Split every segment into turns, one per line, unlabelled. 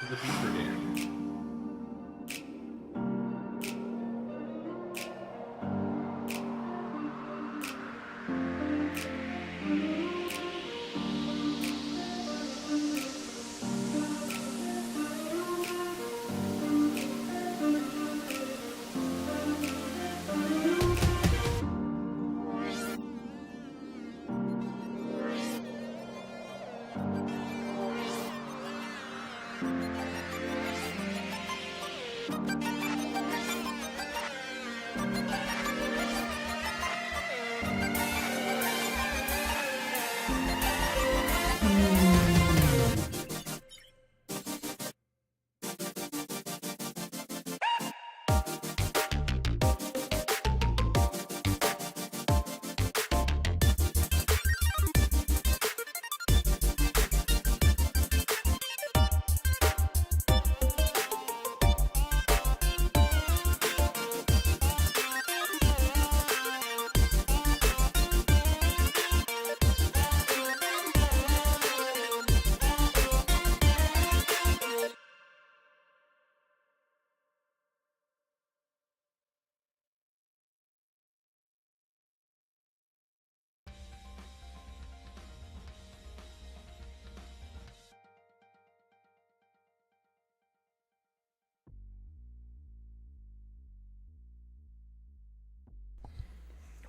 to the Beaver Dam.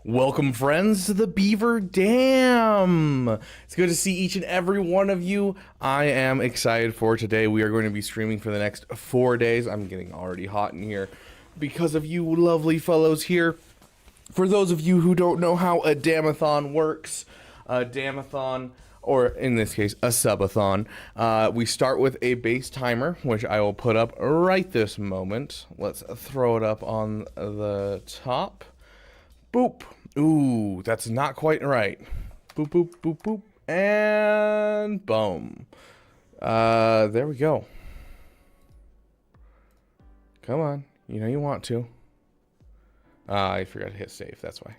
Welcome, friends, to the Beaver Dam. It's good to see each and every one of you. I am excited for today. We are going to be streaming for the next 4 days. I'm getting already hot in here because of you lovely fellows here. For those of you who don't know how a Damathon works, a Damathon, or in this case, a subathon, we start with a base timer, which I will put up right this moment. Let's throw it up on the top. Boop. Ooh, that's not quite right. Boop, boop, boop, boop. And boom. There we go. Come on. You know you want to. I forgot to hit save. That's why.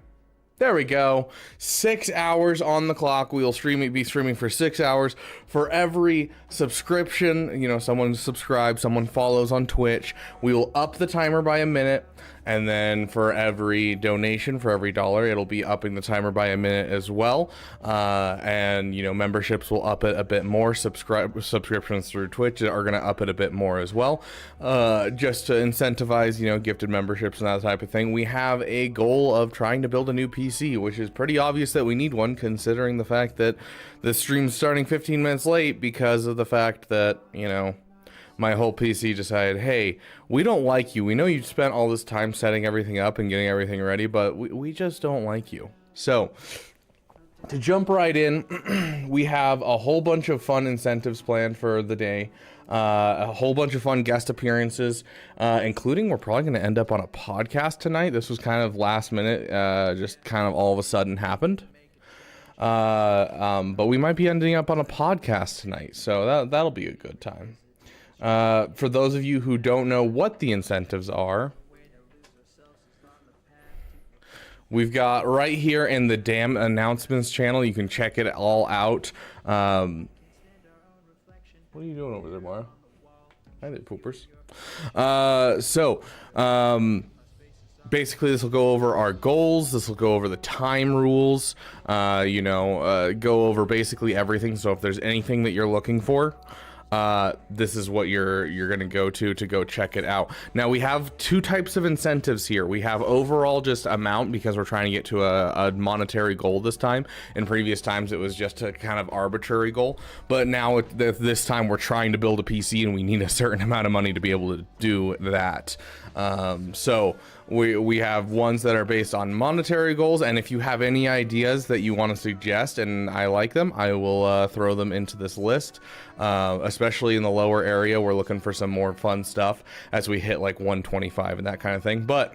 There we go. 6 hours on the clock. We'll be streaming for 6 hours. For every subscription, you know, someone subscribes, someone follows on Twitch, we will up the timer by a minute. And then for every donation, for every $1, it'll be upping the timer by a minute as well. And, you know, memberships will up it a bit more. Subscriptions through Twitch are going to up it a bit more as well. Just to incentivize, you know, gifted memberships and that type of thing. We have a goal of trying to build a new PC, which is pretty obvious that we need one, considering the fact that the stream's starting 15 minutes late because of the fact that, you know, my whole PC decided, hey, we don't like you. We know you spent all this time setting everything up and getting everything ready, but we just don't like you. So, to jump right in, we have a whole bunch of fun incentives planned for the day. A whole bunch of fun guest appearances, including we're probably going to end up on a podcast tonight. This was kind of last minute, just kind of all of a sudden happened. But we might be ending up on a podcast tonight, so that'll be a good time. For those of you who don't know what the incentives are, we've got right here in the Dam announcements channel. You can check it all out. What are you doing over there, Mara? Hi there, poopers. Basically, this will go over our goals. This will go over the time rules. You know, go over basically everything. So if there's anything that you're looking for, this is what you're gonna go to go check it out. Now we have two types of incentives here. We have overall just amount, because we're trying to get to a monetary goal this time. In previous times it was just a kind of arbitrary goal, but now this time we're trying to build a PC and we need a certain amount of money to be able to do that. So we have ones that are based on monetary goals, and if you have any ideas that you want to suggest and I like them, I will throw them into this list. Especially in the lower area, we're looking for some more fun stuff as we hit like 125 and that kind of thing. But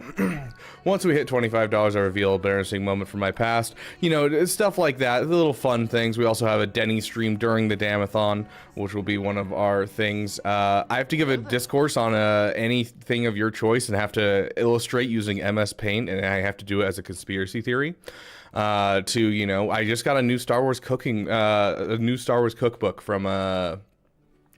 once we hit $25, I reveal a embarrassing moment from my past. You know, stuff like that, the little fun things. We also have a Denny stream during the Damathon, which will be one of our things. I have to give a discourse on anything of your choice and have to illustrate using MS Paint, and I have to do it as a conspiracy theory. You know, I just got a new Star Wars cookbook from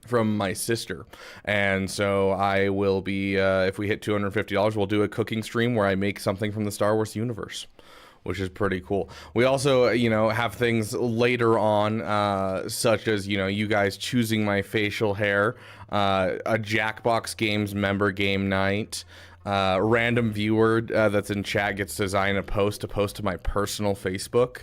from my sister. And so I will be, if we hit $250, we'll do a cooking stream where I make something from the Star Wars universe, which is pretty cool. We also, you know, have things later on, such as, you know, you guys choosing my facial hair, a Jackbox Games member game night, random viewer that's in chat gets to design a post to my personal Facebook,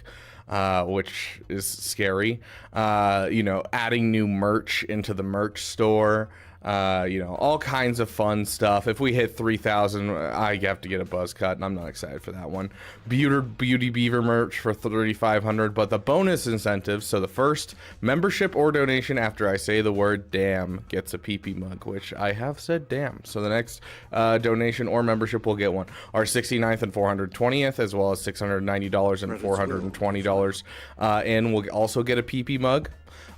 which is scary. You know, adding new merch into the merch store. You know, all kinds of fun stuff. If we hit 3,000, I have to get a buzz cut, and I'm not excited for that one. Beauty Beaver merch for 3,500, but the bonus incentives, so the first membership or donation after I say the word damn gets a PP mug, which I have said damn. So the next donation or membership will get one. Our 69th and 420th, as well as $690 and $420. And we'll also get a PP mug.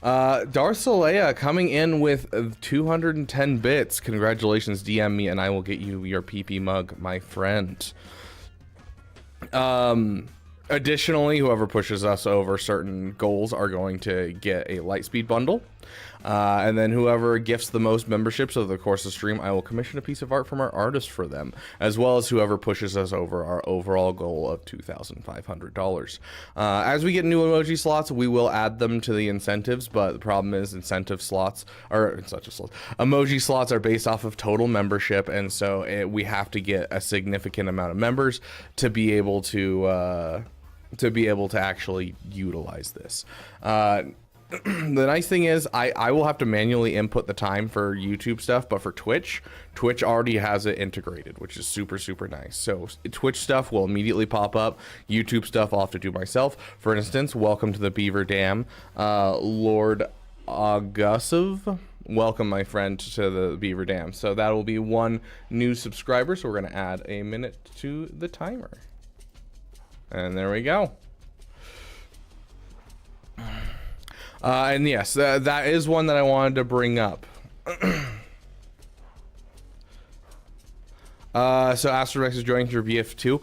Darth Solea coming in with 210 bits. Congratulations, DM me and I will get you your PP mug, my friend. Additionally, whoever pushes us over certain goals are going to get a Lightspeed bundle. And then whoever gifts the most memberships over the course of the stream, I will commission a piece of art from our artist for them, as well as whoever pushes us over our overall goal of $2,500. As we get new emoji slots, we will add them to the incentives, but the problem is emoji slots are based off of total membership, and so we have to get a significant amount of members to be able to actually utilize this. The nice thing is I will have to manually input the time for YouTube stuff, but for Twitch already has it integrated, which is super, super nice. So Twitch stuff will immediately pop up. YouTube stuff I'll have to do myself. For instance, welcome to the Beaver Dam, Lord Augusov. Welcome, my friend, to the Beaver Dam. So that will be one new subscriber, so we're going to add a minute to the timer. And there we go. And yes, that is one that I wanted to bring up. So Astrodex is joining through BF2.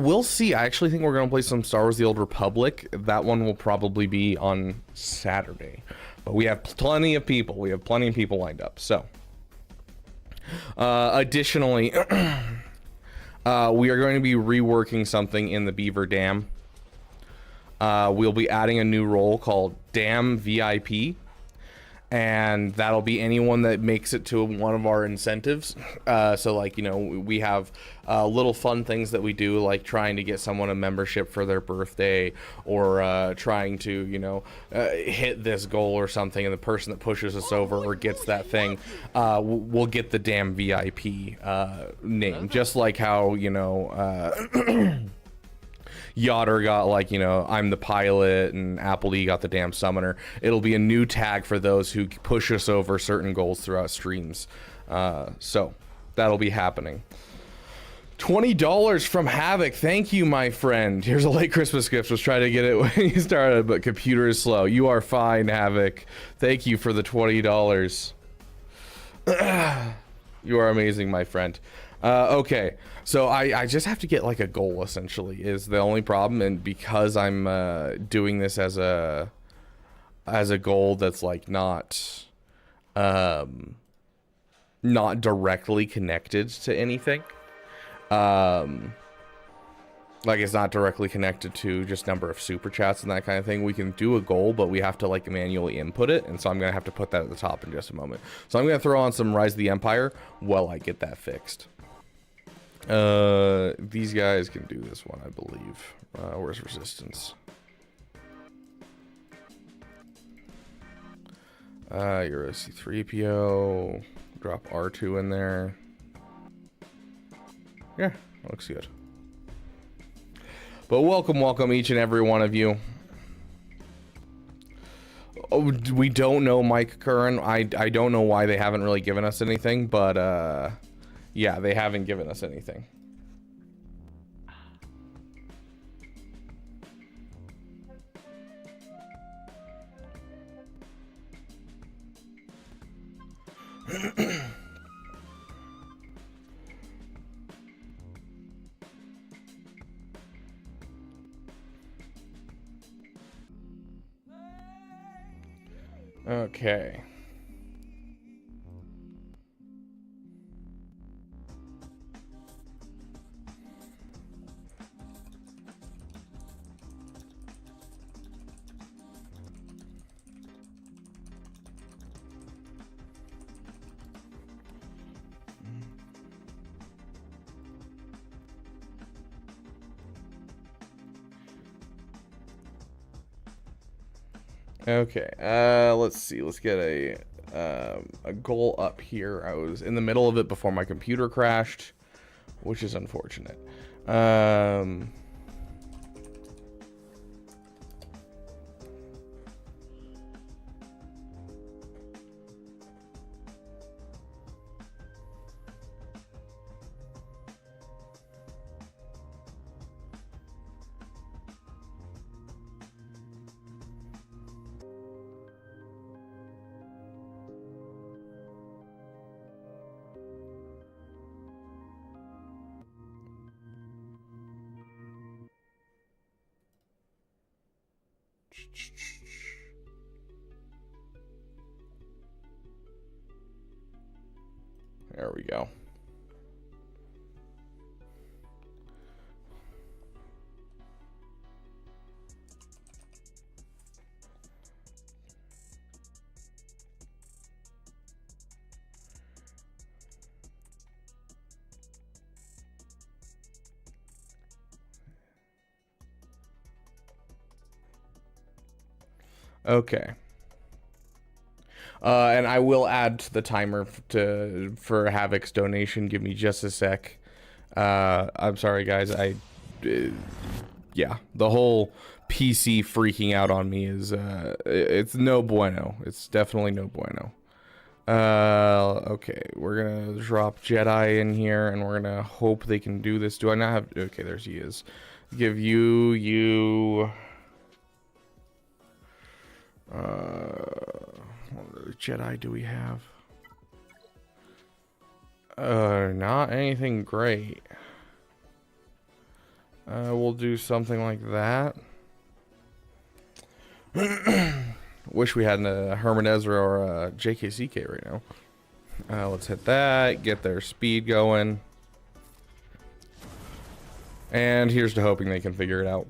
We'll see. I actually think we're going to play some Star Wars The Old Republic. That one will probably be on Saturday. But we have plenty of people. We have plenty of people lined up. So, additionally, we are going to be reworking something in the Beaver Dam. We'll be adding a new role called Dam VIP, and that'll be anyone that makes it to one of our incentives. So like, you know, we have little fun things that we do, like trying to get someone a membership for their birthday, or trying to, you know, hit this goal or something, and the person that pushes us over or gets that thing will get the Dam VIP name, just like how, you know, Yoder got, like, you know, I'm the pilot, and Appley got the Damn Summoner. It'll be a new tag for those who push us over certain goals throughout streams. So that'll be happening. $20 from Havoc. Thank you, my friend. Here's a late Christmas gift. Was trying to get it when you started, but computer is slow. You are fine, Havoc. Thank you for the $20. You are amazing, my friend. Okay, so I just have to get like a goal, essentially, is the only problem, and because I'm doing this as a goal that's like not directly connected to anything, like it's not directly connected to just number of super chats and that kind of thing. We can do a goal, but we have to like manually input it, and so I'm gonna have to put that at the top in just a moment. So I'm gonna throw on some Rise of the Empire while I get that fixed. These guys can do this one, I believe. Where's Resistance? You're a C3PO. Drop R2 in there. Yeah, looks good. But welcome each and every one of you. Oh, we don't know Mike Curran. I don't know why they haven't really given us anything, but yeah, they haven't given us anything. Okay. Okay, let's see. Let's get a goal up here. I was in the middle of it before my computer crashed, which is unfortunate. There we go. Okay. And I will add to the timer for Havoc's donation. Give me just a sec. I'm sorry, guys. Yeah, the whole PC freaking out on me is it's no bueno. It's definitely no bueno. Okay, we're gonna drop Jedi in here, and we're gonna hope they can do this. Do I not have? Okay, there's he is. Give you. What Jedi do we have? Not anything great. We'll do something like that. Wish we had a Herman Ezra or a JKCK right now. Let's hit that, get their speed going. And here's to hoping they can figure it out.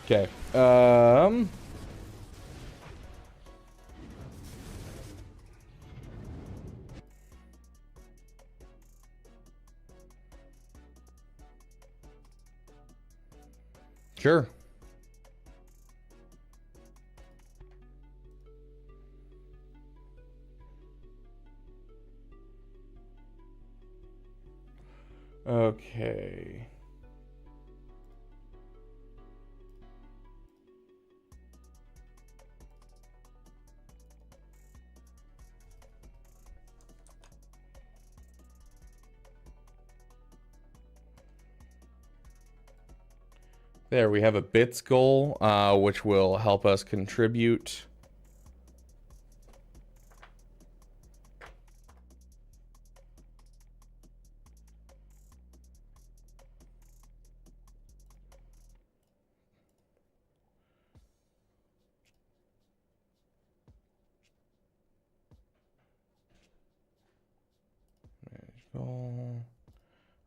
Okay. Sure. Okay. There, we have a bits goal, which will help us contribute.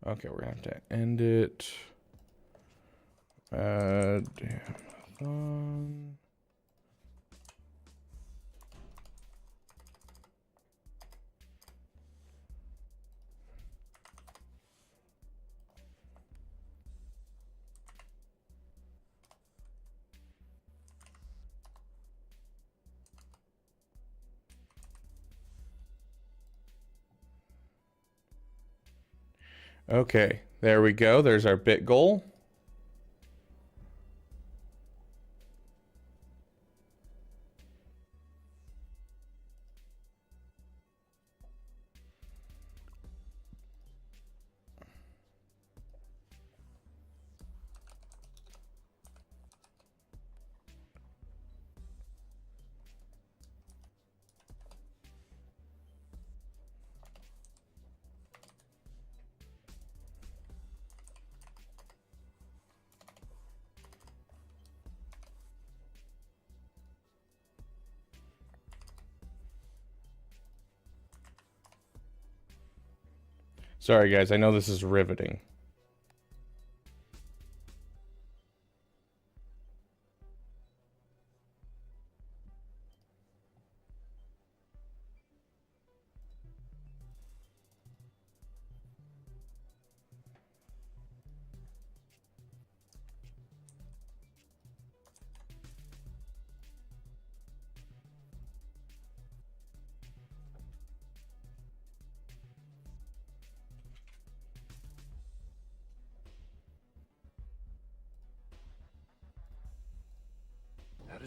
Okay, we're gonna have to end it. Damathon. Okay, there we go. There's our bit goal. Sorry, guys. I know this is riveting.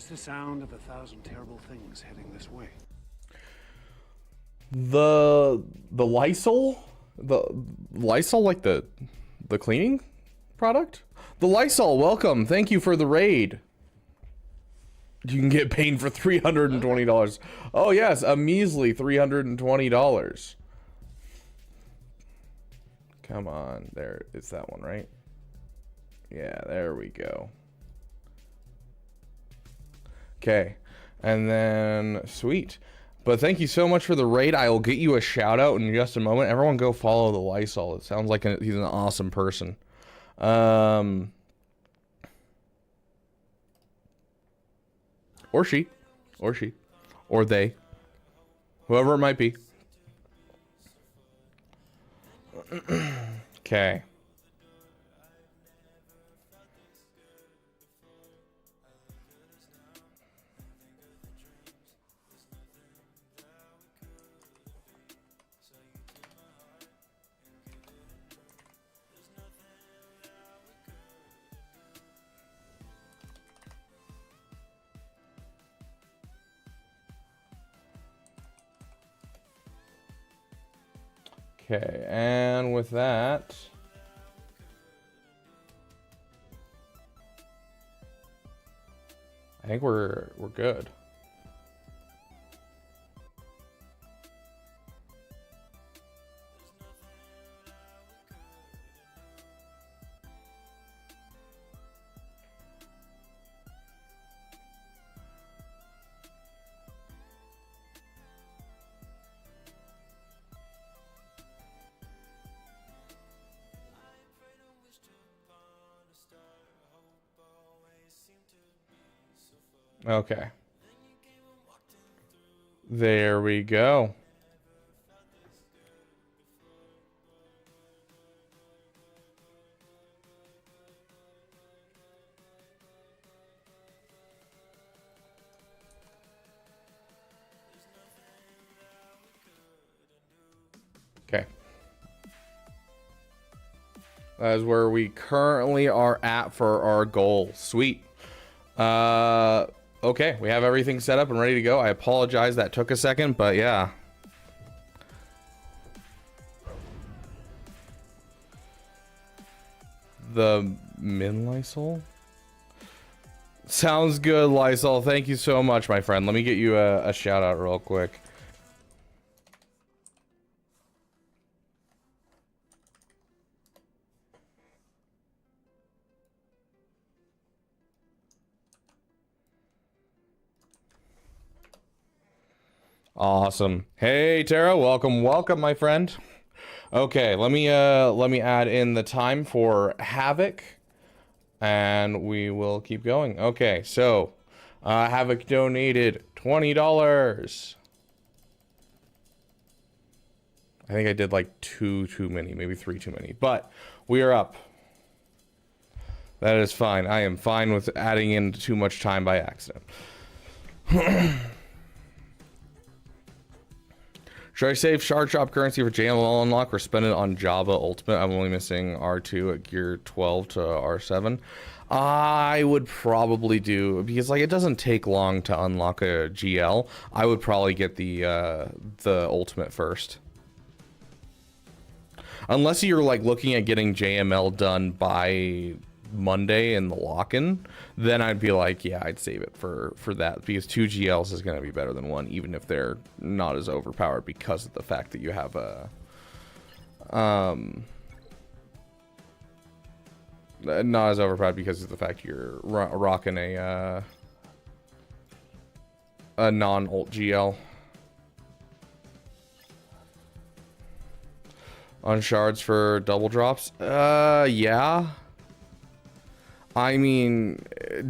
Just the sound of 1,000 terrible things heading this way.
The Lysol? The Lysol, like the cleaning product? The Lysol, welcome. Thank you for the raid. You can get paid for $320. Oh yes, a measly $320. Come on, there is that one, right? Yeah, there we go. Okay, and then sweet. But thank you so much for the raid. I will get you a shout out in just a moment. Everyone go follow the Lysol. It sounds like he's an awesome person. Or she, or they, whoever it might be. Okay. Okay, and with that, I think we're good. Okay. There we go. Okay. That is where we currently are at for our goal. Sweet. Okay, we have everything set up and ready to go. I apologize that took a second, but yeah. The Min Lysol? Sounds good, Lysol. Thank you so much, my friend. Let me get you a shout out real quick. Awesome. Hey Tara, welcome, my friend. Okay, let me add in the time for Havoc, and we will keep going. Okay, so Havoc donated $20. I think I did like two too many, maybe three too many, but we are up. That is fine. I am fine with adding in too much time by accident. Should I save shard shop currency for JML unlock or spend it on Java Ultimate? I'm only missing R2 at gear 12 to R7. I would probably do, because like it doesn't take long to unlock a GL. I would probably get the Ultimate first. Unless you're like looking at getting JML done by Monday in the lock-in, then I'd be like, yeah, I'd save it for that, because 2 GLs is going to be better than 1, even if they're not as overpowered, because of the fact that you have a not as overpowered because of the fact you're rocking a non-ult GL. On shards for double drops? Yeah. I mean,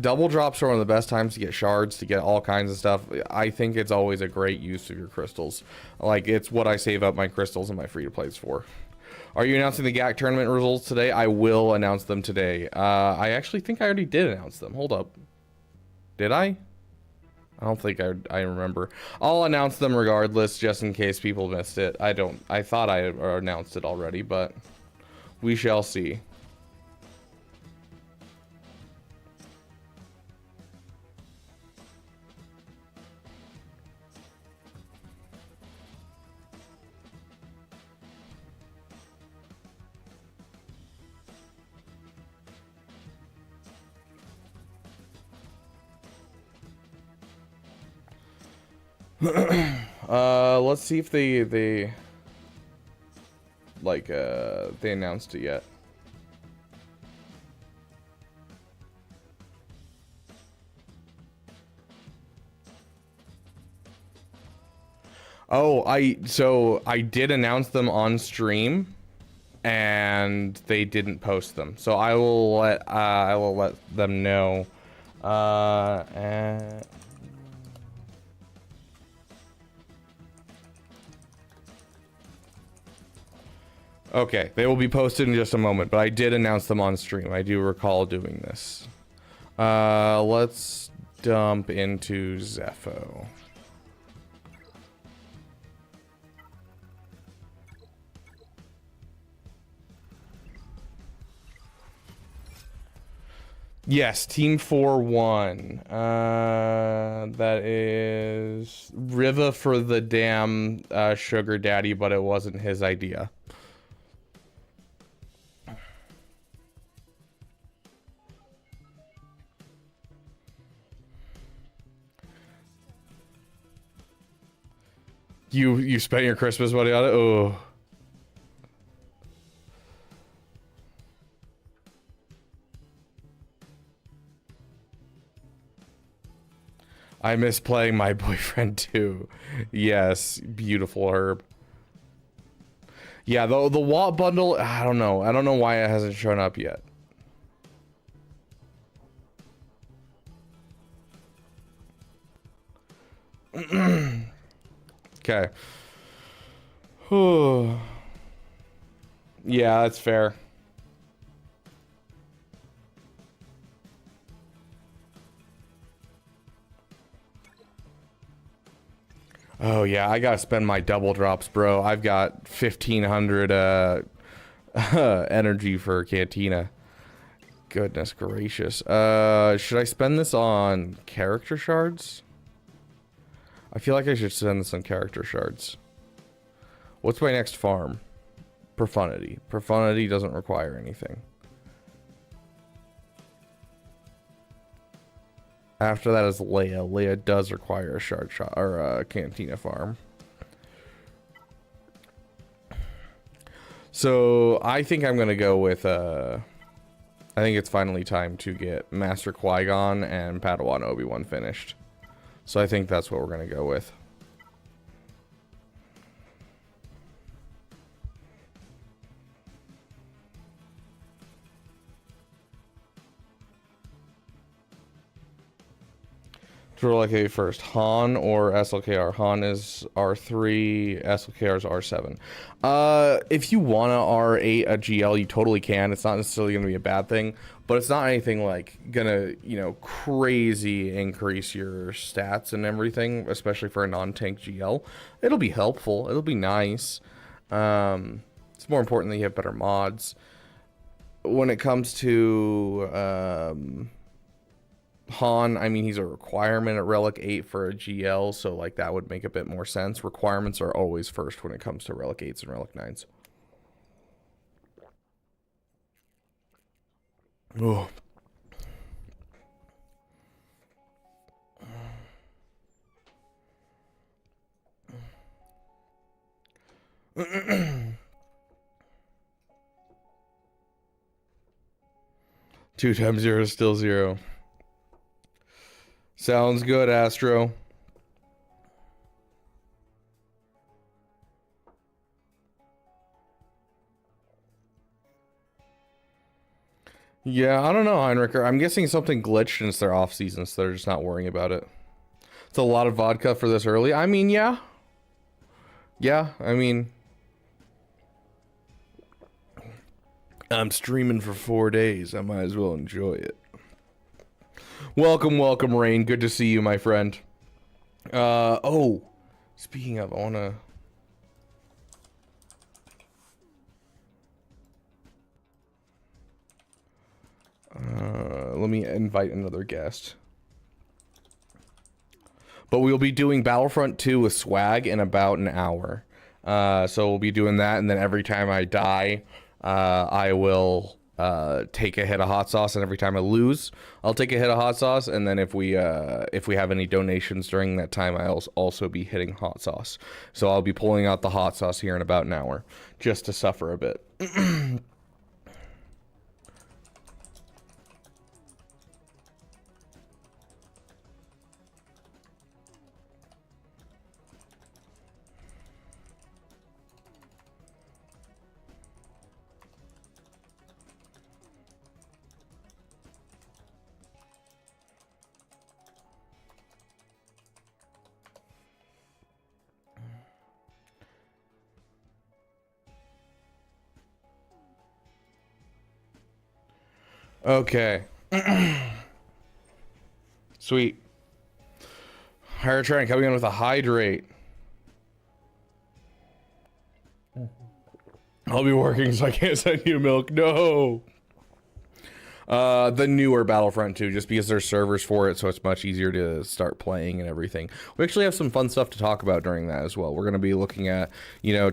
double drops are one of the best times to get shards, to get all kinds of stuff. I think it's always a great use of your crystals. Like, it's what I save up my crystals and my free-to-plays for. Are you announcing the GAC tournament results today? I will announce them today. I actually think I already did announce them. Hold up. Did I? I don't think I remember. I'll announce them regardless, just in case people missed it. I thought I announced it already, but we shall see. Let's see if they announced it yet. Oh, I did announce them on stream, and they didn't post them. So I will let them know. Okay, they will be posted in just a moment, but I did announce them on stream. I do recall doing this. Let's dump into Zepho. Yes, Team 4-1. That is Riva for the damn sugar daddy, but it wasn't his idea. You spent your Christmas money on it? Oh. I miss playing My Boyfriend too. Yes, beautiful herb. Yeah, the Walt bundle, I don't know. I don't know why it hasn't shown up yet. Okay. Yeah, that's fair. Oh yeah, I gotta spend my double drops, bro. I've got 1500 energy for Cantina. Goodness gracious. Should I spend this on character shards? I feel like I should spend this on character shards. What's my next farm? Profundity. Profundity doesn't require anything. After that is Leia. Leia does require a shard shot or a Cantina farm. So I think I'm gonna go with I think it's finally time to get Master Qui-Gon and Padawan Obi-Wan finished. So I think that's what we're gonna go with. Draw like a first, Han or SLKR. Han is R3, SLKR is R7. If you want to R8 a GL, you totally can. It's not necessarily going to be a bad thing, but it's not anything like gonna, you know, crazy increase your stats and everything, especially for a non-tank GL. It'll be helpful. It'll be nice. It's more important that you have better mods. When it comes to Han, I mean, he's a requirement at Relic 8 for a GL, so like that would make a bit more sense. Requirements are always first when it comes to Relic 8s and Relic 9s. Oh. Two times zero is still zero. Sounds good, Astro. Yeah, I don't know, Heinricher. I'm guessing something glitched since they're off season, so they're just not worrying about it. It's a lot of vodka for this early. I mean, yeah. Yeah, I mean, I'm streaming for 4 days. I might as well enjoy it. Welcome, welcome, Rain. Good to see you, my friend. Oh, speaking of, I wanna... let me invite another guest. But we'll be doing Battlefront 2 with swag in about an hour. So we'll be doing that, and then every time I die, I will take a hit of hot sauce, and every time I lose, I'll take a hit of hot sauce, and then if we have any donations during that time, I'll also be hitting hot sauce. So I'll be pulling out the hot sauce here in about an hour, just to suffer a bit. Okay. Sweet. Higher train coming in with a hydrate. I'll be working, so I can't send you milk. No. The newer Battlefront 2, just because there's servers for it, so it's much easier to start playing and everything. We actually have some fun stuff to talk about during that as well. We're going to be looking at,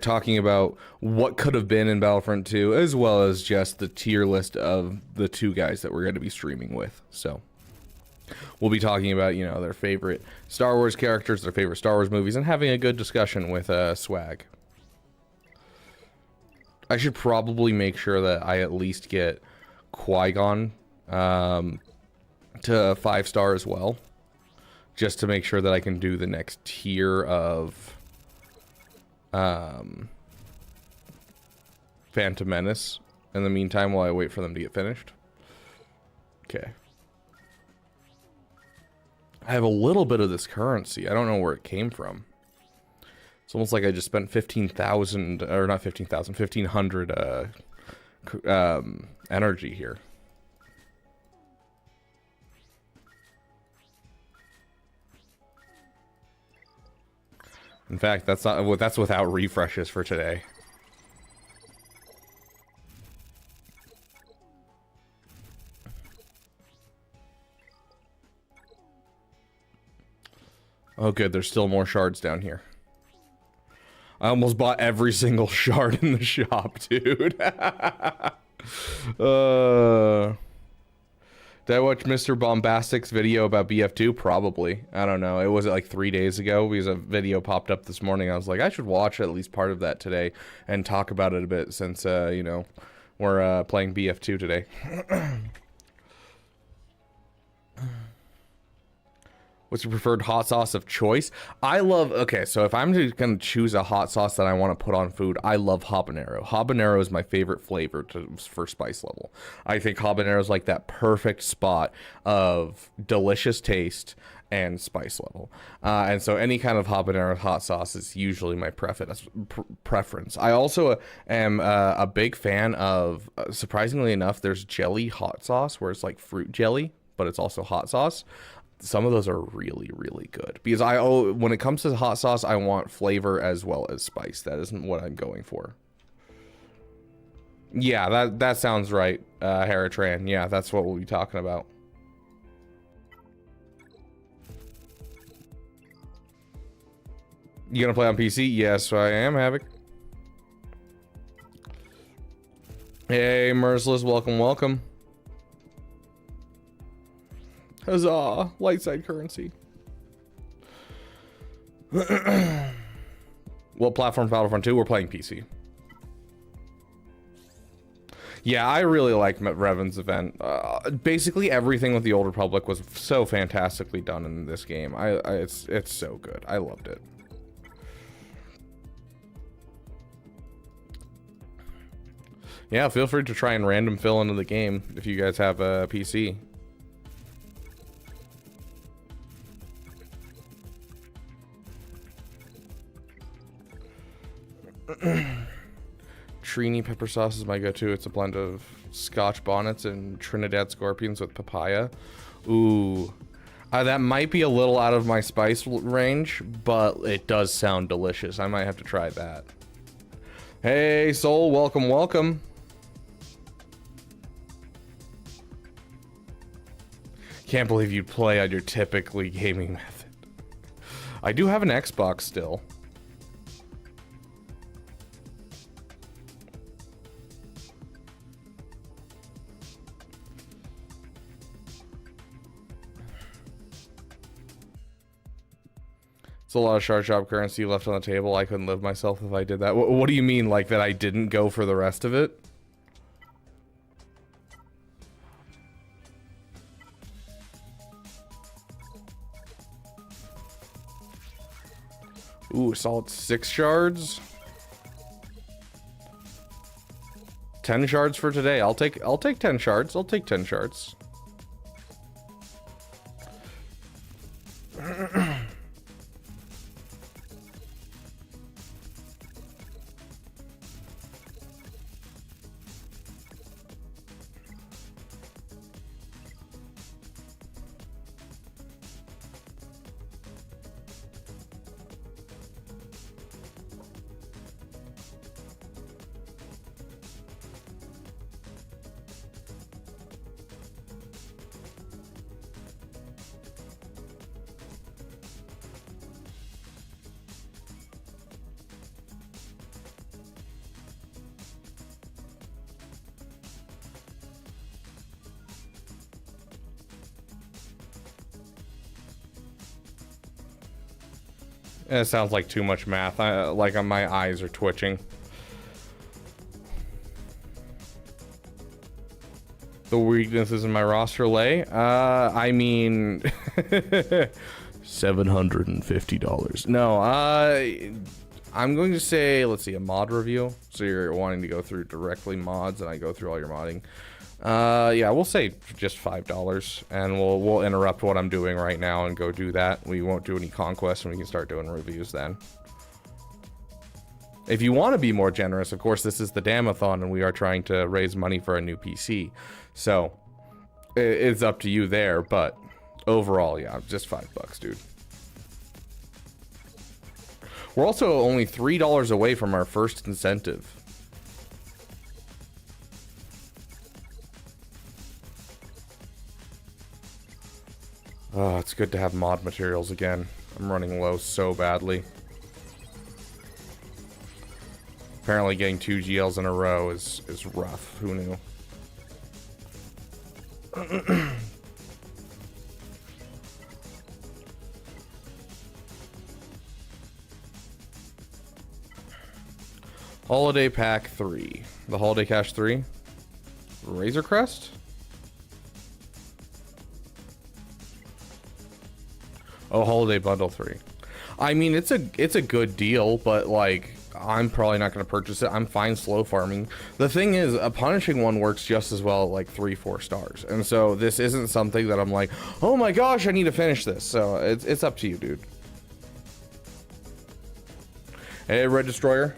talking about what could have been in Battlefront 2, as well as just the tier list of the two guys that we're going to be streaming with. So we'll be talking about, their favorite Star Wars characters, their favorite Star Wars movies, and having a good discussion with Swag. I should probably make sure that I at least get Qui-Gon to 5-star as well, just to make sure that I can do the next tier of Phantom Menace in the meantime while I wait for them to get finished. Okay. I have a little bit of this currency. I don't know where it came from. It's almost like I just spent 15,000, or not 15,000, 1,500 energy here. In fact, that's without refreshes for today. Oh good, there's still more shards down here. I almost bought every single shard in the shop, dude. Did I watch Mr. Bombastic's video about BF2? Probably. I don't know. It was like 3 days ago because a video popped up this morning. I was like, I should watch at least part of that today and talk about it a bit since, we're playing BF2 today. What's your preferred hot sauce of choice? Okay, so if I'm just going to choose a hot sauce that I want to put on food, I love habanero. Habanero is my favorite flavor for spice level. I think habanero is like that perfect spot of delicious taste and spice level. And so any kind of habanero hot sauce is usually my preference. I also am a big fan of, surprisingly enough, there's jelly hot sauce where it's like fruit jelly, but it's also hot sauce. Some of those are really, really good because when it comes to hot sauce, I want flavor as well as spice. That isn't what I'm going for. Yeah, that sounds right, Haratran. Yeah, that's what we'll be talking about. You gonna play on PC? Yes, I am, Havoc. Hey, Merciless, welcome. Huzzah! Light side currency. What platform Battlefront 2? We're playing PC. Yeah, I really like Revan's event. Basically, everything with the Old Republic was so fantastically done in this game. It's so good. I loved it. Yeah, feel free to try and random fill into the game if you guys have a PC. Trini pepper sauce is my go-to. It's a blend of Scotch bonnets and Trinidad scorpions with papaya. Ooh, that might be a little out of my spice range, but it does sound delicious. I might have to try that. Hey, Soul, welcome. Can't believe you'd play on your typically gaming method. I do have an Xbox still. It's a lot of shard shop currency left on the table. I couldn't live myself if I did that. What do you mean, like that I didn't go for the rest of it? Ooh, solid 6 shards. 10 shards for today. I'll take 10 shards. I'll take 10 shards. It sounds like too much math. My eyes are twitching. The weaknesses in my roster lay? I mean... $750. No, I'm going to say, let's see, a mod review. So you're wanting to go through directly mods, and I go through all your modding. Yeah, we'll say just $5, and we'll interrupt what I'm doing right now and go do that. We won't do any conquests, and we can start doing reviews then. If you want to be more generous, of course, this is the Damathon, and we are trying to raise money for a new PC. So it's up to you there, but overall, yeah, just $5, dude. We're also only $3 away from our first incentive. Oh, it's good to have mod materials again. I'm running low so badly. Apparently getting 2 GLs in a row is rough. Who knew? Holiday Pack 3. The Holiday Cash 3. Razor Crest? Oh, Holiday Bundle 3. I mean, it's a good deal, but like I'm probably not going to purchase it. I'm fine slow farming. The thing is, a punishing one works just as well at like 3-4 stars, and so this isn't something that I'm like, oh my gosh, I need to finish this. So it's up to you, dude. Hey, Red Destroyer.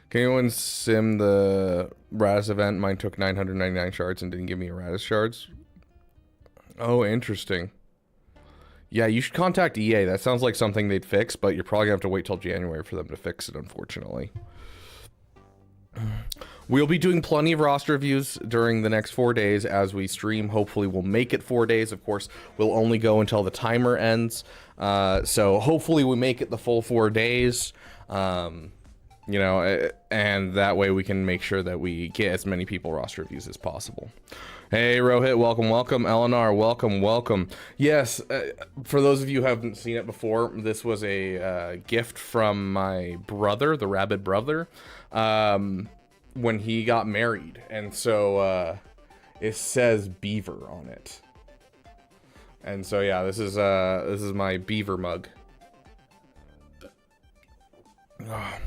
Can anyone sim the Radis event? Mine took 999 shards and didn't give me Radis shards. Oh, interesting. Yeah, you should contact EA. That sounds like something they'd fix, but you're probably gonna have to wait till January for them to fix it, unfortunately. We'll be doing plenty of roster reviews during the next 4 days as we stream. Hopefully we'll make it 4 days. Of course, we'll only go until the timer ends. So hopefully we make it the full 4 days. You know, and that way we can make sure that we get as many people roster reviews as possible. Hey, Rohit, welcome, welcome. Eleanor, welcome, welcome. Yes, for those of you who haven't seen it before, this was a gift from my brother, the rabid brother, when he got married. And so it says Beaver on it. And so, yeah, this is my Beaver mug. Oh.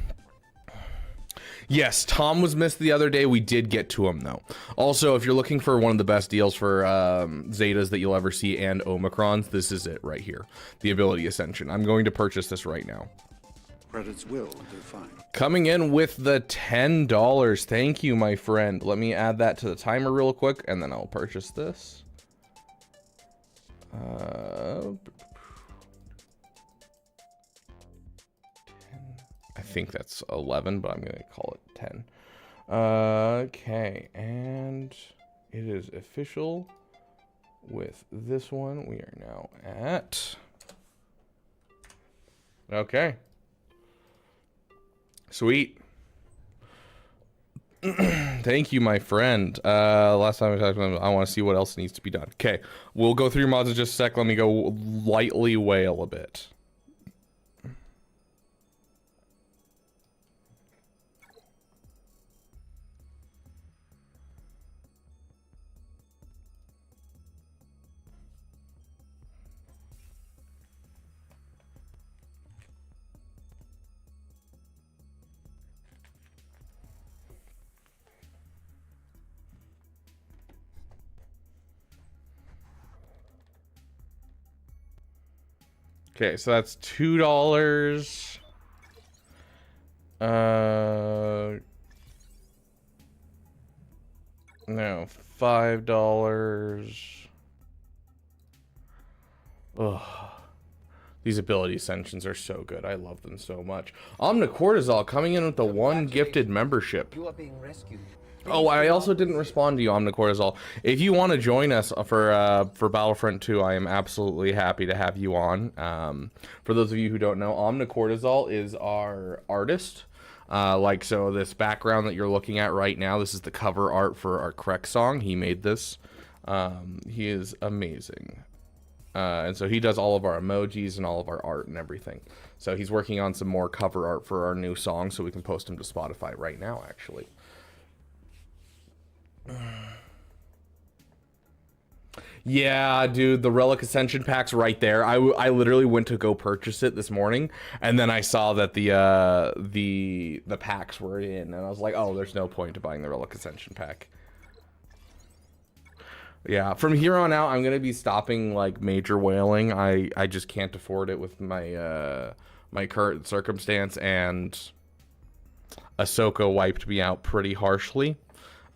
Yes, Tom was missed the other day. We did get to him, though. Also, if you're looking for one of the best deals for Zetas that you'll ever see and Omicrons, this is it right here. The Ability Ascension. I'm going to purchase this right now.
Credits will do fine.
Coming in with the $10. Thank you, my friend. Let me add that to the timer real quick, and then I'll purchase this. I think that's 11, but I'm going to call it 10. Okay, and it is official with this one. We are now at... Okay. Sweet. Thank you, my friend. Last time I talked about I want to see what else needs to be done. Okay, we'll go through your mods in just a sec. Let me go lightly wail a bit. Okay, so that's $2. No, $5. Ugh. These ability ascensions are so good. I love them so much. Omnicortisol coming in with the one gifted membership.
You are being rescued.
Oh, I also didn't respond to you, Omnicortisol. If you want to join us for Battlefront 2, I am absolutely happy to have you on. For those of you who don't know, Omnicortisol is our artist. So this background that you're looking at right now, this is the cover art for our Correct song. He made this. He is amazing. And so he does all of our emojis and all of our art and everything. So he's working on some more cover art for our new song, so we can post them to Spotify right now, actually. Yeah, dude, the Relic Ascension pack's right there. I literally went to go purchase it this morning, and then I saw that the packs were in, and I was like, oh, there's no point to buying the Relic Ascension pack. Yeah, from here on out, I'm gonna be stopping like major whaling. I just can't afford it with my my current circumstance, and Ahsoka wiped me out pretty harshly.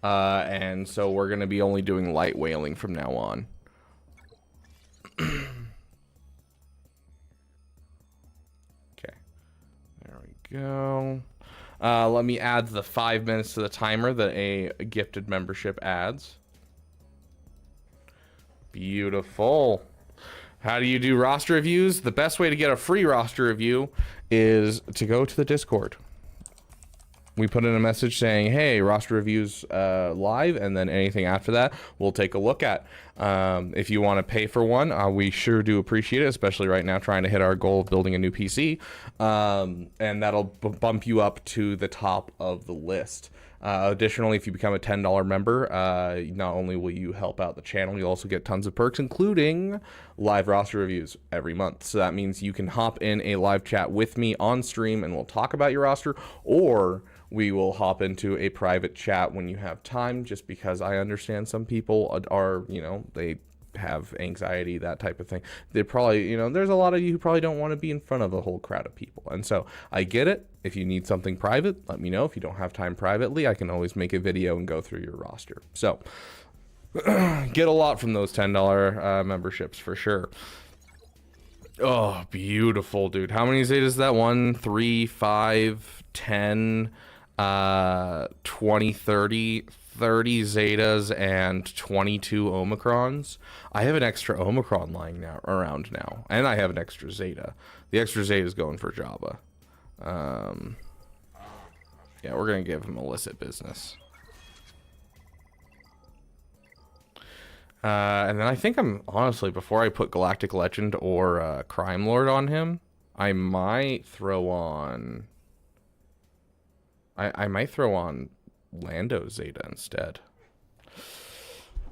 And so we're going to be only doing light whaling from now on. Okay. There we go. Let me add the 5 minutes to the timer that a gifted membership adds. Beautiful. How do you do roster reviews? The best way to get a free roster review is to go to the Discord. We put in a message saying, hey, roster reviews live, and then anything after that we'll take a look at. If you want to pay for one, we sure do appreciate it, especially right now trying to hit our goal of building a new PC. And that'll bump you up to the top of the list. Additionally, if you become a $10 member, not only will you help out the channel, you'll also get tons of perks, including live roster reviews every month. So that means you can hop in a live chat with me on stream and we'll talk about your roster, or we will hop into a private chat when you have time, just because I understand some people are, you know, they have anxiety, that type of thing. They're probably, you know, there's a lot of you who probably don't want to be in front of a whole crowd of people. And so I get it. If you need something private, let me know. If you don't have time privately, I can always make a video and go through your roster. So get a lot from those $10 memberships for sure. Oh, beautiful, dude. How many Zetas is that? 1, 3, 5, 10, 20, 30 Zetas and 22 Omicrons. I have an extra Omicron lying around now, and I have an extra Zeta. The extra Zeta is going for Jabba. Yeah, we're gonna give him illicit business. And then I think honestly, before I put Galactic Legend or Crime Lord on him, I might throw on I might throw on Lando Zeta instead.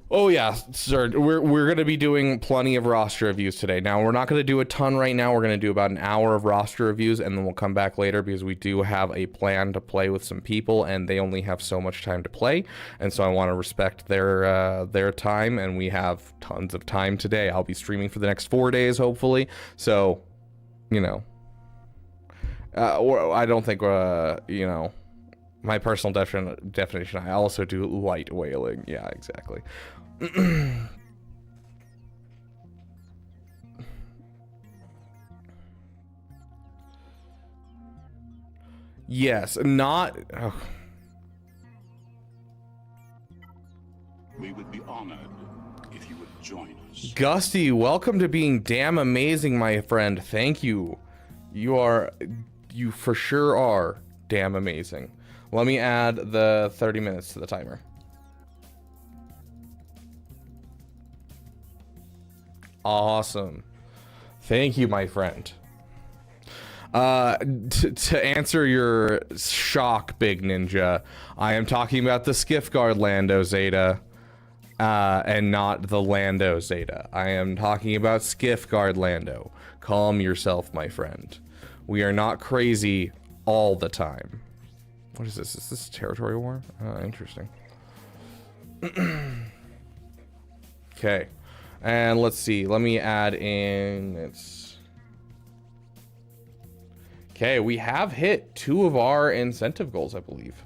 Oh yeah, sir. We're gonna be doing plenty of roster reviews today. Now we're not gonna do a ton right now. We're gonna do about an hour of roster reviews, and then we'll come back later because we do have a plan to play with some people, and they only have so much time to play, and so I want to respect their time, and we have tons of time today. I'll be streaming for the next 4 days, hopefully. So, you know, or I don't think you know. My personal definition, I also do light whaling. Yeah, exactly. Yes, not... Oh.
We would be honored if you would join us.
Gusty, welcome to being damn amazing, my friend. Thank you. You for sure are damn amazing. Let me add the 30 minutes to the timer. Awesome. Thank you, my friend. To answer your shock, Big Ninja, I am talking about the Skiffguard Lando Zeta, and not the Lando Zeta. I am talking about Skiffguard Lando. Calm yourself, my friend. We are not crazy all the time. What is this? Is this territory war? Interesting. Okay. And let's see. Let me add in... It's... Okay, we have hit 2 of our incentive goals, I believe.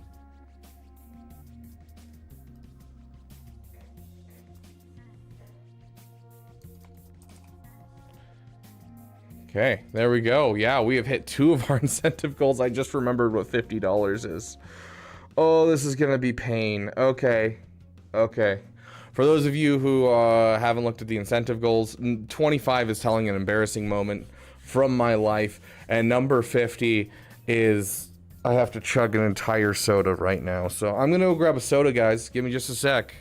Okay, there we go. Yeah, we have hit 2 of our incentive goals. I just remembered what $50 is. Oh, this is gonna be pain. Okay. Okay. For those of you who haven't looked at the incentive goals, 25 is telling an embarrassing moment from my life, and number 50 is I have to chug an entire soda right now. So I'm gonna go grab a soda, guys. Give me just a sec.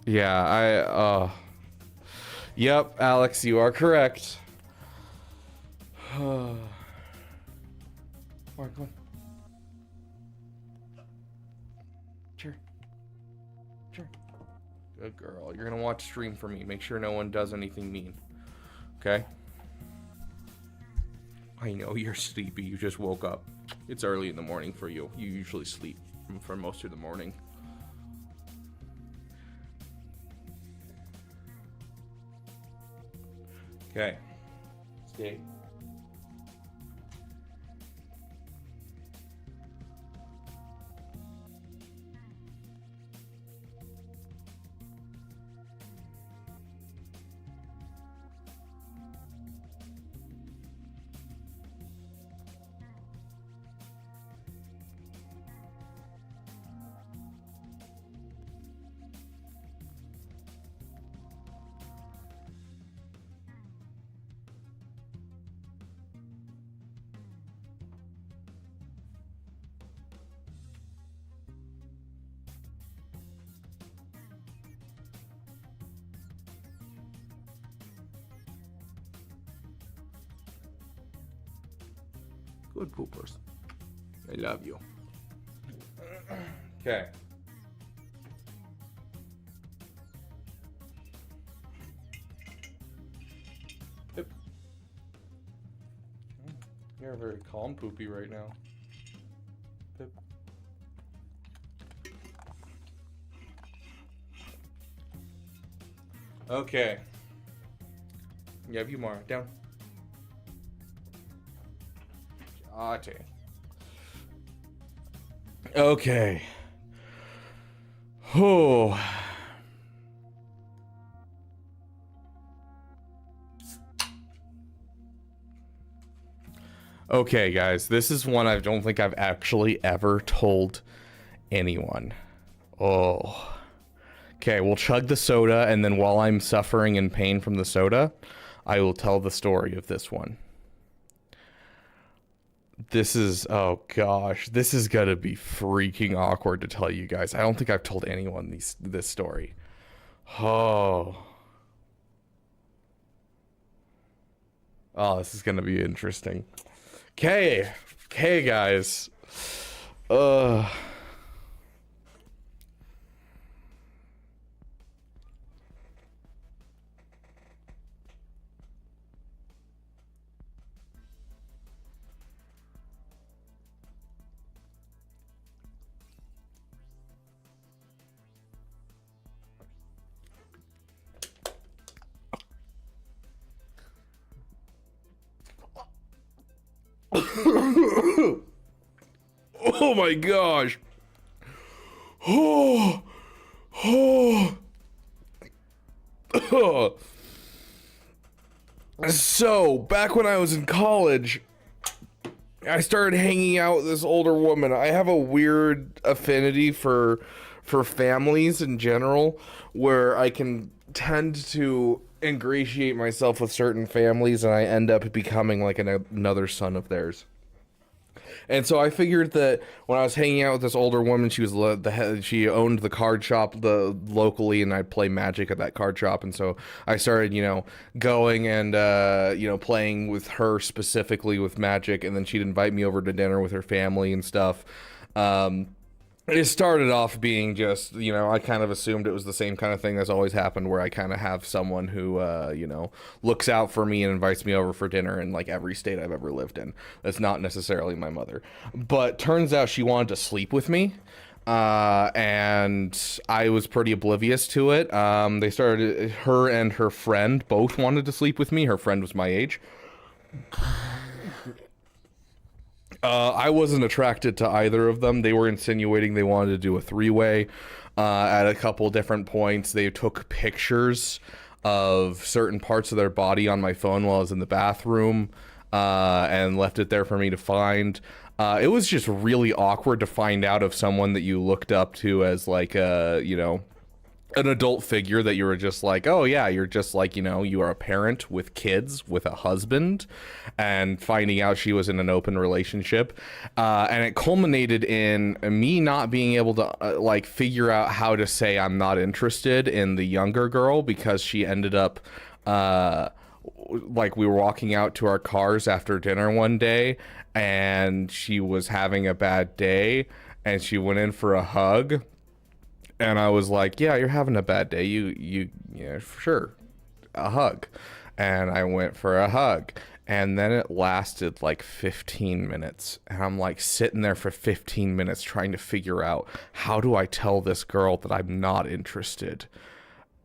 Yeah, Yep, Alex, you are correct. Come on. Sure. Good girl. You're gonna watch stream for me. Make sure no one does anything mean. Okay? I know you're sleepy. You just woke up. It's early in the morning for you. You usually sleep for most of the morning. Okay. Stay. Good poopers. I love you. Okay. Yep. You're very calm poopy right now. Yep. Okay. Yeah, you Mara. Down. Okay. Oh. Okay, guys, this is one I don't think I've actually ever told anyone. Oh. Okay, we'll chug the soda, and then while I'm suffering in pain from the soda, I will tell the story of this one. This is, oh gosh, this is gonna be freaking awkward to tell you guys. I don't think I've told anyone this story. Oh, this is gonna be interesting. Okay, guys. Oh my gosh. Oh. So, back when I was in college, I started hanging out with this older woman. I have a weird affinity for families in general, where I can tend to ingratiate myself with certain families, and I end up becoming like another son of theirs. And so I figured that when I was hanging out with this older woman, she was the head, she owned the card shop locally, and I'd play Magic at that card shop. And so I started, going and playing with her specifically with Magic, and then she'd invite me over to dinner with her family and stuff. It started off being just, I kind of assumed it was the same kind of thing that's always happened, where I kind of have someone who, looks out for me and invites me over for dinner in like every state I've ever lived in. That's not necessarily my mother. But turns out she wanted to sleep with me. And I was pretty oblivious to it. Her and her friend both wanted to sleep with me. Her friend was my age. I wasn't attracted to either of them. They were insinuating they wanted to do a three-way at a couple different points. They took pictures of certain parts of their body on my phone while I was in the bathroom and left it there for me to find. It was just really awkward to find out of someone that you looked up to as like an adult figure, that you were just like, oh yeah, you're just like, you are a parent with kids, with a husband, and finding out she was in an open relationship. And it culminated in me not being able to figure out how to say I'm not interested in the younger girl, because she ended up, we were walking out to our cars after dinner one day, and she was having a bad day, and she went in for a hug. And I was like, yeah, you're having a bad day. You for sure, a hug. And I went for a hug. And then it lasted like 15 minutes. And I'm like sitting there for 15 minutes trying to figure out, how do I tell this girl that I'm not interested?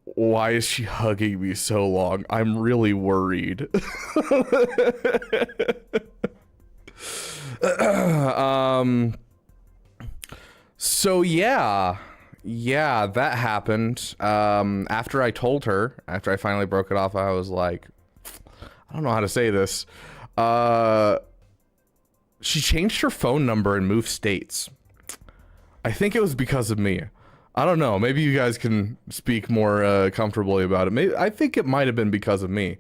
Why is she hugging me so long? I'm really worried. So yeah. Yeah, that happened. After I told her, after I finally broke it off, I was like, I don't know how to say this. She changed her phone number and moved states. I think it was because of me. I don't know. Maybe you guys can speak more comfortably about it. Maybe I think it might have been because of me.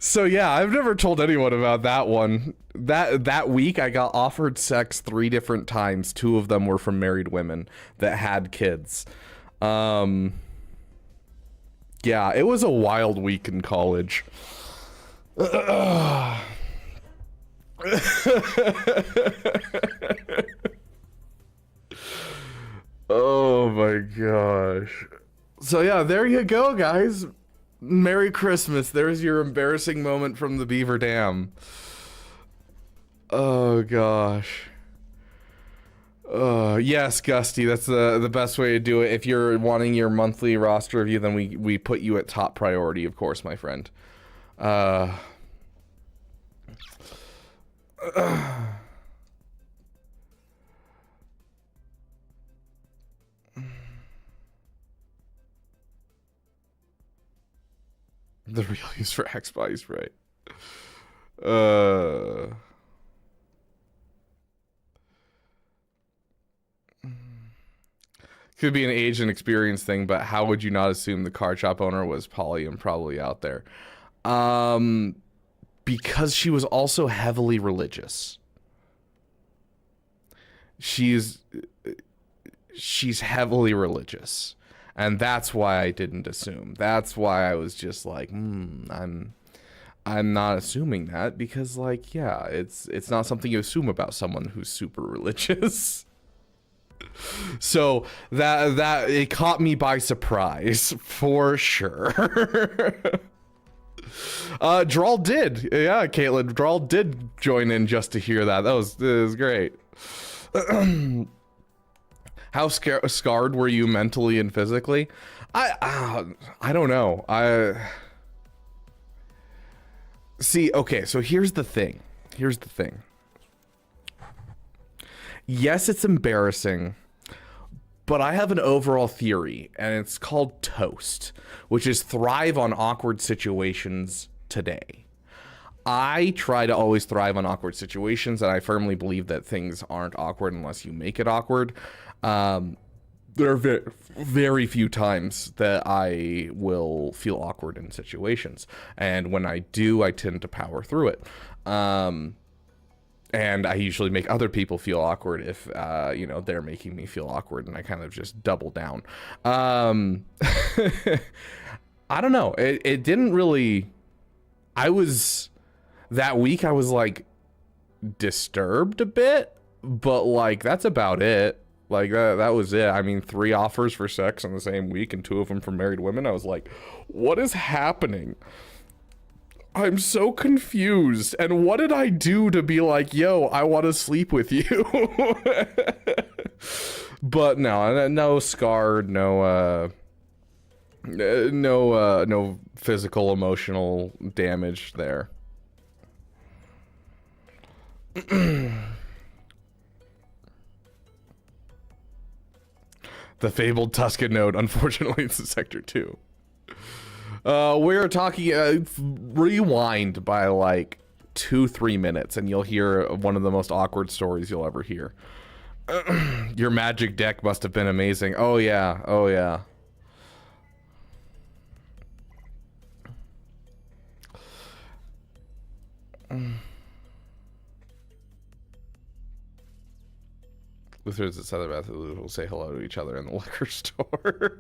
So yeah, I've never told anyone about that one. That week I got offered sex 3 different times. 2 of them were from married women that had kids. Yeah, it was a wild week in college. Oh my gosh. So yeah, there you go, guys. Merry Christmas. There's your embarrassing moment from the Beaver Dam. Oh gosh. Yes, Gusty, that's the best way to do it. If you're wanting your monthly roster review, then we put you at top priority, of course, my friend. The real use for Axe body spray. Could be an age and experience thing, but how would you not assume the card shop owner was poly and probably out there? Because she was also heavily religious. She's heavily religious. And that's why I didn't assume. That's why I was just like, I'm not assuming that, because like, yeah, it's not something you assume about someone who's super religious. So that it caught me by surprise for sure. Drawl did. Yeah, Caitlin, Drawl did join in just to hear that. It was great. How scarred were you mentally and physically? I don't know. See, okay, so here's the thing. Yes, it's embarrassing, but I have an overall theory, and it's called TOAST, which is thrive on awkward situations today. I try to always thrive on awkward situations, and I firmly believe that things aren't awkward unless you make it awkward. there are very few times that I will feel awkward in situations. And when I do, I tend to power through it. And I usually make other people feel awkward if, you know, they're making me feel awkward, and I kind of just double down. I don't know. It didn't really, that week I was like disturbed a bit, but like, that's about it. Like that was it. I mean, 3 offers for sex in the same week and 2 of them from married women. I was like, what is happening? I'm so confused. And what did I do to be like, yo, I want to sleep with you? But no scarred, no physical, emotional damage there. The fabled Tuscan node. Unfortunately, it's a Sector 2. We're talking, rewind by like 2-3 minutes, and you'll hear one of the most awkward stories you'll ever hear. Your magic deck must have been amazing. Oh yeah, oh yeah. Lutherans at Southern Baptist will say hello to each other in the liquor store.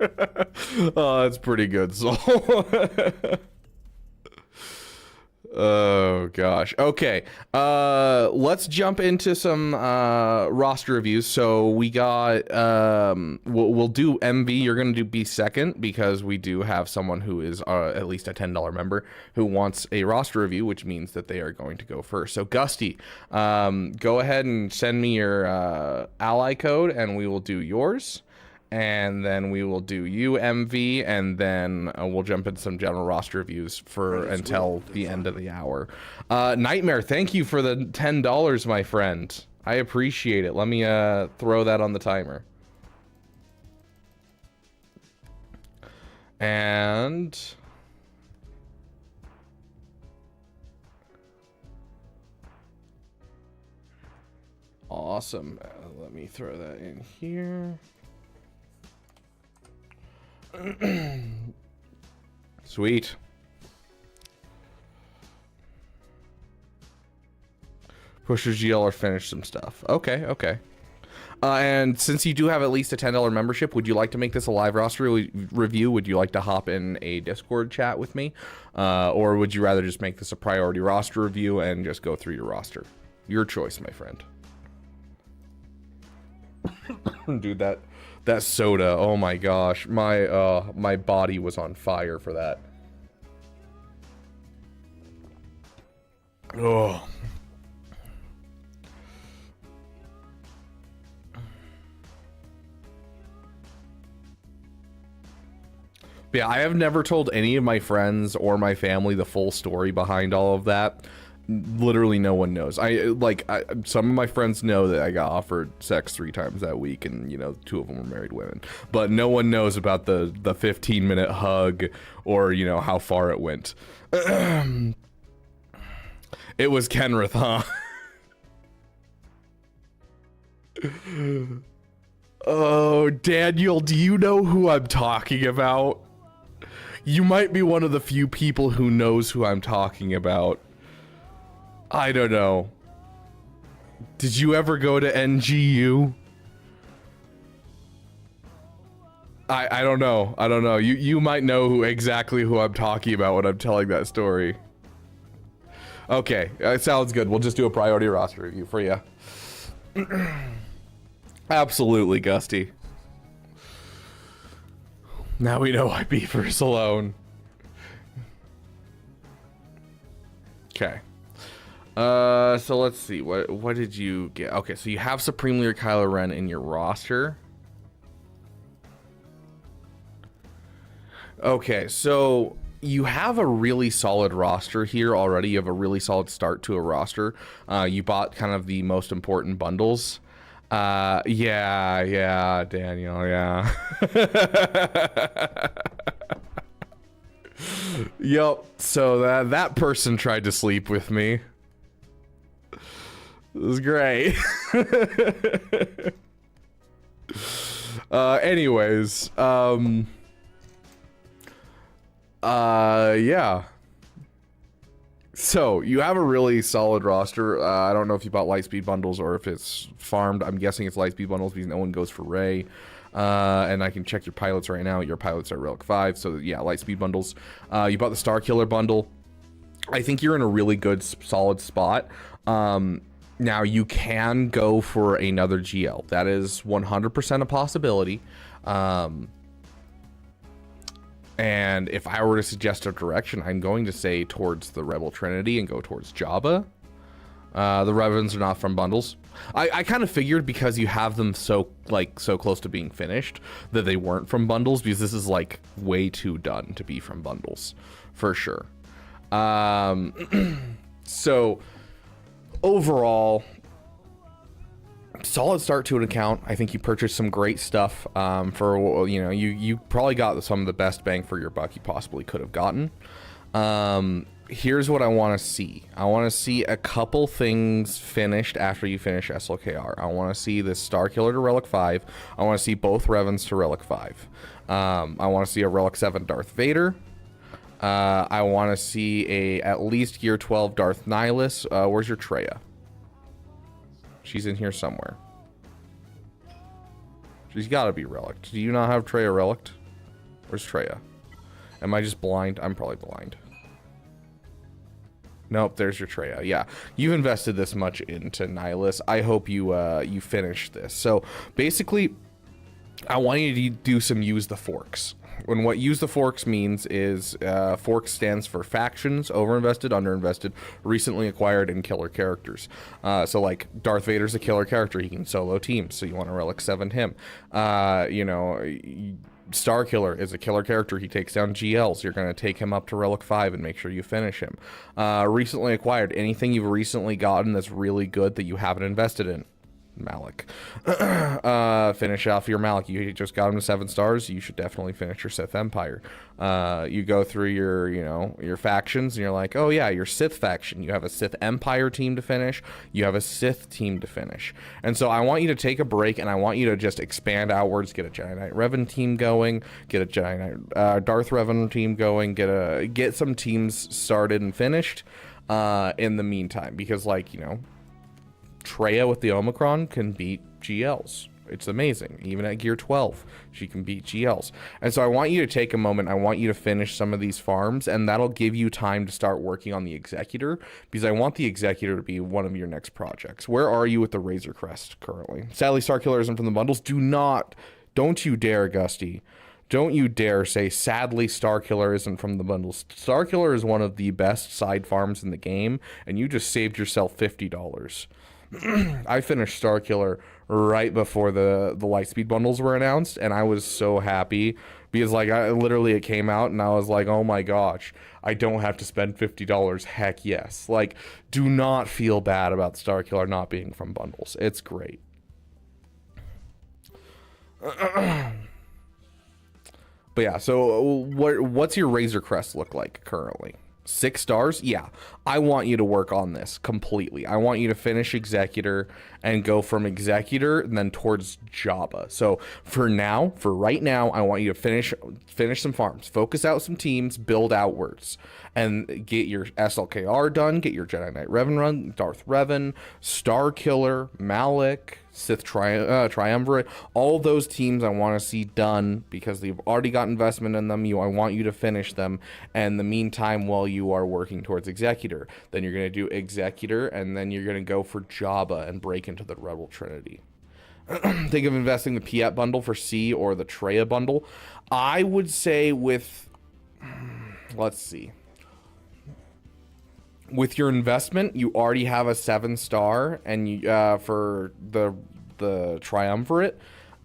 Oh, that's pretty good, Soul. Oh gosh. Okay. Let's jump into some roster reviews. So we got we'll do MV. You're gonna be second because we do have someone who is at least a $10 member who wants a roster review, which means that they are going to go first. So Gusty, go ahead and send me your ally code, and we will do yours. And then we will do UMV, and then we'll jump into some general roster reviews until the end of the hour. Nightmare, thank you for the $10, my friend. I appreciate it. Let me throw that on the timer. And awesome. Let me throw that in here. Sweet. Push your GL or finish some stuff. Okay, okay. And since you do have at least a $10 membership, would you like to make this a live roster review? Would you like to hop in a Discord chat with me? Or would you rather just make this a priority roster review and just go through your roster? Your choice, my friend. Dude, that soda, oh my gosh, my body was on fire for that. Oh. Yeah, I have never told any of my friends or my family the full story behind all of that. Literally no one knows. Some of my friends know that I got offered sex 3 times that week, and you know, 2 of them were married women, but no one knows about the 15-minute hug, or you know, how far it went. It was Kenrith, huh? Oh, Daniel, do you know who I'm talking about? You might be one of the few people who knows who I'm talking about. I don't know. Did you ever go to NGU? I don't know. I don't know. You might know exactly who I'm talking about when I'm telling that story. Okay, sounds good. We'll just do a priority roster review for you. Absolutely, Gusty. Now we know why Beaver is alone. Okay. So let's see. What did you get? Okay, so you have Supreme Leader Kylo Ren in your roster. Okay, so you have a really solid roster here already. You have a really solid start to a roster. You bought kind of the most important bundles. Yeah, Daniel, yeah. Yep, so that person tried to sleep with me. It was great. Anyways, yeah. So you have a really solid roster. I don't know if you bought Lightspeed bundles or if it's farmed. I'm guessing it's Lightspeed bundles because no one goes for Ray. And I can check your pilots right now. Your pilots are Relic 5. So yeah, Lightspeed bundles. You bought the Star Killer bundle. I think you're in a really good, solid spot. Now you can go for another GL. That is 100% a possibility. And if I were to suggest a direction, I'm going to say towards the Rebel Trinity and go towards Jabba. The Revens are not from bundles. I kind of figured because you have them so close to being finished that they weren't from bundles, because this is like way too done to be from bundles for sure. So overall, solid start to an account. I think you purchased some great stuff for, you know, you probably got some of the best bang for your buck you possibly could have gotten. Here's what I want to see. I want to see a couple things finished after you finish SLKR. I want to see this Star Killer to Relic 5. I want to see both Revens to Relic 5. I want to see a Relic 7 Darth Vader. I want to see a at least Gear 12 Darth Nihilus. Where's your Treya? She's in here somewhere. She's got to be relicked. Do you not have Treya relicked? Where's Treya? Am I just blind? I'm probably blind. Nope, there's your Treya. Yeah, you've invested this much into Nihilus. I hope you you finish this. So basically, I want you to do some use the forks. When what use the forks means is forks stands for factions, overinvested, underinvested, recently acquired, and killer characters. So like Darth Vader's a killer character. He can solo teams, so you want to Relic 7 him. You know, Star Killer is a killer character. He takes down GLs. You're going to take him up to Relic 5 and make sure you finish him. Recently acquired, anything you've recently gotten that's really good that you haven't invested in. Malik. Finish off your Malik. You just got him to 7 stars. You should definitely finish your Sith Empire. You go through your, you know, your factions, and you're like, oh yeah, your Sith faction. You have a Sith Empire team to finish. You have a Sith team to finish. And so I want you to take a break, and I want you to just expand outwards. Get a Jedi Knight Revan team going. Get a Jedi Knight Darth Revan team going. Get some teams started and finished. In the meantime, because like, you know, Treya with the Omicron can beat GLs. It's amazing. Even at Gear 12, she can beat GLs. And so I want you to take a moment. I want you to finish some of these farms, and that'll give you time to start working on the Executor, because I want the Executor to be one of your next projects. Where are you with the Razor Crest currently? Sadly, Star Killer isn't from the bundles. Don't you dare, Gusty. Don't you dare say, sadly, Star Killer isn't from the bundles. Star Killer is one of the best side farms in the game, and you just saved yourself $50. I finished Star Killer right before the Lightspeed bundles were announced, and I was so happy because like it came out and I was like, oh my gosh, I don't have to spend $50. Heck yes. Like, do not feel bad about Star Killer not being from bundles. It's great. But yeah, so what's your Razor Crest look like currently? 6 stars? Yeah, I want you to work on this completely. I want you to finish Executor and go from Executor and then towards Jabba. So for right now, I want you to finish some farms, focus out some teams, build outwards, and get your SLKR done, get your Jedi Knight Revan run, Darth Revan, Star Killer, Malik, Sith Triumvirate, all those teams I want to see done because they've already got investment in them. I want you to finish them. And in the meantime, while you are working towards Executor, then you're going to do Executor, and then you're going to go for Jabba and break into the Rebel Trinity. Think of investing the Piet bundle for C or the Treya bundle. I would say let's see. With your investment, you already have a 7-star, and you for the Triumvirate,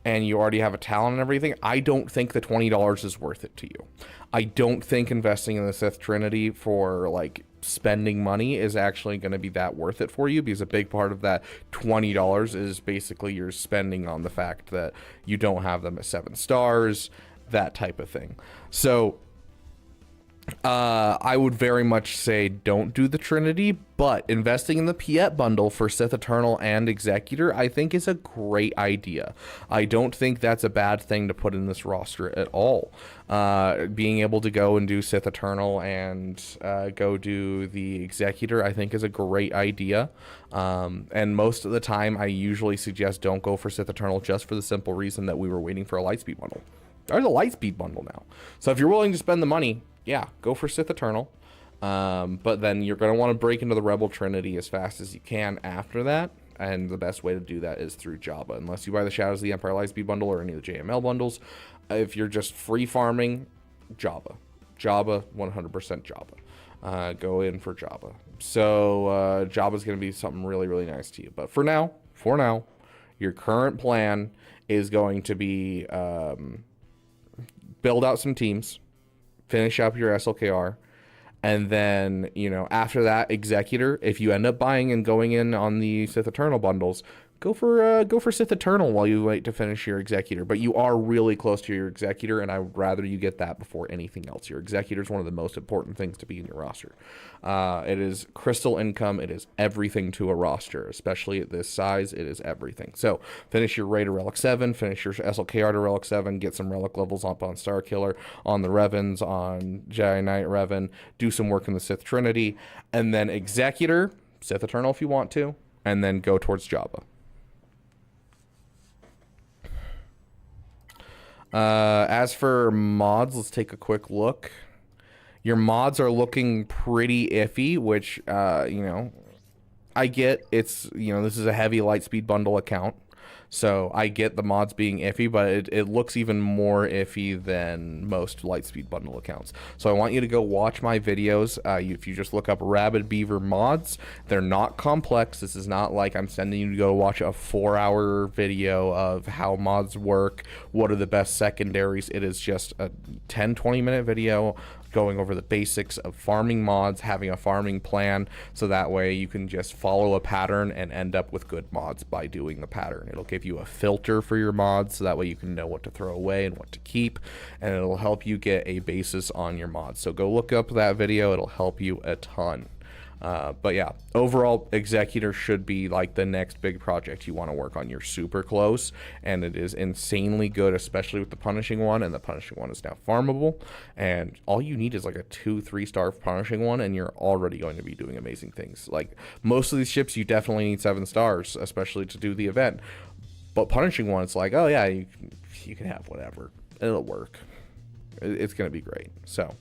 and you already have a talent and everything. I don't think the $20 is worth it to you. I don't think investing in the Sith Trinity for like spending money is actually going to be that worth it for you, because a big part of that $20 is basically you're spending on the fact that you don't have them at 7 stars, that type of thing. So I would very much say don't do the Trinity, but investing in the Piet bundle for Sith Eternal and Executor, I think is a great idea. I don't think that's a bad thing to put in this roster at all. Being able to go and do Sith Eternal and go do the Executor, I think is a great idea. And most of the time, I usually suggest don't go for Sith Eternal just for the simple reason that we were waiting for a Lightspeed bundle. There's a Lightspeed bundle now. So if you're willing to spend the money, yeah, go for Sith Eternal. But then you're going to want to break into the Rebel Trinity as fast as you can after that. And the best way to do that is through Jabba. Unless you buy the Shadows of the Empire Lightspeed bundle or any of the JML bundles. If you're just free farming, Jabba. Jabba, 100% Jabba. Go in for Jabba. So Jabba's going to be something really, really nice to you. But for now, your current plan is going to be build out some teams. Finish up your SLKR, and then, you know, after that, Executor. If you end up buying and going in on the Sith Eternal bundles, go for Sith Eternal while you wait to finish your Executor. But you are really close to your Executor, and I would rather you get that before anything else. Your Executor is one of the most important things to be in your roster. It is crystal income. It is everything to a roster, especially at this size. It is everything. So finish your Raider Relic 7, finish your SLKR to Relic 7, get some Relic levels up on Starkiller, on the Revens, on Jedi Knight Revan, do some work in the Sith Trinity, and then Executor, Sith Eternal if you want to, and then go towards Jabba. As for mods, let's take a quick look. Your mods are looking pretty iffy, which, you know, I get it's, you know, this is a heavy Lightspeed bundle account. So I get the mods being iffy, but it looks even more iffy than most Lightspeed bundle accounts. So I want you to go watch my videos. If you just look up Rabid Beaver mods, they're not complex. This is not like I'm sending you to go watch a 4-hour video of how mods work, what are the best secondaries. It is just a 10-20 minute video going over the basics of farming mods, having a farming plan, so that way you can just follow a pattern and end up with good mods by doing the pattern. It'll give you a filter for your mods, so that way you can know what to throw away and what to keep, and it'll help you get a basis on your mods. So go look up that video, it'll help you a ton. But yeah, overall, Executor should be like the next big project you want to work on. You're super close, and it is insanely good, especially with the Punishing One, and the Punishing One is now farmable, and all you need is like a 2-3 star Punishing One, and you're already going to be doing amazing things. Like, most of these ships, you definitely need 7 stars, especially to do the event, but Punishing One, it's like, oh yeah, you can have whatever. It'll work. It's going to be great. So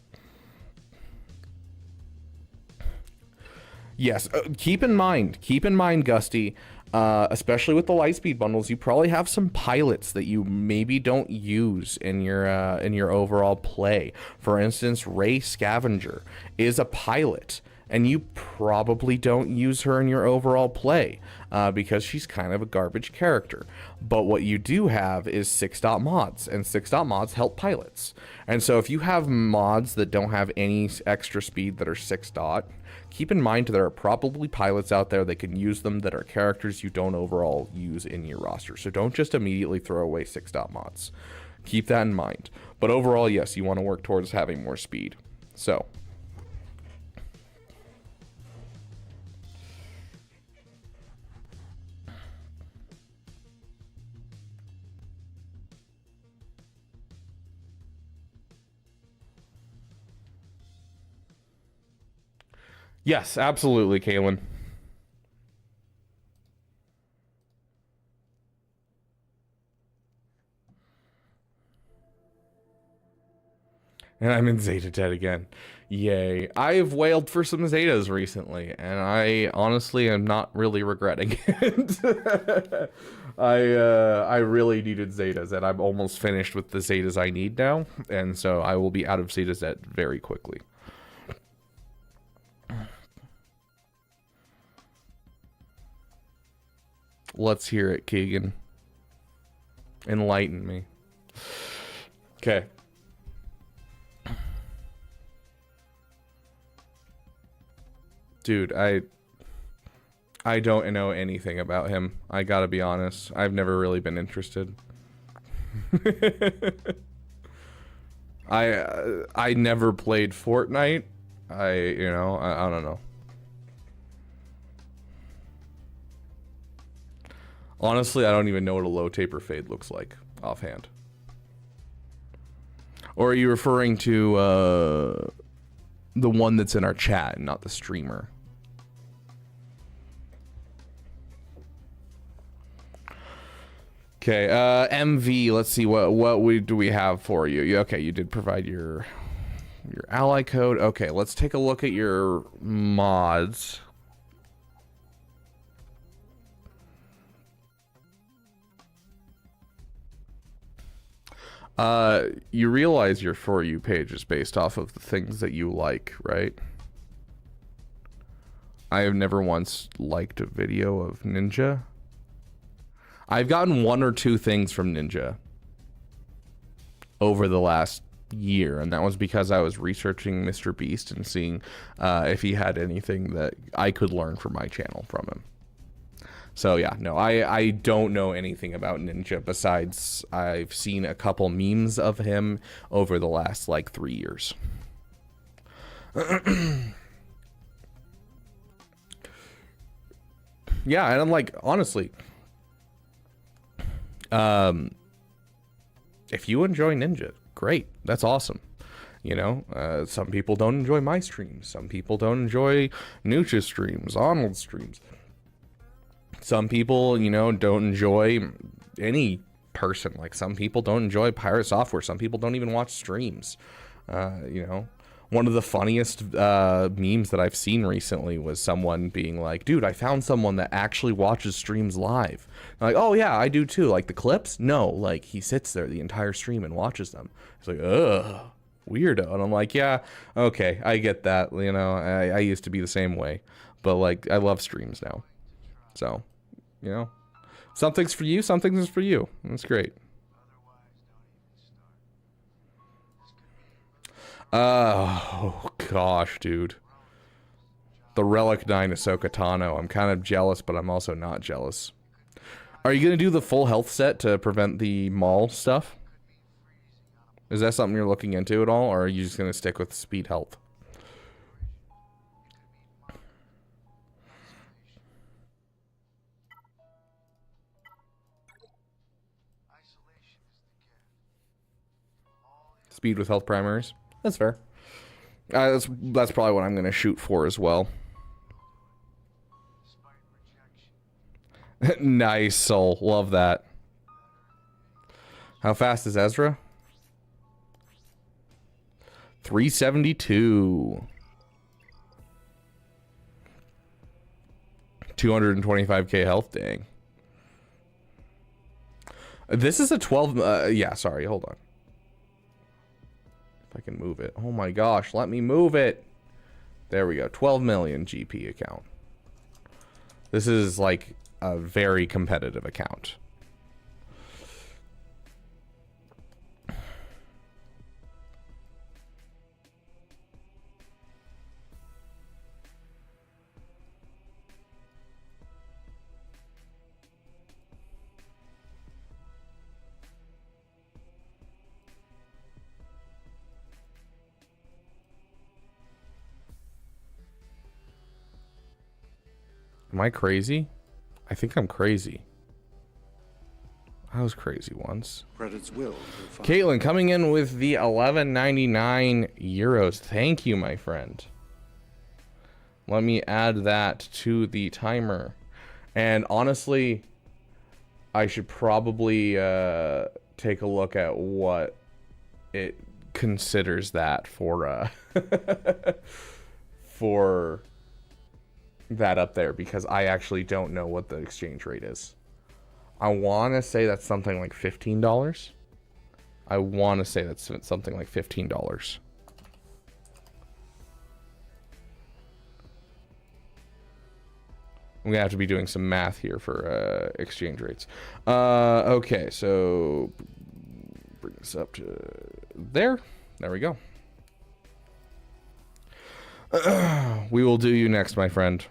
yes, keep in mind, Gusty, especially with the Lightspeed bundles, you probably have some pilots that you maybe don't use in your overall play. For instance, Rey Scavenger is a pilot, and you probably don't use her in your overall play because she's kind of a garbage character. But what you do have is 6-dot mods, and 6-dot mods help pilots. And so if you have mods that don't have any extra speed that are 6-dot, keep in mind there are probably pilots out there that can use them that are characters you don't overall use in your roster. So don't just immediately throw away 6-dot mods. Keep that in mind. But overall, yes, you want to work towards having more speed. So yes, absolutely, Kaylin. And I'm in Zeta dead again. Yay. I've wailed for some Zetas recently, and I honestly am not really regretting it. I really needed Zetas, and I'm almost finished with the Zetas I need now, and so I will be out of Zeta Z very quickly. Let's hear it, Keegan. Enlighten me. Okay. Dude, I don't know anything about him. I gotta be honest. I've never really been interested. I never played Fortnite. I don't know. Honestly, I don't even know what a low taper fade looks like offhand. Or are you referring to the one that's in our chat, not the streamer? Okay, MV, let's see what do we have for you. Okay, you did provide your ally code. Okay, let's take a look at your mods. You realize your For You page is based off of the things that you like, right? I have never once liked a video of Ninja. I've gotten 1 or 2 things from Ninja over the last year, and that was because I was researching Mr. Beast and seeing if he had anything that I could learn for my channel from him. So yeah, no, I don't know anything about Ninja besides I've seen a couple memes of him over the last like 3 years. Yeah, and I'm like, honestly, if you enjoy Ninja, great, that's awesome. You know, some people don't enjoy my streams. Some people don't enjoy Nucha's streams, Arnold's streams. Some people, you know, don't enjoy any person. Like, some people don't enjoy Pirate Software. Some people don't even watch streams. You know, one of the funniest memes that I've seen recently was someone being like, dude, I found someone that actually watches streams live. I'm like, oh yeah, I do too. Like, the clips? No, like, he sits there the entire stream and watches them. It's like, ugh, weirdo. And I'm like, yeah, okay, I get that. You know, I used to be the same way. But, like, I love streams now. So, you know, something's for you, something's for you. That's great. Oh, gosh, dude. The Relic 9 Ahsoka Tano. I'm kind of jealous, but I'm also not jealous. Are you going to do the full health set to prevent the Maul stuff? Is that something you're looking into at all, or are you just going to stick with speed health? Speed with health primaries. That's fair. That's probably what I'm going to shoot for as well. Nice, Soul. Love that. How fast is Ezra? 372. 225k health. Dang. This is a 12. Yeah, sorry. Hold on. If I can move it. Oh my gosh, let me move it. There we go. 12 million GP account. This is like a very competitive account. Am I crazy? I think I'm crazy. I was crazy once. Caitlin coming in with the 11.99 euros. Thank you, my friend. Let me add that to the timer. And honestly, I should probably take a look at what it considers that for for that up there, because I actually don't know what the exchange rate is. I want to say that's something like $15. I want to say that's something like $15. I'm gonna have to be doing some math here for exchange rates. Okay, so bring this up to there. There we go. We will do you next, my friend.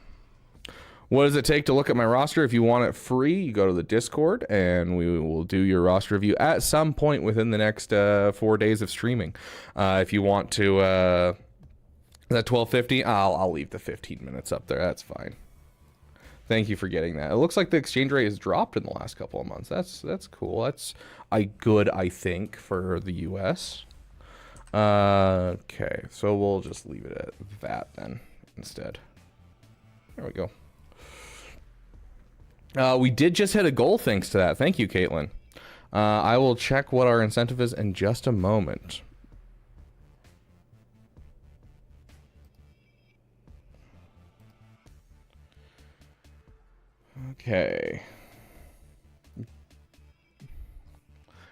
What does it take to look at my roster? If you want it free, you go to the Discord, and we will do your roster review at some point within the next 4 days of streaming. If you want to, that 12:50, I'll leave the 15 minutes up there. That's fine. Thank you for getting that. It looks like the exchange rate has dropped in the last couple of months. That's cool. That's good, I think, for the U.S. Okay, so we'll just leave it at that then instead. There we go. We did just hit a goal thanks to that. Thank you, Caitlin. I will check what our incentive is in just a moment. Okay.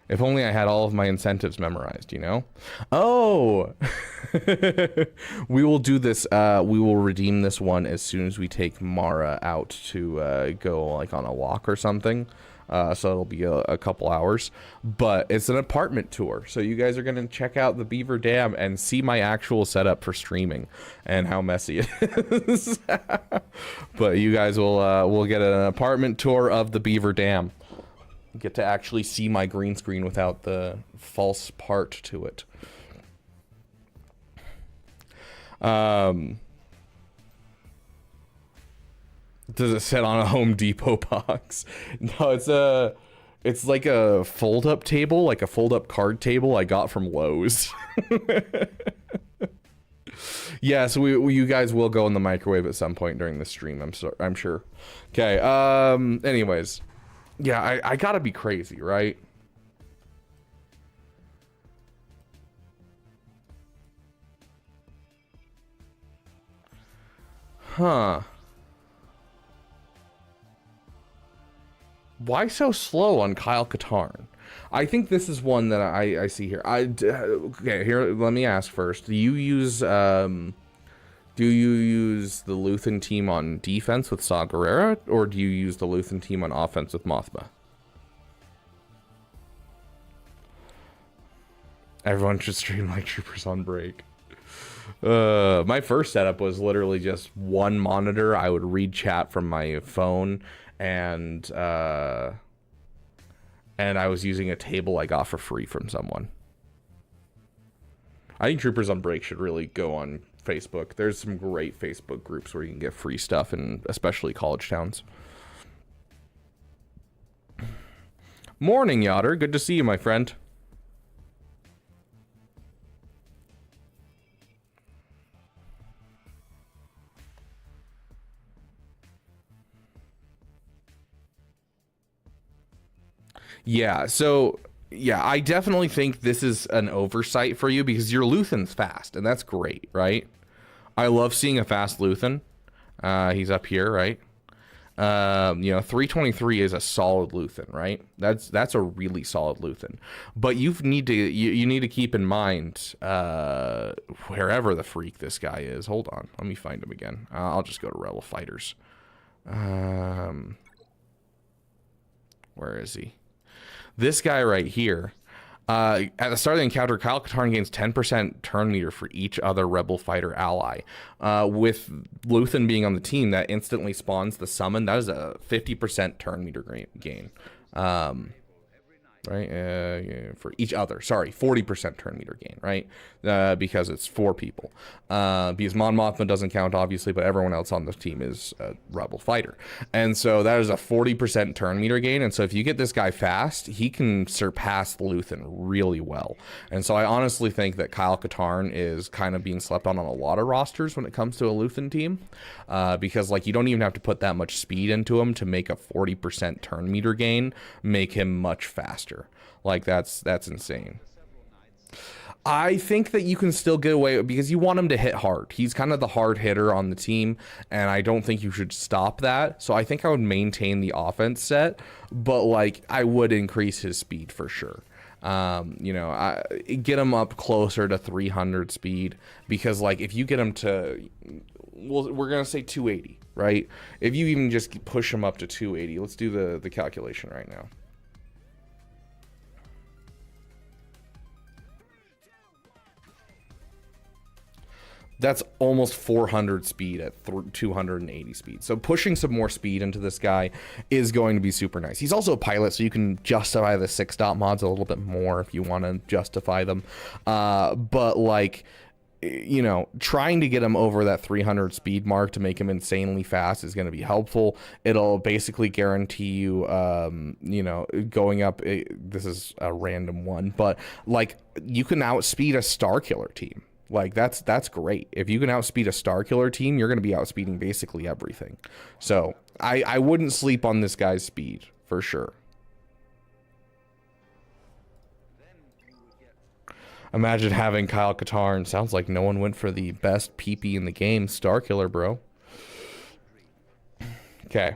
If only I had all of my incentives memorized, you know? Oh! We will do this. We will redeem this one as soon as we take Mara out to go like on a walk or something. So it'll be a couple hours. But it's an apartment tour. So you guys are going to check out the Beaver Dam and see my actual setup for streaming and how messy it is. But you guys will get an apartment tour of the Beaver Dam. Get to actually see my green screen without the false part to it. Does it sit on a Home Depot box? No, it's like a fold-up table, like a fold-up card table I got from Lowe's. Yeah, so you guys will go in the microwave at some point during the stream. I'm sure. Okay. Anyways. Yeah, I gotta be crazy, right? Huh. Why so slow on Kyle Katarn? I think this is one that I see here. Okay, here, let me ask first. Do you use the Luthen team on defense with Saw Gerrera, or do you use the Luthen team on offense with Mothma? Everyone should stream like Troopers on break. My first setup was literally just one monitor. I would read chat from my phone, and I was using a table I got for free from someone. I think Troopers on break should really go on Facebook. There's some great Facebook groups where you can get free stuff, and especially college towns. Morning, Yotter. Good to see you, my friend. Yeah, so yeah, I definitely think this is an oversight for you because your Luthen's fast, and that's great, right? I love seeing a fast Luthen. He's up here, right? 323 is a solid Luthen, right? That's a really solid Luthen. But you need to keep in mind wherever the freak this guy is. Hold on, let me find him again. I'll just go to Rebel Fighters. Where is he? This guy right here. At the start of the encounter, Kyle Katarn gains 10% turn meter for each other Rebel fighter ally. With Luthen being on the team, that instantly spawns the summon. That is a 50% turn meter gain. Right? For each other. Sorry, 40% turn meter gain, right? Because it's 4 people. Because Mon Mothma doesn't count, obviously, but everyone else on the team is a Rebel fighter. And so that is a 40% turn meter gain. And so if you get this guy fast, he can surpass Luthen really well. And so I honestly think that Kyle Katarn is kind of being slept on a lot of rosters when it comes to a Luthen team. Because like you don't even have to put that much speed into him to make a 40% turn meter gain make him much faster. Like that's insane. I think that you can still get away because you want him to hit hard. He's kind of the hard hitter on the team, and I don't think you should stop that. So I think I would maintain the offense set, but like I would increase his speed for sure. Get him up closer to 300 speed, because like if you get him to, well, we're gonna say 280, right? If you even just push him up to 280, let's do the calculation right now. That's almost 400 speed at 280 speed. So pushing some more speed into this guy is going to be super nice. He's also a pilot, so you can justify the 6-dot mods a little bit more if you want to justify them. But like, you know, trying to get him over that 300 speed mark to make him insanely fast is going to be helpful. It'll basically guarantee you, you know, going up. This is a random one, but like you can outspeed a Star Killer team. Like that's great. If you can outspeed a Star Killer team, you're going to be outspeeding basically everything. So I wouldn't sleep on this guy's speed for sure. Imagine having Kyle Katarn. Sounds like no one went for the best PP in the game. Star Killer, bro. Okay.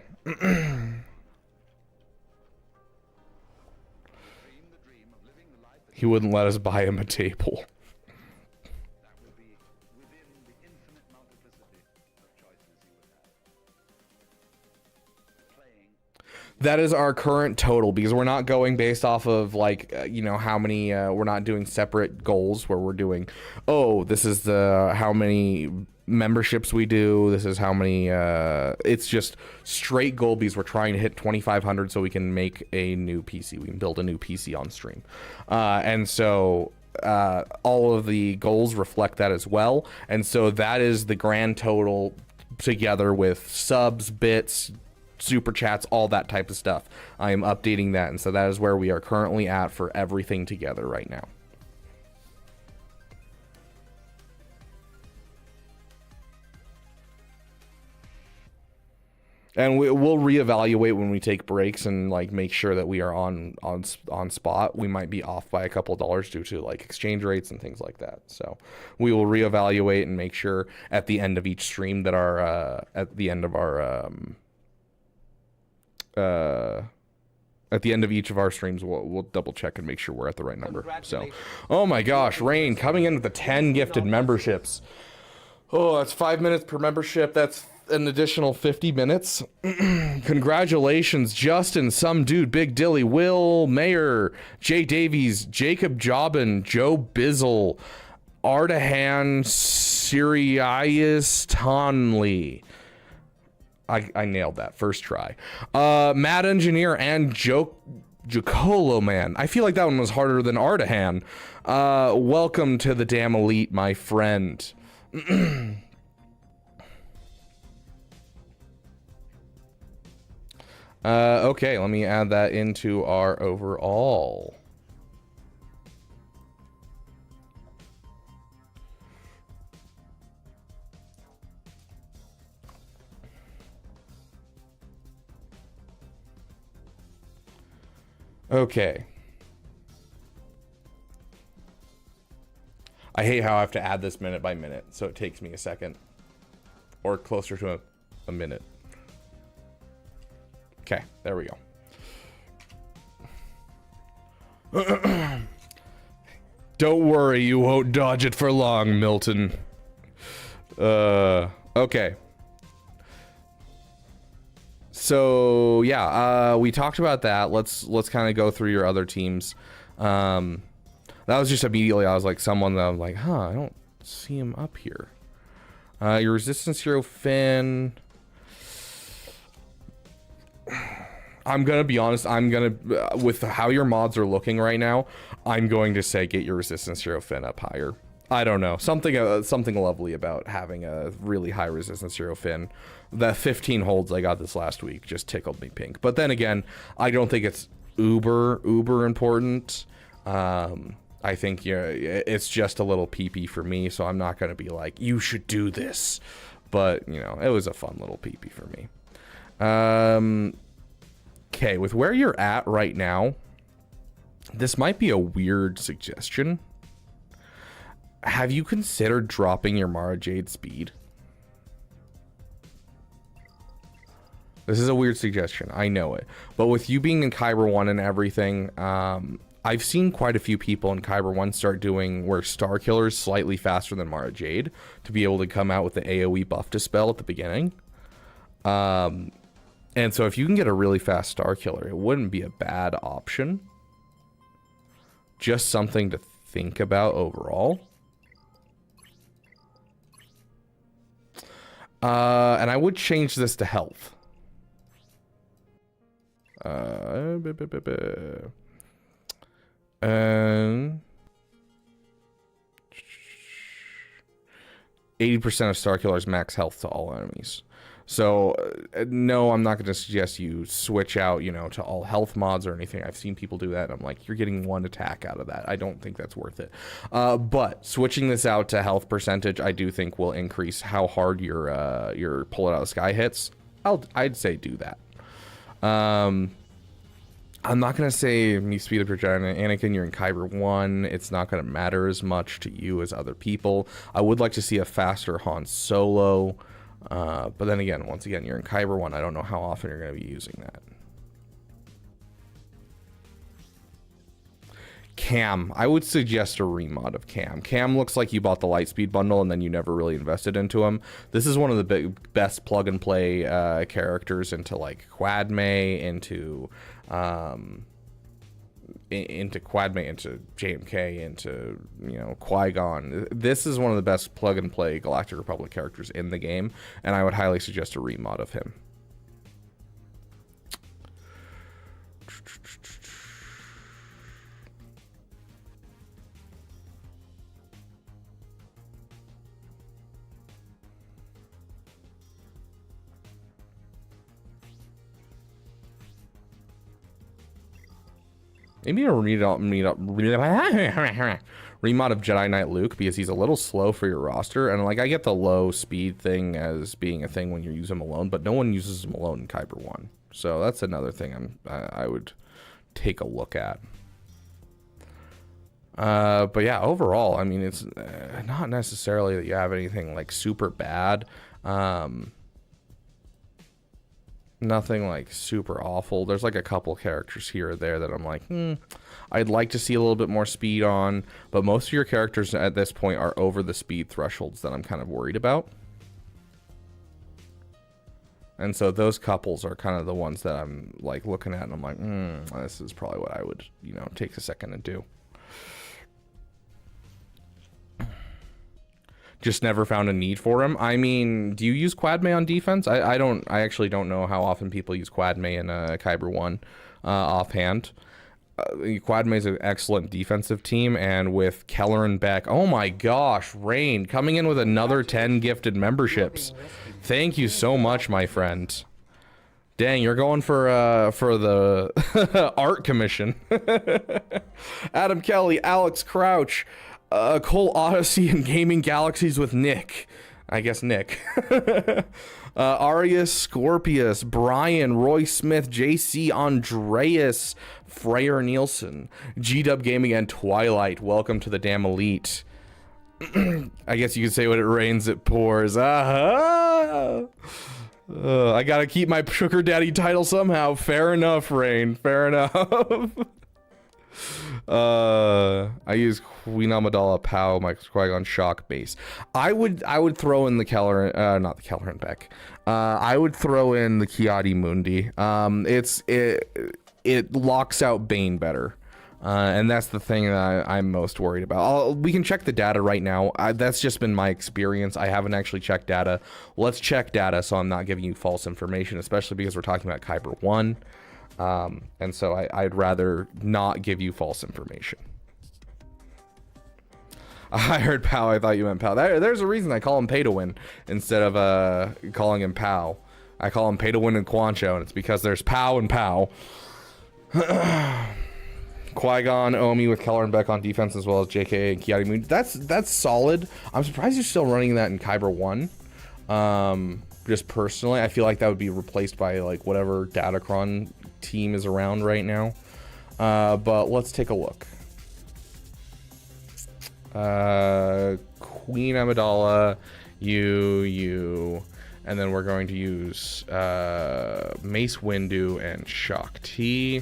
He wouldn't let us buy him a table. That is our current total, because we're not going based off of like, you know, how many, we're not doing separate goals where we're doing, oh, this is the, how many memberships we do. This is how many, it's just straight goal because we're trying to hit 2,500 so we can make a new PC. We can build a new PC on stream. And so, all of the goals reflect that as well. And so that is the grand total together with subs, bits, super chats, all that type of stuff. I am updating that, and so that is where we are currently at for everything together right now. And we'll reevaluate when we take breaks and like make sure that we are on spot. We might be off by a couple of dollars due to like exchange rates and things like that. So we will reevaluate and make sure at the end of each stream that our at the end of each of our streams, we'll double check and make sure we're at the right number. So, oh my gosh, Rain coming in with the 10 gifted memberships. Oh, that's 5 minutes per membership. That's an additional 50 minutes. Congratulations, Justin, Some Dude, Big Dilly, Will Mayer, Jay Davies, Jacob Jobin, Joe Bizzle, Ardahan, Sirius Tonley. I nailed that first try. Mad Engineer and Jacolo Man. I feel like that one was harder than Ardahan. Welcome to the damn elite, my friend. Okay, let me add that into our overall. Okay. I hate how I have to add this minute by minute, so it takes me a second. Or closer to a minute. Okay, there we go. Don't worry, you won't dodge it for long, Milton. Okay. So yeah, we talked about that. Let's kind of go through your other teams. That was just immediately, I was like, someone that I was like, huh, I don't see him up here. Your Resistance Hero Finn. I'm gonna be honest. I'm gonna, with how your mods are looking right now, I'm going to say get your Resistance Hero Finn up higher. I don't know, something lovely about having a really high Resistance Hero Finn. The 15 holds I got this last week just tickled me pink. But then again, I don't think it's uber important. I think, yeah, it's just a little PP for me, so I'm not gonna be like, you should do this. But you know, it was a fun little PP for me. Okay, with where you're at right now, this might be a weird suggestion. Have you considered dropping your Mara Jade speed? This is a weird suggestion, I know it. But with you being in Kyber 1 and everything, I've seen quite a few people in Kyber 1 start doing where Star Killer is slightly faster than Mara Jade to be able to come out with the AoE buff dispel at the beginning. And so if you can get a really fast Star Killer, it wouldn't be a bad option. Just something to think about overall. And I would change this to health. And 80% of Star Killer's max health to all enemies. So, no, I'm not going to suggest you switch out, you know, to all health mods or anything. I've seen people do that, and I'm like, you're getting one attack out of that. I don't think that's worth it. But switching this out to health percentage, I do think will increase how hard your pull it out of the sky hits. I'd say do that. I'm not going to say me speed up your giant Anakin, you're in Kyber 1. It's not going to matter as much to you as other people. I would like to see a faster Han Solo. But then again, once again, you're in Kyber 1. I don't know how often you're going to be using that. Cam. I would suggest a remod of Cam. Cam looks like you bought the Lightspeed bundle and then you never really invested into him. This is one of the best plug and play characters into like Quadme, into Quadme, into JMK, into, you know, Qui-Gon. This is one of the best plug and play Galactic Republic characters in the game, and I would highly suggest a remod of him. Maybe a remod of Jedi Knight Luke, because he's a little slow for your roster. And like, I get the low speed thing as being a thing when you use him alone, but no one uses him alone in Kyber 1. So that's another thing I would take a look at. But yeah, overall, I mean, it's not necessarily that you have anything like super bad. Nothing like super awful. There's like a couple characters here or there that I'm like, I'd like to see a little bit more speed on, but most of your characters at this point are over the speed thresholds that I'm kind of worried about. And so those couples are kind of the ones that I'm like looking at and I'm like, this is probably what I would, you know, take a second and do. Just never found a need for him. I mean, do you use Quadme on defense? I actually don't know how often people use Quadme in Kyber 1 offhand. Quadme is an excellent defensive team, and with Keller and Beck, oh my gosh, Rain coming in with another 10 gifted memberships. Thank you so much, my friend. Dang, you're going for the art commission. Adam Kelly, Alex Crouch, Cole Odyssey and Gaming Galaxies with Nick. I guess Nick. Arius Scorpius, Brian, Roy Smith, JC Andreas, Freyer Nielsen, GW Gaming, and Twilight. Welcome to the damn elite. I guess you could say when it rains, it pours. I gotta keep my sugar daddy title somehow. Fair enough, Rain. Fair enough. I use Queen Amidala, Pow, my Qui-Gon Shock base. I would throw in the Keller, not the Keller and Beck. I would throw in the Kiadi Mundi. It locks out Bane better. And that's the thing that I'm most worried about. We can check the data right now. That's just been my experience. I haven't actually checked data. Let's check data so I'm not giving you false information, especially because we're talking about Kyber 1. And so I'd rather not give you false information. I heard Pow. I thought you meant Pow. There's a reason I call him Pay to Win instead of calling him Pow. I call him Pay to Win and Quancho, and it's because there's Pow and Pow. Qui-Gon, Omi with Keller and Beck on defense, as well as JK and Kiadi Moon. That's solid. I'm surprised you're still running that in Kyber 1. Just personally, I feel like that would be replaced by like whatever Datacron team is around right now. But let's take a look. Queen Amidala, you, and then we're going to use Mace Windu and Shock T.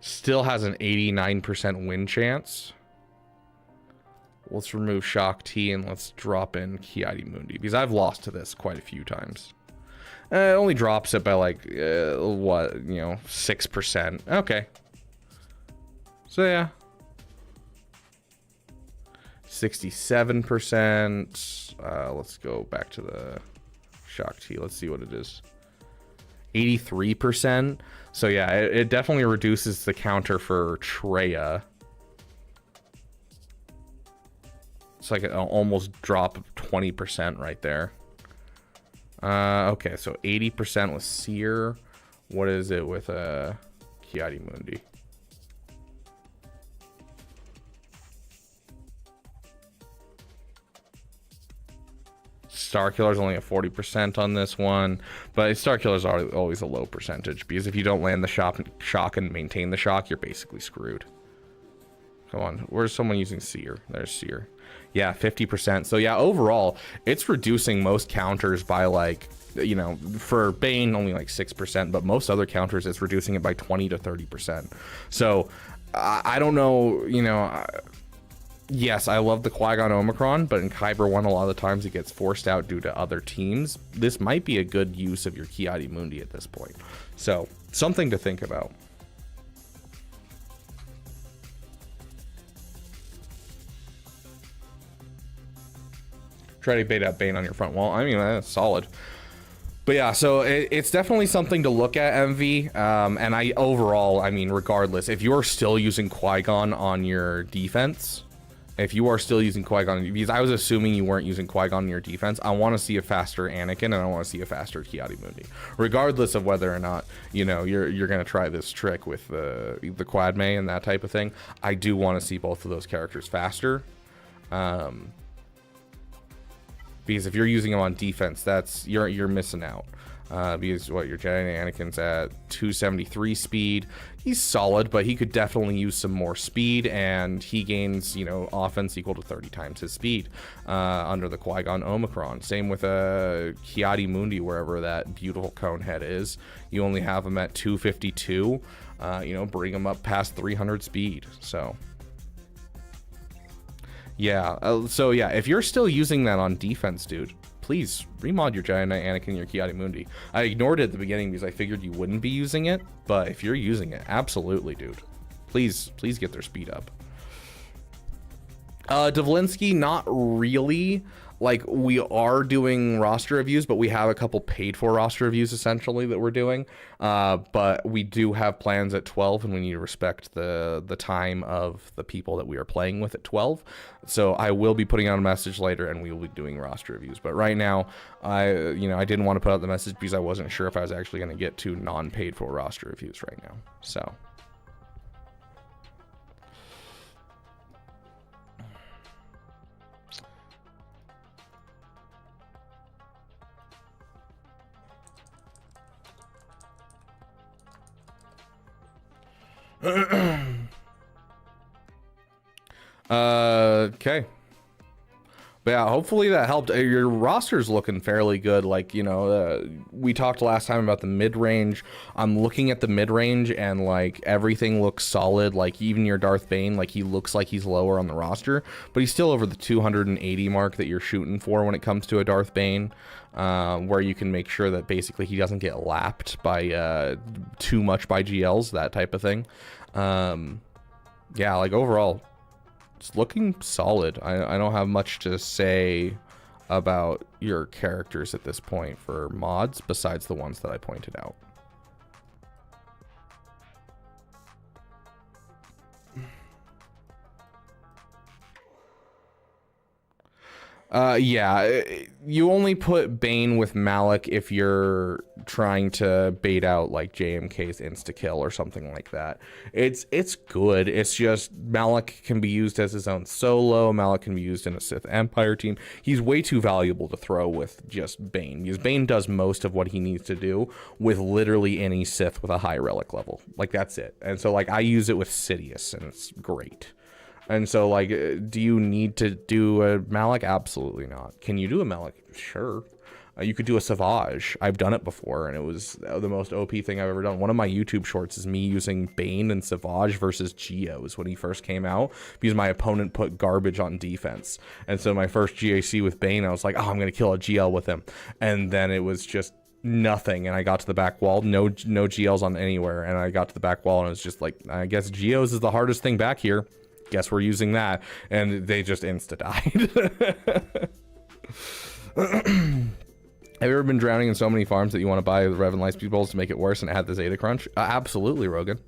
Still has an 89% win chance. Let's remove Shock T and let's drop in Kiadi Mundi, because I've lost to this quite a few times. It only drops it by like, 6%. Okay. So yeah. 67%. Let's go back to the Shock T. Let's see what it is. 83%. So yeah, it definitely reduces the counter for Treya. It's like an almost drop of 20% right there. Okay, so 80% with Seer. What is it with Ki-Adi-Mundi? Starkiller's only at 40% on this one, but Starkiller's always a low percentage, because if you don't land the shock and maintain the shock, you're basically screwed. Come on, where's someone using Seer? There's Seer. Yeah, 50%. So yeah, overall, it's reducing most counters by like, you know, for Bane only like 6%, but most other counters it's reducing it by 20 to 30%. So I don't know, you know. Yes, I love the Qui-Gon Omicron, but in Kyber 1, a lot of the times it gets forced out due to other teams. This might be a good use of your Ki-Adi-Mundi at this point. So, something to think about. Try to bait out Bane on your front wall. I mean, that's solid. But yeah, so it's definitely something to look at, MV. And overall, I mean, regardless, if you're still using Qui-Gon on your defense... If you are still using Qui-Gon, because I was assuming you weren't using Qui-Gon in your defense, I want to see a faster Anakin and I want to see a faster Ki-Adi-Mundi. Regardless of whether or not, you know, you're going to try this trick with the Quad May and that type of thing, I do want to see both of those characters faster. Because if you're using them on defense, that's you're missing out. Because what your Jedi Anakin's at 273 speed. He's solid, but he could definitely use some more speed, and he gains, you know, offense equal to 30 times his speed under the Qui-Gon Omicron. Same with Ki-Adi-Mundi, wherever that beautiful cone head is. You only have him at 252. You know, bring him up past 300 speed. So yeah, if you're still using that on defense, dude, please remod your Jedi Knight Anakin and your Ki-Adi-Mundi. I ignored it at the beginning because I figured you wouldn't be using it, but if you're using it, absolutely, dude. Please get their speed up. Davlinsky, not really. Like, we are doing roster reviews, but we have a couple paid for roster reviews essentially that we're doing. But we do have plans at 12, and we need to respect the time of the people that we are playing with at 12. So I will be putting out a message later, and we will be doing roster reviews. But right now, I didn't want to put out the message because I wasn't sure if I was actually going to get to non-paid for roster reviews right now. So. Okay. But yeah, hopefully that helped. Your roster's looking fairly good. Like, you know, we talked last time about the mid-range. I'm looking at the mid-range and like everything looks solid. Like even your Darth Bane, like he looks like he's lower on the roster, but he's still over the 280 mark that you're shooting for when it comes to a Darth Bane, where you can make sure that basically he doesn't get lapped by too much by GLs, that type of thing. Yeah, like overall, it's looking solid. I don't have much to say about your characters at this point for mods besides the ones that I pointed out. Yeah, you only put Bane with Malik if you're trying to bait out like JMK's insta-kill or something like that. It's good. It's just Malik can be used as his own solo. Malik can be used in a Sith Empire team. He's way too valuable to throw with just Bane, because Bane does most of what he needs to do with literally any Sith with a high relic level. Like, that's it. And so like I use it with Sidious and it's great. And so, like, do you need to do a Malik? Absolutely not. Can you do a Malik? Sure. You could do a Savage. I've done it before, and it was the most OP thing I've ever done. One of my YouTube shorts is me using Bane and Savage versus Geos when he first came out, because my opponent put garbage on defense. And so my first GAC with Bane, I was like, oh, I'm going to kill a GL with him. And then it was just nothing, and I got to the back wall, no GLs on anywhere, and I got to the back wall, and it was just like, I guess Geos is the hardest thing back here. Guess we're using that, and they just insta-died. Have you ever been drowning in so many farms that you want to buy the Rev and Lightspeed Bowls to make it worse and it had the Zeta Crunch? Absolutely, Rogan.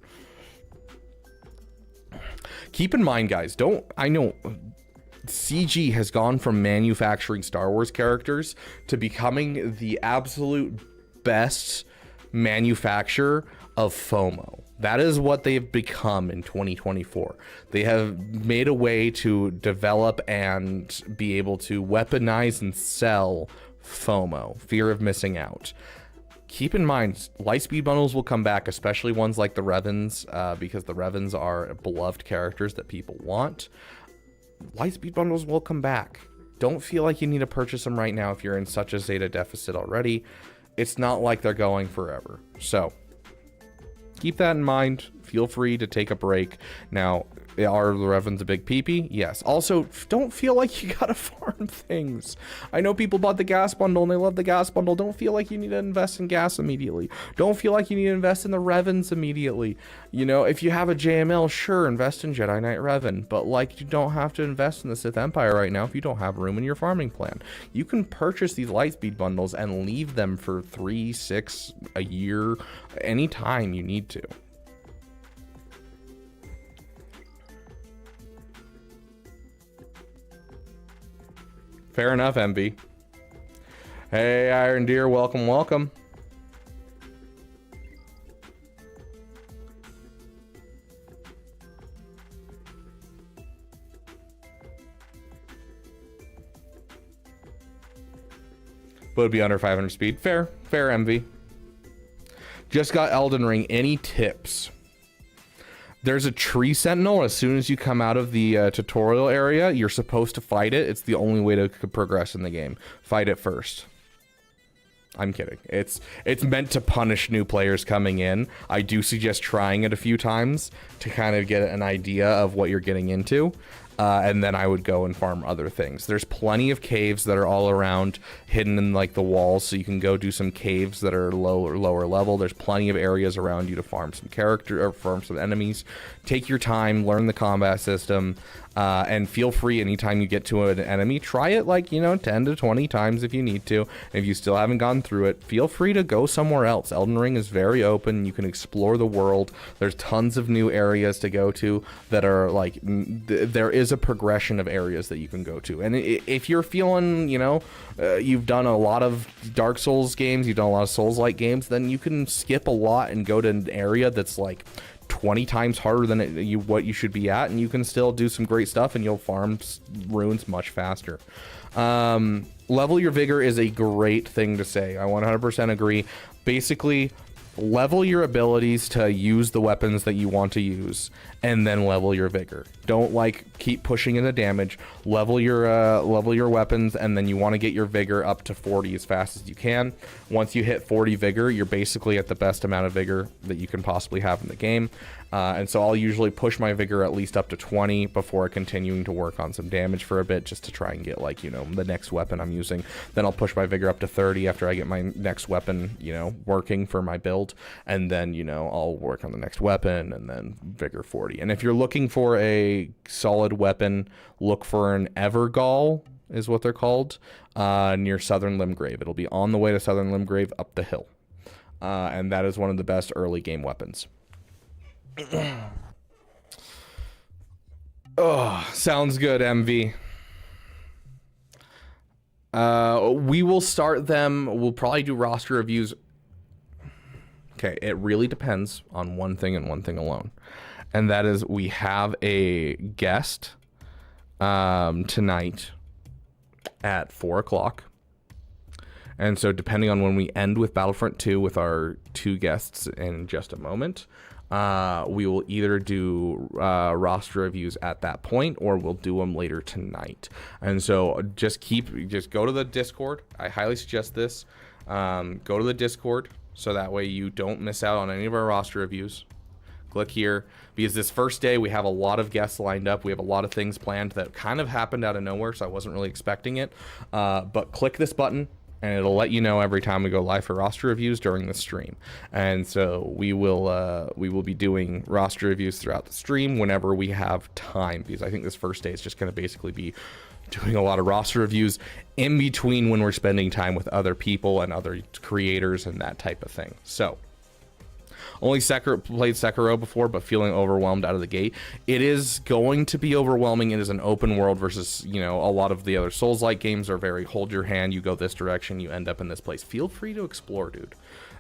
Keep in mind, guys, I know CG has gone from manufacturing Star Wars characters to becoming the absolute best manufacturer of FOMO. That is what they've become in 2024. They have made a way to develop and be able to weaponize and sell FOMO, fear of missing out. Keep in mind, Lightspeed bundles will come back, especially ones like the Revens, because the Revens are beloved characters that people want. Lightspeed bundles will come back. Don't feel like you need to purchase them right now if you're in such a Zeta deficit already. It's not like they're going forever. So keep that in mind. Feel free to take a break. Now, are the Revens a big peepee? Yes. Also, don't feel like you gotta farm things. I know people bought the gas bundle and they love the gas bundle. Don't feel like you need to invest in gas immediately. Don't feel like you need to invest in the Revens immediately. You know, if you have a JML, sure, invest in Jedi Knight Revan. But, like, you don't have to invest in the Sith Empire right now if you don't have room in your farming plan. You can purchase these Lightspeed bundles and leave them for 3, 6, a year, anytime you need to. Fair enough, MV. Hey, Iron Deer, welcome, welcome. But it'd be under 500 speed. Fair, MV. Just got Elden Ring. Any tips? There's a tree sentinel. As soon as you come out of the tutorial area, you're supposed to fight it. It's the only way to progress in the game. Fight it first. I'm kidding. It's meant to punish new players coming in. I do suggest trying it a few times to kind of get an idea of what you're getting into. And then I would go and farm other things. There's plenty of caves that are all around, hidden in like the walls, so you can go do some caves that are lower level. There's plenty of areas around you to farm some character or farm some enemies. Take your time, learn the combat system, and feel free anytime you get to an enemy, try it like, 10 to 20 times if you need to. And if you still haven't gone through it, feel free to go somewhere else. Elden Ring is very open. You can explore the world. There's tons of new areas to go to that are like, there is a progression of areas that you can go to. And if you're feeling, you've done a lot of Dark Souls games, you've done a lot of Souls-like games, then you can skip a lot and go to an area that's like 20 times harder than what you should be at, and you can still do some great stuff and you'll farm runes much faster. Level your vigor is a great thing to say. I 100% agree. Basically, level your abilities to use the weapons that you want to use, and then level your vigor. Don't keep pushing into damage. Level your weapons, and then you want to get your vigor up to 40 as fast as you can. Once you hit 40 vigor, you're basically at the best amount of vigor that you can possibly have in the game. And so I'll usually push my vigor at least up to 20 before continuing to work on some damage for a bit, just to try and get the next weapon I'm using. Then I'll push my vigor up to 30 after I get my next weapon, working for my build. And then, I'll work on the next weapon, and then vigor 40. And if you're looking for a solid weapon, look for an Evergall is what they're called, near Southern Limgrave. It'll be on the way to Southern Limgrave up the hill. And that is one of the best early game weapons. Oh, sounds good, MV. We will start them. We'll probably do roster reviews. Okay, it really depends on one thing and one thing alone. And that is, we have a guest tonight at 4 o'clock. And so depending on when we end with Battlefront 2 with our 2 guests in just a moment, we will either do roster reviews at that point, or we'll do them later tonight. And so just go to the Discord. I highly suggest this. Go to the Discord, so that way you don't miss out on any of our roster reviews. Click here, because this first day we have a lot of guests lined up. We have a lot of things planned that kind of happened out of nowhere, so I wasn't really expecting it. But click this button and it'll let you know every time we go live for roster reviews during the stream. And so we will be doing roster reviews throughout the stream whenever we have time, because I think this first day is just going to basically be doing a lot of roster reviews in between when we're spending time with other people and other creators and that type of thing. So only played Sekiro before, but feeling overwhelmed out of the gate. It is going to be overwhelming. It is an open world versus, you know, a lot of the other Souls-like games are very hold your hand, you go this direction, you end up in this place. Feel free to explore, dude.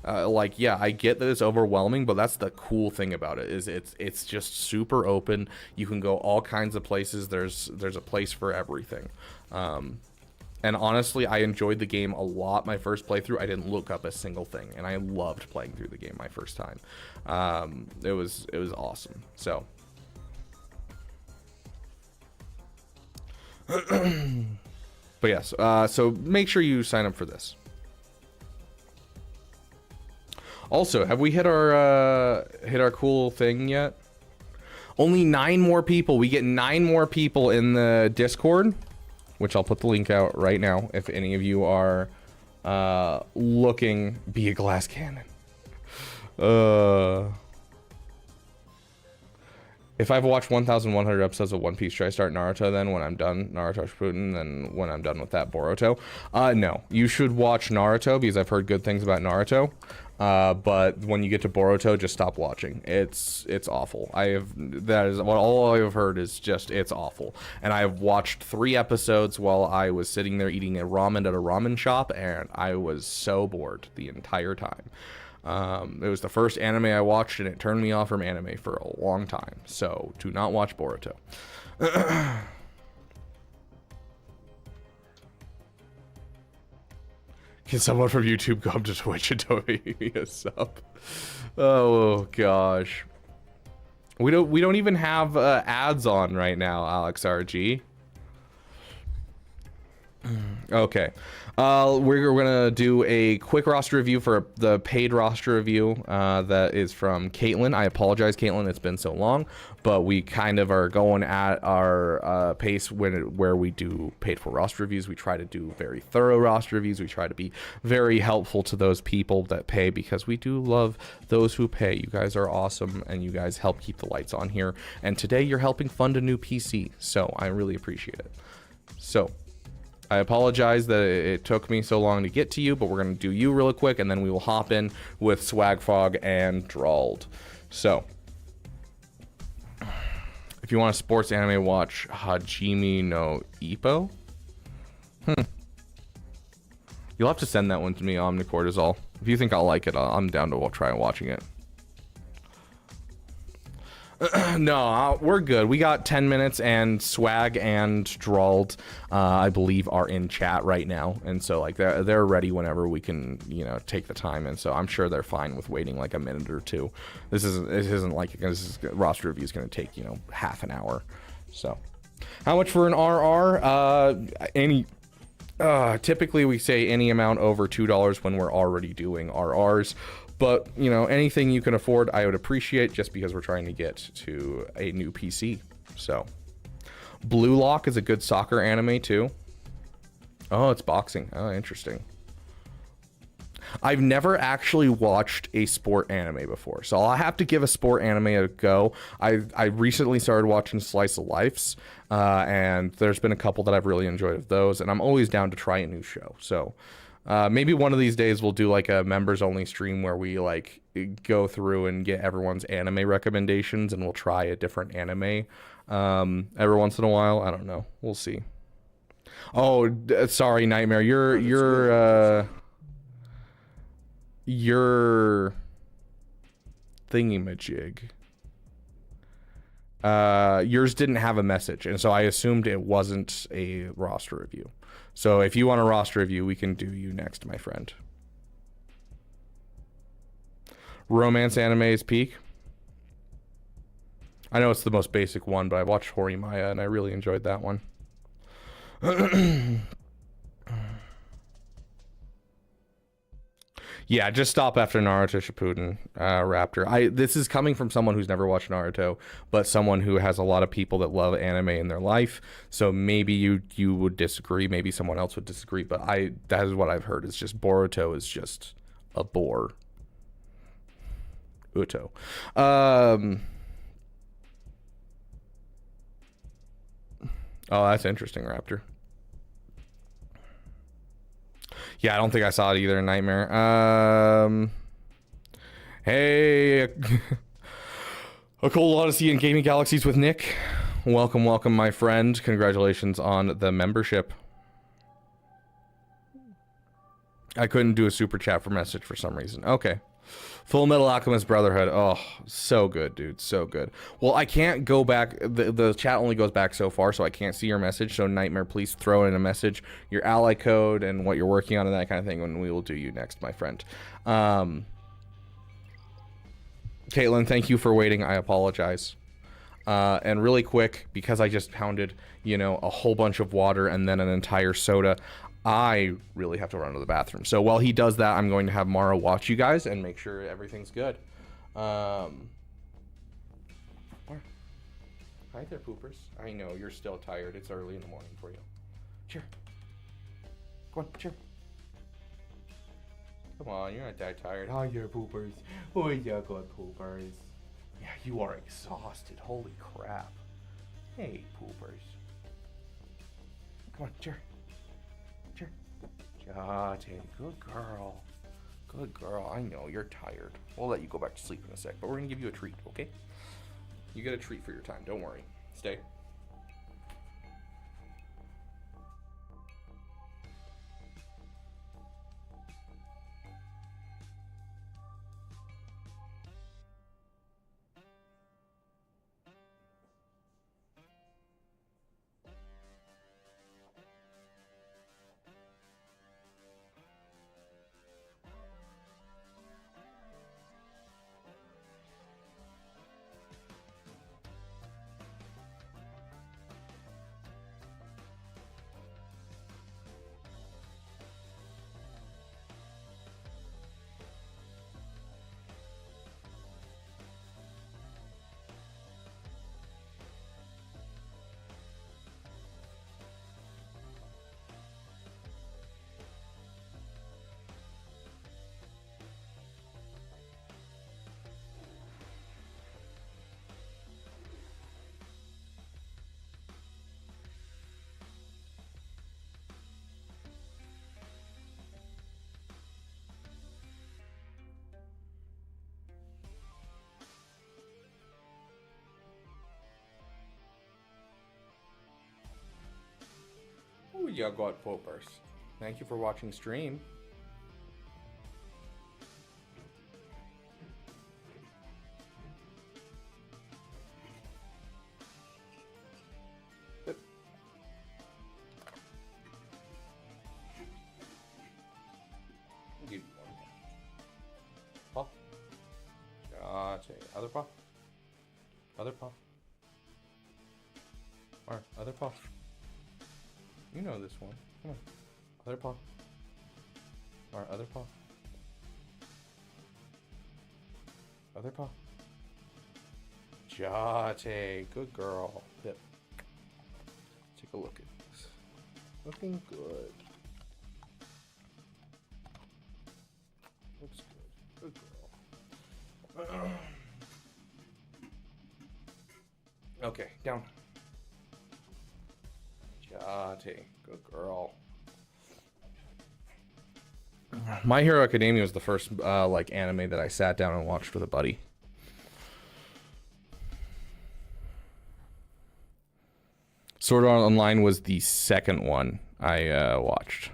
Like, yeah, I get that it's overwhelming, but that's the cool thing about it, is it's just super open. You can go all kinds of places. There's a place for everything. And honestly, I enjoyed the game a lot my first playthrough. I didn't look up a single thing, and I loved playing through the game my first time. It was awesome. So, but yes, so make sure you sign up for this. Also, have we hit our cool thing yet? Only 9 more people. We get 9 more people in the Discord, which I'll put the link out right now if any of you are looking. Be a glass cannon. If I've watched 1,100 episodes of One Piece, should I start Naruto then when I'm done? Naruto Shippuden, then when I'm done with that, Boruto? No. You should watch Naruto because I've heard good things about Naruto. But when you get to Boruto, just stop watching. It's awful. That is what all I've heard is just, it's awful. And I've watched 3 episodes while I was sitting there eating a ramen at a ramen shop, and I was so bored the entire time. It was the first anime I watched, and it turned me off from anime for a long time. So do not watch Boruto. Can someone from YouTube go up to Twitch and donate me a sub? Oh gosh, we don't even have ads on right now, Alex RG. Okay, we're gonna do a quick roster review for the paid roster review that is from Caitlin. I apologize, Caitlin, it's been so long, but we kind of are going at our pace where we do paid for roster reviews. We try to do very thorough roster reviews. We try to be very helpful to those people that pay, because we do love those who pay. You guys are awesome, and you guys help keep the lights on here. And today you're helping fund a new PC, so I really appreciate it. So I apologize that it took me so long to get to you, but we're going to do you real quick, and then we will hop in with Swagfog and Drawled. So, if you want a sports anime, watch Hajime no Ippo. You'll have to send that one to me, Omnicortisol. If you think I'll like it, I'm down to try watching it. No, we're good. We got 10 minutes, and Swag and Drawled, I believe, are in chat right now, and so like they're ready whenever we can, you know, take the time. And so I'm sure they're fine with waiting like a minute or two. This isn't like this roster review is going to take, you know, half an hour. So, how much for an RR? Typically we say any amount over $2 when we're already doing RRs. But, you know, anything you can afford, I would appreciate, just because we're trying to get to a new PC. So, Blue Lock is a good soccer anime, too. Oh, it's boxing. Oh, interesting. I've never actually watched a sport anime before, so I'll have to give a sport anime a go. I recently started watching Slice of Lifes, and there's been a couple that I've really enjoyed of those, and I'm always down to try a new show. So, maybe one of these days we'll do like a members only stream where we like go through and get everyone's anime recommendations, and we'll try a different anime every once in a while. I don't know. We'll see. Oh, sorry, Nightmare. Your thingamajig. Yours didn't have a message, and so I assumed it wasn't a roster review. So if you want a roster review, we can do you next, my friend. Romance anime's peak. I know it's the most basic one, but I watched Horimaya and I really enjoyed that one. Yeah, just stop after Naruto Shippuden, Raptor. This is coming from someone who's never watched Naruto, but someone who has a lot of people that love anime in their life. So maybe you would disagree, maybe someone else would disagree, but that is what I've heard. It's just Boruto is just a bore. Uto. Oh, that's interesting, Raptor. Yeah, I don't think I saw it either, Nightmare. Hey, a cold odyssey in gaming galaxies with Nick. Welcome, welcome, my friend. Congratulations on the membership. I couldn't do a super chat for message for some reason. Okay. Full Metal Alchemist Brotherhood. Oh, so good, dude. So good. Well, I can't go back. The chat only goes back so far, so I can't see your message. So, Nightmare, please throw in a message, your ally code, and what you're working on and that kind of thing, and we will do you next, my friend. Caitlin, thank you for waiting. I apologize. And really quick, because I just pounded, a whole bunch of water and then an entire soda, I really have to run to the bathroom. So while he does that, I'm going to have Mara watch you guys and make sure everything's good. Hi there, poopers. I know, you're still tired. It's early in the morning for you. Cheer. Go on, cheer. Come on, you're not that tired. Hi there, poopers. Oh, yeah, good poopers. Yeah, you are exhausted. Holy crap. Hey, poopers. Come on, cheer. Cheer. Jotted. Good girl. Good girl. I know, you're tired. We'll let you go back to sleep in a sec, but we're going to give you a treat, okay? You get a treat for your time. Don't worry. Stay. Ooh, you got poopers. Thank you for watching stream. Yep. Give you one. Paw. Gotcha. Other paw. Other paw. Or other paw. You know this one. Come on. Other paw. Or other paw. Other paw. Jate. Good girl. Yep. Take a look at this. Looking good. Looks good. Good girl. Okay, down. Jate. Good girl. My Hero Academia was the first anime that I sat down and watched with a buddy. Sword Art Online was the second one I watched.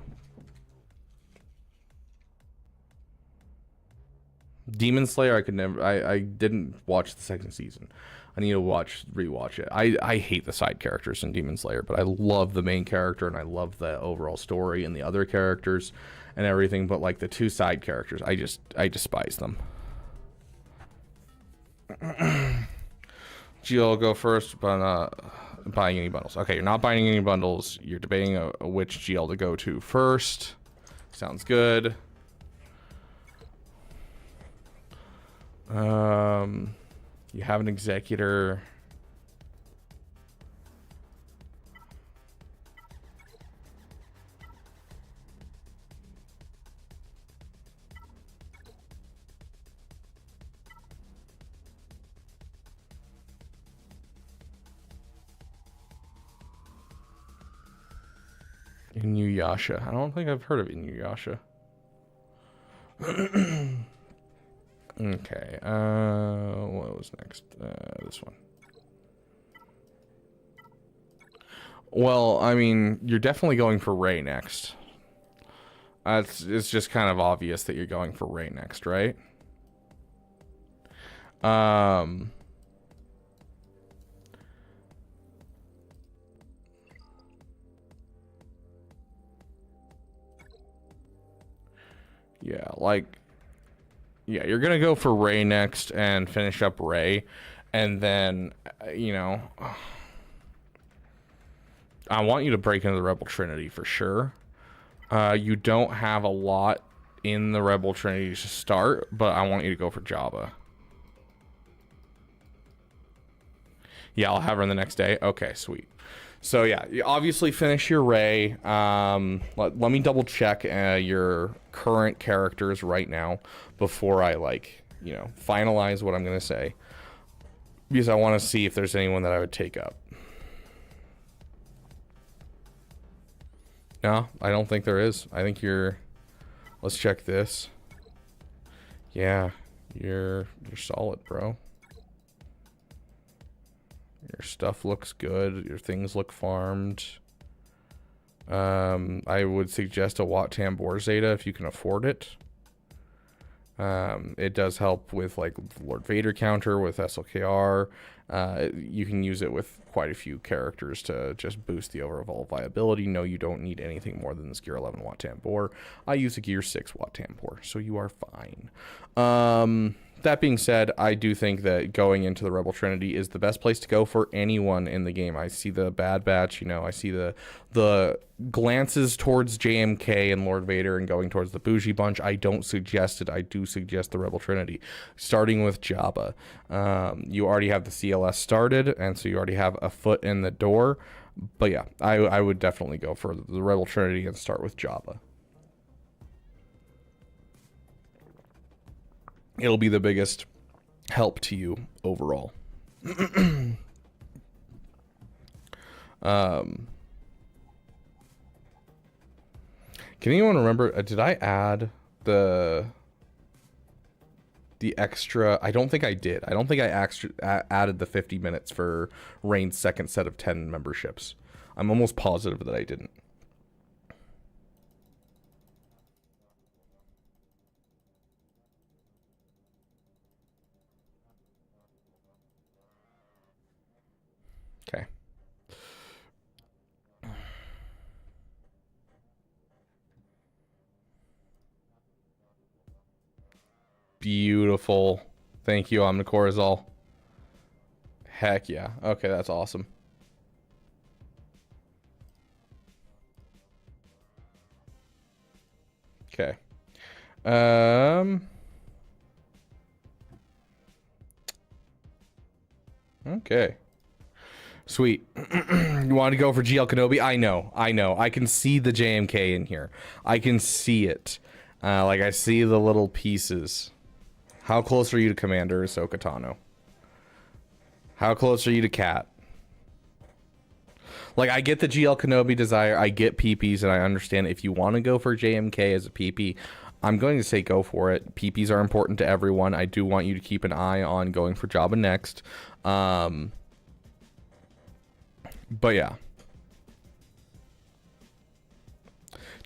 Demon Slayer I didn't watch the second season. I need to rewatch it. I hate the side characters in Demon Slayer, but I love the main character and I love the overall story and the other characters and everything, but like the two side characters, I despise them. Gio, go first, but not buying any bundles. Okay, you're not buying any bundles. You're debating which GL to go to first. Sounds good. You have an executor. Inuyasha. I don't think I've heard of Inuyasha. Okay. What was next? This one. Well, I mean, you're definitely going for Ray next. It's just kind of obvious that you're going for Ray next, right? Yeah, like, yeah, you're gonna go for Ray next and finish up Ray, and then, you know, I want you to break into the Rebel Trinity for sure. You don't have a lot in the Rebel Trinity to start, but I want you to go for Jabba. Yeah, I'll have her in the next day. Okay, sweet. So yeah, you obviously finish your Ray. Let me double check your current characters right now before I, like, you know, finalize what I'm gonna say, because I want to see if there's anyone that I would take up. No, I don't think there is. I think you're... Let's check this. Yeah, you're solid, bro. Your stuff looks good. Your things look farmed. I would suggest a Wat Tambor Zeta if you can afford it. It does help with, like, Lord Vader counter with SLKR. You can use it with quite a few characters to just boost the overall viability. No, you don't need anything more than this Gear 11 Wat Tambor. I use a Gear 6 Wat Tambor, so you are fine. That being said, I do think that going into the Rebel Trinity is the best place to go for anyone in the game. I see the Bad Batch, you know, I see the glances towards JMK and Lord Vader and going towards the Bougie Bunch. I don't suggest it. I do suggest the Rebel Trinity, starting with Jabba. You already have the CLS started, and so you already have a foot in the door. But yeah, I would definitely go for the Rebel Trinity and start with Jabba. It'll be the biggest help to you overall. Can anyone remember, did I add the extra? I don't think I did. I don't think I added the 50 minutes for Rain's second set of 10 memberships. I'm almost positive that I didn't. Okay. Beautiful. Thank you, Omnicorazol. Heck yeah. Okay, that's awesome. Okay. Okay. Sweet. You want to go for GL Kenobi? I know. I can see the JMK in here. I can see it. Like, I see the little pieces. How close are you to Commander Ahsoka Tano? How close are you to Cat? Like, I get the GL Kenobi desire. I get PPs, and I understand if you want to go for JMK as a PP, I'm going to say go for it. PPs are important to everyone. I do want you to keep an eye on going for Jabba next. But yeah.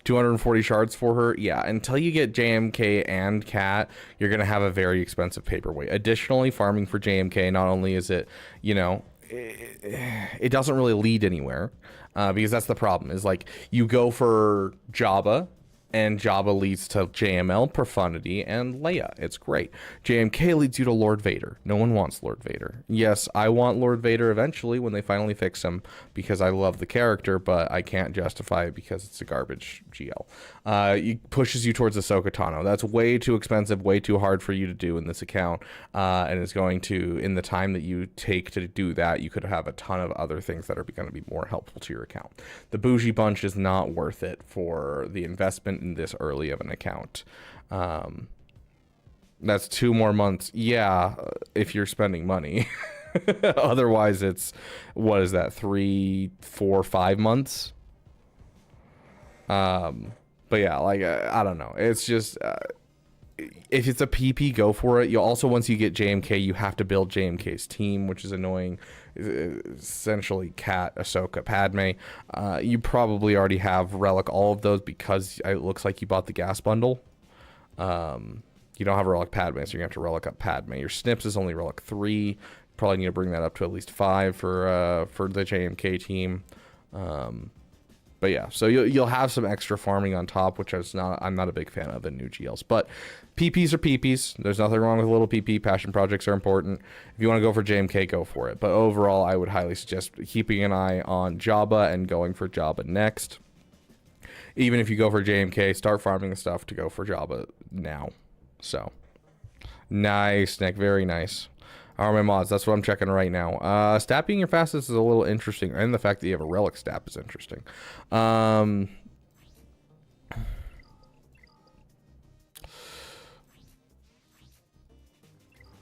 240 shards for her. Yeah, until you get JMK and Cat, you're going to have a very expensive paperweight. Additionally, farming for JMK, not only is it, you know, it doesn't really lead anywhere, because that's the problem, is like you go for Jabba And Jabba leads to JML, Profundity, and Leia. It's great. JMK leads you to Lord Vader. No one wants Lord Vader. Yes, I want Lord Vader eventually when they finally fix him because I love the character, but I can't justify it because it's a garbage GL. It pushes you towards Ahsoka Tano. That's way too expensive, way too hard for you to do in this account, and it's going to, in the time that you take to do that, you could have a ton of other things that are going to be more helpful to your account. The Bougie Bunch is not worth it for the investment in this early of an account. That's 2 more months. Yeah, if you're spending money. Otherwise, it's, what is that, 3, 4, 5 months? But yeah, like, I don't know. It's just, if it's a PP, go for it. You also, once you get JMK, you have to build JMK's team, which is annoying. Essentially Cat, Ahsoka, Padme. You probably already have Relic all of those because it looks like you bought the gas bundle. You don't have a Relic Padme, so you're gonna have to Relic up Padme. Your Snips is only Relic 3. Probably need to bring that up to at least 5 for the JMK team. But yeah, so you'll have some extra farming on top, which I'm not a big fan of in new GLs. But PPs are PPs. There's nothing wrong with a little PP. Passion projects are important. If you want to go for JMK, go for it. But overall, I would highly suggest keeping an eye on Jabba and going for Jabba next. Even if you go for JMK, start farming the stuff to go for Jabba now. So nice, Nick. Very nice. How are my mods? That's what I'm checking right now. Stat being your fastest is a little interesting, and the fact that you have a relic stat is interesting.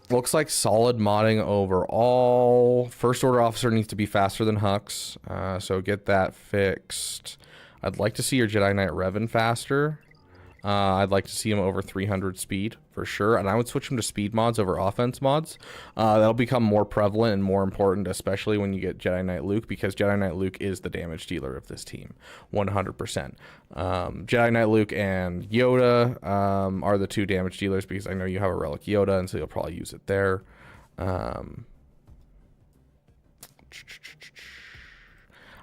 Looks like solid modding overall. First order officer needs to be faster than Hux, so get that fixed. I'd like to see your Jedi Knight Revan faster. I'd like to see him over 300 speed for sure, and I would switch him to speed mods over offense mods. That'll become more prevalent and more important, especially when you get Jedi Knight Luke, because Jedi Knight Luke is the damage dealer of this team, 100%. Jedi Knight Luke and Yoda are the 2 damage dealers, because I know you have a Relic Yoda, and so you'll probably use it there.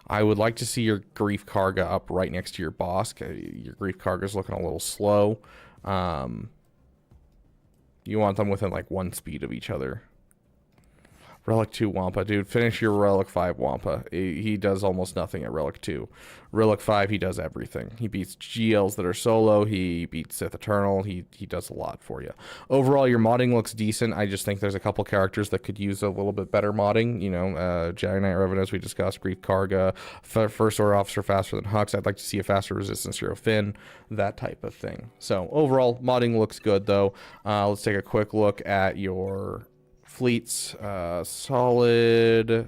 I would like to see your Grief Karga up right next to your boss. Your Grief Karga's looking a little slow. You want them within like 1 speed of each other. Relic 2 Wampa, dude. Finish your Relic 5 Wampa. He does almost nothing at Relic 2. Relic 5, he does everything. He beats GLs that are solo. He beats Sith Eternal. He does a lot for you. Overall, your modding looks decent. I just think there's a couple characters that could use a little bit better modding. You know, Jedi Knight Revan, as we discussed, Grief Karga, First Order Officer faster than Hux. I'd like to see a faster Resistance Hero Finn, that type of thing. So overall, modding looks good, though. Let's take a quick look at your fleets. Solid.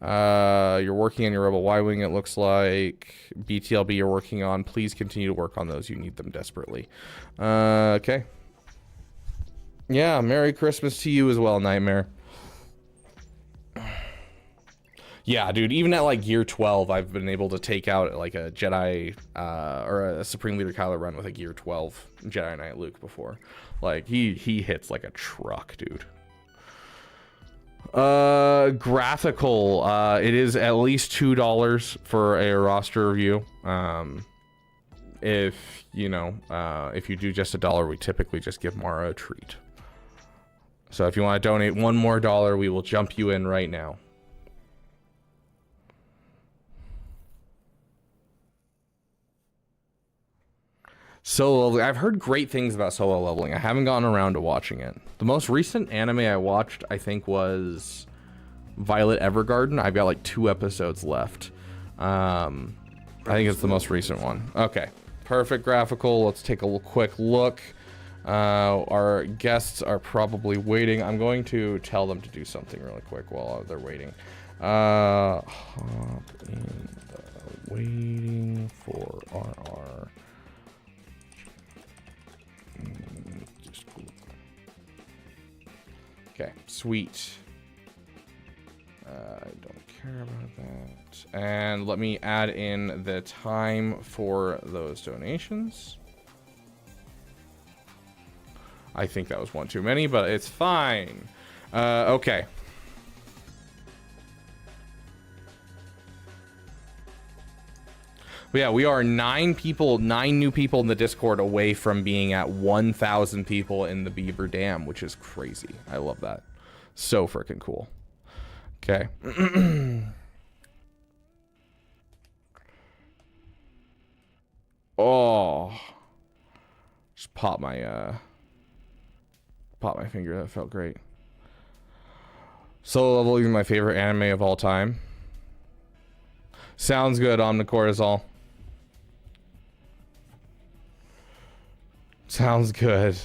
You're working on your Rebel Y-Wing, it looks like. BTLB you're working on. Please continue to work on those. You need them desperately. Okay. Yeah, Merry Christmas to you as well, Nightmare. Yeah, dude, even at like year 12, I've been able to take out like a Jedi or a Supreme Leader Kylo Ren with a year 12 Jedi Knight Luke before. Like, he hits like a truck, dude. Graphical, it is at least $2 for a roster review. If, you know, if you do just $1, we typically just give Mara a treat. So if you want to donate $1 more, we will jump you in right now. Solo, I've heard great things about solo leveling. I haven't gotten around to watching it. The most recent anime I watched, I think, was Violet Evergarden. I've got like 2 episodes left. I think it's the most recent one. Okay, perfect graphical. Let's take a quick look. Our guests are probably waiting. I'm going to tell them to do something really quick while they're waiting. Hop in the waiting for RR. Okay, sweet. I don't care about that. And let me add in the time for those donations. I think that was one too many, but it's fine. Okay. But yeah, we are 9 new people in the Discord away from being at 1,000 people in the Beaver Dam, which is crazy. I love that. So freaking cool. Okay. Oh. Just pop my finger. That felt great. Solo Leveling is my favorite anime of all time. Sounds good, Omnicortisol. Sounds good.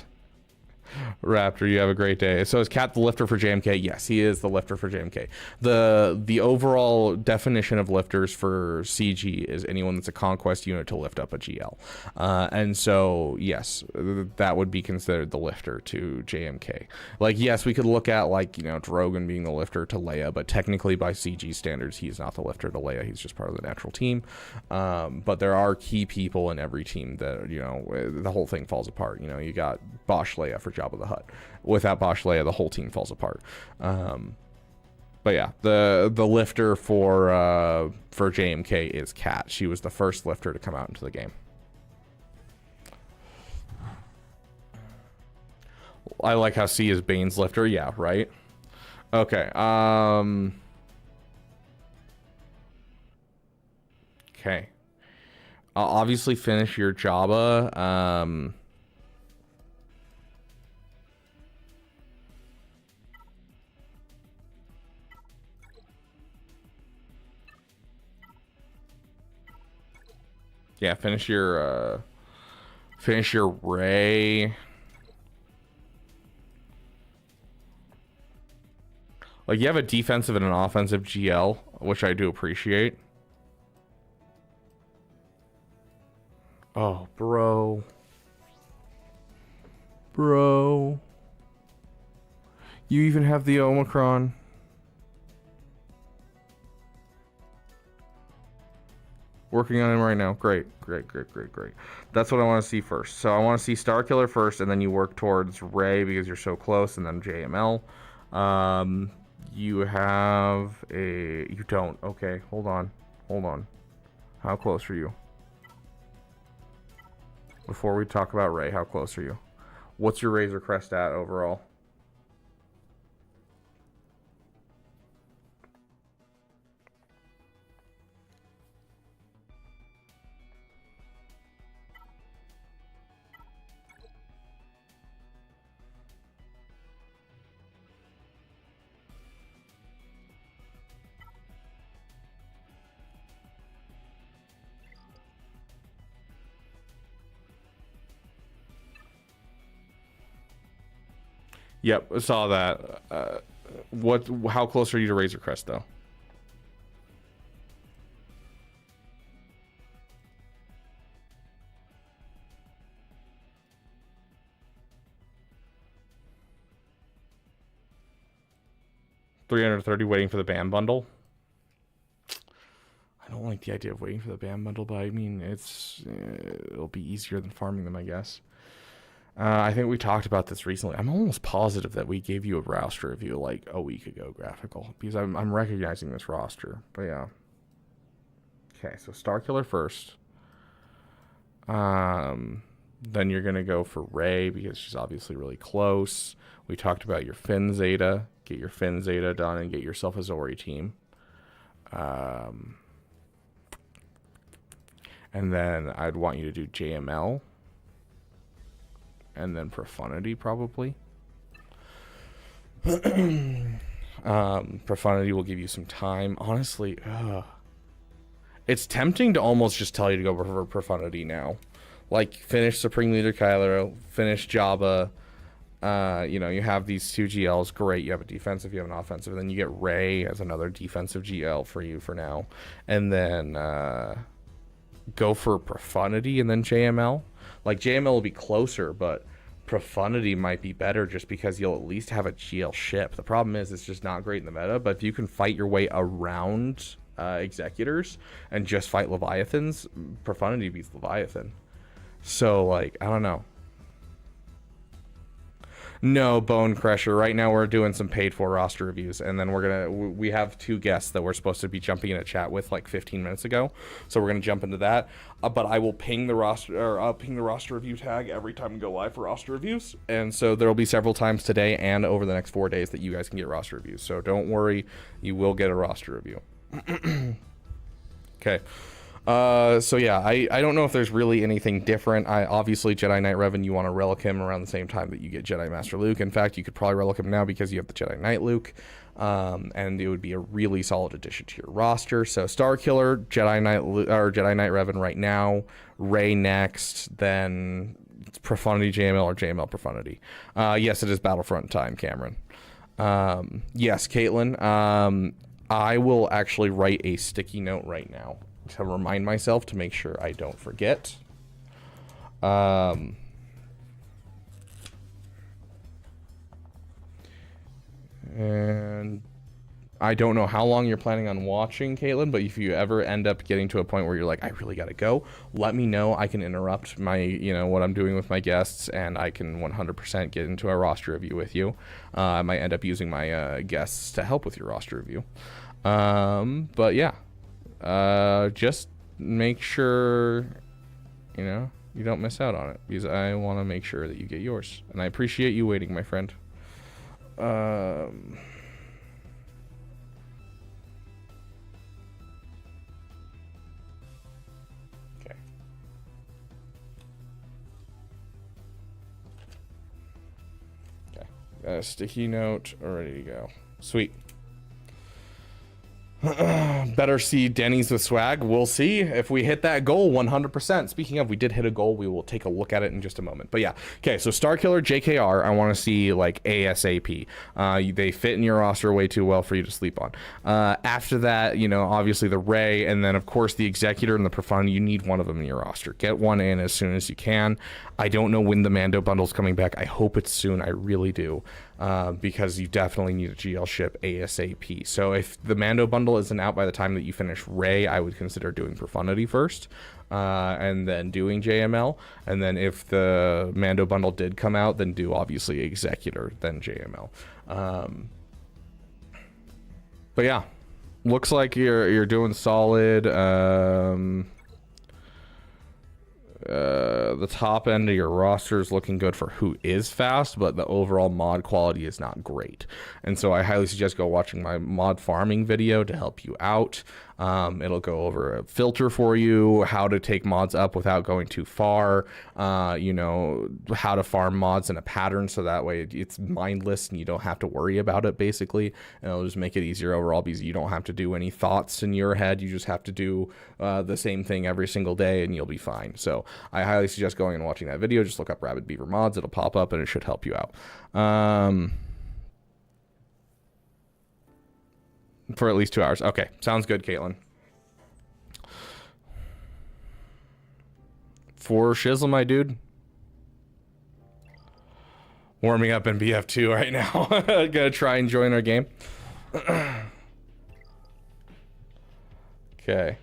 Raptor, you have a great day. So is Cat the lifter for JMK? Yes, he is the lifter for JMK. The overall definition of lifters for CG is anyone that's a conquest unit to lift up a GL. And so, yes, that would be considered the lifter to JMK. Like, yes, we could look at, like, you know, Drogon being the lifter to Leia, but technically by CG standards, he's not the lifter to Leia. He's just part of the natural team. But there are key people in every team that, you know, the whole thing falls apart. You know, you got Bosch Leia for Jabba the Hutt. Without Bosch Leia, the whole team falls apart. But yeah, the lifter for JMK is Kat. She was the first lifter to come out into the game. I like how C is Bane's lifter. Yeah, right. Okay. Okay. I'll obviously finish your Jabba. Yeah, finish your Ray. Like, you have a defensive and an offensive GL, which I do appreciate. Oh, bro. Bro. You even have the Omicron. Working on him right now. Great. That's what I want to see first. So I want to see Starkiller first, and then you work towards Ray because you're so close, and then JML. You have a... You don't. Okay, hold on. How close are you? Before we talk about Ray, how close are you? What's your Razor Crest at overall? Yep, I saw that. How close are you to Razor Crest, though? $330 waiting for the BAM bundle. I don't like the idea of waiting for the BAM bundle, but I mean, it'll be easier than farming them, I guess. I think we talked about this recently. I'm almost positive that we gave you a roster review like a week ago, Graphical, because I'm recognizing this roster. But yeah. Okay, so Starkiller first. Then you're gonna go for Ray because she's obviously really close. We talked about your Finn Zeta. Get your Finn Zeta done and get yourself a Zori team. And then I'd want you to do JML. And then Profundity, probably. Profundity will give you some time. Honestly, it's tempting to almost just tell you to go for Profundity now. Like, finish Supreme Leader Kylo, finish Jabba. You know, you have these 2 GLs. Great, you have a defensive, you have an offensive. And then you get Ray as another defensive GL for you for now. And then go for Profundity and then JML. Like, JML will be closer, but Profundity might be better just because you'll at least have a GL ship. The problem is it's just not great in the meta, but if you can fight your way around Executors and just fight Leviathans, Profundity beats Leviathan. So, like, I don't know. No, Bone Crusher. Right now we're doing some paid for roster reviews, and then we have 2 guests that we're supposed to be jumping in a chat with like 15 minutes ago. So we're gonna jump into that. But I will ping the roster, or I'll ping the roster review tag every time we go live for roster reviews. And so there will be several times today and over the next 4 days that you guys can get roster reviews. So don't worry, you will get a roster review. Okay. So yeah, I don't know if there's really anything different. Obviously Jedi Knight Revan, you want to relic him around the same time that you get Jedi Master Luke. In fact, you could probably relic him now because you have the Jedi Knight Luke, and it would be a really solid addition to your roster. So Star Killer, Jedi Knight Revan right now, Rey next, then Profundity JML or JML Profundity. Yes, it is Battlefront time, Cameron. Yes, Caitlin. I will actually write a sticky note right now to remind myself to make sure I don't forget. And I don't know how long you're planning on watching, Caitlin, but if you ever end up getting to a point where you're like, I really gotta go, let me know. I can interrupt my, what I'm doing with my guests, and I can 100% get into a roster review with you. I might end up using my guests to help with your roster review. But yeah, just make sure, you don't miss out on it, because I want to make sure that you get yours. And I appreciate you waiting, my friend. Got a sticky note ready to go. Sweet. Better see Denny's with swag. We'll see if we hit that goal 100%. Speaking of, we did hit a goal. We will take a look at it in just a moment. But yeah, okay, so Star Killer, JKR, I want to see like ASAP. They fit in your roster way too well for you to sleep on. After that, obviously the Rey, and then of course the Executor and the Profound. You need one of them in your roster. Get one in as soon as you can. I don't know when the Mando bundle's coming back. I hope it's soon. I really do. Because you definitely need a GL ship ASAP. So if the Mando bundle isn't out by the time that you finish Rey, I would consider doing Profundity first, and then doing JML. And then if the Mando bundle did come out, then do obviously Executor, then JML. But yeah, looks like you're doing solid. The top end of your roster is looking good for who is fast, but the overall mod quality is not great. And so I highly suggest go watching my mod farming video to help you out. It'll go over a filter for you, how to take mods up without going too far, how to farm mods in a pattern so that way it's mindless and you don't have to worry about it, basically. And it'll just make it easier overall because you don't have to do any thoughts in your head. You just have to do the same thing every single day and you'll be fine. So I highly suggest going and watching that video. Just look up Rabid Beaver mods. It'll pop up and it should help you out. For at least 2 hours. Okay, sounds good, Caitlin. For shizzle, my dude. Warming up in BF2 right now. Gonna try and join our game. Okay.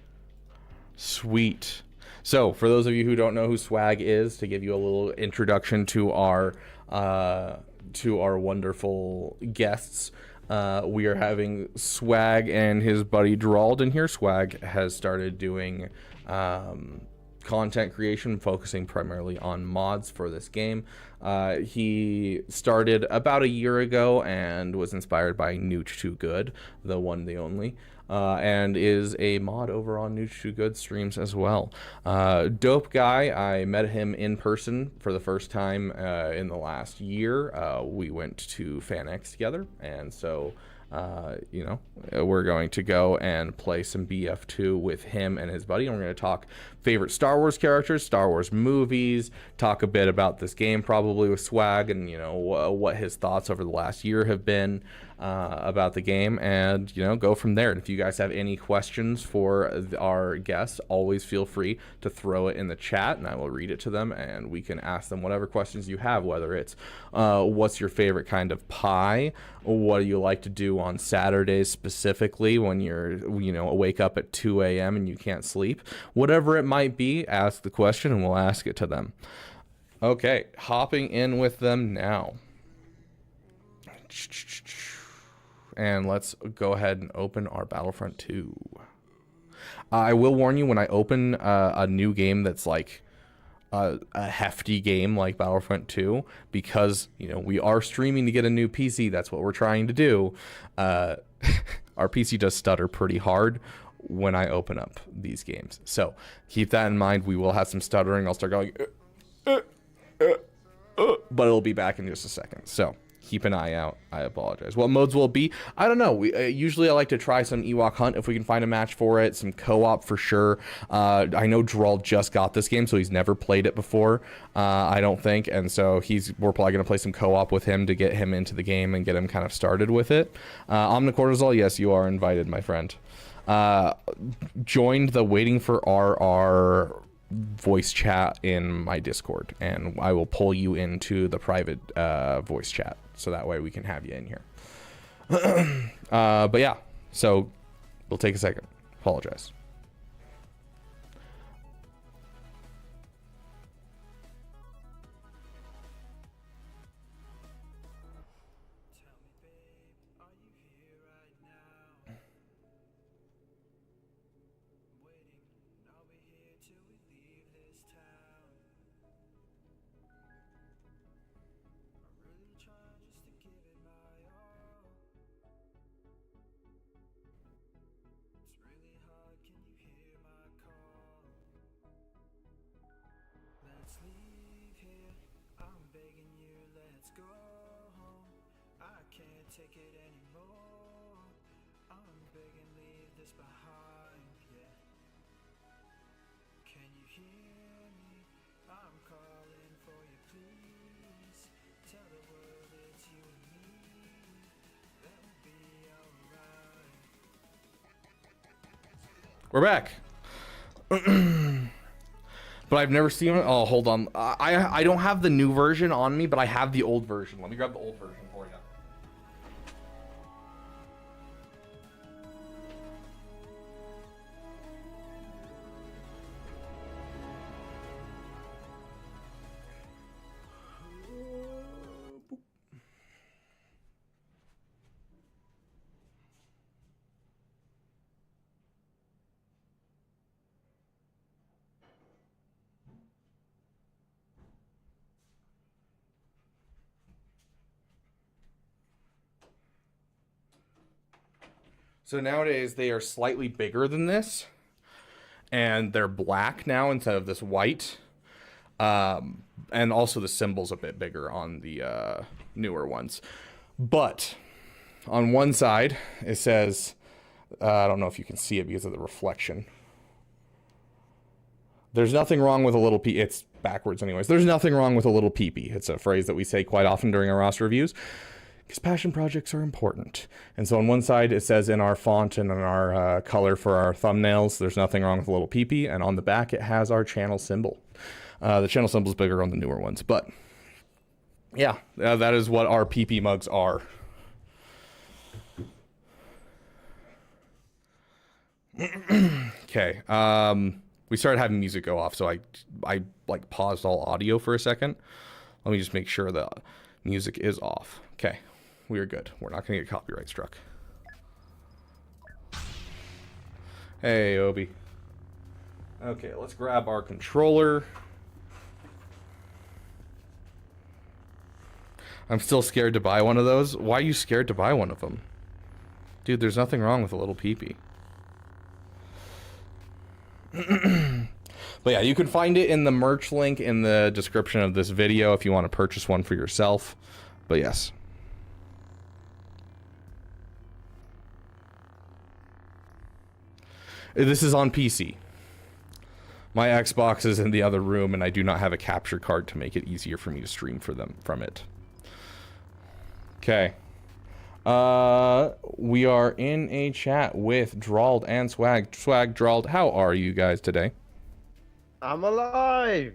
Sweet. So, for those of you who don't know who Swag is, to give you a little introduction to our wonderful guests. We are having Swag and his buddy Gerald in here. Swag has started doing content creation, focusing primarily on mods for this game. He started about a year ago and was inspired by Nooch Too Good, the one, the only, and is a mod over on Nooch Too Good streams as well. Dope guy. I met him in person for the first time in the last year. We went to FanX together, and so we're going to go and play some BF2 with him and his buddy, and we're going to talk favorite Star Wars characters, Star Wars movies, talk a bit about this game probably with Swag, and what his thoughts over the last year have been about the game, and go from there. And if you guys have any questions for our guests, always feel free to throw it in the chat and I will read it to them and we can ask them whatever questions you have, whether it's what's your favorite kind of pie, or what do you like to do on Saturdays specifically when you're wake up at 2 a.m. and you can't sleep, whatever it might be. Ask the question and we'll ask it to them. Okay, hopping in with them now. And let's go ahead and open our Battlefront 2. I will warn you, when I open a new game that's like a hefty game like Battlefront 2, because, you know, we are streaming to get a new PC. That's what we're trying to do. Our PC does stutter pretty hard when I open up these games. So keep that in mind. We will have some stuttering. I'll start going, but it'll be back in just a second. So keep an eye out. I apologize. What modes will it be? I don't know. Usually I like to try some Ewok Hunt if we can find a match for it. Some co-op for sure. I know Gerald just got this game, so he's never played it before, I don't think. And so we're probably going to play some co-op with him to get him into the game and get him kind of started with it. Omnicortisol, yes, you are invited, my friend. Joined the Waiting for RR voice chat in my Discord, and I will pull you into the private voice chat, so that way we can have you in here. But yeah, so we'll take a second. Apologize. We're back. But I've never seen it. Oh, hold on. I don't have the new version on me, but I have the old version. Let me grab the old version for you. So nowadays they are slightly bigger than this, and they're black now instead of this white. And also the symbol's a bit bigger on the newer ones. But on one side it says, I don't know if you can see it because of the reflection. There's nothing wrong with a little pee. It's backwards anyways. There's nothing wrong with a little pee-pee. It's a phrase that we say quite often during our roster reviews, because passion projects are important. And so on one side it says in our font and in our color for our thumbnails, there's nothing wrong with a little peepee, and on the back it has our channel symbol. The channel symbol is bigger on the newer ones, but yeah, that is what our peepee mugs are. Okay, we started having music go off, so I like paused all audio for a second. Let me just make sure the music is off. Okay. We are good. We're not going to get copyright struck. Hey, Obi. Okay, let's grab our controller. I'm still scared to buy one of those. Why are you scared to buy one of them? Dude, there's nothing wrong with a little peepee. But yeah, you can find it in the merch link in the description of this video if you want to purchase one for yourself. But yes. This is on PC. My Xbox is in the other room, and I do not have a capture card to make it easier for me to stream from it. Okay. We are in a chat with Drawled and Swag. Swag, Drawled, how are you guys today?
I'm alive.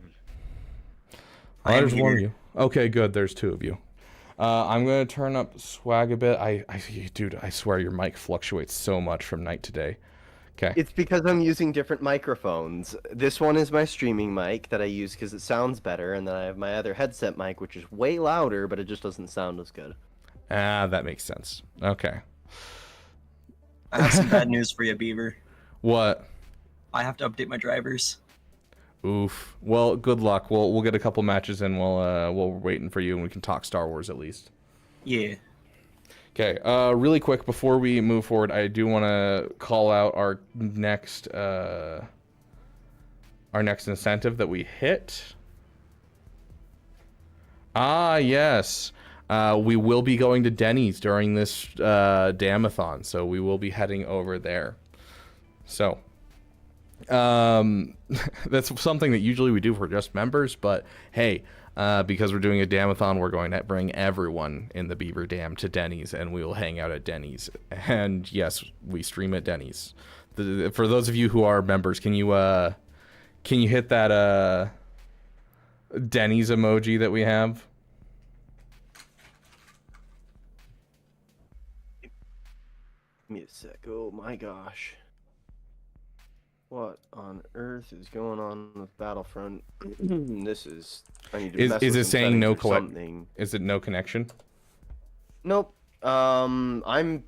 There's one of you. Okay, good. There's two of you. I'm gonna turn up Swag a bit. Dude, I swear your mic fluctuates so much from night to day. Okay.
It's because I'm using different microphones. This one is my streaming mic that I use because it sounds better, and then I have my other headset mic, which is way louder, but it just doesn't sound as good.
Ah, that makes sense. Okay.
I have some bad news for you, Beaver.
What?
I have to update my drivers.
Oof. Well, good luck. We'll get a couple matches in. We're waiting for you, and we can talk Star Wars at least.
Yeah.
Okay. Really quick before we move forward, I do want to call out our next incentive that we hit. Ah, yes. We will be going to Denny's during this Damathon, so we will be heading over there. So, that's something that usually we do for just members, but hey, because we're doing a Damathon, we're going to bring everyone in the Beaver Dam to Denny's, and we will hang out at Denny's. And yes, we stream at Denny's. For those of you who are members, can you hit that Denny's emoji that we have?
Give me a sec. Oh my gosh. What on earth is going on with Battlefront? This is... I need to mess
Is
with
it
some
saying no
settings or something.
Is it no connection?
Nope. I'm...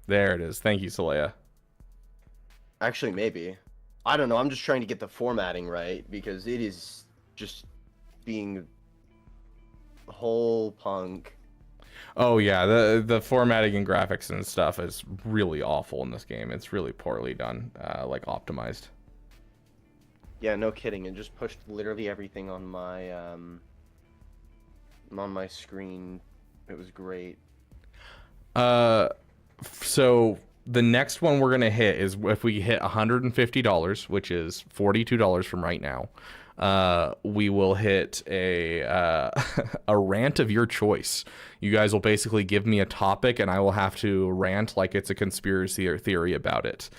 There it is. Thank you, Saleya.
Actually, maybe. I don't know. I'm just trying to get the formatting right because it is just being whole punk.
Oh yeah, the formatting and graphics and stuff is really awful in this game. It's really poorly done, like optimized.
Yeah, no kidding. It just pushed literally everything on my screen. It was great.
So the next one we're gonna hit is if we hit $150, which is $42 from right now. We will hit a a rant of your choice. You guys will basically give me a topic, and I will have to rant like it's a conspiracy or theory about it,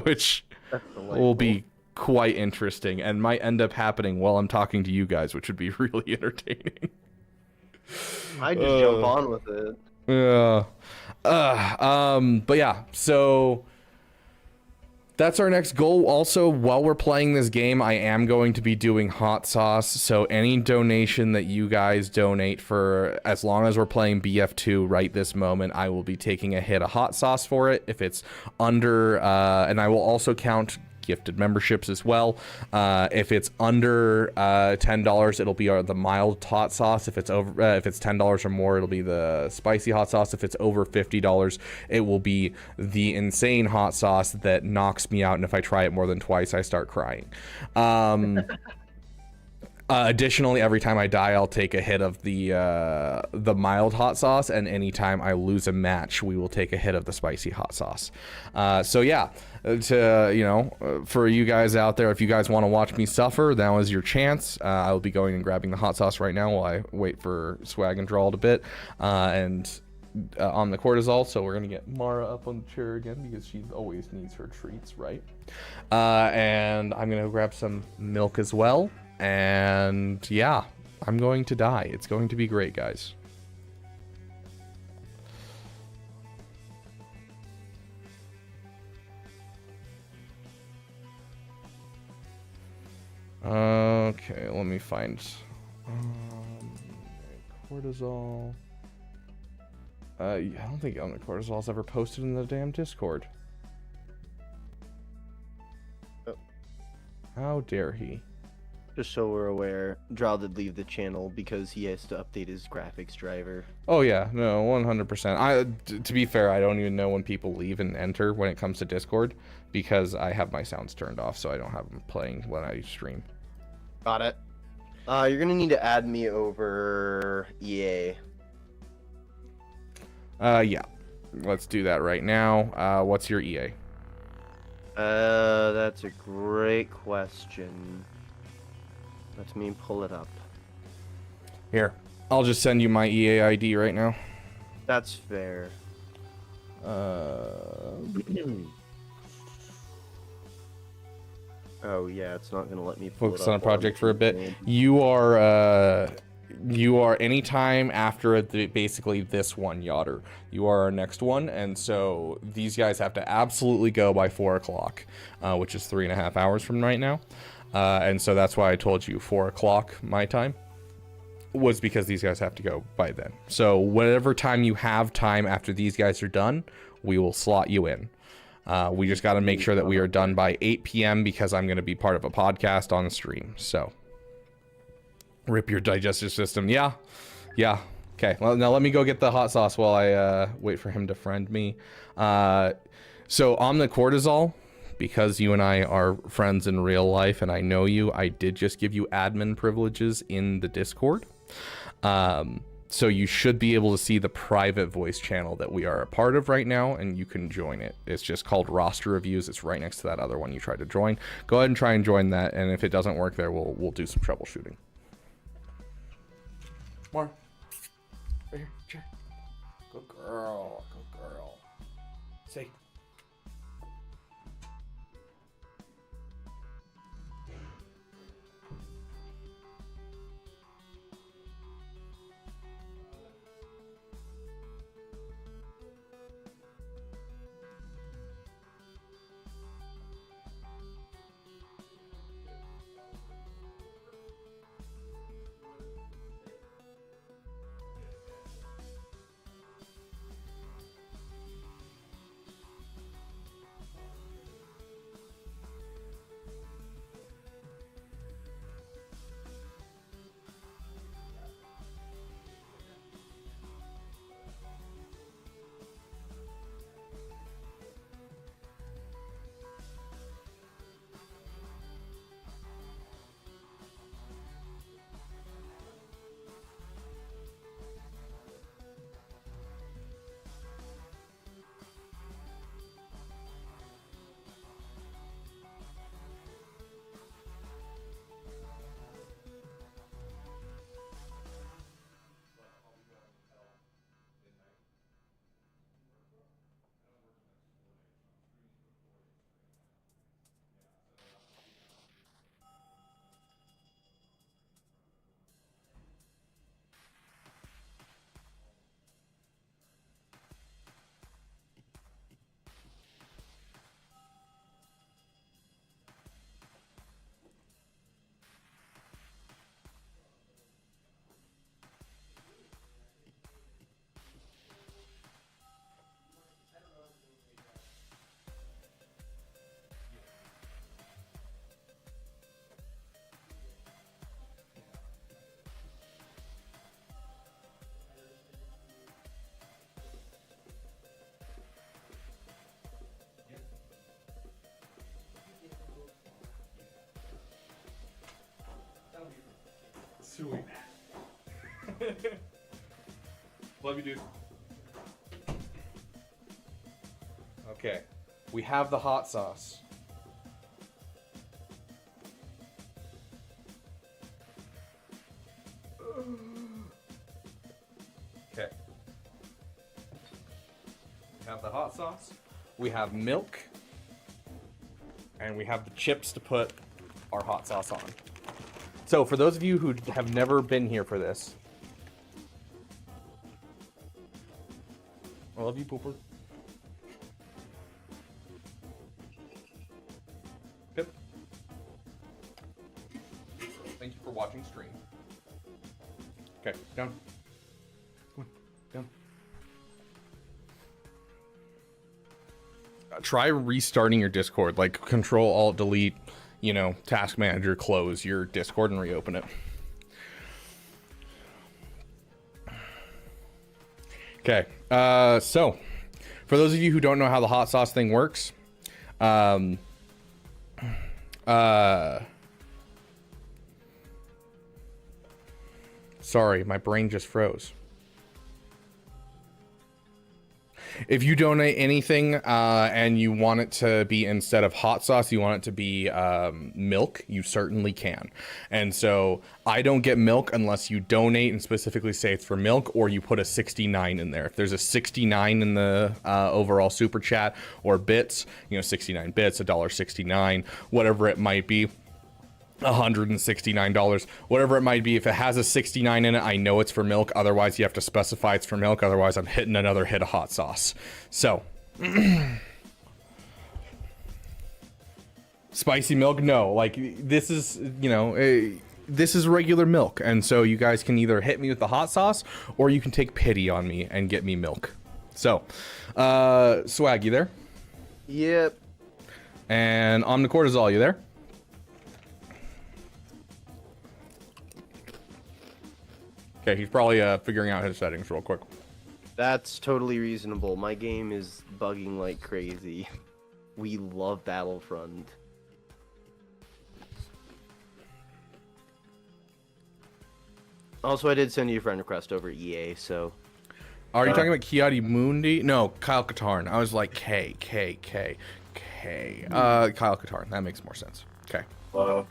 which will be quite interesting and might end up happening while I'm talking to you guys, which would be really entertaining.
I just jump on with it.
Yeah. But yeah, so that's our next goal. Also, while we're playing this game, I am going to be doing hot sauce. So any donation that you guys donate for, as long as we're playing BF2 right this moment, I will be taking a hit of hot sauce for it. If it's under, and I will also count gifted memberships as well. If it's under $10, it'll be the mild hot sauce. If it's over, if it's $10 or more, it'll be the spicy hot sauce. If it's over $50, it will be the insane hot sauce that knocks me out, and if I try it more than twice, I start crying. Additionally, every time I die, I'll take a hit of the mild hot sauce, and anytime I lose a match, we will take a hit of the spicy hot sauce. So yeah, for you guys out there, if you guys want to watch me suffer, now is your chance. I will be going and grabbing the hot sauce right now while I wait for Swag and Draw a bit, and on the cortisol. So we're gonna get Mara up on the chair again because she always needs her treats, right? And I'm gonna grab some milk as well. And yeah, I'm going to die. It's going to be great, guys. Okay, let me find cortisol. I don't think cortisol's ever posted in the damn Discord.
Oh.
How dare he?
Just so we're aware, Drow did leave the channel because he has to update his graphics driver.
Oh yeah, no, 100%. To be fair, I don't even know when people leave and enter when it comes to Discord because I have my sounds turned off, so I don't have them playing when I stream.
Got it. You're gonna need to add me over EA.
Yeah, let's do that right now. What's your EA?
That's a great question. Let me pull it up.
Here, I'll just send you my EA ID right now.
That's fair. Oh yeah, it's not gonna let me pull
Focus
it up
on a project for a bit.
man.
You are anytime after basically this one, Yotter. You are our next one, and so these guys have to absolutely go by 4 o'clock, which is 3.5 hours from right now. And so that's why I told you 4 o'clock my time. was because these guys have to go by then. So whatever time you have time after these guys are done, we will slot you in. We just got to make sure that we are done by 8 p.m. because I'm going to be part of a podcast on the stream. So rip your digestive system. Yeah. Okay, well, now let me go get the hot sauce while I wait for him to friend me. So on the cortisol, because you and I are friends in real life and I know you, I did just give you admin privileges in the Discord. So you should be able to see the private voice channel that we are a part of right now, and you can join it. It's just called Roster Reviews. It's right next to that other one you tried to join. Go ahead and try and join that, and if it doesn't work there, we'll do some troubleshooting. More. Right here. Check. Good girl. Good girl. Say. Sweet. Love you, dude. Okay, we have the hot sauce. Okay. We have the hot sauce. We have milk. And we have the chips to put our hot sauce on. So for those of you who have never been here for this, I love you, Pooper. Pip. Thank you for watching stream. Okay, down. Come on, down. Try restarting your Discord, like Control Alt Delete. You know, task manager, close your Discord and reopen it. Okay, so for those of you who don't know how the hot sauce thing works, sorry, my brain just froze. If you donate anything and you want it to be, instead of hot sauce, you want it to be milk, you certainly can. And so I don't get milk unless you donate and specifically say it's for milk, or you put a 69 in there. If there's a 69 in the overall super chat or bits, you know, 69 bits, $1.69, whatever it might be. $169, whatever it might be. If it has a 69 in it, I know it's for milk. Otherwise, you have to specify it's for milk. Otherwise, I'm hitting another hit of hot sauce. So, spicy milk, no. Like, this is, you know, this is regular milk, and so you guys can either hit me with the hot sauce, or you can take pity on me and get me milk. So, Swag, you there?
Yep.
And Omnicortisol, you there? Okay, he's probably figuring out his settings real quick.
That's totally reasonable. My game is bugging like crazy. We love Battlefront. Also, I did send you a friend request over EA, so...
Are you talking about Kiadi Mundi? No, Kyle Katarn. I was like, Kyle Katarn. That makes more sense. Okay.
Hello.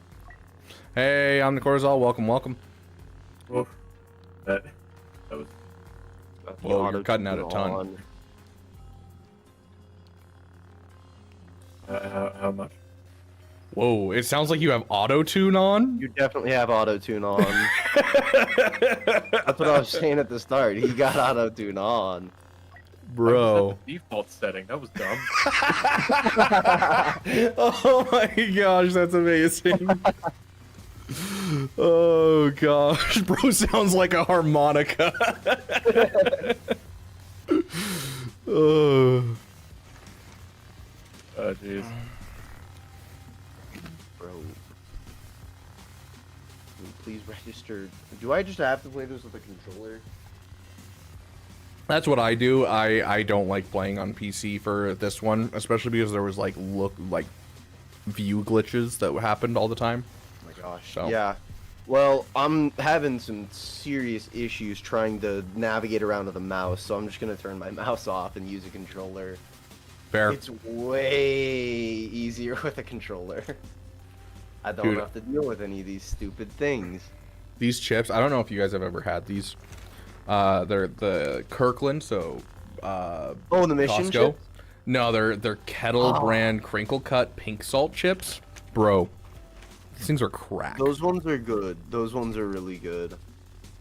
Hey, I'm Cortisol. Welcome.
Oof. That was...
Whoa, you're cutting out a ton.
How much?
Whoa, it sounds like you have auto-tune on.
You definitely have auto-tune on. That's what I was saying at the start. He got auto-tune on.
Bro.
The default setting. That was dumb.
Oh my gosh, that's amazing. Oh gosh, bro sounds like a harmonica. Oh
Jeez.
Bro. Please register. Do I just have to play this with a controller?
That's what I do. I don't like playing on PC for this one, especially because there was like view glitches that happened all the time.
Oh my gosh.
So.
Yeah. Well, I'm having some serious issues trying to navigate around with a mouse, so I'm just gonna turn my mouse off and use a controller.
Fair.
It's way easier with a controller. I don't have to deal with any of these stupid things.
These chips, I don't know if you guys have ever had these. They're the Kirkland, so
Oh, the mission
Costco.
chips?
No, they're Kettle brand crinkle cut pink salt chips. Bro, these things are crack.
Those ones are good. Those ones are really good.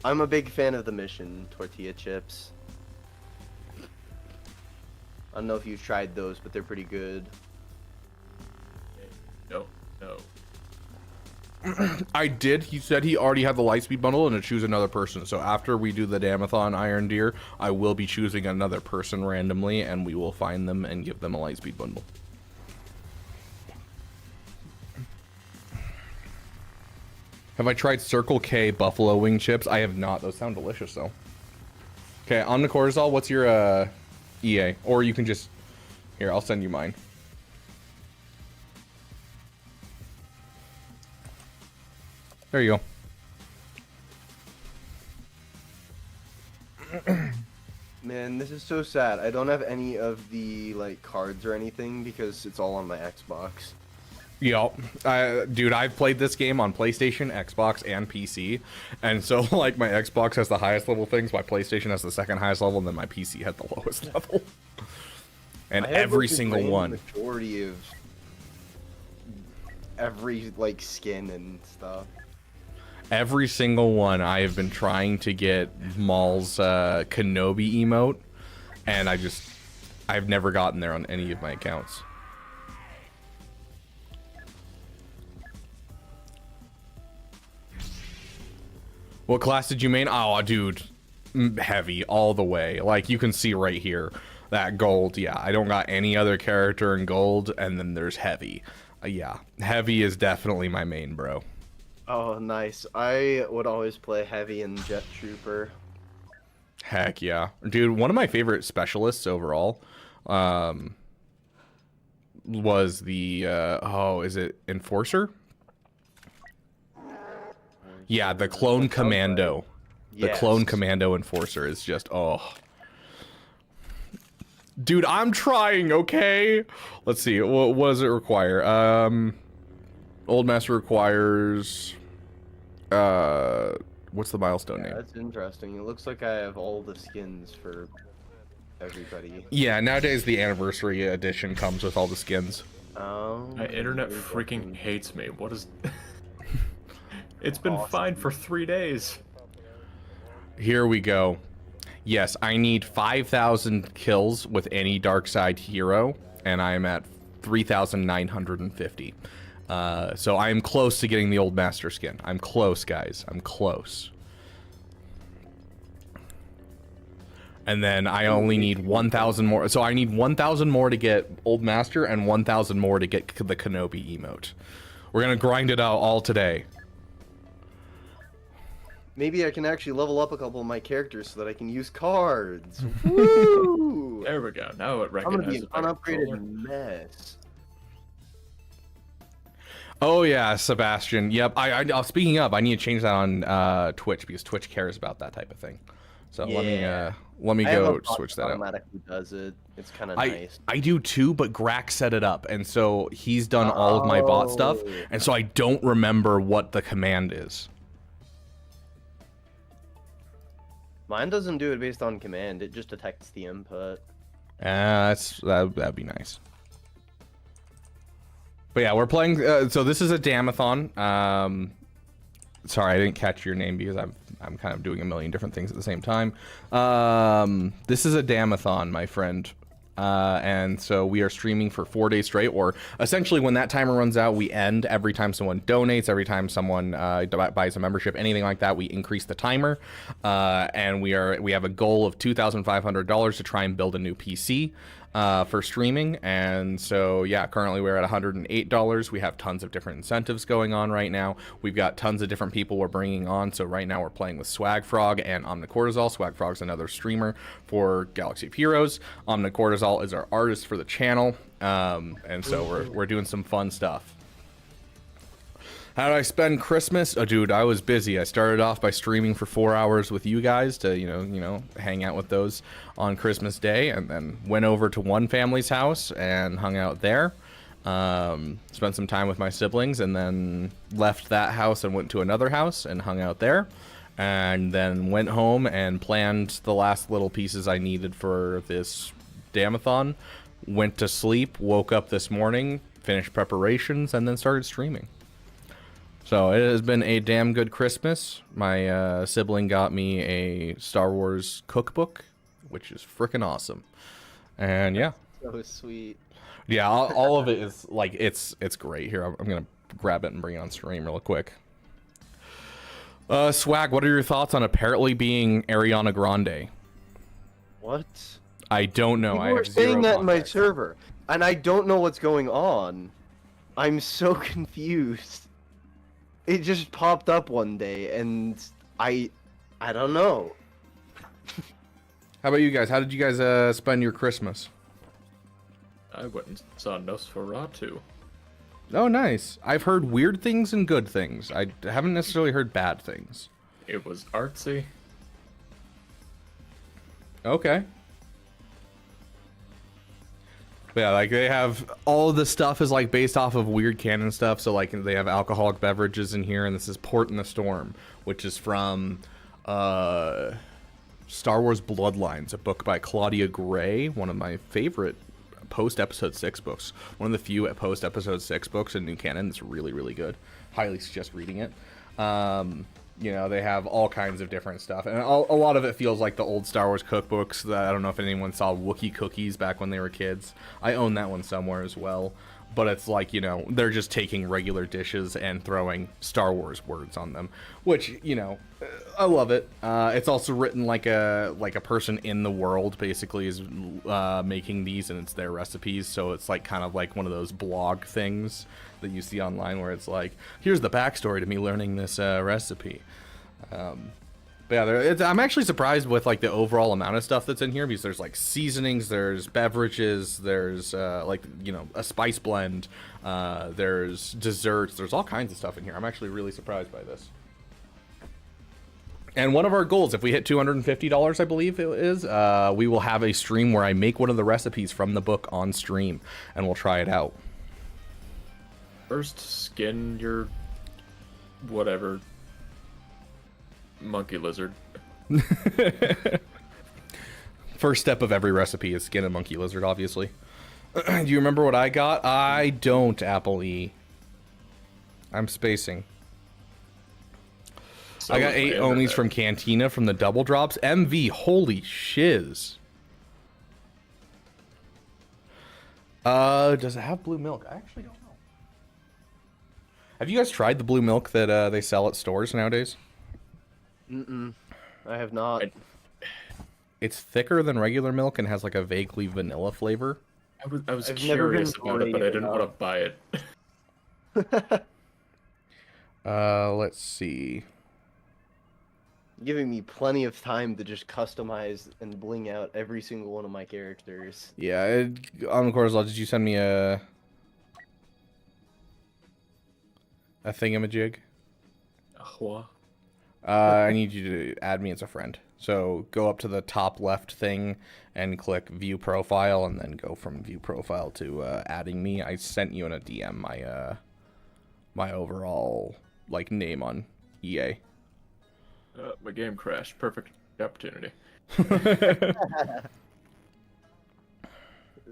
I'm a big fan of the mission tortilla chips. I don't know if you've tried those, but they're pretty good.
No.
I did. He said he already had the Lightspeed bundle and to choose another person. So after we do the Damathon Iron Deer, I will be choosing another person randomly, and we will find them and give them a Lightspeed bundle. Have I tried Circle K buffalo wing chips? I have not. Those sound delicious though. Okay, Omnicortisol, what's your EA? Or you can just... Here, I'll send you mine. There you go.
Man, this is so sad. I don't have any of the like cards or anything because it's all on my Xbox.
Yo, dude, I've played this game on PlayStation, Xbox, and PC, and so like my Xbox has the highest level things, my PlayStation has the second highest level, and then my PC had the lowest level. And every single one.
Majority of every like skin and stuff.
Every single one I have been trying to get Maul's Kenobi emote, and I've never gotten there on any of my accounts. What class did you main? Oh, dude, heavy all the way. Like you can see right here, that gold. Yeah, I don't got any other character in gold, and then there's heavy. Yeah, heavy is definitely my main, bro.
Oh, nice. I would always play heavy and Jet Trooper.
Heck yeah. Dude, one of my favorite specialists overall was the, is it Enforcer? Yeah, the Clone Commando. The Clone Commando Enforcer is just, oh. Dude, I'm trying, okay? Let's see, what does it require? Old Master requires, what's the milestone name?
That's interesting. It looks like I have all the skins for everybody.
Yeah, nowadays the anniversary edition comes with all the skins.
My internet freaking hates me. What is... It's been fine for 3 days.
Here we go. Yes, I need 5,000 kills with any dark side hero, and I am at 3,950. So I am close to getting the old master skin. I'm close, guys. I'm close. And then I only need 1,000 more. So I need 1,000 more to get old master and 1,000 more to get the Kenobi emote. We're gonna grind it out all today.
Maybe I can actually level up a couple of my characters so that I can use cards. Woo!
There we go. Now it
I'm gonna be
recognizes
an
my
unupgraded
controller.
mess.
Oh yeah, Sebastian. Yep. Speaking of, I need to change that on Twitch because Twitch cares about that type of thing. So
Yeah.
let me
I have
go
a bot
switch
that
that out.
automatically does it. It's kind of
I
nice.
I do too, but Grax set it up, and so he's done all of my bot stuff,
Oh.
and so I don't remember what the command is.
Mine doesn't do it based on command. It just detects the input.
That'd be nice. But yeah, we're playing. So this is a Damathon. Sorry, I didn't catch your name because I'm kind of doing a million different things at the same time. This is a Damathon, my friend. And so we are streaming for 4 days straight, or essentially when that timer runs out, we end every time someone donates, every time someone buys a membership, anything like that, we increase the timer. And we have a goal of $2,500 to try and build a new PC for streaming. And so yeah, currently we're at $108. We have tons of different incentives going on right now. We've got tons of different people we're bringing on. So right now we're playing with Swag Frog and Omnicortisol. Swag Frog's another streamer for Galaxy of Heroes. Omnicortisol is our artist for the channel. And so we're doing some fun stuff. How did I spend Christmas? Oh, dude, I was busy. I started off by streaming for 4 hours with you guys to, you know, hang out with those on Christmas Day, and then went over to one family's house and hung out there. Spent some time with my siblings, and then left that house and went to another house and hung out there, and then went home and planned the last little pieces I needed for this Damathon. Went to sleep, woke up this morning, finished preparations, and then started streaming. So it has been a damn good Christmas. My sibling got me a Star Wars cookbook, which is freaking awesome. And yeah.
So sweet.
Yeah, all of it is like, it's great. Here, I'm going to grab it and bring it on stream real quick. Swag, what are your thoughts on apparently being Ariana Grande?
What?
I don't know.
People
I
are
have zero
saying that in my
context.
server, and I don't know what's going on. I'm so confused. It just popped up one day, and I don't know.
How about you guys? How did you guys spend your Christmas?
I went and saw Nosferatu.
Oh, nice. I've heard weird things and good things. I haven't necessarily heard bad things.
It was artsy.
Okay. Yeah, like they have all of the stuff is like based off of weird canon stuff. So like they have alcoholic beverages in here, and this is Port in the Storm, which is from Star Wars Bloodlines, a book by Claudia Gray, one of my favorite post Episode 6 books. One of the few post Episode 6 books in new canon that's really, really good. Highly suggest reading it. You know, they have all kinds of different stuff, and a lot of it feels like the old Star Wars cookbooks. That I don't know if anyone saw Wookiee Cookies back when they were kids. I own that one somewhere as well, but it's like, you know, they're just taking regular dishes and throwing Star Wars words on them, which, you know, I love it. It's also written like a person in the world basically is making these, and it's their recipes, so it's like kind of like one of those blog things that you see online where it's like, here's the backstory to me learning this recipe. But yeah, I'm actually surprised with like the overall amount of stuff that's in here, because there's like seasonings, there's beverages, there's like, you know, a spice blend, there's desserts, there's all kinds of stuff in here. I'm actually really surprised by this. And one of our goals, if we hit $250, I believe it is, we will have a stream where I make one of the recipes from the book on stream, and we'll try it out.
First, skin your whatever monkey lizard.
First step of every recipe is skin a monkey lizard, obviously. Do you remember what I got? I don't, Apple E. I'm spacing.
So
I got 8
is my
onlys
internet.
from Cantina from the double drops. MV, holy shiz. Does it have blue milk? I actually don't know. Have you guys tried the blue milk that they sell at stores nowadays?
Mm-mm. I have not.
It's thicker than regular milk and has like a vaguely vanilla flavor.
I was
I've never been
curious about it, but I
brave
didn't want to buy it.
Let's see.
Giving me plenty of time to just customize and bling out every single one of my characters.
Yeah, on the Corzal, did you send me a thingamajig?
What?
I need you to add me as a friend. So go up to the top left thing and click view profile, and then go from view profile to adding me. I sent you in a DM my overall like name on EA.
My game crashed. Perfect opportunity.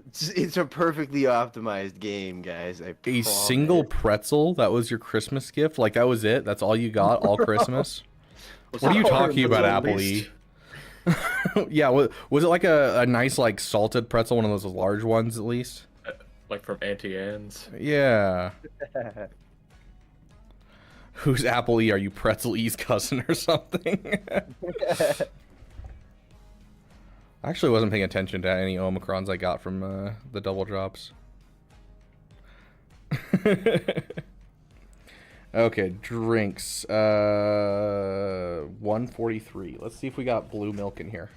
It's a perfectly optimized game, guys. I
A
promise.
single pretzel? That was your Christmas gift? Like that was it? That's all you got all Christmas? What are you talking about, Apple E? Yeah, was it like a nice like salted pretzel, one of those large ones at least?
Like from Auntie Anne's.
Yeah. Who's Apple E? Are you Pretzel E's cousin or something? I actually wasn't paying attention to any Omicrons I got from the double drops. Okay, drinks. 143. Let's see if we got blue milk in here.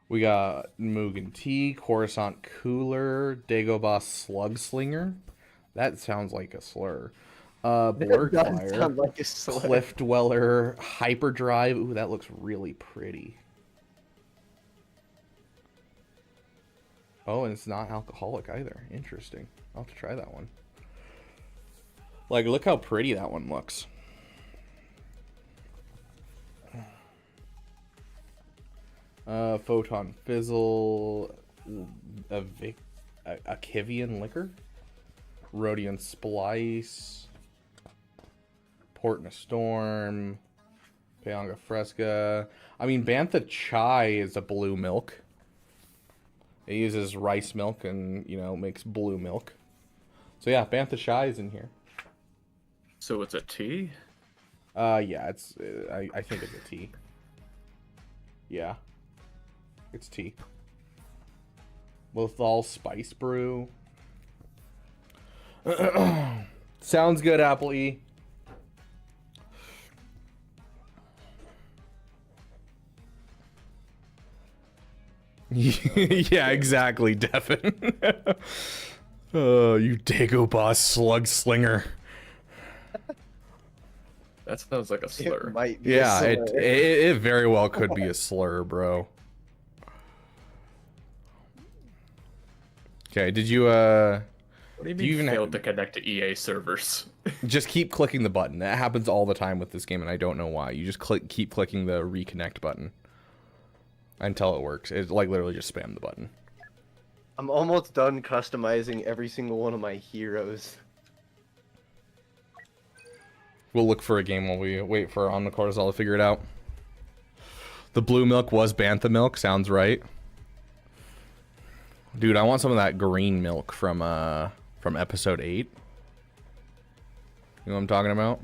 We got Mugen Tea, Coruscant Cooler, Dagobah Slug Slinger. That sounds like a slur. Blurred
That
Fire,
sounds like a slur.
Cliff Dweller, Hyperdrive. Ooh, that looks really pretty. Oh, and it's not alcoholic either. Interesting. I'll have to try that one. Like, look how pretty that one looks. Photon Fizzle, a Kivian Liquor, Rhodian Splice, Port in a Storm, Payanga Fresca. I mean, Bantha Chai is a blue milk. It uses rice milk and, you know, makes blue milk. So yeah, Bantha Chai is in here.
So it's a tea?
Yeah, it's, I think it's a tea. Yeah. It's tea. Lothal Spice Brew. Sounds good, Apple E. Yeah, exactly, Devin. Oh, you Dagobah Slug Slinger.
That sounds like a slur.
It might be a
Yeah,
slur.
it very well could be a slur, bro. Okay, did you
What do you mean
you even
failed to connect to EA servers?
just keep clicking the button? That happens all the time with this game, and I don't know why. You just keep clicking the reconnect button until it works. It's like literally just spam the button.
I'm almost done customizing every single one of my heroes.
We'll look for a game while we wait for On the Cortisol to figure it out. The blue milk was Bantha milk, sounds right. Dude, I want some of that green milk from episode 8. You know what I'm talking about?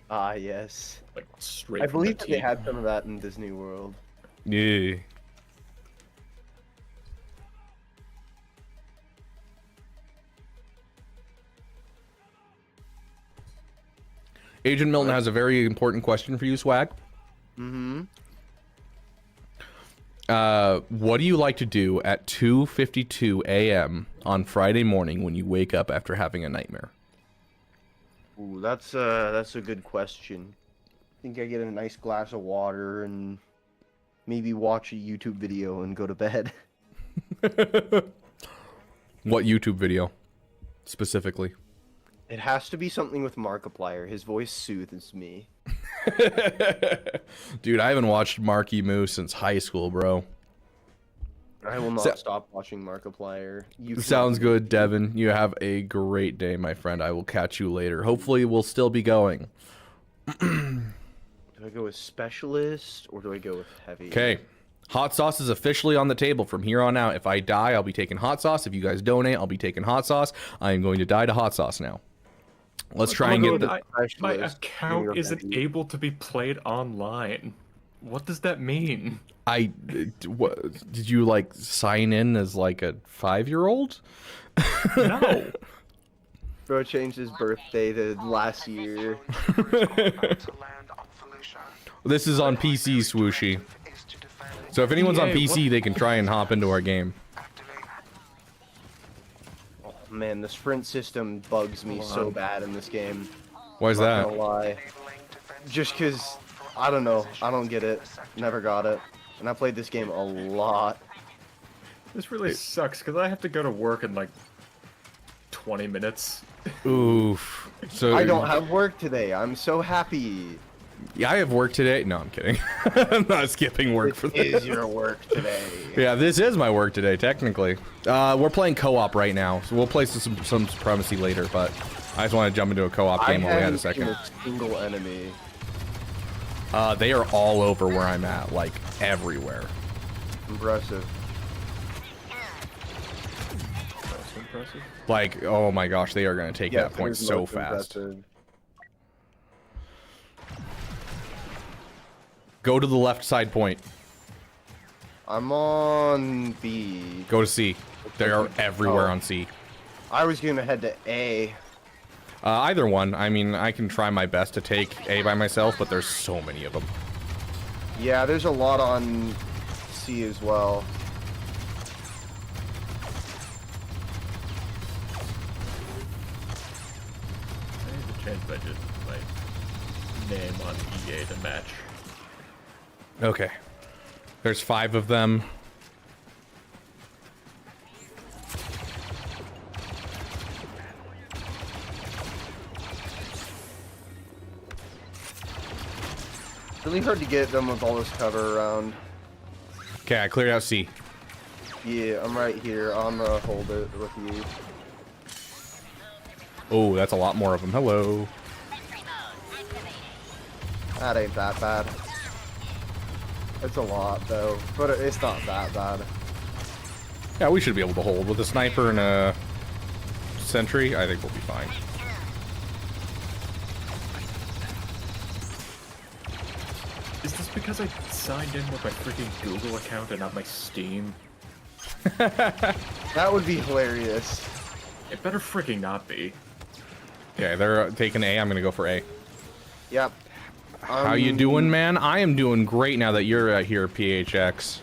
Ah, yes.
Like straight
I
from
believe
the
that they
tea.
had some of that in Disney World.
Yeah. Agent Milton has a very important question for you, Swag.
Mm-hmm.
What do you like to do at 2:52 a.m. on Friday morning when you wake up after having a nightmare?
Ooh, that's a good question. I think I get a nice glass of water and maybe watch a YouTube video and go to bed.
What YouTube video, specifically?
It has to be something with Markiplier. His voice soothes me.
Dude, I haven't watched Marky Moo since high school, bro.
I will not stop watching Markiplier.
Sounds good, Devin. You have a great day, my friend. I will catch you later. Hopefully, we'll still be going.
Do I go with specialist or do I go with heavy?
Okay. Hot sauce is officially on the table from here on out. If I die, I'll be taking hot sauce. If you guys donate, I'll be taking hot sauce. I am going to die to hot sauce now. Let's try and get the...
My account isn't able to be played online. What does that mean?
What, did you like sign in as like a 5-year-old?
No.
Bro changed his birthday to last year.
This is on PC, Swooshy. So if anyone's on PC, they can try and hop into our game.
Oh man, the sprint system bugs me so bad in this game.
Why is that?
Not gonna lie. Just cause, I don't know, I don't get it. Never got it. And I played this game a lot.
This really sucks because I have to go to work in like 20 minutes.
Oof. So
I don't have work today. I'm so happy.
Yeah, I have work today. No, I'm kidding. I'm not skipping work for this.
This is your work today.
Yeah, this is my work today, technically. We're playing co-op right now, so we'll play some Supremacy later, but I just want to jump into a co-op game while we had a second.
I haven't seen a single enemy.
They are all over where I'm at, like, everywhere.
Impressive.
That's impressive.
Like, oh my gosh, they are going to take that point so fast.
Impressive.
Go to the left side point.
I'm on B.
Go to C. They are everywhere on C.
I was gonna head to A.
Either one. I mean, I can try my best to take A by myself, but there's so many of them.
Yeah, there's a lot on C as well.
I need to change my name on EA to match.
Okay. There's 5 of them.
Really hard to get them with all this cover around.
Okay, I cleared out C.
Yeah, I'm right here. I'm gonna hold it with you.
Oh, that's a lot more of them. Hello.
That ain't that bad. It's a lot though, but it's not that bad.
Yeah, we should be able to hold. With a sniper and a sentry, I think we'll be fine.
Is this because I signed in with my freaking Google account and not my Steam?
That would be hilarious.
It better freaking not be.
Okay, they're taking A. I'm gonna go for A.
Yep.
How you doing, man? I am doing great now that you're here, PHX.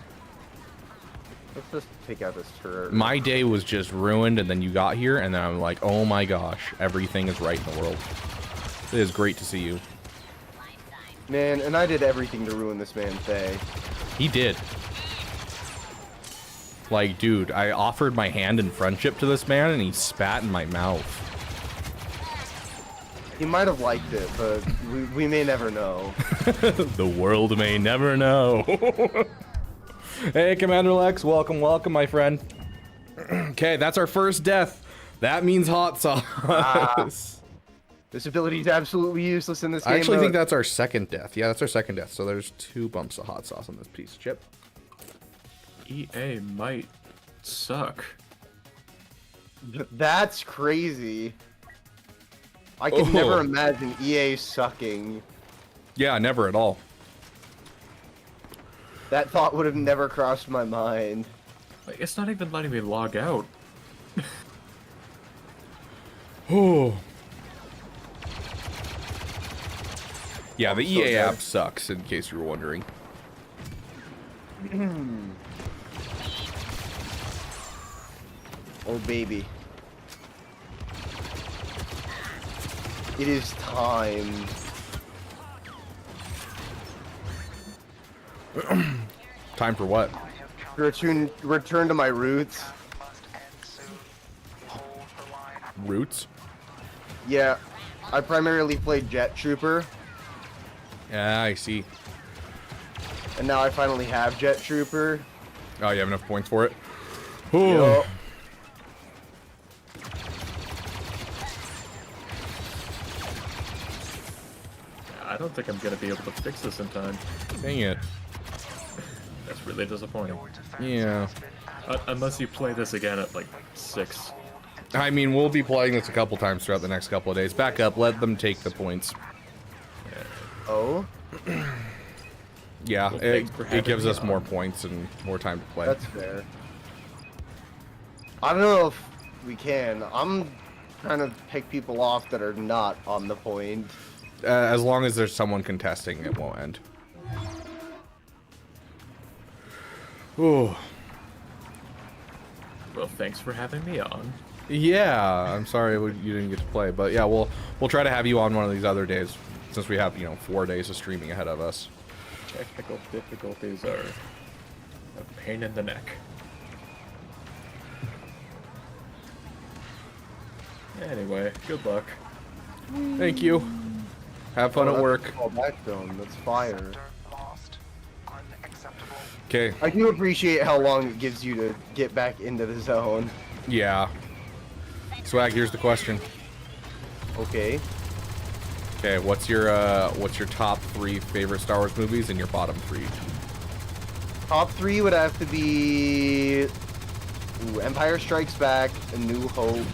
Let's just take out this turret.
My day was just ruined, and then you got here, and then I'm like, oh my gosh, everything is right in the world. It is great to see you.
Man, and I did everything to ruin this man's day.
He did. Like, dude, I offered my hand in friendship to this man, and he spat in my mouth.
He might have liked it, but we may never know.
The world may never know. Hey, Commander Lex, welcome, welcome, my friend. Okay, that's our first death. That means hot sauce.
This ability is absolutely useless in this game.
I actually think that's our second death. Yeah, that's our second death. So there's 2 bumps of hot sauce on this piece of chip.
EA might suck.
That's crazy. I can never imagine EA sucking.
Yeah, never at all.
That thought would have never crossed my mind.
Like, it's not even letting me log out.
Oh. Yeah, the
So
EA
good.
app sucks, in case you were wondering.
Oh, baby. It is time.
Time for what?
Return to my roots.
Roots?
Yeah, I primarily played Jet Trooper,
Yeah, I see.
and now I finally have Jet Trooper.
Oh, you have enough points for it? Oh.
Yup.
I don't think I'm gonna be able to fix this in time.
Dang it.
That's really disappointing.
Yeah.
Unless you play this again at like 6.
I mean, we'll be playing this a couple times throughout the next couple of days. Back up, let them take the points.
Oh,
Yeah,
Well,
it
thanks for having
gives
me
us
on.
more points and more time to play.
that's fair. I don't know if we can. I'm trying to pick people off that are not on the point.
As long as there's someone contesting, it won't end. Ooh.
Well, thanks for having me on.
Yeah, I'm sorry you didn't get to play, but yeah, we'll try to have you on one of these other days, since we have 4 days of streaming ahead of us.
Technical difficulties are a pain in the neck. Anyway, good luck.
Thank you. Have fun at work.
Oh, that film. That's fire.
Okay.
I do appreciate how long it gives you to get back into the zone.
Yeah. Swag, here's the question.
Okay.
Okay, what's your top 3 favorite Star Wars movies and your bottom 3?
Top 3 would have to be Empire Strikes Back, A New Hope,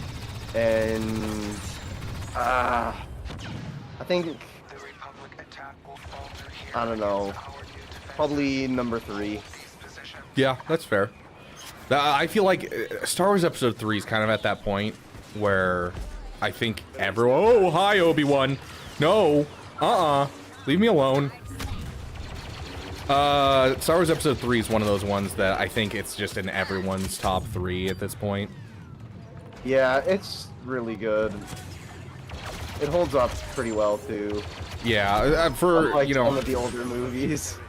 and I think I don't know. Probably number 3.
Yeah, that's fair. I feel like Star Wars Episode 3 is kind of at that point where I think everyone... Oh, hi, Obi-Wan. No. Leave me alone. Star Wars Episode 3 is one of those ones that I think it's just in everyone's top 3 at this point.
Yeah, it's really good. It holds up pretty well too.
Yeah, for,
Unlike some of the older movies.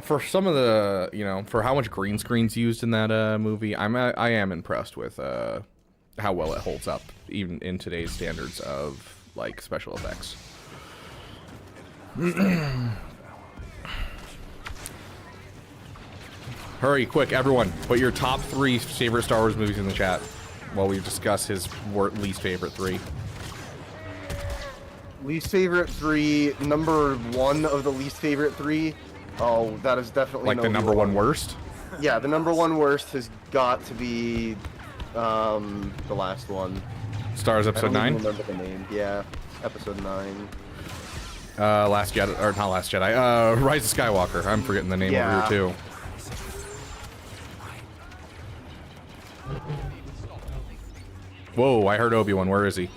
For some of the, for how much green screen's used in that movie, I am impressed with how well it holds up, even in today's standards of like special effects. Hurry, quick, everyone! Put your top 3 favorite Star Wars movies in the chat while we discuss his least favorite 3.
Least favorite 3, number 1 of the least favorite 3. Oh, that is definitely
Like the number 1 worst?
Yeah, the number 1 worst has got to be the last one.
Star Wars Episode 9?
I don't even remember the name. Yeah, Episode 9.
Last Jedi, or not Last Jedi, Rise of Skywalker. I'm forgetting the name over here too. Whoa, I heard Obi-Wan. Where is he?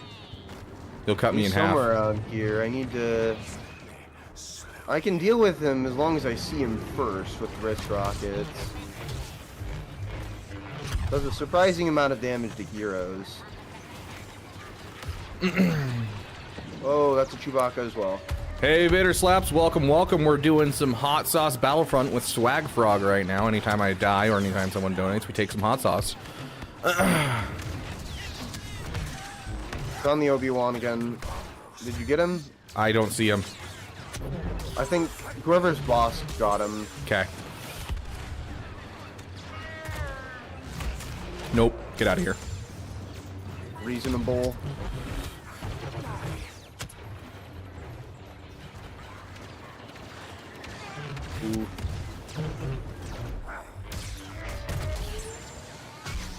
He'll cut me in
He's
half.
somewhere around here. I need to... I can deal with him as long as I see him first with wrist rockets. Does a surprising amount of damage to heroes. Oh, that's a Chewbacca as well.
Hey, Vader Slaps, welcome, welcome. We're doing some hot sauce Battlefront with Swag Frog right now. Anytime I die or anytime someone donates, we take some hot sauce.
It's on the Obi-Wan again. Did you get him?
I don't see him.
I think whoever's boss got him.
Okay. Nope. Get out of here.
Reasonable. Ooh.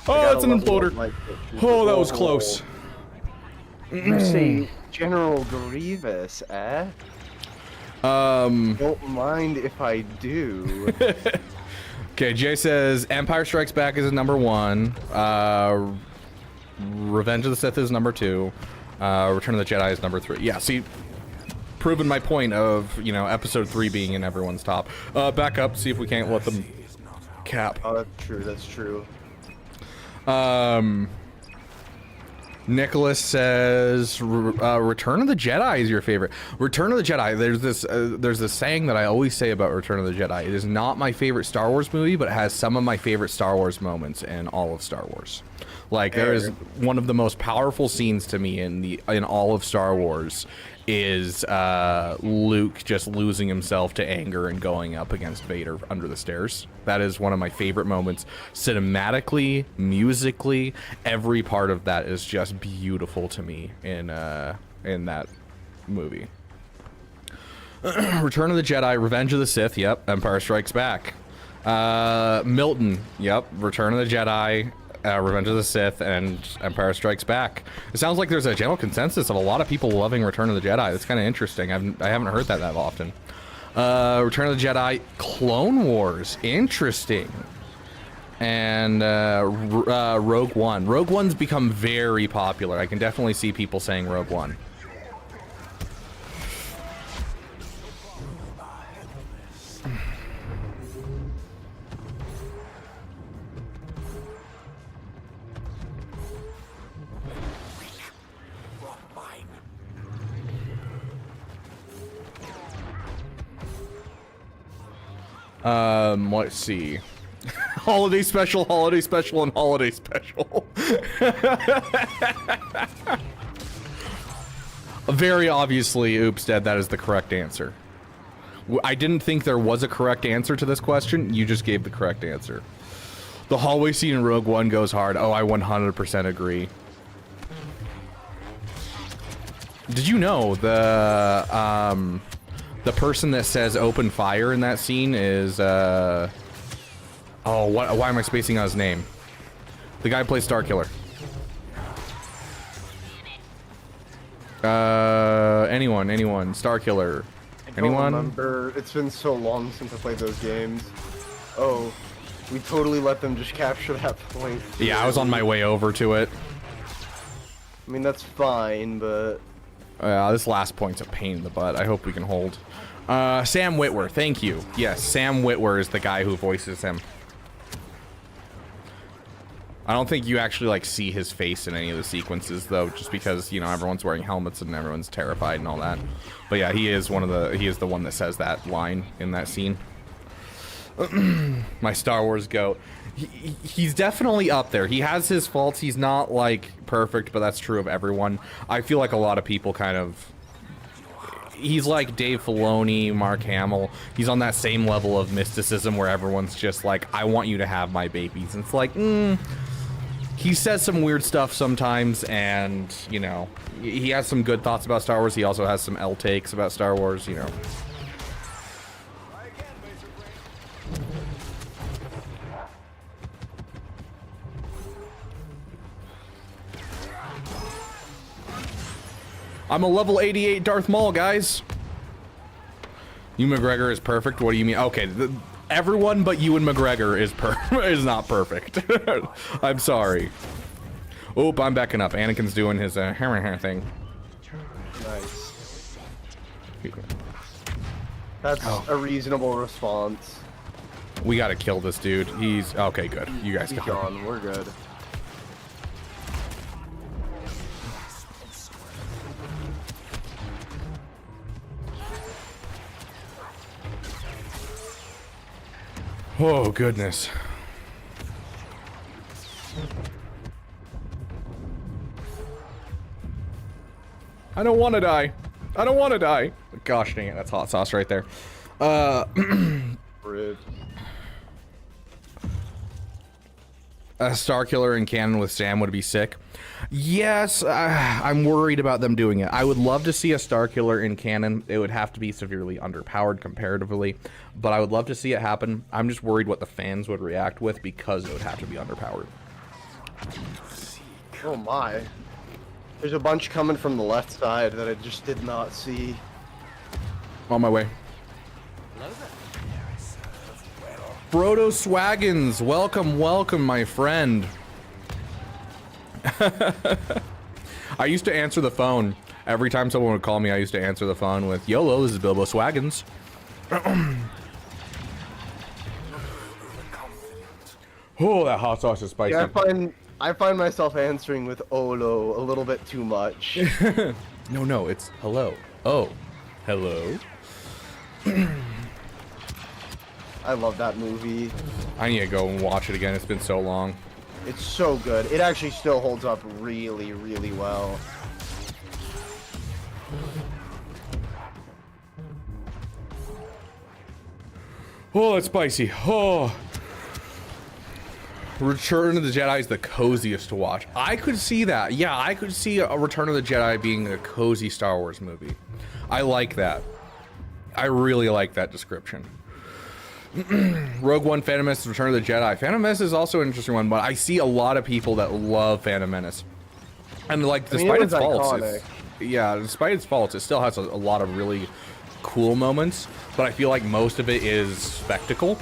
Oh, it's an imploder. Oh, that was close.
You say General Grievous, eh? Don't mind if I do.
Okay, Jay says Empire Strikes Back is number 1. Revenge of the Sith is number 2. Return of the Jedi is number 3. Yeah, see, proven my point of, episode 3 being in everyone's top. Back up, see if we can't let them cap.
Oh, that's true, that's true.
Nicholas says Return of the Jedi is your favorite. Return of the Jedi, there's this saying that I always say about Return of the Jedi. It is not my favorite Star Wars movie, but it has some of my favorite Star Wars moments in all of Star Wars. Like, there is one of the most powerful scenes to me in all of Star Wars is Luke just losing himself to anger and going up against Vader under the stairs. That is one of my favorite moments. Cinematically, musically, every part of that is just beautiful to me in that movie. Return of the Jedi, Revenge of the Sith, yep, Empire Strikes Back. Milton. Yep. Return of the Jedi, Revenge of the Sith, and Empire Strikes Back. It sounds like there's a general consensus of a lot of people loving Return of the Jedi. That's kind of interesting. I haven't heard that often. Return of the Jedi, Clone Wars. Interesting. And Rogue One. Rogue One's become very popular. I can definitely see people saying Rogue One. Let's see. Holiday special, and holiday special. Very obviously, oops, Dad, that is the correct answer. I didn't think there was a correct answer to this question. You just gave the correct answer. The hallway scene in Rogue One goes hard. Oh, I 100% agree. Did you know the person that says open fire in that scene is, oh, why am I spacing on his name? The guy who plays Starkiller. Anyone, Starkiller. Anyone?
I don't remember. It's been so long since I played those games. Oh, we totally let them just capture that point.
Yeah, I was on my way over to it.
I mean, that's fine, but...
This last point's a pain in the butt. I hope we can hold. Sam Witwer, thank you. Yes, Sam Witwer is the guy who voices him. I don't think you actually, like, see his face in any of the sequences, though, just because, you know, everyone's wearing helmets and everyone's terrified and all that. But yeah, he is the one that says that line in that scene. My Star Wars goat. He's definitely up there. He has his faults. He's not, like, perfect, but that's true of everyone. I feel like a lot of people kind of... He's like Dave Filoni, Mark Hamill. He's on that same level of mysticism where everyone's just like, I want you to have my babies. And it's like, he says some weird stuff sometimes, and, you know, he has some good thoughts about Star Wars. He also has some L takes about Star Wars, you know. I'm a level 88 Darth Maul, guys. Ewan McGregor is perfect. What do you mean? Okay, everyone but Ewan McGregor is not perfect. I'm sorry. Oop, I'm backing up. Anakin's doing his hair thing.
Nice. That's a reasonable response.
We gotta kill this dude. He's okay. Good. You guys
He's
got him.
gone. We're good.
Oh, goodness. I don't want to die. I don't want to die. Gosh dang it, that's hot sauce right there.
Rude.
A Starkiller in canon with Sam would be sick. Yes, I'm worried about them doing it. I would love to see a Starkiller in canon. It would have to be severely underpowered comparatively, but I would love to see it happen. I'm just worried what the fans would react with because it would have to be underpowered.
Oh my. There's a bunch coming from the left side that I just did not see.
On my way. Frodo Swaggins, welcome, my friend. I used to answer the phone. Every time someone would call me, I used to answer the phone with, YOLO, this is Bilbo Swaggins. Oh, that hot sauce is spicy.
Yeah, I find myself answering with Olo a little bit too much.
No, it's hello. Oh, hello.
I love that movie.
I need to go and watch it again. It's been so long.
It's so good. It actually still holds up really, really well.
Oh, it's spicy. Oh. Return of the Jedi is the coziest to watch. I could see that. Yeah, I could see a Return of the Jedi being a cozy Star Wars movie. I like that. I really like that description. Rogue One, Phantom Menace, Return of the Jedi. Phantom Menace is also an interesting one, but I see a lot of people that love Phantom Menace. And like, despite its faults, despite its faults, it still has a lot of really cool moments, but I feel like most of it is spectacle.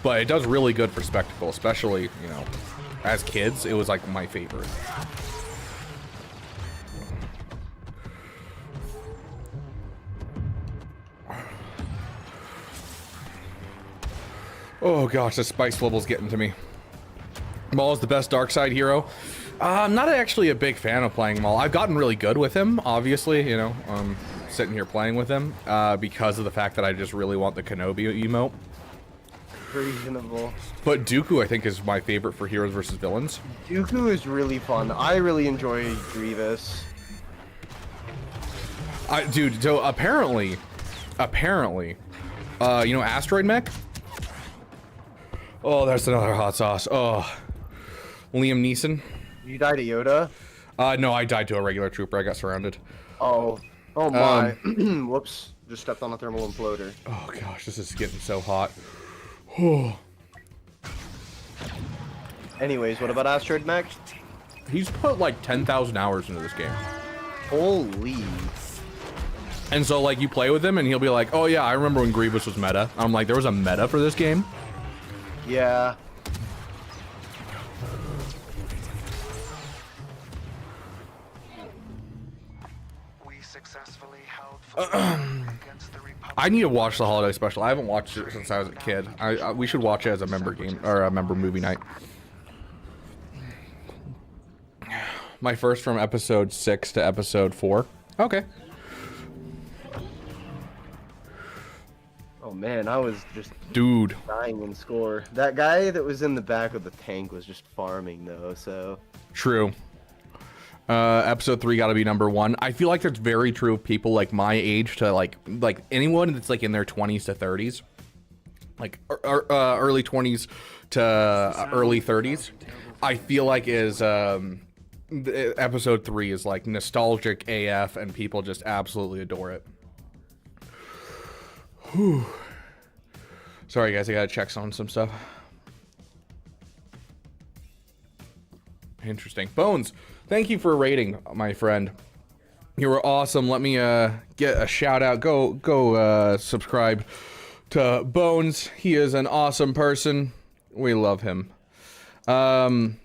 But it does really good for spectacle, especially, you know, as kids, it was like my favorite. Oh gosh, the spice level's getting to me. Maul is the best dark side hero. I'm not actually a big fan of playing Maul. I've gotten really good with him, obviously, you know, sitting here playing with him, because of the fact that I just really want the Kenobi emote.
Reasonable.
But Dooku, I think, is my favorite for heroes versus villains.
Dooku is really fun. I really enjoy Grievous.
Dude, so apparently, you know, Asteroid Mech? Oh, there's another hot sauce. Oh, Liam Neeson.
You died to Yoda?
No, I died to a regular trooper. I got surrounded.
Oh my. Whoops. Just stepped on a thermal imploder.
Oh gosh, this is getting so hot.
Anyways, what about Asteroid Mech?
He's put like 10,000 hours into this game.
Holy.
And so like you play with him and he'll be like, oh yeah, I remember when Grievous was meta. I'm like, there was a meta for this game?
Yeah.
We successfully held against the Republic.
I need to watch the holiday special. I haven't watched it since I was a kid. We should watch it as a member game or a member movie night. My first from episode 6 to episode 4. Okay.
Oh man, I was just
Dude.
dying in score. That guy that was in the back of the tank was just farming though, so.
True. Episode 3 got to be number 1. I feel like that's very true of people like my age to like anyone that's like in their 20s to 30s, like early 20s to early 30s. I feel like is episode 3 is like nostalgic AF, and people just absolutely adore it. Whew. Sorry guys, I gotta check on some stuff. Interesting. Bones, thank you for rating, my friend. You were awesome. Let me get a shout out. Go subscribe to Bones. He is an awesome person. We love him. For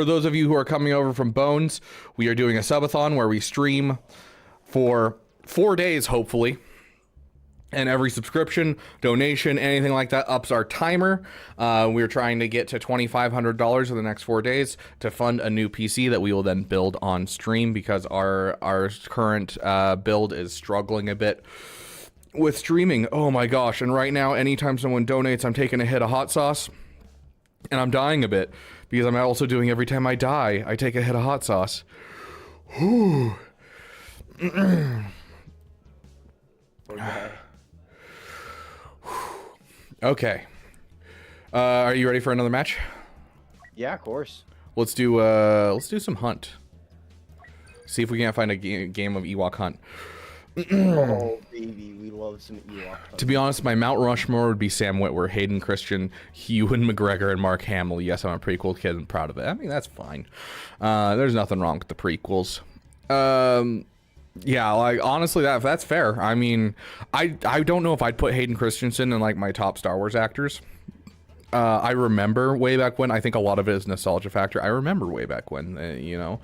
those of you who are coming over from Bones, we are doing a subathon where we stream for 4 days, hopefully. And every subscription, donation, anything like that ups our timer. We're trying to get to $2,500 in the next 4 days to fund a new PC that we will then build on stream, because our current build is struggling a bit with streaming. Oh my gosh. And right now, anytime someone donates, I'm taking a hit of hot sauce. And I'm dying a bit, because I'm also doing every time I die, I take a hit of hot sauce. Whew. Okay. Are you ready for another match?
Yeah, of course.
Let's do some hunt. See if we can't find a game of Ewok hunt.
Oh baby, we love some Ewok.
To be honest, my Mount Rushmore would be Sam Witwer, Hayden Christian, Ewan McGregor, and Mark Hamill. Yes, I'm a prequel kid and proud of it. I mean, that's fine. There's nothing wrong with the prequels. Yeah, like honestly, that's fair. I mean, I don't know if I'd put Hayden Christensen in like my top Star Wars actors. I remember way back when. I think a lot of it is nostalgia factor. I remember way back when, you know,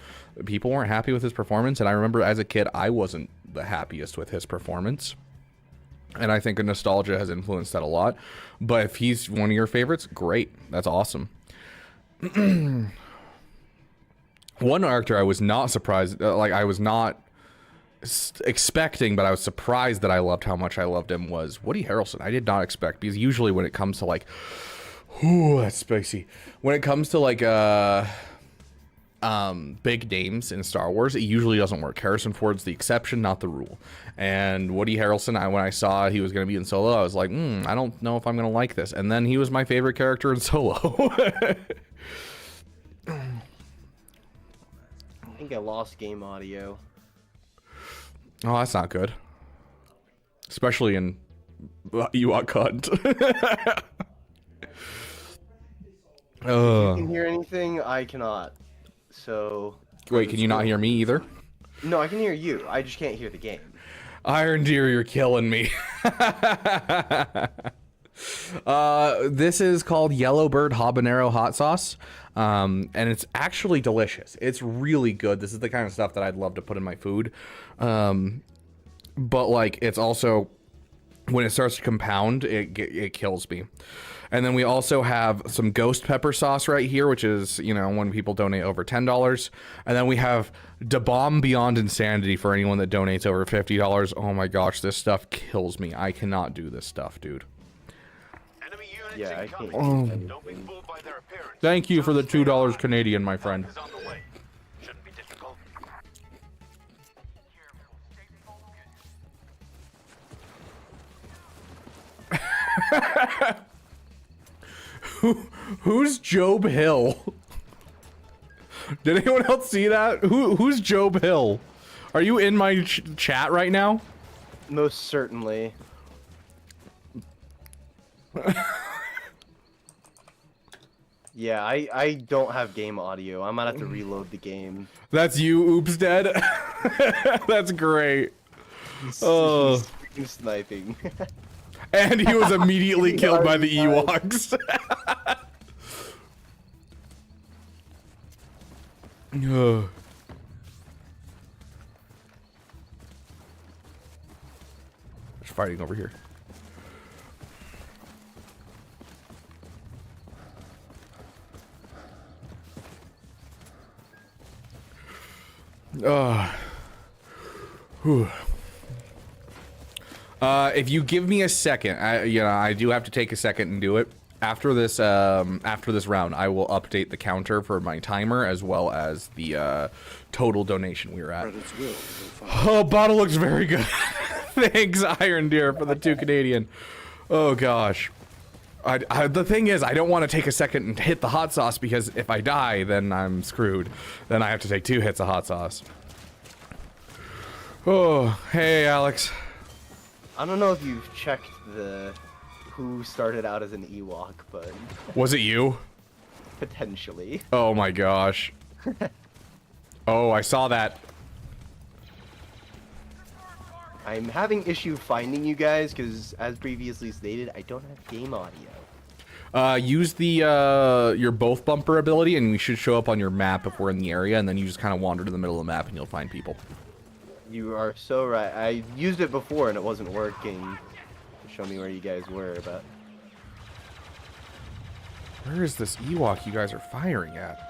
people weren't happy with his performance, and I remember as a kid, I wasn't the happiest with his performance. And I think nostalgia has influenced that a lot. But if he's one of your favorites, great. That's awesome. One actor I was not surprised, like I was not expecting, but I was surprised that I loved how much I loved him, was Woody Harrelson. I did not expect, because usually when it comes to like, ooh, that's spicy. When it comes to like big names in Star Wars, it usually doesn't work. Harrison Ford's the exception, not the rule. And Woody Harrelson, when I saw he was going to be in Solo, I was like, I don't know if I'm going to like this. And then he was my favorite character in Solo.
I think I lost game audio.
Oh, that's not good. especially in Ewok Hunt.
You can hear anything? I cannot. So.
Wait, can you not hear me either?
No, I can hear you. I just can't hear the game.
Iron Deer, you're killing me. This is called Yellowbird Habanero Hot Sauce. And it's actually delicious. It's really good. This is the kind of stuff that I'd love to put in my food. But like, it's also, when it starts to compound, it kills me. And then we also have some ghost pepper sauce right here, which is, you know, when people donate over $10. And then we have Da Bomb Beyond Insanity for anyone that donates over $50. Oh my gosh, this stuff kills me. I cannot do this stuff, dude.
Yeah, I can't.
Don't be fooled by their appearance.
Thank you for the $2 Canadian, my friend.
Is on the way. Shouldn't be difficult.
Who's Job Hill? Did anyone else see that? Who's Job Hill? Are you in my chat right now?
Most certainly. Yeah, I don't have game audio. I might have to reload the game.
That's you, Oops Dead. That's great. Oh.
He's freaking sniping.
And he was immediately killed by the Ewoks. Ugh. There's fighting over here. If you give me a second, I do have to take a second and do it. After this round, I will update the counter for my timer as well as the total donation we were at. Oh, bottle looks very good. Thanks, Iron Deer, for the 2 Canadian. Oh gosh. The thing is, I don't want to take a second and hit the hot sauce because if I die, then I'm screwed. Then I have to take 2 hits of hot sauce. Oh, hey, Alex.
I don't know if you've checked who started out as an Ewok, but
Was it you?
potentially.
Oh my gosh. Oh, I saw that.
I'm having issue finding you guys because, as previously stated, I don't have game audio.
Use the your both bumper ability and we should show up on your map if we're in the area, and then you just kind of wander to the middle of the map and you'll find people.
You are so right. I used it before and it wasn't working to show me where you guys were, but
Where is this Ewok you guys are firing at?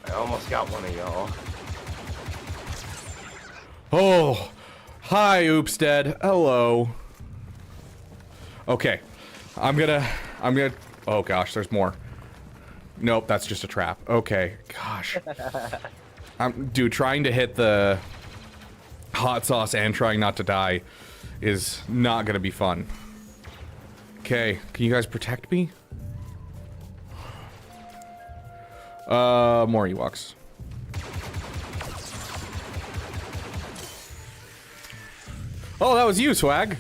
I almost got one of y'all.
Oh, hi, Oopstead. Hello. Okay, I'm gonna. Oh gosh, there's more. Nope, that's just a trap. Okay, gosh. Dude, trying to hit the hot sauce and trying not to die is not gonna be fun. Okay, can you guys protect me? More Ewoks. Oh, that was you, Swag.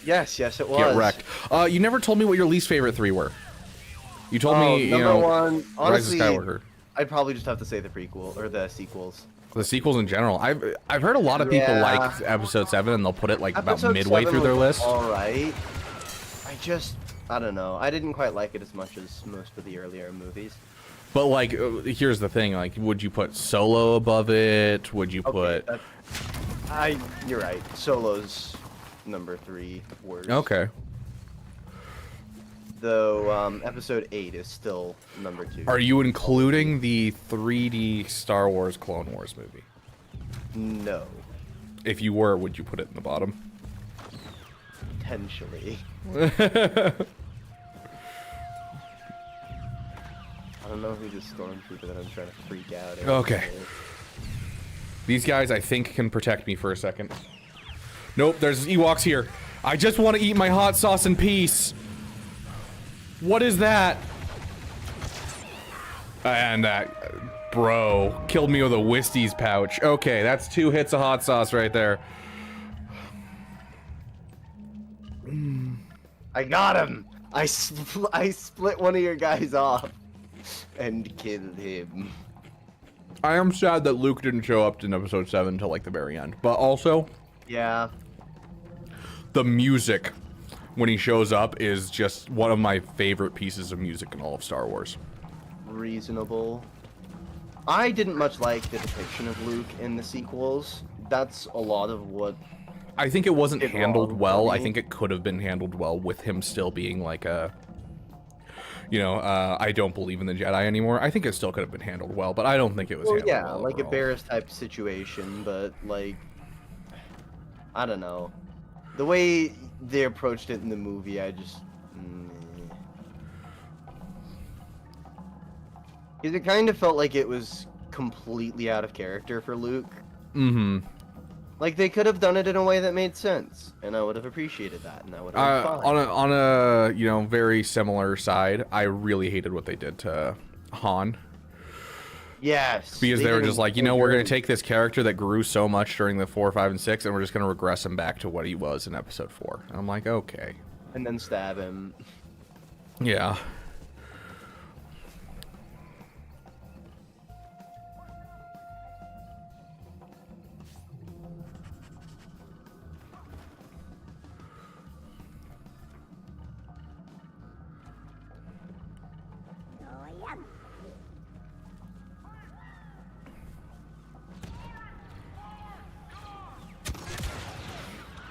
Yes, it was.
Get wrecked. You never told me what your least favorite 3 were. You told me, you
number
know,
one, honestly,
Rise of Skywalker.
I'd probably just have to say the prequel or the sequels.
The sequels in general. I've heard a lot of people like Episode 7, and they'll put it like about midway through their list.
All right. I don't know. I didn't quite like it as much as most of the earlier movies.
But like, here's the thing: like, would you put Solo above it? Would you put?
You're right. Solo's number 3 worst.
Okay.
Though Episode 8 is still number 2.
Are you including the 3D Star Wars Clone Wars movie?
No.
If you were, would you put it in the bottom?
Potentially. I don't know who this stormtrooper that I'm trying to freak out is.
Okay. These guys, I think, can protect me for a second. Nope, there's Ewoks here. I just want to eat my hot sauce in peace. What is that? And bro, killed me with a Whistys pouch. Okay, that's 2 hits of hot sauce right there.
I got him. I split one of your guys off and killed him.
I am sad that Luke didn't show up in episode 7 until like the very end. But also,
Yeah.
the music when he shows up is just one of my favorite pieces of music in all of Star Wars.
Reasonable. I didn't much like the depiction of Luke in the sequels. That's a lot of what.
I think it wasn't
Did
handled
wrong for
well. I
me.
think it could have been handled well with him still being like a, I don't believe in the Jedi anymore. I think it still could have been handled well, but I don't think it was
Well,
handled
yeah,
well
like a
overall.
Barris type situation, but like, I don't know. The way they approached it in the movie, I just. Because it kind of felt like it was completely out of character for Luke.
Mm-hmm.
Like they could have done it in a way that made sense, and I would have appreciated that, and that would have been fine.
On a very similar side, I really hated what they did to Han.
Yes.
Because they were
didn't
just like, we're going to take this character that grew so much during the 4, 5, and 6, and we're just going to regress him back to what he was in episode 4. And I'm like, okay.
And then stab him.
Yeah.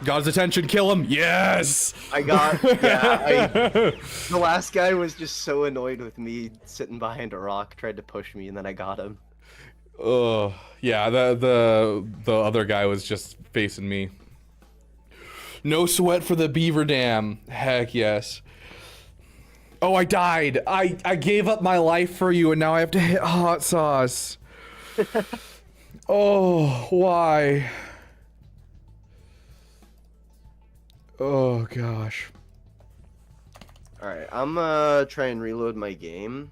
Got his attention, kill him. Yes!
The last guy was just so annoyed with me sitting behind a rock, tried to push me, and then I got him.
Yeah, the other guy was just facing me. No sweat for the Beaver Dam. Heck yes. Oh, I died. I gave up my life for you, and now I have to hit hot sauce. Oh, why? Oh, gosh.
Alright, I'm gonna try and reload my game.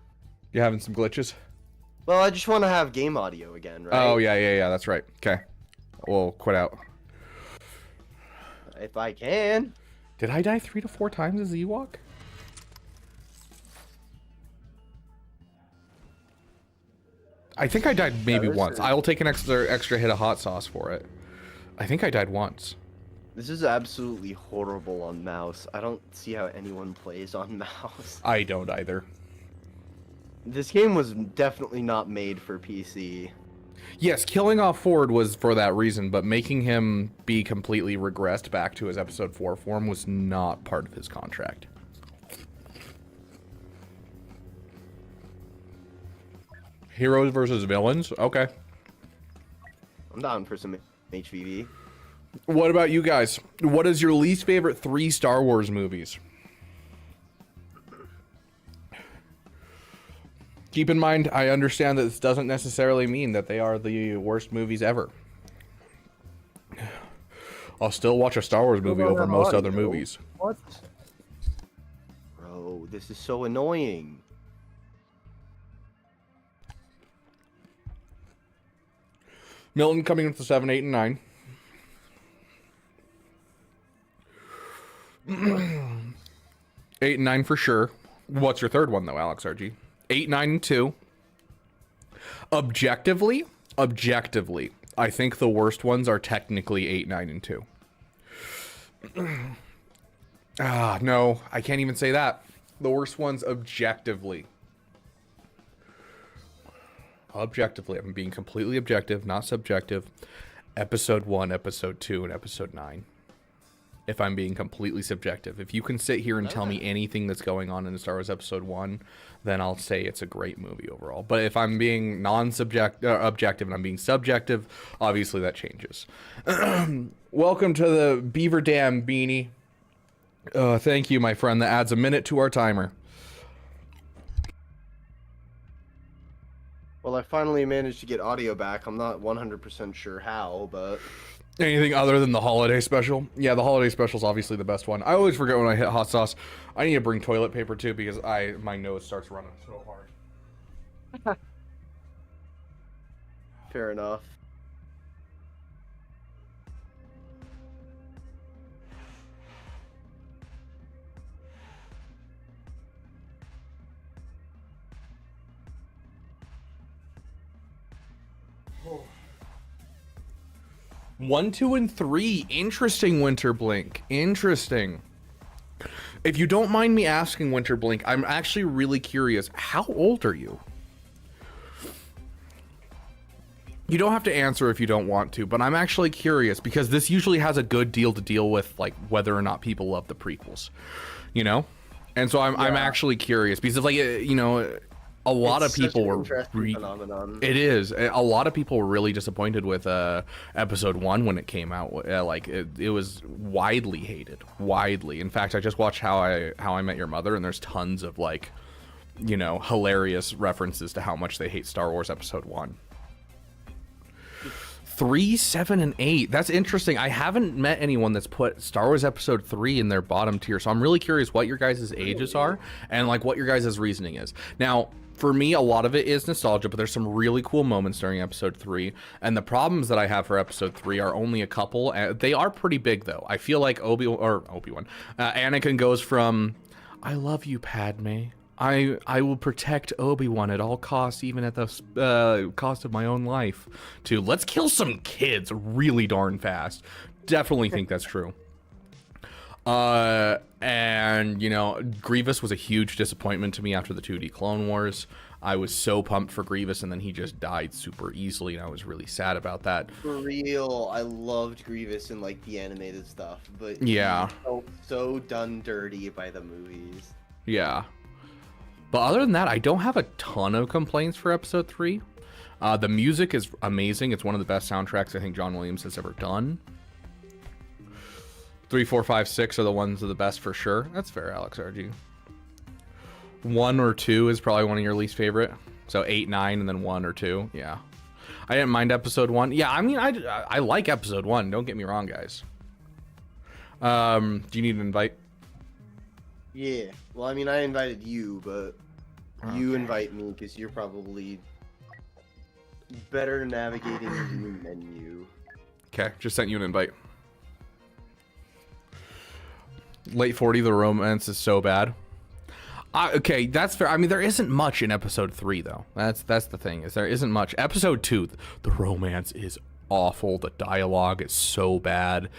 You having some glitches?
Well, I just want to have game audio again, right?
Oh, yeah, that's right. Okay. We'll quit out.
If I can.
Did I die 3 to 4 times as Ewok? I think I died maybe
this
once.
is-
I will take an extra hit of hot sauce for it. I think I died once.
This is absolutely horrible on mouse. I don't see how anyone plays on mouse.
I don't either.
This game was definitely not made for PC.
Yes, killing off Ford was for that reason, but making him be completely regressed back to his episode 4 form was not part of his contract. Heroes versus villains? Okay.
I'm down for some HVV.
What about you guys? What is your least favorite 3 Star Wars movies? Keep in mind, I understand that this doesn't necessarily mean that they are the worst movies ever. I'll still watch a Star Wars movie over most other movies.
What? Bro, this is so annoying.
Milton coming with the 7, 8, and 9. 8 and 9 for sure. What's your third one though, Alex RG? 8, 9, and 2. Objectively, I think the worst ones are technically 8, 9, and 2. No, I can't even say that. The worst ones objectively. Objectively, I'm being completely objective, not subjective. Episode 1, Episode 2, and Episode 9. If I'm being completely subjective. If you can sit here and tell me anything that's going on in Star Wars Episode 1, then I'll say it's a great movie overall. But if I'm being objective and I'm being subjective, obviously that changes. Welcome to the Beaver Dam, Beanie. Thank you, my friend. That adds a minute to our timer.
Well, I finally managed to get audio back. I'm not 100% sure how, but...
Anything other than the holiday special? Yeah, the holiday special is obviously the best one. I always forget when I hit hot sauce. I need to bring toilet paper too because my nose starts running so hard.
Fair enough.
One, two, and three. Interesting, Winter Blink. Interesting. If you don't mind me asking, Winter Blink, I'm actually really curious. How old are you? You don't have to answer if you don't want to, but I'm actually curious because this usually has a good deal to deal with, like whether or not people love the prequels, you know? And so I'm actually curious because, like, you know, a lot of people were it is a lot of people were really disappointed with episode 1 when it came out. Like it was widely hated, widely. In fact, I just watched How I Met Your Mother, and there's tons of, like, you know, hilarious references to how much they hate Star Wars episode 1. 3, 7, and 8. That's interesting. I haven't met anyone that's put Star Wars Episode 3 in their bottom tier, so I'm really curious what your guys' ages are and, like, what your guys' reasoning is. Now, for me, a lot of it is nostalgia, but there's some really cool moments during Episode 3, and the problems that I have for Episode 3 are only a couple. They are pretty big, though. I feel like Obi-Wan, Anakin goes from, "I love you, Padme. I will protect Obi-Wan at all costs, even at the cost of my own life," to "let's kill some kids really darn fast." Definitely think that's true. And, you know, Grievous was a huge disappointment to me after the 2D Clone Wars. I was so pumped for Grievous, and then he just died super easily, and I was really sad about that.
For real, I loved Grievous in, like, the animated stuff, but
yeah,
he felt so done dirty by the movies.
Yeah. But other than that, I don't have a ton of complaints for Episode 3. The music is amazing. It's one of the best soundtracks I think John Williams has ever done. 3, 4, 5, 6 are the ones that are the best for sure. That's fair, Alex RG. 1 or 2 is probably one of your least favorite. So 8, 9, and then 1 or 2. Yeah. I didn't mind Episode 1. Yeah, I mean, I like Episode 1. Don't get me wrong, guys. Do you need an invite?
Yeah. Well, I mean, I invited you, but you invite me because you're probably better navigating the menu.
Okay, just sent you an invite. Late 40, the romance is so bad. Okay, that's fair. I mean, there isn't much in Episode 3, though. That's the thing, is there isn't much. Episode 2, the romance is awful. The dialogue is so bad.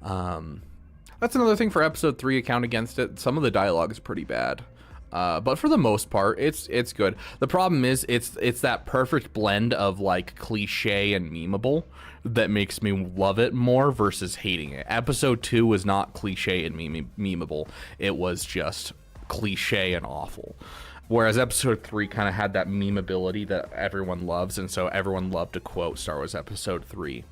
That's another thing for Episode 3, account against it. Some of the dialogue is pretty bad. But for the most part, it's good. The problem is it's that perfect blend of, like, cliche and memeable that makes me love it more versus hating it. Episode 2 was not cliche and memeable. It was just cliche and awful. Whereas Episode 3 kind of had that memeability that everyone loves, and so everyone loved to quote Star Wars Episode 3.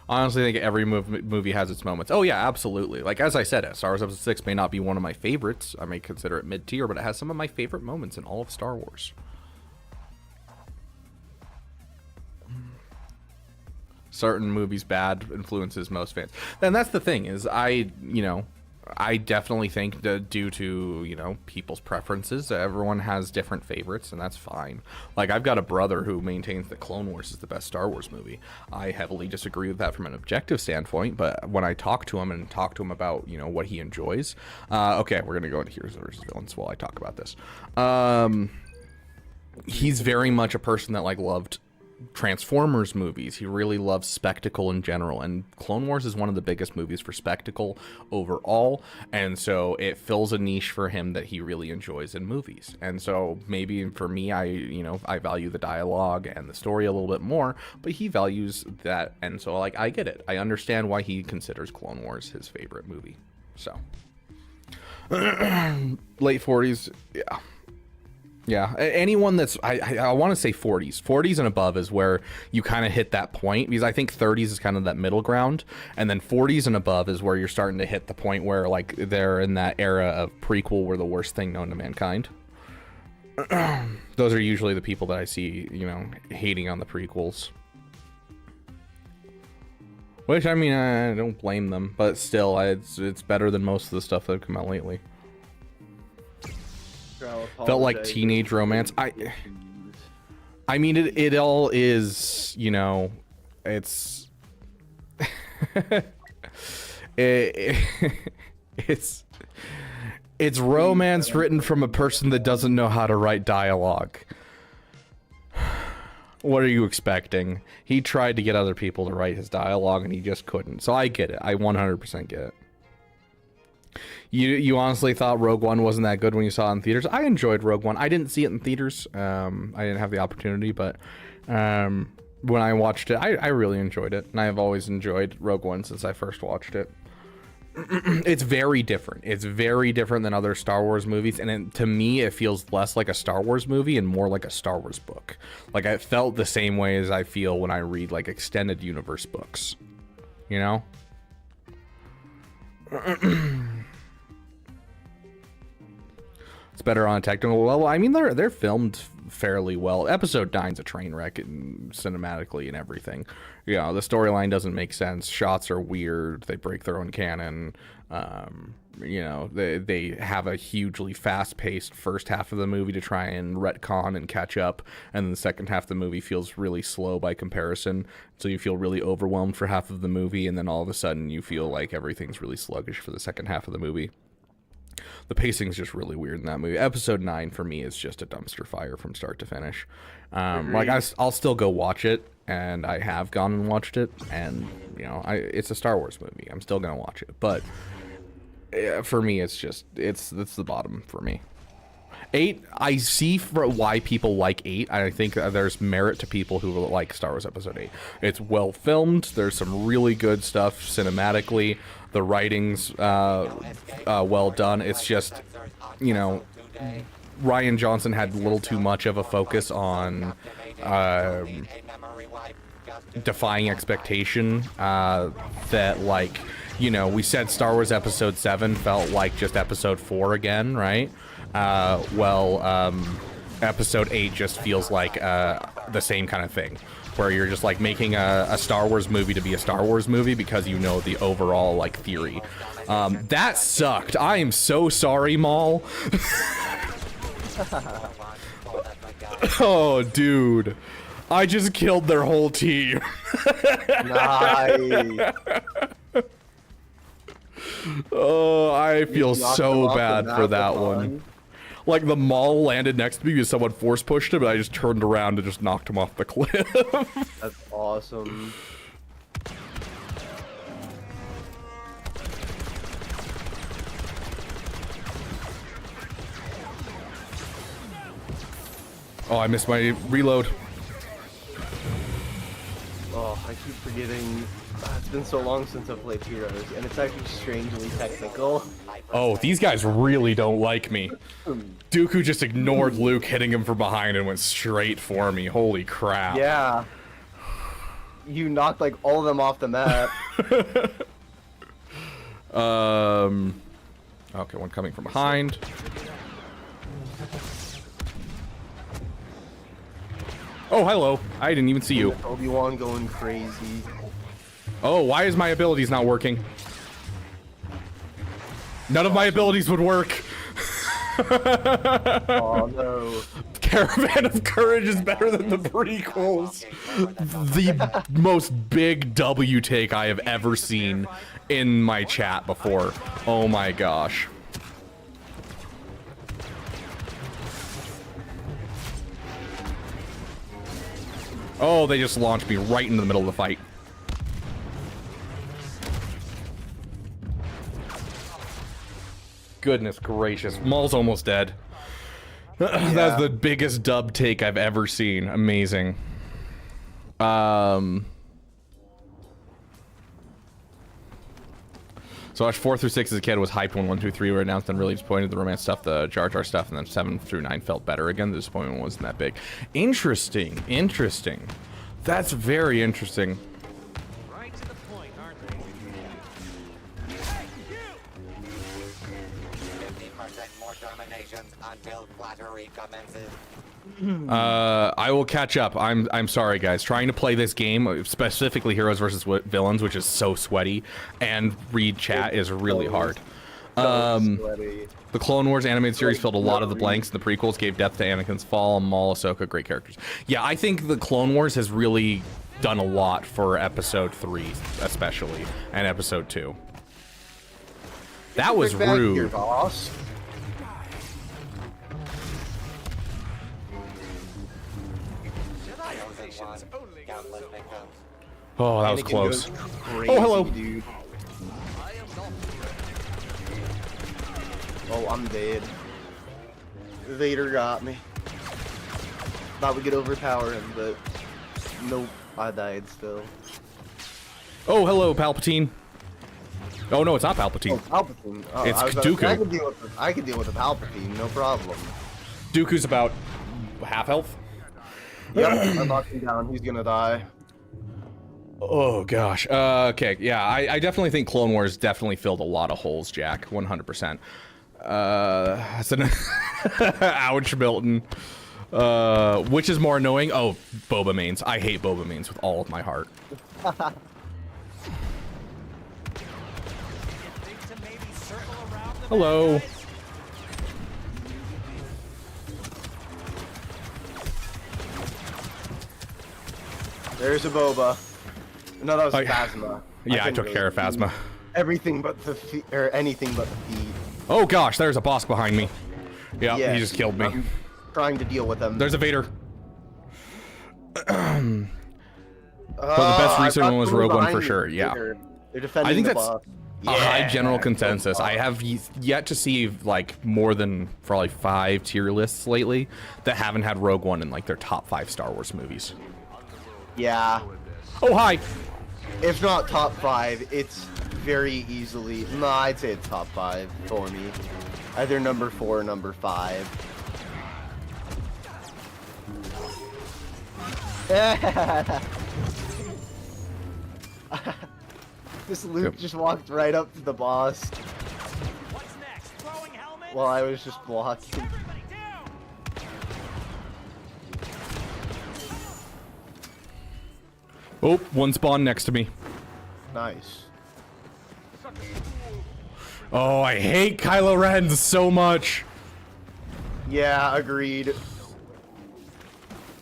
Honestly, I think every movie has its moments. Oh, yeah, absolutely. Like, as I said, Star Wars Episode 6 may not be one of my favorites. I may consider it mid-tier, but it has some of my favorite moments in all of Star Wars. Certain movies' bad influences most fans. And that's the thing, is I definitely think that due to, people's preferences, everyone has different favorites, and that's fine. Like, I've got a brother who maintains that Clone Wars is the best Star Wars movie. I heavily disagree with that from an objective standpoint, but when I talk to him about, what he enjoys, okay, we're going to go into Heroes versus Villains while I talk about this. He's very much a person that, like, loved Transformers movies. He really loves spectacle in general, and Clone Wars is one of the biggest movies for spectacle overall, and so it fills a niche for him that he really enjoys in movies. And so maybe for me, I value the dialogue and the story a little bit more, but he values that, and so, like, I get it. I understand why he considers Clone Wars his favorite movie. So late 40s, yeah, anyone that's, I want to say 40s and above is where you kind of hit that point, because I think 30s is kind of that middle ground, and then 40s and above is where you're starting to hit the point where, like, they're in that era of prequel were the worst thing known to mankind. Those are usually the people that I see, hating on the prequels. Which, I mean, I don't blame them, but still, it's better than most of the stuff that have come out lately. Felt like teenage romance. I mean, it all is, you know, it's it's romance written from a person that doesn't know how to write dialogue. What are you expecting? He tried to get other people to write his dialogue and he just couldn't. So I get it. I 100% get it. You honestly thought Rogue One wasn't that good when you saw it in theaters? I enjoyed Rogue One. I didn't see it in theaters. I didn't have the opportunity, but when I watched it, I really enjoyed it. And I have always enjoyed Rogue One since I first watched it. It's very different. It's very different than other Star Wars movies, and to me it feels less like a Star Wars movie and more like a Star Wars book. Like, I felt the same way as I feel when I read like extended universe books, you know. It's better on a technical level. I mean, they're filmed fairly well. Episode 9's a train wreck cinematically and everything. You know, the storyline doesn't make sense. Shots are weird. They break their own canon. You know, they have a hugely fast-paced first half of the movie to try and retcon and catch up, and then the second half of the movie feels really slow by comparison. So you feel really overwhelmed for half of the movie, and then all of a sudden you feel like everything's really sluggish for the second half of the movie. The pacing's just really weird in that movie. Episode 9 for me is just a dumpster fire from start to finish. Like, I'll still go watch it, and I have gone and watched it, and you know, it's a Star Wars movie. I'm still gonna watch it, but for me, it's the bottom for me. 8, I see why people like 8. I think there's merit to people who like Star Wars Episode 8. It's well filmed. There's some really good stuff cinematically. The writing's well done. It's just, you know, Rian Johnson had a little too much of a focus on defying expectation. That, like, you know, we said Star Wars Episode 7 felt like just Episode 4 again, right? Episode 8 just feels like the same kind of thing, where you're just like making a Star Wars movie to be a Star Wars movie because you know the overall like theory. That sucked. I am so sorry, Maul. Oh, dude. I just killed their whole team.
Nice.
Oh, I feel so bad for that one. Like, the Maul landed next to me because someone force pushed him, and I just turned around and just knocked him off the cliff.
That's awesome.
Oh, I missed my reload.
Oh, I keep forgetting. It's been so long since I've played Heroes, and it's actually strangely technical.
Oh, these guys really don't like me. Dooku just ignored Luke hitting him from behind and went straight for me. Holy crap.
Yeah. You knocked like all of them off the map.
Okay, one coming from behind. Oh, hello. I didn't even see you.
Obi-Wan going crazy.
Oh, why is my abilities not working? None of my abilities would work.
Oh no.
Caravan of Courage is better than the prequels. The most big W take I have ever seen in my chat before. Oh my gosh. Oh, they just launched me right into the middle of the fight. Goodness gracious. Maul's almost dead. Yeah. That's the biggest dub take I've ever seen. Amazing. So I watched 4 through 6 as a kid, was hyped when 1, 2, 3 were announced, and really disappointed. The romance stuff, the Jar Jar stuff, and then 7 through 9 felt better again. The disappointment wasn't that big. Interesting. Interesting. That's very interesting.
Right to the point, aren't they?
50% more terminations until flattery commences.
I will catch up. I'm sorry, guys. Trying to play this game, specifically Heroes versus Villains, which is so sweaty, and read chat is really hard. The Clone Wars animated series filled a lot of the blanks. The prequels gave depth to Anakin's fall, Maul, Ahsoka, great characters. Yeah, I think the Clone Wars has really done a lot for Episode 3, especially, and Episode 2. That was rude.
Boss.
Oh, that was
Anakin
close.
goes crazy,
Oh, hello.
Dude. Oh, I'm dead. Vader got me. Thought we could overpower him, but nope, I died still.
Oh, hello, Palpatine. Oh, no, it's not Palpatine.
Oh, Palpatine. Oh,
It's
I was about to say,
Dooku.
I could deal with the Palpatine, no problem.
Dooku's about half health.
Yep, I knocked him down. He's gonna die.
Oh, gosh. Okay, yeah, I definitely think Clone Wars definitely filled a lot of holes, Jack. 100%. That's an ouch, Milton. Which is more annoying? Oh, Boba mains. I hate Boba mains with all of my heart. Hello.
There's a Boba. No, that was
Oh, yeah.
Phasma.
Yeah, I
couldn't
took
really
care of
do
Phasma.
Everything but the feet, or anything but the feet.
Oh, gosh, there's a boss behind me. Yeah,
Yes,
he just killed me.
I'm trying to deal with them.
There's a Vader. But the best recent one was Rogue One for sure, yeah.
They're defending
I think
the
that's
boss.
a high general
Yeah,
consensus.
good
I have yet to see like more than probably 5 tier lists lately that haven't had Rogue One in like their top 5 Star Wars movies.
Yeah.
Oh, hi.
If not top 5, it's very easily. No, I'd say it's top 5 for me. Either number 4 or number 5. This Luke just walked right up to the boss
What's next? Throwing helmet?
while I was just blocking.
Everybody down!
Oh, one spawn next to me.
Nice.
Oh, I hate Kylo Ren so much.
Yeah, agreed.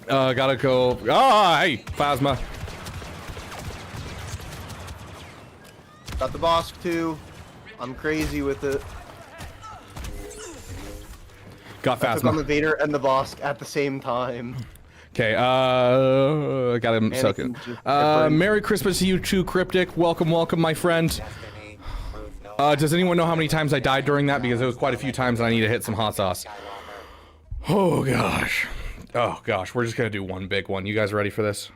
Gotta go. Ah, hey, Phasma.
Got the boss too. I'm crazy with it.
Got
I took on the
Phasma.
Vader and the boss at the same time.
Okay, got him so good.
Anakin's just different.
Merry Christmas to you too, Cryptic. Welcome, welcome, my friend. Does anyone know how many times I died during that? Because it was quite a few times and I need to hit some hot sauce. Oh, gosh. Oh, gosh. We're just going to do one big one. You guys ready for this?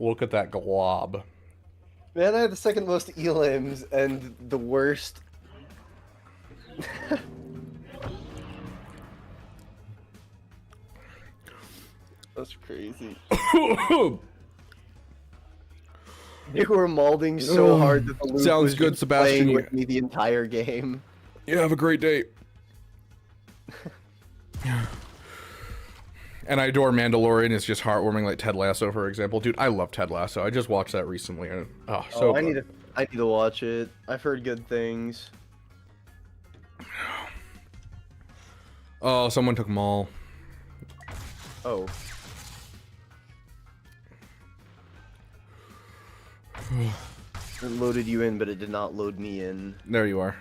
Look at that glob.
Man, I had the second most elims and the worst. That's crazy. They were molding so hard that the Luke
Sounds
was
good,
just
Sebastian.
playing with me the entire game.
You have a great day. And I adore Mandalorian. It's just heartwarming, like Ted Lasso, for example. Dude, I love Ted Lasso. I just watched that recently. And, oh, so
I
good.
need to watch it. I've heard good things.
Oh, someone took Maul.
Oh. It loaded you in, but it did not load me in.
There you are.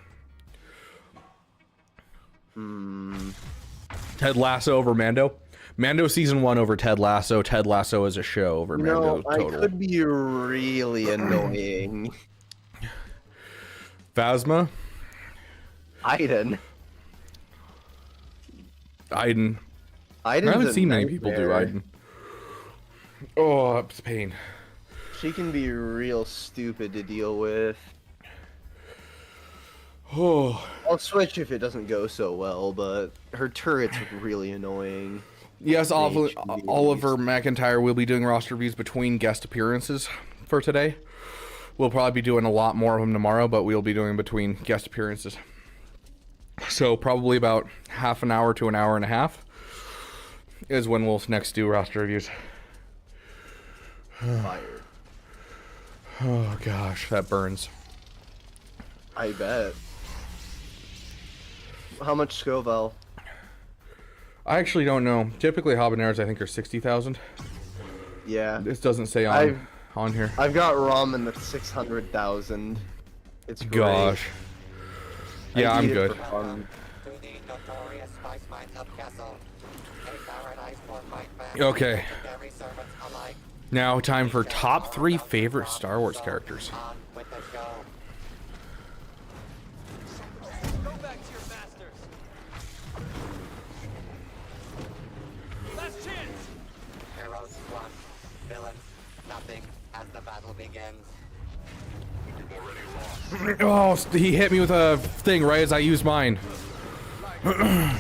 Hmm.
Ted Lasso over Mando. Mando season 1 over Ted Lasso. Ted Lasso as a show over Mando
No, I
total.
could be really annoying.
Phasma.
Aiden.
Aiden. I
Aiden's
haven't
a
seen many people do
nightmare.
Aiden. Oh, it's pain.
She can be real stupid to deal with.
Oh.
I'll switch if it doesn't go so well, but her turret's really annoying.
Yes, Oliver
HDs.
McIntyre will be doing roster reviews between guest appearances for today. We'll probably be doing a lot more of them tomorrow, but we'll be doing between guest appearances. So probably about half an hour to an hour and a half is when we'll next do roster reviews.
Fire.
Oh gosh, that burns.
I bet. How much Scoville?
I actually don't know. Typically habaneros I think are 60,000.
Yeah.
This doesn't say on here.
I've got ramen that's 600,000. It's great.
Gosh. Yeah,
I
I'm
eat it
good.
for fun.
Okay. Now time for top 3 favorite Star Wars characters.
Go back to your masters. Last chance.
Heroes one, villains nothing as the battle begins.
Oh, he hit me with a thing right as I used mine.
I'm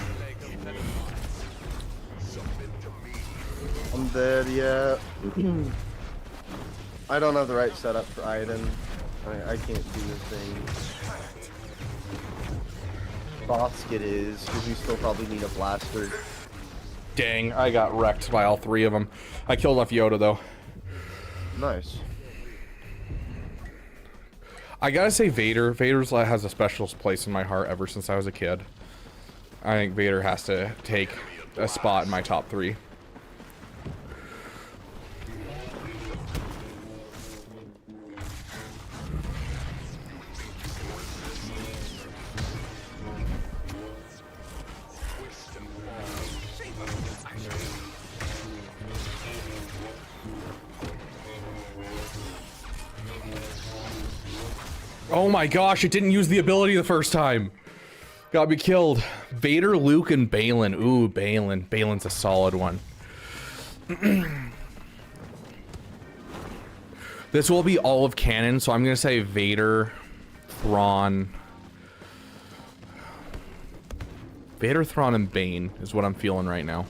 dead yet. I don't have the right setup for Iden. I can't do the thing. Bosket is, because we still probably need a blaster.
Dang, I got wrecked by all 3 of them. I killed off Yoda though.
Nice.
I gotta say Vader. Vader's has a special place in my heart ever since I was a kid. I think Vader has to take a spot in my top 3. Oh my gosh, it didn't use the ability the first time. Got me killed. Vader, Luke, and Balin. Ooh, Balin. Balin's a solid one. This will be all of canon, so I'm gonna say Vader, Thrawn. Vader, Thrawn, and Bane is what I'm feeling right now.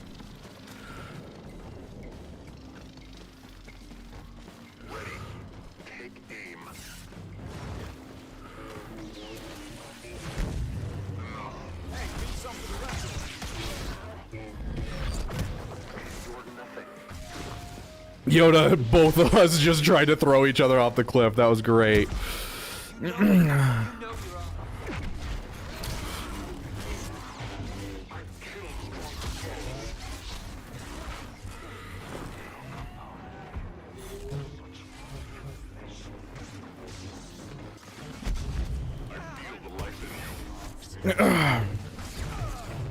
Yoda, both of us just tried to throw each other off the cliff. That was great.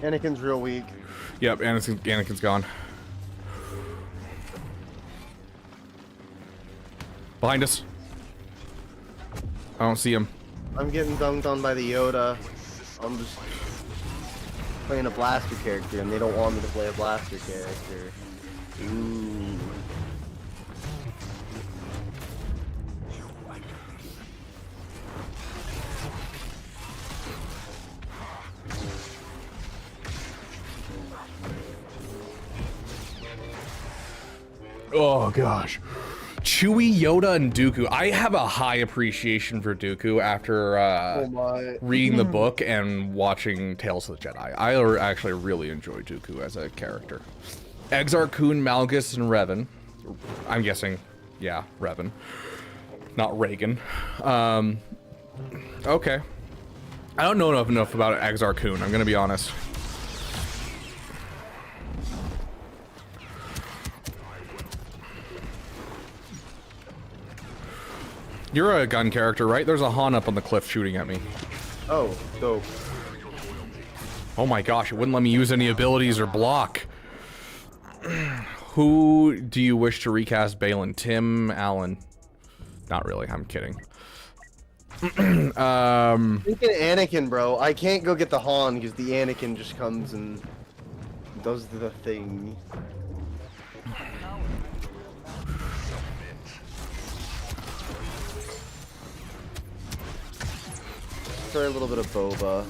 Anakin's real weak.
Yep, Anakin's gone. Behind us. I don't see him.
I'm getting dunked on by the Yoda. I'm just playing a blaster character, and they don't want me to play a blaster character. Ooh.
Oh gosh. Chewie, Yoda, and Dooku. I have a high appreciation for Dooku after reading the book and watching Tales of the Jedi. I actually really enjoy Dooku as a character. Exar Kun, Malgus, and Revan. I'm guessing, yeah, Revan. Not Reagan. Okay. I don't know enough about Exar Kun, I'm gonna be honest. You're a gun character, right? There's a Han up on the cliff shooting at me.
Oh, dope.
Oh my gosh, it wouldn't let me use any abilities or block. Who do you wish to recast Balin? Tim Allen? Not really, I'm kidding.
Thinking Anakin, bro. I can't go get the Han because the Anakin just comes and does the thing. Try a little bit of Boba.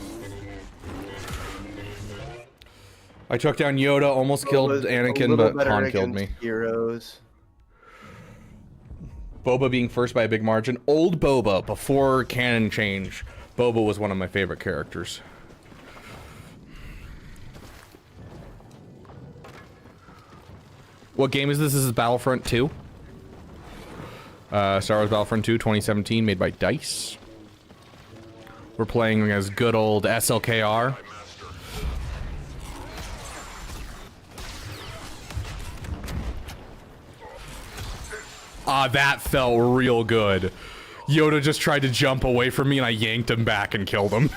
I took down Yoda, almost killed Anakin, but Han killed me.
Heroes.
Boba being first by a big margin. Old Boba, before canon change, Boba was one of my favorite characters. What game is this? This is Battlefront 2. Star Wars Battlefront 2 2017, made by DICE. We're playing as good old SLKR. Ah, that felt real good. Yoda just tried to jump away from me and I yanked him back and killed him.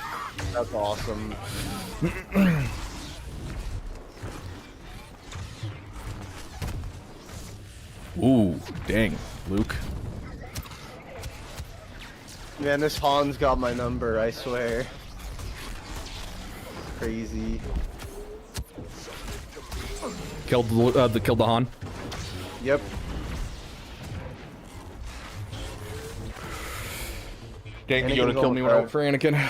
That's awesome.
Ooh, dang, Luke.
Man, this Han's got my number, I swear. Crazy.
Killed the Han.
Yep.
Dang,
Anakin
Yoda killed me when I went for Anakin.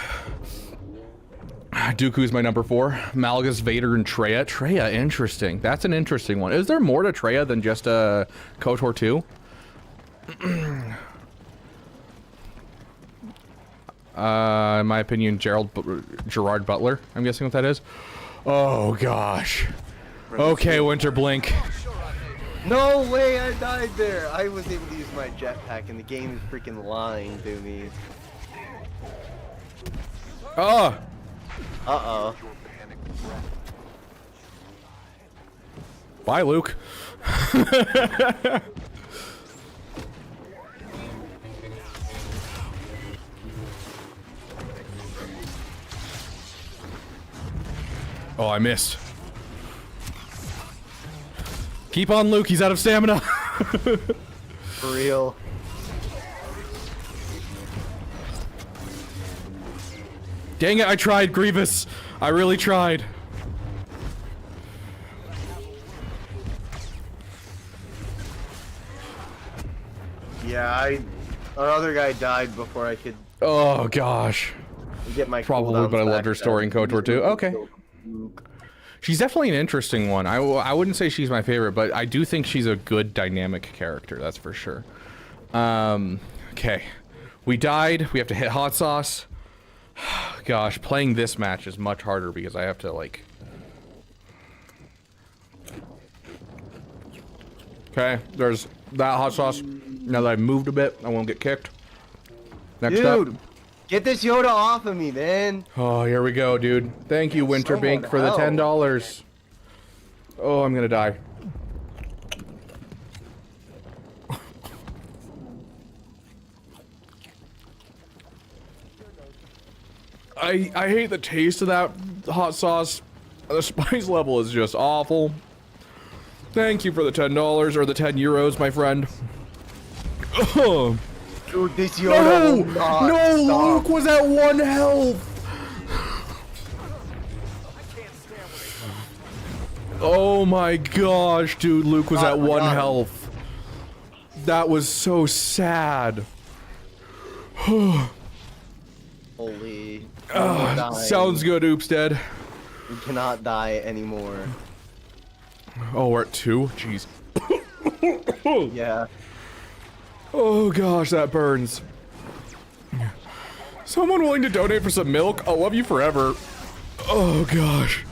Dooku's my number 4. Malgus, Vader, and Traya. Traya, interesting. That's an interesting one. Is there more to Traya than just KOTOR 2? In my opinion, Gerard Butler. I'm guessing what that is. Oh gosh. Okay, Winterblink.
No way, I died there. I was able to use my jetpack, and the game is freaking lying to me.
Oh.
Uh-oh.
Bye, Luke. Oh, I missed. Keep on, Luke. He's out of stamina.
For real.
Dang it, I tried, Grievous. I really tried.
Yeah, our other guy died before I could
Oh, gosh.
get my
Probably,
cooldowns
but I loved
back
her story in
then.
KOTOR 2. Okay. She's definitely an interesting one. I wouldn't say she's my favorite, but I do think she's a good dynamic character, that's for sure. Okay. We died. We have to hit hot sauce. Gosh, playing this match is much harder because I have to, like... Okay, there's that hot sauce. Now that I've moved a bit, I won't get kicked. Next
Dude,
up.
get this Yoda off of me, man.
Oh, here we go, dude. Thank you, Winterbink, for the $10. Oh, I'm gonna die. I hate the taste of that hot sauce. The spice level is just awful. Thank you for the $10 or the 10 euros, my friend. Oh.
Dude, this Yoda will not
No,
stop.
Luke was at 1 health. Oh my gosh, dude, Luke was at 1 health. That was so sad.
Holy.
Sounds good, Oops Dead.
We cannot die anymore.
Oh, we're at 2? Jeez.
Yeah.
Oh gosh, that burns. Someone willing to donate for some milk? I'll love you forever. Oh gosh.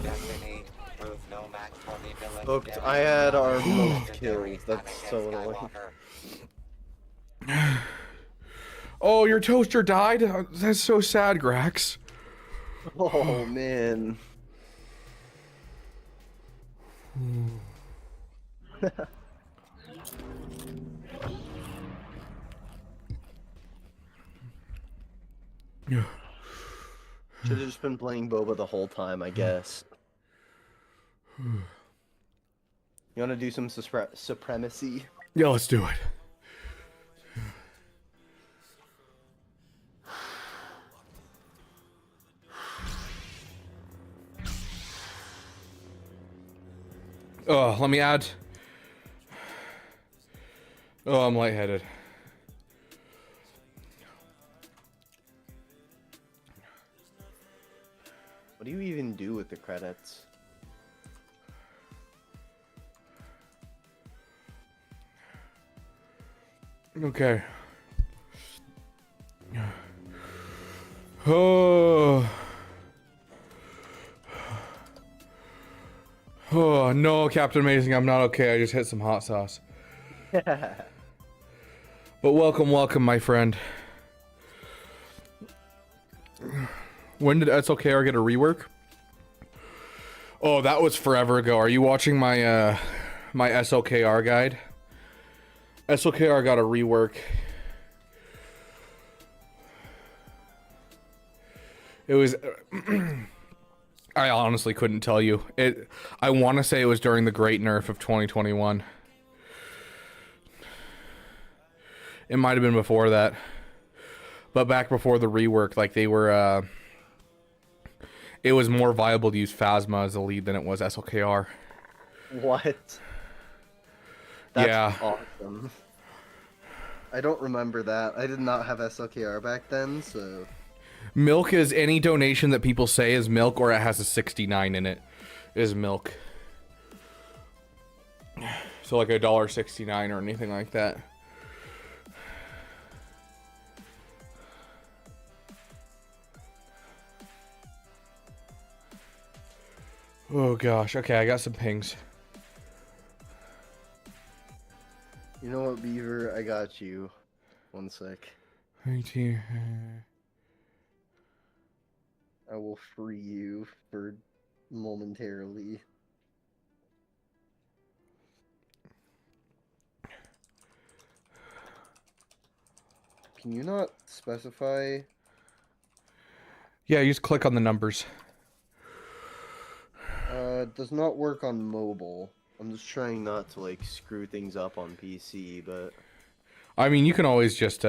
Destiny, prove no match for the villain.
Look, I had our most kills. That's so annoying.
Oh, your toaster died? That's so sad, Grax.
Oh, man.
Yeah.
Should have just been playing Boba the whole time, I guess. You want to do some supremacy?
Yeah, let's do it. Oh, let me add. Oh, I'm lightheaded.
What do you even do with the credits?
Okay. Oh. Oh no, Captain Amazing, I'm not okay. I just hit some hot sauce. But welcome, welcome, my friend. When did SLKR get a rework? Oh, that was forever ago. Are you watching my my SLKR guide? SLKR got a rework. It was I honestly couldn't tell you. I want to say it was during the great nerf of 2021. It might have been before that. But back before the rework, like they were it was more viable to use Phasma as a lead than it was SLKR.
What? That's
Yeah.
awesome. I don't remember that. I did not have SLKR back then, so...
Milk is any donation that people say is milk or it has a 69 in it is milk. So like $1.69 or anything like that. Oh gosh, okay, I got some pings.
You know what, Beaver? I got you. One sec.
Right here.
I will free you for momentarily. Can you not specify?
Yeah, you just click on the numbers.
It does not work on mobile. I'm just trying not to like screw things up on PC, but
I mean, you can always just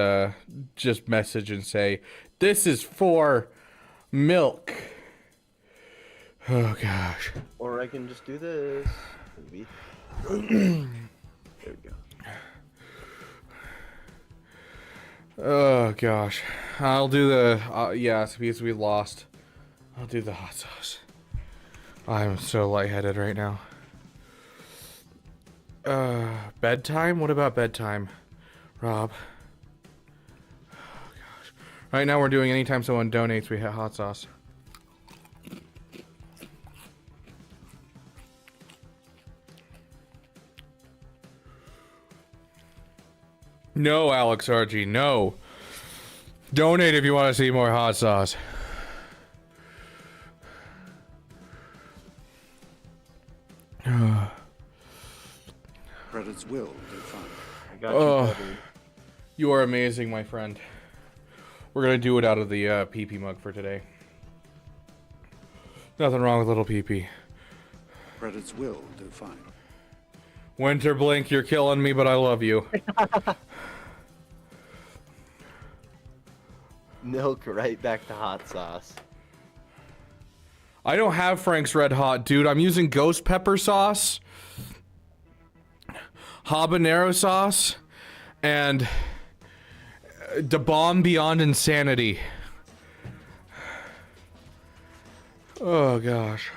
message and say, "This is for milk." Oh gosh.
or I can just do this. Maybe. There we go.
Oh gosh. I'll do the yeah, it's because we lost. I'll do the hot sauce. I'm so lightheaded right now. Bedtime? What about bedtime, Rob? Oh gosh. Right now we're doing anytime someone donates, we hit hot sauce. No, Alex RG, no. Donate if you want to see more hot sauce.
Credits will do fine.
I got you covered.
You are amazing, my friend. We're gonna do it out of the PP mug for today. Nothing wrong with little PP.
Credits will do fine.
Winter Blink, you're killing me, but I love you.
Milk right back to hot sauce.
I don't have Frank's Red Hot, dude. I'm using ghost pepper sauce, habanero sauce, and Da Bomb Beyond Insanity. Oh gosh.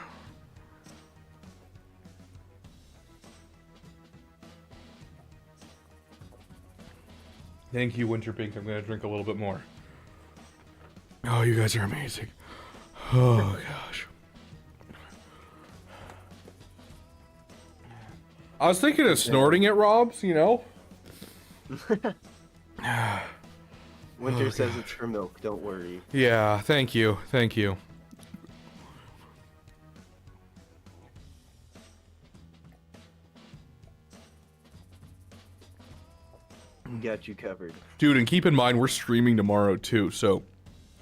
Thank you, Winter Pink. I'm gonna drink a little bit more. Oh, you guys are amazing. Oh gosh. I was thinking of snorting at Rob's, you know?
Winter says it's for milk, don't worry.
Yeah, thank you. Thank you.
Got you covered.
Dude, and keep in mind, we're streaming tomorrow too, so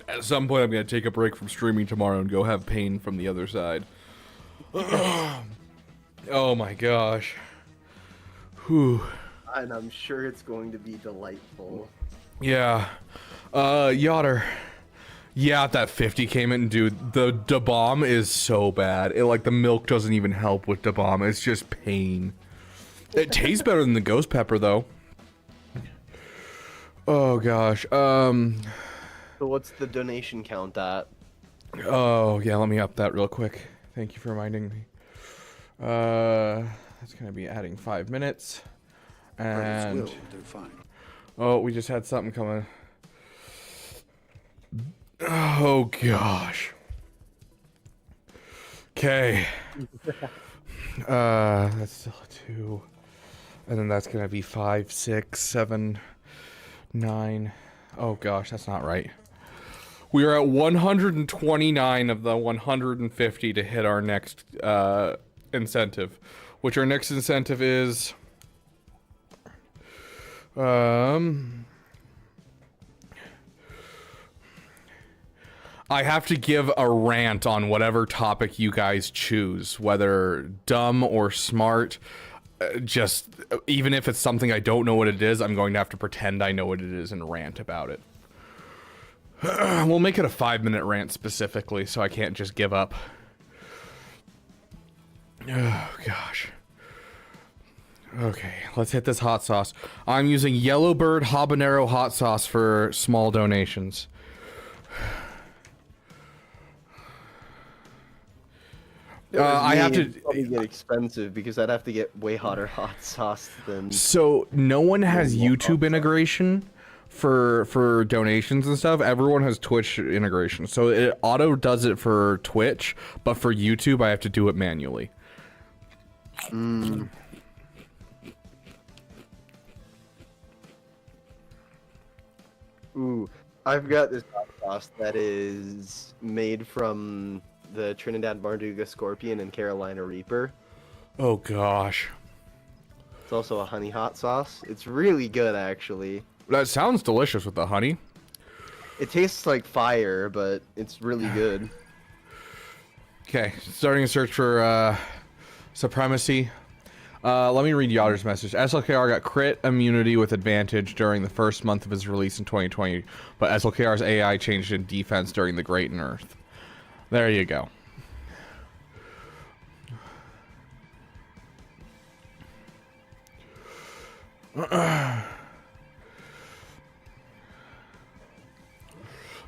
at some point I'm going to take a break from streaming tomorrow and go have pain from the other side. Oh my gosh. Whew.
And I'm sure it's going to be delightful.
Yeah. Yotter. Yeah, that 50 came in, dude. The Da Bomb is so bad. It, like, the milk doesn't even help with Da Bomb. It's just pain. It tastes better than the ghost pepper, though. Oh, gosh.
So what's the donation count at?
Oh, yeah, let me up that real quick. Thank you for reminding me. That's going to be adding 5 minutes. And...
Credits will do fine.
Oh, we just had something coming. Oh, gosh. Okay. That's still a 2. And then that's gonna be 5, 6, 7, 9. Oh gosh, that's not right. We are at 129 of the 150 to hit our next incentive, which our next incentive is I have to give a rant on whatever topic you guys choose, whether dumb or smart. Just, even if it's something I don't know what it is, I'm going to have to pretend I know what it is and rant about it. We'll make it a 5-minute rant specifically, so I can't just give up. Oh, gosh. Okay, let's hit this hot sauce. I'm using Yellowbird Habanero hot sauce for small donations. I have to
probably get expensive because I'd have to get way hotter hot sauce than.
So no one has YouTube integration for donations and stuff. Everyone has Twitch integration. So it auto does it for Twitch, but for YouTube I have to do it manually.
Ooh, I've got this hot sauce that is made from the Trinidad Barduga Scorpion and Carolina Reaper.
Oh gosh.
It's also a honey hot sauce. It's really good, actually.
That sounds delicious with the honey.
It tastes like fire, but it's really good.
Okay, starting a search for Supremacy. Let me read Yachter's message. SLKR got crit immunity with advantage during the first month of his release in 2020, but SLKR's AI changed in defense during the Great Nerf. There you go.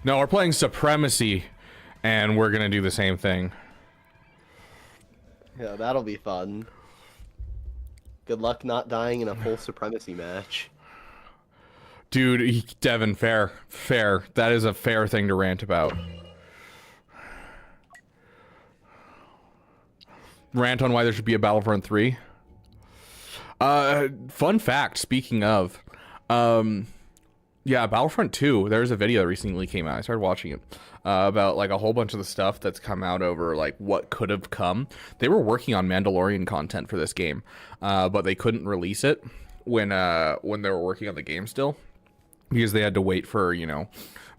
No, we're playing Supremacy, and we're gonna do the same thing.
Yeah, that'll be fun. Good luck not dying in a full Supremacy match.
Dude, Devin, fair. That is a fair thing to rant about. Rant on why there should be a Battlefront 3. Fun fact, speaking of, yeah, Battlefront 2, there's a video that recently came out. I started watching it about like a whole bunch of the stuff that's come out over like what could have come. They were working on Mandalorian content for this game, but they couldn't release it when they were working on the game still, because they had to wait for, you know,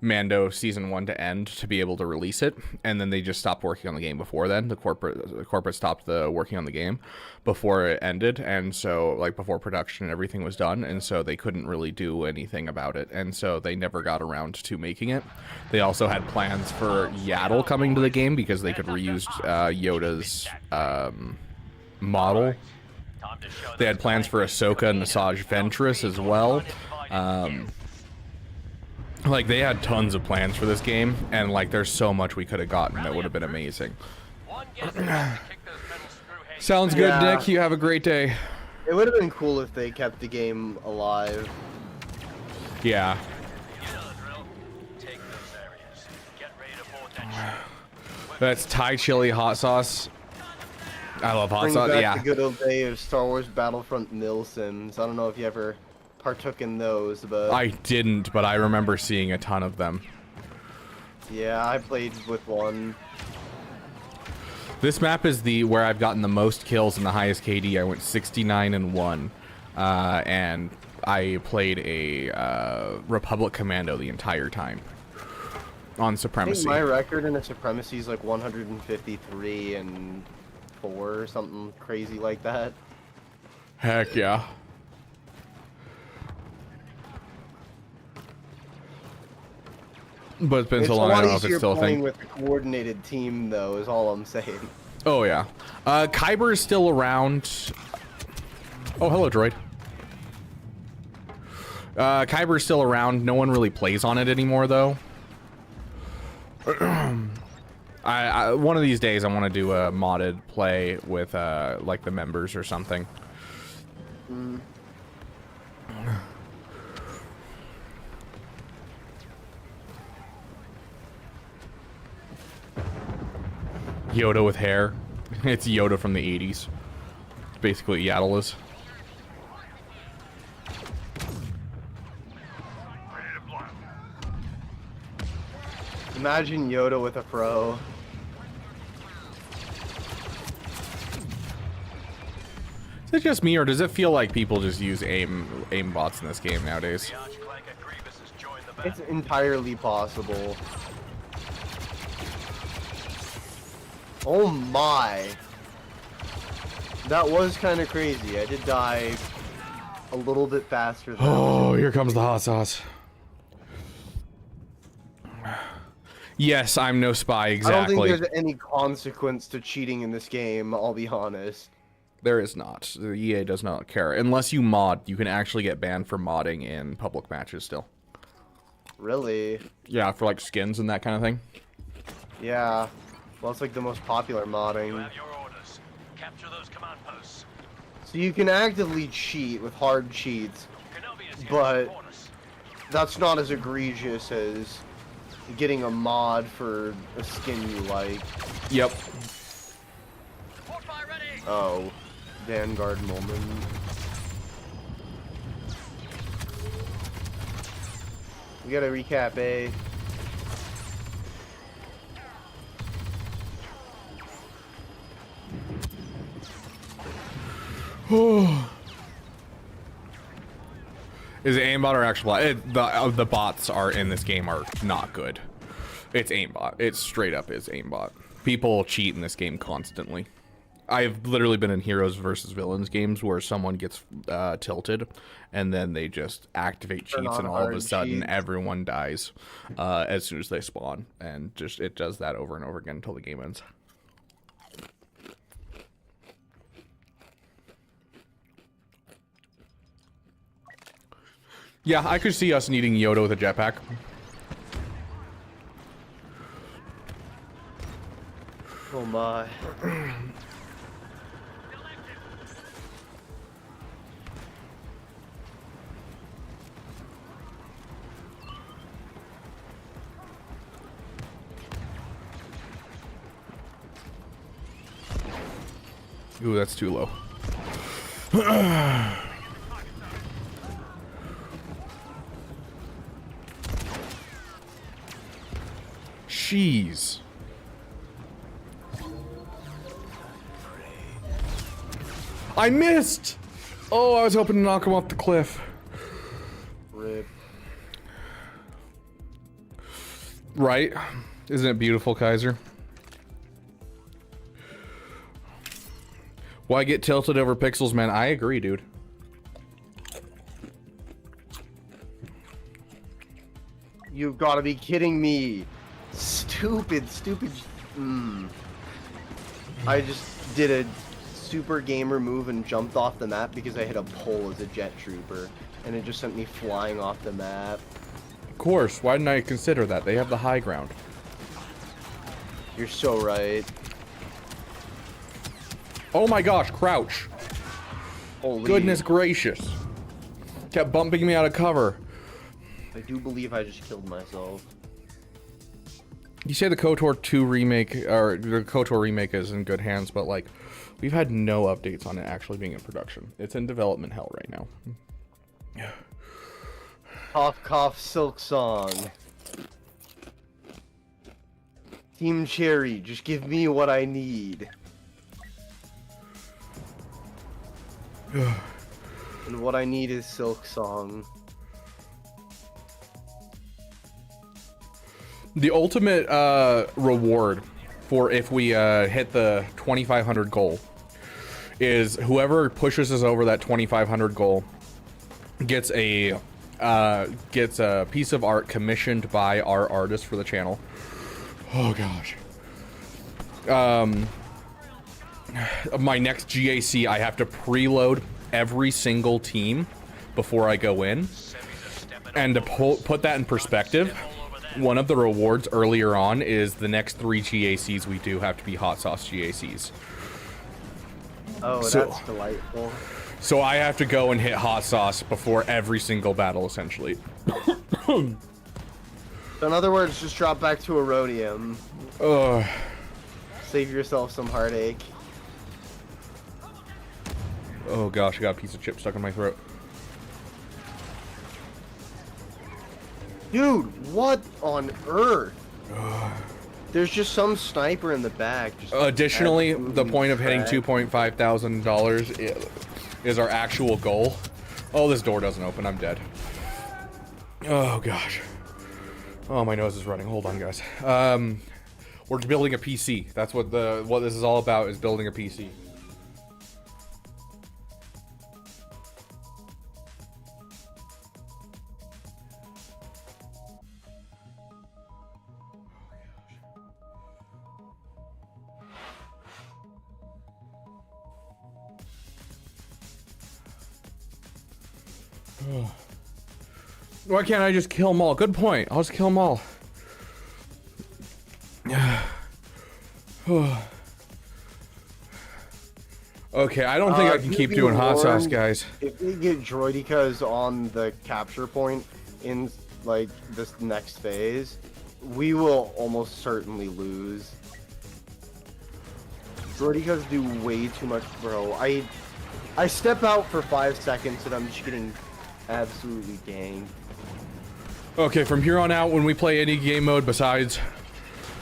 Mando season 1 to end to be able to release it, and then they just stopped working on the game before then. The corporate stopped working on the game before it ended, and so like before production and everything was done, and so they couldn't really do anything about it, and so they never got around to making it. They also had plans for Yaddle coming to the game because they could reuse Yoda's model. They had plans for Ahsoka and Asajj Ventress as well. Like, they had tons of plans for this game, and, like, there's so much we could have gotten that would have been amazing. Sounds good,
Yeah.
Nick. You have a great day.
It would have been cool if they kept the game alive.
Yeah. That's Thai chili hot sauce. I love hot
Bring
sauce,
back
yeah.
the good old day of Star Wars Battlefront Mill Sims. I don't know if you ever partook in those, but
I didn't, but I remember seeing a ton of them.
yeah, I played with one.
This map is where I've gotten the most kills and the highest KD. I went 69-1, and I played a Republic Commando the entire time on
I think
Supremacy.
my record in a Supremacy is like 153-4 or something crazy like that.
Heck yeah. But it's been so long, I don't know if it's still a
playing
thing.
with a coordinated team, though, is all I'm saying.
Oh, yeah. Kyber is still around. Oh, hello, droid. Kyber is still around. No one really plays on it anymore, though. One of these days, I want to do a modded play with, like, the members or something. Yoda with hair. It's Yoda from the 80s. basically what Yaddle is.
Imagine Yoda with a pro.
Is it just me, or does it feel like people just use aim bots in this game nowadays?
It's entirely possible. Oh my. That was kind of crazy. I did die a little bit faster than
Oh, here comes the hot sauce. Yes, I'm no spy, exactly.
I don't think there's any consequence to cheating in this game, I'll be honest.
There is not. The EA does not care. Unless you mod, you can actually get banned for modding in public matches still.
Really?
Yeah, for like skins and that kind of thing.
Yeah. Well, it's like the most popular modding.
Your orders. Capture those command posts.
So you can actively cheat with hard cheats, but that's not as egregious as getting a mod for a skin you like.
Yep.
Oh, Vanguard moment. We gotta recap A.
Is it aimbot or actual bot? The bots are in this game are not good. It's aimbot. It's straight up is aimbot. People cheat in this game constantly. I've literally been in heroes versus villains games where someone gets tilted and then they just activate cheats and all of a sudden everyone dies as soon as they spawn, and just it does that over and over again until the game ends. Yeah, I could see us needing Yoda with a jetpack.
Oh my.
Ooh, that's too low. Jeez. I missed! Oh, I was hoping to knock him off the cliff.
Rip.
Right? Isn't it beautiful, Kaiser? Why get tilted over pixels, man? I agree, dude.
You've got to be kidding me. Stupid. I just did a super gamer move and jumped off the map because I hit a pole as a jet trooper, and it just sent me flying off the map.
Of course. Why didn't I consider that? They have the high ground.
You're so right.
Oh my gosh, crouch.
Holy.
Goodness gracious. Kept bumping me out of cover.
I do believe I just killed myself.
You say the KOTOR 2 remake, or the KOTOR remake is in good hands, but like, we've had no updates on it actually being in production. It's in development hell right now.
Cough, cough, Silk Song. Team Cherry, just give me what I need. And what I need is Silk Song.
The ultimate reward for if we hit the 2,500 goal is whoever pushes us over that 2,500 goal gets a piece of art commissioned by our artist for the channel. Oh gosh. My next GAC, I have to preload every single team before I go in, and to put that in perspective, one of the rewards earlier on is the next 3 GACs we do have to be hot sauce GACs.
Oh, that's delightful.
So I have to go and hit hot sauce before every single battle, essentially.
So in other words, just drop back to a rhodium.
Ugh.
Save yourself some heartache.
Oh gosh, I got a piece of chip stuck in my throat.
Dude, what on earth? There's just some sniper in the back. Just
Additionally, the
absolutely
point of hitting
trash.
$2,500 is our actual goal. Oh, this door doesn't open. I'm dead. Oh gosh. Oh, my nose is running. Hold on, guys. We're building a PC. That's what this is all about, is building a PC. Why can't I just kill them all? Good point. I'll just kill them all. Okay, I don't think I can keep doing hot sauce, guys.
If we get droidicas on the capture point in like this next phase, we will almost certainly lose. Droidicas do way too much, bro. I step out for 5 seconds and I'm just getting absolutely ganked.
Okay, from here on out, when we play any game mode besides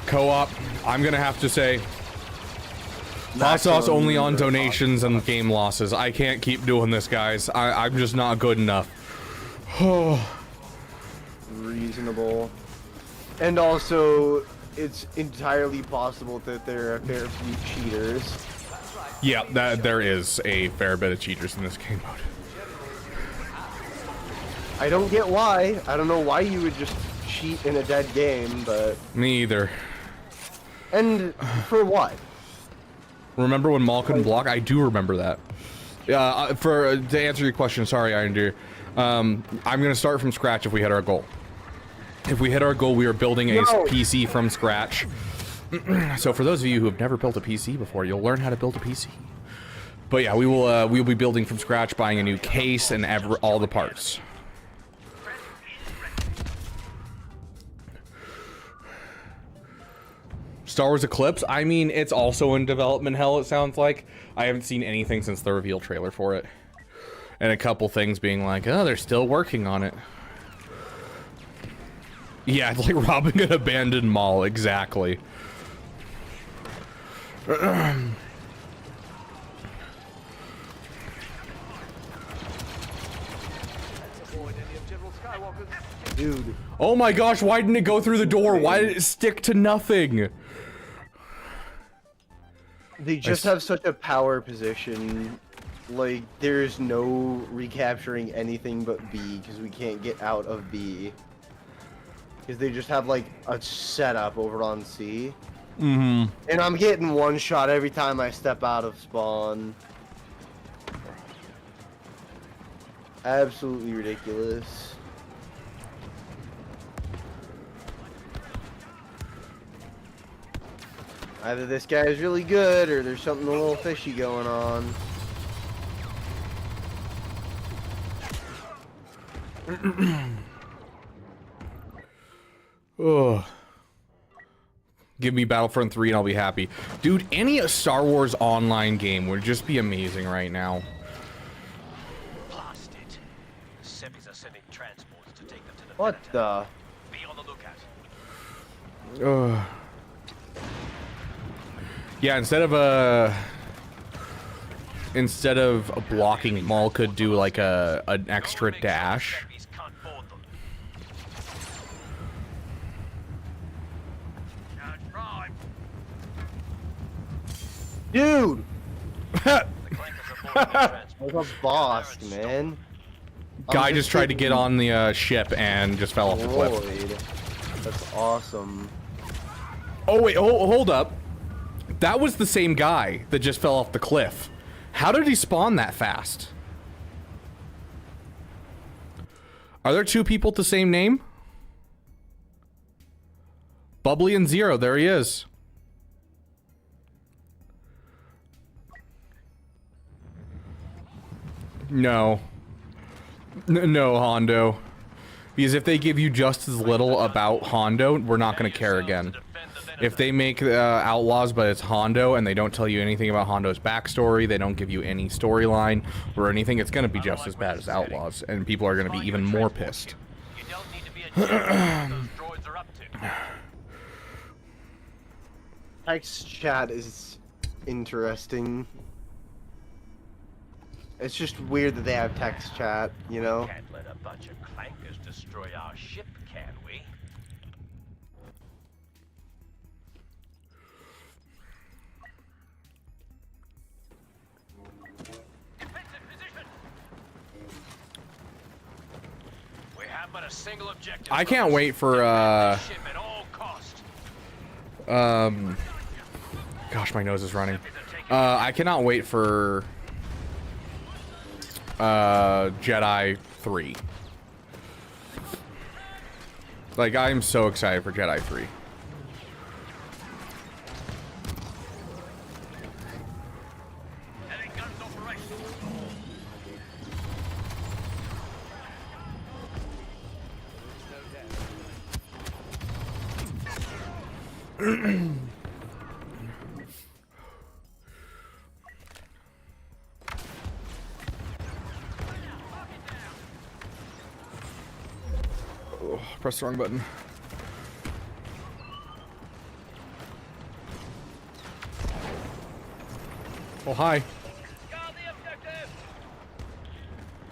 co-op, I'm gonna have to say hot sauce only on donations and game losses. I can't keep doing this, guys. I'm just not good enough.
Reasonable. And also, it's entirely possible that there are a fair few cheaters.
Yeah, there is a fair bit of cheaters in this game mode.
I don't get why. I don't know why you would just cheat in a dead game, but...
Me either.
And for what?
Remember when Maul couldn't block? I do remember that. To answer your question, sorry, Iron Deer. I'm gonna start from scratch if we hit our goal. If we hit our goal, we are building a PC from scratch. So for those of you who have never built a PC before, you'll learn how to build a PC. But yeah, we will be building from scratch, buying a new case and all the parts. Star Wars Eclipse, I mean, it's also in development hell, it sounds like. I haven't seen anything since the reveal trailer for it. And a couple things being like, oh, they're still working on it. Yeah, it's like robbing an abandoned mall, exactly.
Dude.
Oh my gosh, why didn't it go through the door? Why did it stick to nothing?
They just have such a power position. Like, there's no recapturing anything but B, because we can't get out of B. Because they just have, like, a setup over on C.
Mm-hmm.
And I'm getting one shot every time I step out of spawn. Absolutely ridiculous. Either this guy is really good, or there's something a little fishy going on.
Ugh. Give me Battlefront 3 and I'll be happy. Dude, any Star Wars online game would just be amazing right now.
Blast it. Seppies are sending transports to take them to the
What the?
Be on the lookout.
Ugh. Yeah, instead of blocking, Maul could do like an extra dash.
Seppies can't board them.
Dude!
The clankers are boarding the transport.
Like a boss, man.
Guy just tried to get on the ship and just fell off the cliff.
Lloyd. That's awesome.
Oh wait, hold up. That was the same guy that just fell off the cliff. How did he spawn that fast? Are there two people with the same name? Bubbly and Zero, there he is. No. No, Hondo. Because if they give you just as little about Hondo, we're not going to care again.
Defend the
If they make Outlaws, but it's Hondo, and they don't tell you anything about Hondo's backstory, they don't give you any storyline or anything, it's going to be just as bad as Outlaws, and people are going to be even more pissed.
You don't need to be a genius to know what those droids are up to.
Text chat is interesting. It's just weird that they have text chat, you know?
Can't let a bunch of clankers destroy our ship, can we? Defensive position. We have but a single objective.
I can't wait for,
Ship at all cost.
gosh, my nose is running. I cannot wait for Jedi 3. Like, I'm so excited for Jedi 3.
Heavy guns operational.
Oh, press the wrong button. Oh, hi.
Guard the objective.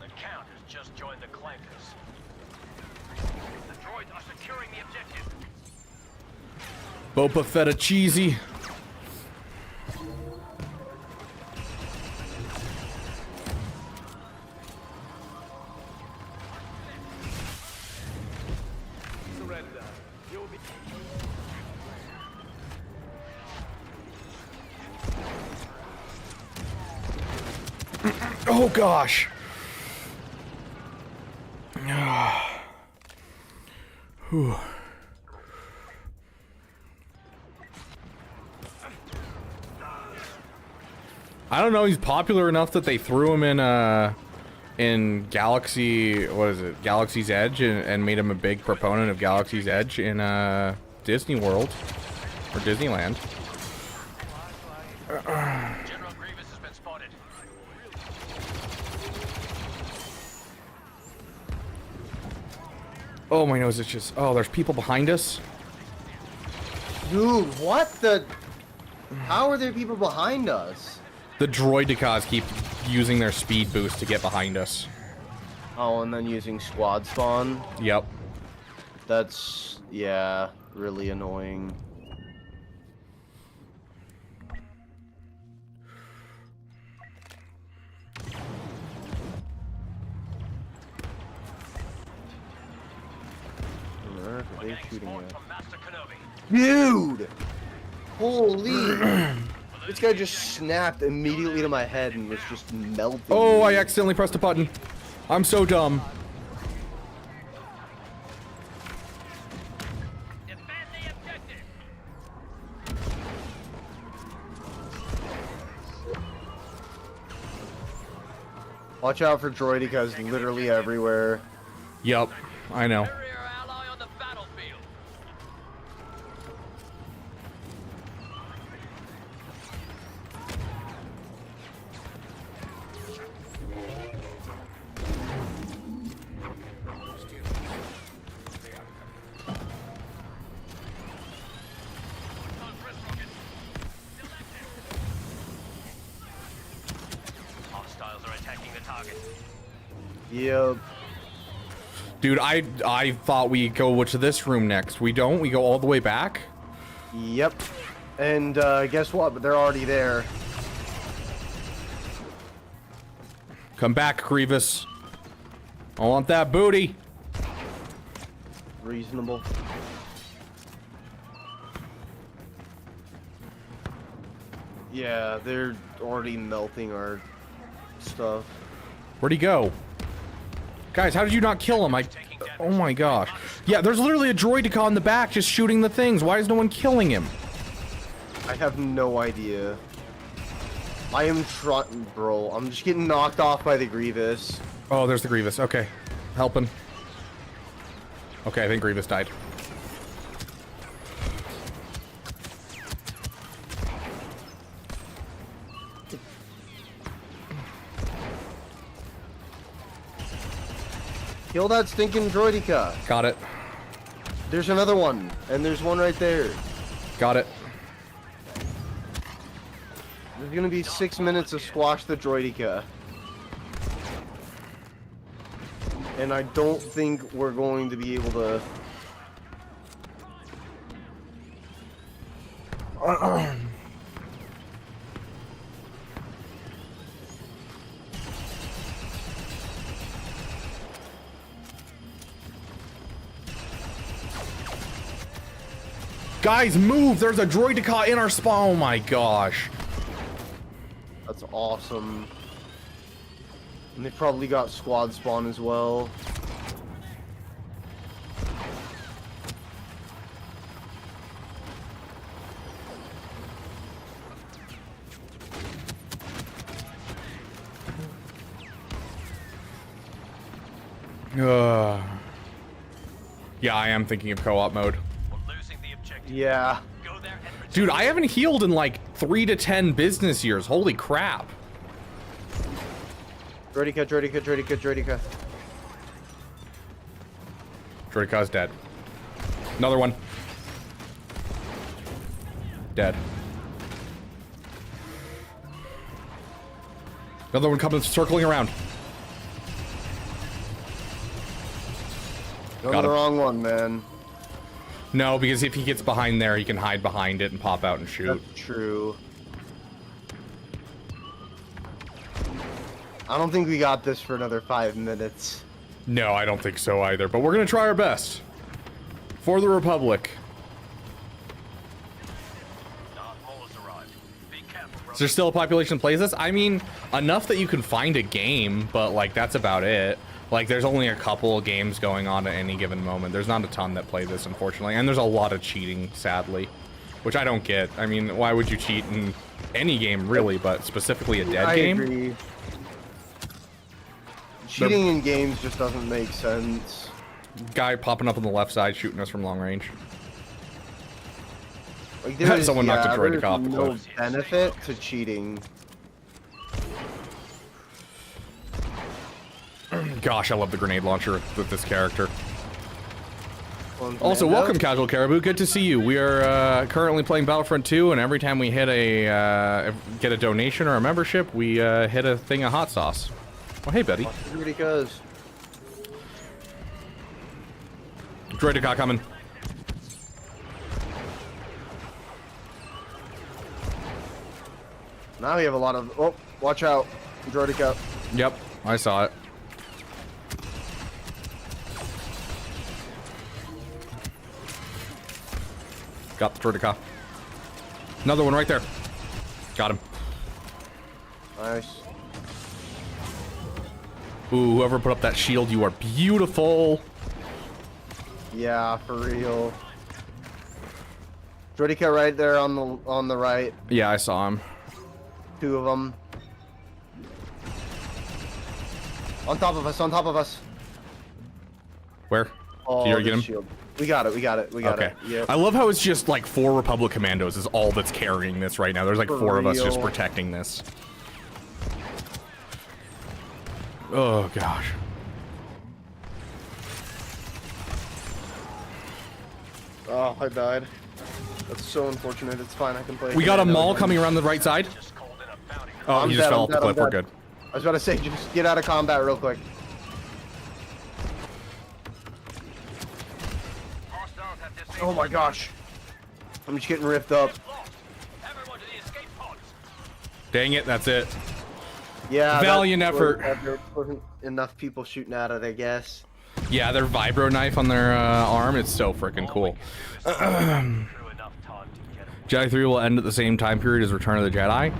The Count has just joined the clankers. The droids are securing the objective.
Boba Fetta cheesy. Oh gosh. Whew. I don't know, he's popular enough that they threw him in Galaxy, what is it, Galaxy's Edge, and made him a big proponent of Galaxy's Edge in Disney World or Disneyland.
General Grievous has been spotted.
Oh, my nose itches. Oh, there's people behind us.
Dude, what the? How are there people behind us?
The droidicas keep using their speed boost to get behind us.
Oh, and then using squad spawn.
Yep.
That's, yeah, really annoying. Where are they shooting at?
From Master Kenobi.
Dude! Holy! This guy just snapped immediately to my head and was just melting.
Oh, I accidentally pressed a button. I'm so dumb.
Defend the objective.
Watch out for droidicas literally everywhere.
Yep, I know.
Carrier ally on the battlefield. Hostiles are attacking the target.
Yep.
Dude, I thought we'd go to this room next. We don't? We go all the way back?
Yep. And guess what? But they're already there.
Come back, Grievous. I want that booty.
Reasonable. Yeah, they're already melting our stuff.
Where'd he go? Guys, how did you not kill him? Oh my gosh. Yeah, there's literally a droidica in the back just shooting the things. Why is no one killing him?
I have no idea. I am bro. I'm just getting knocked off by the Grievous.
Oh, there's the Grievous. Okay. Helping. Okay, I think Grievous died.
Kill that stinking droideka.
Got it.
There's another one, and there's one right there.
Got it.
There's gonna be 6 minutes to squash the droideka. And I don't think we're going to be able to...
Guys, move! There's a droideka in our spawn. Oh my gosh.
That's awesome. And they probably got squad spawn as well.
Yeah, I am thinking of co-op mode.
We're losing the objective.
Yeah.
Go there and retrieve.
Dude, I haven't healed in like 3 to 10 business years. Holy crap.
Droideka, droideka, droideka, droideka.
Droideka's dead. Another one. Dead. Another one coming, circling around.
You're
Got
on the
him.
wrong one, man.
No, because if he gets behind there, he can hide behind it and pop out and shoot.
That's true. I don't think we got this for another 5 minutes.
No, I don't think so either, but we're gonna try our best. For the Republic.
Darth Maul has arrived. Be careful,
Is
brother.
there still a population that plays this? I mean, enough that you can find a game, but like that's about it. Like there's only a couple of games going on at any given moment. There's not a ton that play this, unfortunately, and there's a lot of cheating, sadly, which I don't get. I mean, why would you cheat in any game, really, but specifically a dead
I
game?
agree. Cheating in games just doesn't make sense.
Guy popping up on the left side, shooting us from long range.
Like there's,
Someone knocked a droid
there's
off the
no
cliff.
benefit to cheating.
Gosh, I love the grenade launcher with this character.
Well,
Also,
Mando?
welcome, Casual Caribou. Good to see you. We are currently playing Battlefront 2, and every time we hit a get a donation or a membership, we hit a thing of hot sauce. Well, hey, buddy.
Droidekas.
Droideka coming.
Now we have a lot of... Oh, watch out. Droideka.
Yep, I saw it. Got the Droideka. Another one right there. Got him.
Nice.
Ooh, whoever put up that shield, you are beautiful.
Yeah, for real. Droideka right there on the right.
Yeah, I saw him.
2 of them. On top of us, on top of us.
Where?
Oh,
Did you already
the
get him?
shield. We got it, we got it, we got
Okay.
it. Yeah.
I love how it's just like 4 Republic Commandos is all that's carrying this right now. There's like
For
4 of us just
real.
protecting this. Oh gosh.
Oh, I died. That's so unfortunate. It's fine, I can play.
We got a
Commando
mall
again.
coming around the right side.
Just called in a bounty.
Oh,
I'm
he just
dead,
fell
I'm
off the
dead, I'm
cliff. We're
dead.
good.
I was about to say, just get out of combat real quick.
Hostiles have disabled
Oh my gosh. I'm just getting ripped up.
locked. Everyone to the escape pods.
Dang it, that's it.
Yeah.
Valiant
that's
effort.
There wasn't enough people shooting at it, I guess.
Yeah, their vibro knife on their arm, it's so freaking cool.
Through enough time to get
Jedi 3 will end at the same time period as Return of the Jedi.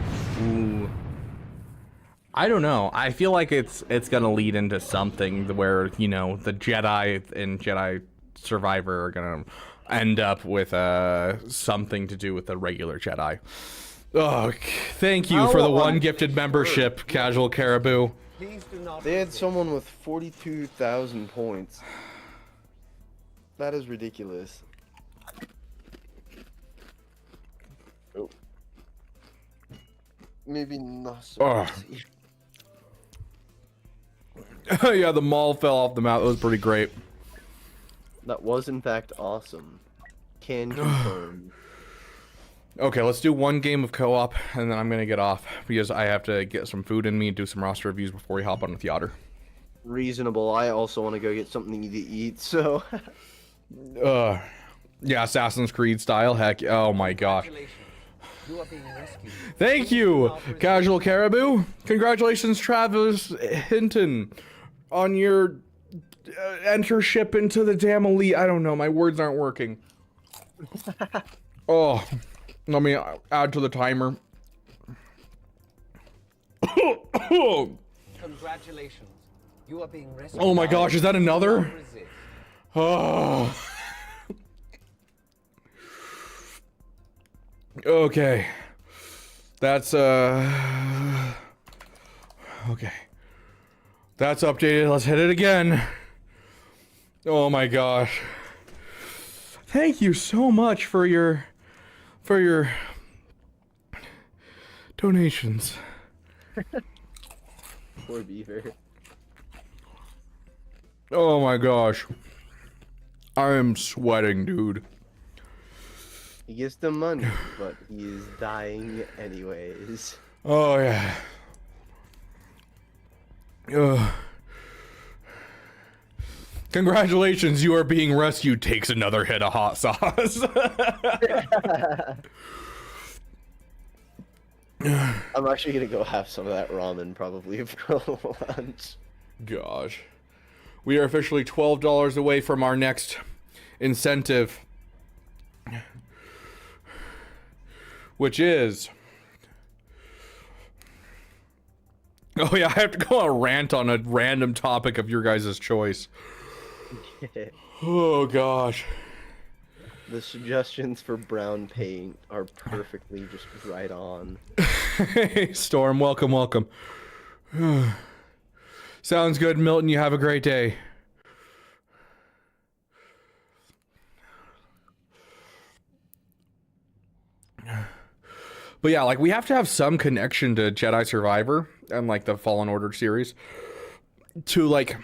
Ooh. I don't know. I feel like it's gonna lead into something where, you know, the Jedi and Jedi Survivor are gonna end up with something to do with the regular Jedi. Oh, thank you for the one gifted membership, Casual Caribou.
They had someone with 42,000 points. That is ridiculous. Oh. Maybe not so.
Ugh. Yeah, the mall fell off the map. It was pretty great.
That was in fact awesome. Can confirm.
Okay, let's do one game of co-op, and then I'm gonna get off because I have to get some food in me and do some roster reviews before we hop on with Yotter.
Reasonable. I also want to go get something to eat, so.
Yeah, Assassin's Creed style. Heck, oh my gosh.
You are being rescued.
Thank you, Casual Caribou. Congratulations, Travis Hinton, on your entership into the damn elite. I don't know, my words aren't working. Oh, let me add to the timer.
Congratulations. You are being rescued.
Oh my gosh, is that another? Oh. Okay. That's okay. That's updated. Let's hit it again. Oh my gosh. Thank you so much for your donations.
Poor Beaver.
Oh my gosh. I am sweating, dude.
He gets the money, but he's dying anyways.
Oh yeah. Congratulations, you are being rescued. Takes another hit of hot sauce.
I'm actually gonna go have some of that ramen probably for lunch.
Gosh. We are officially $12 away from our next incentive. Which is... Oh yeah, I have to go on a rant on a random topic of your guys' choice. Oh gosh.
The suggestions for brown paint are perfectly just right on.
Hey, Storm, welcome, welcome. Sounds good, Milton. You have a great day. But yeah, like, we have to have some connection to Jedi Survivor and, like, the Fallen Order series to, like,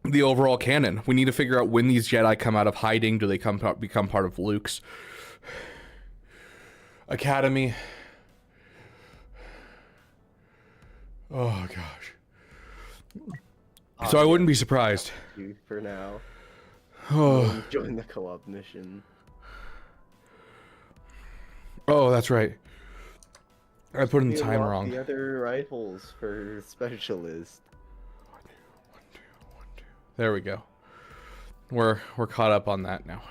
the overall canon. We need to figure out when these Jedi come out of hiding. Do they become part of Luke's academy? Oh, gosh. So I wouldn't be surprised.
For now.
Oh.
Join the co-op mission.
Oh, that's right. I put in the time wrong.
The other rifles for specialist.
There we go. We're caught up on that now.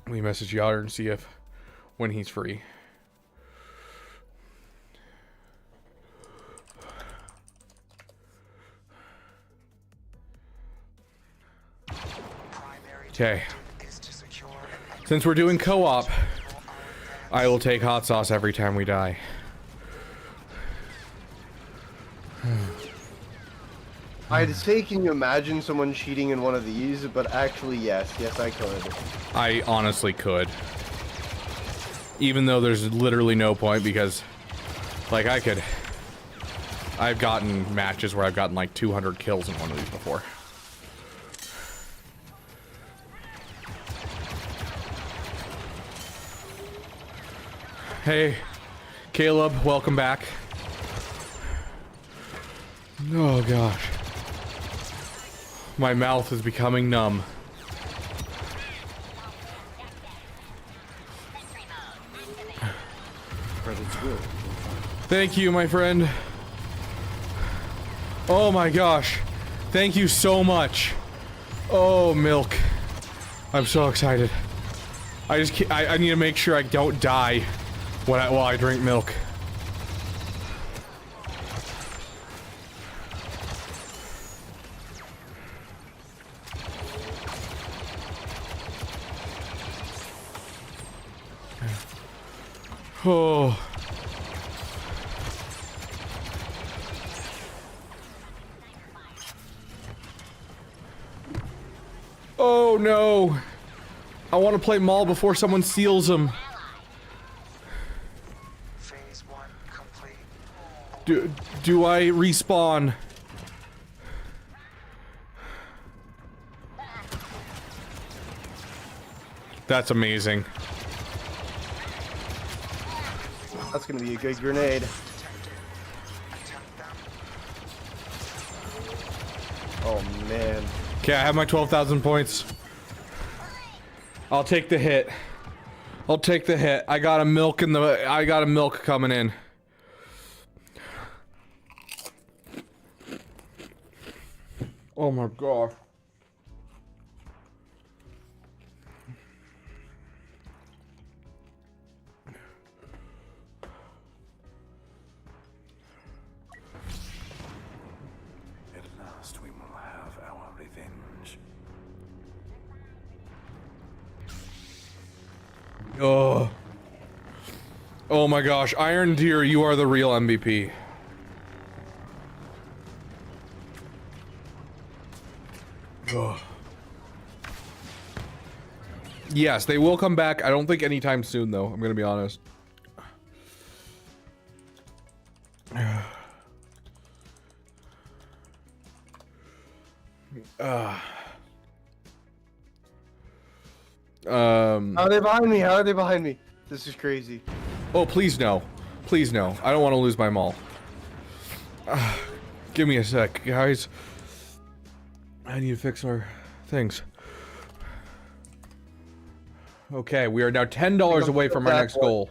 We message Yotter and see if when he's free. Okay. Since we're doing co-op, I will take hot sauce every time we die.
I'd say, can you imagine someone cheating in one of these? But actually, yes, I could.
I honestly could. Even though there's literally no point because, like, I've gotten matches where I've gotten like 200 kills in one of these before. Hey, Caleb, welcome back. Oh gosh. My mouth is becoming numb. Thank you, my friend. Oh my gosh. Thank you so much. Oh, milk. I'm so excited. I need to make sure I don't die while I drink milk. Oh. Oh no. I want to play Maul before someone steals him. Do I respawn? That's amazing.
That's gonna be a good grenade. Oh man.
Okay, I have my 12,000 points. I'll take the hit. I'll take the hit. I got a milk coming in. Oh my god.
At last we will have our revenge.
Oh. Oh my gosh, Iron Deer, you are the real MVP. Oh. Yes, they will come back. I don't think anytime soon, though. I'm gonna be honest.
How are they behind me? How are they behind me? This is crazy.
Oh, please no. Please no. I don't want to lose my mall. Give me a sec, guys. I need to fix our things. Okay, we are now $10 away from our next goal.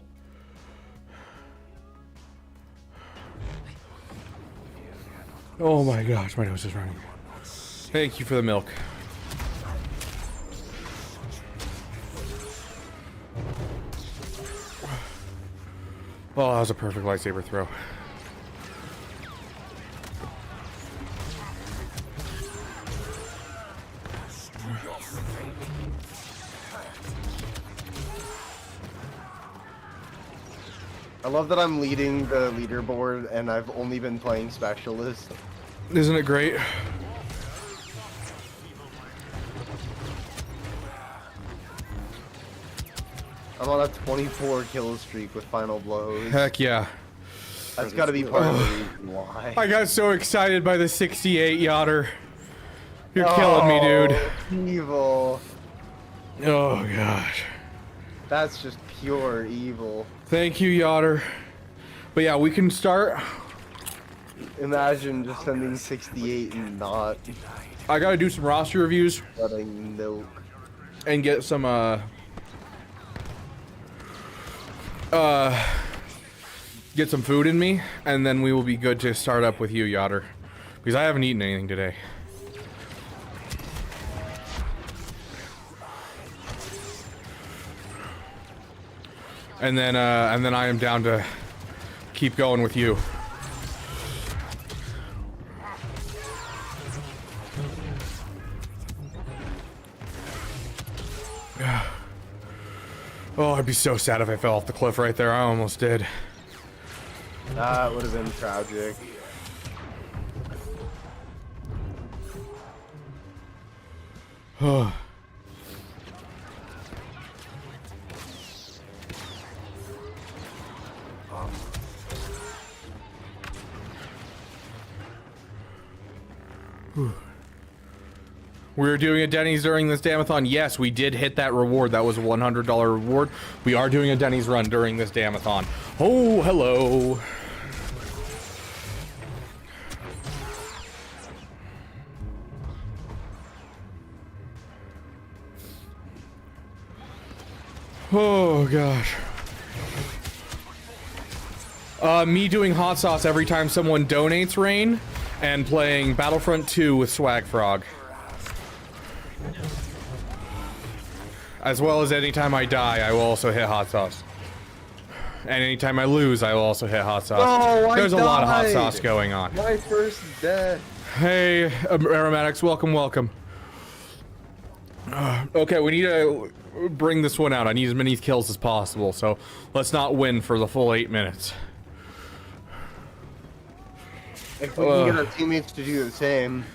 Oh my gosh, my nose is running. Thank you for the milk. Oh, that was a perfect lightsaber throw.
I love that I'm leading the leaderboard and I've only been playing specialist.
Isn't it great?
I'm on a 24 kill streak with final blows.
Heck yeah.
That's gotta be part of the reason why.
I got so excited by the 68 Yotter. You're killing me, dude.
Evil.
Oh gosh.
That's just pure evil.
Thank you, Yotter. But yeah, we can start.
Imagine just sending 68 and not
I gotta do some roster reviews
letting milk.
and get some get some food in me, and then we will be good to start up with you, Yotter, because I haven't eaten anything today. And then I am down to keep going with you. Oh, I'd be so sad if I fell off the cliff right there. I almost did.
That would have been tragic.
We were doing a Denny's during this Damathon. Yes, we did hit that reward. That was a $100 reward. We are doing a Denny's run during this Damathon. Oh, hello. Oh, gosh. Me doing hot sauce every time someone donates, Rain, and playing Battlefront 2 with Swag Frog. As well as anytime I die, I will also hit hot sauce. And anytime I lose, I will also hit hot sauce.
Oh,
There's a lot of hot
died.
sauce going on.
My first death.
Hey, aromatics, welcome, welcome. Okay, we need to bring this one out. I need as many kills as possible, so let's not win for the full 8 minutes.
If we can get our teammates to do the same.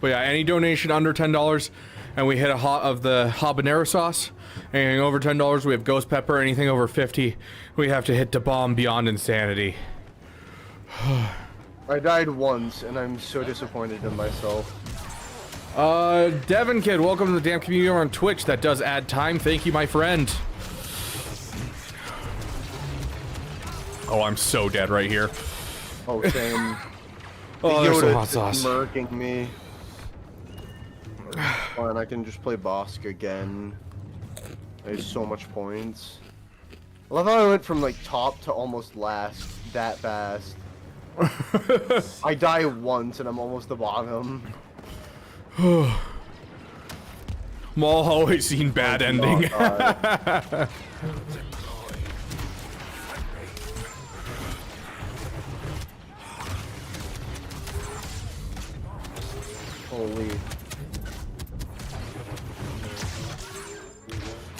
But yeah, any donation under $10, and we hit a hot of the habanero sauce. Anything over $10, we have ghost pepper. Anything over 50, we have to hit the bomb beyond insanity.
I died once, and I'm so disappointed in myself.
Devin Kid, welcome to the damn community on Twitch. That does add time. Thank you, my friend. Oh, I'm so dead right here.
Oh, same.
Oh, there's some hot
Yoda's
sauce.
murking me. Fine, I can just play Bosk again. I have so much points. I love how I went from like top to almost last that fast. I die once and I'm almost the bottom.
I'm always seen bad ending.
Holy.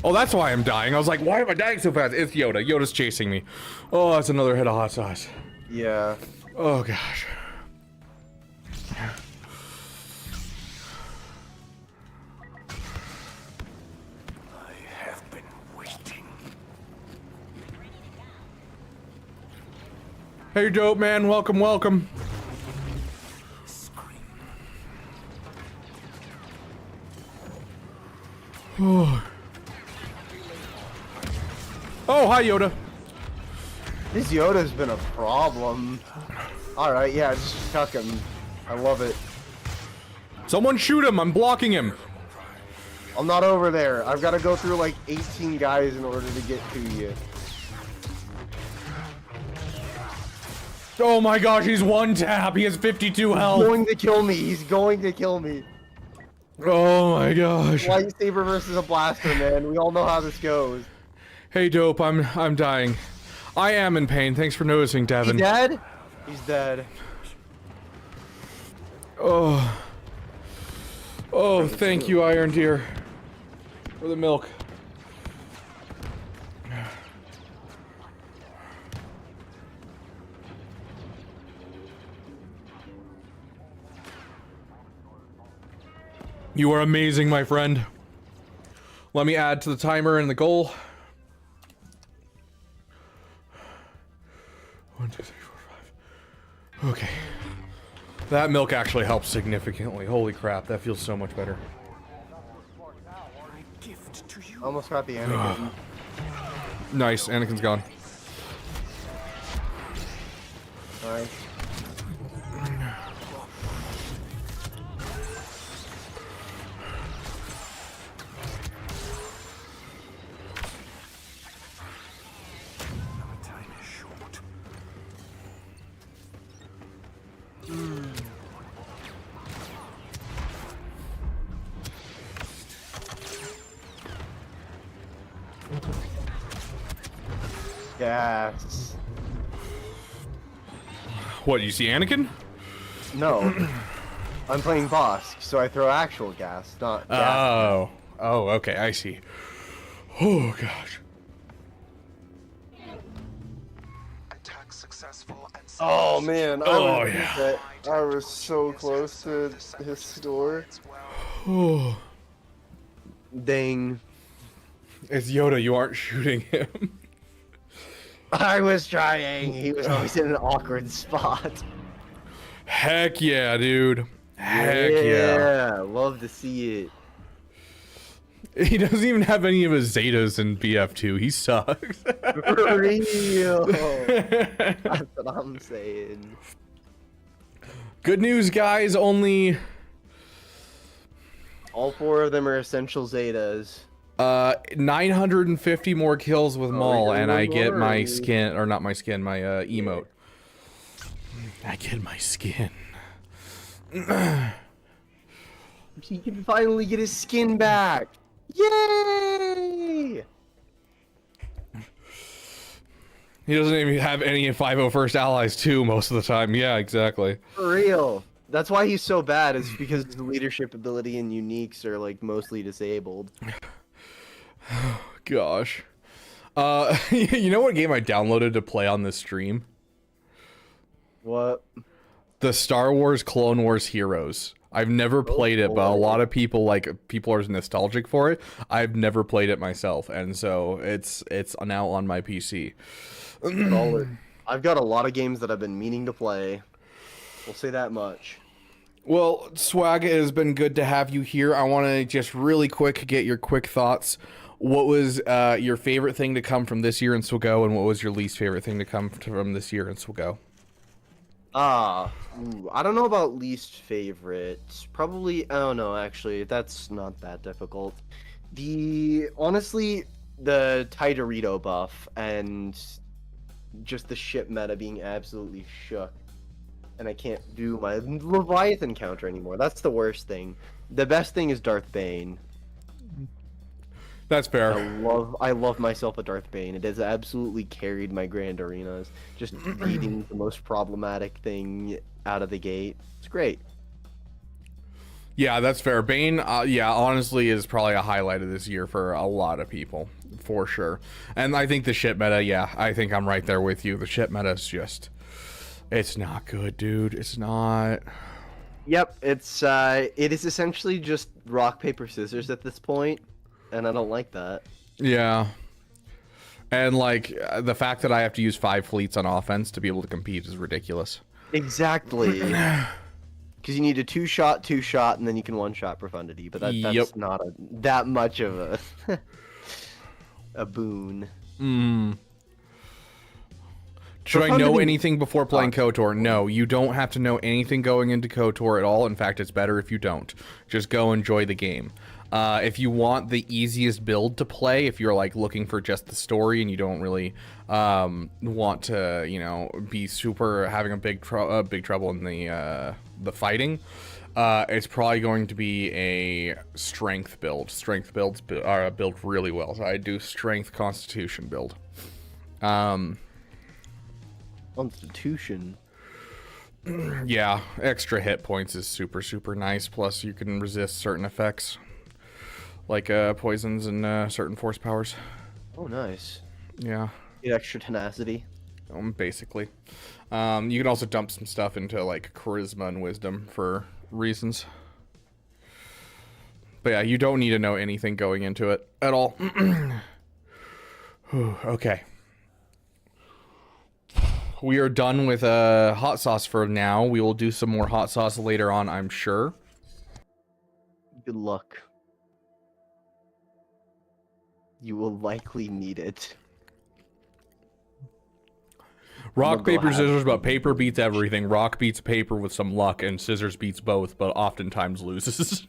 Oh, that's why I'm dying. I was like, why am I dying so fast? It's Yoda. Yoda's chasing me. Oh, that's another hit of hot sauce.
Yeah.
Oh, gosh.
I have been waiting.
Hey, dope man. Welcome, welcome. Oh. Oh, hi, Yoda.
This Yoda's been a problem. Alright, yeah, just chuck him. I love it.
Someone shoot him. I'm blocking him.
I'm not over there. I've got to go through like 18 guys in order to get to you.
Oh my gosh, he's one tap. He has 52
He's
health.
going to kill me. He's going to kill me.
Oh my gosh.
Lightsaber versus a blaster, man. We all know how this goes.
Hey, dope. I'm dying. I am in pain. Thanks for noticing, Devin.
He's dead? He's dead.
Oh. Oh, thank you, Iron Deer. For the milk. You are amazing, my friend. Let me add to the timer and the goal. 1, 2, 3, 4, 5. Okay. That milk actually helps significantly. Holy crap, that feels so much better.
Almost got the Anakin.
Nice, Anakin's gone.
Nice. Yes.
What, you see Anakin?
No. I'm playing Bosk, so I throw actual gas, not gas.
Oh. Oh, okay, I see. Oh, gosh.
Attack successful and
Oh man,
Oh, yeah.
I was so close to his store.
Oh.
Dang.
It's Yoda, you aren't shooting him.
I was trying. He was always in an awkward spot.
Heck yeah, dude. Heck yeah.
Love to see it.
He doesn't even have any of his Zetas in BF2. He sucks.
For real. That's what I'm saying.
Good news, guys. Only
All 4 of them are essential Zetas.
950 more kills with Maul,
you're
and I get my
rewarded.
skin, or not my skin, my emote. I get my skin.
He can finally get his skin back. Yay!
He doesn't even have any 501st allies too most of the time. Yeah, exactly.
For real. That's why he's so bad, is because his leadership ability and uniques are like mostly disabled.
Gosh. You know what game I downloaded to play on this stream?
What?
The Star Wars Clone Wars Heroes. I've never played it, but a lot of people are nostalgic for it. I've never played it myself, and so it's now on my PC.
Solid. I've got a lot of games that I've been meaning to play. We'll say that much.
Well, Swag, it has been good to have you here. I want to just really quick get your quick thoughts. What was your favorite thing to come from this year in Swago, and what was your least favorite thing to come from this year in Swago?
I don't know about least favorite. Probably, I don't know, actually. That's not that difficult. Honestly, the Tidorito buff and just the ship meta being absolutely shook. And I can't do my Leviathan counter anymore. That's the worst thing. The best thing is Darth Bane.
That's fair.
I love myself a Darth Bane. It has absolutely carried my grand arenas. Just beating the most problematic thing out of the gate. It's great.
Yeah, that's fair. Bane, yeah, honestly is probably a highlight of this year for a lot of people, for sure. And I think the ship meta, yeah, I think I'm right there with you. The ship meta is just, it's not good, dude. It's not.
Yep, it is essentially just rock, paper, scissors at this point, and I don't like that.
Yeah. And, like, the fact that I have to use 5 fleets on offense to be able to compete is ridiculous.
Exactly. Because you need a 2-shot, and then you can 1-shot Profundity, but that's not that much of a a boon.
Should I know anything before playing KOTOR? No, you don't have to know anything going into KOTOR at all. In fact, it's better if you don't. Just go enjoy the game. If you want the easiest build to play, if you're like looking for just the story and you don't really want to, you know, be super having a big trouble in the fighting, it's probably going to be a strength build. Strength builds are built really well. So I do strength constitution build.
Constitution.
Yeah, extra hit points is super, super nice. Plus, you can resist certain effects, like poisons and certain force powers.
Oh, nice.
Yeah.
Get extra tenacity.
Basically. You can also dump some stuff into, like, charisma and wisdom for reasons. But yeah, you don't need to know anything going into it at all. Okay. We are done with hot sauce for now. We will do some more hot sauce later on, I'm sure.
Good luck. You will likely need it.
Rock, paper, scissors, but paper beats everything. Rock beats paper with some luck, and scissors beats both, but oftentimes loses.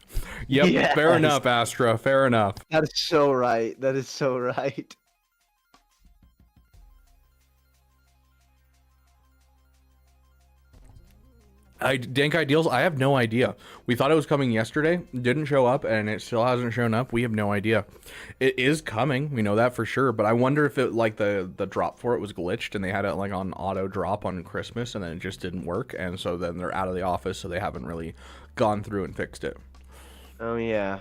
Yep,
Yes.
Fair enough, Astra. Fair enough.
That is so right. That is so right.
Dank Ideals, I have no idea. We thought it was coming yesterday, didn't show up, and it still hasn't shown up. We have no idea. It is coming, we know that for sure, but I wonder if it, like, the drop for it was glitched, and they had it, like, on auto drop on Christmas, and then it just didn't work, and so then they're out of the office, so they haven't really gone through and fixed it.
Oh, yeah.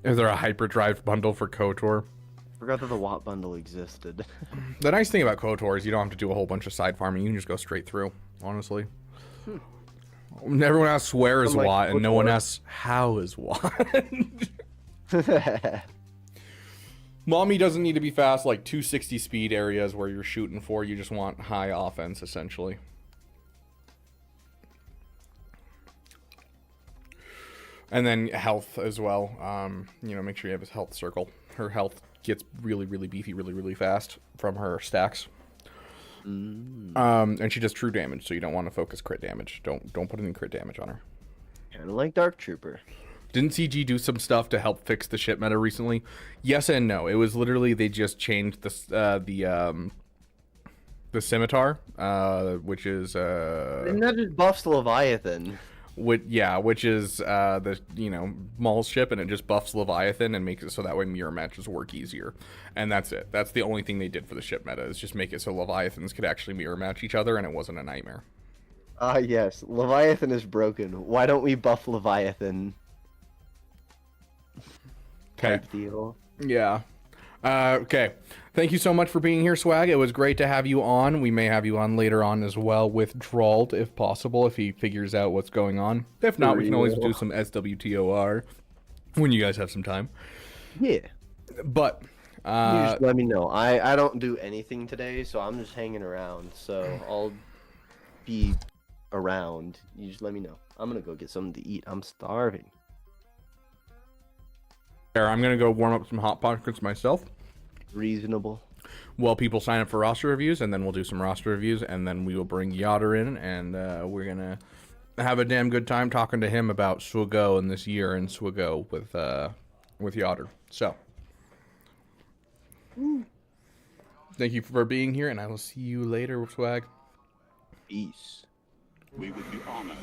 Is there a hyperdrive bundle for KOTOR?
Forgot that the WAP bundle existed.
The nice thing about KOTOR is you don't have to do a whole bunch of side farming, you can just go straight through, honestly. Everyone asks where is Watt, and no one asks how is Watt. Mommy doesn't need to be fast, like 260 speed areas where you're shooting for. You just want high offense, essentially. And then health as well. You know, make sure you have his health circle. Her health gets really, really beefy, really, really fast from her stacks. And she does true damage, so you don't want to focus crit damage. Don't put any crit damage on her.
Kind of like Dark Trooper.
Didn't CG do some stuff to help fix the ship meta recently? Yes and no. It was literally they just changed the scimitar, which is
And that just buffs Leviathan.
which is the, you know, Maul's ship, and it just buffs Leviathan and makes it so that way mirror matches work easier. And that's it. That's the only thing they did for the ship meta, is just make it so Leviathans could actually mirror match each other, and it wasn't a nightmare.
Yes, Leviathan is broken. Why don't we buff Leviathan?
Okay.
Type deal.
Yeah. Okay. Thank you so much for being here, Swag. It was great to have you on. We may have you on later on as well with Drawled, if possible, if he figures out what's going on. If not, we can always do some SWTOR when you guys have some time.
Yeah.
But
You just let me know. I don't do anything today, so I'm just hanging around. So I'll be around, you just let me know. I'm gonna go get something to eat. I'm starving.
I'm gonna go warm up some hot pockets myself.
Reasonable.
Well, people sign up for roster reviews, and then we'll do some roster reviews, and then we will bring Yoder in, and we're gonna have a damn good time talking to him about Swago and this year in Swago with Yoder. So, thank you for being here, and I will see you later, Swag.
Peace.
We would be honored.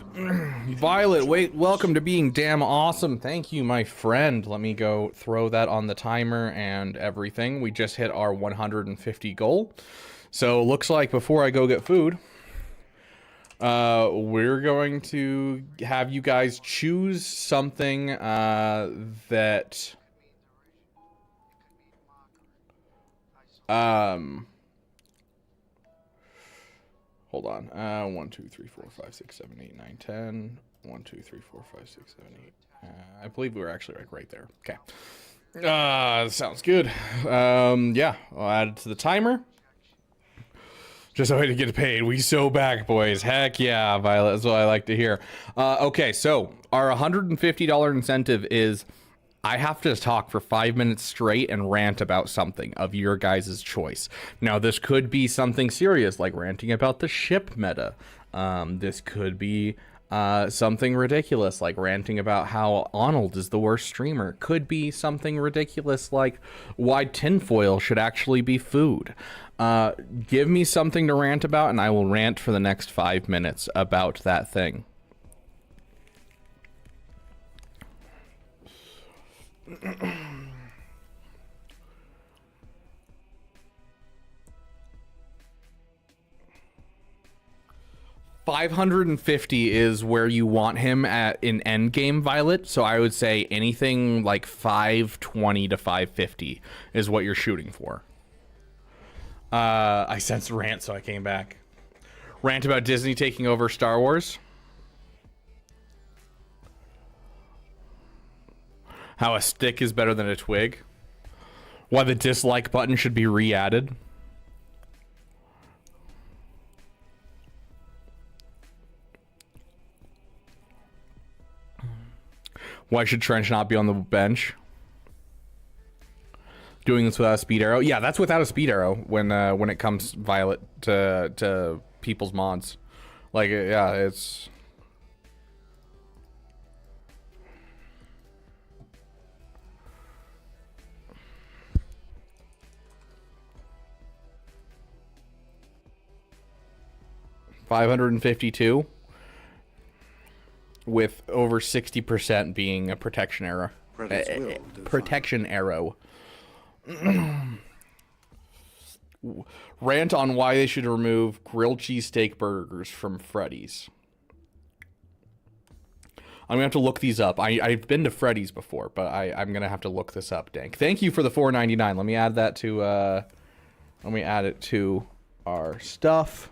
Violet, wait, welcome to being damn awesome. Thank you, my friend. Let me go throw that on the timer and everything. We just hit our 150 goal. So looks like before I go get food, we're going to have you guys choose something that hold on. 1, 2, 3, 4, 5, 6, 7, 8, 9, 10. 1, 2, 3, 4, 5, 6, 7, 8. I believe we were actually like right there. Okay. Sounds good. Yeah, I'll add it to the timer. Just so I can get paid. We so back, boys. Heck yeah, Violet. That's what I like to hear. Okay, so our $150 incentive is I have to talk for 5 minutes straight and rant about something of your guys' choice. Now, this could be something serious, like ranting about the ship meta. This could be something ridiculous, like ranting about how Arnold is the worst streamer. Could be something ridiculous, like why tinfoil should actually be food. Give me something to rant about, and I will rant for the next 5 minutes about that thing. $550 is where you want him at in endgame, Violet. So I would say anything like 520 to 550 is what you're shooting for. I sensed rant, so I came back. Rant about Disney taking over Star Wars. How a stick is better than a twig. Why the dislike button should be re-added. Why should Trench not be on the bench? Doing this without a speed arrow? Yeah, that's without a speed arrow when it comes, Violet, to people's mods. Like, yeah, it's... $552 with over 60% being a protection arrow. Protection arrow. Rant on why they should remove grilled cheesesteak burgers from Freddy's. I'm gonna have to look these up. I've been to Freddy's before, but I'm gonna have to look this up. Dank. Thank you for the $4.99. Let me add that to let me add it to our stuff.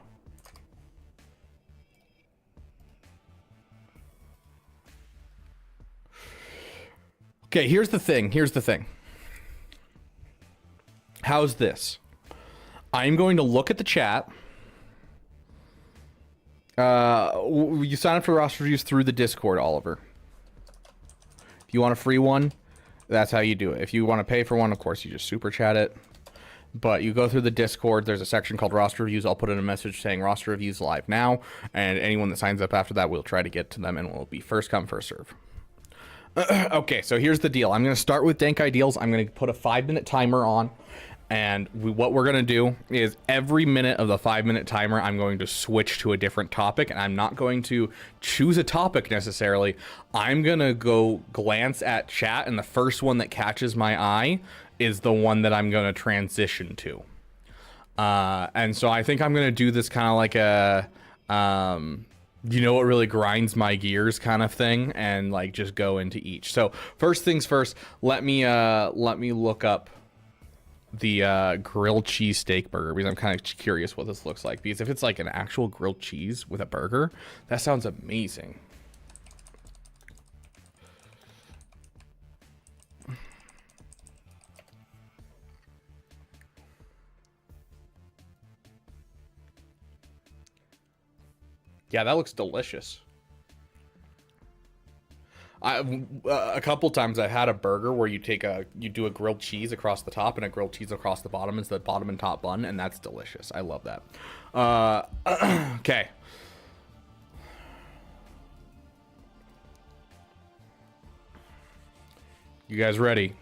Okay, here's the thing. How's this? I'm going to look at the chat. You sign up for roster reviews through the Discord, Oliver. If you want a free one, that's how you do it. If you want to pay for one, of course, you just super chat it. But you go through the Discord. There's a section called roster reviews. I'll put in a message saying roster reviews live now. And anyone that signs up after that, we'll try to get to them, and we'll be first come, first serve. Okay, so here's the deal. I'm going to start with Dank Ideals. I'm going to put a 5-minute timer on. And what we're going to do is every minute of the 5-minute timer, I'm going to switch to a different topic. And I'm not going to choose a topic necessarily. I'm going to go glance at chat. And the first one that catches my eye is the one that I'm going to transition to. And so I think I'm going to do this kind of like a... you know what really grinds my gears kind of thing, and like just go into each. So first things first, let me look up the grilled cheese steak burger, because I'm kind of curious what this looks like, because if it's like an actual grilled cheese with a burger, that sounds amazing. Yeah, that looks delicious. A couple times I've had a burger where you do a grilled cheese across the top and a grilled cheese across the bottom as the bottom and top bun, and that's delicious. I love that. Okay. You guys ready?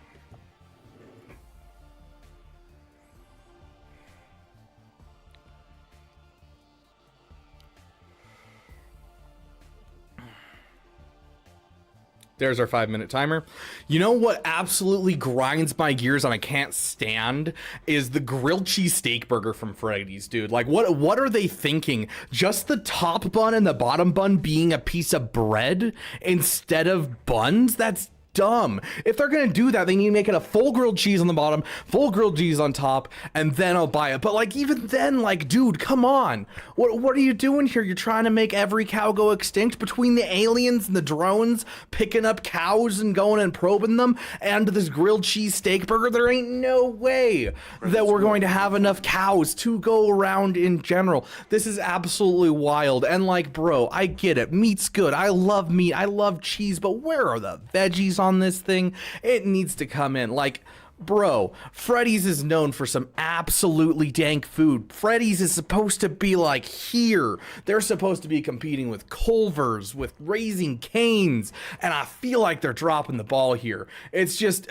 There's our 5-minute timer. You know what absolutely grinds my gears and I can't stand is the grilled cheese steak burger from Freddy's, dude. Like, what are they thinking? Just the top bun and the bottom bun being a piece of bread instead of buns? That's dumb. If they're gonna do that, they need to make it a full grilled cheese on the bottom, full grilled cheese on top, and then I'll buy it. But like, even then, like, dude, come on. What are you doing here? You're trying to make every cow go extinct between the aliens and the drones picking up cows and going and probing them, and this grilled cheese steak burger. There ain't no way that we're going to have enough cows to go around in general. This is absolutely wild. And like, bro, I get it. Meat's good. I love meat. I love cheese, but where are the veggies on this thing? It needs to come in. Like, bro, Freddy's is known for some absolutely dank food. Freddy's is supposed to be like here. They're supposed to be competing with Culver's, with Raising Cane's, and I feel like they're dropping the ball here. It's just,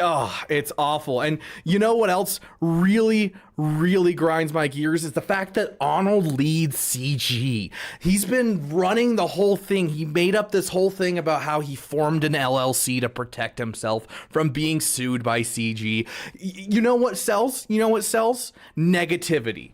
it's awful. And you know what else really grinds my gears is the fact that Arnold leads CG. He's been running the whole thing. He made up this whole thing about how he formed an LLC to protect himself from being sued by CG. You know what sells? You know what sells? Negativity.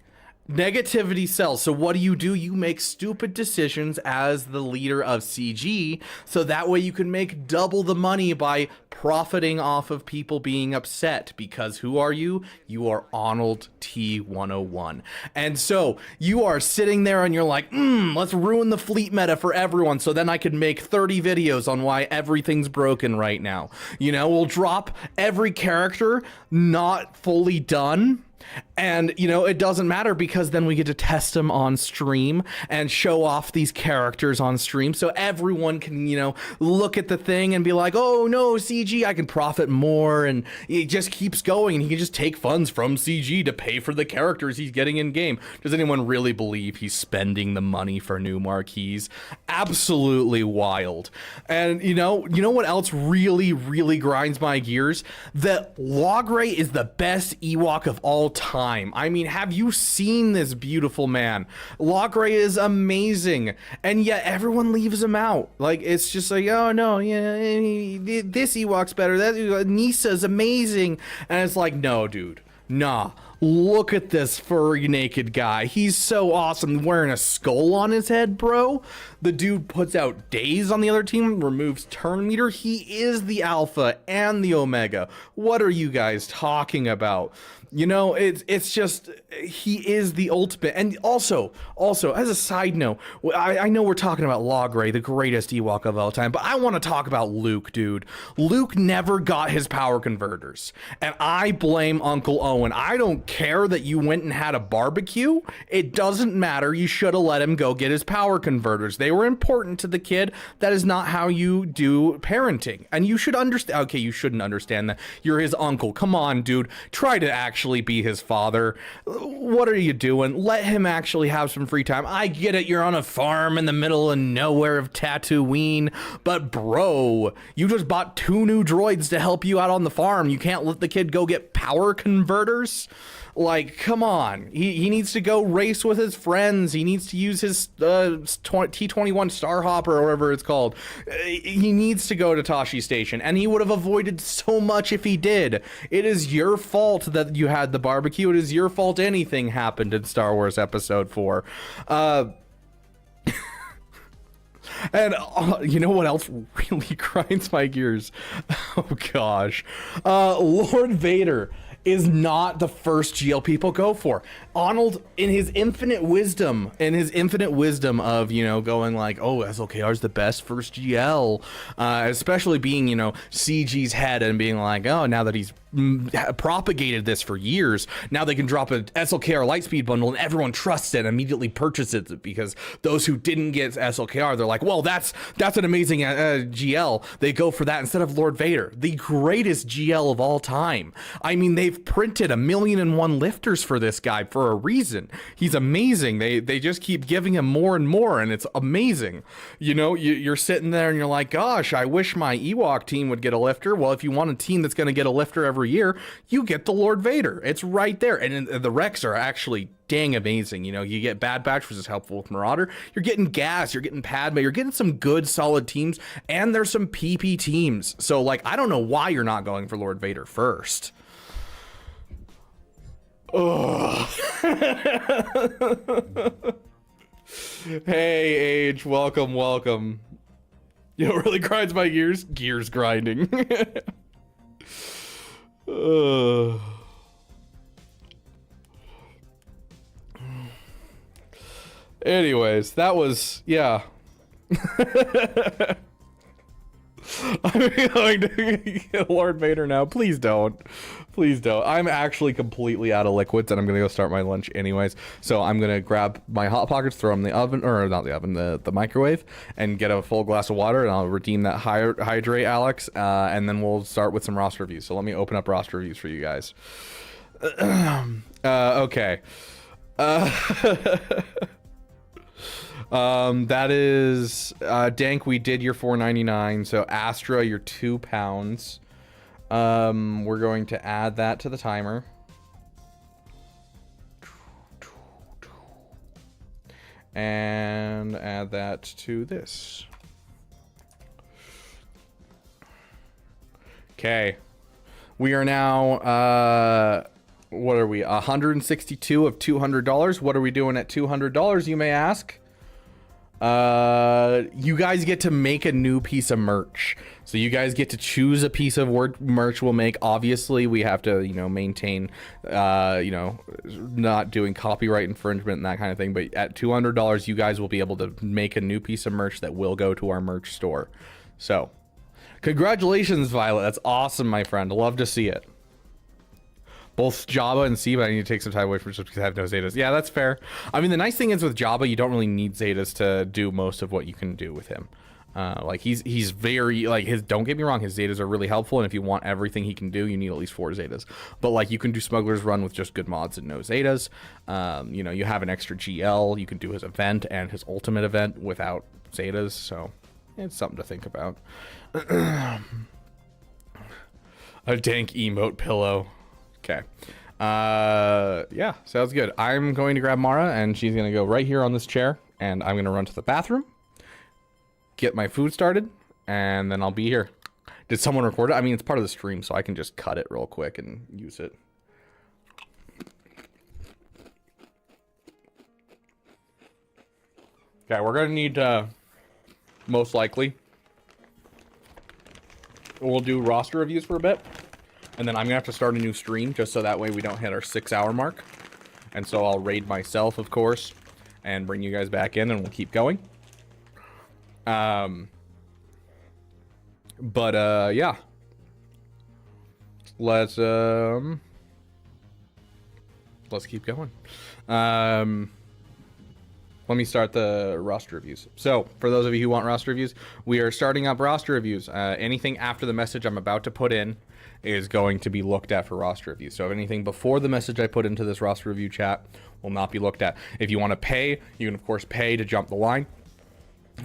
Negativity sells. So what do? You make stupid decisions as the leader of CG, so that way you can make double the money by profiting off of people being upset. Because who are you? You are Arnold T101. And so you are sitting there and you're like, let's ruin the fleet meta for everyone, so then I could make 30 videos on why everything's broken right now. You know, we'll drop every character not fully done. And, you know, it doesn't matter because then we get to test them on stream and show off these characters on stream. So everyone can, you know, look at the thing and be like, oh no, CG, I can profit more. And it just keeps going. And he can just take funds from CG to pay for the characters he's getting in game. Does anyone really believe he's spending the money for new marquees? Absolutely wild. And you know what else really grinds my gears? That Logray is the best Ewok of all time. I mean, have you seen this beautiful man? Logray is amazing, and yet everyone leaves him out. Like, it's just like, oh no, yeah, this Ewok's better. That Nisa's amazing, and it's like, no, dude, nah. Look at this furry naked guy. He's so awesome, wearing a skull on his head, bro. The dude puts out days on the other team, removes turn meter. He is the alpha and the omega. What are you guys talking about? You know, it's just, he is the ultimate. And also, as a side note, I know we're talking about Logray, the greatest Ewok of all time, but I want to talk about Luke, dude. Luke never got his power converters, and I blame Uncle Owen. I don't care that you went and had a barbecue. It doesn't matter. You should have let him go get his power converters. They were important to the kid. That is not how you do parenting. And you should understand. Okay, you shouldn't understand that. You're his uncle. Come on, dude. Try to actually be his father. What are you doing? Let him actually have some free time. I get it. You're on a farm in the middle of nowhere of Tatooine, but bro, you just bought 2 new droids to help you out on the farm. You can't let the kid go get power converters. Like, come on. He needs to go race with his friends. He needs to use his T-21 Starhopper or whatever it's called. He needs to go to Tashi Station, and he would have avoided so much if he did. It is your fault that you had the barbecue. It is your fault anything happened in Star Wars Episode 4. And you know what else really grinds my gears? Oh gosh. Lord Vader is not the first GL people go for. Arnold, in his infinite wisdom of, you know, going like, oh, SLKR's the best first GL, especially being, you know, CG's head and being like, oh, now that he's propagated this for years. Now they can drop a SLKR Lightspeed bundle and everyone trusts it and immediately purchases it, because those who didn't get SLKR, they're like, well, that's an amazing GL. They go for that instead of Lord Vader, the greatest GL of all time. I mean, they've printed 1,000,001 lifters for this guy for a reason. He's amazing. They just keep giving him more and more, and it's amazing. You know, you're sitting there and you're like, gosh, I wish my Ewok team would get a lifter. Well, if you want a team that's going to get a lifter every year, you get the Lord Vader. It's right there. And the Rex are actually dang amazing. You know, you get Bad Batch, which is helpful with Marauder. You're getting Gas, you're getting Padme, you're getting some good solid teams, and there's some PP teams. So like, I don't know why you're not going for Lord Vader first. Oh. Hey, Age, welcome. You know, it really grinds my gears. Gears grinding. Anyways, that was, yeah. I'm going to get Lord Vader now. Please don't. Please don't. I'm actually completely out of liquids, and I'm going to go start my lunch anyways. So I'm going to grab my Hot Pockets, throw them in the oven, or not the oven, the microwave, and get a full glass of water, and I'll redeem that hydrate, Alex, and then we'll start with some roster reviews. So let me open up roster reviews for you guys. Okay. That is Dank, we did your $4.99. So Astra, your £2. We're going to add that to the timer. And add that to this. Okay. We are now what are we? 162 of $200. What are we doing at $200, you may ask? You guys get to make a new piece of merch. So you guys get to choose a piece of merch we'll make. Obviously, we have to, you know, maintain, you know, not doing copyright infringement and that kind of thing. But at $200, you guys will be able to make a new piece of merch that will go to our merch store. So, congratulations, Violet. That's awesome, my friend. Love to see it. Both Jabba and C, but I need to take some time away from just because I have no Zetas. Yeah, that's fair. I mean, the nice thing is with Jabba, you don't really need Zetas to do most of what you can do with him. Like he's very, like, don't get me wrong, his Zetas are really helpful, and if you want everything he can do, you need at least 4 Zetas. But like, you can do Smuggler's Run with just good mods and no Zetas. You know, you have an extra GL, you can do his event and his ultimate event without Zetas, so it's something to think about. A dank emote pillow. Okay. Yeah, sounds good. I'm going to grab Mara, and she's going to go right here on this chair, and I'm going to run to the bathroom, get my food started, and then I'll be here. Did someone record it? I mean, it's part of the stream, so I can just cut it real quick and use it. Okay, we're going to need, most likely, we'll do roster reviews for a bit. And then I'm gonna have to start a new stream just so that way we don't hit our 6-hour mark. And so I'll raid myself, of course, and bring you guys back in, and we'll keep going. Yeah. Let's keep going. Let me start the roster reviews. So, for those of you who want roster reviews, we are starting up roster reviews. Anything after the message I'm about to put in is going to be looked at for roster review. So if anything before the message I put into this roster review chat will not be looked at. If you want to pay, you can of course pay to jump the line.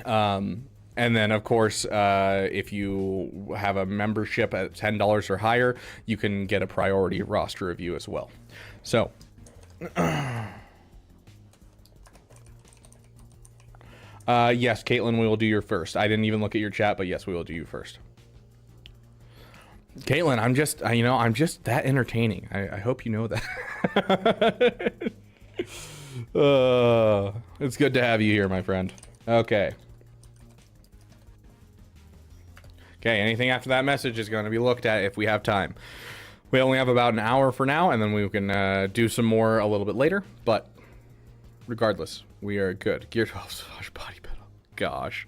And then of course, if you have a membership at $10 or higher, you can get a priority roster review as well. So yes, Caitlin, we will do your first. I didn't even look at your chat, but yes, we will do you first. Caitlin, I'm just that entertaining. I hope you know that. It's good to have you here, my friend. Okay. Okay, anything after that message is going to be looked at if we have time. We only have about an hour for now, and then we can do some more a little bit later. But regardless, we are good. Gear 12 body pedal. Gosh.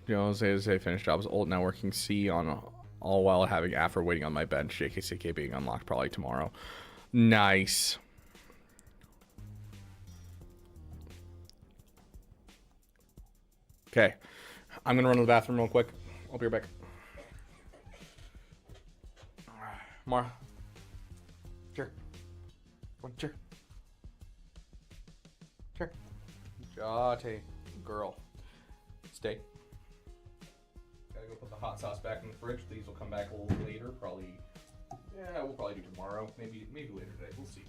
You know, say finish jobs, alt networking C on all while having Afro waiting on my bench. JKCK being unlocked probably tomorrow. Nice. Okay, I'm gonna run to the bathroom real quick. I'll be right back. Mara. Sure. Sure. Sure. Jate. Girl. Stay. Gotta go put the hot sauce back in the fridge. These will come back a little later. Probably. Yeah, we'll probably do tomorrow. Maybe later today. We'll see.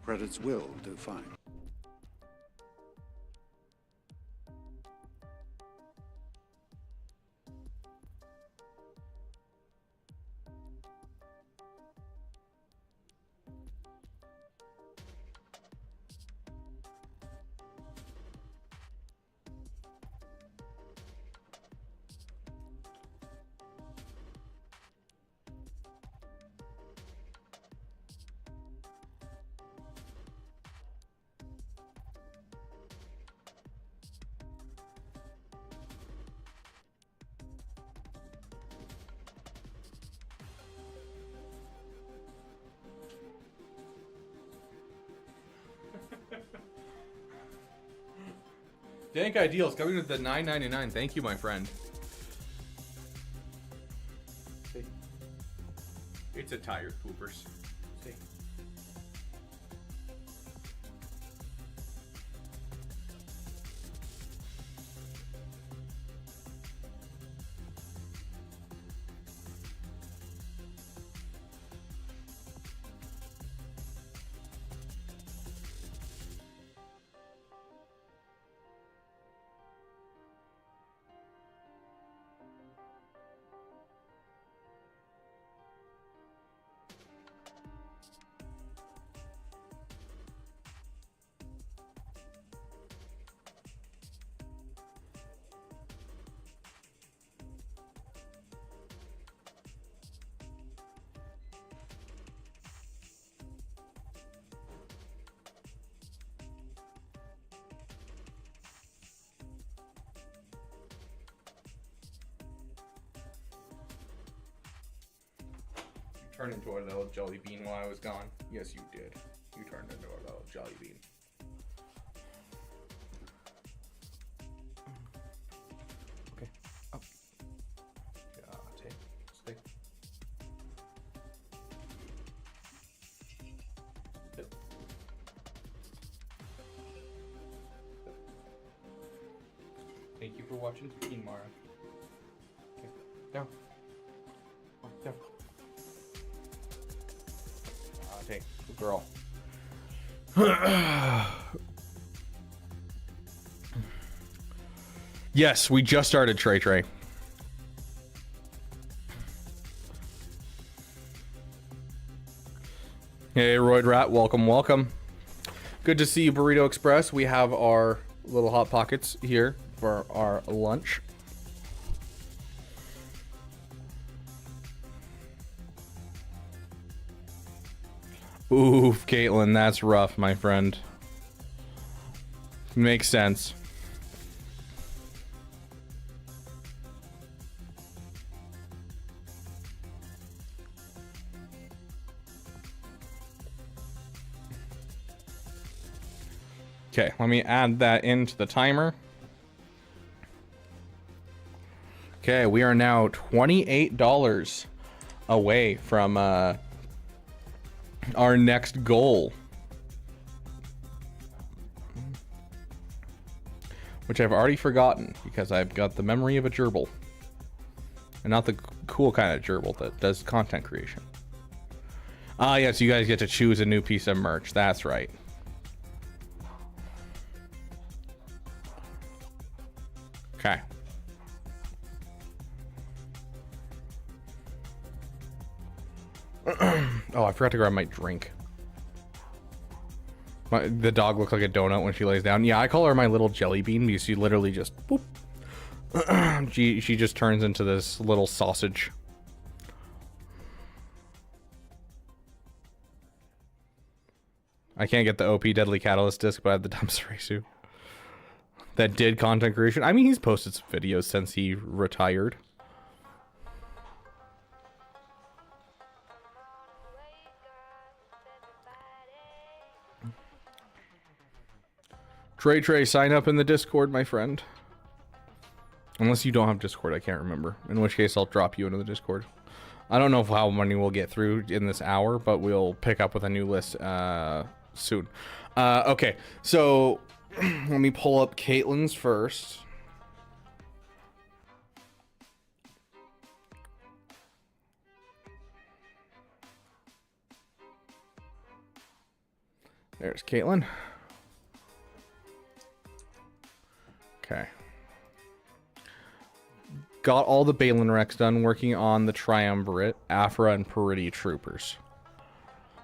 Credits will do fine. Dank Ideals coming with the $9.99. Thank you, my friend. It's a tired poopers. Turned into a little jelly bean while I was gone. Yes, you did. You turned into a little jelly bean. Okay. Up. Take. Stay. Yep. Thank you for watching Teen Mara. Okay. Down. Down. Take. Good girl. Yes, we just started Trey. Hey, Royd Rat, welcome. Good to see you, Burrito Express. We have our little Hot Pockets here for our lunch. Oof, Caitlin, that's rough, my friend. Makes sense. Okay, let me add that into the timer. Okay, we are now $28 away from our next goal, which I've already forgotten because I've got the memory of a gerbil, and not the cool kind of gerbil that does content creation. Ah, yes, you guys get to choose a new piece of merch. That's right. Okay. Oh, I forgot to grab my drink. The dog looks like a donut when she lays down. Yeah, I call her my little jelly bean because she literally just boop. She just turns into this little sausage. I can't get the OP Deadly Catalyst disc, but I have the Dumpster that did content creation. I mean, he's posted some videos since he retired. Trey, sign up in the Discord, my friend. Unless you don't have Discord, I can't remember. In which case, I'll drop you into the Discord. I don't know how many we'll get through in this hour, but we'll pick up with a new list soon. Okay, so let me pull up Caitlin's first. There's Caitlin. Okay. Got all the Balin Rex done, working on the Triumvirate, Afra, and Peridi Troopers.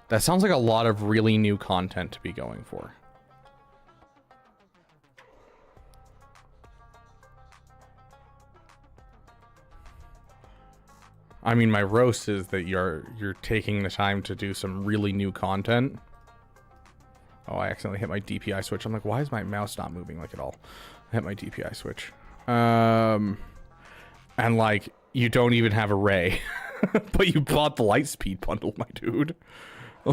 That sounds like a lot of really new content to be going for. I mean, my roast is that you're taking the time to do some really new content. Oh, I accidentally hit my DPI switch. I'm like, why is my mouse not moving like at all? I hit my DPI switch. And like, you don't even have a ray, but you bought the Lightspeed bundle, my dude.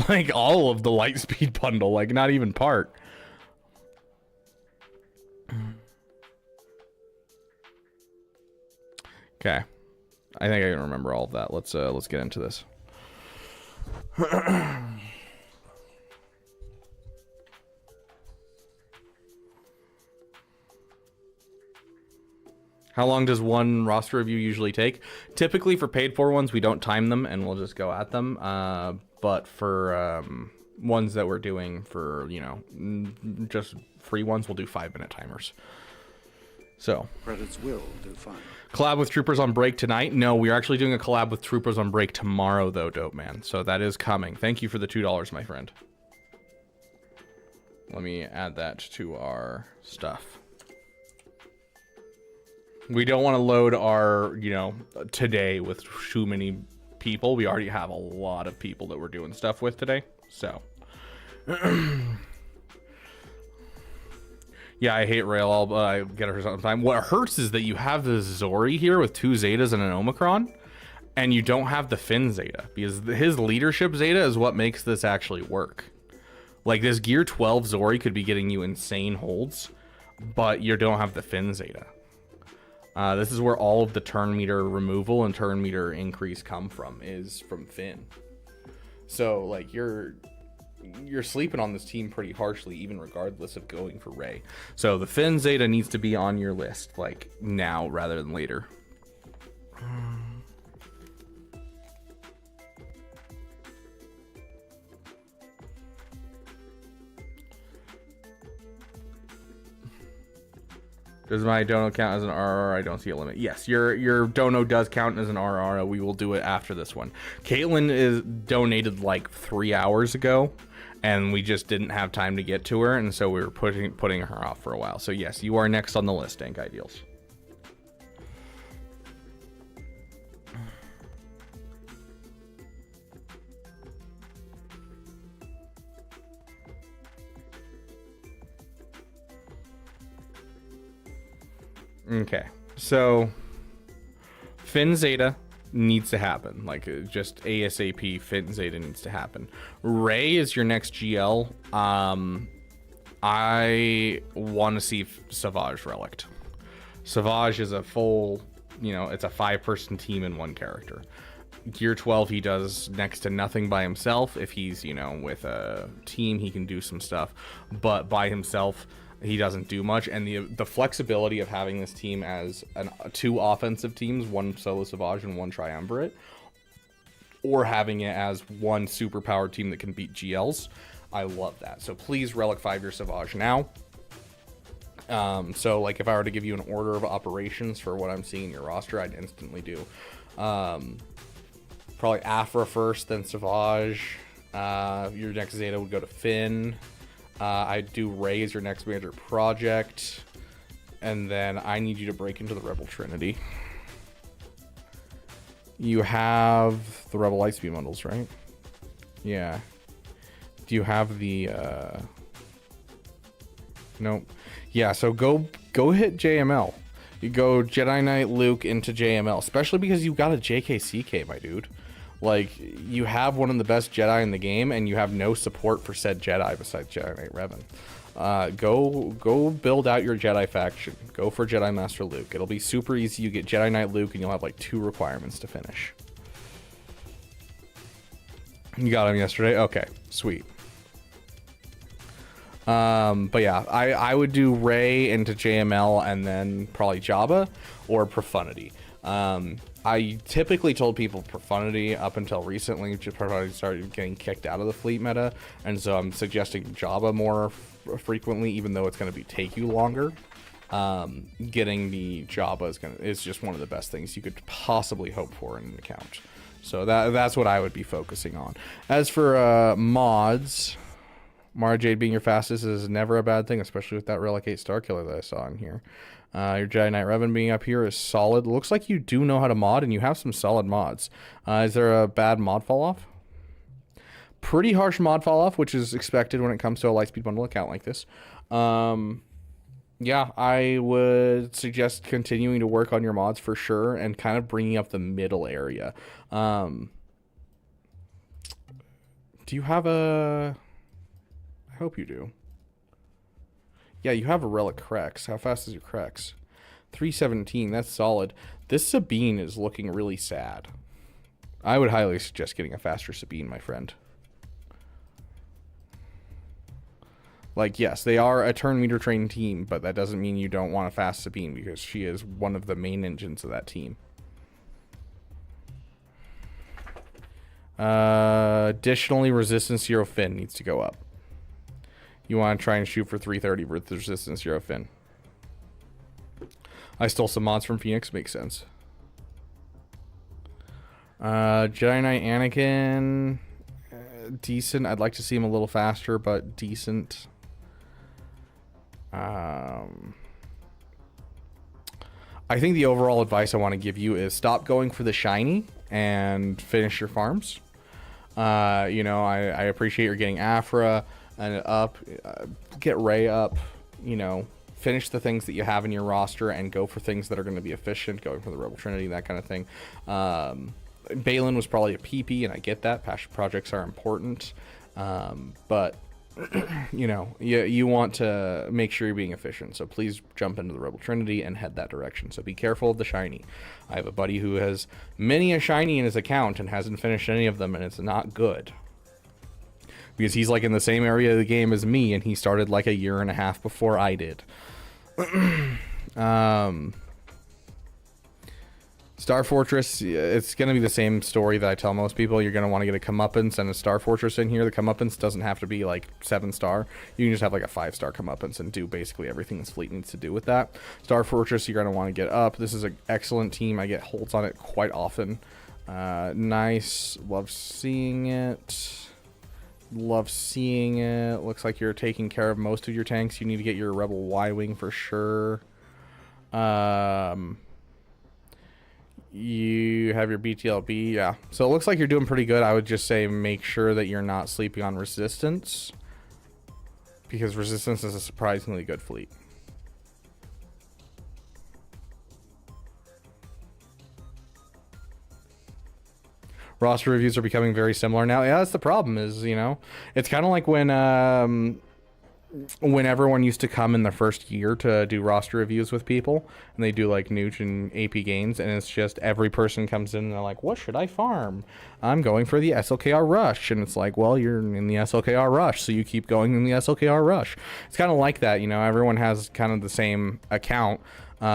Like all of the Lightspeed bundle, like not even part. Okay. I think I can remember all of that. Let's get into this. How long does one roster review usually take? Typically for paid for ones, we don't time them and we'll just go at them. But for ones that we're doing for, you know, just free ones, we'll do 5-minute timers. So.
Credits will do fine.
Collab with Troopers on break tonight? No, we're actually doing a collab with Troopers on break tomorrow, though, Dope Man. So that is coming. Thank you for the $2, my friend. Let me add that to our stuff. We don't want to load our, you know, today with too many people. We already have a lot of people that we're doing stuff with today. So. Yeah, I hate Rail. I get her sometime. What hurts is that you have the Zori here with 2 Zetas and an Omicron, and you don't have the Finn Zeta, because his leadership Zeta is what makes this actually work. Like, this Gear 12 Zori could be getting you insane holds, but you don't have the Finn Zeta. This is where all of the turn meter removal and turn meter increase come from, is from Finn. So, like, you're sleeping on this team pretty harshly, even regardless of going for Ray. So the Finn Zeta needs to be on your list, like, now rather than later. Does my dono count as an RR? I don't see a limit. Yes, your dono does count as an RR. We will do it after this one. Caitlin is donated like 3 hours ago, and we just didn't have time to get to her, and so we were putting her off for a while. So yes, you are next on the list, Dank Ideals. Okay, so Finn Zeta needs to happen, like just ASAP. Finn Zeta needs to happen. Ray is your next GL. I want to see Savage Relict. Savage is a full you know, it's a 5-person team and 1 character. Gear 12, he does next to nothing by himself. If he's, you know, with a team, he can do some stuff, but by himself, he doesn't do much. And the flexibility of having this team as 2 offensive teams, 1 solo Savage and 1 triumvirate, or having it as 1 super powered team that can beat GLs, I love that. So please relic 5 your Savage now. So like if I were to give you an order of operations for what I'm seeing in your roster, I'd instantly do probably Afra first, then Savage. Your next Zeta would go to Finn. I'd do Ray as your next major project, and then I need you to break into the Rebel Trinity. You have the Rebel Lightspeed bundles, right? Yeah. Do you have the nope. Yeah, so go hit JML. You go Jedi Knight Luke into JML, especially because you got a JKCK, my dude. Like, you have one of the best Jedi in the game, and you have no support for said Jedi besides Jedi Knight Revan. Go build out your Jedi faction. Go for Jedi Master Luke. It'll be super easy. You get Jedi Knight Luke, and you'll have like 2 requirements to finish. You got him yesterday? Okay, sweet. But yeah, I would do Ray into JML and then probably Jabba or Profundity. I typically told people Profundity up until recently. Profundity started getting kicked out of the fleet meta, and so I'm suggesting Jabba more frequently, even though it's going to take you longer. Getting the Jabba is just one of the best things you could possibly hope for in an account. So that's what I would be focusing on. As for mods, Mara Jade being your fastest is never a bad thing, especially with that Relic 8 Star Killer that I saw in here. Your Jedi Knight Revan being up here is solid. Looks like you do know how to mod, and you have some solid mods. Is there a bad mod fall off? Pretty harsh mod fall off, which is expected when it comes to a Lightspeed bundle account like this. Yeah, I would suggest continuing to work on your mods for sure, and kind of bringing up the middle area. Do you have a... I hope you do. Yeah, you have a Relic Crex. How fast is your Crex? 317, that's solid. This Sabine is looking really sad. I would highly suggest getting a faster Sabine, my friend. Like, yes, they are a turn meter trained team, but that doesn't mean you don't want a fast Sabine, because she is one of the main engines of that team. Additionally, Resistance 0 Finn needs to go up. You want to try and shoot for 330 with Resistance 0 Finn. I stole some mods from Phoenix. Makes sense. Jedi Knight Anakin. Decent. I'd like to see him a little faster, but decent. I think the overall advice I want to give you is stop going for the shiny and finish your farms. You know, I appreciate you're getting Afra and up, get Ray up, you know, finish the things that you have in your roster and go for things that are going to be efficient, going for the Rebel Trinity, that kind of thing. Balin was probably a PP, and I get that. Passion projects are important, but you know, you want to make sure you're being efficient. So please jump into the Rebel Trinity and head that direction. So be careful of the shiny. I have a buddy who has many a shiny in his account and hasn't finished any of them, and it's not good. Because he's like in the same area of the game as me, and he started like a year and a half before I did. Star Fortress, it's going to be the same story that I tell most people. You're going to want to get a comeuppance and a Star Fortress in here. The comeuppance doesn't have to be like 7-star. You can just have like a 5-star comeuppance and do basically everything this fleet needs to do with that. Star Fortress, you're going to want to get up. This is an excellent team. I get holds on it quite often. Nice. Love seeing it. Love seeing it. Looks like you're taking care of most of your tanks. You need to get your Rebel Y-Wing for sure. You have your BTLB, yeah. So it looks like you're doing pretty good. I would just say make sure that you're not sleeping on Resistance, because Resistance is a surprisingly good fleet. Roster reviews are becoming very similar now. Yeah, that's the problem is, you know, it's kind of like when
when everyone used to come in the first year to do roster reviews with people, and they do like Nooch and AP gains, and it's just every person comes in and they're like, what should I farm? I'm going for the SLKR Rush. And it's like, well, you're in the SLKR Rush, so you keep going in the SLKR Rush. It's kind of like that, you know, everyone has kind of the same account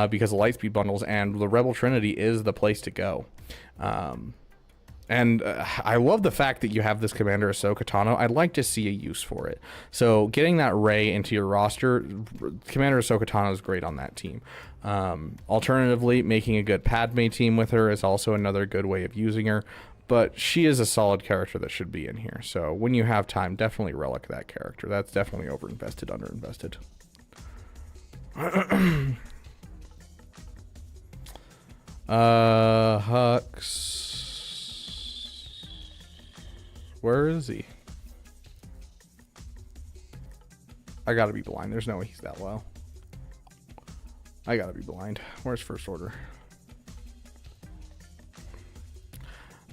because of Lightspeed bundles, and the Rebel Trinity is the place to go. And I love the fact that you have this Commander Ahsoka Tano. I'd like to see a use for it. So getting that Rey into your roster, Commander Ahsoka Tano is great on that team. Alternatively, making a good Padme team with her is also another good way of using her. But she is a solid character that should be in here. So when you have time, definitely relic that character. That's definitely overinvested, underinvested. Hux. Where is he? I gotta be blind. There's no way he's that low. I gotta be blind. Where's First Order?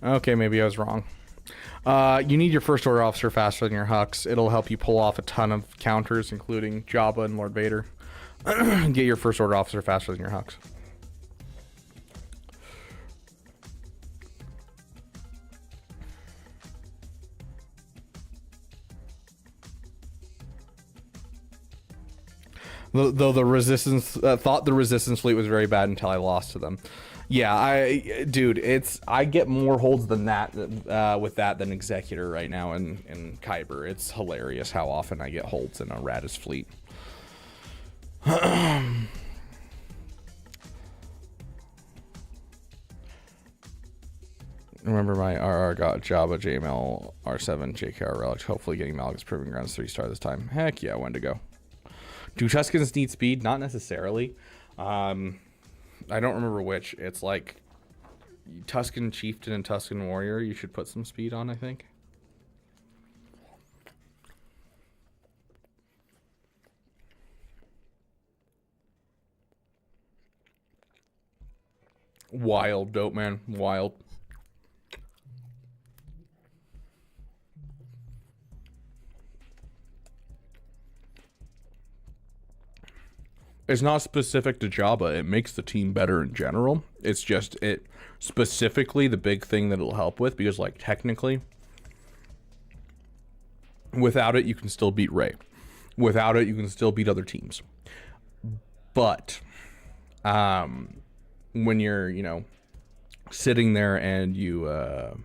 Okay, maybe I was wrong. You need your First Order officer faster than your Hux. It'll help you pull off a ton of counters, including Jabba and Lord Vader. Get your First Order officer faster than your Hux. Though the resistance thought the resistance fleet was very bad until I lost to them. Yeah, I get more holds than that with that than Executor right now in Kyber. It's hilarious how often I get holds in a Radis fleet. Remember my RR got Jabba, JML, R7, JKR Relic. Hopefully getting Malgus Proving Grounds 3-star this time. Heck yeah, when to go. Do Tuskens need speed? Not necessarily. I don't remember which. It's like Tusken Chieftain and Tusken Warrior. You should put some speed on, I think. Wild, dope, man. Wild. It's not specific to Jabba. It makes the team better in general. It's just it specifically the big thing that it'll help with, because like technically without it you can still beat Rey. Without it you can still beat other teams. But when you're, you know, sitting there and you're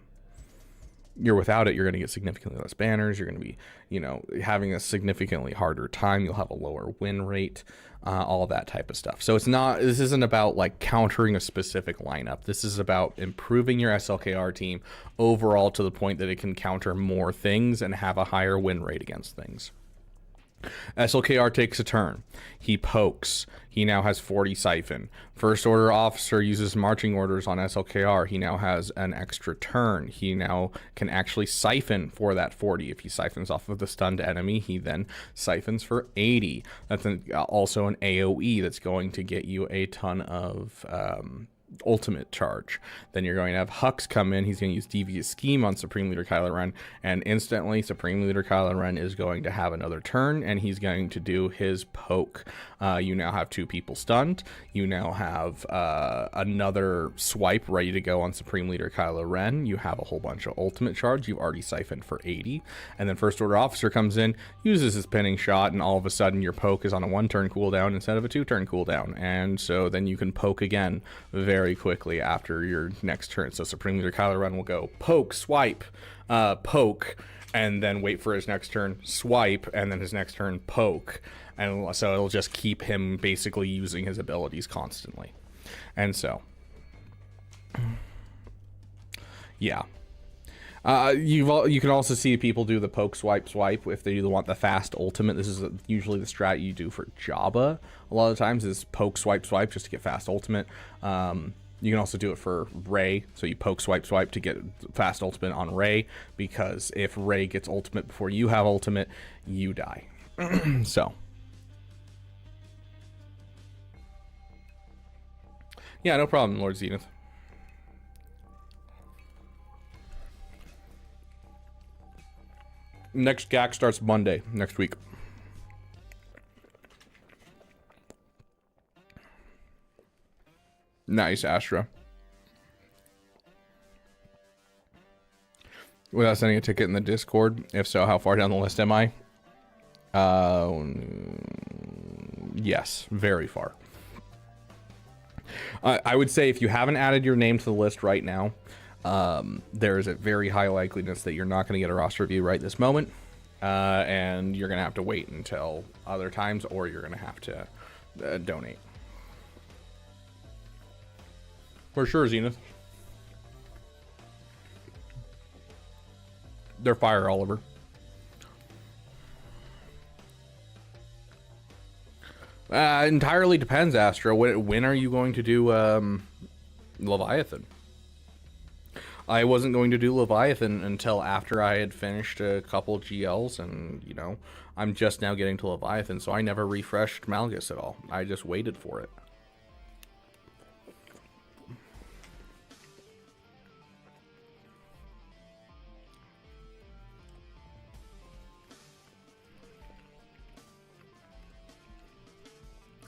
without it, you're going to get significantly less banners. You're going to be, you know, having a significantly harder time. You'll have a lower win rate, all that type of stuff. So this isn't about like countering a specific lineup. This is about improving your SLKR team overall to the point that it can counter more things and have a higher win rate against things. SLKR takes a turn. He pokes. He now has 40 siphon. First Order officer uses marching orders on SLKR. He now has an extra turn. He now can actually siphon for that 40. If he siphons off of the stunned enemy, he then siphons for 80. That's also an AoE that's going to get you a ton of ultimate charge. Then you're going to have Hux come in. He's going to use Devious Scheme on Supreme Leader Kylo Ren, and instantly Supreme Leader Kylo Ren is going to have another turn, and he's going to do his poke. You now have 2 people stunned. You now have another swipe ready to go on Supreme Leader Kylo Ren. You have a whole bunch of ultimate charge. You've already siphoned for 80, and then First Order officer comes in, uses his pinning shot, and all of a sudden your poke is on a 1-turn cooldown instead of a 2-turn cooldown, and so then you can poke again very quickly after your next turn. So Supreme Leader Kylo Ren will go poke, swipe, poke, and then wait for his next turn, swipe, and then his next turn, poke. And so it'll just keep him basically using his abilities constantly. And so, yeah. You can also see people do the poke, swipe, swipe if they want the fast ultimate. This is usually the strat you do for Jabba. A lot of times is poke, swipe, swipe just to get fast ultimate. You can also do it for Rey, so you poke, swipe, swipe to get fast ultimate on Rey, because if Rey gets ultimate before you have ultimate, you die. So, yeah, no problem, Lord Zenith. Next GAC starts Monday next week. Nice, Astra. Without sending a ticket in the Discord? If so, how far down the list am I? Yes, very far. I would say if you haven't added your name to the list right now, there is a very high likeliness that you're not going to get a roster review right this moment. And you're going to have to wait until other times, or you're going to have to donate. For sure, Zenith. They're fire, Oliver. Entirely depends, Astra. When are you going to do Leviathan? I wasn't going to do Leviathan until after I had finished a couple GLs, and, you know, I'm just now getting to Leviathan, so I never refreshed Malgus at all. I just waited for it.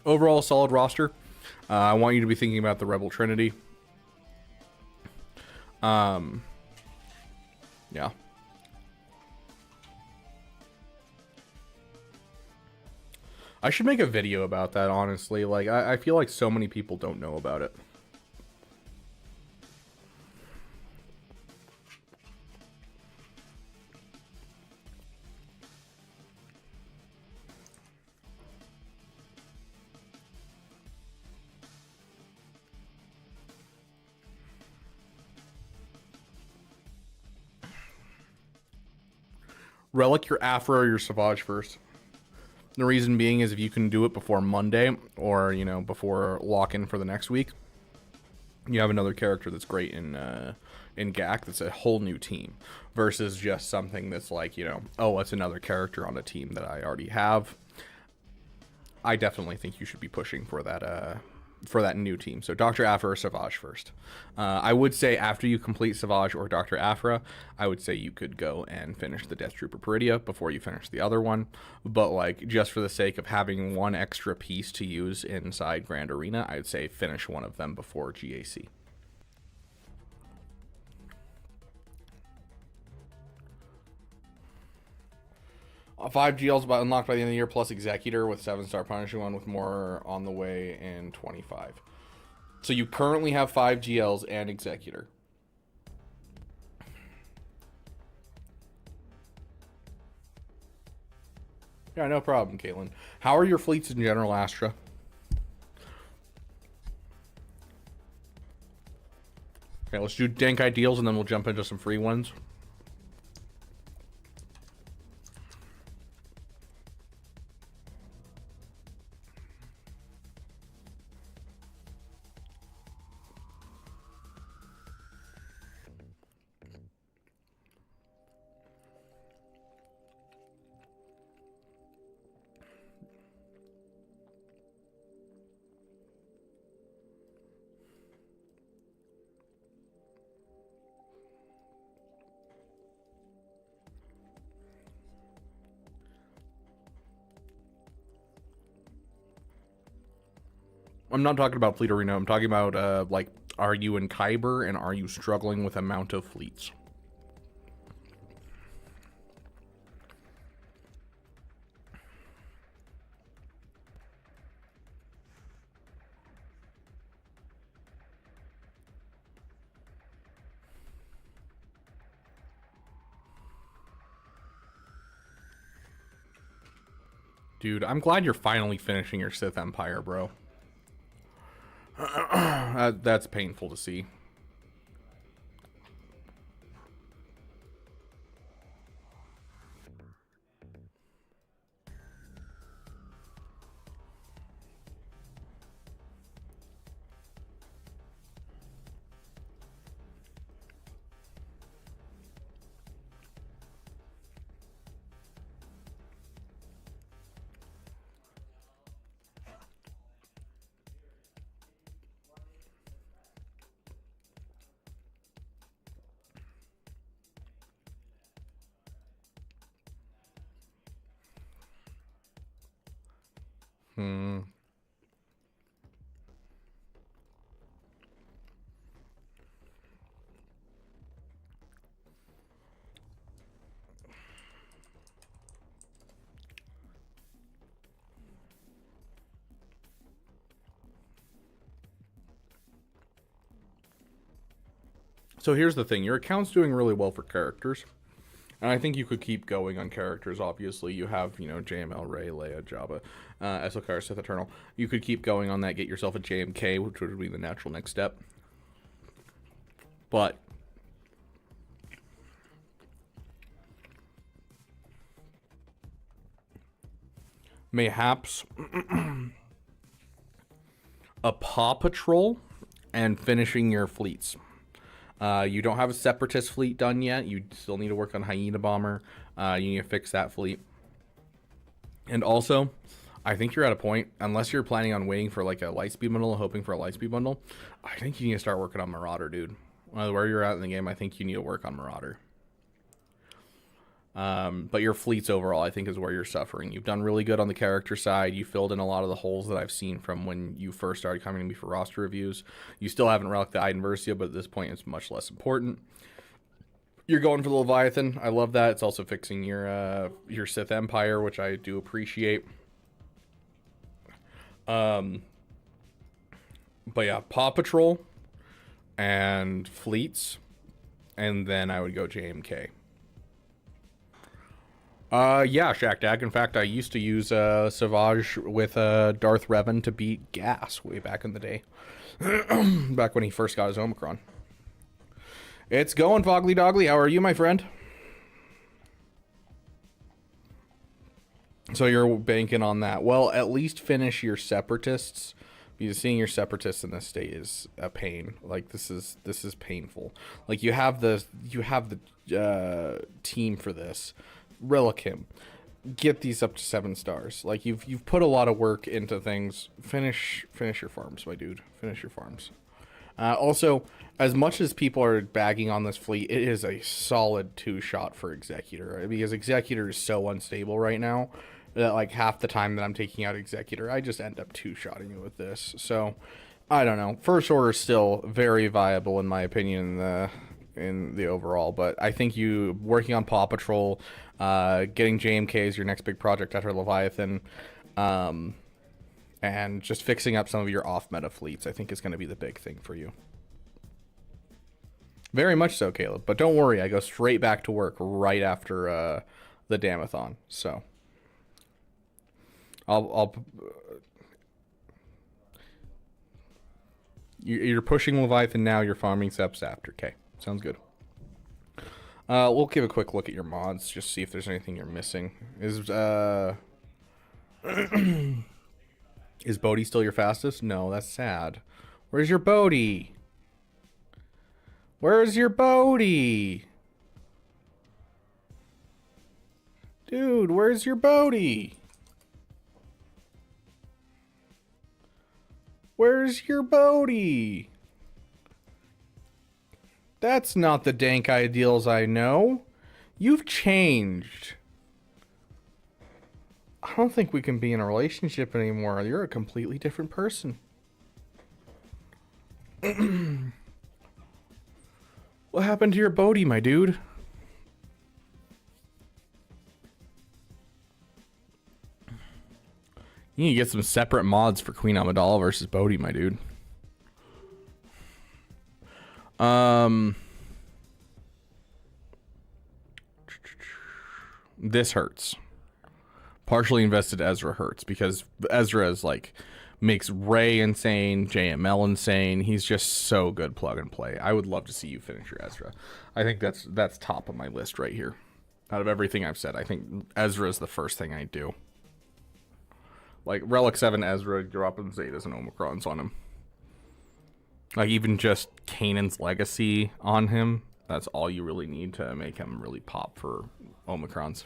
Overall, solid roster. I want you to be thinking about the Rebel Trinity. Yeah. I should make a video about that, honestly. Like, I feel like so many people don't know about it. Relic your Afro or your Savage first. The reason being is if you can do it before Monday, or, you know, before lock-in for the next week, you have another character that's great in GAC that's a whole new team, versus just something that's like, you know, oh, it's another character on a team that I already have. I definitely think you should be pushing for that new team. So Dr. Afra or Savage first. I would say after you complete Savage or Dr. Afra, I would say you could go and finish the Death Trooper Peridia before you finish the other one. But, like, just for the sake of having one extra piece to use inside Grand Arena, I'd say finish one of them before GAC. Five GLs unlocked by the end of the year, plus Executor with 7-star Punishing One, with more on the way in 25. So you currently have 5 GLs and Executor. Yeah, no problem, Caitlin. How are your fleets in general, Astra? Okay, let's do dank ideals and then we'll jump into some free ones. I'm not talking about fleet arena. I'm talking about, like, are you in Kyber and are you struggling with amount of fleets? Dude, I'm glad you're finally finishing your Sith Empire, bro. That's painful to see.
So here's the thing. Your account's doing really well for characters. And I think you could keep going on characters, obviously. You have, you know, JML, Ray, Leia, Jabba, Esokar, Sith Eternal. You could keep going on that, get yourself a JMK, which would be the natural next step. But mayhaps a Paw Patrol and finishing your fleets. You don't have a Separatist fleet done yet. You still need to work on Hyena Bomber. You need to fix that fleet. And also, I think you're at a point, unless you're planning on waiting for like a Lightspeed bundle, hoping for a Lightspeed bundle, I think you need to start working on Marauder, dude. Where you're at in the game, I think you need to work on Marauder. But your fleets overall, I think, is where you're suffering. You've done really good on the character side. You filled in a lot of the holes that I've seen from when you first started coming to me for roster reviews. You still haven't relicked the Iden Versio, but at this point, it's much less important. You're going for the Leviathan. I love that. It's also fixing your Sith Empire, which I do appreciate. But yeah, Paw Patrol and fleets, and then I would go JMK. Yeah, Shaq. In fact, I used to use Savage with Darth Revan to beat Gas way back in the day. Back when he first got his Omicron. It's going, Fogly Dogly. How are you, my friend? So you're banking on that. Well, at least finish your Separatists. Because seeing your Separatists in this state is a pain. Like, this is painful. Like, you have the team for this. Relic him. Get these up to 7 stars. Like, you've put a lot of work into things. Finish your farms, my dude. Finish your farms. Also, as much as people are bagging on this fleet, it is a solid 2-shot for Executor. Because Executor is so unstable right now that, like, half the time that I'm taking out Executor, I just end up 2-shotting it with this. So, I don't know. First Order is still very viable, in my opinion, in the overall. But I think you working on Paw Patrol, getting JMK as your next big project after Leviathan, and just fixing up some of your off-meta fleets, I think is going to be the big thing for you. Very much so, Caleb. But don't worry, I go straight back to work right after the Damathon. So you're pushing Leviathan now. You're farming Seps after. Okay, sounds good. We'll give a quick look at your mods, just see if there's anything you're missing. Is Bodhi still your fastest? No, that's sad. Where's your Bodhi? Where's your Bodhi? Dude, where's your Bodhi? Where's your Bodhi? That's not the dank ideals I know. You've changed. I don't think we can be in a relationship anymore. You're a completely different person. What happened to your Bodhi, my dude? You need to get some separate mods for Queen Amidala versus Bodhi, my dude. This hurts. Partially invested Ezra hurts because Ezra is like makes Ray insane, JML insane. He's just so good plug and play. I would love to see you finish your Ezra. I think that's top of my list right here. Out of everything I've said, I think Ezra is the first thing I do. Like Relic 7 Ezra, dropping Zetas and Omicrons on him. Like even just Kanan's legacy on him. That's all you really need to make him really pop for Omicrons.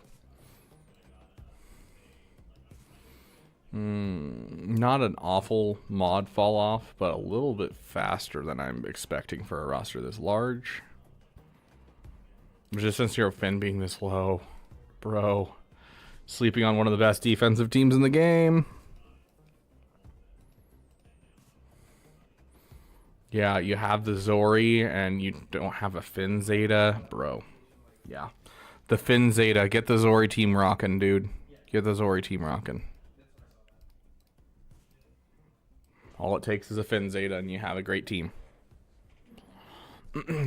Not an awful mod fall off, but a little bit faster than I'm expecting for a roster this large. Resistance Hero Finn being this low. Bro. Sleeping on one of the best defensive teams in the game. Yeah, you have the Zori and you don't have a Finn Zeta. Bro. Yeah. The Finn Zeta. Get the Zori team rocking, dude. Get the Zori team rocking. All it takes is a Finn Zeta and you have a great team.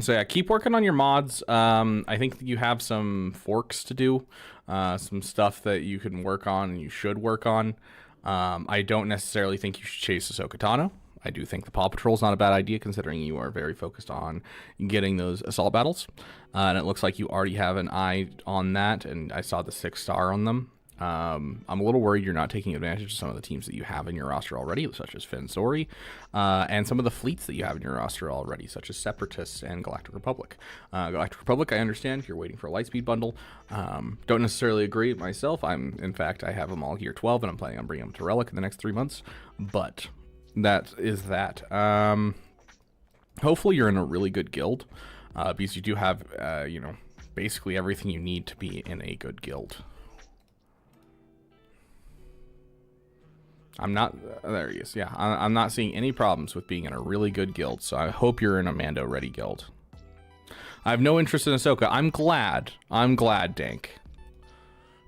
So yeah, keep working on your mods. I think you have some forks to do, some stuff that you can work on and you should work on. I don't necessarily think you should chase Ahsoka Tano. I do think the Paw Patrol is not a bad idea, considering you are very focused on getting those assault battles. And it looks like you already have an eye on that, and I saw the 6-star on them. I'm a little worried you're not taking advantage of some of the teams that you have in your roster already, such as Finn Sori, and some of the fleets that you have in your roster already, such as Separatists and Galactic Republic. Galactic Republic, I understand if you're waiting for a Lightspeed bundle. Don't necessarily agree myself. In fact, I have them all here 12, and I'm planning on bringing them to Relic in the next 3 months. But that is that. Hopefully you're in a really good guild, because you do have, basically everything you need to be in a good guild. I'm not, there he is, yeah. I'm not seeing any problems with being in a really good guild, so I hope you're in a Mando ready guild. I have no interest in Ahsoka. I'm glad, Dank.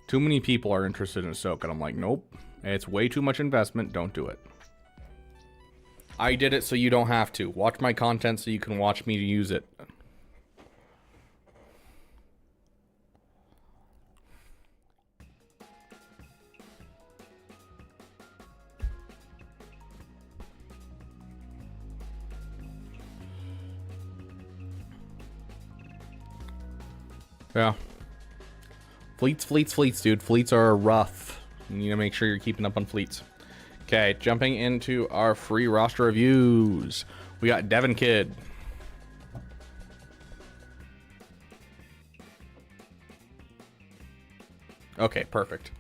Too many people are interested in Ahsoka, and I'm like, nope. It's way too much investment, don't do it. I did it so you don't have to. Watch my content so you can watch me use it. Yeah. Fleets, dude. Fleets are rough. You need to make sure you're keeping up on fleets. Okay, jumping into our free roster reviews. We got Devin Kidd. Okay, perfect.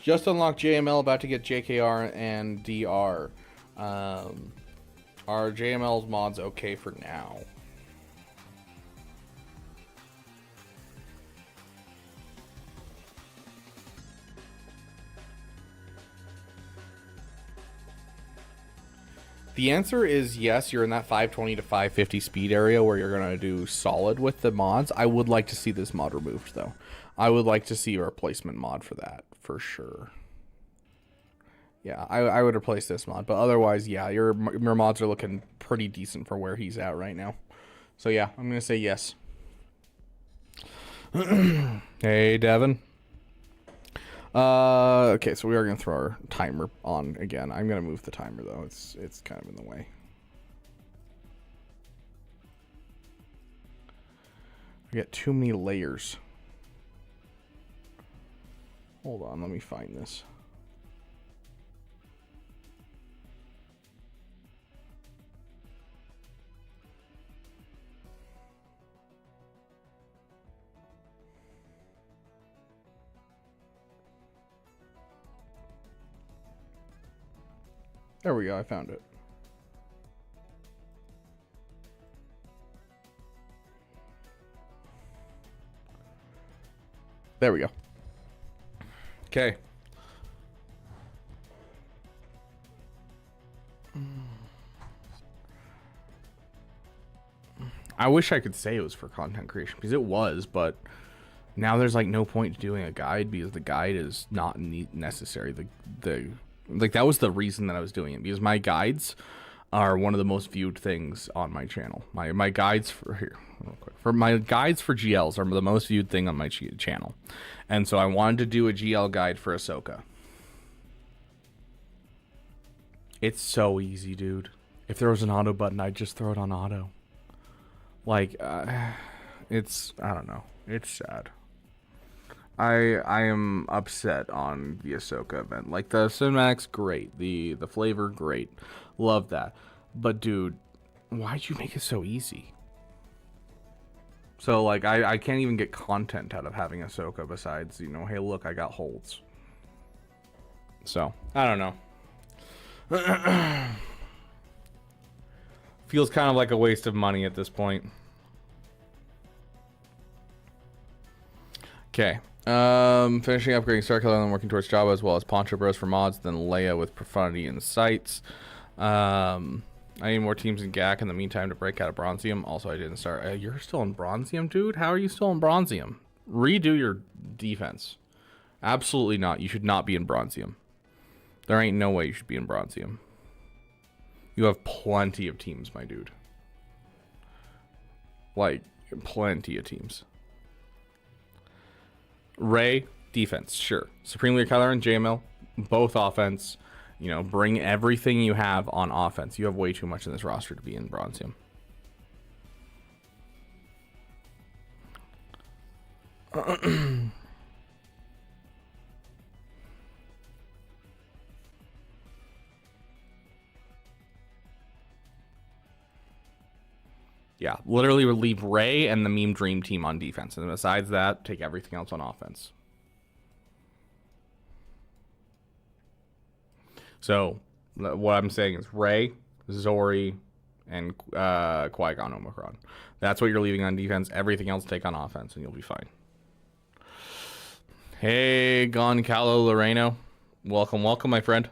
Just unlocked JML, about to get JKR and DR. Are JML's mods okay for now? The answer is yes. You're in that 520 to 550 speed area where you're going to do solid with the mods. I would like to see this mod removed, though. I would like to see a replacement mod for that, for sure. Yeah, I would replace this mod, but otherwise, yeah, your mods are looking pretty decent for where he's at right now. So yeah, I'm gonna say yes. Hey, Devin. Okay, so we are gonna throw our timer on again. I'm gonna move the timer though. It's kind of in the way. I got too many layers. Hold on, let me find this. There we go, I found it. There we go. Okay. I wish I could say it was for content creation, because it was, but now there's like no point to doing a guide because the guide is not necessary. Like that was the reason that I was doing it, because my guides are one of the most viewed things on my channel. My guides for here, real quick. For my guides for GLs are the most viewed thing on my channel, and so I wanted to do a GL guide for Ahsoka. It's so easy, dude. If there was an auto button, I'd just throw it on auto. Like, it's, I don't know. It's sad. I am upset on the Ahsoka event. Like, the cinematics, great. The flavor, great. Love that. But, dude, why'd you make it so easy? So, like, I can't even get content out of having Ahsoka besides, you know, hey, look, I got holds. So, I don't know. Feels kind of like a waste of money at this point. Okay. Finishing upgrading Starkiller and then working towards Jabba as well as Poncho Bros for mods, then Leia with Profundity and Sights. I need more teams in GAC in the meantime to break out of Bronzium. Also, I didn't start. You're still in Bronzium, dude? How are you still in Bronzium? Redo your defense. Absolutely not. You should not be in Bronzium. There ain't no way you should be in Bronzium. You have plenty of teams, my dude. Like, plenty of teams. Ray, defense, sure. Supreme Leader Kyler and JML, both offense. You know, bring everything you have on offense. You have way too much in this roster to be in Bronzium. Yeah, literally leave Ray and the Meme Dream team on defense. And besides that, take everything else on offense. So, what I'm saying is Ray, Zori, and Qui-Gon Omicron. That's what you're leaving on defense. Everything else take on offense, and you'll be fine. Hey, Goncalo Loreno. Welcome, welcome, my friend.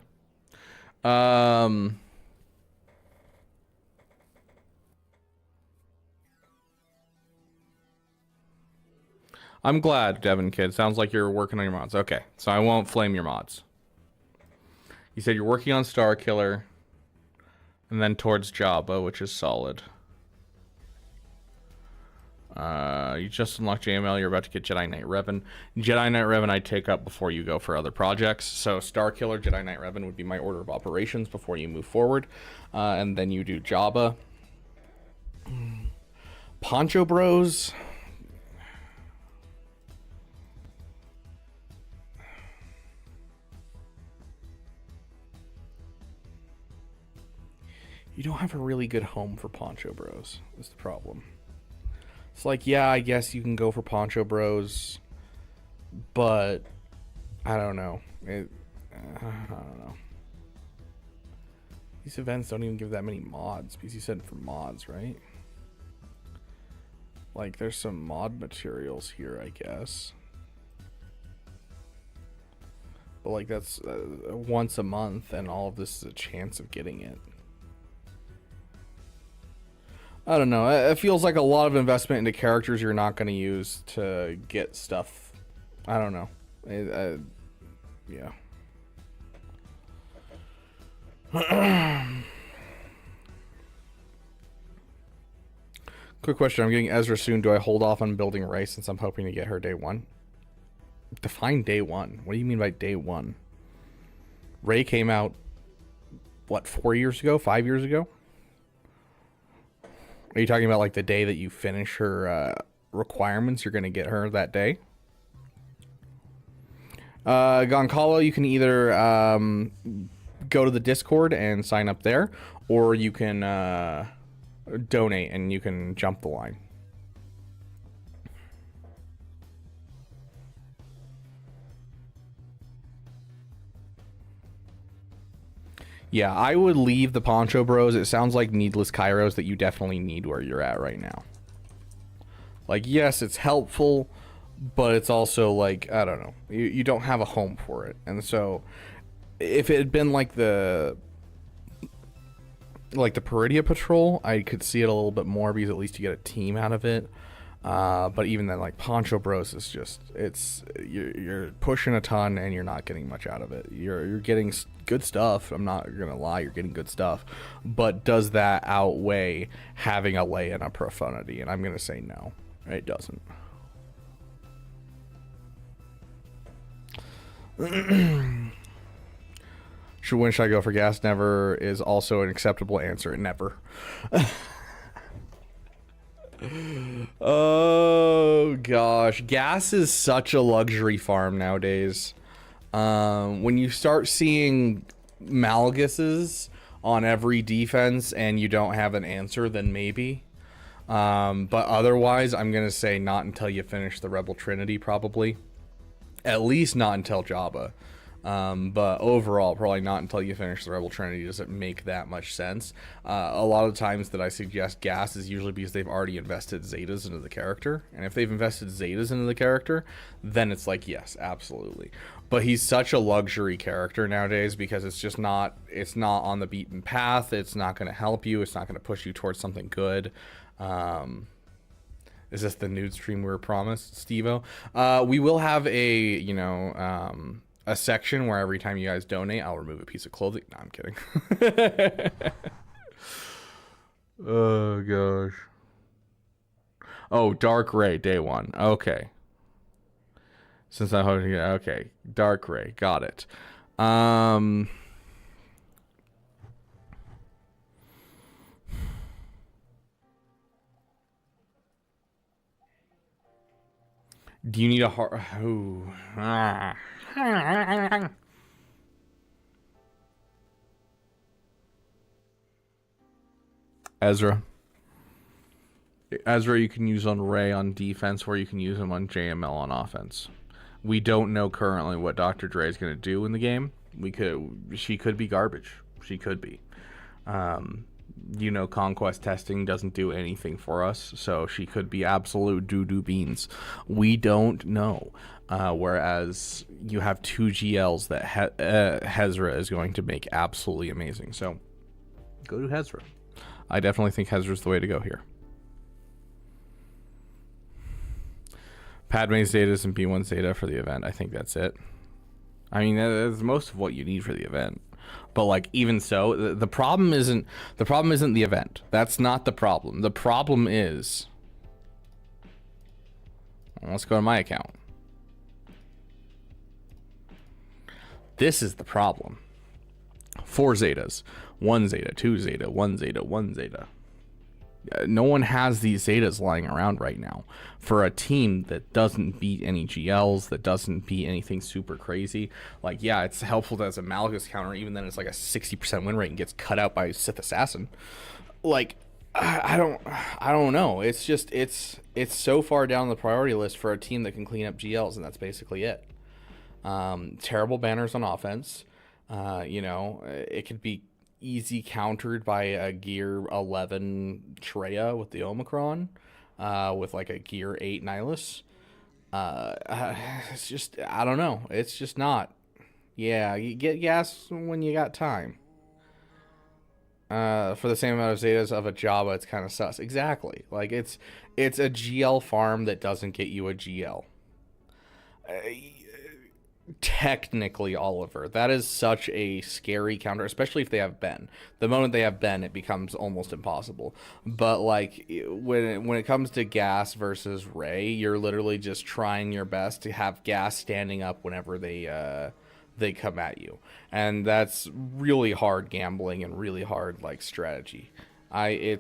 I'm glad, Devin Kid. Sounds like you're working on your mods. Okay, so I won't flame your mods. You said you're working on Star Killer, and then towards Jabba, which is solid. You just unlocked JML. You're about to get Jedi Knight Revan. Jedi Knight Revan I'd take up before you go for other projects. So Star Killer, Jedi Knight Revan would be my order of operations before you move forward. And then you do Jabba. Poncho Bros. You don't have a really good home for Poncho Bros, is the problem. It's like, yeah, I guess you can go for Poncho Bros, but I don't know. I don't know. These events don't even give that many mods, because you said for mods, right? Like, there's some mod materials here, I guess. But, like, that's once a month, and all of this is a chance of getting it. I don't know. It feels like a lot of investment into characters you're not going to use to get stuff. I don't know. Yeah. Quick question. I'm getting Ezra soon. Do I hold off on building Ray since I'm hoping to get her day one? Define day one. What do you mean by day one? Ray came out, what, 4 years ago? 5 years ago? Are you talking about like the day that you finish her requirements? You're going to get her that day? Goncalo, you can either go to the Discord and sign up there, or you can donate and you can jump the line. Yeah, I would leave the Poncho Bros. It sounds like needless Kairos that you definitely need where you're at right now. Like, yes, it's helpful, but it's also like, I don't know. You don't have a home for it. And so, if it had been like the Peridia Patrol, I could see it a little bit more because at least you get a team out of it. But even then, like, Poncho Bros is just, you're pushing a ton and you're not getting much out of it. You're getting good stuff. I'm not gonna lie, you're getting good stuff. But does that outweigh having a lay and a profundity? And I'm gonna say no, it doesn't. When should I go for gas? Never is also an acceptable answer. Never. Oh gosh, gas is such a luxury farm nowadays. When you start seeing Malguses on every defense and you don't have an answer, then maybe. But otherwise, I'm gonna say not until you finish the Rebel Trinity, probably. At least not until Jabba. But overall, probably not until you finish the Rebel Trinity does it make that much sense. A lot of times that I suggest gas is usually because they've already invested Zetas into the character. And if they've invested Zetas into the character, then it's like, yes, absolutely. But he's such a luxury character nowadays because it's just not, it's not on the beaten path. It's not going to help you. It's not going to push you towards something good. Is this the nude stream we were promised, Steve-O? We will have a, a section where every time you guys donate, I'll remove a piece of clothing. No, I'm kidding. Oh gosh. Oh, Dark Ray, day 1. Okay. Since I'm hoping, okay, Dark Ray, got it. Do you need a heart? Ooh. Ezra, you can use on Ray on defense, or you can use him on JML on offense. We don't know currently what Dr. Dre is going to do in the game. She could be garbage. She could be. Conquest testing doesn't do anything for us, so she could be absolute doo-doo beans. We don't know. Whereas you have 2 GLs that Hezra is going to make absolutely amazing. So go to Hezra. I definitely think Hezra's the way to go here. Padme Zetas and B1 Zeta for the event. I think that's it. I mean, that's most of what you need for the event. But like, even so, the problem isn't the event. That's not the problem. The problem is, let's go to my account. This is the problem. 4 Zetas, 1 Zeta, 2 Zeta, 1 Zeta, 1 Zeta. No one has these Zetas lying around right now for a team that doesn't beat any GLs, that doesn't beat anything super crazy. Like, yeah, it's helpful as a Malgus counter, even then it's like a 60% win rate and gets cut out by Sith Assassin. Like, I don't know. It's just, it's so far down the priority list for a team that can clean up GLs, and that's basically it. Terrible banners on offense. It could be easy countered by a gear 11 Treya with the Omicron, with like a gear 8 Nihilus. It's just, I don't know. It's just not. Yeah, you get gas when you got time. For the same amount of Zetas of a Jabba, it's kind of sus. Exactly. Like, it's a GL farm that doesn't get you a GL. Technically, Oliver, that is such a scary counter, especially if they have Ben. The moment they have Ben, it becomes almost impossible. But like, when it comes to Gas versus Ray, you're literally just trying your best to have Gas standing up whenever they come at you, and that's really hard gambling and really hard like strategy. I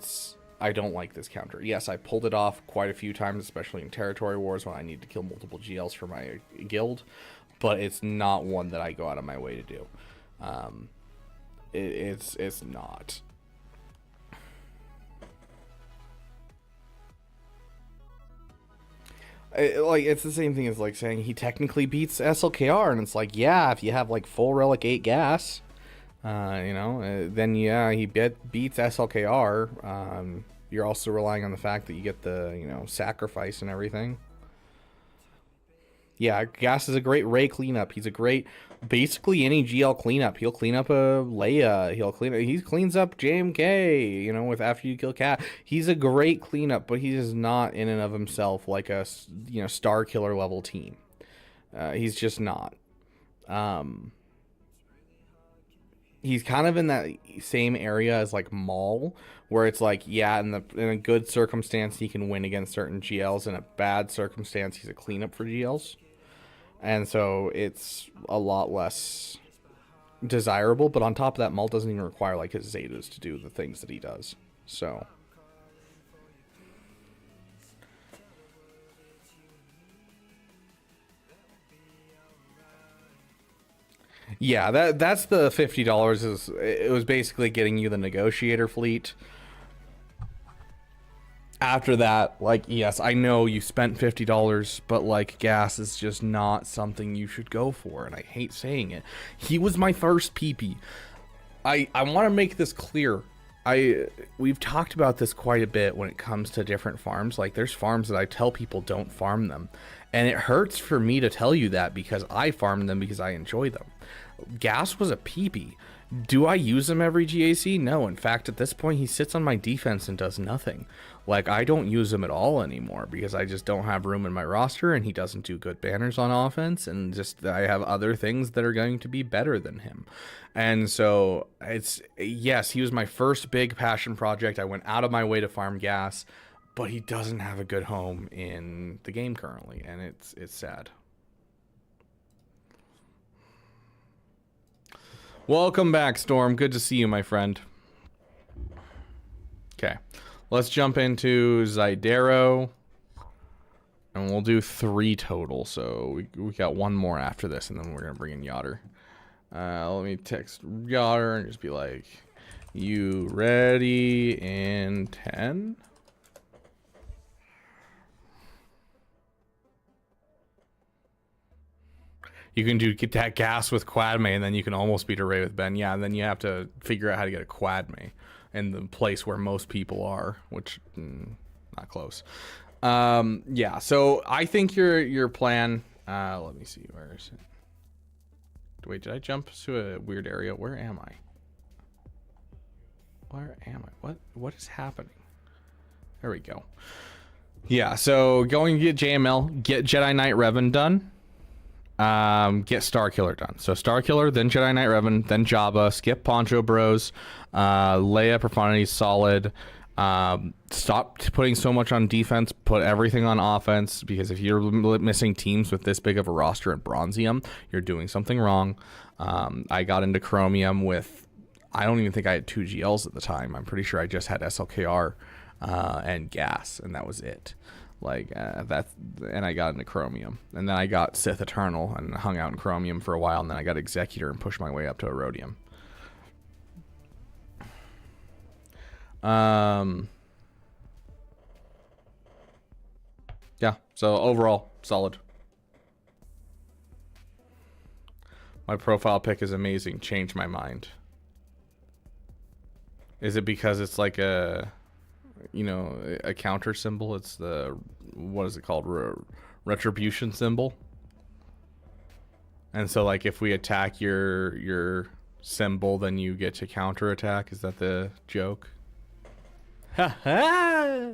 don't like this counter. Yes, I pulled it off quite a few times, especially in territory wars when I need to kill multiple GLs for my guild. But it's not one that I go out of my way to do. It's not. It's the same thing as like saying he technically beats SLKR, and it's like, yeah, if you have like full relic 8 gas, then yeah, he beats SLKR. You're also relying on the fact that you get the sacrifice and everything. Yeah, Gas is a great Ray cleanup. He's a great, basically any GL cleanup. He'll clean up a Leia. He cleans up JMK, with after you kill Cat. He's a great cleanup, but he is not in and of himself like a, star killer level team. He's just not. He's kind of in that same area as like Maul, where it's like, yeah, in a good circumstance he can win against certain GLs. In a bad circumstance, he's a cleanup for GLs. And so it's a lot less desirable, but on top of that, Maul doesn't even require like his Zetas to do the things that he does. So yeah, that's the $50. It was basically getting you the negotiator fleet. After that, like, yes, I know you spent $50, but like, Gas is just not something you should go for, and I hate saying it. He was my first PP. I want to make this clear. We've talked about this quite a bit when it comes to different farms. Like, there's farms that I tell people don't farm them, and it hurts for me to tell you that because I farm them because I enjoy them. Gas was a PP. Do I use him every GAC? No. In fact, at this point, he sits on my defense and does nothing. Like, I don't use him at all anymore because I just don't have room in my roster, and he doesn't do good banners on offense, and just I have other things that are going to be better than him. And so yes, he was my first big passion project. I went out of my way to farm gas, but he doesn't have a good home in the game currently, and it's sad. Welcome back, Storm. Good to see you, my friend. Okay, let's jump into Zydero, and we'll do 3 total. So we got 1 more after this, and then we're gonna bring in Yotter. Let me text Yotter and just be like, "You ready in 10?" You can get that gas with Quadme, and then you can almost beat a Ray with Ben. Yeah, and then you have to figure out how to get a Quadme in the place where most people are, which not close. Yeah, so I think your plan. Let me see, where is it? Wait, did I jump to a weird area? Where am I? Where am I? What is happening? There we go. Yeah, so going to get JML, get Jedi Knight Revan done. Get Starkiller done. So Starkiller, then Jedi Knight Revan, then Jabba, skip Poncho Bros, Leia Profundity solid. Stop putting so much on defense, put everything on offense, because if you're missing teams with this big of a roster at Bronzium, you're doing something wrong. I got into Chromium with, I don't even think I had 2 GLs at the time. I'm pretty sure I just had SLKR and gas, and that was it. Like that's, and I got into Chromium, and then I got Sith Eternal and hung out in Chromium for a while, and then I got Executor and pushed my way up to Erodium. Yeah, so overall solid. My profile pic is amazing. Changed my mind. Is it because it's like a, you know, a counter symbol? It's the, what is it called, retribution symbol? And so like if we attack your symbol, then you get to counter attack. Is that the joke? Ha ha.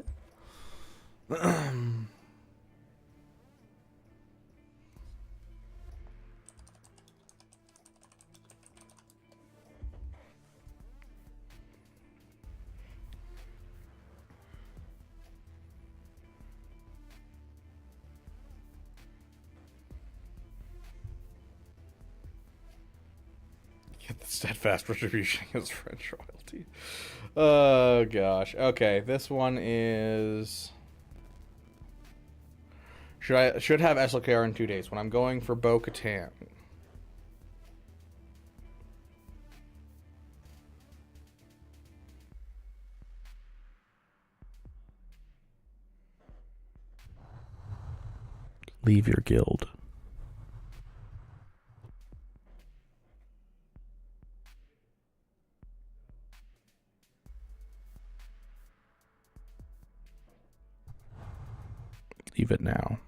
Get the steadfast retribution against French royalty. Oh gosh. Okay, this one is. Should have SLKR in 2 days when I'm going for Bo-Katan. Leave your guild. Leave it now.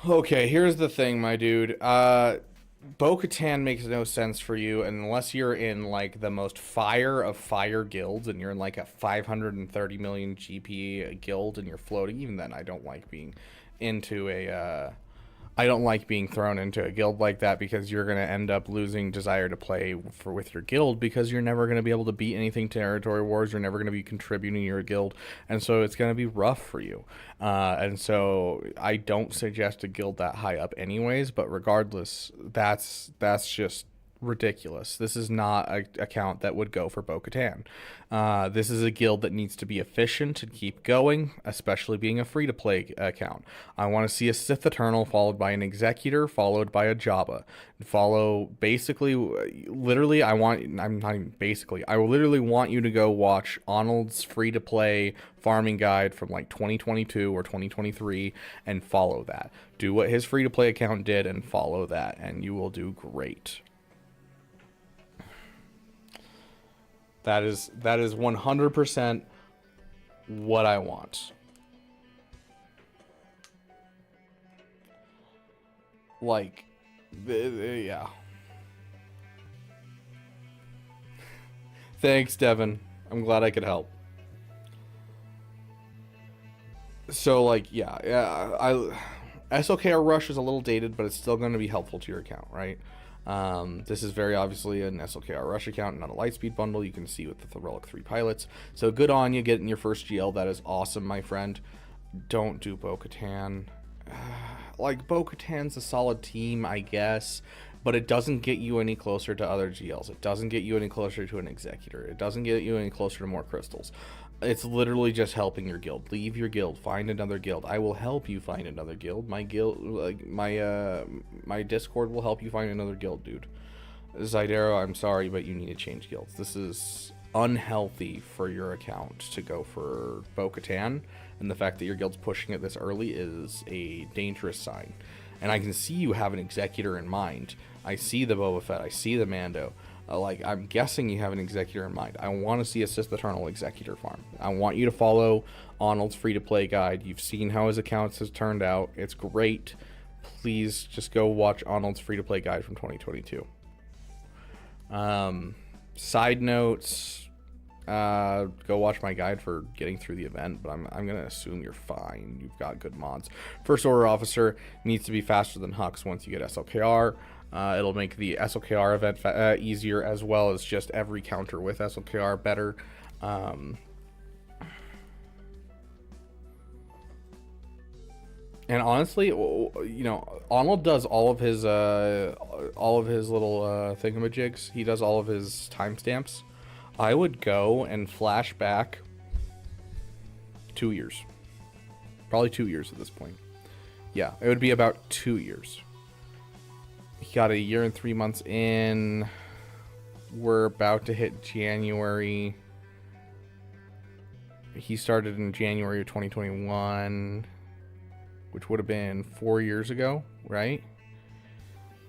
Okay, here's the thing, my dude. Bo-Katan makes no sense for you unless you're in like the most fire of fire guilds and you're in like a 530 million GP guild and you're floating. Even then, I don't like being into a I don't like being thrown into a guild like that, because you're going to end up losing desire to play with your guild, because you're never going to be able to beat anything territory wars. You're never going to be contributing to your guild. And so it's going to be rough for you. And so I don't suggest a guild that high up anyways, but regardless, that's just ridiculous. This is not an account that would go for Bo-Katan. This is a guild that needs to be efficient and keep going, especially being a free-to-play account. I want to see a Sith Eternal followed by an Executor followed by a Jabba. Follow basically, literally, I will literally want you to go watch Arnold's free-to-play farming guide from like 2022 or 2023 and follow that. Do what his free-to-play account did and follow that, and you will do great. That is 100% what I want.
Like, yeah. Thanks, Devin. I'm glad I could help. So, like, yeah, SLKR Rush is a little dated, but it's still going to be helpful to your account, right? This is very obviously an SLKR Rush account, not a Lightspeed bundle. You can see with the Relic 3 pilots. So good on you getting your first GL. That is awesome, my friend. Don't do Bo-Katan. Like, Bo-Katan's a solid team, I guess, but it doesn't get you any closer to other GLs. It doesn't get you any closer to an Executor. It doesn't get you any closer to more crystals. It's literally just helping your guild. Leave your guild. Find another guild. I will help you find another guild. My guild, like my Discord will help you find another guild, dude. Zydero, I'm sorry, but you need to change guilds. This is unhealthy for your account to go for Bo-Katan, and the fact that your guild's pushing it this early is a dangerous sign. And I can see you have an Executor in mind. I see the Boba Fett. I see the Mando. Like, I'm guessing you have an Executor in mind. I want to see a Sith Eternal Executor farm. I want you to follow Arnold's free-to-play guide. You've seen how his accounts has turned out. It's great. Please just go watch Arnold's free-to-play guide from 2022. Side notes, go watch my guide for getting through the event, but I'm going to assume you're fine. You've got good mods. First Order Officer needs to be faster than Hux once you get SLKR. It'll make the SLKR event easier, as well as just every counter with SLKR better. And honestly, you know, Arnold does all of his little thingamajigs. He does all of his timestamps. I would go and flash back 2 years. Probably 2 years at this point. Yeah, it would be about 2 years. He got a year and 3 months in. We're about to hit January. He started in January of 2021, which would have been 4 years ago, right?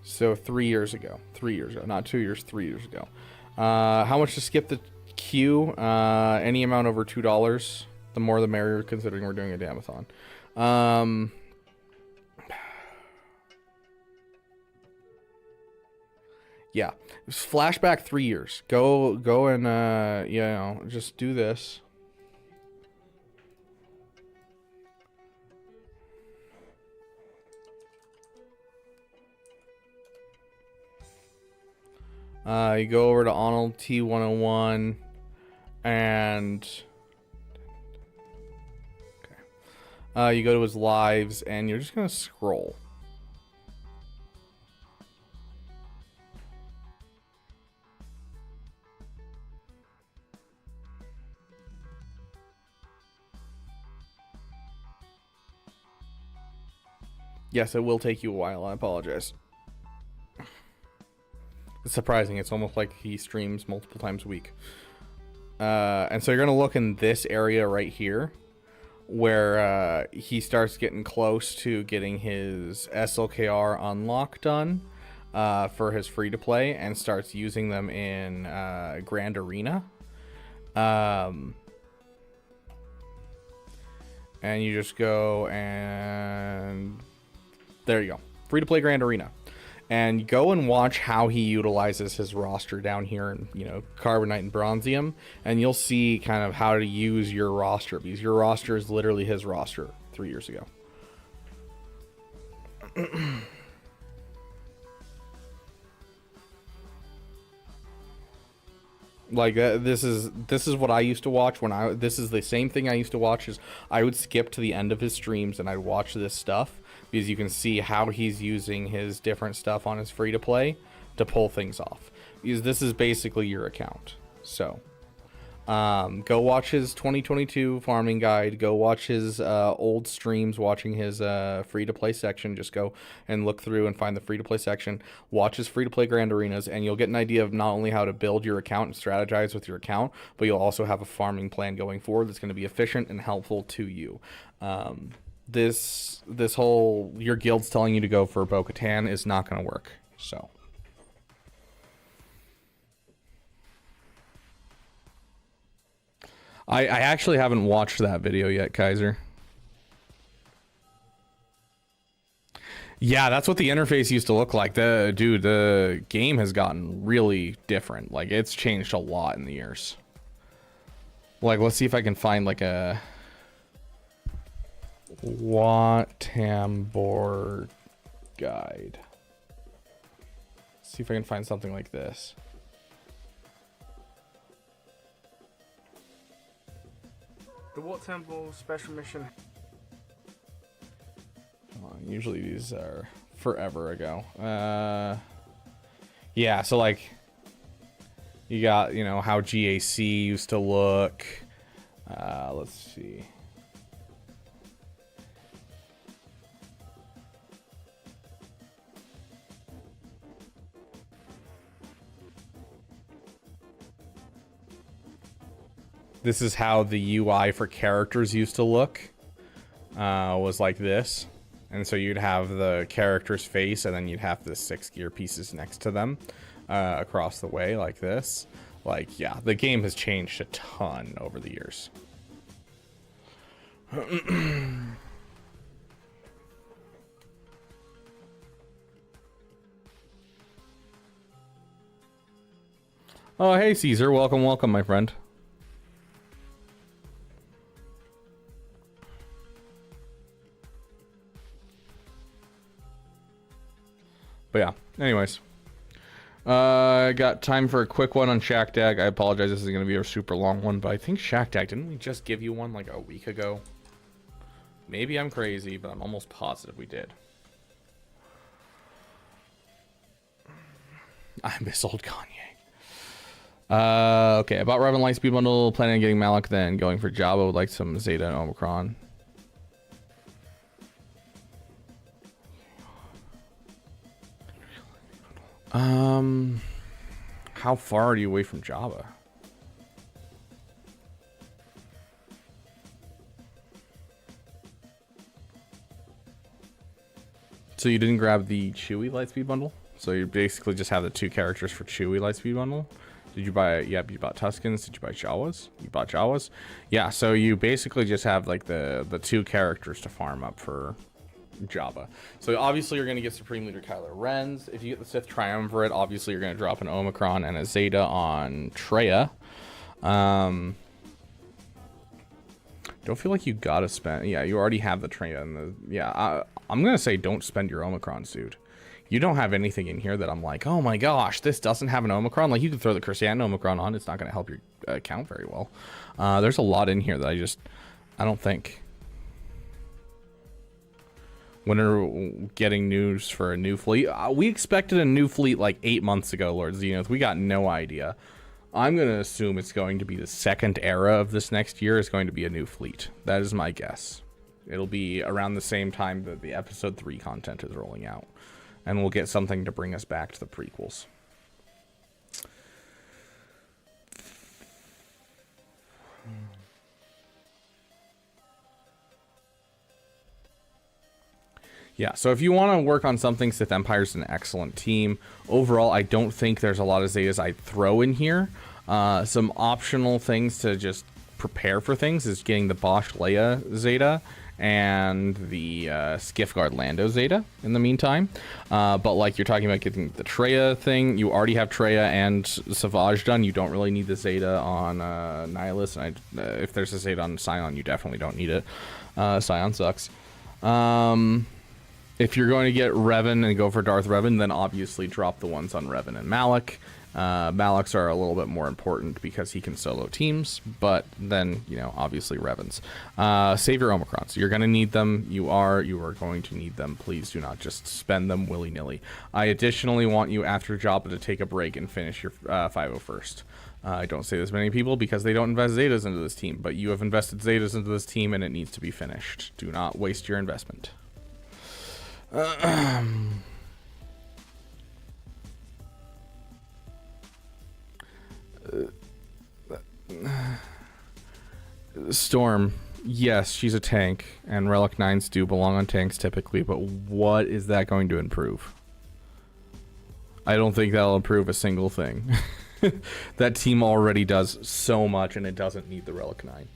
So 3 years ago. 3 years ago. Not 2 years, 3 years ago. How much to skip the queue? Any amount over $2. The more the merrier, considering we're doing a Damathon. Yeah, flashback 3 years. Go and you know, just do this. You go over to Arnold T101 and okay. You go to his lives and you're just gonna scroll. Yes, it will take you a while. I apologize. It's surprising. It's almost like he streams multiple times a week. And so you're going to look in this area right here where he starts getting close to getting his SLKR unlock done for his free-to-play and starts using them in Grand Arena. And you just go and... there you go. Free-to-play Grand Arena. And go and watch how he utilizes his roster down here in, you know, Carbonite and Bronzium. And you'll see kind of how to use your roster, because your roster is literally his roster 3 years ago. Like, this is what I used to watch when this is the same thing I used to watch. Is I would skip to the end of his streams and I'd watch this stuff, because you can see how he's using his different stuff on his free-to-play to pull things off. Because this is basically your account. So, go watch his 2022 farming guide. Go watch his old streams watching his free-to-play section. Just go and look through and find the free-to-play section. Watch his free-to-play Grand Arenas, and you'll get an idea of not only how to build your account and strategize with your account, but you'll also have a farming plan going forward that's going to be efficient and helpful to you. This whole your guild's telling you to go for Bo-Katan is not going to work. So I actually haven't watched that video yet, Kaiser.
Yeah, that's what the interface used to look like. The game has gotten really different. Like, it's changed a lot in the years. Like, let's see if I can find like a Watambor guide. See if I can find something like this.
The Watambor special mission.
Usually these are forever ago. Yeah, so like you got, you know, how GAC used to look. Let's see. This is how the UI for characters used to look. Was like this. And so you'd have the character's face, and then you'd have the 6 gear pieces next to them across the way like this. Like, yeah, the game has changed a ton over the years. Oh, hey, Caesar. Welcome, welcome, my friend. But yeah, anyways. I got time for a quick one on Shackdag. I apologize, this is going to be a super long one, but I think Shackdag, didn't we just give you one like a week ago? Maybe I'm crazy, but I'm almost positive we did. I miss old Kanye. Okay, about Revan Lightspeed Bundle, planning on getting Malik, then going for Jabba, would like some Zeta and Omicron. How far are you away from Java? So you didn't grab the Chewie Lightspeed bundle? So you basically just have the 2 characters for Chewie Lightspeed bundle? Did you buy, yep, you bought Tuskens. Did you buy Jawas? You bought Jawas? Yeah, so you basically just have like the 2 characters to farm up for Jabba. So obviously you're going to get Supreme Leader Kylo Ren's. If you get the Sith Triumvirate, obviously you're going to drop an Omicron and a Zeta on Traya. Don't feel like you gotta spend. Yeah, you already have the Traya and the. Yeah, I'm going to say don't spend your Omicrons, dude. You don't have anything in here that I'm like, oh my gosh, this doesn't have an Omicron. Like, you can throw the Chrysanthemum Omicron on. It's not going to help your account very well. There's a lot in here that I don't think. When are getting news for a new fleet? We expected a new fleet like 8 months ago, Lord Zenith. We got no idea. I'm going to assume it's going to be the second era of this next year is going to be a new fleet. That is my guess. It'll be around the same time that the episode 3 content is rolling out. And we'll get something to bring us back to the prequels. Yeah, so if you want to work on something, Sith Empire's an excellent team. Overall, I don't think there's a lot of Zetas I'd throw in here. Some optional things to just prepare for things is getting the Bosch Leia Zeta and the Skiffguard Lando Zeta in the meantime. But like you're talking about getting the Traya thing, you already have Traya and Savage done. You don't really need the Zeta on Nihilus. And if there's a Zeta on Scion, you definitely don't need it. Scion sucks. If you're going to get Revan and go for Darth Revan, then obviously drop the ones on Revan and Malak. Malaks are a little bit more important because he can solo teams, but then, you know, obviously Revans. Save your Omicrons. You're going to need them. You are going to need them. Please do not just spend them willy-nilly. I additionally want you after Jabba to take a break and finish your 501st. I don't say this many people because they don't invest Zetas into this team, but you have invested Zetas into this team and it needs to be finished. Do not waste your investment. Storm, yes, she's a tank, and Relic 9s do belong on tanks typically, but what is that going to improve? I don't think that'll improve a single thing. That team already does so much, and it doesn't need the Relic 9.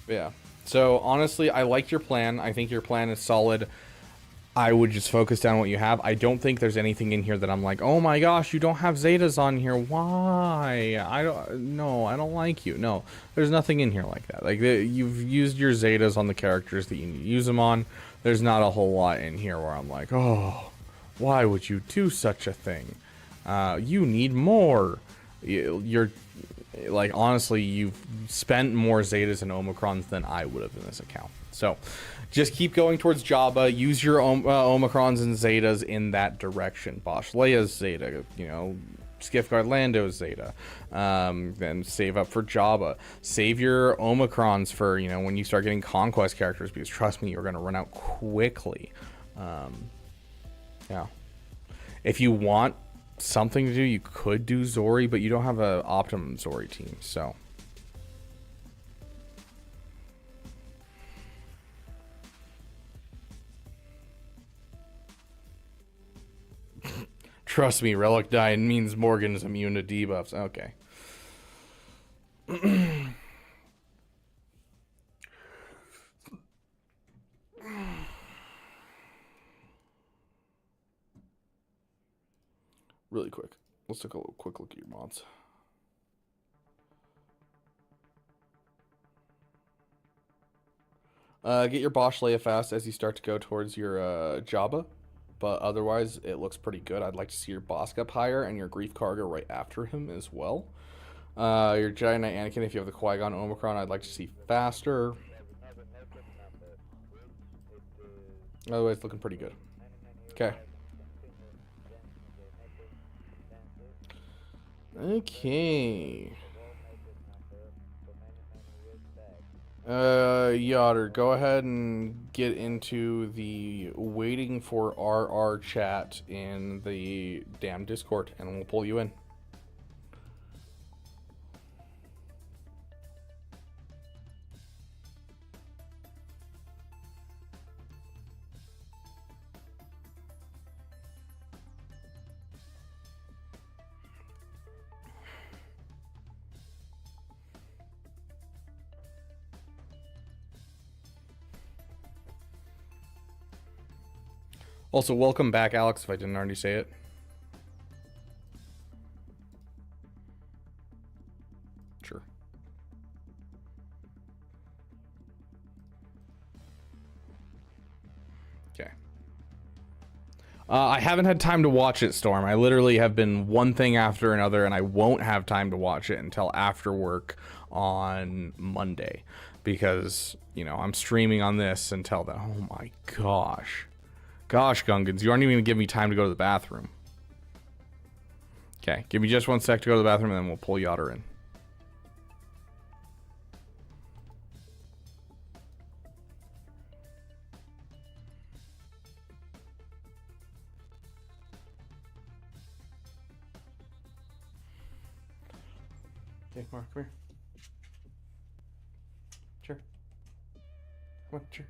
Yeah. So honestly, I liked your plan. I think your plan is solid. I would just focus down what you have. I don't think there's anything in here that I'm like, oh my gosh, you don't have Zetas on here. Why? I don't like you. No, there's nothing in here like that. Like you've used your Zetas on the characters that you need to use them on. There's not a whole lot in here where I'm like, oh, why would you do such a thing? You need more. You're like, honestly, you've spent more Zetas and Omicrons than I would have in this account. So just keep going towards Jabba. Use your Omicrons and Zetas in that direction. Bosch Leia's Zeta, you know, Skiffguard Lando's Zeta. Then save up for Jabba. Save your Omicrons for, you know, when you start getting Conquest characters, because trust me, you're going to run out quickly. Yeah. If you want something to do, you could do Zori, but you don't have an optimum Zori team, so. Trust me, Relic dying means Morgan is immune to debuffs. Okay. Really quick. Let's take a quick look at your mods. Get your Bosch Leia fast as you start to go towards your Jabba. But otherwise, it looks pretty good. I'd like to see your Bosk up higher and your Grief Karga right after him as well. Your Jedi Knight Anakin, if you have the Qui-Gon Omicron, I'd like to see faster. Otherwise, looking pretty good. Okay. Okay. Yoder, go ahead and get into the waiting for RR chat in the damn Discord, and we'll pull you in. Also, welcome back, Alex, if I didn't already say it. Sure. Okay. I haven't had time to watch it, Storm. I literally have been one thing after another, and I won't have time to watch it until after work on Monday. Because, you know, I'm streaming on this until then. Oh my gosh. Gosh, Gungans, you aren't even going to give me time to go to the bathroom. Okay, give me just 1 sec to go to the bathroom, and then we'll pull Yoder in. Okay, Mark, come here. Sure. Come on, sure.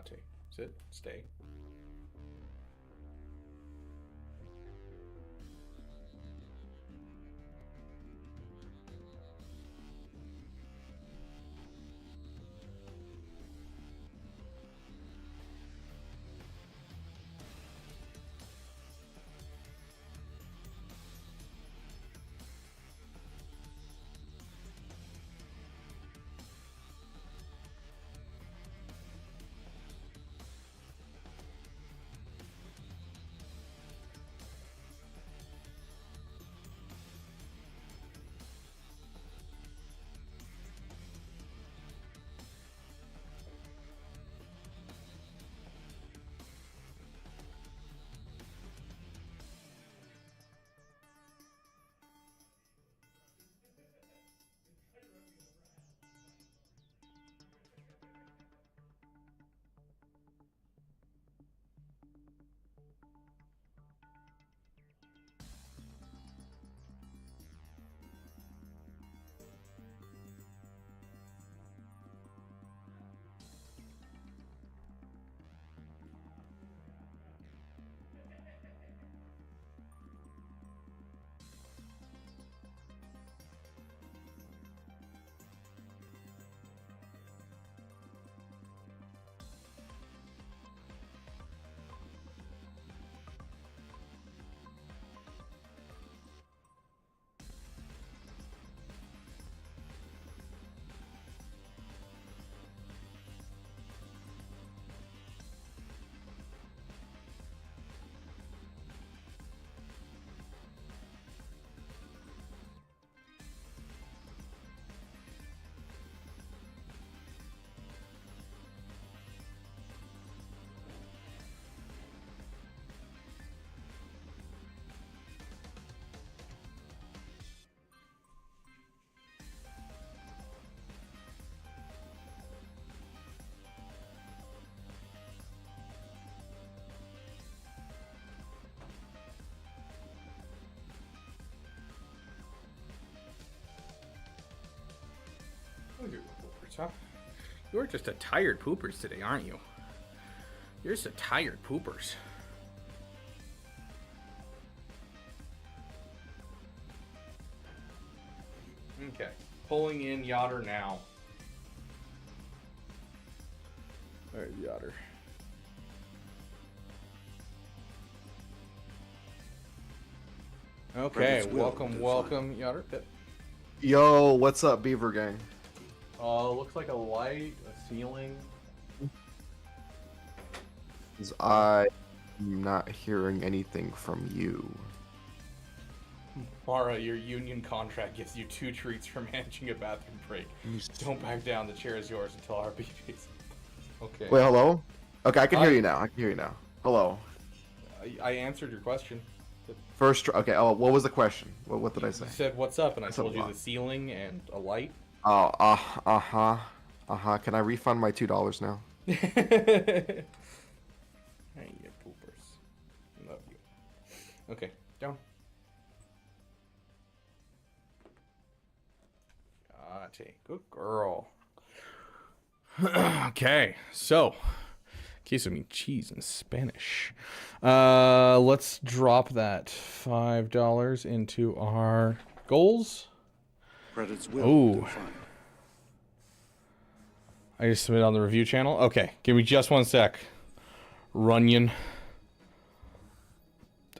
Take. Sit. Stay.
huh? You're just a tired poopers today, aren't you? You're just a tired poopers. Okay, pulling in Yotter now. All right, Yotter. Okay, welcome, Yotter. Yep.
Yo, what's up, Beaver Gang?
Looks like a light, a ceiling.
I'm not hearing anything from you.
Mara, your union contract gives you 2 treats for managing a bathroom break. Don't back down. The chair is yours until RPGs. Okay.
Wait, hello? Okay, I can hear you now. I can hear you now. Hello.
I answered your question.
Okay, oh, what was the question? What did I say?
You said, what's up? And I told you
what?
the ceiling and a light.
Oh, Can I refund my $2 now?
Hey, you poopers. Love you. Okay, down. Good girl. Okay, so queso means cheese in Spanish. Let's drop that $5 into our goals.
Credits will
Oh,
define.
I just submitted on the review channel. Okay, give me just 1 sec. Runyon.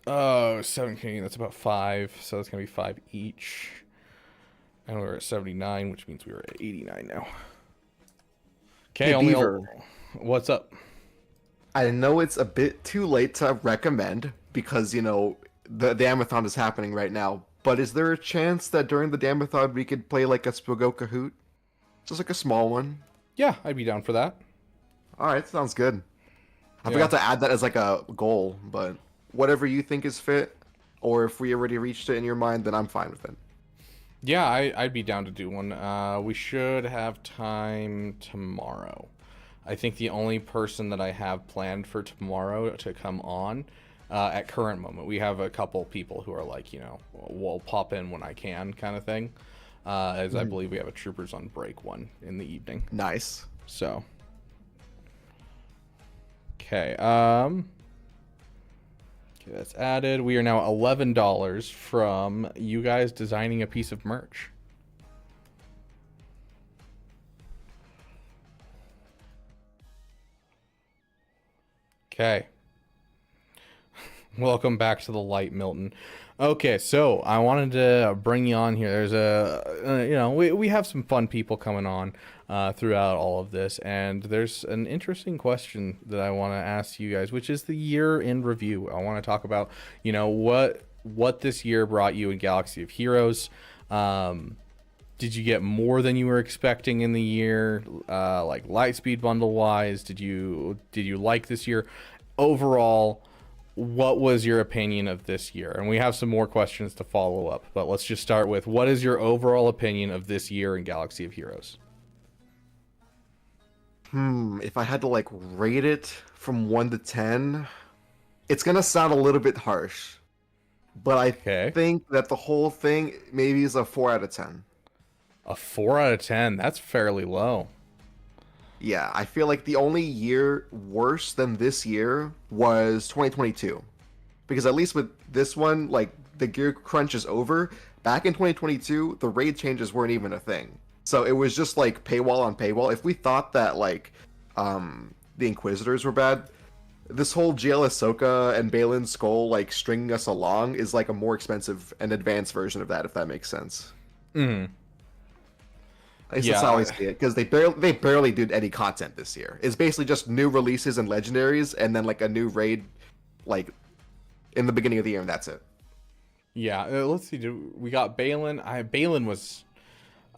Oh, 7 Canadian. That's about 5. So that's gonna be 5 each. And we're at 79, which means we were at 89 now. Okay,
Hey,
only.
Beaver.
What's up?
I know it's a bit too late to recommend because, you know, the Damathon is happening right now, but is there a chance that during the Damathon we could play like a Spago Kahoot? Just like a small one?
Yeah, I'd be down for that.
Alright, sounds good. I
Yeah.
forgot to add that as like a goal, but whatever you think is fit, or if we already reached it in your mind, then I'm fine with it.
Yeah, I'd be down to do one. We should have time tomorrow. I think the only person that I have planned for tomorrow to come on, at current moment, we have a couple people who are like, you know, we'll pop in when I can kind of thing. As I believe we have a Troopers on break one in the evening.
Nice.
So. Okay, okay, that's added. We are now $11 from you guys designing a piece of merch. Okay. Welcome back to the light, Milton. Okay, so I wanted to bring you on here. There's you know, we have some fun people coming on throughout all of this, and there's an interesting question that I want to ask you guys, which is the year in review. I want to talk about, you know, what this year brought you in Galaxy of Heroes. Did you get more than you were expecting in the year, like Lightspeed bundle wise? Did you like this year overall? What was your opinion of this year? And we have some more questions to follow up, but let's just start with, what is your overall opinion of this year in Galaxy of Heroes?
If I had to like rate it from 1 to 10, it's gonna sound a little bit harsh, but I think that the whole thing maybe is a 4 out of 10.
A 4 out of 10? That's fairly low.
Yeah, I feel like the only year worse than this year was 2022. Because at least with this one, like, the gear crunch is over. Back in 2022, the raid changes weren't even a thing. So it was just, like, paywall on paywall. If we thought that, like, the Inquisitors were bad, this whole GL Ahsoka and Balin Skull, like, stringing us along is, like, a more expensive and advanced version of that, if that makes sense.
Mm-hmm.
That's how I see it, because they barely did any content this year. It's basically just new releases and legendaries, and then like a new raid, like in the beginning of the year, and that's it.
Yeah, let's see. We got Balin. Balin was,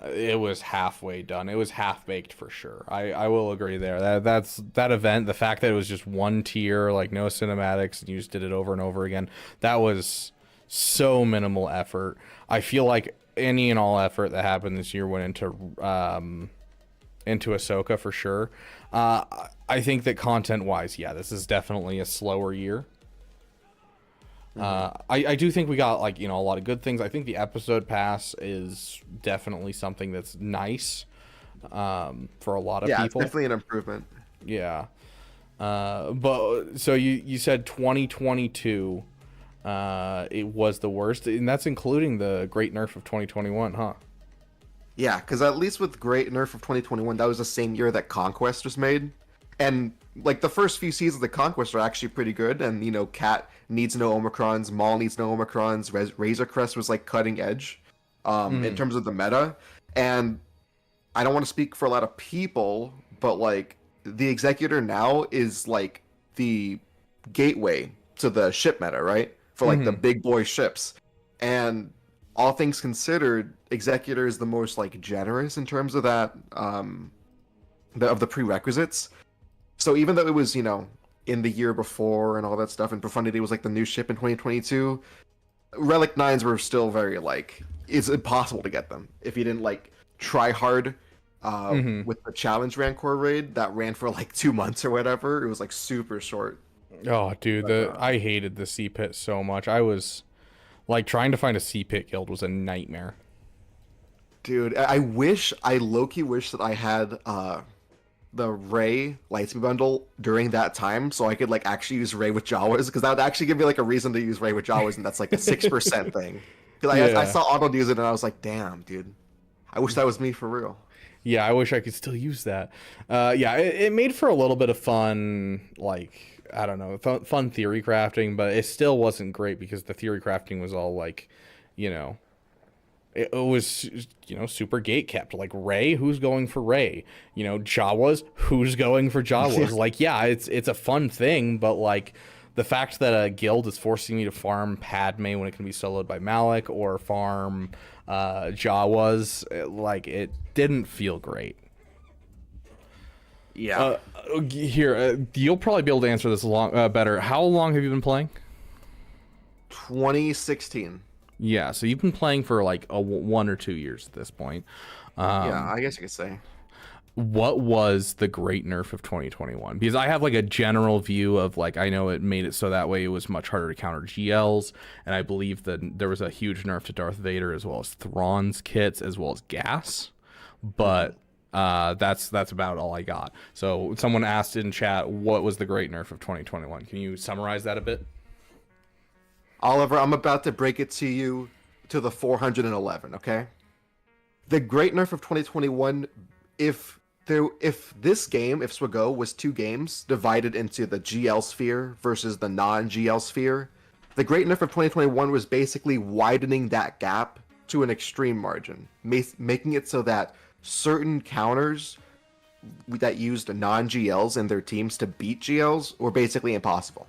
it was halfway done. It was half baked for sure. I will agree there. That event. The fact that it was just one tier, like no cinematics, and you just did it over and over again. That was so minimal effort. I feel like any and all effort that happened this year went into Ahsoka for sure. I think that content wise, yeah, this is definitely a slower year. I do think we got, like, you know, a lot of good things. I think the episode pass is definitely something that's nice.
for a lot of
Yeah, it's
people.
definitely an improvement.
Yeah. But so you said 2022 it was the worst, and that's including the great nerf of 2021, huh?
Yeah, because at least with Great Nerf of 2021, that was the same year that Conquest was made. And, like, the first few seasons of Conquest are actually pretty good. And, you know, Cat needs no Omicrons, Maul needs no Omicrons, Razor Crest was, like, cutting edge in terms of the meta. And I don't want to speak for a lot of people, but, like, the Executor now is, like, the gateway to the ship meta, right? For, like, the big boy ships. And all things considered, Executor is the most like generous in terms of that of the prerequisites. So even though it was, you know, in the year before and all that stuff, and Profundity was like the new ship in 2022, Relic 9s were still very like, it's impossible to get them if you didn't like try hard with the challenge Rancor raid that ran for like 2 months or whatever. It was like super short.
Oh, dude, I hated the sea pit so much. I was like trying to find a sea pit guild was a nightmare.
Dude, I low-key wish that I had the Ray Lightspeed bundle during that time, so I could like actually use Ray with Jawas, because that would actually give me like a reason to use Ray with Jawas, and that's like a 6% thing. Because I saw Auto use it, and I was like, damn, dude, I wish that was me for real.
Yeah, I wish I could still use that. Yeah, it made for a little bit of fun, like, I don't know, fun theory crafting, but it still wasn't great because the theory crafting was all like, you know, it was, you know, super gate kept. Like Ray, who's going for Ray? You know, Jawas, who's going for Jawas? Like, yeah, it's a fun thing, but like the fact that a guild is forcing me to farm Padme when it can be soloed by Malik, or farm Jawas, like it didn't feel great.
Yeah.
Here, you'll probably be able to answer this better. How long have you been playing?
2016.
Yeah, so you've been playing for like 1 or 2 years at this point.
Yeah, I guess you could say.
What was the great nerf of 2021? Because I have like a general view of like, I know it made it so that way it was much harder to counter GLs, and I believe that there was a huge nerf to Darth Vader as well as Thrawn's kits as well as gas, but that's about all I got. So someone asked in chat, what was the great nerf of 2021? Can you summarize that a bit?
Oliver, I'm about to break it to you to the 411, okay? The great nerf of 2021, if this game, if Swago was 2 games divided into the GL sphere versus the non-GL sphere, the great nerf of 2021 was basically widening that gap to an extreme margin, making it so that certain counters that used non-GLs in their teams to beat GLs were basically impossible.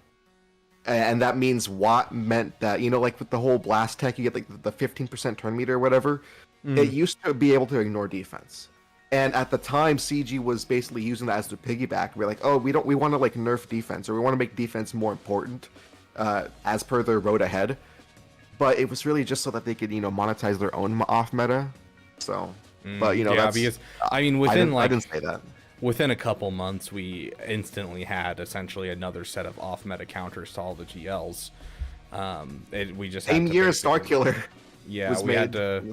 And that means Watt meant that, you know, like with the whole blast tech, you get like the 15% turn meter or whatever. It used to be able to ignore defense. And at the time, CG was basically using that as the piggyback. We're like, oh, we want to like nerf defense, or we want to make defense more important as per their road ahead. But it was really just so that they could, you know, monetize their own off meta. So, but you know,
yeah,
that's,
because I mean,
I didn't say that.
Within a couple months, we instantly had essentially another set of off-meta counters to all the GLs. We just
Same
had to
year as Starkiller.
Yeah, we had to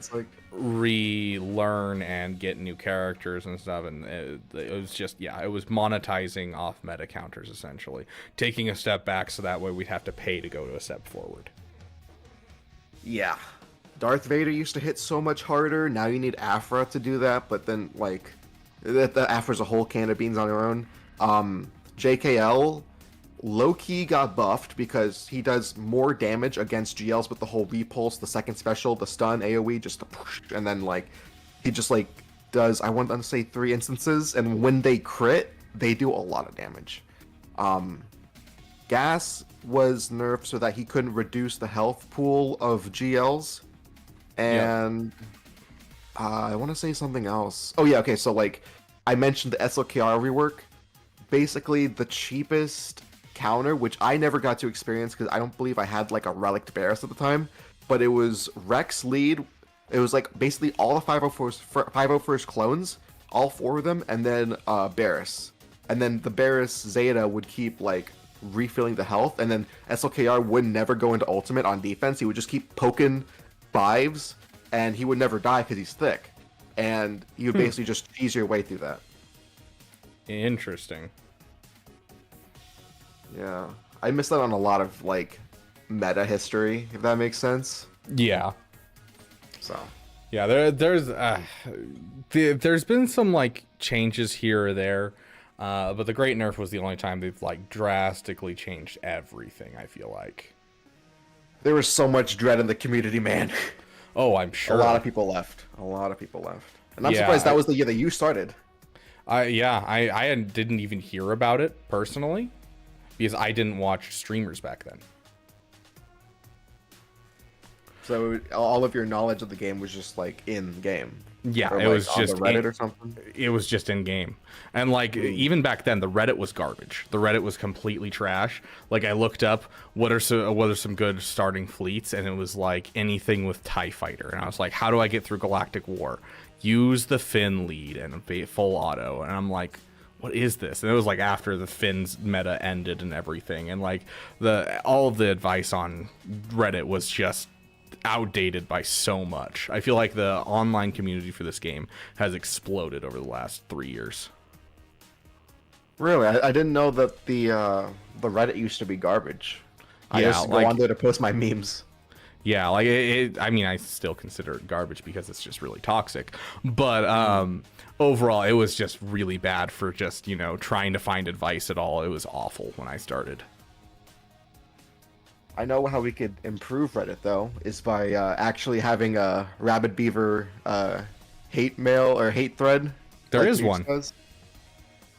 relearn and get new characters and stuff, and it was just, yeah, it was monetizing off-meta counters essentially, taking a step back so that way we'd have to pay to go to a step forward.
Yeah. Darth Vader used to hit so much harder. Now you need Aphra to do that, but then like the Aphra's a whole can of beans on her own. JKL low-key got buffed because he does more damage against GLs with the whole repulse, the second special, the stun, AoE, just to push, and then like he just like does, I want to say 3 instances, and when they crit, they do a lot of damage. Gas was nerfed so that he couldn't reduce the health pool of GLs, and I want to say something else. Oh yeah, okay, so like I mentioned the SLKR rework. Basically the cheapest counter, which I never got to experience because I don't believe I had like a Relic Barris at the time, but it was Rex lead. It was like basically all the 501st clones, all 4 of them, and then Barris. And then the Barris Zeta would keep like refilling the health, and then SLKR would never go into ultimate on defense. He would just keep poking 5s, and he would never die because he's thick. and you basically just cheese your way through that.
Interesting.
Yeah, I missed out on a lot of like meta history, if that makes sense.
Yeah.
So
Yeah, there's been some like changes here or there, but the Great Nerf was the only time they've like drastically changed everything. I feel like.
there was so much dread in the community, man.
Oh, I'm sure.
A lot of people left. And I'm
Yeah,
surprised that was the year that you started.
I didn't even hear about it personally because I didn't watch streamers back then.
So all of your knowledge of the game was just like in game.
Yeah,
Or,
it
like,
was
on
just
the Reddit or something.
It was just in game, and like even back then, the Reddit was garbage. The Reddit was completely trash. Like I looked up what are some good starting fleets, and it was like anything with TIE Fighter, and I was like, how do I get through Galactic War? Use the Finn lead and full auto, and I'm like, what is this? And it was like after the Finn's meta ended and everything, and like all of the advice on Reddit was just outdated by so much. I feel like the online community for this game has exploded over the last 3 years.
Really, I didn't know that the Reddit used to be garbage. I
Yeah,
used to go
like-
on there to post my memes.
Yeah, like I mean, I still consider it garbage because it's just really toxic. But overall, it was just really bad for just, trying to find advice at all. It was awful when I started.
I know how we could improve Reddit though, is by actually having a Rabid Beaver hate mail or hate thread.
There
like
is
Beach
one.
does.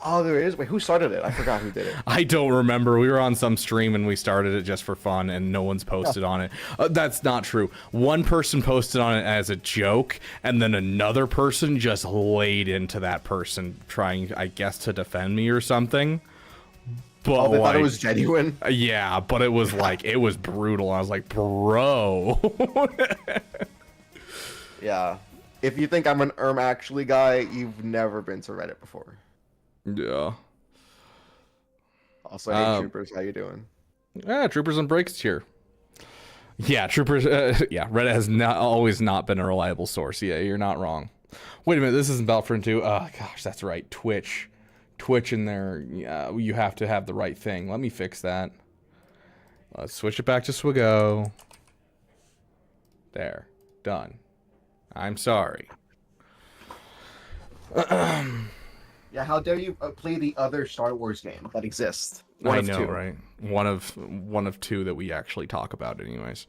Oh, there is. Wait, who started it? I forgot who did it.
I don't remember. We were on some stream and we started it just for fun, and no one's posted on it. That's not true. One person posted on it as a joke, and then another person just laid into that person, trying, I guess, to defend me or something. But
Oh, they thought it
like,
was genuine.
yeah, but it was like, it was brutal. I was like, bro.
Yeah. If you think I'm an actually guy, you've never been to Reddit before.
Yeah.
Also, hey Troopers, how you doing?
Yeah, Troopers and Breaks here. Yeah, Troopers. Yeah, Reddit has always not been a reliable source. Yeah, you're not wrong. Wait a minute, this isn't Battlefront 2. Oh gosh, that's right. Twitch in there. Yeah, you have to have the right thing. Let me fix that. Let's switch it back to Swigo. There, done. I'm sorry.
Yeah, how dare you play the other Star Wars game that exists?
I know, right? One of two that we actually talk about, anyways.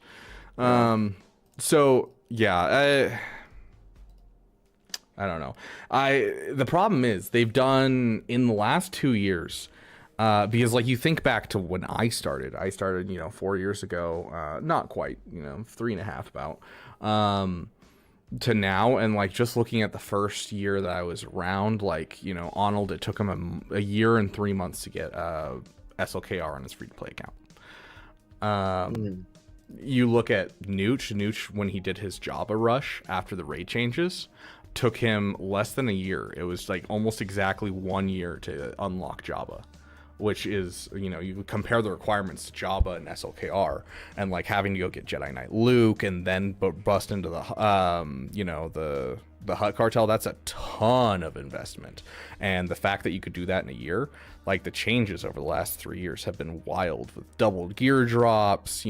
So yeah, I don't know. The problem is they've done in the last 2 years, because like you think back to when I started 4 years ago, not quite, 3.5 about, to now, and like just looking at the first year that I was around, like, Arnold, it took him a year and 3 months to get SLKR on his free-to-play account. You look at Nooch when he did his Jabba rush after the raid changes, took him less than a year. It was like almost exactly 1 year to unlock Jabba, which is, you compare the requirements to Jabba and SLKR, and like having to go get Jedi Knight Luke and then bust into the the Hutt cartel. That's a ton of investment, and the fact that you could do that in a year, like the changes over the last 3 years have been wild with doubled gear drops,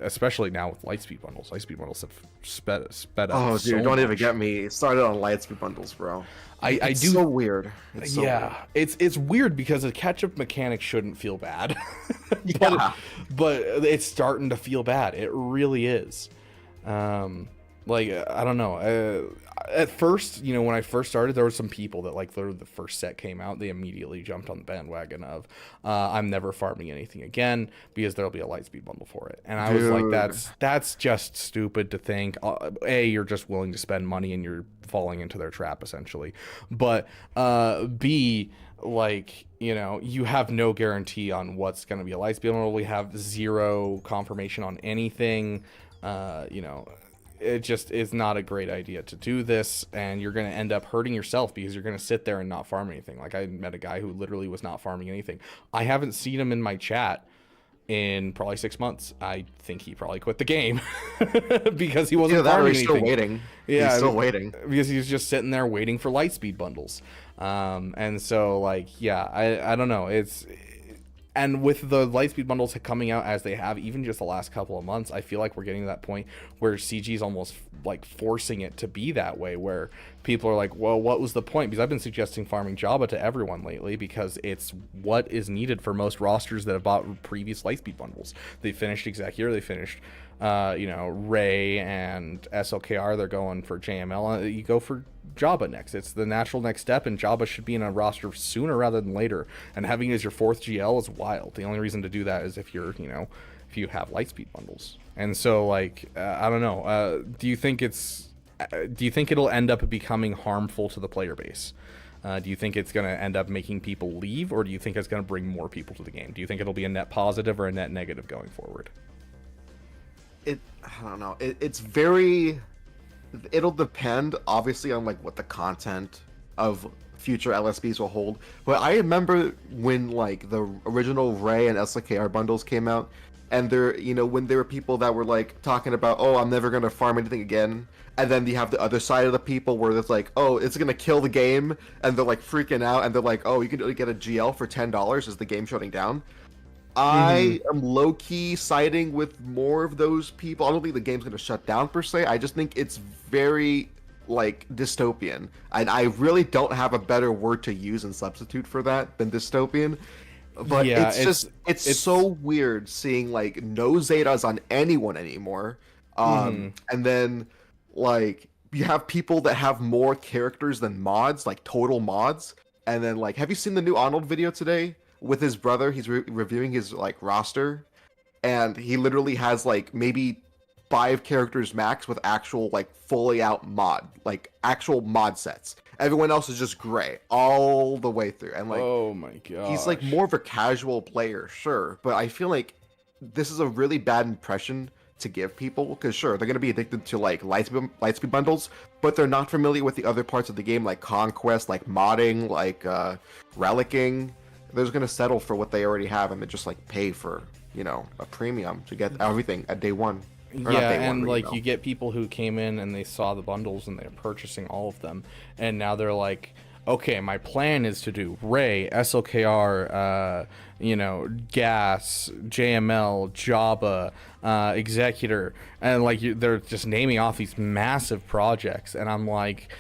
especially now with Lightspeed bundles. Lightspeed bundles have sped up.
Oh, dude,
so
don't even
much.
get me started on Lightspeed bundles, bro.
I
It's
do.
so weird. It's so
Yeah, it's weird because the catch-up mechanic shouldn't feel bad.
Yeah.
but it's starting to feel bad. It really is. Like, I don't know. At first, when I first started, there were some people that, like, literally the first set came out, they immediately jumped on the bandwagon of, I'm never farming anything again because there'll be a Lightspeed bundle for it. And I was like, that's just stupid to think. A, you're just willing to spend money and you're falling into their trap, essentially. But B, like, you have no guarantee on what's going to be a Lightspeed bundle. We have zero confirmation on anything. It just is not a great idea to do this, and you're going to end up hurting yourself because you're going to sit there and not farm anything. Like, I met a guy who literally was not farming anything. I haven't seen him in my chat
in probably 6 months. I think he probably quit the game because he wasn't
Either that or
farming
he's still
anything.
waiting.
Yeah,
He's still waiting.
because he's just sitting there waiting for Lightspeed bundles. And so like, yeah, I don't know. And with the Lightspeed bundles coming out as they have, even just the last couple of months, I feel like we're getting to that point where CG is almost like forcing it to be that way, where people are like, well, what was the point? Because I've been suggesting farming Jabba to everyone lately because it's what is needed for most rosters that have bought previous Lightspeed bundles. They finished Executor, they finished Ray and SLKR, they're going for JML. You go for Jabba next. It's the natural next step, and Jabba should be in a roster sooner rather than later. And having it as your 4th GL is wild. The only reason to do that is if you're, if you have Lightspeed bundles. And so, like, I don't know. Do you think it'll end up becoming harmful to the player base? Do you think it's going to end up making people leave, or do you think it's going to bring more people to the game? Do you think it'll be a net positive or a net negative going forward?
I don't know. It's very. It'll depend, obviously, on like what the content of future LSBs will hold. But I remember when like the original Ray and SLKR bundles came out, and there, when there were people that were like talking about, oh, I'm never gonna farm anything again, and then you have the other side of the people where it's like, oh, it's gonna kill the game, and they're like freaking out, and they're like, oh, you can get a GL for $10 as the game shutting down. I am low-key siding with more of those people. I don't think the game's going to shut down, per se. I just think it's very, like, dystopian. And I really don't have a better word to use and substitute for that than dystopian. But
yeah,
it's so weird seeing, like, no Zetas on anyone anymore. And then, like, you have people that have more characters than mods, like, total mods. And then, like, have you seen the new Arnold video today? With his brother, he's reviewing his like roster, and he literally has like maybe 5 characters max with actual like fully out actual mod sets. Everyone else is just gray all the way through, and like, oh my god, he's like more of a casual player, sure, but I feel like this is a really bad impression to give people, because sure, they're going to be addicted to like Lightspeed bundles, but they're not familiar with the other parts of the game, like Conquest, like modding, like relicking. They're just gonna settle for what they already have, and they just like pay for a premium to get everything at day one.
Yeah, and like you get people who came in and they saw the bundles and they're purchasing all of them, and now they're like, okay, my plan is to do Ray, SLKR, Gas, JML, Jabba, Executor, and like they're just naming off these massive projects, and I'm like,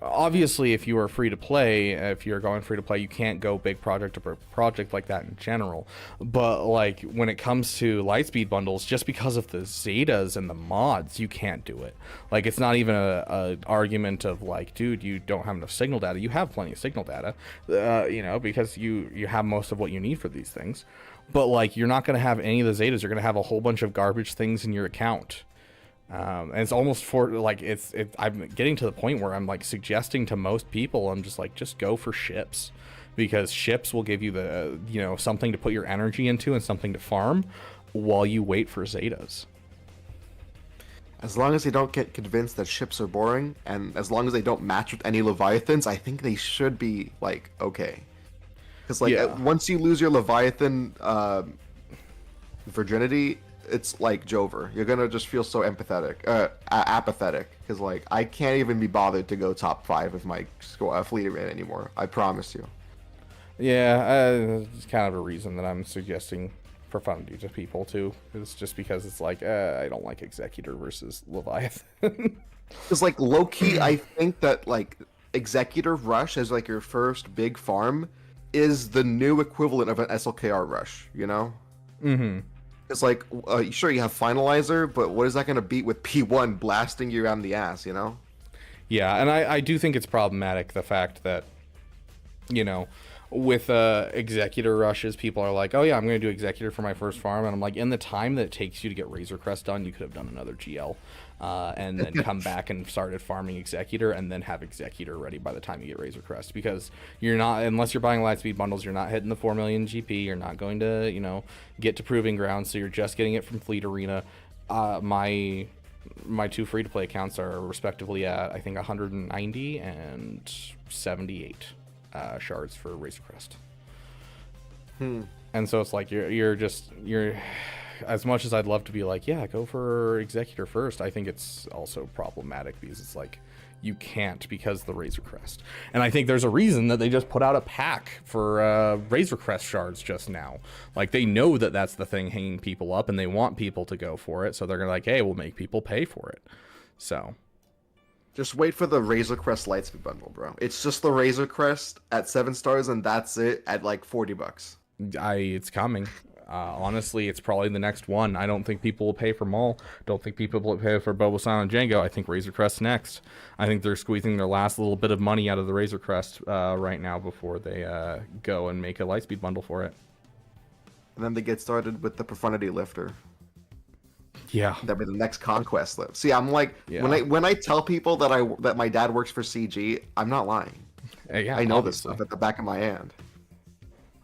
obviously if you are free to play, if you're going free to play, you can't go big project to project like that in general. But like when it comes to Lightspeed bundles, just because of the Zetas and the mods, you can't do it. Like it's not even a argument of like, dude, you don't have enough signal data. You have plenty of signal data, because you have most of what you need for these things. But like you're not going to have any of the Zetas. You're going to have a whole bunch of garbage things in your account. And it's almost for like I'm getting to the point where I'm like suggesting to most people, I'm just like, just go for ships, because ships will give you the something to put your energy into and something to farm while you wait for Zetas.
As long as they don't get convinced that ships are boring, and as long as they don't match with any Leviathans, I think they should be like okay. Because like once you lose your Leviathan virginity, it's like Jover. You're gonna just feel so apathetic. Because like I can't even be bothered to go top 5 with my fleet array anymore. I promise you.
Yeah, it's kind of a reason that I'm suggesting Profundity to people too. It's just because it's like I don't like Executor versus Leviathan.
It's like low key. I think that like Executor Rush as like your first big farm is the new equivalent of an SLKR Rush. It's like, sure, you have Finalizer, but what is that going to beat with P1 blasting you around the ass,
Yeah, and I do think it's problematic, the fact that, with Executor rushes, people are like, oh yeah, I'm going to do Executor for my first farm, and I'm like, in the time that it takes you to get Razor Crest done, you could have done another GL, and then come back and started farming Executor, and then have Executor ready by the time you get Razor Crest, because you're not, unless you're buying Lightspeed bundles, you're not hitting the 4 million GP, you're not going to, get to Proving Ground, so you're just getting it from Fleet Arena. My 2 free-to-play accounts are respectively at, I think, 190 and 78 shards for Razor Crest. And so it's like you're as much as I'd love to be like, yeah, go for Executor first, I think it's also problematic because it's like you can't because of the Razor Crest. And I think there's a reason that they just put out a pack for Razor Crest shards just now. Like they know that that's the thing hanging people up and they want people to go for it. So they're gonna like, hey, we'll make people pay for it. So
just wait for the Razor Crest Lightspeed bundle, bro. It's just the Razor Crest at 7 stars and that's it at like $40.
It's coming. Honestly, it's probably the next one. I don't think people will pay for Maul. Don't think people will pay for Boba Silent Django. I think Razor Crest next. I think they're squeezing their last little bit of money out of the Razor Crest right now before they go and make a Lightspeed bundle for it.
And then they get started with the Profundity Lifter.
Yeah,
that'd be the next conquest lift. See, I'm like,
yeah.
when I tell people that my dad works for CG, I'm not lying.
Yeah,
I know
obviously.
this stuff at the back of my hand.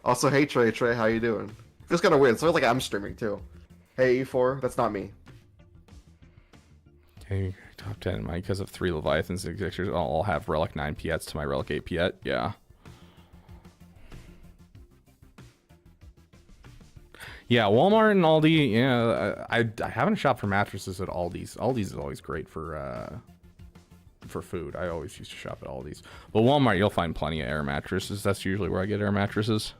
Also, hey Trey, how you doing? Feels kind of weird. It feels like I'm streaming too. Hey E4, that's not me.
Hey, top 10, Mike, because of 3 Leviathans and Executors, I'll have Relic 9 Piets to my Relic 8 Piet. Yeah. Yeah, Walmart and Aldi. Yeah, I haven't shopped for mattresses at Aldi's. Aldi's is always great for food. I always used to shop at Aldi's. But Walmart, you'll find plenty of air mattresses. That's usually where I get air mattresses.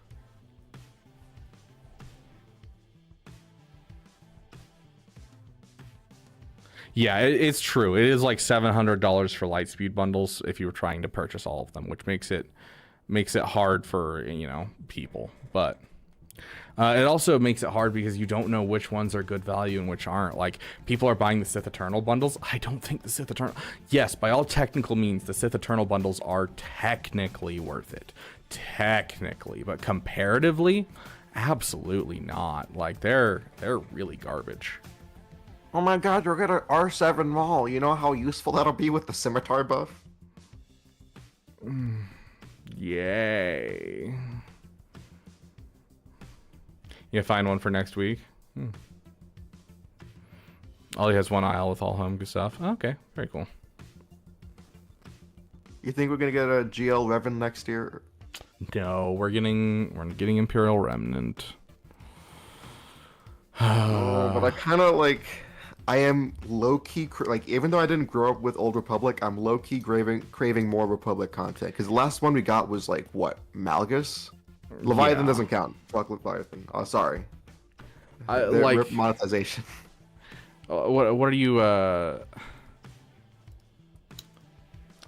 Yeah, it's true. It is like $700 for Lightspeed bundles if you were trying to purchase all of them, which makes it hard for, people. But it also makes it hard because you don't know which ones are good value and which aren't. Like, people are buying the Sith Eternal bundles. I don't think the Sith Eternal... Yes, by all technical means, the Sith Eternal bundles are technically worth it. Technically. But comparatively, absolutely not. Like, they're really garbage.
Oh my god, you'll get an R7 Maul. You know how useful that'll be with the Scimitar buff?
Yay. You find one for next week? Ollie has one aisle with all home good stuff. Okay, very cool.
You think we're gonna get a GL Revan next year?
No, we're getting Imperial Remnant.
But I kind of like... I am low-key, like, even though I didn't grow up with Old Republic, I'm low-key craving more Republic content. Because the last one we got was, like, what? Malgus? Leviathan doesn't count. Fuck Leviathan. Oh, sorry.
Like...
monetization.
What are you, I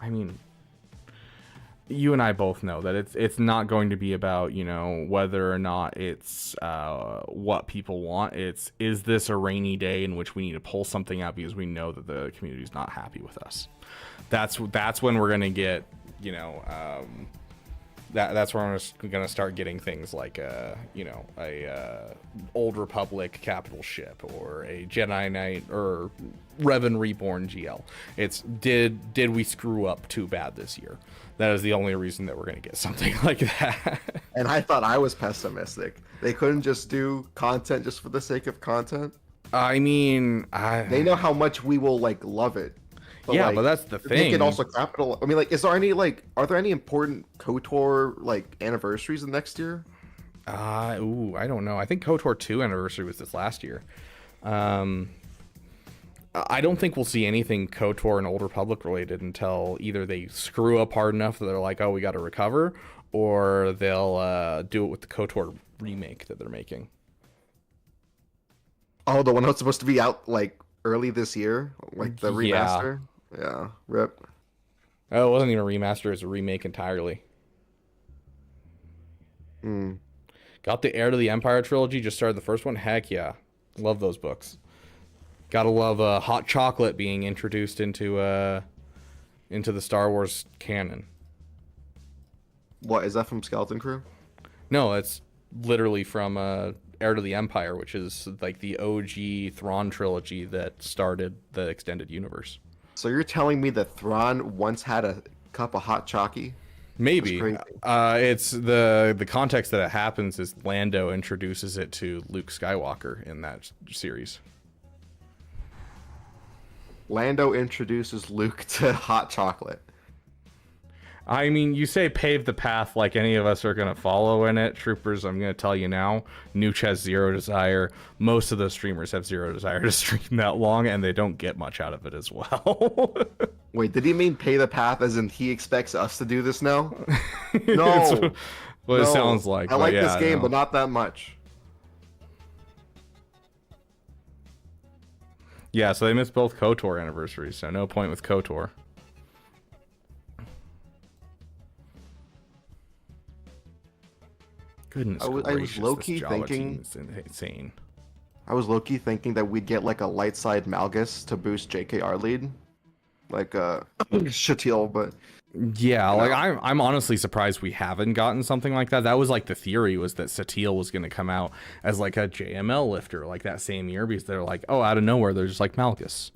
mean... You and I both know that it's not going to be about, whether or not it's what people want. Is this a rainy day in which we need to pull something out because we know that the community is not happy with us? That's when we're going to get, that's where we're going to start getting things like a Old Republic capital ship or a Jedi Knight or Revan Reborn GL. It's did we screw up too bad this year? That is the only reason that we're going to get something like that.
And I thought I was pessimistic. They couldn't just do content just for the sake of content.
I mean,
they know how much we will love it.
But yeah, but that's the thing.
They can also capital. I mean, are there any important KOTOR anniversaries next year?
I don't know. I think KOTOR 2 anniversary was this last year. I don't think we'll see anything KOTOR and Old Republic related until either they screw up hard enough that they're like, oh, we got to recover, or they'll do it with the KOTOR remake that they're making.
Oh, the one that's supposed to be out early this year, the remaster. Yeah, rip.
Oh, it wasn't even a remaster; it was a remake entirely. Got the Heir to the Empire trilogy. Just started the first one. Heck yeah, love those books. Gotta love hot chocolate being introduced into the Star Wars canon.
What is that from Skeleton Crew?
No, it's literally from Heir to the Empire, which is like the OG Thrawn trilogy that started the extended universe.
So you're telling me that Thrawn once had a cup of hot chalky?
Maybe. It's the context that it happens is Lando introduces it to Luke Skywalker in that series.
Lando introduces Luke to hot chocolate.
I mean, you say pave the path like any of us are going to follow in it. Troopers, I'm going to tell you now, Nooch has zero desire. Most of those streamers have zero desire to stream that long, and they don't get much out of it as well.
Wait, did he mean pay the path as in he expects us to do this now?
It's
No.
what it
No.
sounds like.
I like
yeah,
this game,
no.
but not that much.
Yeah, so they missed both KOTOR anniversaries, so no point with KOTOR. Goodness
I was
gracious,
low-key
this Java
thinking-
team is insane.
I was low-key thinking that we'd get like a light side Malgus to boost JKR lead. Like Shatil, but
Yeah, like I'm honestly surprised we haven't gotten something like that. That was like the theory was that Satil was going to come out as like a JML lifter like that same year because they're like, oh, out of nowhere they're just like Malchus.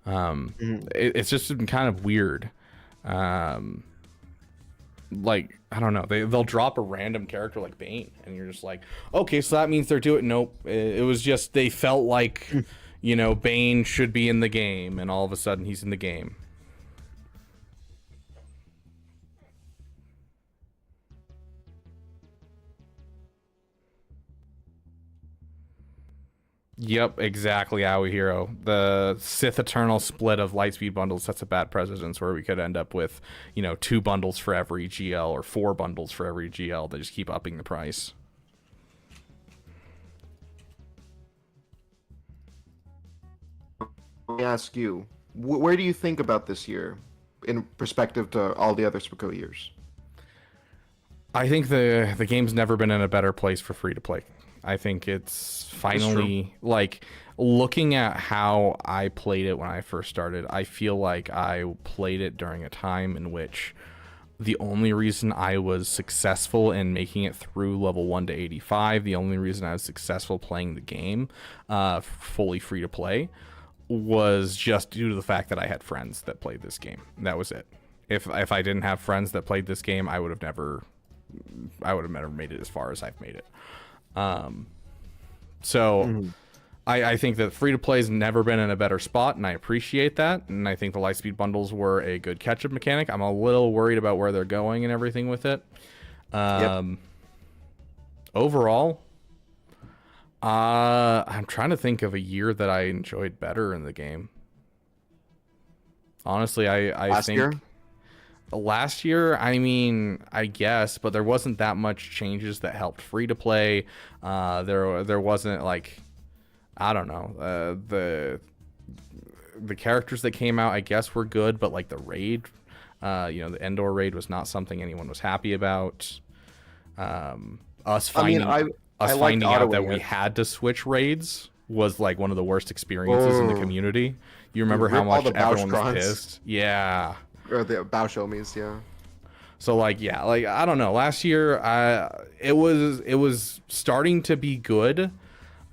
It's just been kind of weird. Like I don't know, they'll drop a random character like Bane, and you're just like, okay, so that means they're doing. Nope, it was just they felt like, you know, Bane should be in the game, and all of a sudden he's in the game. Yep, exactly, Aoi Hero. The Sith Eternal split of Lightspeed bundles sets a bad precedence where we could end up with, you know, 2 bundles for every GL or 4 bundles for every GL. They just keep upping the price.
let me ask you, where do you think about this year in perspective to all the other Spoko years?
I think the game's never been in a better place for free to play. I think it's finally like looking at how I played it when I first started. I feel like I played it during a time in which the only reason I was successful in making it through level 1 to 85, the only reason I was successful playing the game fully free to play was just due to the fact that I had friends that played this game. That was it. If I didn't have friends that played this game, I would have never made it as far as I've made it. I think that free to play has never been in a better spot, and I appreciate that. And I think the Lightspeed bundles were a good catch-up mechanic. I'm a little worried about where they're going and everything with it. Overall, I'm trying to think of a year that I enjoyed better in the game. Honestly, I think last year, I mean, I guess, but there wasn't that much changes that helped free to play. There wasn't like, I don't know, the characters that came out, I guess, were good, but like the raid, the Endor raid was not something anyone was happy about. Us finding out that we had to switch raids was like one of the worst experiences in the community. You remember how much everyone was pissed? Yeah.
Or the Bao Shomis, yeah.
So like, yeah, like I don't know. Last year, it was starting to be good,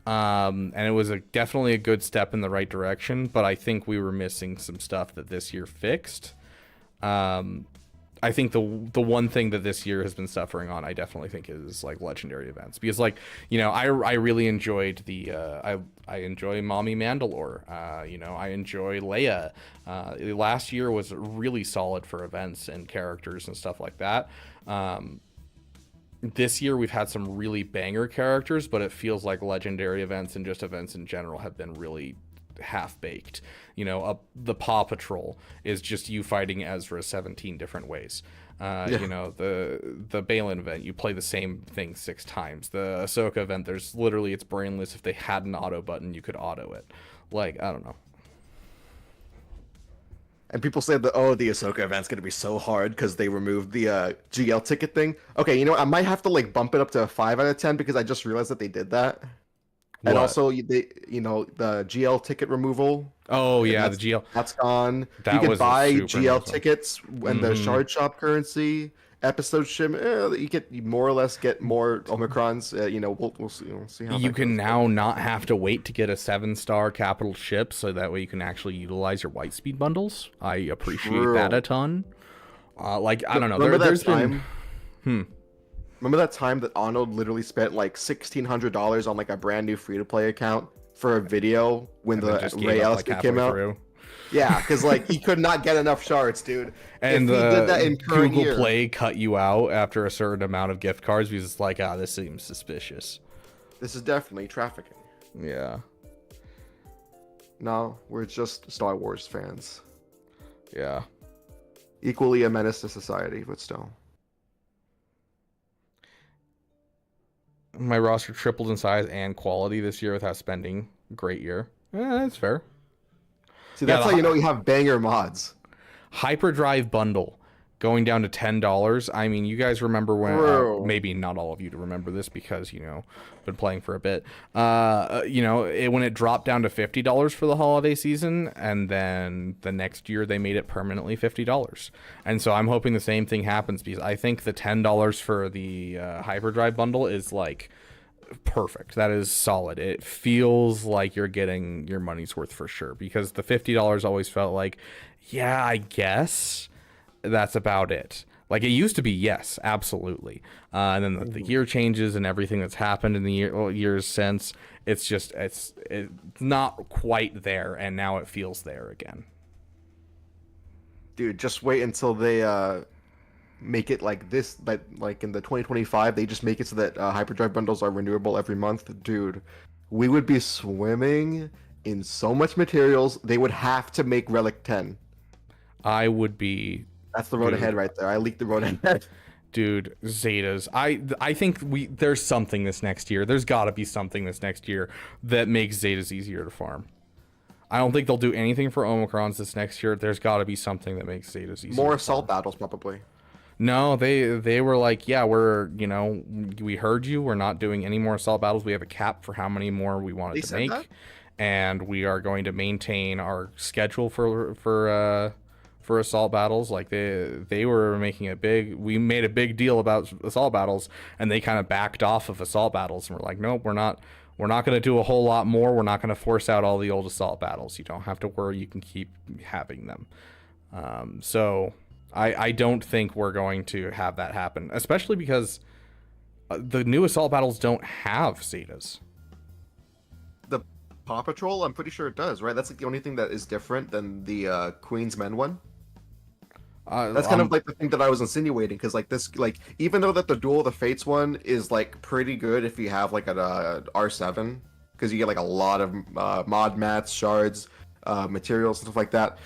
and it was definitely a good step in the right direction. But I think we were missing some stuff that this year fixed. I think the one thing that this year has been suffering on, I definitely think, is like legendary events, because like, I really enjoyed I enjoy Mommy Mandalore. I enjoy Leia. Last year was really solid for events and characters and stuff like that. This year we've had some really banger characters, but it feels like legendary events and just events in general have been really half-baked. The Paw Patrol is just you fighting Ezra 17 different ways. The Balin event, you play the same thing 6 times. The Ahsoka event, it's brainless. If they had an auto button, you could auto it. Like, I don't know.
And people say that, the Ahsoka event's gonna be so hard because they removed the GL ticket thing. Okay, you know what? I might have to like bump it up to a 5 out of 10 because I just realized that they did that. And also, the GL ticket removal.
Oh yeah, the GL.
That's gone.
That
you can
was
buy
super
GL
awesome.
tickets and the shard shop currency. Episode shim. You more or less get more Omicrons. We'll see. We'll see how
You
that
can
goes.
now not have to wait to get a 7-star capital ship, so that way you can actually utilize your white speed bundles. I appreciate that a ton. I don't know. There's been.
Remember that time that Arnold literally spent like $1,600 on like a brand new free to play account for a video when the Ray Ellis came out? Yeah, because like he could not get enough shards, dude.
And
if he did that in current
Google
year,
Play cut you out after a certain amount of gift cards because it's like, this seems suspicious.
this is definitely trafficking.
Yeah.
No, we're just Star Wars fans.
Yeah.
Equally a menace to society, but still.
My roster tripled in size and quality this year without spending. Great year. That's fair.
See, that's
Yeah,
how you know you have banger mods.
Hyperdrive bundle going down to $10. I mean, you guys remember when? Maybe not all of you to remember this because been playing for a bit. When it dropped down to $50 for the holiday season, and then the next year they made it permanently $50. And so I'm hoping the same thing happens because I think the $10 for the Hyperdrive bundle is like perfect. That is solid. It feels like you're getting your money's worth for sure because the $50 always felt like, yeah, I guess that's about it. Like it used to be, yes, absolutely. And then the year changes and everything that's happened in the years since, it's not quite there, and now it feels there again.
Dude, just wait until they make it like this, but like in the 2025, they just make it so that hyperdrive bundles are renewable every month. Dude, we would be swimming in so much materials. They would have to make Relic 10.
I would be.
That's the road ahead right there. I leaked the road ahead.
Dude, Zetas. I think there's something this next year. There's got to be something this next year that makes Zetas easier to farm. I don't think they'll do anything for Omicrons this next year. There's got to be something that makes Zetas easier.
More assault battles, probably.
No, they were like, yeah, we heard you. We're not doing any more assault battles. We have a cap for how many more we wanted to make,
that?
And we are going to maintain our schedule for assault battles. Like they were making we made a big deal about assault battles, and they kind of backed off of assault battles, and we're like, nope, we're not going to do a whole lot more. We're not going to force out all the old assault battles. You don't have to worry. You can keep having them. So I don't think we're going to have that happen, especially because the new assault battles don't have Zetas.
The Paw Patrol, I'm pretty sure it does, right? That's like the only thing that is different than the Queen's Men one. That's kind of like the thing that I was insinuating, because like this, like even though that the Duel of the Fates one is like pretty good if you have like an R7, because you get like a lot of mod mats, shards, materials, stuff like that.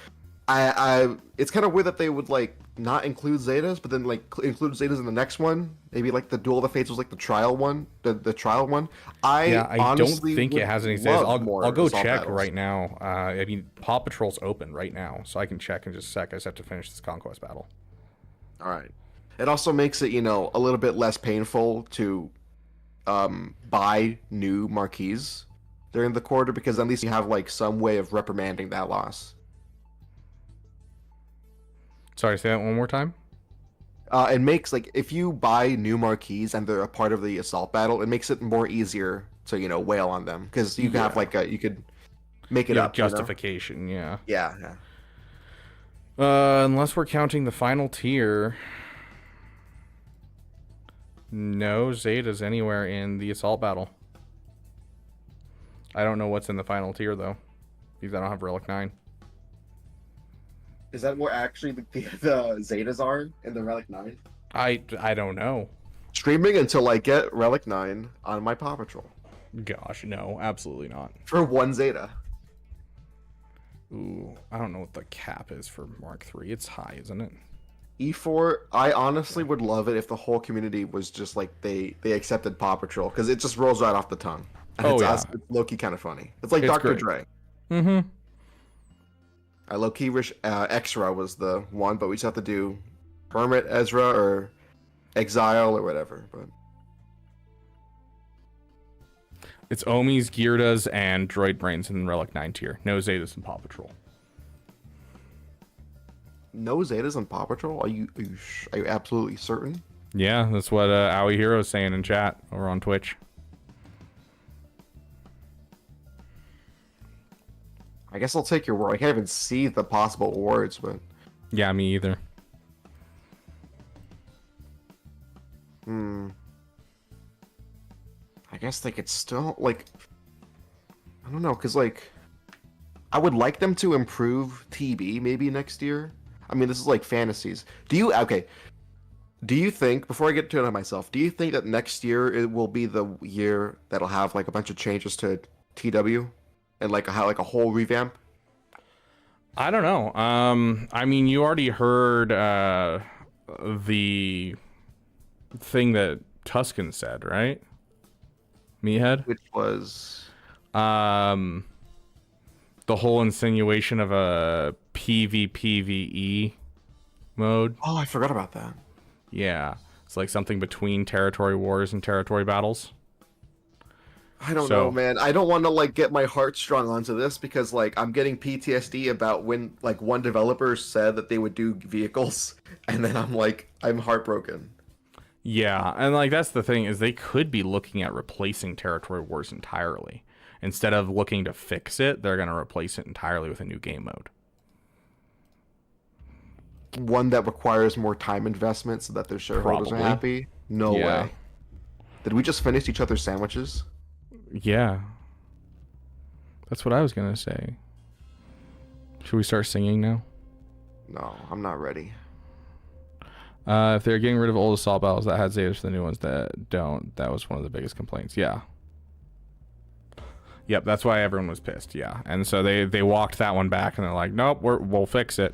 It's kind of weird that they would like not include Zetas, but then like include Zetas in the next one. Maybe like the Duel of the Fates was like the trial one, the trial one. I
don't think it has any Zetas. I'll go check
battles
right now. I mean, Paw Patrol's open right now, so I can check in just a sec. I just have to finish this Conquest battle.
All right. It also makes it, a little bit less painful to buy new marquees during the quarter, because at least you have like some way of reprimanding that loss.
Sorry, say that one more time.
It makes, like, if you buy new marquees and they're a part of the assault battle, it makes it more easier to, wail on them, because you can have like you could make it up.
Justification, yeah.
Yeah.
Unless we're counting the final tier. No Zetas anywhere in the assault battle. I don't know what's in the final tier though, because I don't have Relic 9.
Is that where actually the Zetas are in the Relic 9?
I don't know.
Streaming until I get Relic 9 on my Paw Patrol.
Gosh, no, absolutely not.
For one Zeta.
Ooh, I don't know what the cap is for Mark III. It's high, isn't it?
E4, I honestly would love it if the whole community was just like they accepted Paw Patrol, because it just rolls right off the tongue. And it's low-key kind of funny. It's like Dr. Dre.
Mm-hmm.
I low-key wish Extra was the one, but we just have to do Hermit, Ezra, or Exile, or whatever. But
it's Omis, Geardas, and Droid Brains in Relic 9 tier. No Zetas and Paw Patrol.
No Zetas and Paw Patrol? Are you absolutely certain?
Yeah, that's what Aoi Hero is saying in chat or on Twitch.
I guess I'll take your word. I can't even see the possible awards, but
yeah, me either.
I guess they could still, like, I don't know, because like I would like them to improve TB maybe next year. I mean, this is like fantasies. Do you think, before I get to it myself, do you think that next year it will be the year that'll have like a bunch of changes to TW and like a whole revamp?
I don't know. I mean, you already heard the thing that Tuscan said, right? Meathead?
Which was
the whole insinuation of a PvPvE mode.
Oh, I forgot about that.
Yeah, it's like something between territory wars and territory battles.
I don't know, man. I don't want to like get my heart strung onto this because like I'm getting PTSD about when like one developer said that they would do vehicles, and then I'm heartbroken.
Yeah, and like that's the thing is they could be looking at replacing territory wars entirely. Instead of looking to fix it, they're going to replace it entirely with a new game mode.
One that requires more time investment so that their shareholders are happy? No way. Did we just finish each other's sandwiches?
Yeah. That's what I was going to say. Should we start singing now?
No, I'm not ready.
If they're getting rid of old assault battles that had Zetas for the new ones that don't, that was one of the biggest complaints. Yeah. Yep, that's why everyone was pissed. Yeah. And so they walked that one back and they're like, nope, we'll fix it.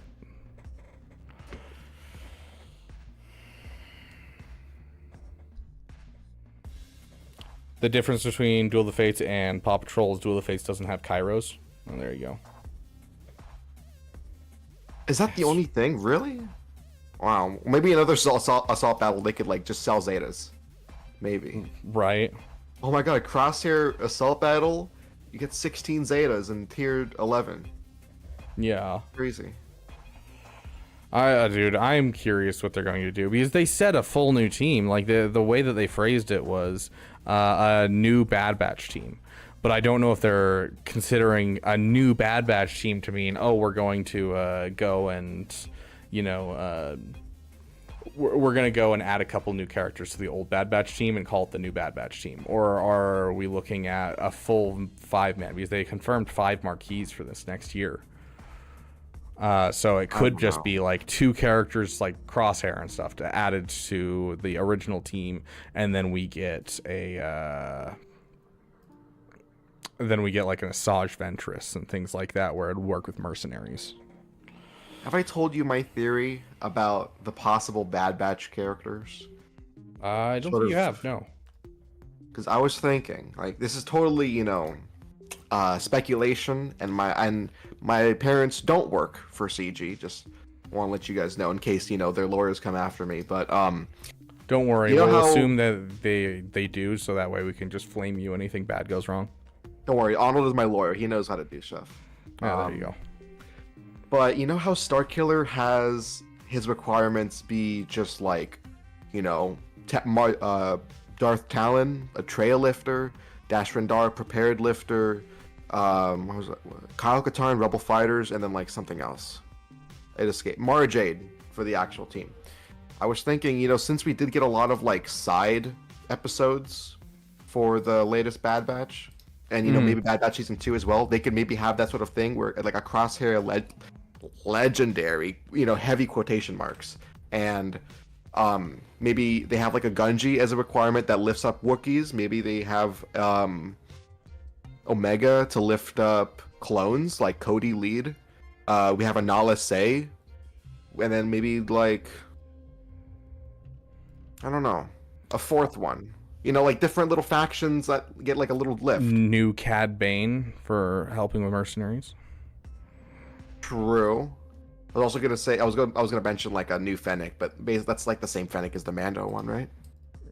The difference between Duel of the Fates and Paw Patrol is Duel of the Fates doesn't have Kairos. Oh, there you go.
Is that the only thing? Really? Wow. Maybe another assault battle they could like just sell Zetas. Maybe.
Right.
Oh my god, Crosshair assault battle, you get 16 Zetas in tier 11.
Yeah.
Crazy.
Dude, I'm curious what they're going to do because they said a full new team. Like the way that they phrased it was a new Bad Batch team. But I don't know if they're considering a new Bad Batch team to mean, oh, we're going to go and, you know, we're going to go and add a couple new characters to the old Bad Batch team and call it the new Bad Batch team. Or are we looking at a full 5-man? Because they confirmed 5 marquees for this next year. So it could just be like 2 characters like Crosshair and stuff to added to the original team, and then we get a like an Asajj Ventress and things like that where it'd work with mercenaries.
Have I told you my theory about the possible Bad Batch characters?
I don't think you have, no.
Because I was thinking, like, this is totally, you know, speculation, and my parents don't work for CG. Just want to let you guys know in case, you know, their lawyers come after me. But
don't worry,
you know
we'll assume that they do, so that way we can just flame you anything bad goes wrong.
Don't worry, Arnold is my lawyer. He knows how to do stuff.
Oh, there you go.
But you know how Starkiller has his requirements be just like, you know, Darth Talon, a trail lifter, Dash Rendar, prepared lifter, what was that? Kyle Katarn, Rebel Fighters, and then like something else. It escaped. Mara Jade for the actual team. I was thinking, you know, since we did get a lot of like side episodes for the latest Bad Batch, and you know maybe Bad Batch season 2 as well, they could maybe have that sort of thing where like a Crosshair legendary, you know, heavy quotation marks, and maybe they have like a Gunji as a requirement that lifts up Wookiees. Maybe they have Omega to lift up clones like Cody lead. We have a Nala Se, and then maybe like, I don't know, a 4th one. You know, like different little factions that get like a little lift.
New Cad Bane for helping with mercenaries.
True. I was also gonna say I was gonna mention like a new Fennec, but that's like the same Fennec as the Mando one, right?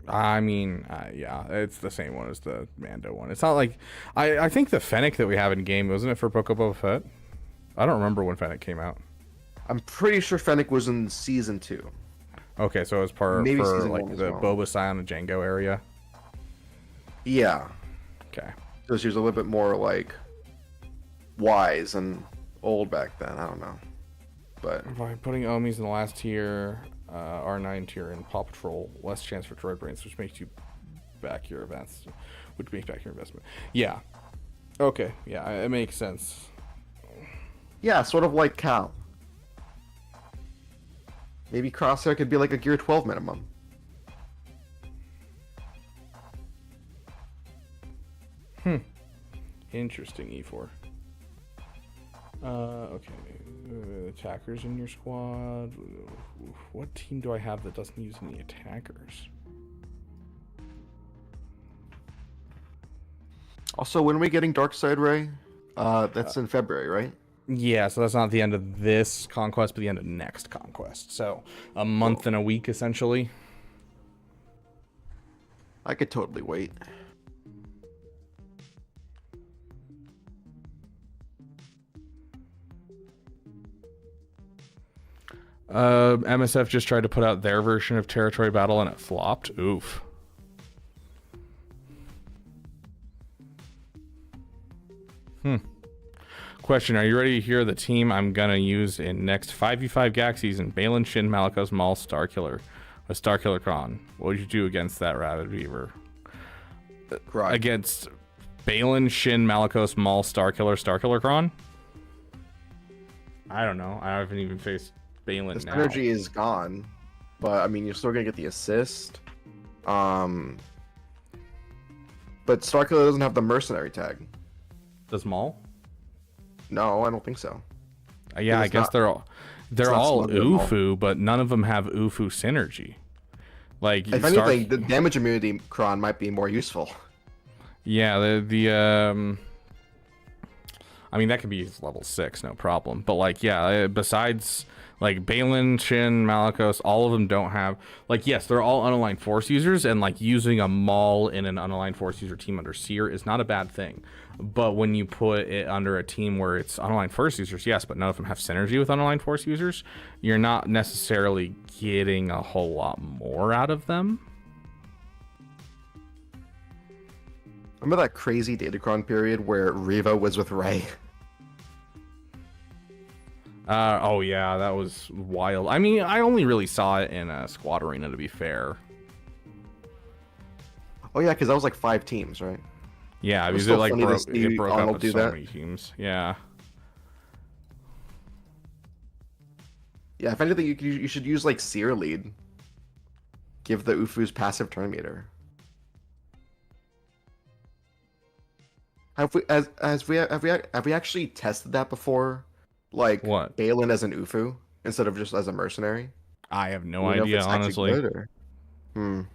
I mean, yeah, it's the same one as the Mando one. It's not like I think the Fennec that we have in game, wasn't it for Book of Boba Fett? I don't remember when Fennec came out.
I'm pretty sure Fennec was in season 2.
Okay, so it was for like the Boba Scion and Django area.
Yeah.
Okay.
So she was a little bit more like wise and old back then. I don't know, but
by putting Omis in the last tier, R9 tier, and Paw Patrol, less chance for droid brains, which makes you back your events, which makes back your investment. Yeah. Okay. Yeah, it makes sense.
Yeah, sort of like Cal. Maybe Crosshair could be like a Gear 12 minimum.
Interesting, E4. Okay. Attackers in your squad. What team do I have that doesn't use any attackers?
Also, when are we getting Darkside Ray? That's in February, right?
Yeah, so that's not the end of this conquest, but the end of next conquest. So a month and a week, essentially.
I could totally wait.
MSF just tried to put out their version of Territory Battle and it flopped. Oof. Question, are you ready to hear the team I'm gonna use in next 5v5 GAC season? Balin, Shin, Malikos, Maul, Starkiller. A Starkiller Kron. What would you do against that Rabid Beaver?
Right.
Against Balin, Shin, Malikos, Maul, Starkiller Kron? I don't know. I haven't even faced Balin
This
now.
energy is gone, but I mean, you're still gonna get the assist. But Starkiller doesn't have the mercenary tag.
Does Maul?
No, I don't think so.
Yeah, I
it's
guess
not-
they're all
not
all
smuggled at all.
UFU, but none of them have UFU synergy. Like
If anything, the damage immunity Kron might be more useful.
yeah, I mean that could be level 6, no problem. But like, yeah, besides like Balin, Shin, Malikos, all of them don't have like. Yes, they're all unaligned force users, and like using a Maul in an unaligned force user team under Seer is not a bad thing. But when you put it under a team where it's unaligned force users, yes, but none of them have synergy with unaligned force users, you're not necessarily getting a whole lot more out of them.
Remember that crazy Datacron period where Riva was with Ray?
Oh yeah, that was wild. I mean, I only really saw it in a squad arena, to be fair.
Oh yeah, because that was like 5 teams, right?
Yeah,
It was
because
still
it like
funny to
broke,
see
it broke
Arnold
up
do
into so
that.
many teams. Yeah.
Yeah, if anything, you should use like Seer lead. Give the Ufu's passive turn meter. Have we actually tested that before? Like
What?
Balin as an Ufu instead of just as a mercenary?
I have no
Do we know if
idea,
it's actually
honestly.
good, or-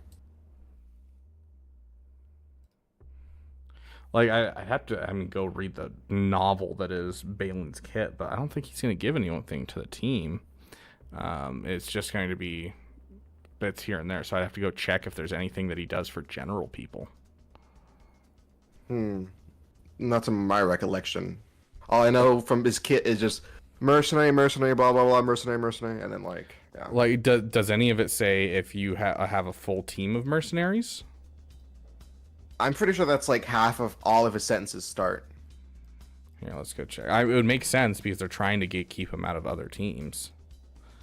Like, I have to, I mean, go read the novel that is Balin's kit, but I don't think he's going to give anything to the team. It's just going to be bits here and there, so I'd have to go check if there's anything that he does for general people.
Not to my recollection. All I know from his kit is just mercenary, blah blah blah, mercenary, and then like, yeah.
Like, does any of it say if you have a full team of mercenaries?
I'm pretty sure that's like half of all of his sentences start.
Yeah, let's go check. It would make sense because they're trying to keep him out of other teams.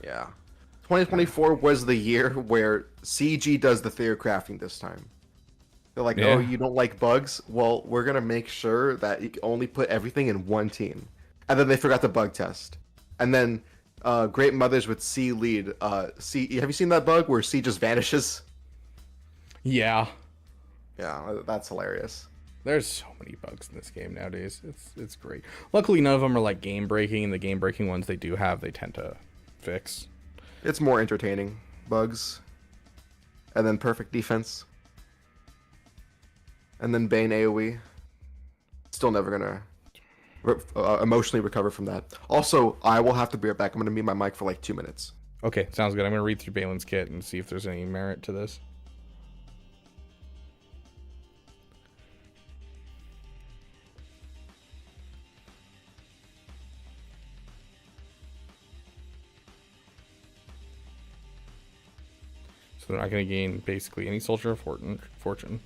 Yeah. 2024 was the year where CG does the theocrafting this time. They're like,
Yeah.
oh, you don't like bugs? Well, we're going to make sure that you can only put everything in one team. And then they forgot the bug test. And then Great Mothers with C lead. C, have you seen that bug where C just vanishes?
Yeah.
Yeah, that's hilarious.
There's so many bugs in this game nowadays. It's great. Luckily, none of them are like game breaking, and the game breaking ones they do have, they tend to fix.
It's more entertaining. Bugs. And then perfect defense. And then Bane AoE. Still never gonna emotionally recover from that. Also, I will have to be right back. I'm gonna mute my mic for like 2 minutes.
Okay, sounds good. I'm gonna read through Balin's kit and see if there's any merit to this. So they're not going to gain basically any soldier of fortune.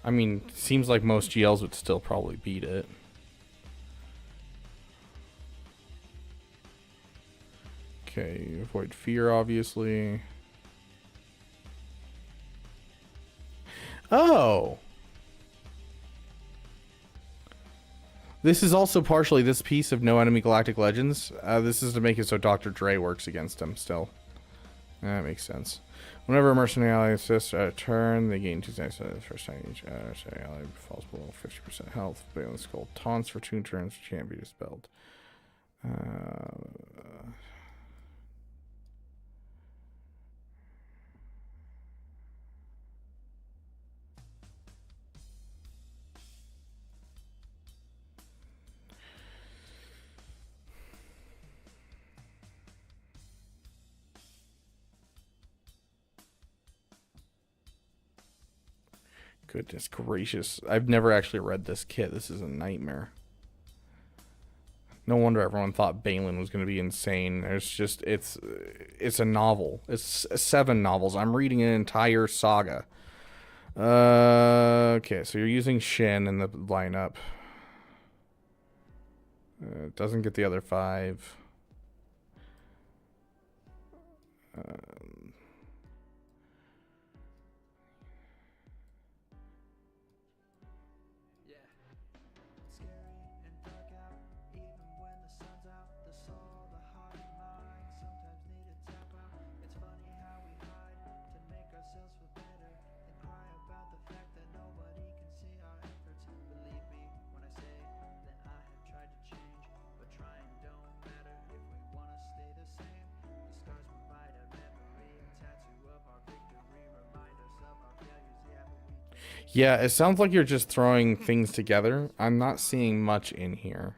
I mean, seems like most GLs would still probably beat it. Okay, avoid fear, obviously. Oh! This is also partially this piece of No Enemy Galactic Legends. This is to make it so Dr. Dre works against him still. That makes sense. Whenever a mercenary ally assists a turn, they gain 2 seconds the first time each mercenary ally falls below 50% health. Balin's called taunts for 2 turns, which can't be dispelled. Goodness gracious. I've never actually read this kit. This is a nightmare. No wonder everyone thought Balin was going to be insane. There's just, it's a novel. It's 7 novels. I'm reading an entire saga. Okay, so you're using Shin in the lineup. Doesn't get the other 5. Yeah, it sounds like you're just throwing things together. I'm not seeing much in here.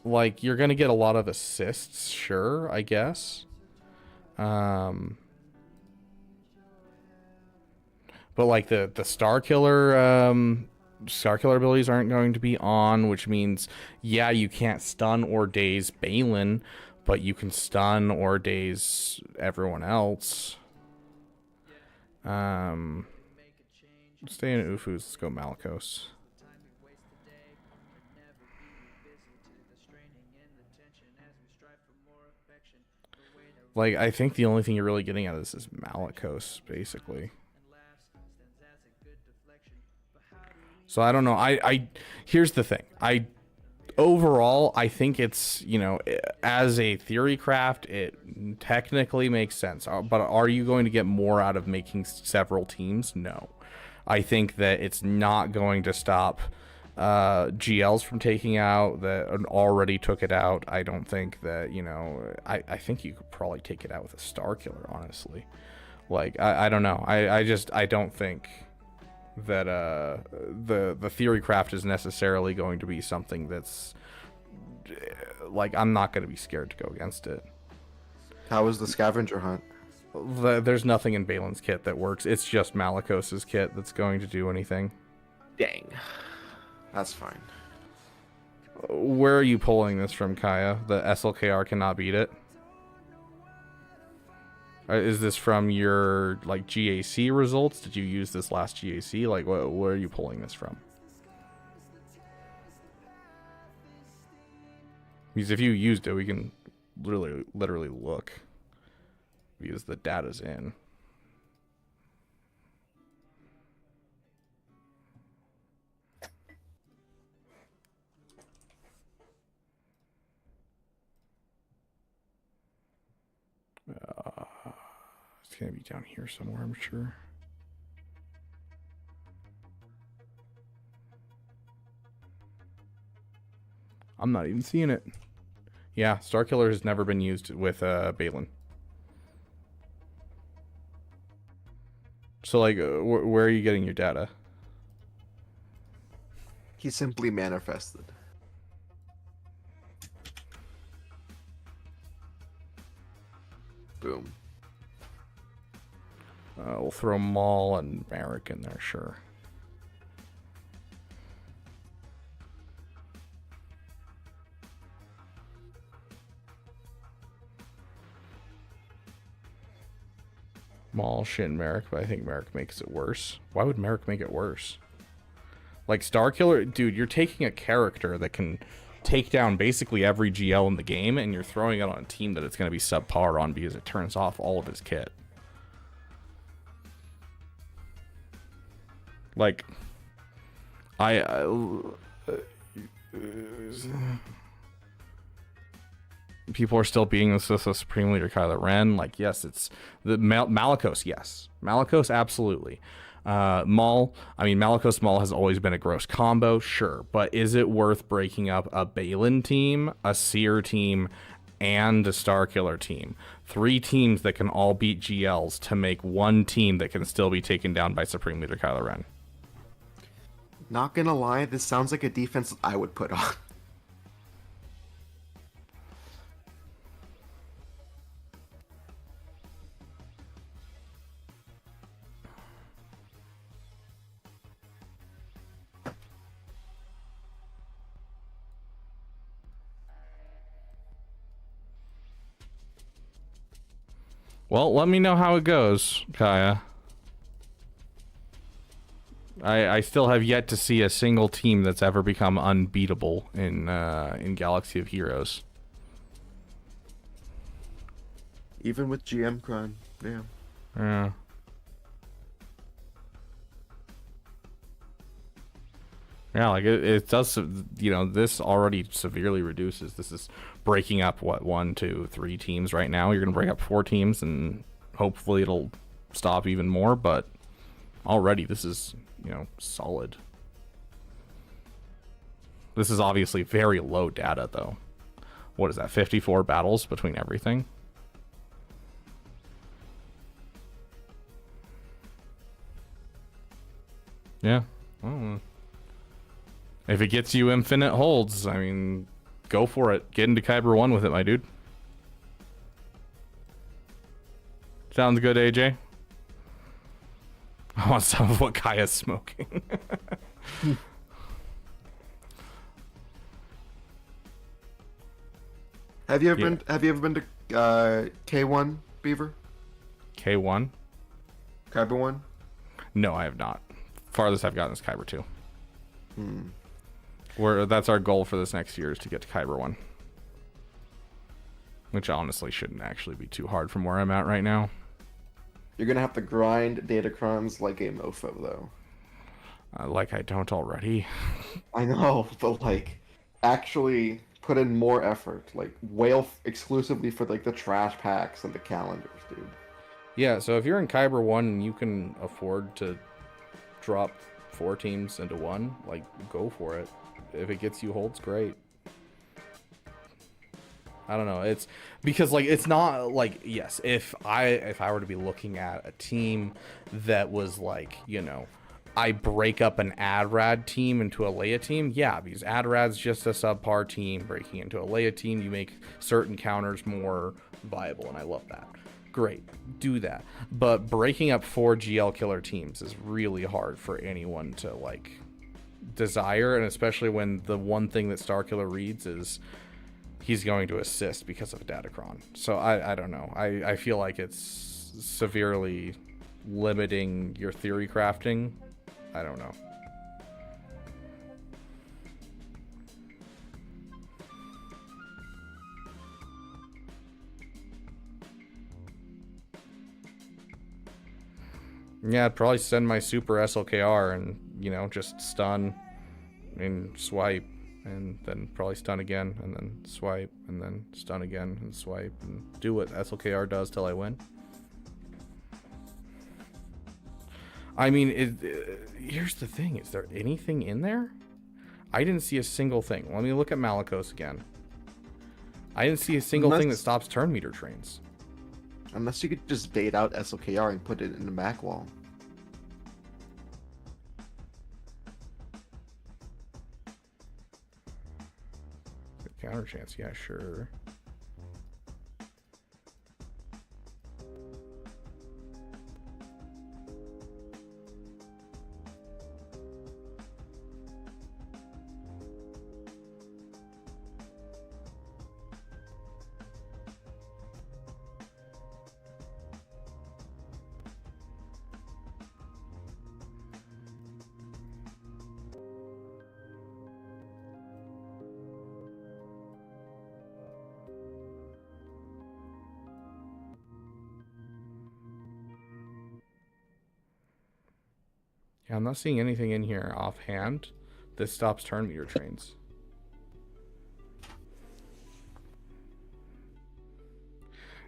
Like, you're going to get a lot of assists, sure, I guess. But like the Star Killer abilities aren't going to be on, which means, yeah, you can't stun or daze Balin, but you can stun or daze everyone else. Stay in Ufus. Let's go Malicos. Like, I think the only thing you're really getting out of this is Malicos, basically. So I don't know. Here's the thing. Overall, I think it's, you know, as a theory craft, it technically makes sense. But are you going to get more out of making several teams? No. I think that it's not going to stop GLs from taking out that already took it out. I don't think that, you know, I think you could probably take it out with a Star Killer, honestly. Like, I don't know. I don't think that the theory craft is necessarily going to be something that's like, I'm not going to be scared to go against it.
How is the scavenger hunt?
There's nothing in Balin's kit that works. It's just Malicos's kit that's going to do anything.
Dang. That's fine.
Where are you pulling this from, Kaya? The SLKR cannot beat it? Is this from your, like, GAC results? Did you use this last GAC? Like, where are you pulling this from? Because if you used it, we can literally look. Because the data's in. It's gonna be down here somewhere, I'm sure. I'm not even seeing it. Yeah, Starkiller has never been used with Balin. So, like, where are you getting your data?
He simply manifested. Boom.
We'll throw Maul and Merrick in there, sure.
Maul, Shin, Merrick, but I think Merrick makes it worse. Why would Merrick make it worse? Like, Starkiller, dude, you're taking a character that can take down basically every GL in the game, and you're throwing it on a team that it's going to be subpar on because it turns off all of his kit. Like, people are still beating this with a Supreme Leader Kylo Ren. Like, yes, it's the Malicos. Yes, Malicos, absolutely. Maul. I mean, Malicos Maul has always been a gross combo, sure, but is it worth breaking up a Balin team, a Seer team, and a Starkiller team? 3 teams that can all beat GLs to make one team that can still be taken down by Supreme Leader Kylo Ren.
Not gonna lie, this sounds like a defense I would put on.
Well, let me know how it goes, Kaya. I still have yet to see a single team that's ever become unbeatable in Galaxy of Heroes.
Even with GM Cron, yeah.
Yeah. Yeah, like it does, you know, this already severely reduces. This is breaking up, what, 1, 2, 3 teams right now. You're going to break up 4 teams, and hopefully it'll stop even more, but already this is, you know, solid. This is obviously very low data, though. What is that, 54 battles between everything? Yeah. Oh. If it gets you infinite holds, I mean, go for it. Get into Kyber 1 with it, my dude. Sounds good, AJ? I want some of what Kaya's smoking.
Have you ever been to K1 Beaver?
K1?
Kyber 1?
No, I have not. Farthest I've gotten is Kyber 2.
Hmm.
That's our goal for this next year, is to get to Kyber 1. Which honestly shouldn't actually be too hard from where I'm at right now.
You're gonna have to grind datacrons like a mofo, though.
Like I don't already.
I know, but like, actually put in more effort. Like, whale exclusively for like the trash packs and the calendars, dude.
Yeah, so if you're in Kyber 1 and you can afford to drop 4 teams into 1, like, go for it. If it gets you holds, great. I don't know. It's because, like, it's not like, yes, if I were to be looking at a team that was like, you know, I break up an Adrad team into a Leia team, yeah, because Adrad's just a subpar team. Breaking into a Leia team, you make certain counters more viable, and I love that. Great, do that. But breaking up 4 GL killer teams is really hard for anyone to, like, desire, and especially when the one thing that Starkiller reads is he's going to assist because of Datacron. So I don't know. I feel like it's severely limiting your theory crafting. I don't know. Yeah, I'd probably send my super SLKR and, you know, just stun and swipe, and then probably stun again, and then swipe, and then stun again, and swipe, and do what SLKR does till I win. I mean, here's the thing. Is there anything in there? I didn't see a single thing. Let me look at Malicos again. I didn't see a single thing that stops turn meter trains.
Unless you could just bait out SLKR and put it in the back wall.
Counter chance, yeah, sure. Yeah, I'm not seeing anything in here offhand. This stops turn meter trains.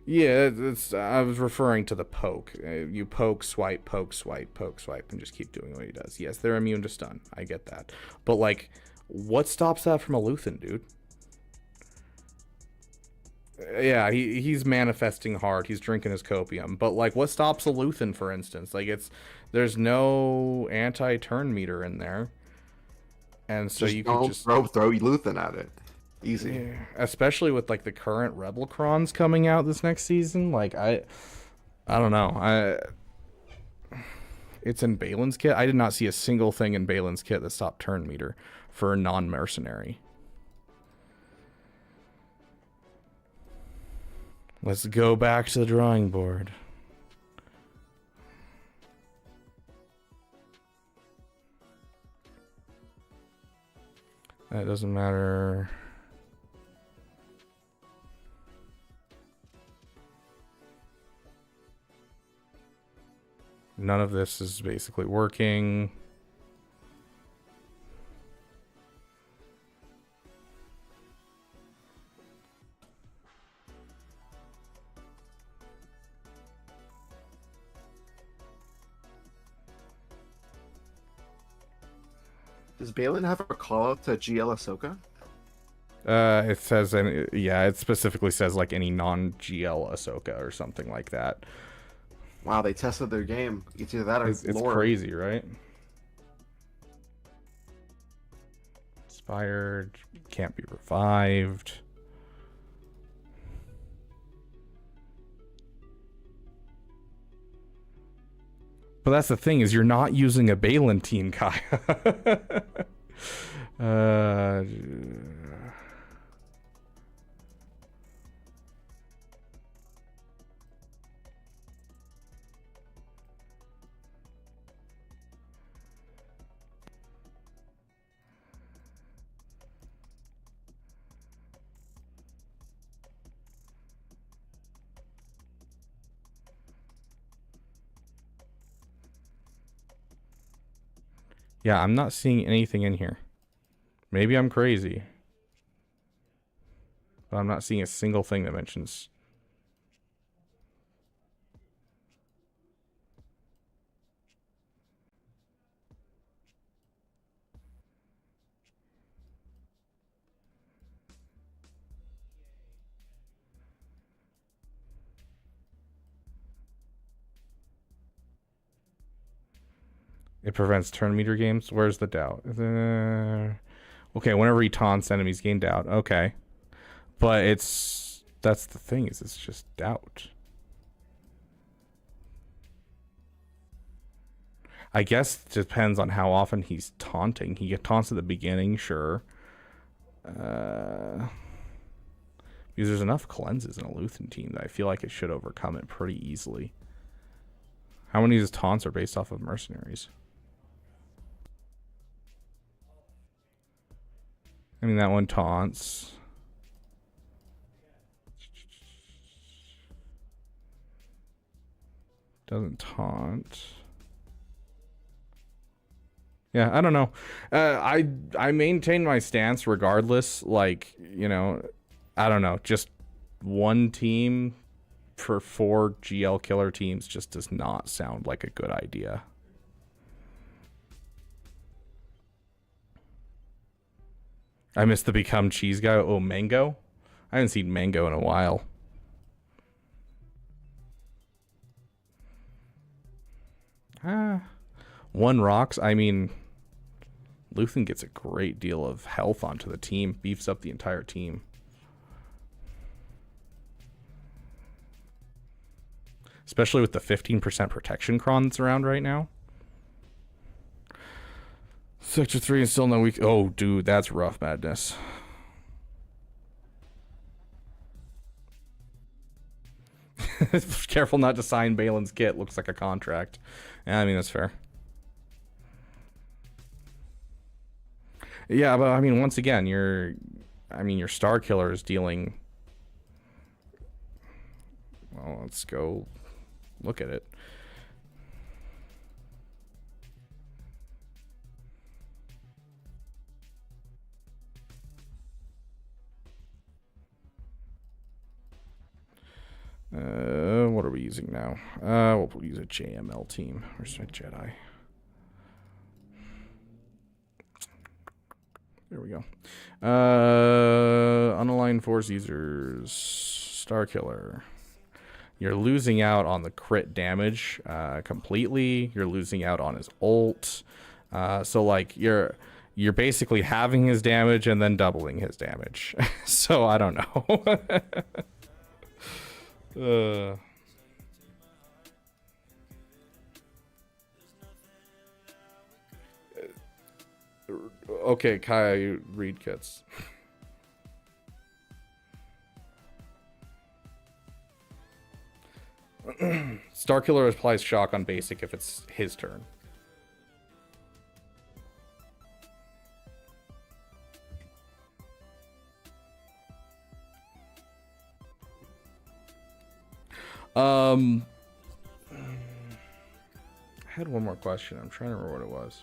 Yeah, I was referring to the poke. You poke, swipe, poke, swipe, poke, swipe, and just keep doing what he does. Yes, they're immune to stun. I get that. But, like, what stops that from a Luthen, dude? Yeah, he's manifesting hard. He's drinking his copium. But, like, what stops a Luthen, for instance? Like, there's no anti-turn meter in there. And so
just
you
don't
could just...
throw Luthen at it. Easy.
Yeah, especially with like the current Rebel Crons coming out this next season. Like I don't know. It's in Balin's kit. I did not see a single thing in Balin's kit that stopped turn meter for a non-mercenary. Let's go back to the drawing board. That doesn't matter. None of this is basically working.
Does Balin have a call out to GL Ahsoka?
It says, yeah, it specifically says like any non-GL Ahsoka or something like that.
Wow, they tested their game. Either that or
It's
lore.
crazy, right? Inspired, can't be revived. But that's the thing, is you're not using a Balin team, Kaya. Yeah, I'm not seeing anything in here. Maybe I'm crazy. But I'm not seeing a single thing that mentions... It prevents turn meter games. Where's the doubt? Okay, whenever he taunts enemies, gain doubt. Okay. But that's the thing, is it's just doubt. I guess it depends on how often he's taunting. He taunts at the beginning, sure. Because there's enough cleanses in a Luthen team that I feel like it should overcome it pretty easily. How many of his taunts are based off of mercenaries? I mean, that one taunts. Doesn't taunt. Yeah, I don't know. I maintain my stance regardless. Like, you know, I don't know. Just one team for 4 GL killer teams just does not sound like a good idea. I missed the become cheese guy. Oh, Mango? I haven't seen Mango in a while. One rocks. I mean, Luthen gets a great deal of health onto the team. Beefs up the entire team. Especially with the 15% protection cron that's around right now. Sector 3 and still no weak. Oh, dude, that's rough madness. Careful not to sign Balin's kit. Looks like a contract. Yeah, I mean, that's fair. Yeah, but I mean, once again, your Star Killer is dealing... Well, let's go look at it.
What are we using now? We'll use a JML team. Where's my Jedi? There we go. Unaligned force users. Starkiller. You're losing out on the crit damage completely. You're losing out on his ult. So like you're basically having his damage and then doubling his damage. So I don't know. Okay, Kaya, you read kits. Starkiller applies shock on basic if it's his turn. I had one more question. I'm trying to remember what it was.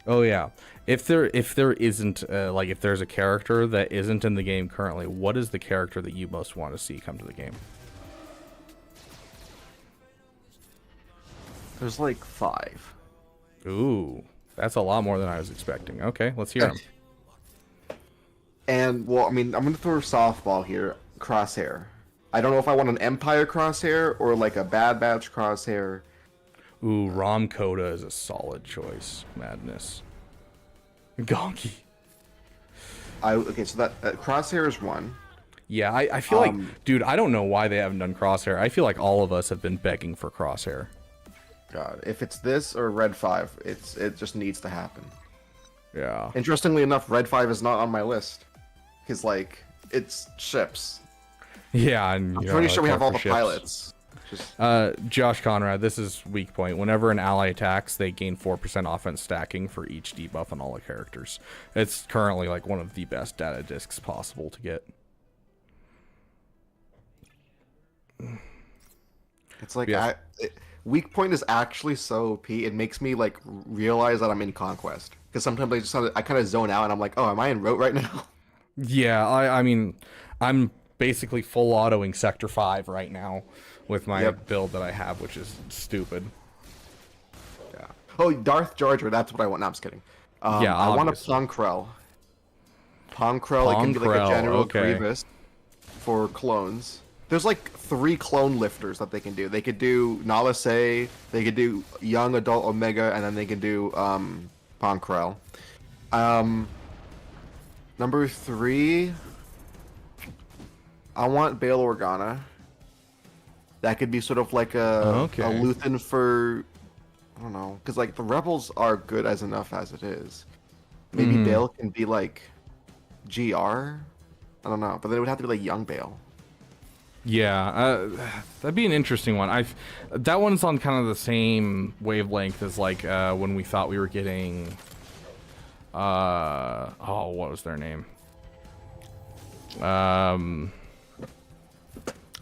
Oh yeah, if there isn't like if there's a character that isn't in the game currently, what is the character that you most want to see come to the game?
There's like 5.
Ooh, that's a lot more than I was expecting. Okay, let's hear them.
And well, I mean, I'm gonna throw a softball here. Crosshair. I don't know if I want an Empire Crosshair or like a Bad Batch Crosshair.
Ooh, Rom Coda is a solid choice. Madness. Gonky.
Okay, so that Crosshair is one.
Yeah, I feel like, dude, I don't know why they haven't done Crosshair. I feel like all of us have been begging for Crosshair.
God, if it's this or Red 5, it just needs to happen.
Yeah.
Interestingly enough, Red 5 is not on my list. Because, like, it's ships.
Yeah, and
I'm pretty sure we have all the pilots.
Josh Conrad, this is weak point. Whenever an ally attacks, they gain 4% offense stacking for each debuff on all the characters. It's currently like one of the best data discs possible to get.
It's like weak point is actually so OP. It makes me like realize that I'm in Conquest because sometimes I kind of zone out and I'm like, oh, am I in Rote right now?
Yeah, I mean, I'm basically full autoing Sector 5 right now with my build that I have, which is stupid.
Yeah. Oh, Darth Jar Jar, that's what I want. No, I'm just kidding.
Yeah,
I want a
obviously.
Ponkrell. Ponkrell, it can be like a General Grievous for clones. There's like 3 clone lifters that they can do. They could do Nala Se, they could do Young Adult Omega, and then they can do Ponkrell. Number 3, I want Bail Organa. That could be sort of like a Luthen for, I don't know, because like the Rebels are good as enough as it is. Maybe Bail can be like GR. I don't know, but then it would have to be like young Bail.
Yeah, that'd be an interesting one. That one's on kind of the same wavelength as like when we thought we were getting. What was their name?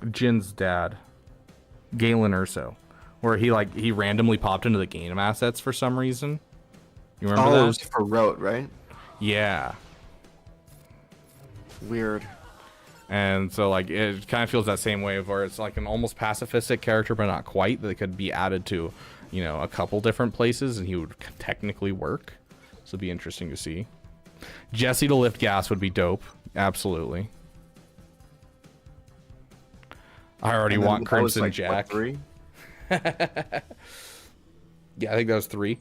Jin's dad, Galen Urso, where he randomly popped into the game assets for some reason. You remember that?
It was for Rote, right?
Yeah.
Weird.
And so like it kind of feels that same way where it's like an almost pacifistic character, but not quite. That could be added to, you know, a couple different places, and he would technically work. So it'd be interesting to see. Jesse to lift gas would be dope. Absolutely. I already want Crimson
like,
Jack.
What, 3?
Yeah, I think that was 3.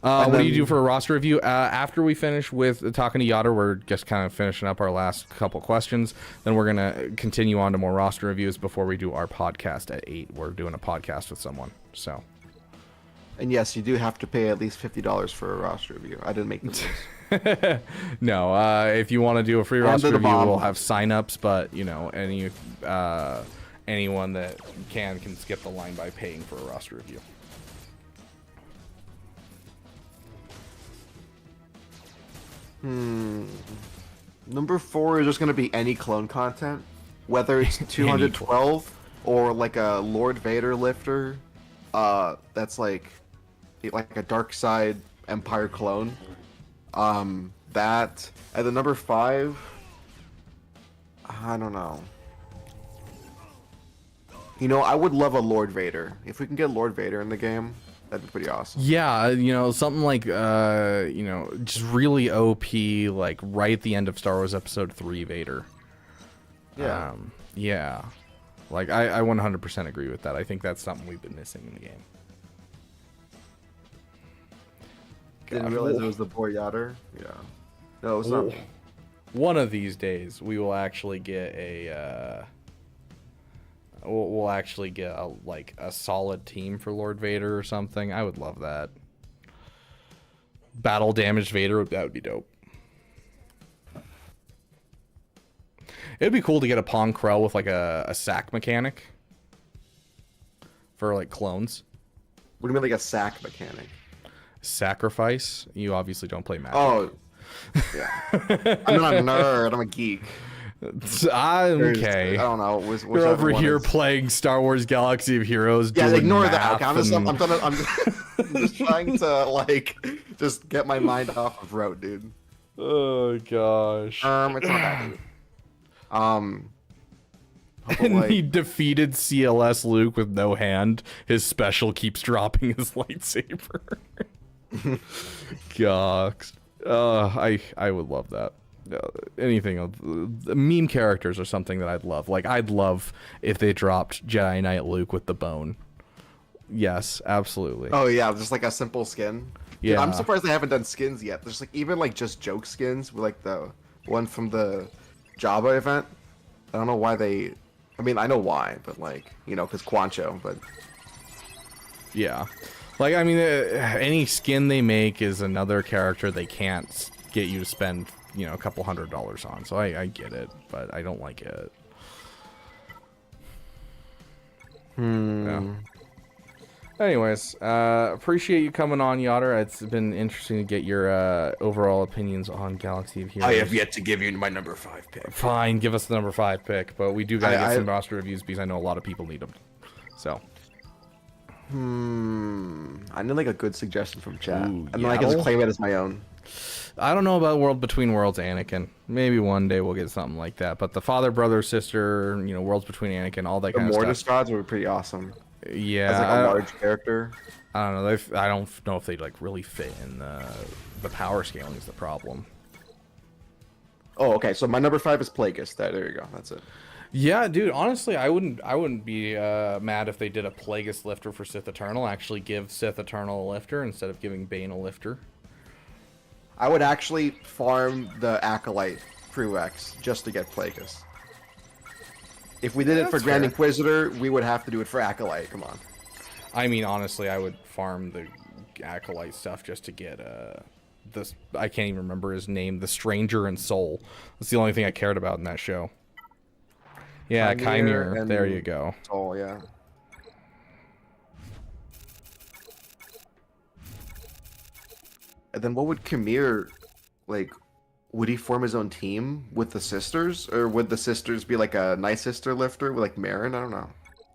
What do you do for a roster review? After we finish with talking to Yatter, we're just kind of finishing up our last couple questions. Then we're going to continue on to more roster reviews before we do our podcast at 8. We're doing a podcast with someone. So.
And yes, you do have to pay at least $50 for a roster review. I didn't make the rules.
No, if you want to do a free roster review,
bomb.
we'll have signups, but you know, anyone that can skip the line by paying for a roster review.
Number 4 is just going to be any clone content, whether it's 212 or like a Lord Vader lifter. That's like a dark side Empire clone. That and the number 5. I don't know. You know, I would love a Lord Vader. If we can get Lord Vader in the game, that'd be pretty awesome.
Yeah, you know, something like you know, just really OP, like right at the end of Star Wars Episode 3 Vader.
Yeah.
Yeah. Like I 100% agree with that. I think that's something we've been missing in the game.
Didn't realize it was the Boy Yachter. Yeah. No, it's not.
One of these days, we will actually get a. We'll actually get a solid team for Lord Vader or something. I would love that. Battle damaged Vader, that would be dope. It'd be cool to get a Pong Krell with like a sack mechanic for like clones.
What do you mean, like a sack mechanic?
Sacrifice. You obviously don't play Magic.
Oh, yeah. I'm not a nerd. I'm a geek.
Okay.
I don't know.
You're over here playing Star Wars Galaxy of Heroes.
Yeah,
doing
ignore that.
math
Okay, I'm just trying to like just get my mind off of rote, dude.
Oh gosh.
It's not that deep.
And he defeated CLS Luke with no hand. His special keeps dropping his lightsaber. Gox. I would love that. Anything of meme characters or something that I'd love. Like I'd love if they dropped Jedi Knight Luke with the bone. Yes, absolutely.
Oh yeah, just like a simple skin.
Yeah.
Dude, I'm surprised they haven't done skins yet. There's like even like just joke skins with like the one from the Jabba event. I don't know why they. I mean, I know why, but like because Quancho. But
yeah, like I mean, any skin they make is another character they can't get you to spend a couple $100 on. So I get it, but I don't like it. Yeah. Anyways, appreciate you coming on, Yotter. It's been interesting to get your overall opinions on Galaxy of Heroes.
I have yet to give you my number 5 pick.
Fine, give us the number 5 pick, but we do gotta get some roster reviews because I know a lot of people need them. So.
I need like a good suggestion from chat,
Ooh,
and then I can just claim it as my own.
I don't know about World Between Worlds Anakin. Maybe one day we'll get something like that. But the father, brother, sister, Worlds Between Anakin, all that kind of stuff.
The Mortis gods would be pretty awesome.
Yeah,
as like a large character.
I don't know. I don't know if they'd like really fit in the power scaling is the problem.
Oh, okay. So my number 5 is Plagueis. There you go. That's it.
Yeah, dude. Honestly, I wouldn't be mad if they did a Plagueis lifter for Sith Eternal. Actually, give Sith Eternal a lifter instead of giving Bane a lifter.
I would actually farm the Acolyte prereqs just to get Plagueis. If we did it for Grand Inquisitor, we would have to do it for Acolyte. Come on.
I mean, honestly, I would farm the Acolyte stuff just to get this. I can't even remember his name. The Stranger in Soul. That's the only thing I cared about in that show. Yeah, Chimere. There you go.
Oh yeah. And then what would Chimere, like, would he form his own team with the sisters? Or would the sisters be like a Night Sister lifter with like Marin? I don't know.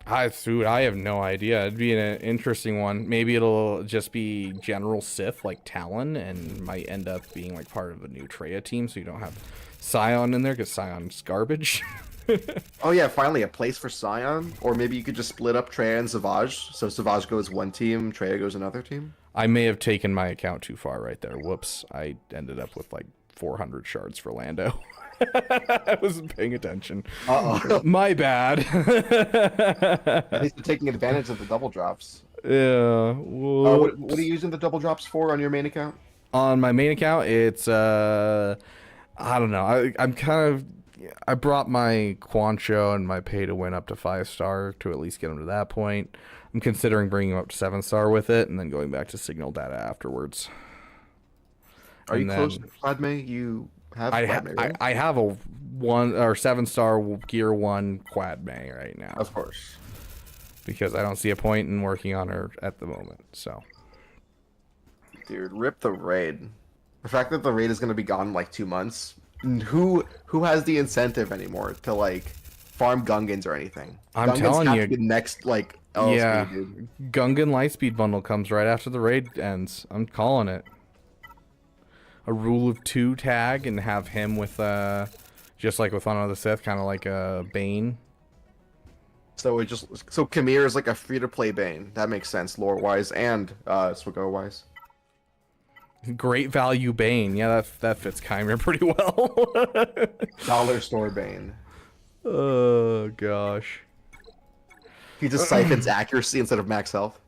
I have no idea. It'd be an interesting one. Maybe it'll just be General Sith like Talon and might end up being like part of a new Traya team so you don't have Scion in there because Scion's garbage.
Oh yeah, finally a place for Scion. Or maybe you could just split up Traya and Savage. So Savage goes one team, Traya goes another team.
I may have taken my account too far right there. Whoops. I ended up with like 400 shards for Lando. I wasn't paying attention.
Uh-oh.
My bad.
At least you're taking advantage of the double drops.
Yeah.
What are you using the double drops for on your main account?
On my main account, it's I don't know. I brought my Quancho and my pay to win up to 5-star to at least get them to that point. I'm considering bringing them up to 7-star with it and then going back to signal data afterwards.
Are you close to Padme? You have Padme, right?
I have a 7-star gear 1 Quad May right now.
Of course.
Because I don't see a point in working on her at the moment. So.
Dude, rip the raid. The fact that the raid is going to be gone in like 2 months. Who has the incentive anymore to like farm Gungans or anything?
I'm
Gungans
telling
have
you.
To be the next like LSP,
yeah,
dude.
Gungan Lightspeed bundle comes right after the raid ends. I'm calling it. A rule of 2 tag and have him with
Just like with Honor of the Sith, kind of like a Bane.
So Khmer is like a free-to-play Bane. That makes sense, lore-wise and Swago-wise.
Great value Bane. Yeah, that fits Khmer pretty well.
Dollar store Bane.
Oh gosh.
He just siphons accuracy instead of max health.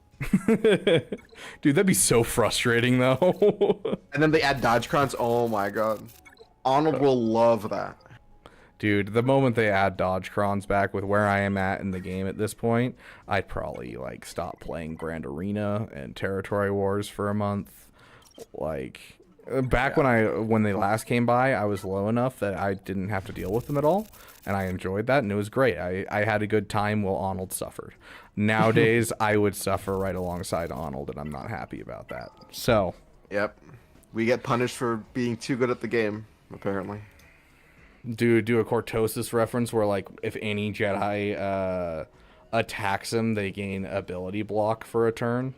Dude, that'd be so frustrating though.
And then they add dodge crons. Oh my god. Arnold will love that.
Dude, the moment they add dodge crons back with where I am at in the game at this point, I'd probably like stop playing Grand Arena and Territory Wars for a month. Like back when they last came by, I was low enough that I didn't have to deal with them at all, and I enjoyed that, and it was great. I had a good time while Arnold suffered. Nowadays, I would suffer right alongside Arnold, and I'm not happy about that. So,
yep, we get punished for being too good at the game, apparently.
Do a Cortosis reference where like if any Jedi attacks him, they gain ability block for a turn.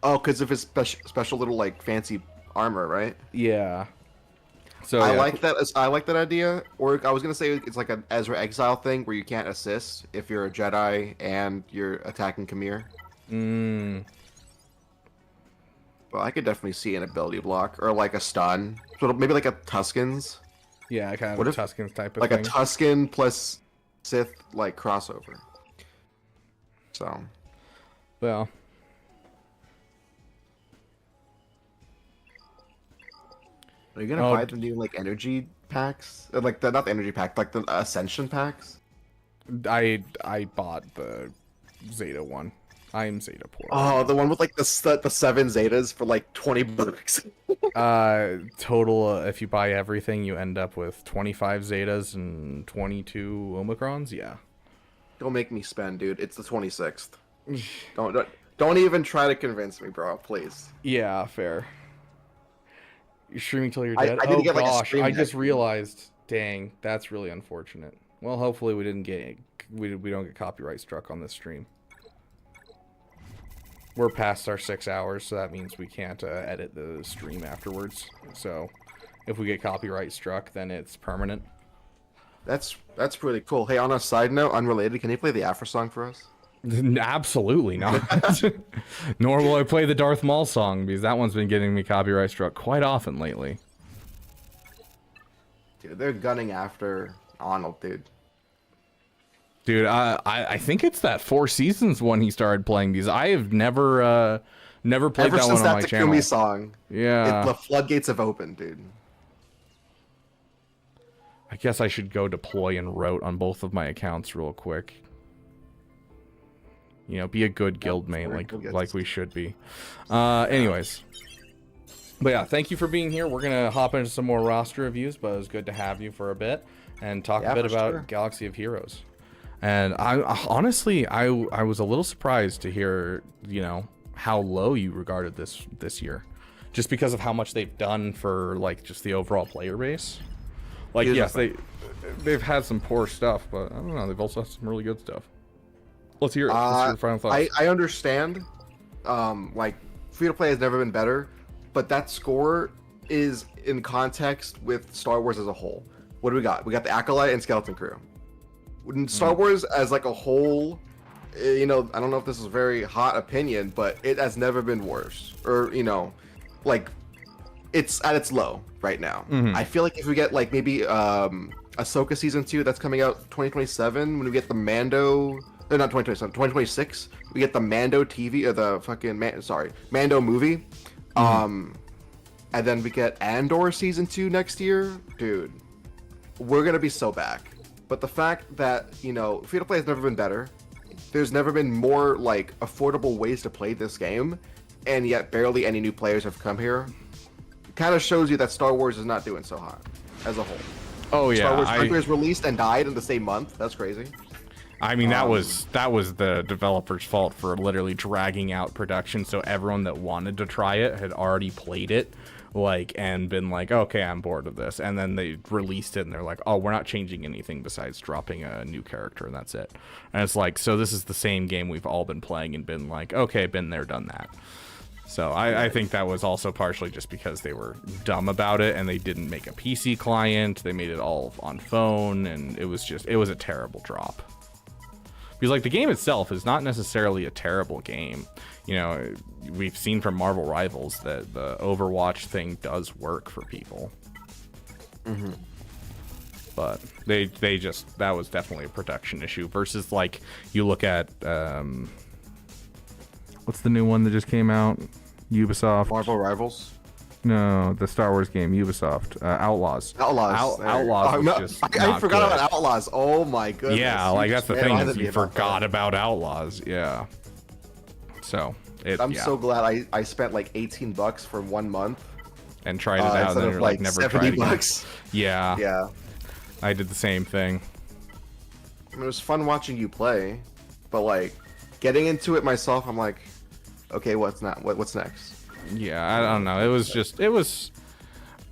Oh, because of his special little like fancy armor, right?
Yeah. So
I like that. I like that idea. Or I was gonna say it's like an Ezra Exile thing where you can't assist if you're a Jedi and you're attacking Khmer. Well, I could definitely see an ability block or like a stun. So maybe like a Tuscans.
Yeah, kind of a Tuscans type of
like
thing.
a Tuscan plus Sith like crossover. So.
Well.
Are you gonna buy the new like energy packs? Like not the energy pack, like the Ascension packs?
I bought the Zeta one. I'm Zeta poor.
Oh, the one with like the 7 Zetas for like $20.
Total, if you buy everything, you end up with 25 Zetas and 22 Omicrons. Yeah.
Don't make me spend, dude. It's the 26th. Don't even try to convince me, bro. Please.
Yeah, fair. You're streaming till you're dead.
I need to get, like, a stream
I
deck.
just realized. Dang, that's really unfortunate. Well, hopefully we don't get copyright struck on this stream. We're past our 6 hours, so that means we can't edit the stream afterwards. So, if we get copyright struck, then it's permanent.
That's pretty cool. Hey, on a side note, unrelated, can you play the Afro song for us?
Absolutely not. Nor will I play the Darth Maul song, because that one's been getting me copyright struck quite often lately.
Dude, they're gunning after Arnold, dude.
Dude, I think it's that 4 Seasons one he started playing these. I have never played
Ever
that
since
one on my
that
channel.
Takumi song,
Yeah.
the floodgates have opened, dude.
I guess I should go deploy and rote on both of my accounts real quick. You know, be a good guildmate like we should be. Anyways. But yeah, thank you for being here. We're going to hop into some more roster reviews, but it was good to have you for a bit and talk a bit about Galaxy of Heroes. And I honestly, I was a little surprised to hear, you know, how low you regarded this year. Just because of how much they've done for, like, just the overall player base. Like, yes, they've had some poor stuff, but I don't know, they've also had some really good stuff. Let's hear it. Let's hear your final thoughts.
I understand, like, free-to-play has never been better, but that score is in context with Star Wars as a whole. What do we got? We got the Acolyte and Skeleton Crew. Star Wars as like a whole, you know, I don't know if this is a very hot opinion, but it has never been worse. Or, you know, like, it's at its low right now. I feel like if we get, like, maybe Ahsoka Season 2 that's coming out 2027, when we get the Mando... No, not 2027, 2026, we get the Mando TV, or the fucking, Mando movie. And then we get Andor Season 2 next year. Dude, we're gonna be so back. But the fact that, you know, free-to-play has never been better, there's never been more, like, affordable ways to play this game, and yet barely any new players have come here, kind of shows you that Star Wars is not doing so hot, as a whole.
Oh, yeah.
Star Wars Frontiers released and died in the same month. That's crazy.
I mean, that was the developer's fault for literally dragging out production, so everyone that wanted to try it had already played it, like, and been like, okay, I'm bored of this, and then they released it and they're like, oh, we're not changing anything besides dropping a new character, and that's it. And it's like, so this is the same game we've all been playing and been like, okay, been there, done that.
So I think that was also partially just because they were dumb about it and they didn't make a PC client. They made it all on phone, and it was a terrible drop. Because like the game itself is not necessarily a terrible game. You know, we've seen from Marvel Rivals that the Overwatch thing does work for people.
Mm-hmm.
But they just, that was definitely a production issue versus like you look at what's the new one that just came out? Ubisoft.
Marvel Rivals.
No, the Star Wars game, Ubisoft. Outlaws.
Outlaws.
Outlaws was just
I forgot
not
about Outlaws. Oh my goodness.
Yeah, like that's the thing is you
about
forgot about Outlaws. Yeah. So
I'm so glad I spent like $18 for 1 month
and tried it out, and then you're like never tried again.
$70.
Yeah.
Yeah.
I did the same thing.
I mean, it was fun watching you play, but like getting into it myself, I'm like, okay, what's next?
Yeah, I don't know.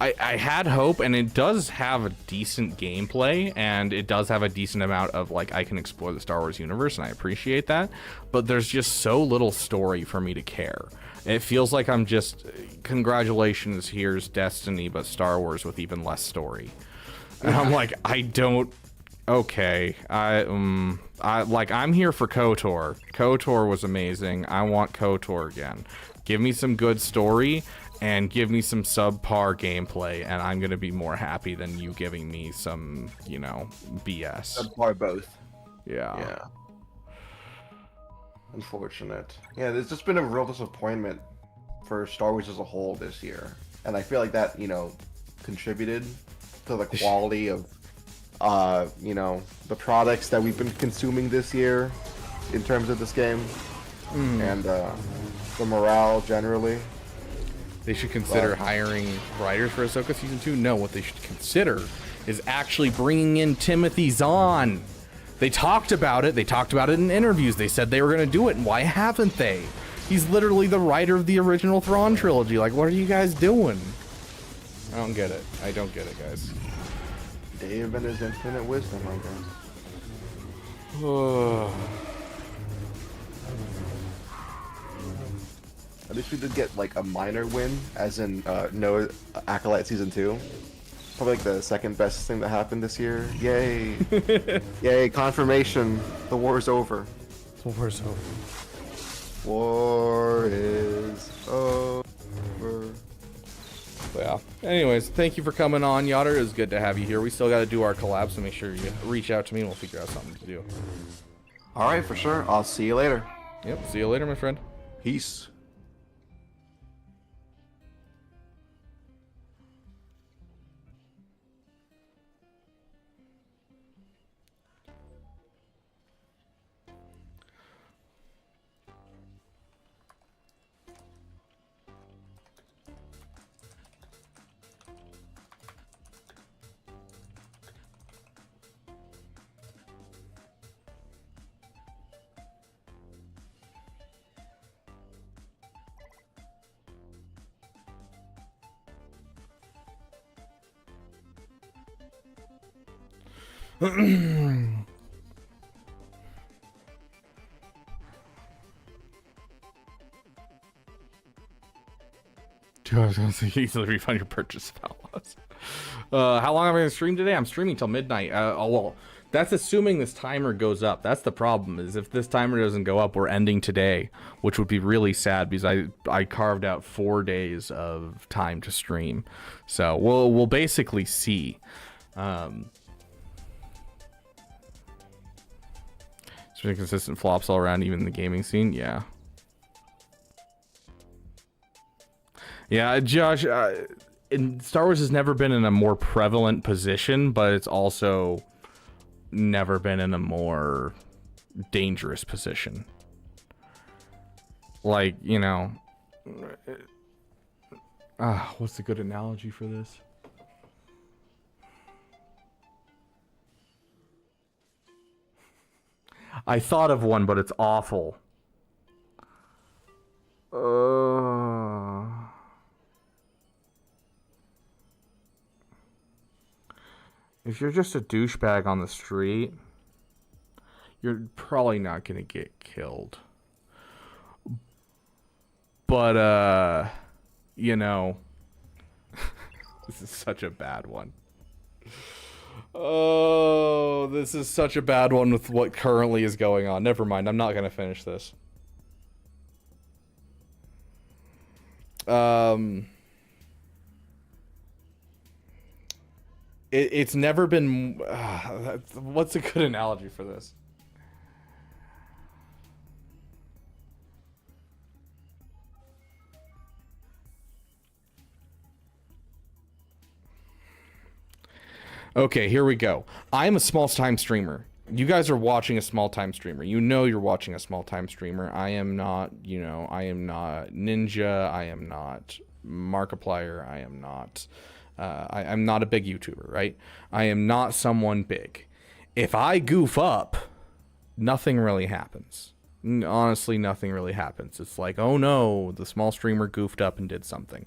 I had hope, and it does have a decent gameplay, and it does have a decent amount of like I can explore the Star Wars universe, and I appreciate that. But there's just so little story for me to care. It feels like I'm just, congratulations, here's Destiny, but Star Wars with even less story. And I'm like, I don't. Okay, I'm here for KOTOR. KOTOR was amazing. I want KOTOR again. Give me some good story and give me some subpar gameplay, and I'm gonna be more happy than you giving me some, you know, BS.
Subpar both.
Yeah.
Yeah. Unfortunate. Yeah, there's just been a real disappointment for Star Wars as a whole this year, and I feel like that, you know, contributed to the quality of, you know, the products that we've been consuming this year in terms of this game, and the morale generally.
They should consider hiring writers for Ahsoka Season 2. No, what they should consider is actually bringing in Timothy Zahn. They talked about it. They talked about it in interviews. They said they were going to do it, and why haven't they? He's literally the writer of the original Thrawn trilogy. Like, what are you guys doing? I don't get it. I don't get it, guys.
Dave and his infinite wisdom, I guess. At least we did get like a minor win, as in no Acolyte Season 2. Probably like the second best thing that happened this year. Yay! Yay! Confirmation. The war is over.
The war's over.
War is over.
Yeah. Anyways, thank you for coming on, Yotter. It was good to have you here. We still got to do our collab, so make sure you reach out to me and we'll figure out something to do.
All right, for sure. I'll see you later.
Yep. See you later, my friend.
Peace.
I was gonna say easily refund your purchase of Outlaws. How long am I gonna stream today? I'm streaming till midnight. Well, that's assuming this timer goes up. That's the problem, is if this timer doesn't go up, we're ending today, which would be really sad because I carved out 4 days of time to stream. So we'll basically see. It's been consistent flops all around, even in the gaming scene. Yeah. Yeah, Josh, Star Wars has never been in a more prevalent position, but it's also never been in a more dangerous position. Like, you know, what's a good analogy for this? I thought of one, but it's awful. If you're just a douchebag on the street, you're probably not going to get killed. But But you know, this is such a bad one. Oh, this is such a bad one with what currently is going on. Never mind, I'm not gonna finish this. It's never been. What's a good analogy for this? Okay, here we go. I'm a small-time streamer. You guys are watching a small-time streamer. You know you're watching a small-time streamer. I am not, you know, I am not Ninja. I am not Markiplier. I am not, I'm not a big YouTuber, right? I am not someone big. If I goof up, nothing really happens. Honestly, nothing really happens. It's like, oh no, the small streamer goofed up and did something.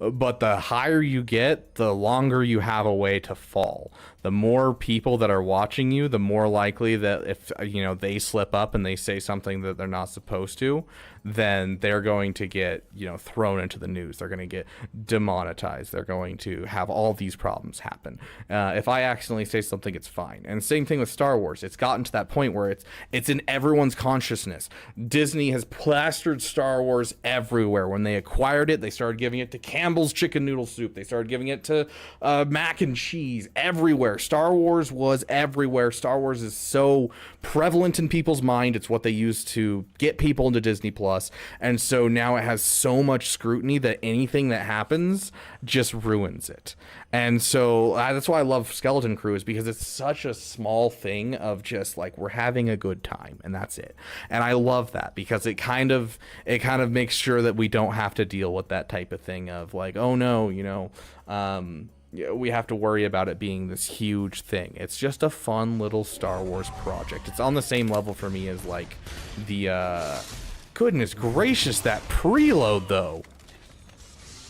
But the higher you get, the longer you have a way to fall. The more people that are watching you, the more likely that if, you know, they slip up and they say something that they're not supposed to, then they're going to get, you know, thrown into the news. They're going to get demonetized. They're going to have all these problems happen. If I accidentally say something, it's fine. And same thing with Star Wars. It's gotten to that point where it's in everyone's consciousness. Disney has plastered Star Wars everywhere. When they acquired it, they started giving it to Campbell's chicken noodle soup. They started giving it to mac and cheese everywhere. Star Wars was everywhere. Star Wars is so prevalent in people's mind. It's what they use to get people into Disney Plus. And so now it has so much scrutiny that anything that happens just ruins it. And so that's why I love Skeleton Crew, is because it's such a small thing of just like, we're having a good time and that's it. And I love that because it kind of makes sure that we don't have to deal with that type of thing of like, oh no, you know, we have to worry about it being this huge thing. It's just a fun little Star Wars project. It's on the same level for me as like the goodness gracious, that preload though.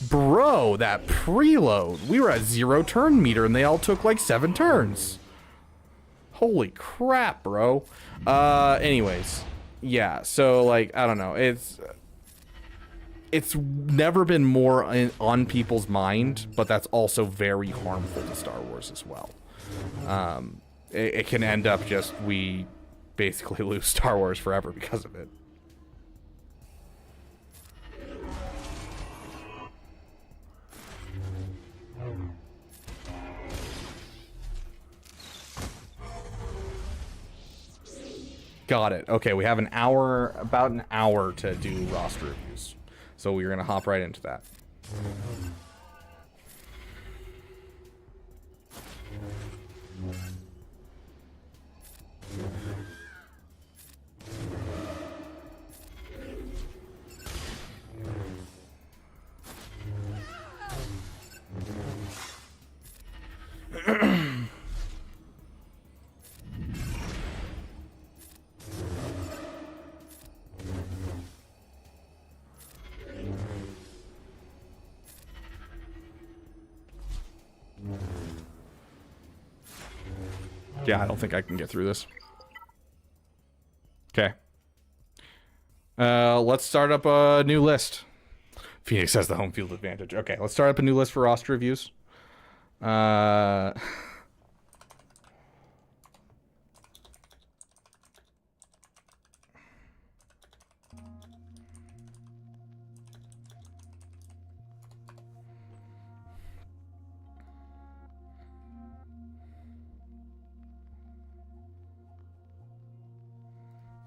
Bro, that preload. We were at 0 turn meter and they all took like 7 turns. Holy crap, bro. Anyways, yeah, so like, I don't know. It's never been more on people's mind, but that's also very harmful to Star Wars as well. It can end up just, we basically lose Star Wars forever because of it. Got it. Okay, we have about an hour to do roster reviews. So we're going to hop right into that. Yeah, I don't think I can get through this. Okay. Let's start up a new list. Phoenix has the home field advantage. Okay, let's start up a new list for roster reviews.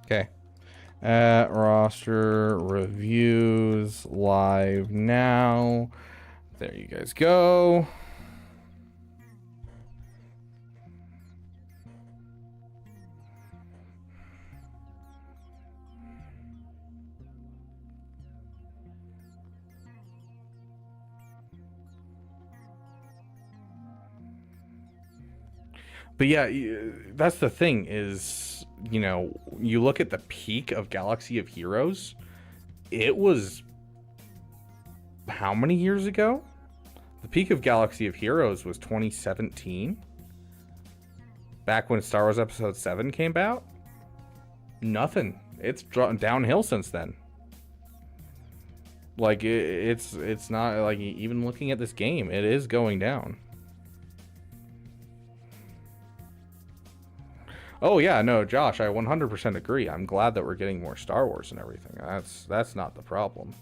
Okay. Roster reviews live now. There you guys go. But yeah, that's the thing is, you know, you look at the peak of Galaxy of Heroes, it was how many years ago? The peak of Galaxy of Heroes was 2017. Back when Star Wars Episode 7 came out. Nothing. It's downhill since then. Like it's not like even looking at this game, it is going down. Oh yeah, no, Josh, I 100% agree. I'm glad that we're getting more Star Wars and everything. That's not the problem.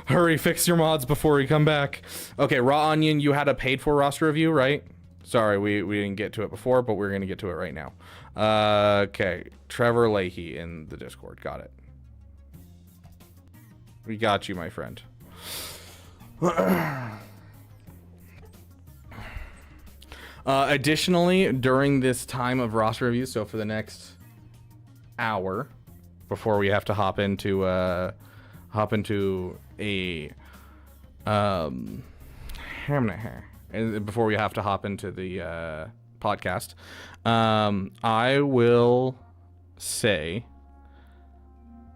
Hurry, fix your mods before we come back. Okay, Raw Onion, you had a paid for roster review, right? Sorry, we didn't get to it before, but we're going to get to it right now. Okay, Trevor Leahy in the Discord. Got it. We got you, my friend. Additionally, during this time of roster review, so for the next hour, before we have to hop into a before we have to hop into the podcast, I will say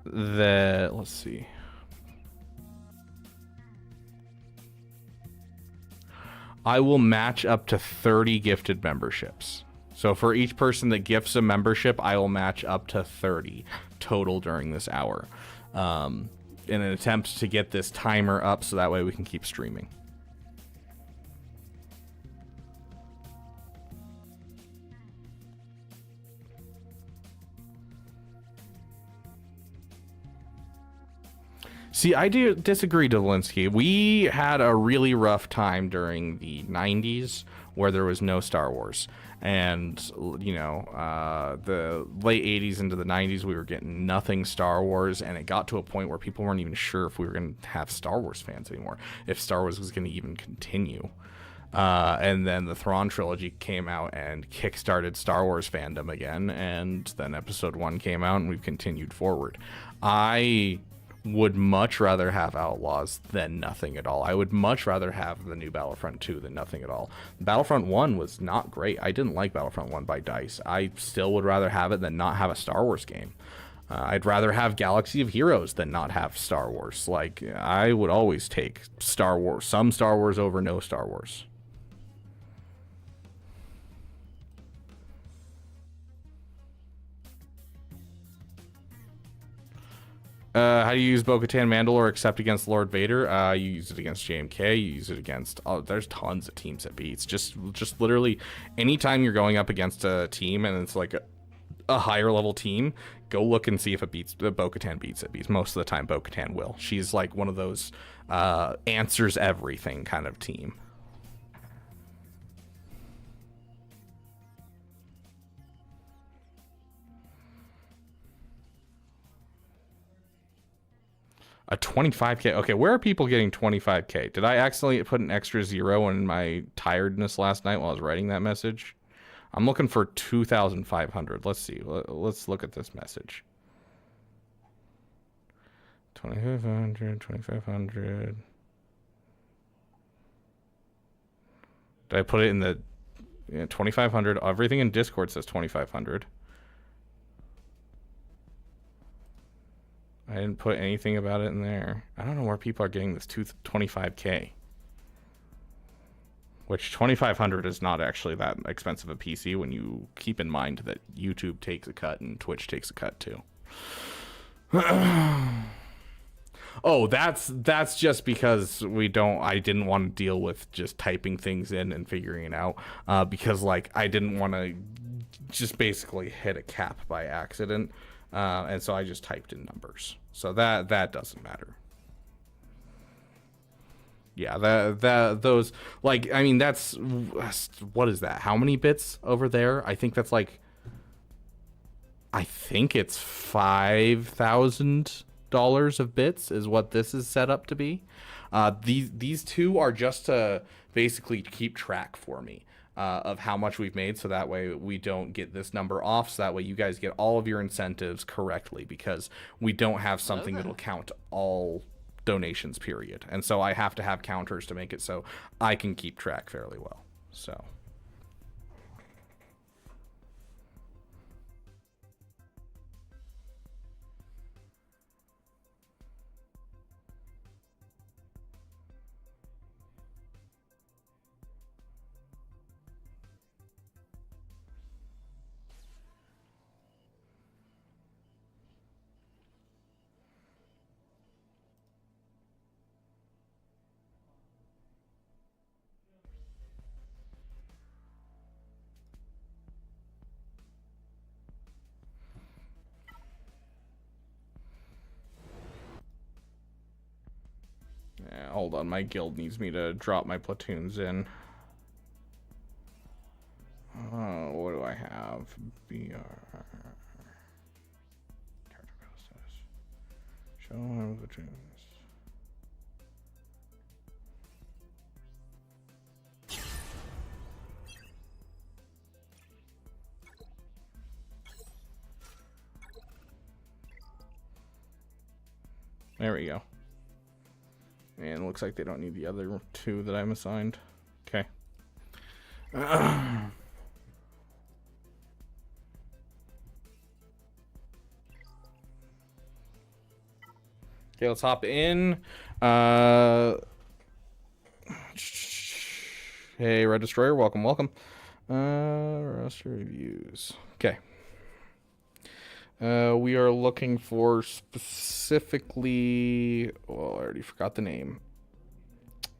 that, let's see, I will match up to 30 gifted memberships. So for each person that gifts a membership, I will match up to 30 total during this hour. In an attempt to get this timer up so that way we can keep streaming. See, I do disagree, Dolinsky. We had a really rough time during the 90s where there was no Star Wars. And, you know, the late 80s into the 90s, we were getting nothing Star Wars. And it got to a point where people weren't even sure if we were going to have Star Wars fans anymore, if Star Wars was going to even continue. And then the Thrawn trilogy came out and kickstarted Star Wars fandom again. And then Episode 1 came out and we've continued forward. I would much rather have Outlaws than nothing at all. I would much rather have the new Battlefront 2 than nothing at all. Battlefront 1 was not great. I didn't like Battlefront 1 by DICE. I still would rather have it than not have a Star Wars game. I'd rather have Galaxy of Heroes than not have Star Wars. Like, I would always take Star Wars, some Star Wars over no Star Wars. How do you use Bo-Katan Mandalore except against Lord Vader? You use it against JMK. You use it against... Oh, there's tons of teams it beats. Just literally, anytime you're going up against a team and it's like a higher level team, go look and see if it beats... Bo-Katan beats it. Because most of the time, Bo-Katan will. She's like one of those answers everything kind of team. A 25k. Okay, where are people getting 25k? Did I accidentally put an extra 0 in my tiredness last night while I was writing that message? I'm looking for 2,500. Let's see. Let's look at this message. 2,500, 2,500. Did I put it in the 2,500? Everything in Discord says 2,500. I didn't put anything about it in there. I don't know where people are getting this 25k. Which 2,500 is not actually that expensive a PC when you keep in mind that YouTube takes a cut and Twitch takes a cut too. Oh, that's just because I didn't want to deal with just typing things in and figuring it out. Because like I didn't want to just basically hit a cap by accident. And so I just typed in numbers. So that doesn't matter. Yeah, those, like, I mean, that's, what is that? How many bits over there? I think that's like, I think it's $5,000 of bits is what this is set up to be. These two are just to basically keep track for me. Of how much we've made, so that way we don't get this number off, so that way you guys get all of your incentives correctly, because we don't have something that'll count all donations, period. And so I have to have counters to make it so I can keep track fairly well. So yeah, hold on, my guild needs me to drop my platoons in. What do I have? BR. Character battle status. Show him platoons. There we go. And it looks like they don't need the other two that I'm assigned. Okay. Okay, let's hop in. Hey, Red Destroyer, welcome, welcome. Roster reviews. Okay. We are looking for specifically... Oh, I already forgot the name.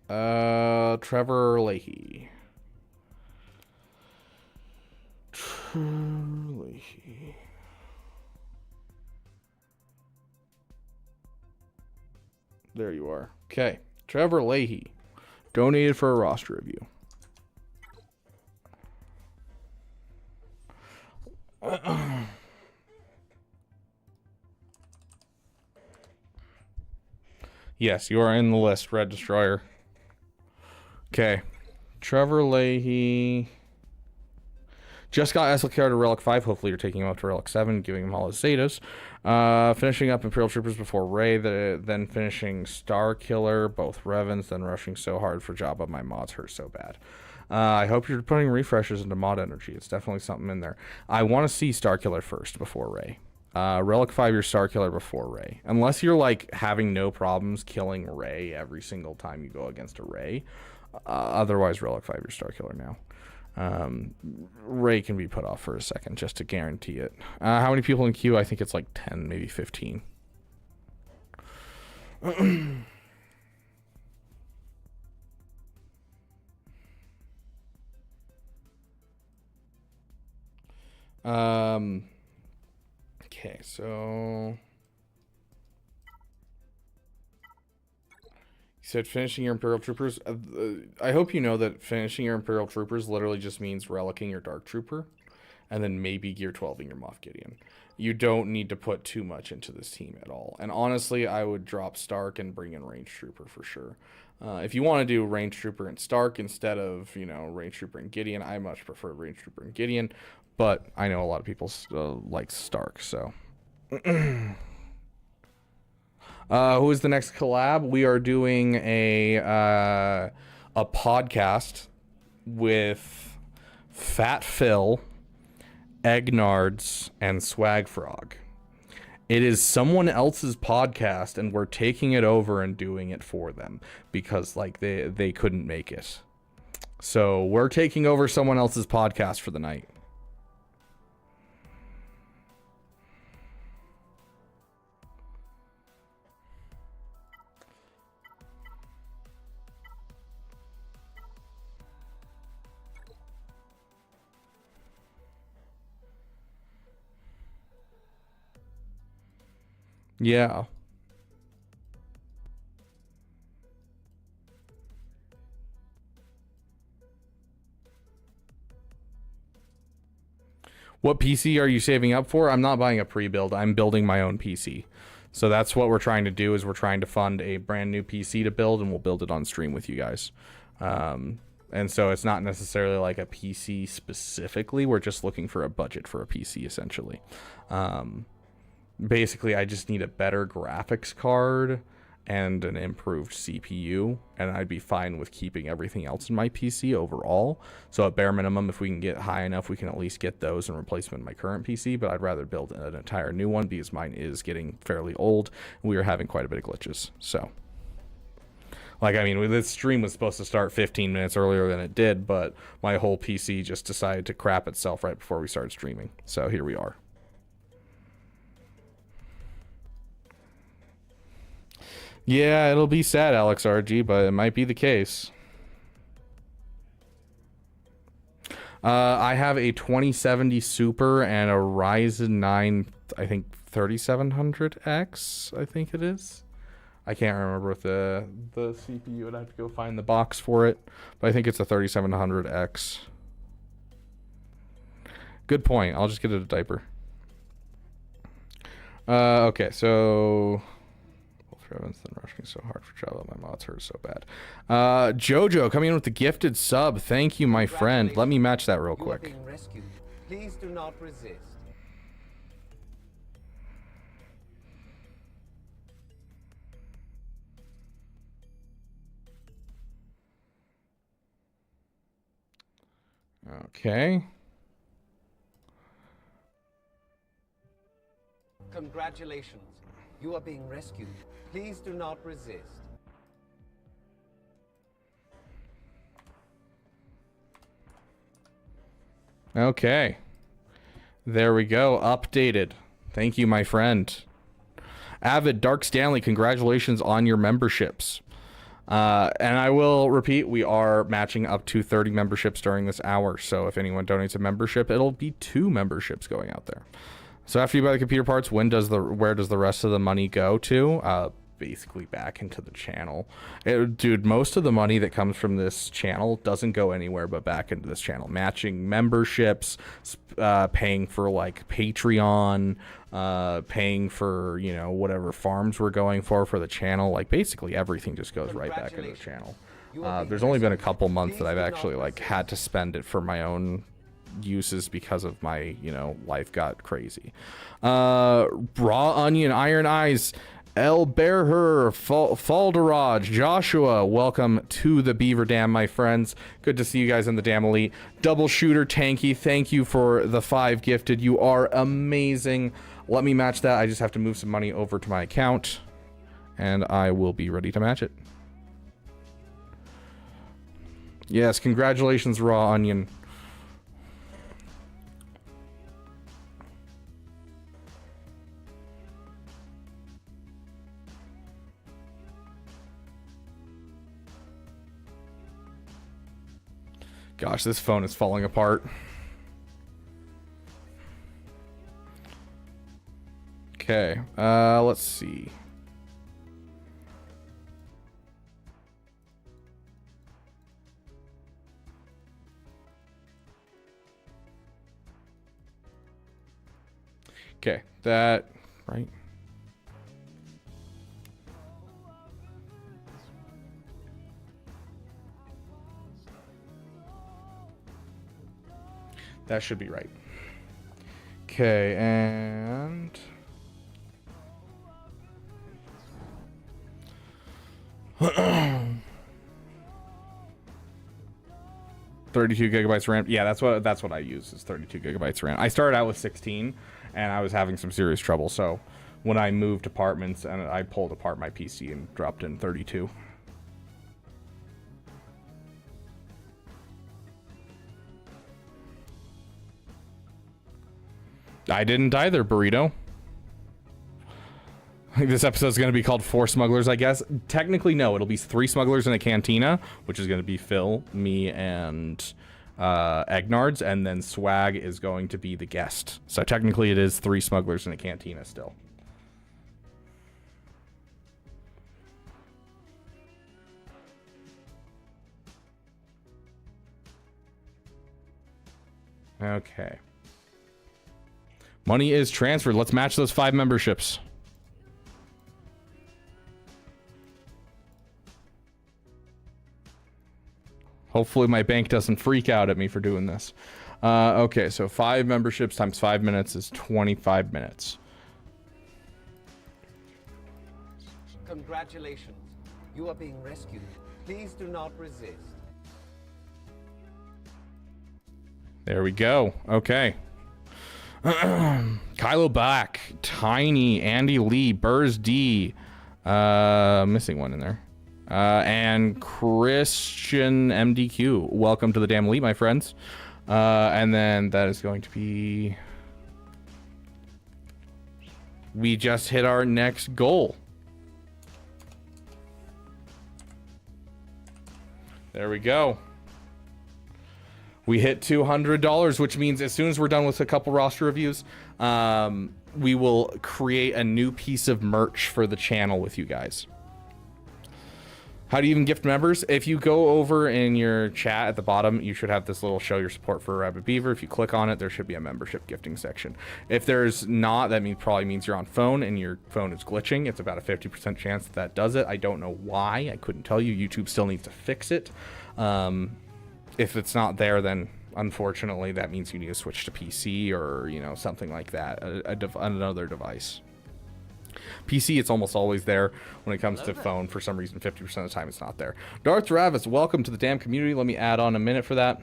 Trevor Leahy. Leahy. There you are. Okay. Trevor Leahy. Donated for a roster review. Yes, you are in the list, Red Destroyer. Okay. Trevor Leahy. Just got SLKR to Relic 5. Hopefully you're taking him up to Relic 7, giving him all his Zetas. Finishing up Imperial Troopers before Ray, then finishing Star Killer, both Revens, then rushing so hard for Jabba. My mods hurt so bad. I hope you're putting refreshers into mod energy. It's definitely something in there. I want to see Star Killer first before Ray. Relic 5, your Star Killer before Ray. Unless you're like having no problems killing Ray every single time you go against a Ray. Otherwise, Relic 5, your Star Killer now. Ray can be put off for a second just to guarantee it. How many people in queue? I think it's like 10, maybe 15. Okay, so you said finishing your Imperial Troopers. I hope you know that finishing your Imperial Troopers literally just means relicking your Dark Trooper and then maybe Gear 12ing your Moff Gideon. You don't need to put too much into this team at all. And honestly, I would drop Stark and bring in Range Trooper for sure. If you want to do Range Trooper and Stark instead of, Range Trooper and Gideon, I much prefer Range Trooper and Gideon. But I know a lot of people like Stark, so. Who is the next collab? We are doing a podcast with Fat Phil, Eggnards, and Swag Frog. It is someone else's podcast, and we're taking it over and doing it for them because they couldn't make it. So we're taking over someone else's podcast for the night. Yeah. What PC are you saving up for? I'm not buying a pre-build. I'm building my own PC. So that's what we're trying to do, is we're trying to fund a brand new PC to build, and we'll build it on stream with you guys. And so it's not necessarily like a PC specifically. We're just looking for a budget for a PC, essentially. Basically, I just need a better graphics card and an improved CPU, and I'd be fine with keeping everything else in my PC overall. So at bare minimum, if we can get high enough, we can at least get those in replacement of my current PC, but I'd rather build an entire new one because mine is getting fairly old, and we are having quite a bit of glitches. So, like, I mean, this stream was supposed to start 15 minutes earlier than it did, but my whole PC just decided to crap itself right before we started streaming. So here we are. Yeah, it'll be sad, Alex RG, but it might be the case. I have a 2070 Super and a Ryzen 9, I think 3700X, I think it is. I can't remember with the CPU. I'd have to go find the box for it, but I think it's a 3700X. Good point. I'll just get it a diaper. Okay, so... Then rushing so hard for travel, my mods hurt so bad. Jojo coming in with the gifted sub. Thank you, my friend. Let me match that real quick.
Being rescued. Please do not resist.
Okay.
Congratulations. You are being rescued. Please do not resist.
Okay. There we go. Updated. Thank you, my friend. Avid Dark Stanley, congratulations on your memberships. And I will repeat, we are matching up to 30 memberships during this hour. So if anyone donates a membership, it'll be 2 memberships going out there. So after you buy the computer parts, where does the rest of the money go to? Basically back into the channel. Dude, most of the money that comes from this channel doesn't go anywhere but back into this channel. Matching memberships, paying for like Patreon, paying for, you know, whatever farms we're going for the channel. Like basically everything just goes right back into the channel. There's only been a couple months that I've actually like had to spend it for my own uses because of my, you know, life got crazy. Raw Onion, Iron Eyes, El Bearher, Falderaj, Joshua, welcome to the Beaver Dam, my friends. Good to see you guys in the Dam Elite. Double Shooter Tanky, thank you for the 5 gifted. You are amazing. Let me match that. I just have to move some money over to my account, and I will be ready to match it. Yes, congratulations, Raw Onion. Gosh, this phone is falling apart. Okay, let's see. Okay, that, right? That should be right. Okay, and... $32 RAM. Yeah, that's what I use, is 32 gigabytes RAM. I started out with 16, and I was having some serious trouble. So when I moved apartments, and I pulled apart my PC and dropped in 32. I didn't either, Burrito. I think this episode is going to be called 4 Smugglers, I guess. Technically, no. It'll be 3 smugglers in a cantina, which is going to be Phil, me, and Egnards, and then Swag is going to be the guest. So technically, it is 3 smugglers in a cantina still. Okay. Money is transferred. Let's match those 5 memberships. Hopefully my bank doesn't freak out at me for doing this. Okay, so 5 memberships times 5 minutes is 25 minutes.
Congratulations. You are being rescued. Please do not resist.
There we go. Okay. Kylo Black, Tiny, Andy Lee, Burrs D, missing one in there, and Christian MDQ. Welcome to the damn elite, my friends. And then that is going to be. We just hit our next goal. There we go. We hit $200, which means as soon as we're done with a couple roster reviews, we will create a new piece of merch for the channel with you guys. How do you even gift members? If you go over in your chat at the bottom, you should have this little show your support for Rabbit Beaver. If you click on it, there should be a membership gifting section. If there's not, that probably means you're on phone and your phone is glitching. It's about a 50% chance that does it. I don't know why. I couldn't tell you. YouTube still needs to fix it. If it's not there, then unfortunately that means you need to switch to PC or, you know, something like that, another device. PC, it's almost always there. When it comes to phone, for some reason 50% of the time it's not there. Darth Ravis, welcome to the damn community. Let me add on a minute for that.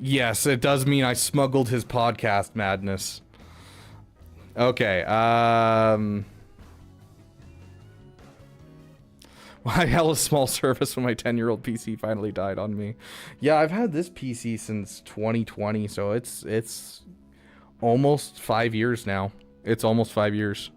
Yes, it does mean I smuggled his podcast madness. Okay, I held a small service when my 10-year-old PC finally died on me. Yeah, I've had this PC since 2020, so it's almost 5 years now. It's almost 5 years.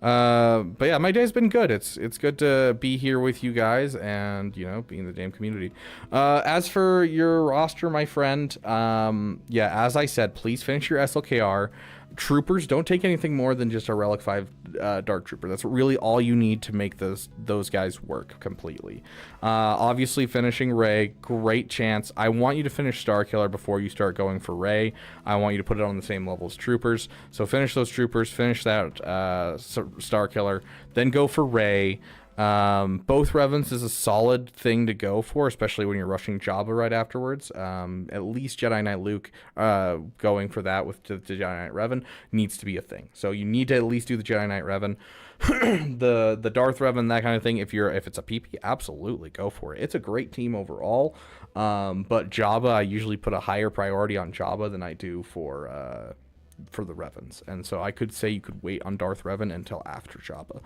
But yeah, my day's been good. It's good to be here with you guys and, you know, be in the damn community. As for your roster, my friend, yeah, as I said, please finish your SLKR. Troopers, don't take anything more than just a Relic 5 Dark Trooper. That's really all you need to make those guys work completely. Obviously, finishing Rey, great chance. I want you to finish Starkiller before you start going for Rey. I want you to put it on the same level as Troopers. So finish those Troopers, finish that Starkiller, then go for Rey. Both Revens is a solid thing to go for, especially when you're rushing Jabba right afterwards. At least Jedi Knight Luke, going for that with the Jedi Knight Revan needs to be a thing. So you need to at least do the Jedi Knight Revan, the Darth Revan, that kind of thing. If it's a PP, absolutely go for it. It's a great team overall. But Jabba, I usually put a higher priority on Jabba than I do for the Revens. And so I could say you could wait on Darth Revan until after Jabba.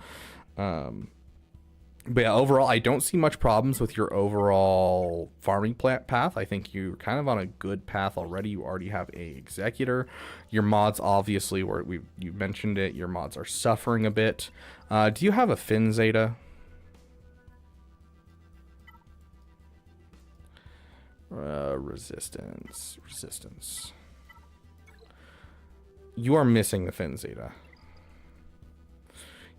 But yeah, overall, I don't see much problems with your overall farming path. I think you're kind of on a good path already. You already have a Executor. Your mods, obviously, you mentioned it, your mods are suffering a bit. Do you have a Finn Zeta? Resistance. You are missing the Finn Zeta.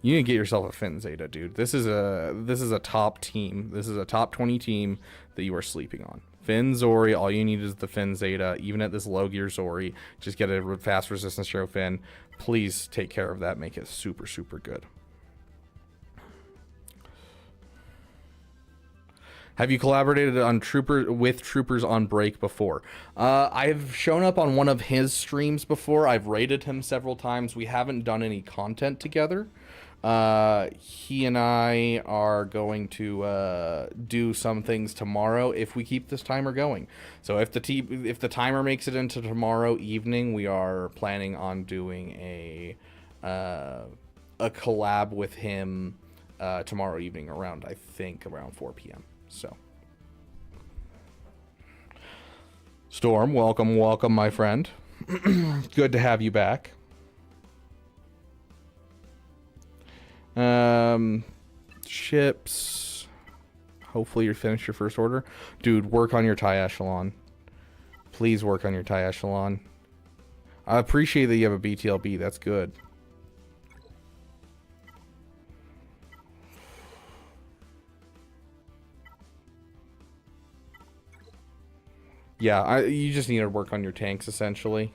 You need to get yourself a Finn Zeta, dude. This is a top team. This is a top 20 team that you are sleeping on. Finn Zori, all you need is the Finn Zeta. Even at this low gear Zori, just get a fast resistance Shiro Finn. Please take care of that. Make it super, super good. Have you collaborated on troopers on break before? I've shown up on one of his streams before. I've raided him several times. We haven't done any content together. He and I are going to do some things tomorrow if we keep this timer going. So if the timer makes it into tomorrow evening, we are planning on doing a collab with him tomorrow evening around 4 p.m. So Storm, welcome, my friend. Good to have you back. Ships. Hopefully you finished your first order. Dude, work on your TIE Echelon. Please work on your TIE Echelon. I appreciate that you have a BTLB. That's good. Yeah, you just need to work on your tanks, essentially.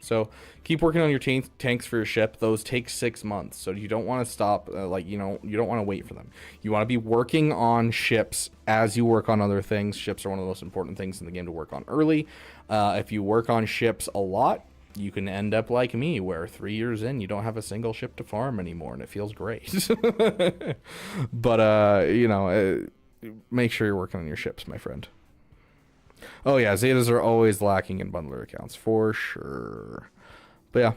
So keep working on your tanks for your ship. Those take 6 months, so you don't want to stop. You don't want to wait for them. You want to be working on ships as you work on other things. Ships are one of the most important things in the game to work on early. If you work on ships a lot, you can end up like me, where 3 years in, you don't have a single ship to farm anymore, and it feels great. But make sure you're working on your ships, my friend. Oh yeah, Zetas are always lacking in bundler accounts, for sure. But yeah.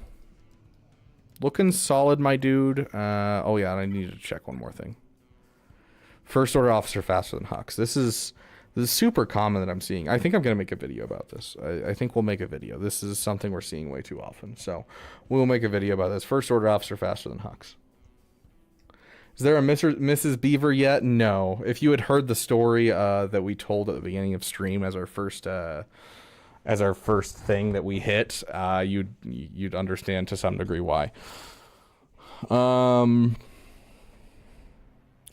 Looking solid, my dude. Oh yeah, and I need to check one more thing. First order officer faster than Hux. This is super common that I'm seeing. I think I'm going to make a video about this. I think we'll make a video. This is something we're seeing way too often. So we'll make a video about this. First order officer faster than Hux. Is there a Mrs. Beaver yet? No. If you had heard the story that we told at the beginning of stream as our first thing that we hit, you'd understand to some degree why.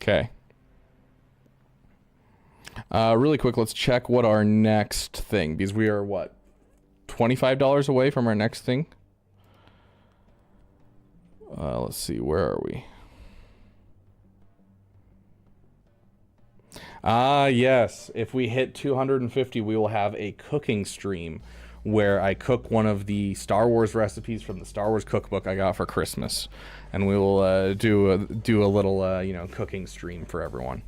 Okay. Really quick, let's check what our next thing, because we are what, $25 away from our next thing. Let's see, where are we? Yes. If we hit 250, we will have a cooking stream where I cook one of the Star Wars recipes from the Star Wars cookbook I got for Christmas, and we will do a little cooking stream for everyone.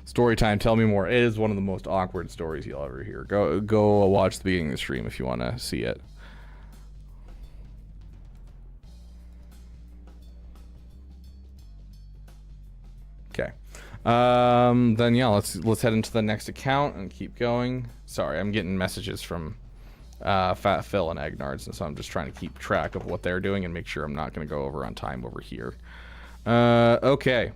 Story time. Tell me more. It is one of the most awkward stories you'll ever hear. Go watch the beginning of the stream if you want to see it. Okay. Then yeah, let's head into the next account and keep going. Sorry, I'm getting messages from Fat Phil and Agnards, and so I'm just trying to keep track of what they're doing and make sure I'm not going to go over on time over here. Okay.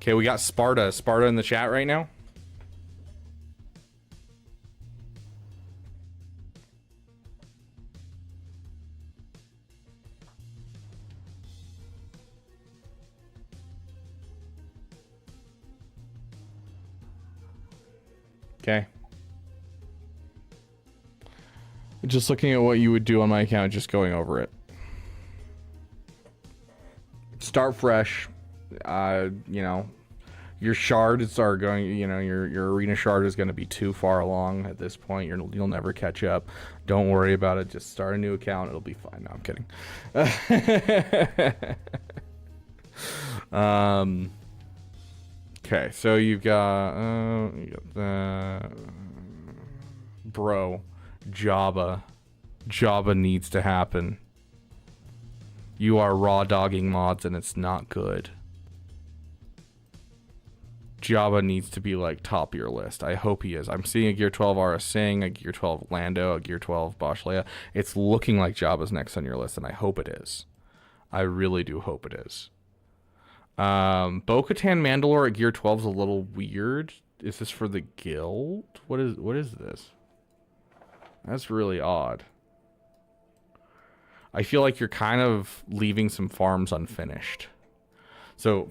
Okay, we got Sparta. Sparta in the chat right now. Okay. Just looking at what you would do on my account, just going over it. Start fresh. Your shards are going, your arena shard is going to be too far along at this point. You'll never catch up. Don't worry about it. Just start a new account. It'll be fine. No, I'm kidding. Okay, so you got bro, Jabba needs to happen. You are raw dogging mods and it's not good. Jabba needs to be like top of your list. I hope he is. I'm seeing a Gear 12 Aura Singh, a Gear 12 Lando, a Gear 12 Bosch Leia. It's looking like Jabba's next on your list, and I hope it is. I really do hope it is. Bo-Katan Mandalore at Gear 12 is a little weird. Is this for the guild? What is this? That's really odd. I feel like you're kind of leaving some farms unfinished. So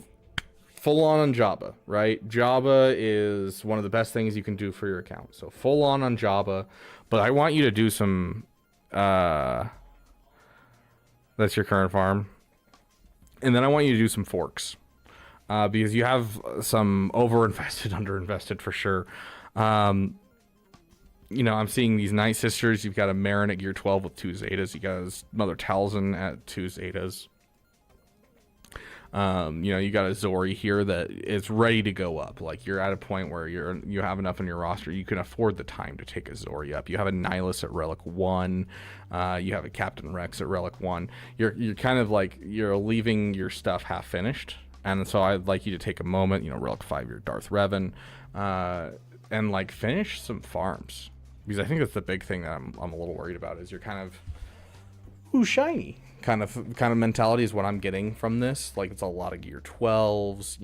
full on Jabba, right? Jabba is one of the best things you can do for your account. So full on Jabba, but I want you to do some that's your current farm. And then I want you to do some forks. Because you have some overinvested, underinvested for sure. I'm seeing these Night Sisters. You've got a Marin at Gear 12 with 2 Zetas. You got his Mother Talzin at 2 Zetas. You got a Zori here that is ready to go up. Like, you're at a point where you have enough in your roster. You can afford the time to take a Zori up. You have a Nihilus at Relic 1. You have a Captain Rex at Relic 1. You're kind of like, you're leaving your stuff half finished. And so I'd like you to take a moment, Relic 5, your Darth Revan, and like finish some farms. Because I think that's the big thing that I'm a little worried about, is you're kind of, ooh, shiny kind of mentality is what I'm getting from this. Like, it's a lot of Gear 12s,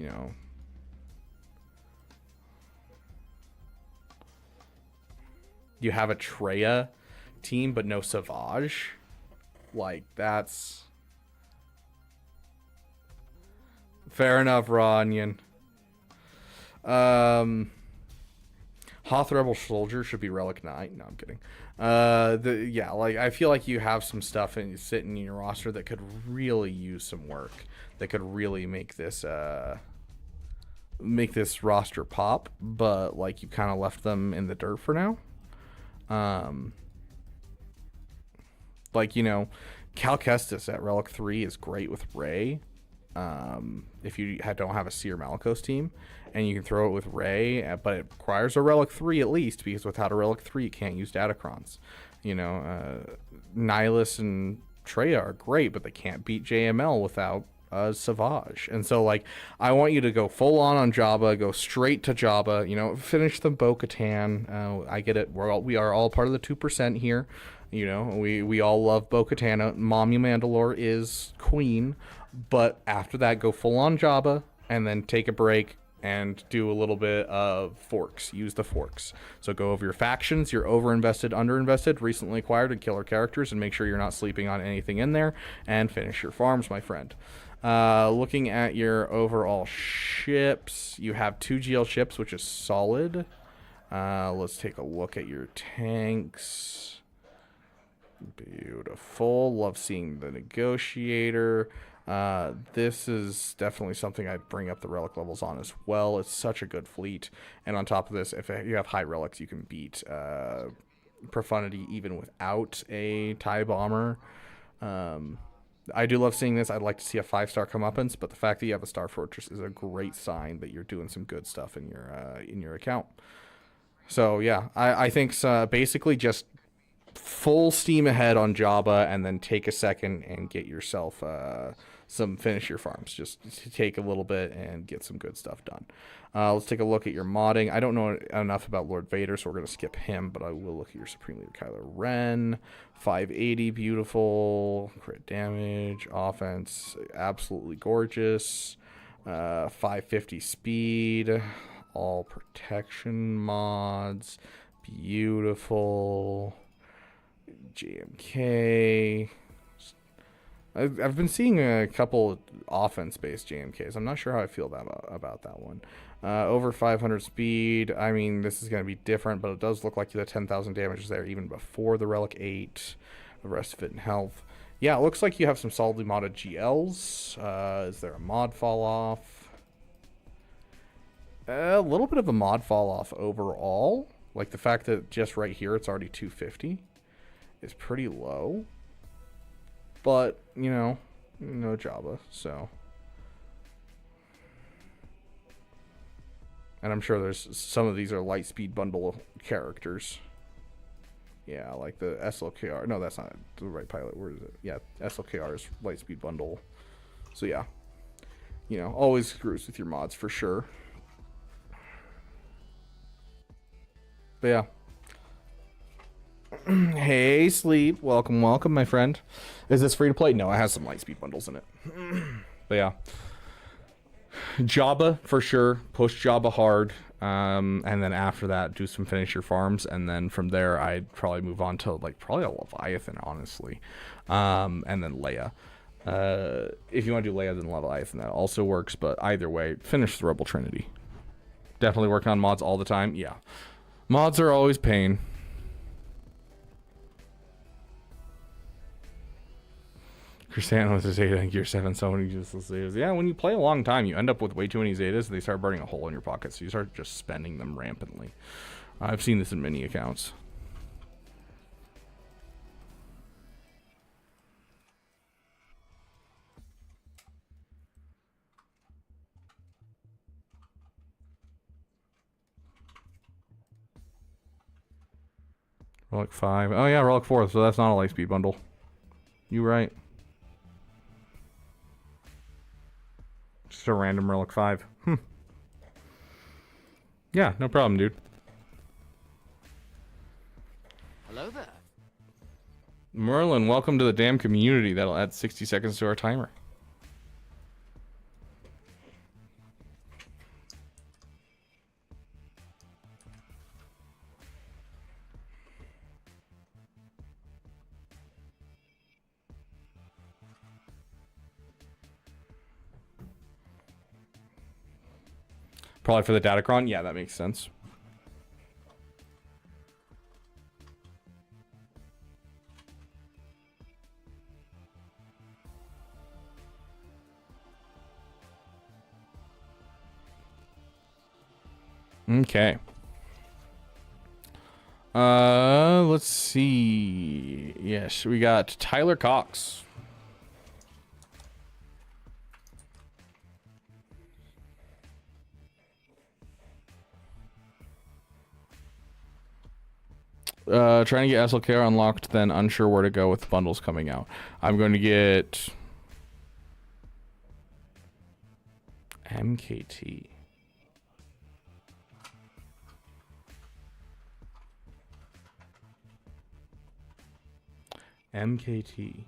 You have a Traya
team but no Savage, like that's fair enough, Raw Onion. Hoth Rebel Soldier should be Relic 9. No, I'm kidding. Like I feel like you have some stuff sitting in your roster that could really use some work. That could really make this roster pop, but like you kind of left them in the dirt for now. Like, you know, Cal Kestis at Relic 3 is great with Ray. If you don't have a Seer Malicos team, and you can throw it with Ray, but it requires a Relic 3 at least, because without a Relic 3 you can't use Datacrons. You know, Nihilus and Treya are great, but they can't beat JML without Savage. And so, like, I want you to go full on Jabba, go straight to Jabba, you know, finish the Bo-Katan. I get it. We are all part of the 2% here. You know, we all love Bo-Katan. Mommy Mandalore is queen. But after that, go full on Jabba, and then take a break and do a little bit of forks. Use the forks. So go over your factions, your overinvested, underinvested, recently acquired, and killer characters, and make sure you're not sleeping on anything in there, and finish your farms, my friend. Looking at your overall ships, you have 2 GL ships, which is solid. Let's take a look at your tanks. Beautiful. Love seeing the Negotiator. This is definitely something I'd bring up the relic levels on as well. It's such a good fleet, and on top of this, if you have high relics, you can beat Profundity even without a TIE bomber. I do love seeing this. I'd like to see a 5-star comeuppance, but the fact that you have a Star Fortress is a great sign that you're doing some good stuff in your account. So yeah, I think basically just full steam ahead on Jabba, and then take a second and get yourself finish your farms. Just take a little bit and get some good stuff done. Let's take a look at your modding. I don't know enough about Lord Vader, so we're going to skip him, but I will look at your Supreme Leader Kylo Ren. 580, beautiful. Crit damage, offense, absolutely gorgeous. 550 speed, all protection mods, beautiful. JMK. I've been seeing a couple offense-based JMKs. I'm not sure how I feel about that one. Over 500 speed. I mean, this is going to be different, but it does look like the 10,000 damage is there even before the Relic 8. The rest of it in health. Yeah, it looks like you have some solidly modded GLs. Is there a mod fall-off? A little bit of a mod fall-off overall. Like the fact that just right here it's already 250 is pretty low. But, you know, no Jabba, so. And I'm sure there's some of these are Lightspeed bundle characters. Yeah, like the SLKR. No, that's not the right pilot. Where is it? Yeah, SLKR is Lightspeed bundle. So yeah, you know, always screws with your mods for sure. But yeah. Hey, Sleep. Welcome, my friend. Is this free to play? No, it has some Lightspeed bundles in it. But yeah. Jabba, for sure. Push Jabba hard. And then after that, do some finish your farms. And then from there, I'd probably move on to, like, probably a Leviathan, honestly. And then Leia. If you want to do Leia, then Leviathan, that also works. But either way, finish the Rebel Trinity. Definitely working on mods all the time. Yeah. Mods are always pain. Chrysanthemum with a Zeta in Gear 7, so many useless Zetas. Yeah, when you play a long time, you end up with way too many Zetas, and they start burning a hole in your pocket, so you start just spending them rampantly. I've seen this in many accounts. Relic 5. Oh yeah, Relic 4, so that's not a Lightspeed bundle. You right. Just a random Relic 5. Yeah, no problem, dude.
Hello there.
Merlin, welcome to the damn community. That'll add 60 seconds to our timer. Probably for the Datacron. Yeah, that makes sense. Okay. Let's see. Yes, we got Tyler Cox. Trying to get SLKR unlocked, then unsure where to go with bundles coming out. I'm going to get MKT. MKT.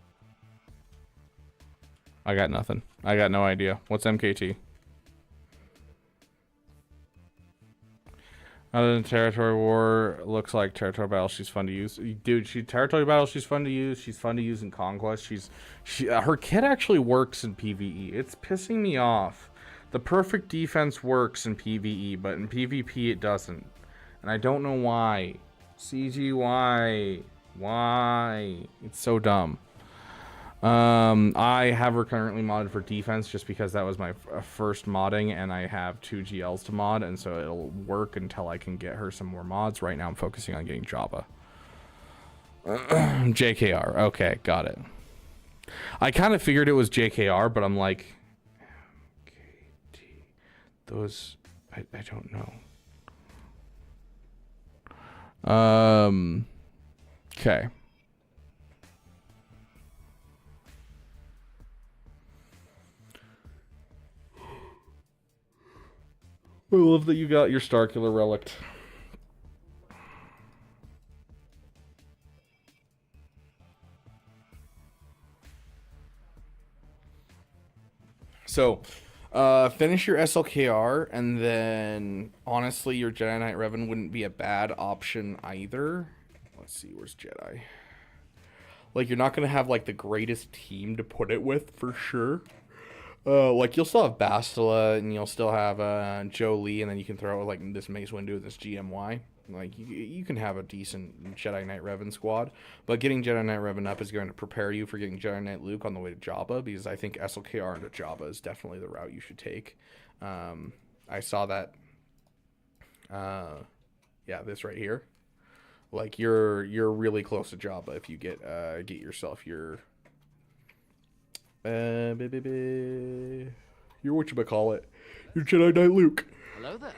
I got nothing. I got no idea. What's MKT? Other than Territory War, looks like Territory Battle. She's fun to use, dude. Territory Battle. She's fun to use. She's fun to use in Conquest. Her kit actually works in PvE. It's pissing me off. The perfect defense works in PvE, but in PvP it doesn't, and I don't know why. CG, why? It's so dumb. I have her currently modded for defense just because that was my first modding, and I have 2 GLs to mod, and so it'll work until I can get her some more mods. Right now I'm focusing on getting Jabba. JKR. Okay, got it. I kind of figured it was JKR, but I'm like, MKT. Those, I don't know. Okay. I love that you got your Starkiller Relic. So, finish your SLKR, and then, honestly, your Jedi Knight Revan wouldn't be a bad option either. Let's see, where's Jedi? Like, you're not going to have, like, the greatest team to put it with, for sure. Like, you'll still have Bastila, and you'll still have Joe Lee, and then you can throw out, like, this Mace Windu, this GMY. Like, you can have a decent Jedi Knight Revan squad, but getting Jedi Knight Revan up is going to prepare you for getting Jedi Knight Luke on the way to Jabba, because I think SLKR into Jabba is definitely the route you should take. I saw that, yeah, this right here. Like, you're really close to Jabba if you get yourself your whatchamacallit, your Jedi Knight Luke.
Hello there.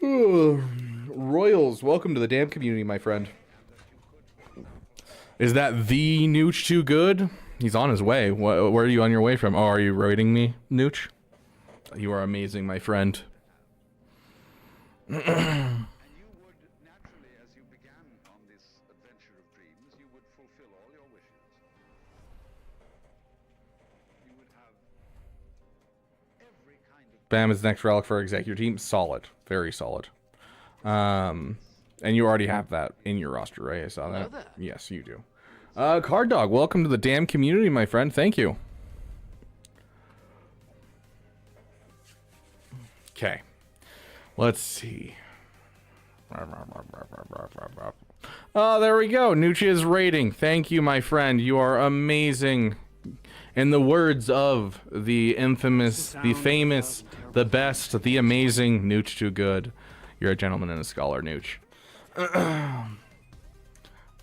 Royals, welcome to the damn community, my friend. Is that the Nooch too good? He's on his way. Where are you on your way from? Oh, are you raiding me, Nooch? You are amazing, my friend. Bam is the next relic for executive team. Solid. Very solid. And you already have that in your roster, right? I saw that. Yes, you do. Card Dog, welcome to the damn community, my friend. Thank you. Okay. Let's see. Oh, there we go. Nuchia's rating. Thank you, my friend. You are amazing. In the words of the infamous, the famous, the best, the amazing Nooch Too Good. You're a gentleman and a scholar, Nooch.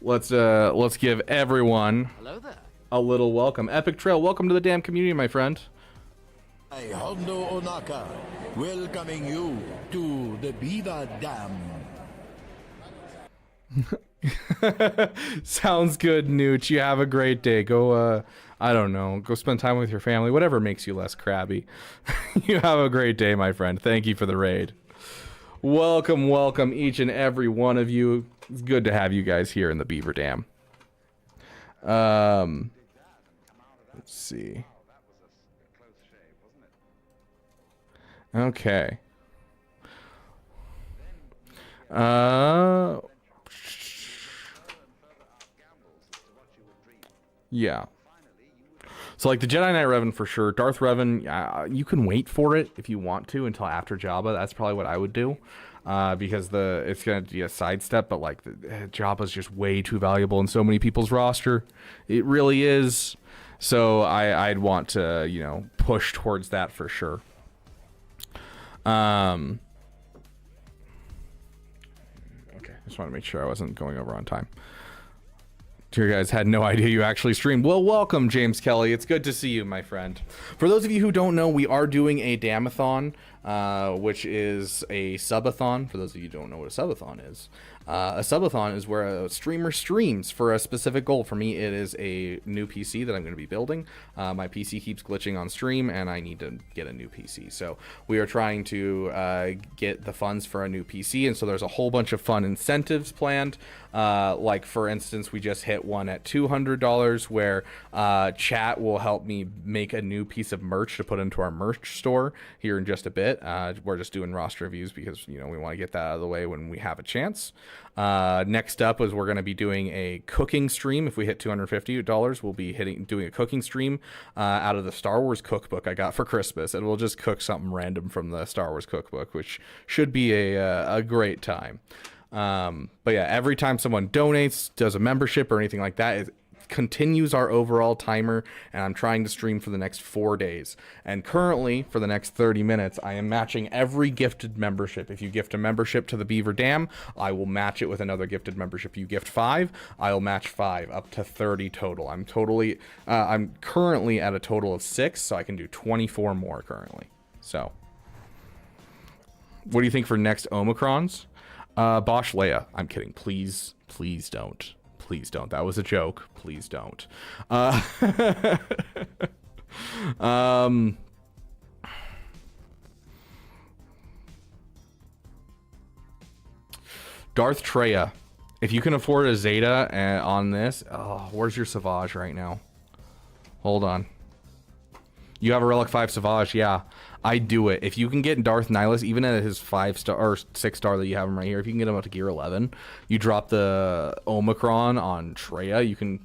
Let's give everyone a little welcome. Epic Trail, welcome to the damn community, my friend.
Hi, Hondo Onaka, welcoming you to the Beaver Dam.
Sounds good, Nooch. You have a great day. Go, I don't know, go spend time with your family, whatever makes you less crabby. You have a great day, my friend. Thank you for the raid. Welcome, welcome, each and every one of you. It's good to have you guys here in the Beaver Dam. Let's see. Okay. Yeah. So like the Jedi Knight Revan for sure. Darth Revan, you can wait for it if you want to until after Jabba. That's probably what I would do. Because it's going to be a sidestep, but like Jabba's just way too valuable in so many people's roster. It really is. So I'd want to, you know, push towards that for sure. Okay, just want to make sure I wasn't going over on time. You guys had no idea you actually streamed. Well, welcome, James Kelly. It's good to see you, my friend. For those of you who don't know, we are doing a Damathon, which is a subathon. For those of you who don't know what a subathon is, a subathon is where a streamer streams for a specific goal. For me, it is a new PC that I'm going to be building. My PC keeps glitching on stream, and I need to get a new PC. So we are trying to get the funds for a new PC, and so there's a whole bunch of fun incentives planned. Like, for instance, we just hit one at $200 where chat will help me make a new piece of merch to put into our merch store here in just a bit. We're just doing roster reviews because, you know, we want to get that out of the way when we have a chance. Next up is we're going to be doing a cooking stream. If we hit $250, we'll be doing a cooking stream out of the Star Wars cookbook I got for Christmas, and we'll just cook something random from the Star Wars cookbook, which should be a great time. But yeah, every time someone donates, does a membership or anything like that, it continues our overall timer, and I'm trying to stream for the next 4 days. And currently, for the next 30 minutes, I am matching every gifted membership. If you gift a membership to the Beaver Dam, I will match it with another gifted membership. You gift 5, I'll match 5, up to 30 total. I'm currently at a total of 6, so I can do 24 more currently. So, what do you think for next Omicrons? Bosch Leia. I'm kidding. Please don't. Please don't. That was a joke. Please don't. Darth Treya. If you can afford a Zeta on this, where's your Savage right now? Hold on. You have a Relic 5 Savage, yeah. I do it. If you can get Darth Nihilus, even at his 5-star or 6-star that you have him right here, if you can get him up to gear 11, you drop the Omicron on Treya, you can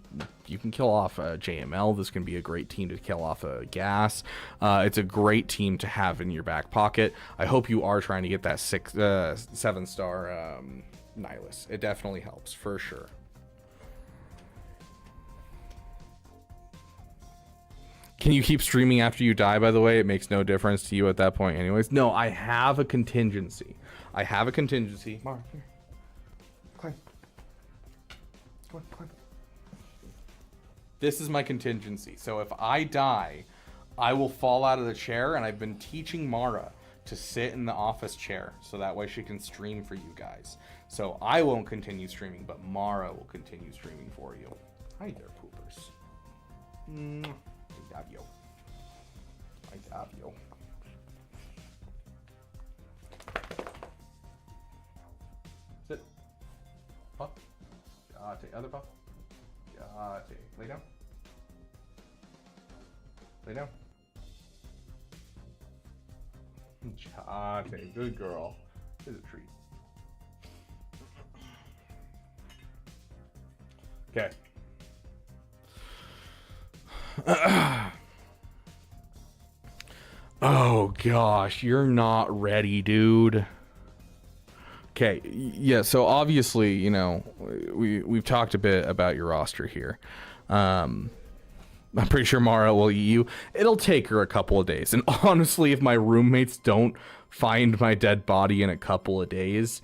kill off JML. This can be a great team to kill off a Gas. It's a great team to have in your back pocket. I hope you are trying to get that 7-star Nihilus. It definitely helps, for sure. Can you keep streaming after you die, by the way? It makes no difference to you at that point anyways. No, I have a contingency. Mara, here. Climb. Come on, climb. This is my contingency. So if I die, I will fall out of the chair, and I've been teaching Mara to sit in the office chair so that way she can stream for you guys. So I won't continue streaming, but Mara will continue streaming for you. Hi there, poopers. I have you. Sit. Puff. Jate. Other puff. Jate. Lay down. Lay down. Jate. Good girl. Here's a treat. Okay. Oh gosh, you're not ready, dude. Okay, yeah, so obviously, you know, we've talked a bit about your roster here. I'm pretty sure Mara will eat you. It'll take her a couple of days. And honestly, if my roommates don't find my dead body in a couple of days,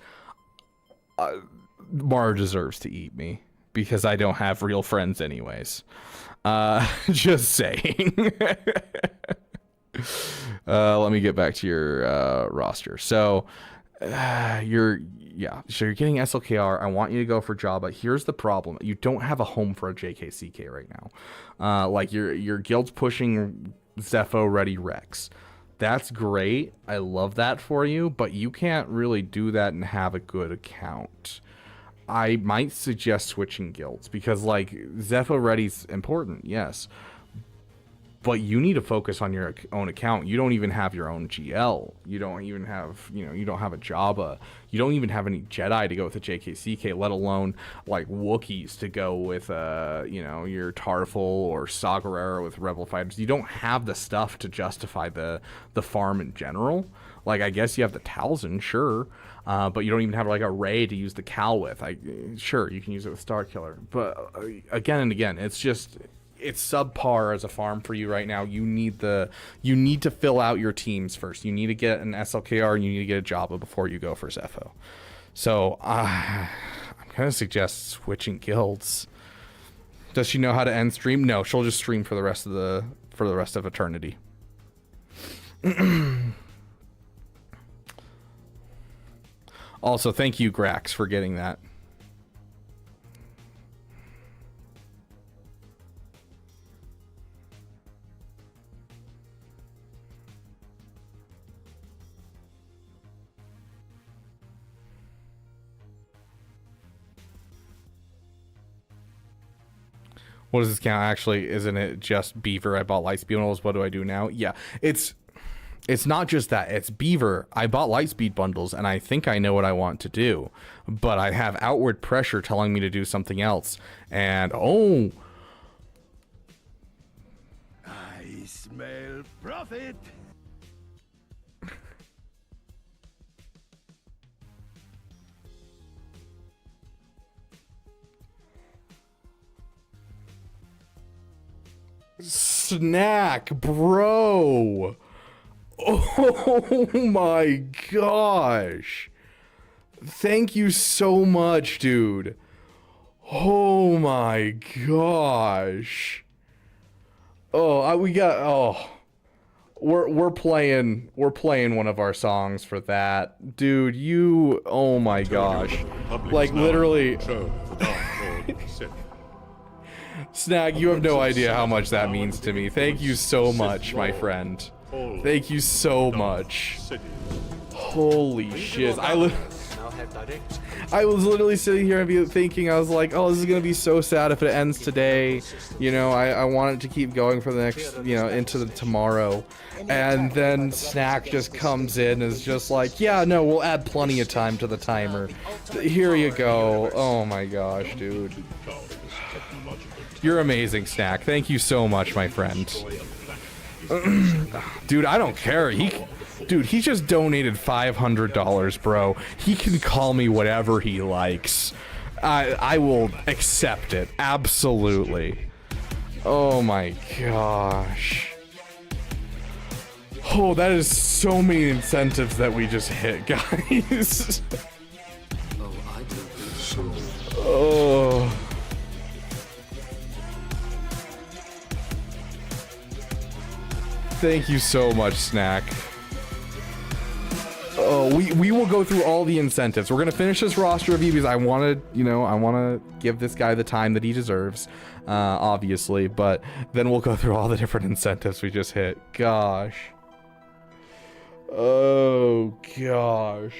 Mara deserves to eat me because I don't have real friends anyways. Just saying. Let me get back to your roster. So you're getting SLKR. I want you to go for Jabba. Here's the problem: you don't have a home for a JKCK right now. Like your guild's pushing Zepho Ready Rex. That's great. I love that for you, but you can't really do that and have a good account. I might suggest switching guilds because, like, Zepho Ready's important, yes. but you need to focus on your own account. You don't even have your own GL. You don't even have, you don't have a Jabba. You don't even have any Jedi to go with a JKCK, let alone like Wookiees to go with, your Tarful or Saw Gerrera with Rebel fighters. You don't have the stuff to justify the farm in general. Like, I guess you have the Talzin, sure, but you don't even have like a Rey to use the Cal with. Sure, you can use it with Starkiller, but again and again, it's subpar as a farm for you right now. You need to fill out your teams first. You need to get an SLKR and you need to get a Jabba before you go for Zepho. So I'm gonna suggest switching guilds. Does she know how to end stream? No, she'll just stream for the rest of eternity. Also, thank you, Grax, for getting that. What does this count? Actually, isn't it just Beaver? I bought Lightspeed bundles. What do I do now? Yeah, it's not just that. It's Beaver. I bought Lightspeed bundles, and I think I know what I want to do. But I have outward pressure telling me to do something else. And,
I smell profit.
Snack, bro. Oh my gosh. Thank you so much, dude. Oh my gosh. We're playing one of our songs for that. Dude, oh my gosh. Like literally Snag, you have no idea how much that means to me. Thank you so much, my friend. Thank you so much. Holy shit. I was literally sitting here and thinking, I was like, oh, this is gonna be so sad if it ends today. I want it to keep going for the next, into the tomorrow. And then Snack just comes in and is just like, yeah, no, we'll add plenty of time to the timer. Here you go. Oh my gosh, dude. You're amazing, Snack. Thank you so much, my friend. Dude, I don't care. He just donated $500, bro. He can call me whatever he likes. I will accept it. Absolutely. Oh my gosh. Oh, that is so many incentives that we just hit, guys. Oh. Thank you so much, Snack. Oh, we will go through all the incentives. We're gonna finish this roster review because I want to give this guy the time that he deserves, obviously. But then we'll go through all the different incentives we just hit. Gosh. Oh gosh.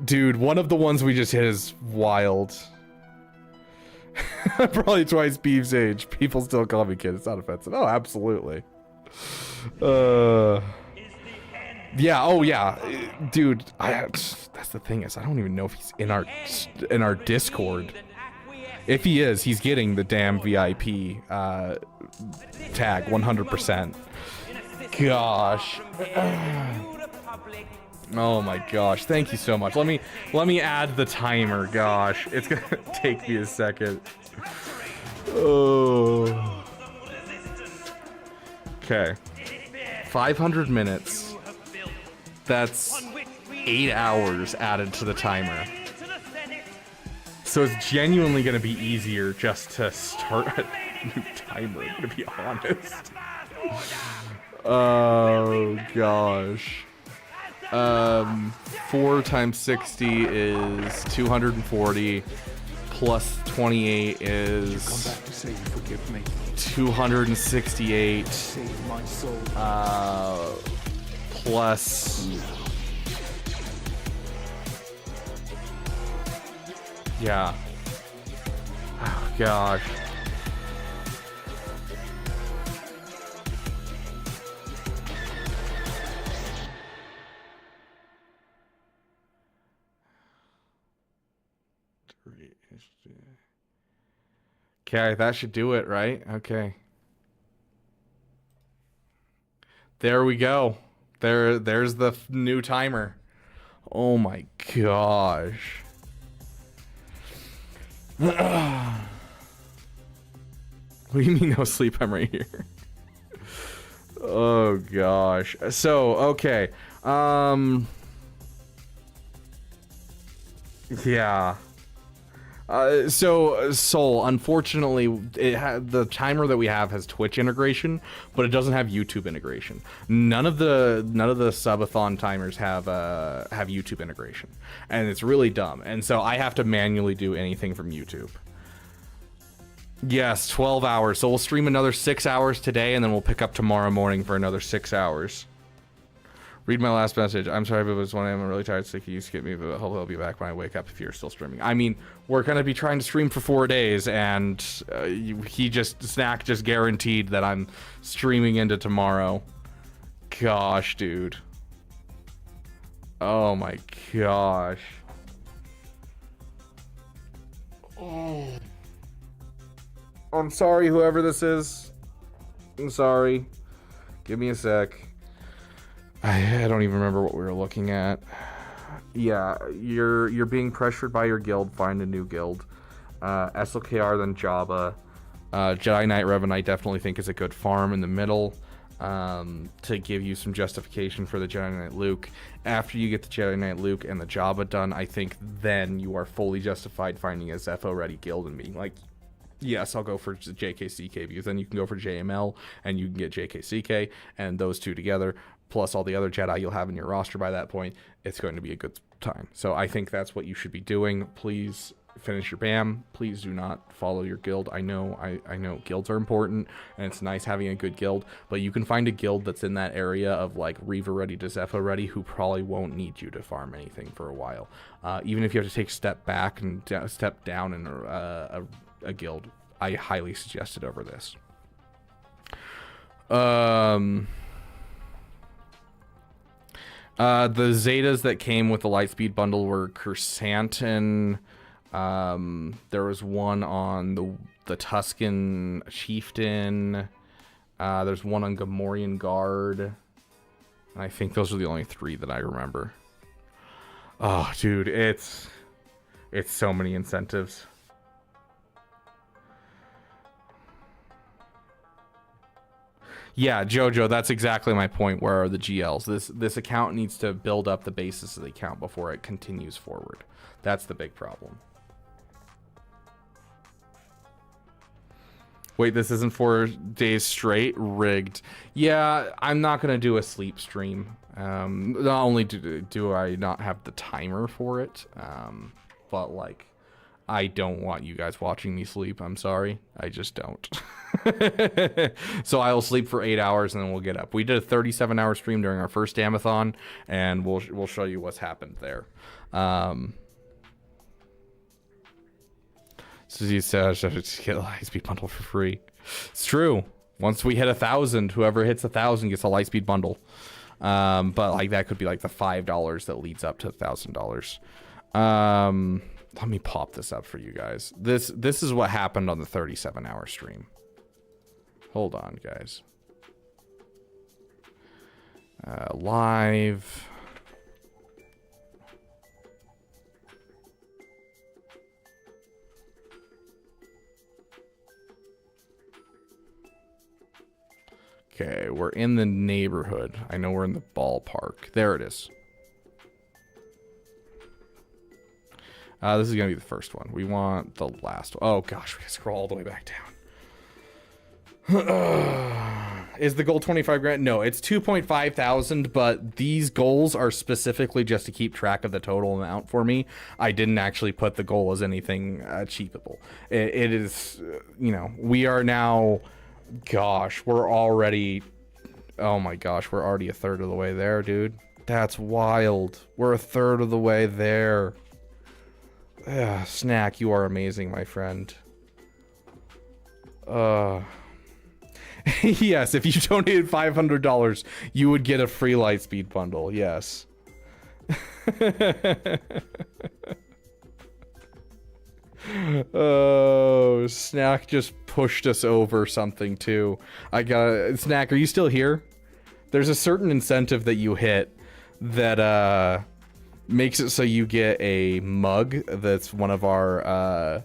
Dude, one of the ones we just hit is wild. Probably twice Beef's age. People still call me kid. It's not offensive. Oh, absolutely. Yeah. Oh, yeah. Dude, that's the thing is, I don't even know if he's in our Discord. If he is, he's getting the damn VIP tag 100%. Gosh. Oh my gosh, thank you so much. Let me add the timer. Gosh, it's gonna take me a second. Oh. Okay. 500 minutes. That's 8 hours added to the timer. So it's genuinely gonna be easier just to start a new timer, to be honest. Oh gosh. 4 times 60 is 240, plus 28 is 268, plus, yeah, oh gosh,
Okay, that should do it, right? Okay. There we go. There's the new timer. Oh my gosh. What do you mean no sleep? I'm right here. Oh gosh. So, okay. Yeah. So Soul, unfortunately, the timer that we have has Twitch integration, but it doesn't have YouTube integration. None of the subathon timers have YouTube integration, and it's really dumb. And so I have to manually do anything from YouTube. Yes, 12 hours. So we'll stream another 6 hours today, and then we'll pick up tomorrow morning for another 6 hours. Read my last message. I'm sorry if it was 1 a.m. I'm really tired, sick. You skip me, but hopefully I'll be back when I wake up if you're still streaming. I mean, we're going to be trying to stream for 4 days, and Snack just guaranteed that I'm streaming into tomorrow. Gosh, dude. Oh my gosh. Oh. I'm sorry, whoever this is. I'm sorry. Give me a sec. I don't even remember what we were looking at. Yeah, you're being pressured by your guild. Find a new guild. SLKR, then Jabba. Jedi Knight Revenite definitely think is a good farm in the middle to give you some justification for the Jedi Knight Luke. After you get the Jedi Knight Luke and the Jabba done, I think then you are fully justified finding a Zepho ready guild and being like, yes, I'll go for JKCK, because then you can go for JML and you can get JKCK, and those two together plus all the other Jedi you'll have in your roster by that point, it's going to be a good time. So I think that's what you should be doing. Please finish your BAM. Please do not follow your guild. I know guilds are important, and it's nice having a good guild, but you can find a guild that's in that area of like Reaver ready to Zepho ready who probably won't need you to farm anything for a while. Even if you have to take a step back and step down in a guild, I highly suggest it over this. The Zetas that came with the Lightspeed bundle were Kersantin. There was one on the Tuscan Chieftain. There's one on Gamorrean Guard. And I think those are the only 3 that I remember. Oh, dude, it's so many incentives. Yeah, Jojo, that's exactly my point. Where are the GLs? This account needs to build up the basis of the account before it continues forward. That's the big problem. Wait, this isn't 4 days straight? Rigged. Yeah, I'm not going to do a sleep stream. Not only do I not have the timer for it, but like, I don't want you guys watching me sleep. I'm sorry. I just don't. So I'll sleep for 8 hours and then we'll get up. We did a 37-hour stream during our first Damathon, and we'll show you what's happened there. So you said get a Lightspeed bundle for free. It's true. Once we hit 1,000, whoever hits 1,000 gets a Lightspeed bundle. But like that could be like the $5 that leads up to $1,000. Let me pop this up for you guys. This is what happened on the 37-hour stream. Hold on, guys. Live. Okay, we're in the neighborhood. I know we're in the ballpark. There it is. This is going to be the first one. We want the last one. Oh, gosh, we got to scroll all the way back down. Is the goal 25 grand? No, it's 2.5 thousand, but these goals are specifically just to keep track of the total amount for me. I didn't actually put the goal as anything achievable. It is, you know, we are now, gosh, we're already, oh my gosh, we're already a third of the way there, dude. That's wild. We're a third of the way there. Snack, you are amazing, my friend. Yes, if you donated $500, you would get a free Lightspeed bundle. Yes. Oh, Snack just pushed us over something too. Snack, are you still here? There's a certain incentive that you hit that makes it so you get a mug that's one of our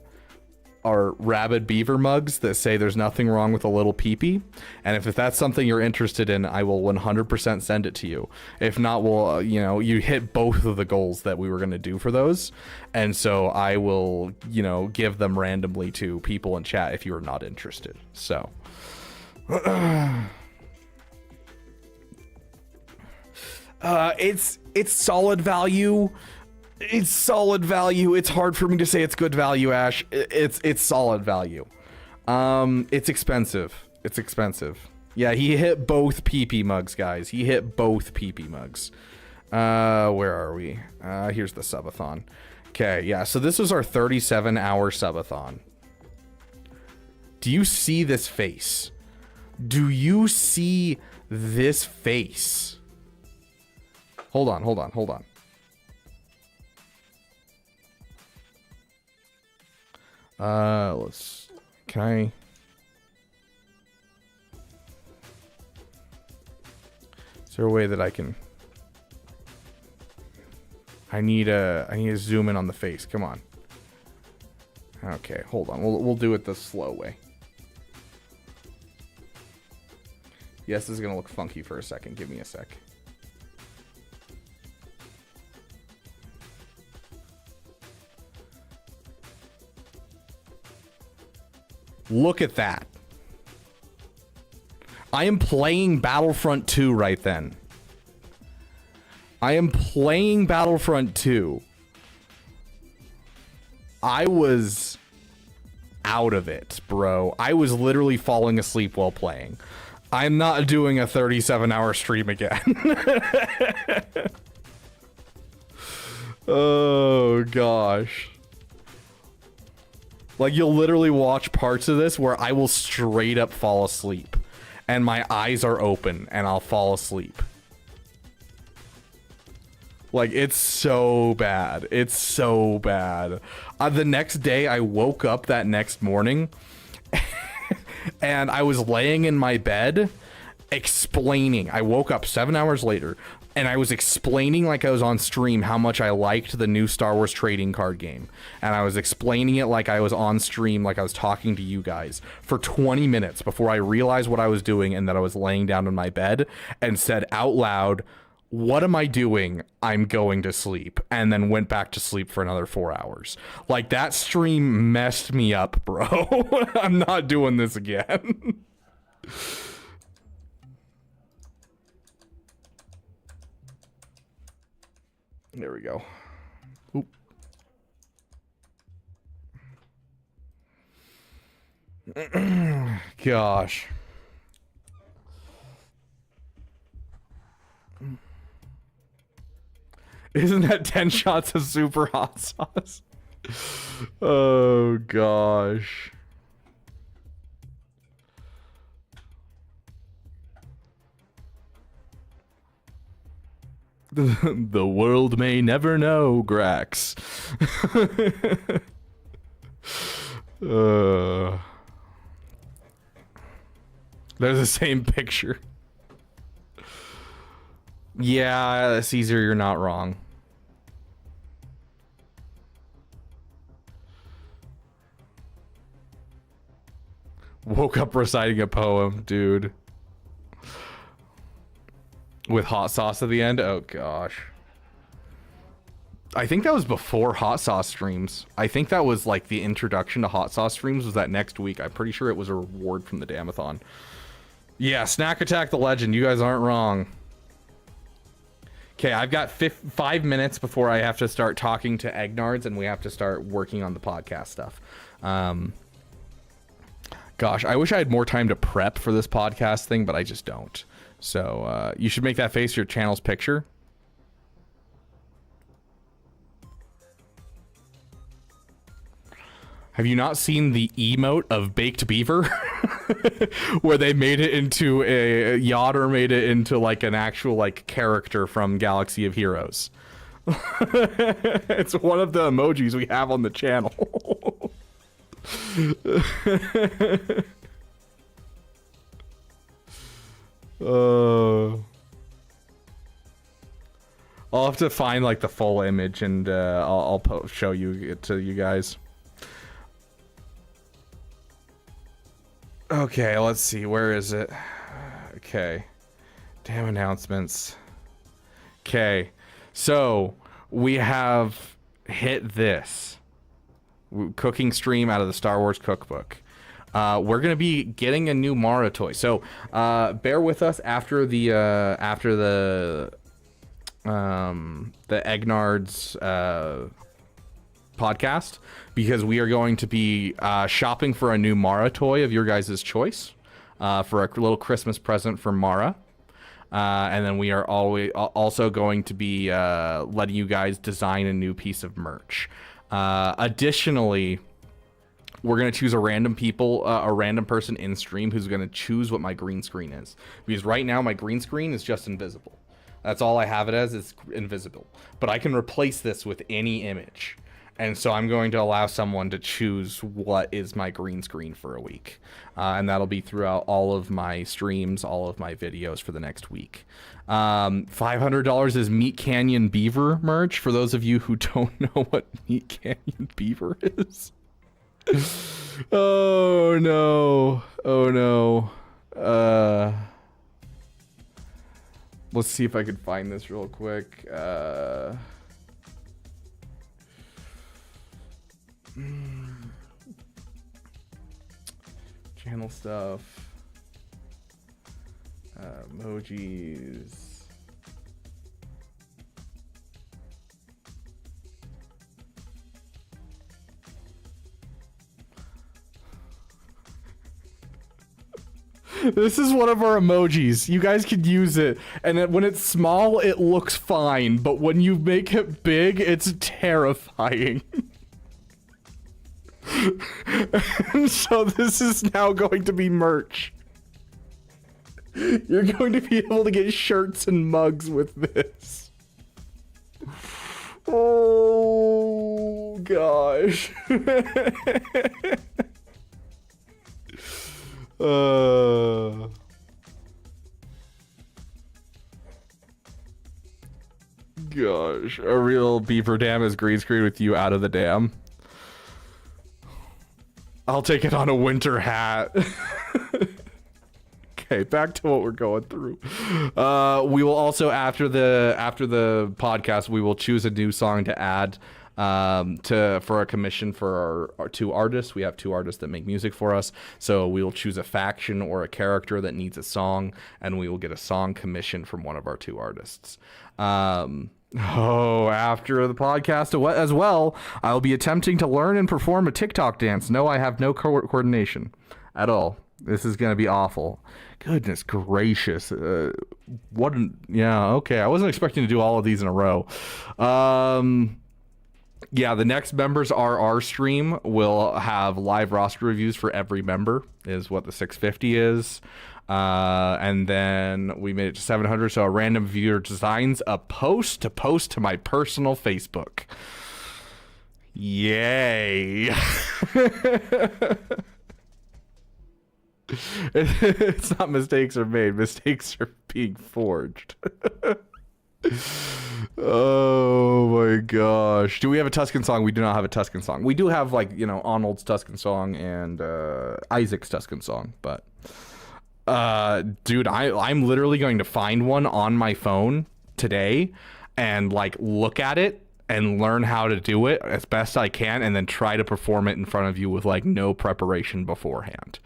rabid Beaver mugs that say there's nothing wrong with a little peepee. And if that's something you're interested in, I will 100% send it to you. If not, we'll, you hit both of the goals that we were going to do for those. And so I will, give them randomly to people in chat if you are not interested. So. It's solid value. It's solid value. It's hard for me to say it's good value, Ash. It's solid value. It's expensive. It's expensive. Yeah, he hit both PP mugs, guys. He hit both PP mugs. Where are we? Here's the subathon. Okay, yeah, so this was our 37-hour subathon. Do you see this face? Do you see this face? Hold on. Can I? Is there a way that I can? I need to zoom in on the face. Come on. Okay, hold on. We'll do it the slow way. Yes, this is gonna look funky for a second. Give me a sec. Look at that. I am playing Battlefront 2 right then. I am playing Battlefront 2. I was out of it, bro. I was literally falling asleep while playing. I'm not doing a 37-hour stream again. Oh, gosh. Like, you'll literally watch parts of this where I will straight up fall asleep. And my eyes are open, and I'll fall asleep. Like, it's so bad. It's so bad. The next day, I woke up that next morning, and I was laying in my bed, explaining. I woke up 7 hours later, and I was explaining like I was on stream how much I liked the new Star Wars trading card game. And I was explaining it like I was on stream, like I was talking to you guys for 20 minutes before I realized what I was doing and that I was laying down in my bed and said out loud, "What am I doing? I'm going to sleep." And then went back to sleep for another 4 hours. Like, that stream messed me up, bro. I'm not doing this again. There we go. Oop. Gosh. Isn't that 10 shots of super hot sauce? Oh, gosh. The world may never know, Grax. They're the same picture. Yeah, Caesar, you're not wrong. Woke up reciting a poem, dude. With hot sauce at the end? Oh, gosh. I think that was before hot sauce streams. I think that was like the introduction to hot sauce streams was that next week. I'm pretty sure it was a reward from the Damathon. Yeah, Snack Attack the Legend. You guys aren't wrong. Okay, I've got 5 minutes before I have to start talking to Egnards and we have to start working on the podcast stuff. Gosh, I wish I had more time to prep for this podcast thing, but I just don't. So you should make that face your channel's picture. Have you not seen the emote of Baked Beaver? Where they made it into a Yoder made it into like an actual like character from Galaxy of Heroes. It's one of the emojis we have on the channel. I'll have to find like the full image and I'll show you it to you guys. Okay, let's see. Where is it? Okay. Damn announcements. Okay. So we have hit this cooking stream out of the Star Wars cookbook. We're gonna be getting a new Mara toy. So bear with us after the Egnard's podcast, because we are going to be shopping for a new Mara toy of your guys' choice for a little Christmas present for Mara. And then we are also going to be letting you guys design a new piece of merch. Additionally, we're going to choose a random person in stream who's going to choose what my green screen is. Because right now my green screen is just invisible. That's all I have it as, is invisible. But I can replace this with any image. And so I'm going to allow someone to choose what is my green screen for a week. And that'll be throughout all of my streams, all of my videos for the next week. $500 is Meat Canyon Beaver merch, for those of you who don't know what Meat Canyon Beaver is. Oh no. Oh no. Let's see if I can find this real quick. Channel stuff. Emojis. This is one of our emojis. You guys could use it. And when it's small, it looks fine. But when you make it big, it's terrifying. And so this is now going to be merch. You're going to be able to get shirts and mugs with this. Oh, gosh. Gosh, a real Beaver dam is green screen with you out of the dam. I'll take it on a winter hat. Okay, back to what we're going through. We will also, after the podcast, we will choose a new song to add for a commission for our two artists. We have two artists that make music for us, so we will choose a faction or a character that needs a song, and we will get a song commission from one of our two artists. After the podcast as well, I'll be attempting to learn and perform a TikTok dance. No, I have no coordination at all. This is going to be awful. Goodness gracious. Yeah, okay. I wasn't expecting to do all of these in a row. Yeah, the next members RR stream will have live roster reviews for every member, is what the 650 is. And then we made it to 700, so a random viewer designs a post to my personal Facebook. Yay. It's not mistakes are made, mistakes are being forged. Oh my gosh. Do we have a Tuscan song? We do not have a Tuscan song. We do have, like, Arnold's Tuscan song and Isaac's Tuscan song, but dude, I'm literally going to find one on my phone today and look at it and learn how to do it as best I can, and then try to perform it in front of you with no preparation beforehand.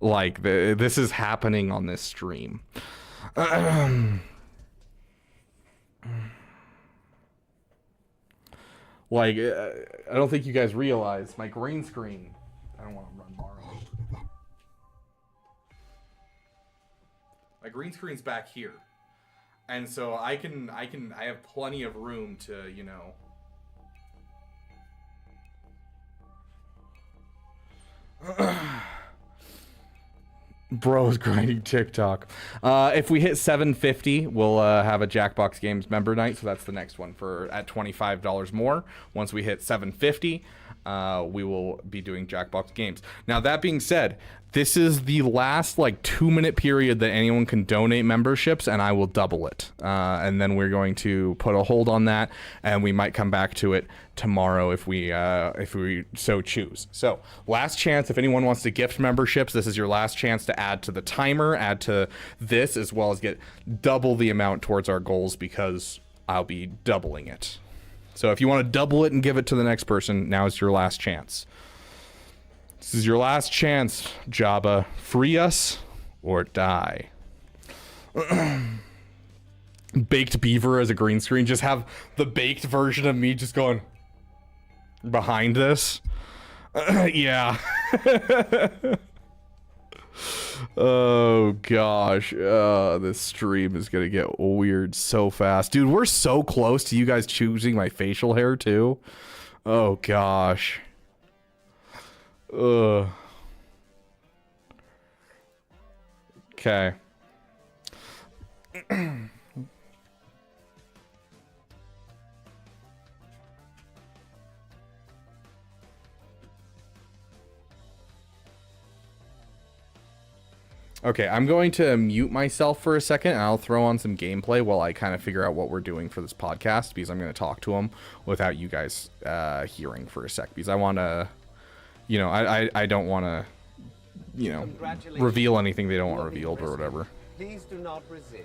This is happening on this stream. I don't think you guys realize my green screen. I don't want to run Mara. My green screen's back here, and so I have plenty of room to, Bro's grinding TikTok. If we hit 750, we'll have a Jackbox Games member night. So that's the next one for at $25 more. Once we hit 750, we will be doing Jackbox Games. Now, that being said, this is the last like 2-minute period that anyone can donate memberships, and I will double it. And then we're going to put a hold on that, and we might come back to it tomorrow if we so choose. So last chance, if anyone wants to gift memberships, this is your last chance to add to the timer, add to this, as well as get double the amount towards our goals, because I'll be doubling it. So if you want to double it and give it to the next person, now is your last chance. This is your last chance, Jabba. Free us or die. Baked Beaver as a green screen. Just have the baked version of me just going behind this. Yeah. Oh gosh. This stream is gonna get weird so fast. Dude, we're so close to you guys choosing my facial hair too. Oh gosh. Okay. Okay, I'm going to mute myself for a second, and I'll throw on some gameplay while I kind of figure out what we're doing for this podcast, because I'm going to talk to them without you guys hearing for a sec, because I want to, you know, I don't want to, you know, reveal anything they don't want revealed or whatever.
Please do not resist.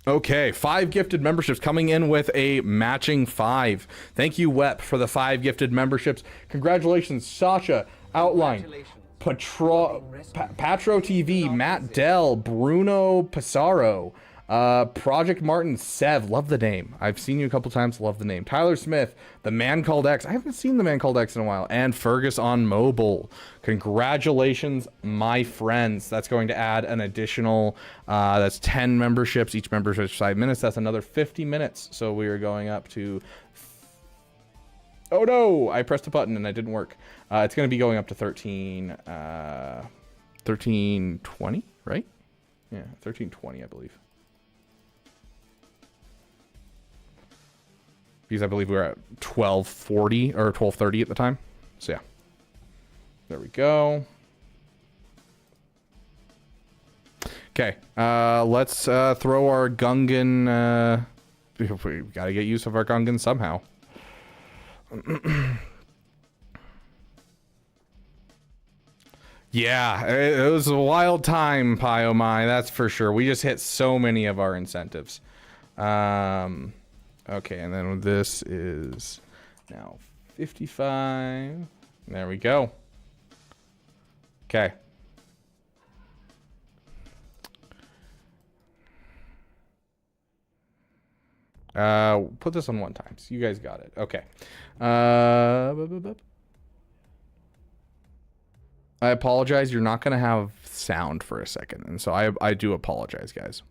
Okay, 5 gifted memberships coming in with a matching 5. Thank you, Wep, for the 5 gifted memberships. Congratulations, Sasha, Outline, Patro TV, Matt Dell, Bruno Passaro, Project Martin, Sev, love the name. I've seen you a couple times, love the name. Tyler Smith, The Man Called X, I haven't seen The Man Called X in a while, and Fergus on Mobile. Congratulations, my friends. That's going to add an additional, that's 10 memberships. Each membership is 5 minutes. That's another 50 minutes. So we are going up to, oh no, I pressed a button and it didn't work. It's going to be going up to 1320, right? Yeah, 1320, I believe. Because I believe we were at 1240 or 1230 at the time. So yeah. There we go. Okay. Let's throw our Gungan. We gotta get use of our Gungan somehow. Yeah, it was a wild time, Pyomai, that's for sure. We just hit so many of our incentives. Okay, and then this is now 55. There we go. Okay. Put this on 1 time. So you guys got it. Okay. I apologize. You're not going to have sound for a second. And so I do apologize, guys.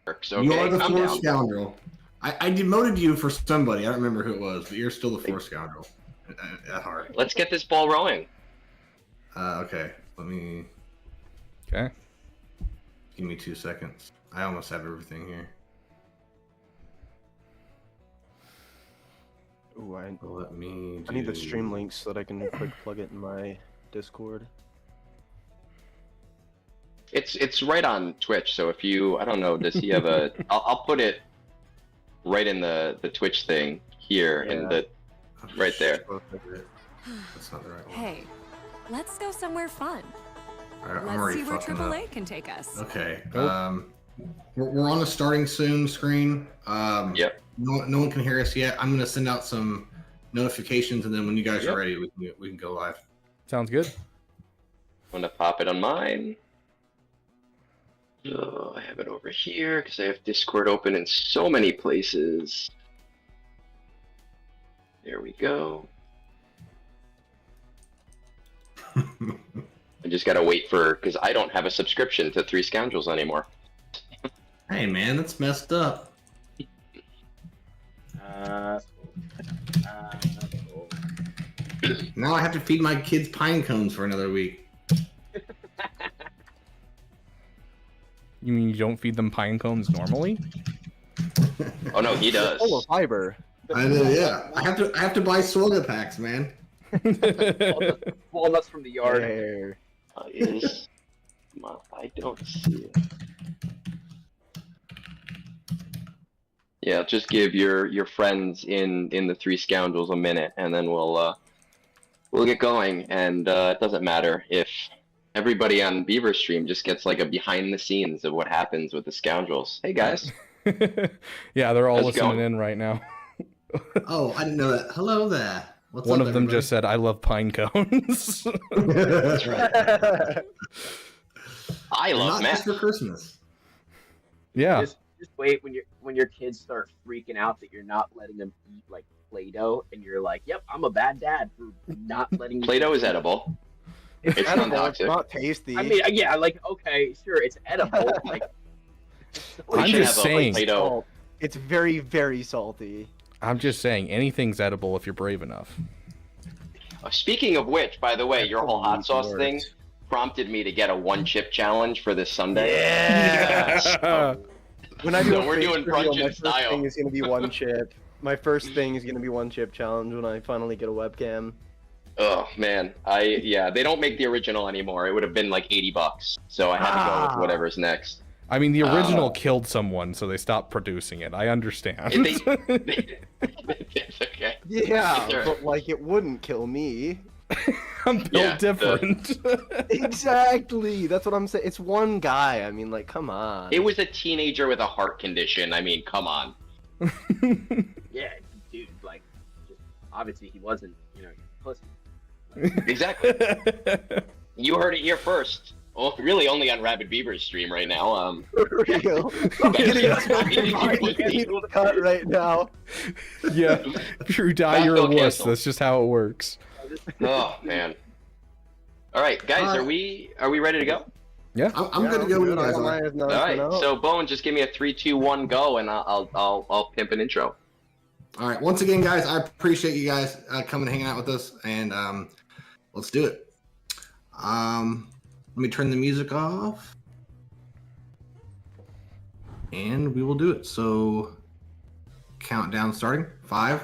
Okay,
You are the
calm
fourth
down.
scoundrel. I demoted you for somebody. I don't remember who it was, but you're still the fourth scoundrel at heart.
Let's get this ball rolling.
Okay. Let me.
Okay.
Give me 2 seconds. I almost have everything here.
Ooh,
Let me.
I need the stream links so that I can quick plug it in my Discord.
It's right on Twitch. So if you, I don't know, does he have a? I'll put it right in the Twitch thing here in the right there.
That's not the right one.
Hey, let's go somewhere fun.
I'm
Let's
already
see where
fucking
AAA
up.
can take us.
Okay. We're on the starting soon screen.
Yep.
No one can hear us yet. I'm gonna send out some notifications, and then when you guys are ready, we can go live.
Sounds good.
I'm gonna pop it on mine. So I have it over here because I have Discord open in so many places. There we go. I just gotta wait because I don't have a subscription to Three Scoundrels anymore.
Hey man, that's messed up. Now I have to feed my kids pine cones for another week.
You mean you don't feed them pine cones normally?
Oh no, he does.
Full of fiber.
I know, yeah. I have to buy soda packs, man.
Walnuts from the yard.
There.
I don't see it. Yeah, just give your friends in the Three Scoundrels a minute, and then we'll get going. And it doesn't matter if everybody on Beaver stream just gets like a behind the scenes of what happens with the Scoundrels. Hey guys.
Yeah, they're all
How's it
listening
going?
in right now.
Oh, I didn't know that. Hello there. What's
One
up,
of them
everybody?
just said, "I love pine cones."
That's right.
I love
Not just
meth.
for Christmas.
Yeah.
Just wait when your kids start freaking out that you're not letting them eat like Play-Doh, and you're like, "Yep, I'm a bad dad for not letting." you
Play-Doh is edible. It's
edible,
non-toxic.
it's not tasty.
I mean, yeah, like okay, sure, it's edible. Like,
I'm
should
just
have a
saying.
Play-Doh.
Salt. It's very, very salty.
I'm just saying, anything's edible if you're brave enough.
Speaking of which, by the way, your whole hot sauce
Works.
thing prompted me to get a one-chip challenge for this Sunday.
Yeah. When I do
So
a
we're
face
doing
reveal,
brunch
my
in
first
style.
thing is gonna be one chip. My first thing is gonna be one chip challenge when I finally get a webcam.
Oh man, they don't make the original anymore. It would have been like $80, so I had to go with whatever's next.
I mean, the original killed someone, so they stopped producing it. I understand.
It's okay.
Yeah,
Sure.
but like it wouldn't kill me.
I'm built
Yeah,
different.
Exactly. That's what I'm saying. It's one guy. I mean, like, come on.
It was a teenager with a heart condition. I mean, come on.
yeah, dude, like, just, obviously he wasn't, pussy.
Exactly. You heard it here first. Well, really only on Rabid Beaver's stream right now.
For real. I'm getting cut right now.
Yeah. If you die, you're a
Backfill
wuss.
cancel.
That's just how it works.
Oh man. All right, guys, are we ready to go?
Yeah.
I'm good to go when you guys are.
All right. So Bowen, just give me a 3, 2, 1, go, and I'll pimp an intro.
All right. Once again, guys, I appreciate you guys coming and hanging out with us, and let's do it. Let me turn the music off, and we will do it. So, countdown starting. 5,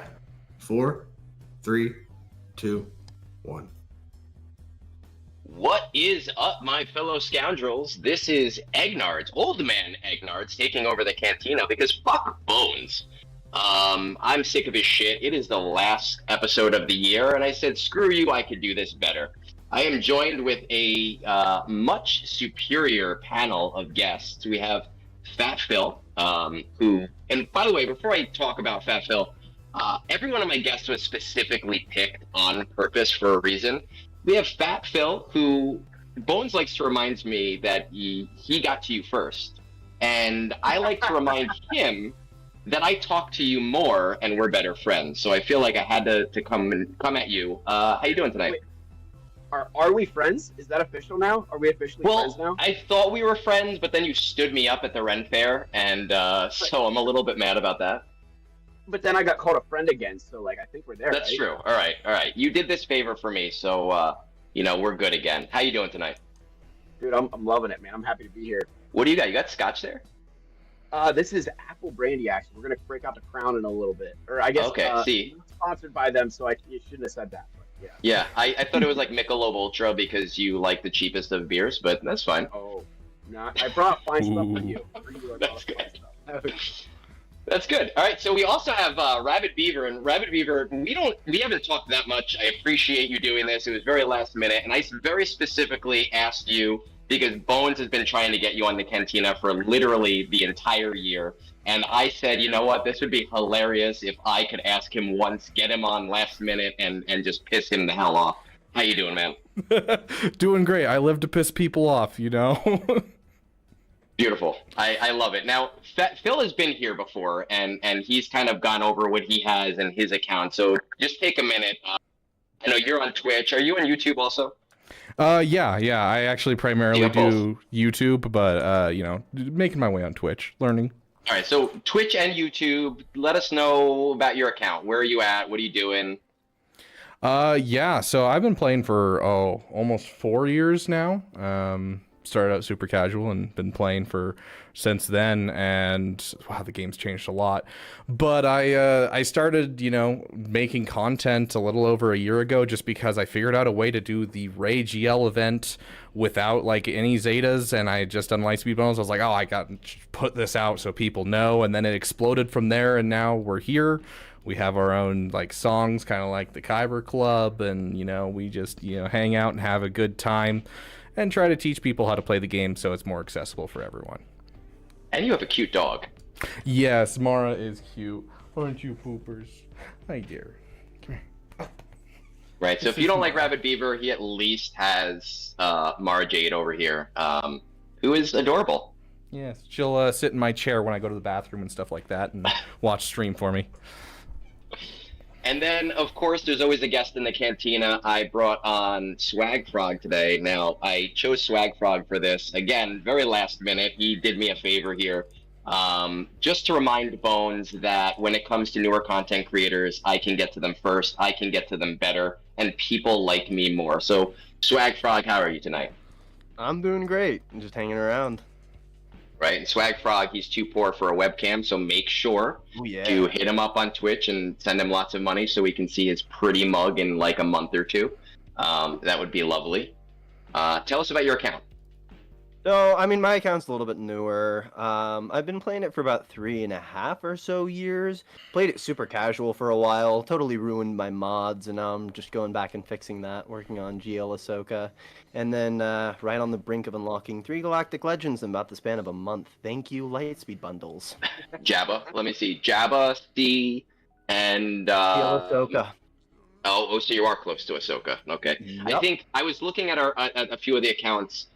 4, 3, 2, 1.
What is up, my fellow scoundrels? This is Egnard's, old man Egnard's, taking over the cantina because fuck Bones. I'm sick of his shit. It is the last episode of the year, and I said, screw you, I could do this better. I am joined with a much superior panel of guests. We have Fat Phil, who, and by the way, before I talk about Fat Phil, every one of my guests was specifically picked on purpose for a reason. We have Fat Phil, who Bones likes to remind me that he got to you first. And I like to remind him that I talk to you more and we're better friends. So I feel like I had to come at you. How you doing tonight?
Are we friends? Is that official now? Are we officially friends now?
I thought we were friends, but then you stood me up at the Ren Fair, and so I'm a little bit mad about that.
But then I got called a friend again, so like I think we're there.
That's
right?
true. All right. You did this favor for me, so we're good again. How you doing tonight?
Dude, I'm loving it, man. I'm happy to be here.
What do you got? You got scotch there?
This is apple brandy. Actually, we're gonna break out the Crown in a little bit, or I guess.
Okay. See.
I'm not sponsored by them, so you shouldn't have said that. But yeah.
Yeah, I thought it was like Michelob Ultra because you like the cheapest of beers, but that's fine.
Oh, no, I brought fine stuff for you.
That's good. That's good. All right, so we also have Rabbit Beaver, and Rabbit Beaver, we haven't talked that much. I appreciate you doing this. It was very last minute, and I very specifically asked you because Bones has been trying to get you on the Cantina for literally the entire year, and I said, you know what, this would be hilarious if I could ask him once, get him on last minute, and just piss him the hell off. How you doing, man?
Doing great. I live to piss people off, you know?
Beautiful. I love it. Now, Phil has been here before, and he's kind of gone over what he has in his account. So just take a minute. I know you're on Twitch. Are you on YouTube also?
Yeah. I actually primarily do YouTube, but making my way on Twitch, learning.
All right. So Twitch and YouTube. Let us know about your account. Where are you at? What are you doing?
Yeah. So I've been playing for almost 4 years now. Started out super casual and been playing since then, and wow, the game's changed a lot. But I started making content a little over a year ago just because I figured out a way to do the Ray GL event without like any Zetas, and I just done Lightspeed bundles. I was like, I got to put this out so people know, and then it exploded from there, and now we're here. We have our own like songs, kind of like the Kyber Club, and we just hang out and have a good time and try to teach people how to play the game so it's more accessible for everyone.
And you have a cute dog.
Yes, Mara is cute. Aren't you, poopers? Hi, dear. Come here.
Right, so if you don't like Rabbit Beaver, he at least has Mara Jade over here, who is adorable.
Yes, she'll sit in my chair when I go to the bathroom and stuff like that and watch stream for me.
And then, of course, there's always a guest in the Cantina. I brought on Swag Frog today. Now, I chose Swag Frog for this. Again, very last minute. He did me a favor here. Just to remind Bones that when it comes to newer content creators, I can get to them first. I can get to them better. And people like me more. So, Swag Frog, how are you tonight?
I'm doing great. I'm just hanging around.
Right, and Swag Frog, he's too poor for a webcam, so make sure to hit him up on Twitch and send him lots of money so we can see his pretty mug in like a month or two. That would be lovely. Tell us about your account.
So, I mean, my account's a little bit newer. I've been playing it for about 3.5 or so years. Played it super casual for a while, totally ruined my mods, and now I'm just going back and fixing that, working on GL Ahsoka. And then right on the brink of unlocking 3 Galactic Legends in about the span of a month. Thank you, Lightspeed bundles.
Jabba, let me see. Jabba, C, and...
GL Ahsoka.
Oh, so you are close to Ahsoka. Okay. Yep. I think I was looking at a few of the accounts.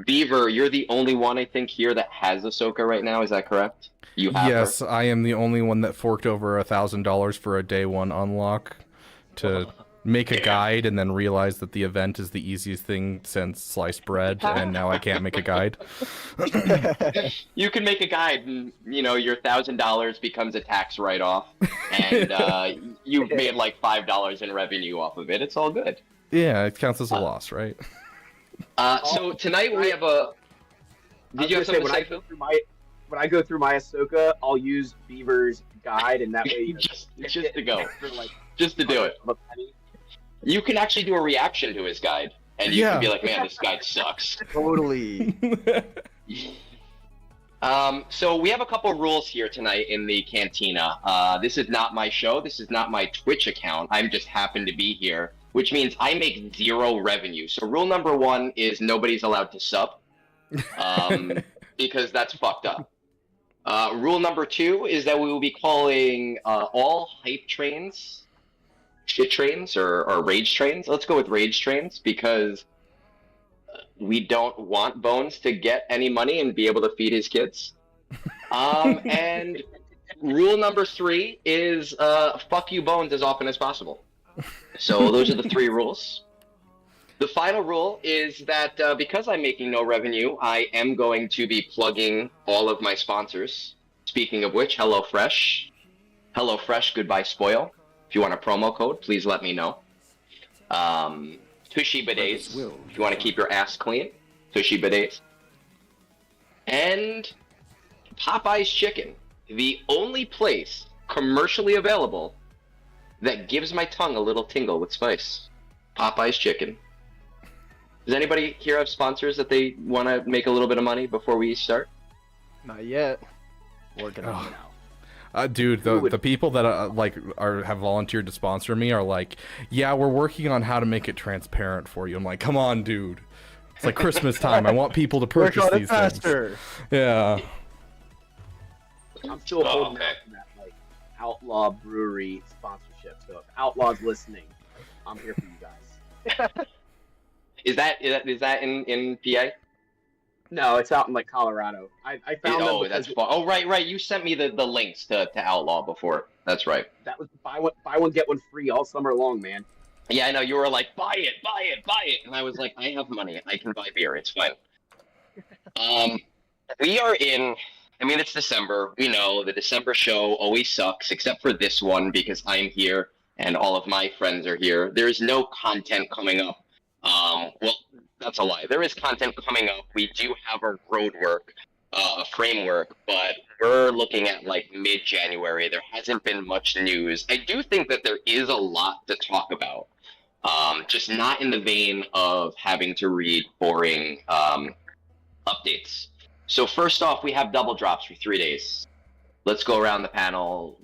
Beaver, you're the only one I think here that has Ahsoka right now. Is that correct? You have
Yes,
her?
I am the only one that forked over $1,000 for a day one unlock to make a guide, and then realize that the event is the easiest thing since sliced bread, and now I can't make a guide.
You can make a guide, and your $1,000 becomes a tax write-off, and you made like $5 in revenue off of it. It's all good.
Yeah, it counts as a loss, right?
So tonight we have a. Did you have something to say, Phil?
When I go through my Ahsoka, I'll use Beaver's guide, and that way
just to go, just to do it. You can actually do a reaction to his guide, and you can be like, "Man, this guide sucks."
Totally.
So we have a couple rules here tonight in the Cantina. This is not my show. This is not my Twitch account. I just happen to be here, which means I make 0 revenue. So rule number 1 is nobody's allowed to sub, because that's fucked up. Rule number 2 is that we will be calling all hype trains shit trains or rage trains. Let's go with rage trains because we don't want Bones to get any money and be able to feed his kids. And rule number 3 is fuck you Bones as often as possible. So those are the 3 rules. The final rule is that because I'm making no revenue, I am going to be plugging all of my sponsors. Speaking of which, HelloFresh. HelloFresh, goodbye spoil. If you want a promo code, please let me know. Tushy Bidets, if you want to keep your ass clean. Tushy Bidets. And Popeye's Chicken, the only place commercially available that gives my tongue a little tingle with spice. Popeye's Chicken. Does anybody here have sponsors that they want to make a little bit of money before we start?
Not yet. Working on it now.
Dude, the people that have volunteered to sponsor me are like, yeah, we're working on how to make it transparent for you. I'm like, come on, dude. It's like Christmas time. I want people to purchase
Work on it
these
faster.
things. Yeah.
I'm still holding out for that like Outlaw Brewery sponsorship. So if Outlaw's listening, I'm here for you guys.
Is that in PA?
No, it's out in like Colorado. I found them.
Oh, that's fun. Oh, right. You sent me the links to Outlaw before. That's right.
That was buy one get one free all summer long, man.
Yeah, I know. You were like, buy it, and I was like, I have money. I can buy beer. It's fine. We are in. I mean, it's December. We know the December show always sucks, except for this one because I'm here and all of my friends are here. There is no content coming up. Well, that's a lie. There is content coming up. We do have our road work, framework, but we're looking at like mid-January. There hasn't been much news. I do think that there is a lot to talk about, just not in the vein of having to read boring updates. So first off, we have double drops for 3 days. Let's go around the panel.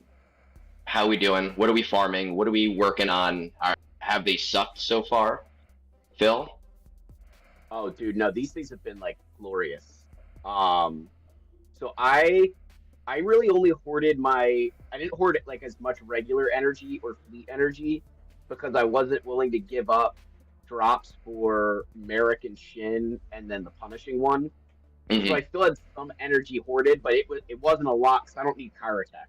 How are we doing? What are we farming? What are we working on? Have they sucked so far? Phil?
Oh, dude, no, these things have been like glorious. So I really only hoarded I didn't hoard it like as much regular energy or fleet energy because I wasn't willing to give up drops for Merrick and Shin and then the punishing one.
Mm-hmm.
So I still had some energy hoarded, but it wasn't a lot because I don't need Kyrotech.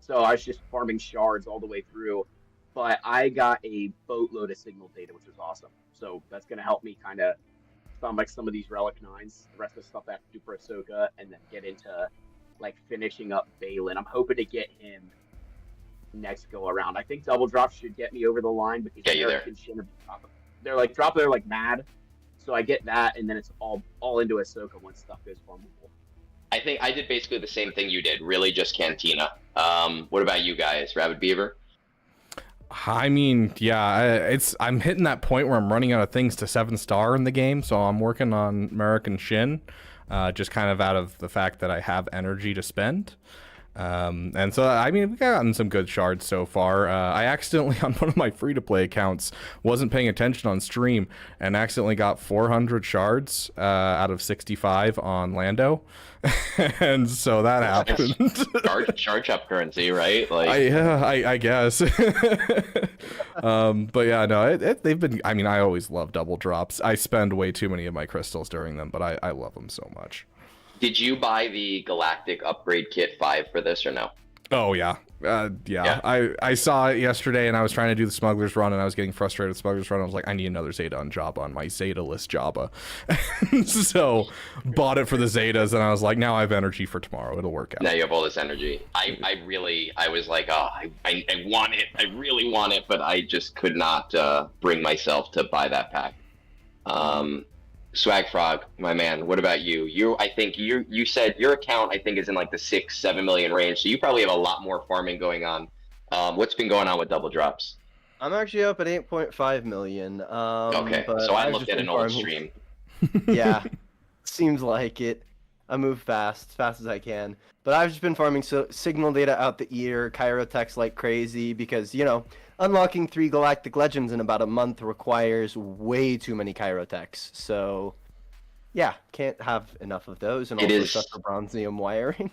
So I was just farming shards all the way through. But I got a boatload of signal data, which was awesome. So that's going to help me kind of stomach some of these Relic 9s, the rest of the stuff I have to do for Ahsoka, and then get into like finishing up Balin. I'm hoping to get him next go around. I think double drops should get me over the line because Merrick and Shin they're like they're like mad. So I get that, and then it's all into Ahsoka once stuff goes farmable.
I think I did basically the same thing you did, really just Cantina. What about you guys, Rabid Beaver?
I mean, yeah, I'm hitting that point where I'm running out of things to 7-star in the game, so I'm working on Merrick and Shin, just kind of out of the fact that I have energy to spend. And so, I mean, we've gotten some good shards so far. I accidentally, on one of my free-to-play accounts, wasn't paying attention on stream and accidentally got 400 shards out of 65 on Lando. And so that happened.
Charge up currency, right? Like,
I guess. But yeah, no, they've been, I mean, I always love double drops. I spend way too many of my crystals during them, but I love them so much.
Did you buy the Galactic Upgrade Kit 5 for this or no?
Oh, yeah. Yeah. I saw it yesterday, and I was trying to do the Smuggler's Run, and I was getting frustrated with Smuggler's Run. I was like, I need another Zeta on Jabba, on my Zeta-less Jabba. So, bought it for the Zetas, and I was like, now I have energy for tomorrow. It'll work out.
Now you have all this energy. I was like, oh, I want it. I really want it, but I just could not bring myself to buy that pack. Swag Frog, my man, what about you? I think you said your account, I think, is in like the 6-7 million range, so you probably have a lot more farming going on. What's been going on with double drops?
I'm actually up at 8.5 million.
Okay, so I looked at an old stream.
Yeah, seems like it. I move fast as I can. But I've just been farming signal data out the ear, Kyrotechs like crazy, because, you know, unlocking 3 Galactic Legends in about a month requires way too many Kyrotechs. So, yeah, can't have enough of those, and also stuff for Bronzium wiring.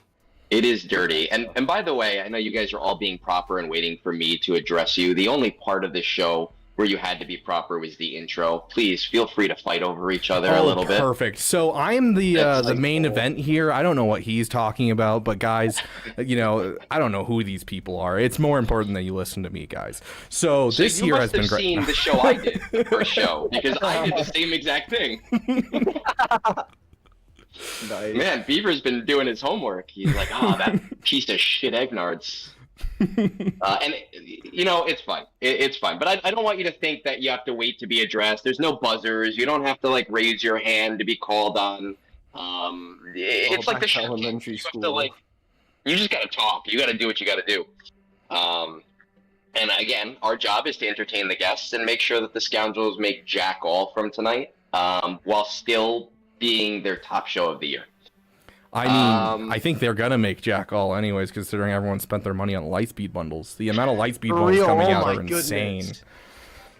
It is dirty. And by the way, I know you guys are all being proper and waiting for me to address you. The only part of this show where you had to be proper was the intro. Please feel free to fight over each other a little bit.
Perfect. So I'm the main event here. I don't know what he's talking about, but guys, you know, I don't know who these people are. It's more important that you listen to me, guys. So this year has been great.
You must have seen the show I did, the first show, because I did the same exact thing.
Nice.
Man, Beaver's been doing his homework. He's like, oh, that piece of shit Egnards. And you know, it's fine. It's fine. But I don't want you to think that you have to wait to be addressed. There's no buzzers. You don't have to like raise your hand to be called on. It's like the
elementary school.
You just gotta talk. You gotta do what you gotta do. And again, our job is to entertain the guests and make sure that the scoundrels make jack all from tonight, while still being their top show of the year.
I mean, I think they're gonna make jack all anyways, considering everyone spent their money on Lightspeed bundles. The amount of Lightspeed bundles coming out are insane.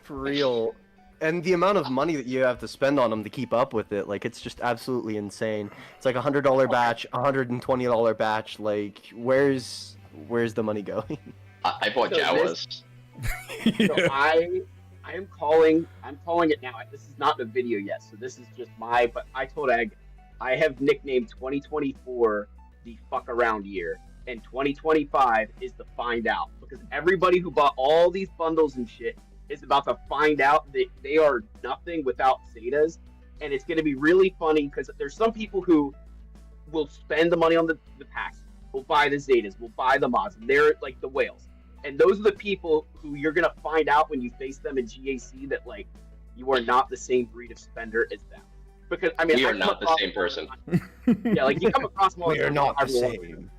For real. And the amount of money that you have to spend on them to keep up with it, like, it's just absolutely insane. It's like $100 batch, $120 batch. Like, where's the money going?
I bought Jawas.
So I am calling it now. This is not the video yet, so this is just but I told Egg, I have nicknamed 2024 the fuck around year, and 2025 is the find out, because everybody who bought all these bundles and shit is about to find out that they are nothing without Zetas, and it's going to be really funny because there's some people who will spend the money on the packs, will buy the Zetas, will buy the mods, and they're like the whales. And those are the people who you're going to find out when you face them in GAC that, like, you are not the same breed of spender as them. Because, I mean,
we are not the same person.
Yeah, like, you come across them all the time.
We are not the same.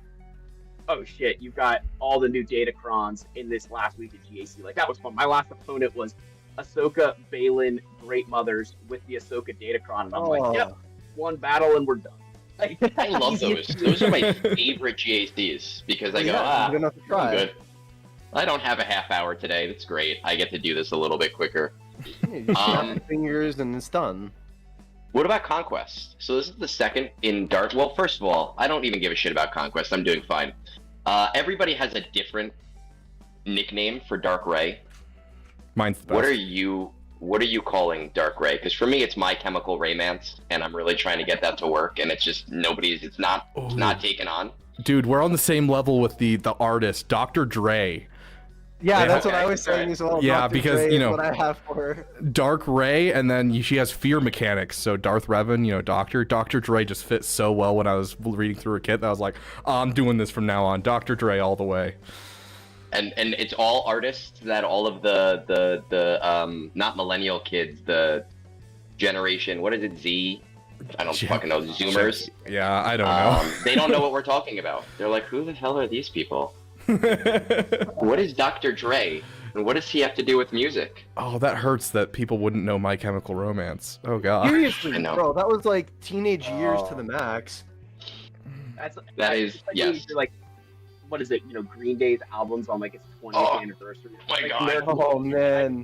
Oh, shit, you've got all the new Datacrons in this last week of GAC. Like, that was fun. My last opponent was Ahsoka, Balin, Great Mothers with the Ahsoka Datacron. And I'm like, yep, one battle and we're done. Like,
I love those. Those are my favorite GACs because I go, I'm good. I don't have a half hour today. That's great. I get to do this a little bit quicker.
Fingers and it's done.
What about Conquest? So this is the second in Dark. Well, first of all, I don't even give a shit about Conquest. I'm doing fine. Everybody has a different nickname for Dark Ray.
Mine's the best.
What are you calling Dark Ray? Because for me, it's My Chemical Romance, and I'm really trying to get that to work, and it's just it's not taken on.
Dude, we're on the same level with the artist, Dr. Dre.
Yeah, that's what I was saying as well.
Yeah,
Dr.
because
Dre
you know
is what I have for her.
Dark Ray, and then she has fear mechanics. So Darth Revan, you know, Dr. Dre just fits so well when I was reading through her kit that I was like, oh, I'm doing this from now on. Dr. Dre all the way.
And it's all artists that all of the not millennial kids, the generation, what is it, Z? I don't fucking know, Zoomers.
Yeah, I don't know.
They don't know what we're talking about. They're like, who the hell are these people? What is Dr. Dre? And what does he have to do with music?
Oh, that hurts that people wouldn't know My Chemical Romance. Oh, God.
Seriously, bro, that was like teenage years to the max.
That is, yes.
Like, what is it? You know, Green Day's albums on like its 20th anniversary.
My God.
Oh, man.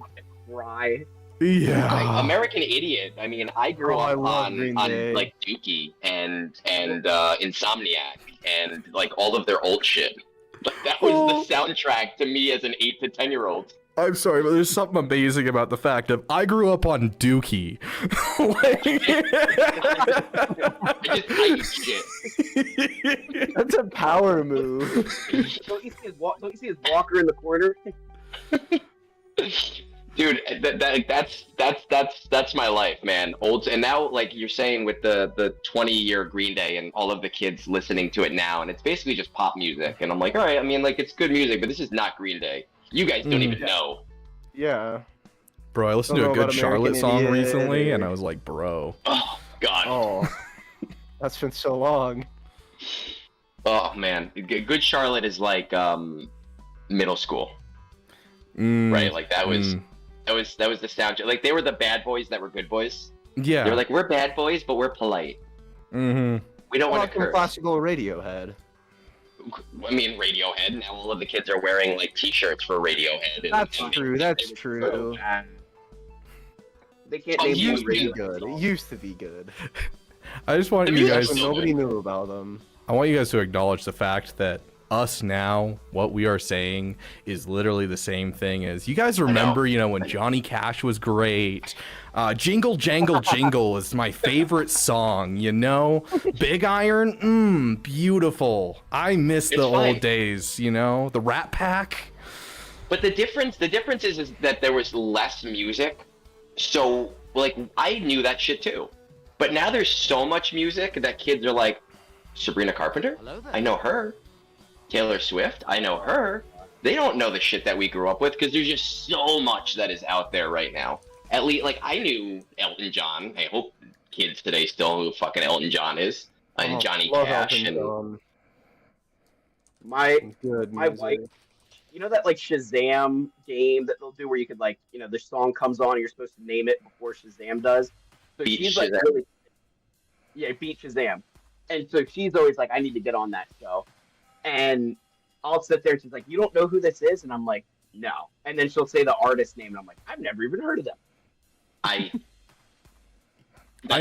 Cry.
Yeah.
American Idiot. I mean, I grew up on like Dookie and Insomniac and like all of their old shit. Like, that was the soundtrack to me as an 8 to 10-year-old.
I'm sorry, but there's something amazing about the fact of I grew up on Dookie.
I eat shit.
That's a power move.
Don't you see his walker in the corner?
Dude, that's my life, man. And now, like you're saying, with the 20-year Green Day and all of the kids listening to it now, and it's basically just pop music. And I'm like, all right, I mean, like, it's good music, but this is not Green Day. You guys don't even know.
Yeah.
Bro, I listened to a good Charlotte song recently, and I was like, bro.
Oh, God.
Oh, that's been so long.
Oh, man. Good Charlotte is like middle school. Right? Like, that was the soundtrack. Like, they were the bad boys that were good boys.
Yeah.
They were like, we're bad boys, but we're polite.
Mm-hmm.
We don't want to curse.
Classical Radiohead.
I mean, Radiohead. Now all of the kids are wearing like T-shirts for Radiohead.
That's true. That's true.
They can't
It
name
used to
one
be
radio
good.
song.
It used to be good.
I just want you guys.
Nobody knew about them.
I want you guys to acknowledge the fact that
us now, what we are saying is literally the same thing as you guys remember, you know, when Johnny Cash was great. Jingle Jangle Jingle is my favorite song, you know. Big Iron, beautiful. I miss the old days, you know, the Rat Pack.
But the difference is that there was less music. So, like, I knew that shit too. But now there's so much music that kids are like, Sabrina Carpenter? I know her. Taylor Swift? I know her. They don't know the shit that we grew up with because there's just so much that is out there right now. At least, like, I knew Elton John. I hope kids today still know who fucking Elton John is. And Johnny Cash. And
my wife, you know that, like, Shazam game that they'll do where you could, like, you know, the song comes on and you're supposed to name it before Shazam does? So she's like, really, beat Shazam. And so she's always like, I need to get on that show. And I'll sit there and she's like, you don't know who this is? And I'm like, no. And then she'll say the artist name and I'm like, I've never even heard of them.
I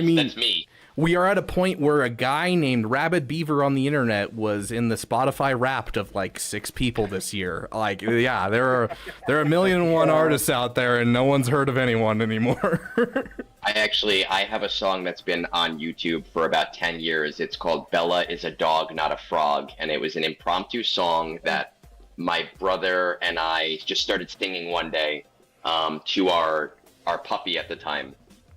mean,
that's me.
We are at a point where a guy named Rabid Beaver on the internet was in the Spotify Wrapped of like 6 people this year. Like, yeah, there are 1,000,001 artists out there, and no one's heard of anyone anymore.
I have a song that's been on YouTube for about 10 years. It's called Bella is a Dog, Not a Frog. And it was an impromptu song that my brother and I just started singing one day to our puppy at the time.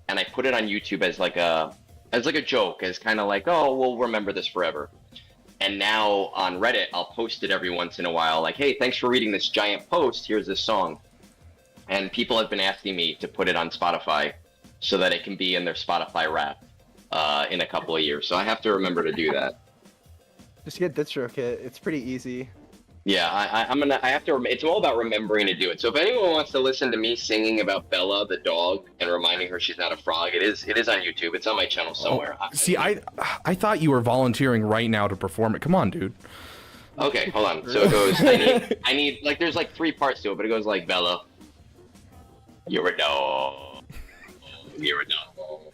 And I put it on YouTube as like a joke, as kind of like, oh, we'll remember this forever. And now on Reddit, I'll post it every once in a while, like, hey, thanks for reading this giant post. Here's this song. And people have been asking me to put it on Spotify so that it can be in their Spotify Wrapped in a couple of years. So I have to remember to do that.
Just get DistroKit. It's pretty easy.
Yeah, I have to. It's all about remembering to do it. So if anyone wants to listen to me singing about Bella the dog and reminding her she's not a frog, it is on YouTube. It's on my channel somewhere.
See, I thought you were volunteering right now to perform it. Come on, dude.
Okay, hold on. So it goes. I need like there's like 3 parts to it, but it goes like Bella, you're a dog. You're a dog.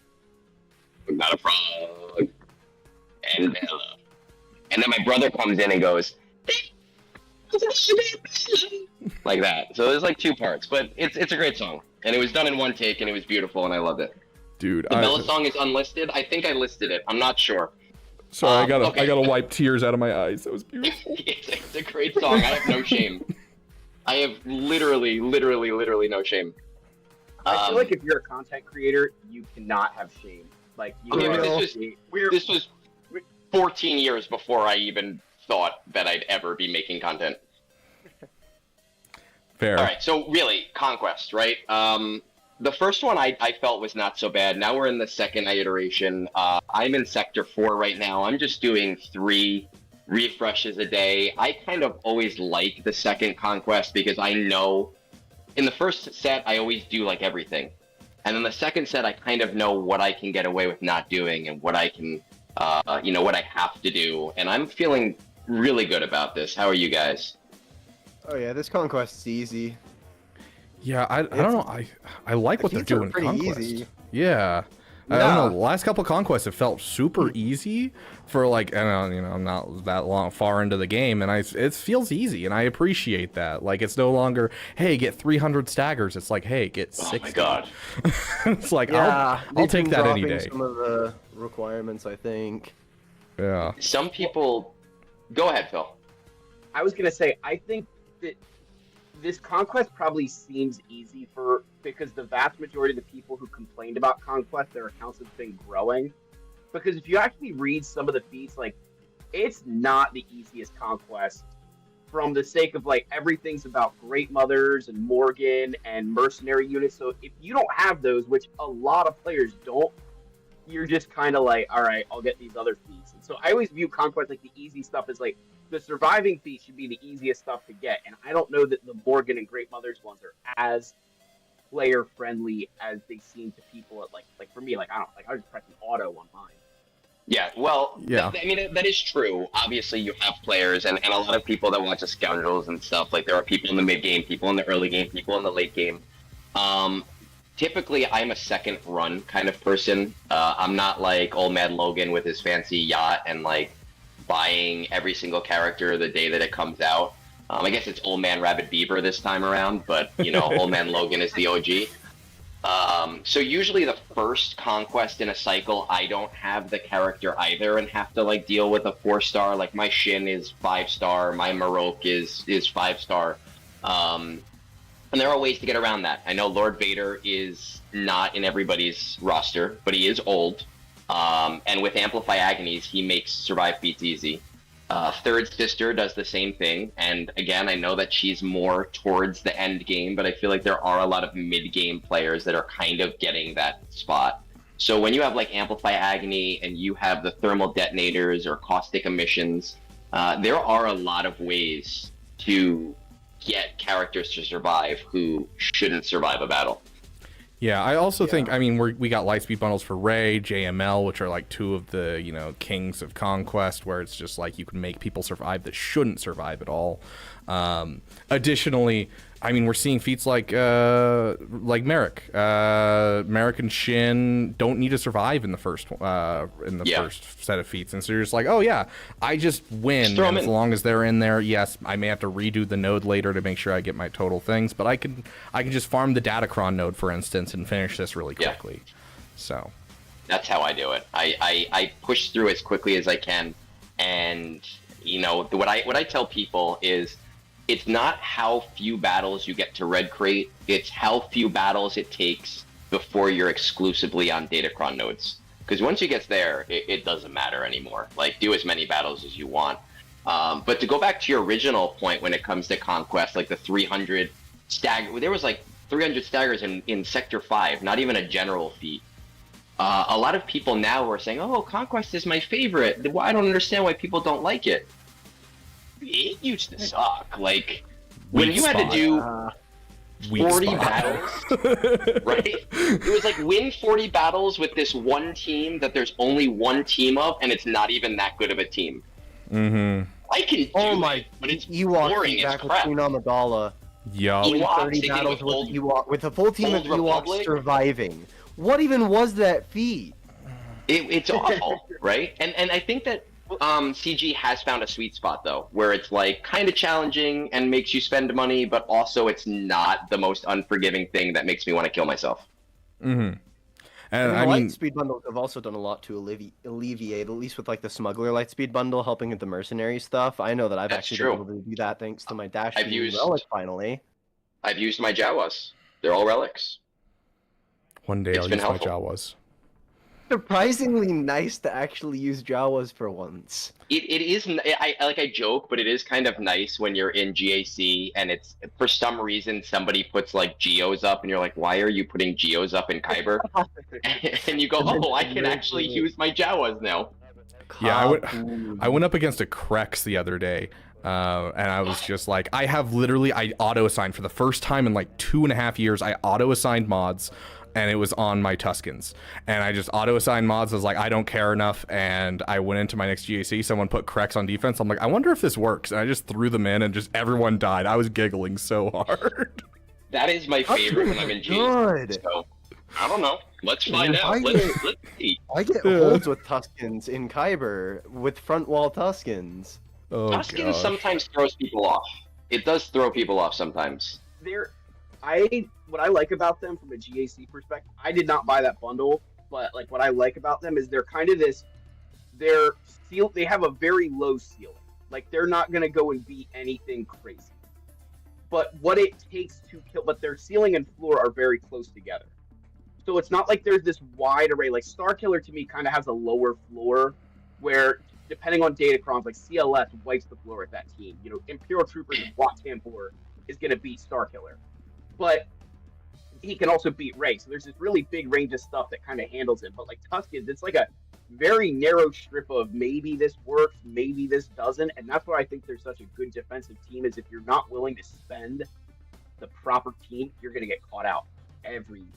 Not a frog. And Bella. And then my brother comes in and goes, like that. So there's like 2 parts, but it's a great song. And it was done in one take and it was beautiful and I loved it.
Dude,
the Bella song is unlisted. I think I listed it. I'm not sure.
Sorry, I gotta wipe tears out of my eyes. That was beautiful.
It's a great song. I have no shame. I have literally no shame.
I feel like if you're a content creator, you cannot have shame. Like,
this was 14 years before I even thought that I'd ever be making content.
Fair.
All right, so really, Conquest, right? The first one I felt was not so bad. Now we're in the second iteration. I'm in Sector 4 right now. I'm just doing 3 refreshes a day. I kind of always like the second Conquest because I know in the first set, I always do like everything. And then the second set, I kind of know what I can get away with not doing and what I can, what I have to do. And I'm feeling really good about this. How are you guys?
Oh yeah, this Conquest is easy.
Yeah, I don't know. I like what they're doing.
Pretty
Conquest.
easy.
Yeah. I don't know. The last couple Conquests have felt super easy for like, I'm not that far into the game, and it feels easy, and I appreciate that. Like, it's no longer, hey, get 300 staggers. It's like, hey, get 60.
Oh my god.
It's like, I'll take that any day.
Some of the requirements, I think.
Yeah.
Some people. Go ahead, Phil.
I was gonna say, I think that this Conquest probably seems easy because the vast majority of the people who complained about Conquest, their accounts have been growing. Because if you actually read some of the feats, like, it's not the easiest Conquest from the sake of, like, everything's about Great Mothers and Morgan and mercenary units. So if you don't have those, which a lot of players don't, you're just kind of like, all right, I'll get these other feats. And so I always view Conquest like the easy stuff as like, the surviving feat should be the easiest stuff to get, and I don't know that the Morgan and Great Mothers ones are as player friendly as they seem to people. At like for me, like I was just pressing auto on mine.
Yeah, well,
yeah.
I mean that is true. Obviously, you have players and a lot of people that watch the Scoundrels and stuff. Like there are people in the mid game, people in the early game, people in the late game. Typically, I'm a second run kind of person. I'm not like Old Man Logan with his fancy yacht and like buying every single character the day that it comes out. I guess it's Old Man Rabbit Beaver this time around, but Old Man Logan is the OG. So usually the first conquest in a cycle, I don't have the character either and have to deal with a 4-star. Like my Shin is 5-star, my Marok is 5-star. And there are ways to get around that. I know Lord Vader is not in everybody's roster, but he is old. And with Amplify Agonies, he makes survive feats easy. Third Sister does the same thing, and again, I know that she's more towards the end game, but I feel like there are a lot of mid-game players that are kind of getting that spot. So when you have Amplify Agony and you have the thermal detonators or caustic emissions, there are a lot of ways to get characters to survive who shouldn't survive a battle.
Yeah, I also think, we got Lightspeed bundles for Rey, JML, which are two of the, kings of Conquest, where it's just you can make people survive that shouldn't survive at all. Additionally, we're seeing feats like Merrick. Merrick and Shin don't need to survive in the first first set of feats, and so you're just oh yeah, I just win. And as long as they're in there, yes, I may have to redo the node later to make sure I get my total things, but I can just farm the Datacron node, for instance, and finish this really quickly. So
that's how I do it. I push through as quickly as I can, and what I tell people is, it's not how few battles you get to red crate, it's how few battles it takes before you're exclusively on Datacron nodes. Because once you get there, it doesn't matter anymore. Do as many battles as you want. But to go back to your original point when it comes to Conquest, the 300 stagger, there was 300 staggers in Sector 5, not even a general feat. A lot of people now are saying, oh, Conquest is my favorite. I don't understand why people don't like it. It used to suck. When you had to do 40 battles, right? It was win 40 battles with this one team that there's only one team of, and it's not even that good of a team.
Mm-hmm.
I can do it, but it's boring as crap.
Amidala.
Yeah.
Win 30 battles with a full team of Ewoks surviving. What even was that feat?
It's awful, right? And I think that CG has found a sweet spot, though, where it's kind of challenging and makes you spend money, but also it's not the most unforgiving thing that makes me want to kill myself.
Mm-hmm. And
Lightspeed bundles have also done a lot to alleviate, at least with the Smuggler Lightspeed bundle helping with the mercenary stuff. I know that I've actually been able to do that thanks to my Dash Relic finally.
I've used my Jawas. They're all relics.
One day I'll use my Jawas.
Surprisingly nice to actually use Jawas for once.
It is. I joke, but it is kind of nice when you're in GAC and it's for some reason somebody puts Geos up and you're like, why are you putting Geos up in Kyber? And you go, oh, I can actually use my Jawas now.
Yeah, I went up against a Krex the other day. And I was just I auto-assigned for the first time in 2.5 years. I auto-assigned mods, and it was on my Tuskens. And I just auto-assigned mods. I was I don't care enough. And I went into my next GAC. Someone put Krex on defense. I'm I wonder if this works. And I just threw them in, and just everyone died. I was giggling so hard.
That is my favorite when I'm in GAC. So, I don't know. Let's find out. Let's see.
I get holds with Tuskens in Kyber, with front wall Tuskens.
Oh,
Tuskens sometimes throws people off. It does throw people off sometimes.
What I like about them from a GAC perspective, I did not buy that bundle, but what I like about them is they're kind of they have a very low ceiling. They're not gonna go and beat anything crazy. But what it takes to kill, but their ceiling and floor are very close together. So it's not there's this wide array. Starkiller to me kind of has a lower floor, where depending on Datacrons, CLS wipes the floor with that team. Imperial Troopers and Wat Tambor is gonna beat Starkiller. But he can also beat Rey, so there's this really big range of stuff that kind of handles it. But Tuskens, it's a very narrow strip of maybe this works, maybe this doesn't, and that's why I think they're such a good defensive team. Is if you're not willing to spend the proper team, you're gonna get caught out every round.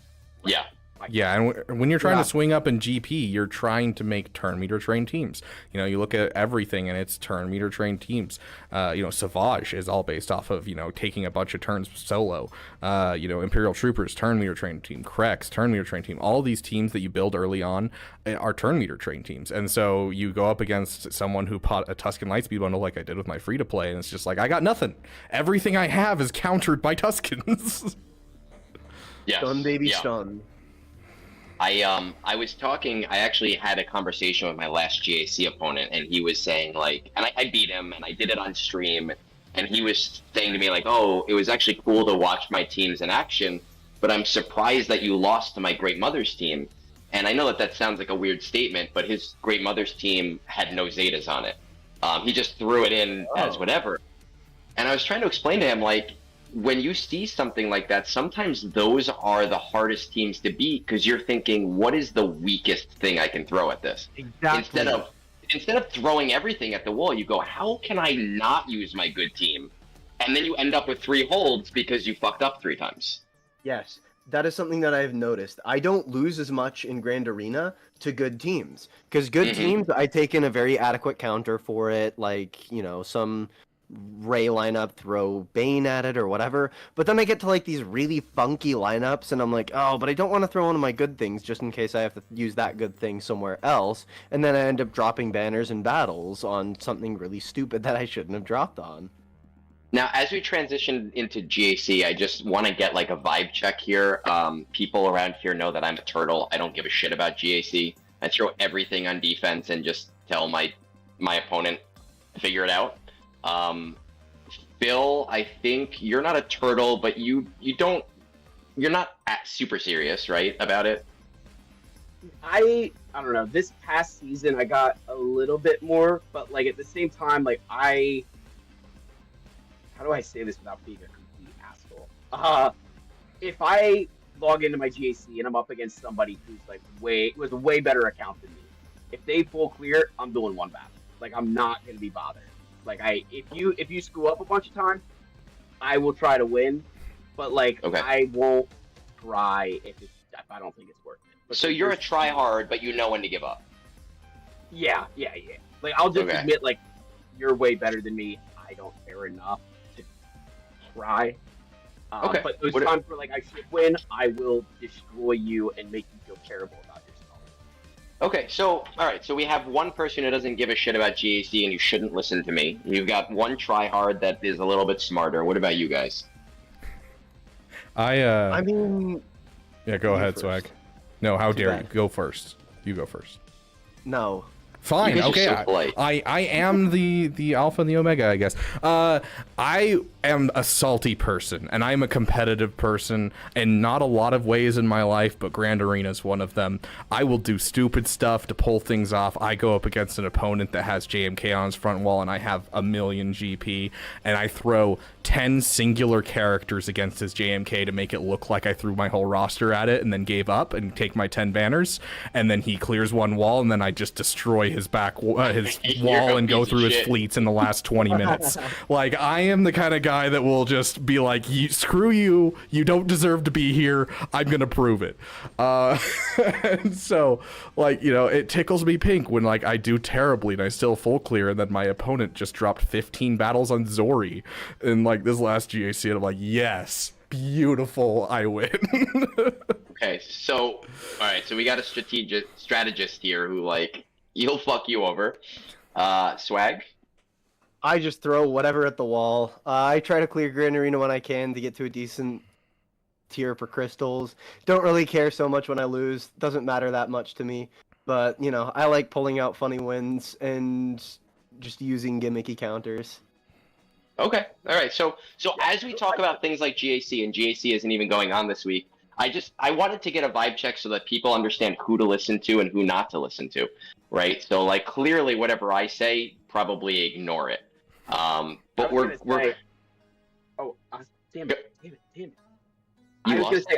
Yeah,
Yeah, and when you're trying to swing up in GP, you're trying to make turn meter trained teams. You know, you look at everything and it's turn meter trained teams. Savage is all based off of, taking a bunch of turns solo. Imperial Troopers, turn meter trained team. Krex, turn meter trained team. All these teams that you build early on are turn meter trained teams. And so you go up against someone who bought a Tusken Lightspeed bundle like I did with my free to play, and it's just like, I got nothing. Everything I have is countered by Tuskens.
Yes.
Stun, baby, stun.
I was talking, I actually had a conversation with my last GAC opponent, and he was saying, like, and I beat him, and I did it on stream, and he was saying to me, like, oh, it was actually cool to watch my teams in action, but I'm surprised that you lost to my Great Mother's team. And I know that sounds like a weird statement, but his Great Mother's team had no Zetas on it. He just threw it in as whatever. And I was trying to explain to him, like, when you see something like that, sometimes those are the hardest teams to beat because you're thinking, what is the weakest thing I can throw at this?
Exactly.
Instead of throwing everything at the wall, you go, how can I not use my good team? And then you end up with 3 holds because you fucked up 3 times.
Yes, that is something that I've noticed. I don't lose as much in Grand Arena to good teams because good teams, I take in a very adequate counter for it, like, some Ray lineup, throw Bane at it or whatever, but then I get to like these really funky lineups and I'm like, oh, but I don't want to throw one of my good things just in case I have to use that good thing somewhere else, and then I end up dropping banners and battles on something really stupid that I shouldn't have dropped on.
Now, as we transition into GAC, I just want to get like a vibe check here. People around here know that I'm a turtle. I don't give a shit about GAC. I throw everything on defense and just tell my opponent to figure it out. Phil, I think you're not a turtle, but you're not super serious, right, about it?
I don't know. This past season, I got a little bit more, but like at the same time, like how do I say this without being a complete asshole? If I log into my GAC and I'm up against somebody who's like was a way better account than me, if they full clear, I'm doing one battle. Like I'm not gonna be bothered. Like if you screw up a bunch of times, I will try to win, but like I won't try if I don't think it's worth it. But
so you're a try hard, but you know when to give up.
Yeah. Like I'll just admit like you're way better than me. I don't care enough to try. But those times where like I should win, I will destroy you and make you feel terrible about yourself.
Okay, so, alright, so we have one person who doesn't give a shit about GAC and you shouldn't listen to me. You've got one tryhard that is a little bit smarter. What about you guys?
I mean...
Yeah, go ahead, Swag. No, how dare you? Go first. You go first.
No.
Fine, okay, I am the alpha and the omega, I guess. I am a salty person, and I'm a competitive person in not a lot of ways in my life, but Grand Arena is one of them. I will do stupid stuff to pull things off. I go up against an opponent that has JMK on his front wall, and I have 1,000,000 GP, and I throw 10 singular characters against his JMK to make it look like I threw my whole roster at it, and then gave up and take my 10 banners, and then he clears one wall, and then I just destroy his his wall and go through his fleets in the last 20 minutes. Like, I am the kind of guy that will just be like, screw you, you don't deserve to be here, I'm gonna prove it. And so, like, it tickles me pink when, like, I do terribly and I still full clear, and then my opponent just dropped 15 battles on Zori in, like, this last GAC, and I'm like, yes, beautiful, I win.
Okay, so, alright, so we got a strategist here who, like, he'll fuck you over. Swag?
I just throw whatever at the wall. I try to clear Grand Arena when I can to get to a decent tier for crystals. Don't really care so much when I lose. Doesn't matter that much to me. But, I like pulling out funny wins and just using gimmicky counters.
Okay, alright, so as we talk about things like GAC, and GAC isn't even going on this week, I wanted to get a vibe check so that people understand who to listen to and who not to listen to, right? So, like, clearly whatever I say, probably ignore it. But we're...
Oh, damn it. I was gonna say,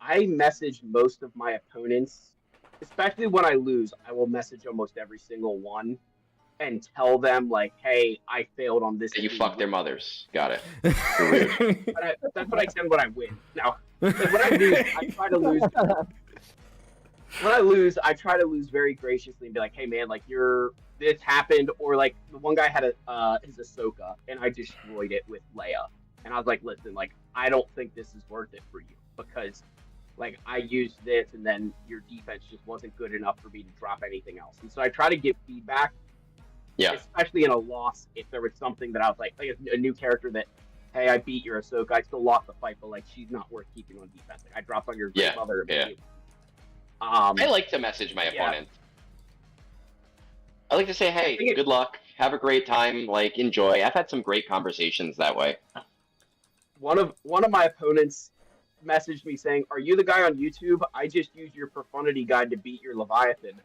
I message most of my opponents, especially when I lose, I will message almost every single one. and tell them like, hey, I failed on this.
You fuck their mothers. Got it.
That's what I said when I win. Now, when I lose, I try to lose. When I lose, I try to lose very graciously and be like, hey man, like this happened, or like the one guy had his Ahsoka and I destroyed it with Leia, and I was like, listen, like I don't think this is worth it for you because like I used this and then your defense just wasn't good enough for me to drop anything else. And so I try to give feedback, especially in a loss. If there was something that I was like a new character that, hey, I beat your Ahsoka, I still lost the fight, but like she's not worth keeping on defense. Like, I dropped on your grandmother.
I like to message my opponent. I like to say, hey, good luck, have a great time, like enjoy. I've had some great conversations that way.
One of my opponents messaged me saying, "Are you the guy on YouTube? I just used your profundity guide to beat your Leviathan."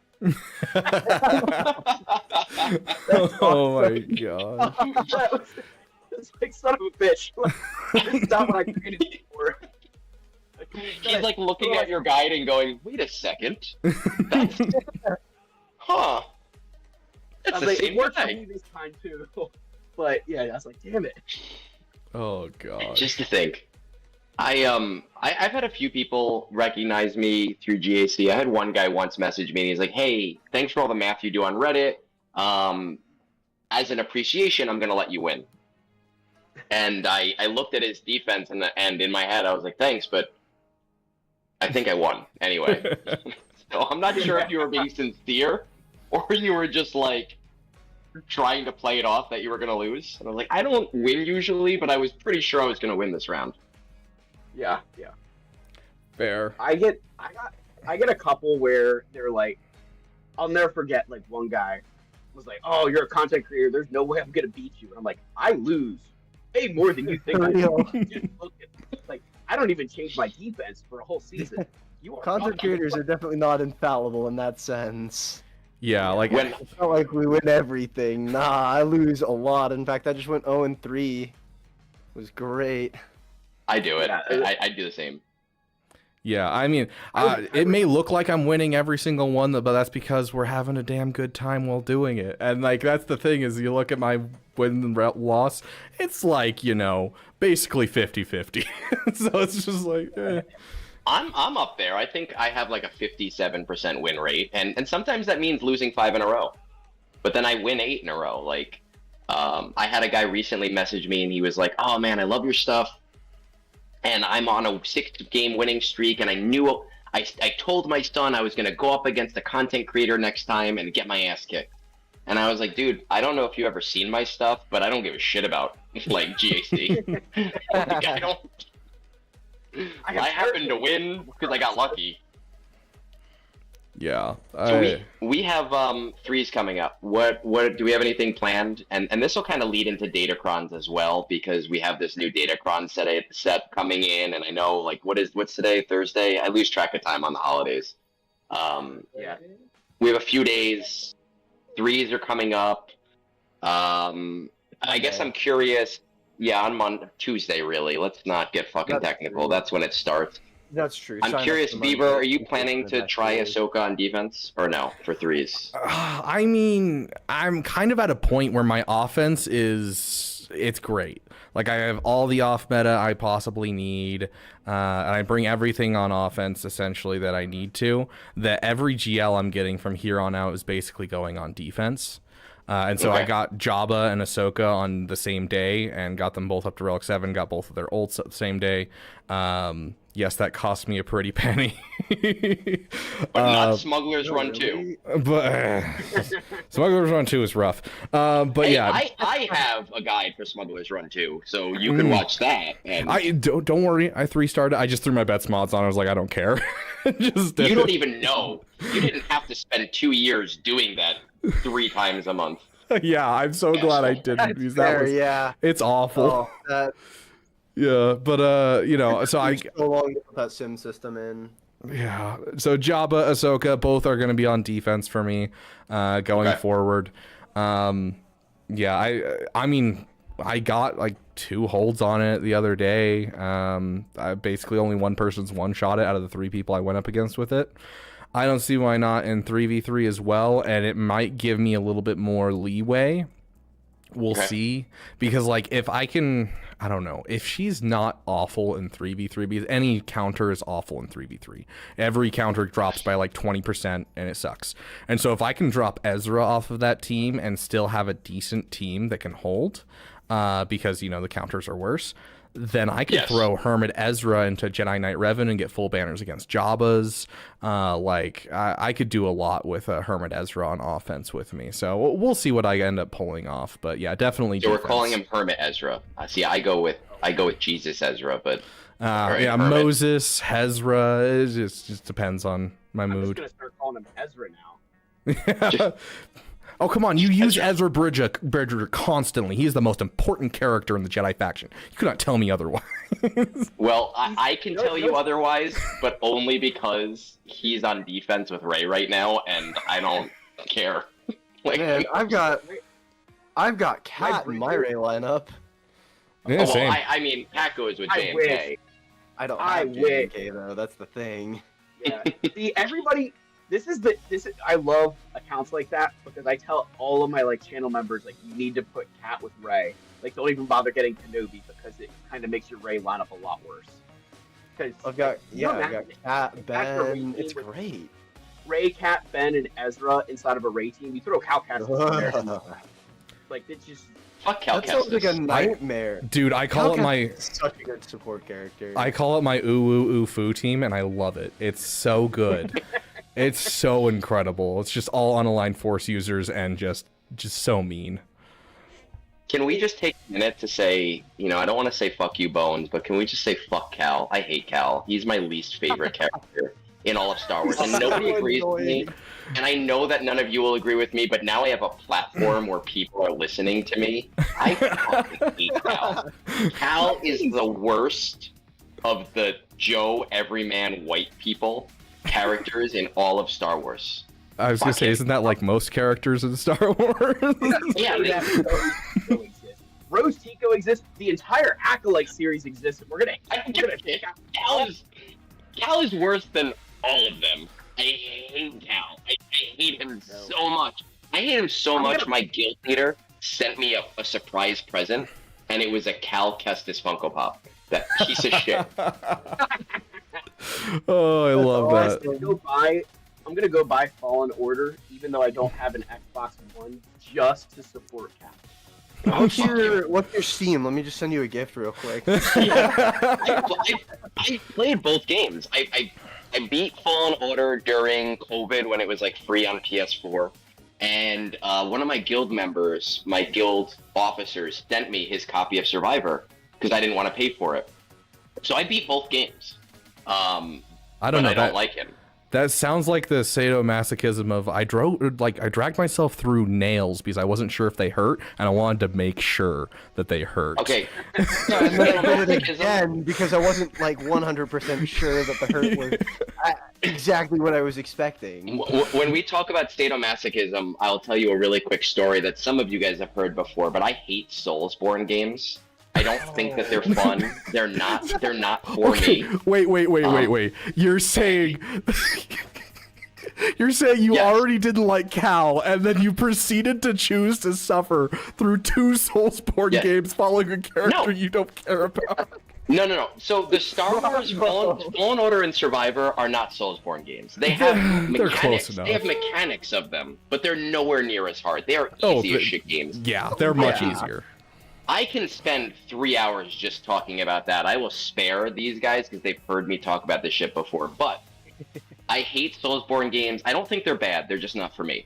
Oh my god!
It's like, son of a bitch. This is not what I created it for.
He's like looking at your guide and going, "Wait a second, that's... huh? That's the
like,
same
it worked for
guy."
me this time too, but yeah, I was like, damn it.
Oh god!
Just to think, I've had a few people recognize me through GAC. I had one guy once message me and he's like, "Hey, thanks for all the math you do on Reddit. As an appreciation, I'm gonna let you win." And I looked at his defense and in my head I was like, "Thanks, but I think I won anyway." So I'm not sure if you were being sincere or you were just like trying to play it off that you were gonna lose. And I was like, I don't win usually, but I was pretty sure I was gonna win this round.
Yeah.
Fair.
I get a couple where they're like, I'll never forget, like one guy was like, "Oh, you're a content creator, there's no way I'm gonna beat you." And I'm like, I lose way more than you think I do. Just look at, like, I don't even change my defense for a whole season.
Content creators are definitely not infallible in that sense.
Yeah, like
it's not like we win everything. Nah, I lose a lot. In fact, I just went 0-3. It was great.
I do it. I do the same.
Yeah, I mean, it may look like I'm winning every single one, but that's because we're having a damn good time while doing it. And like that's the thing is, you look at my win and loss, it's like, you know, basically 50-50. So it's just like,
I'm up there. I think I have like a 57% win rate, and sometimes that means losing 5 in a row. But then I win 8 in a row. Like, I had a guy recently message me, and he was like, "Oh man, I love your stuff, and I'm on a 6-game winning streak, and I knew I told my son I was gonna go up against a content creator next time and get my ass kicked." And I was like, "Dude, I don't know if you ever seen my stuff, but I don't give a shit about like GAC. Like, I don't." I happened to win because I got lucky.
Yeah.
So we have threes coming up. What do we have anything planned? And this will kind of lead into Datacrons as well, because we have this new Datacron set coming in, and I know like what's today? Thursday? I lose track of time on the holidays.
Yeah.
We have a few days. Threes are coming up. I guess I'm curious. Yeah, on Tuesday, really. Let's not get fucking technical. That's when it starts.
That's true.
I'm curious, Beaver, are you planning to try Ahsoka on defense, or no, for threes?
I mean, I'm kind of at a point where my offense it's great. Like, I have all the off meta I possibly need, and I bring everything on offense, essentially, that I need to. That every GL I'm getting from here on out is basically going on defense. And so I got Jabba and Ahsoka on the same day and got them both up to Relic 7, got both of their ults at the same day. Yes, that cost me a pretty penny.
But not Smuggler's Run 2.
But Smuggler's Run 2 is rough. But
hey,
yeah.
I have a guide for Smuggler's Run 2, so you can watch that. And
don't worry, I 3-starred it. I just threw my bets mods on. I was like, I don't care. Just
you don't even know. You didn't have to spend 2 years doing that 3 times a month.
Yeah, I'm so glad I didn't, because that was it's awful. Yeah, but you know, so I
so long to put that sim system in.
Yeah, so Jabba, Ahsoka, both are going to be on defense for me going forward. Yeah, I mean, I got like 2 holds on it the other day. I basically only one person's one-shot it out of the 3 people I went up against with it. I don't see why not in 3v3 as well, and it might give me a little bit more leeway. We'll see, because like if I can, I don't know, if she's not awful in 3v3, because any counter is awful in 3v3. Every counter drops by like 20% and it sucks. And so if I can drop Ezra off of that team and still have a decent team that can hold, because, you know, the counters are worse, then I could throw Hermit Ezra into Jedi Knight Revan and get full banners against Jabba's. I could do a lot with Hermit Ezra on offense with me. So we'll see what I end up pulling off. But yeah, definitely.
So we're calling him Hermit Ezra. See, I go with Jesus Ezra, but
yeah,
Hermit.
Moses, Hezra. It just depends on my mood.
I'm just gonna start calling him Ezra now.
Oh, come on. You use Ezra Bridger constantly. He is the most important character in the Jedi faction. You could not tell me otherwise.
Well, I can tell you otherwise, but only because he's on defense with Rey right now, and I don't care. Like,
Man, I've got Cat in my Rey lineup.
Yeah, same.
I mean, Cat goes with JMK.
I don't have JMK though. That's the thing.
Yeah. See, everybody. This is I love accounts like that because I tell all of my like channel members like you need to put Cat with Rey. Like don't even bother getting Kenobi because it kind of makes your Rey lineup a lot worse. Because
I've got Cat, Ben. It's great.
Rey, Cat, Ben, and Ezra inside of a Rey team. You throw Cal Kestis in there. Like it's just
fuck Cal
That sounds like a nightmare.
Dude, I call it my
such a good support character.
I call it my ooh foo team, and I love it. It's so good. It's so incredible. It's just all unaligned Force users and just so mean.
Can we just take a minute to say, you know, I don't want to say fuck you, Bones, but can we just say fuck Cal? I hate Cal. He's my least favorite character in all of Star Wars, and nobody agrees with me. And I know that none of you will agree with me, but now I have a platform where people are listening to me. I fucking hate Cal. Cal is the worst of the Joe Everyman white people characters in all of Star Wars.
I was gonna say, isn't that like most characters in Star Wars?
Yeah, Rose Tico exists. The entire Acolyte series exists. We're gonna take out
Cal is worse than all of them. I hate Cal. I hate him so much. I hate him so much. My guild leader sent me a surprise present, and it was a Cal Kestis Funko Pop. That piece of shit.
Oh, I love that.
I'm gonna go buy Fallen Order, even though I don't have an Xbox One, just to support Cal.
What's your Steam? Let me just send you a gift real quick.
I played both games. I beat Fallen Order during COVID when it was like free on PS4, and one of my guild members, my guild officers, sent me his copy of Survivor because I didn't want to pay for it. So I beat both games.
I don't know.
I don't like him.
That sounds like the sadomasochism of I dragged myself through nails because I wasn't sure if they hurt, and I wanted to make sure that they hurt.
Okay.
And then I did it again because I wasn't like 100% sure that the hurt was exactly what I was expecting.
When we talk about sadomasochism, I'll tell you a really quick story that some of you guys have heard before, but I hate Soulsborne games. I don't think that they're fun. They're not for me.
Wait. You're saying you already didn't like Cal, and then you proceeded to choose to suffer through two Soulsborne games following a character you don't care about.
No. So the Star Wars Fallen Order and Survivor are not Soulsborne games. They have
They're
mechanics.
close enough.
They have mechanics of them, but they're nowhere near as hard. They are easy as shit games.
Yeah, they're much easier.
I can spend 3 hours just talking about that. I will spare these guys because they've heard me talk about this shit before. But I hate Soulsborne games. I don't think they're bad. They're just not for me.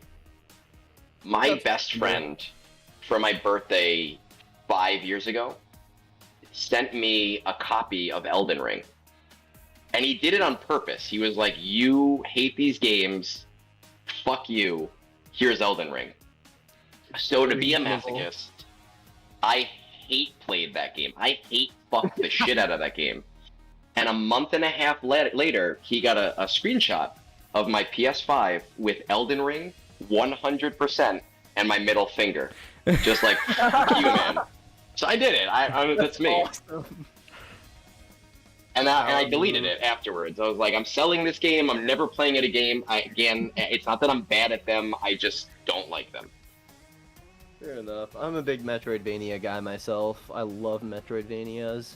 My best friend, for my birthday 5 years ago, sent me a copy of Elden Ring. And he did it on purpose. He was like, you hate these games. Fuck you. Here's Elden Ring. So to be a masochist, I played that game. I fucked the shit out of that game. And a month and a half later, he got a screenshot of my PS5 with Elden Ring 100% and my middle finger. Just like, fuck you, man. So I did it. That's me.
Awesome.
And I deleted it afterwards. I was like, I'm selling this game. I'm never playing it again. It's not that I'm bad at them. I just don't like them.
Fair enough. I'm a big Metroidvania guy myself. I love Metroidvanias.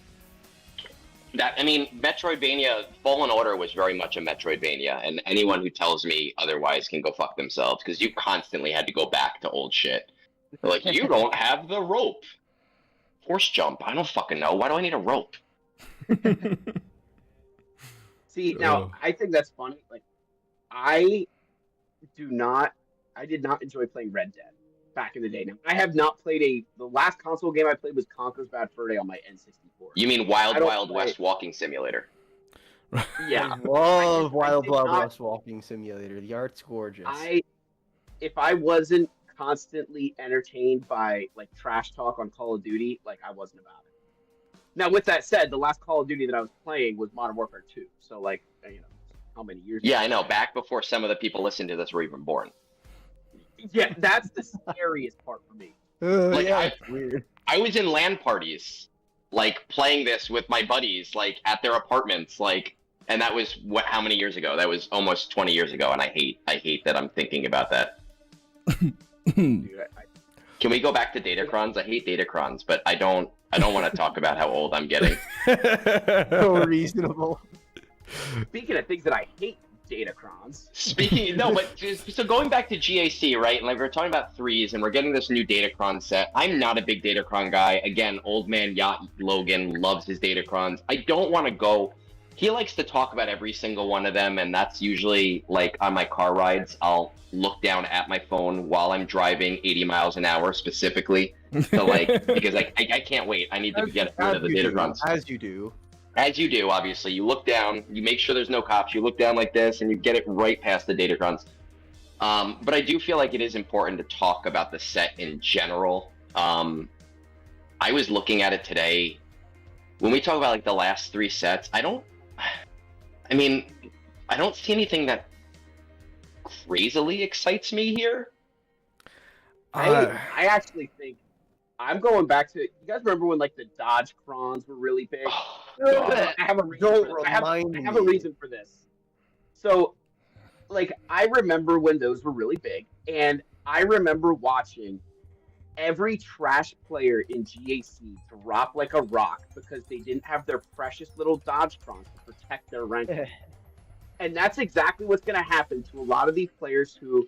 Metroidvania, Fallen Order was very much a Metroidvania, and anyone who tells me otherwise can go fuck themselves, because you constantly had to go back to old shit. They're like, you don't have the rope. Horse jump. I don't fucking know. Why do I need a rope?
See, now, I think that's funny. Like, I did not enjoy playing Red Dead back in the day. Now, I have not played the last console game I played was Conker's Bad Fur Day on my N64.
You mean Wild West Walking Simulator?
Yeah.
I love Wild West Walking Simulator. The art's gorgeous.
If I wasn't constantly entertained by like trash talk on Call of Duty, like I wasn't about it. Now, with that said, the last Call of Duty that I was playing was Modern Warfare 2. So, like, how many years
Yeah,
ago?
I know. Back before some of the people listening to this were even born.
Yeah, that's the scariest part for me.
Weird.
I was in LAN parties, like, playing this with my buddies, like, at their apartments, like, and that was, how many years ago? That was almost 20 years ago, and I hate that I'm thinking about that.
Dude,
Can we go back to Datacrons? I hate Datacrons, but I don't want to talk about how old I'm getting.
So reasonable.
Speaking of things that I hate, Datacrons.
So going back to GAC, right? And like we're talking about threes, and we're getting this new Datacron set. I'm not a big Datacron guy. Again, old man Yacht Logan loves his Datacrons. I don't want to go. He likes to talk about every single one of them, and that's usually like on my car rides. I'll look down at my phone while I'm driving 80 miles an hour specifically. So like, because I can't wait. I need to get rid of the Datacrons.
As you do.
As you do, obviously. You look down, you make sure there's no cops, you look down like this, and you get it right past the Datacrons. But I do feel like it is important to talk about the set in general. I was looking at it today. When we talk about like the last three sets, I don't see anything that crazily excites me here.
I actually think I'm going back to. You guys remember when like the Dodge Crons were really big? I have a reason for this. So, like, I remember when those were really big, and I remember watching every trash player in GAC drop like a rock because they didn't have their precious little Dodge Crons to protect their ranking. And that's exactly what's going to happen to a lot of these players who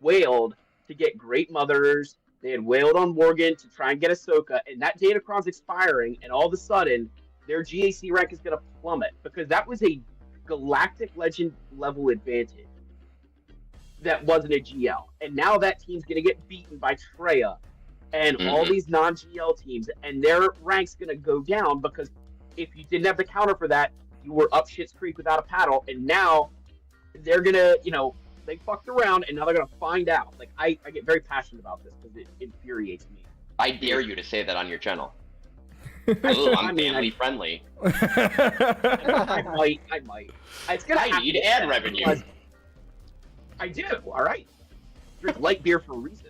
wailed to get Great Mothers. They had wailed on Morgan to try and get Ahsoka, and that Datacron's expiring, and all of a sudden, their GAC rank is going to plummet because that was a Galactic Legend level advantage that wasn't a GL. And now that team's going to get beaten by Traya and all these non-GL teams, and their rank's going to go down because if you didn't have the counter for that, you were up shit's creek without a paddle, and now they're going to, they fucked around, and now they're going to find out. Like, I get very passionate about this because it infuriates me.
I dare you to say that on your channel. I'm family friendly.
I might. It's gonna
I need ad revenue.
I do. All right. Drink light beer for a reason.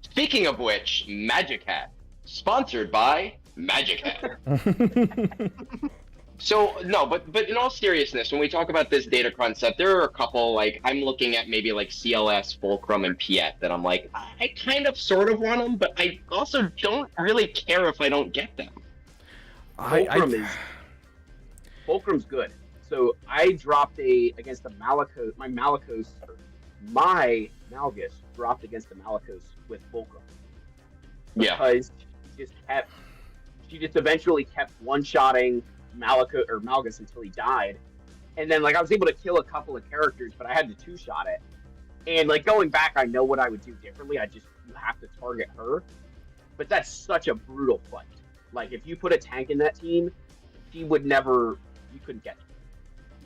Speaking of which, Magic Hat, sponsored by Magic Hat. So no, but in all seriousness, when we talk about this data concept, there are a couple, like, I'm looking at maybe like CLS, Fulcrum, and Piet that I'm like, I kind of sort of want them, but I also don't really care if I don't get them.
Fulcrum's good. So I dropped against the Malakos. My Malgus dropped against the Malakos with Fulcrum. Because she just eventually kept one-shotting Malgus until he died. And then, like, I was able to kill a couple of characters, but I had to two-shot it. And, like, going back, I know what I would do differently. You have to target her. But that's such a brutal fight. Like, if you put a tank in that team, you couldn't get her.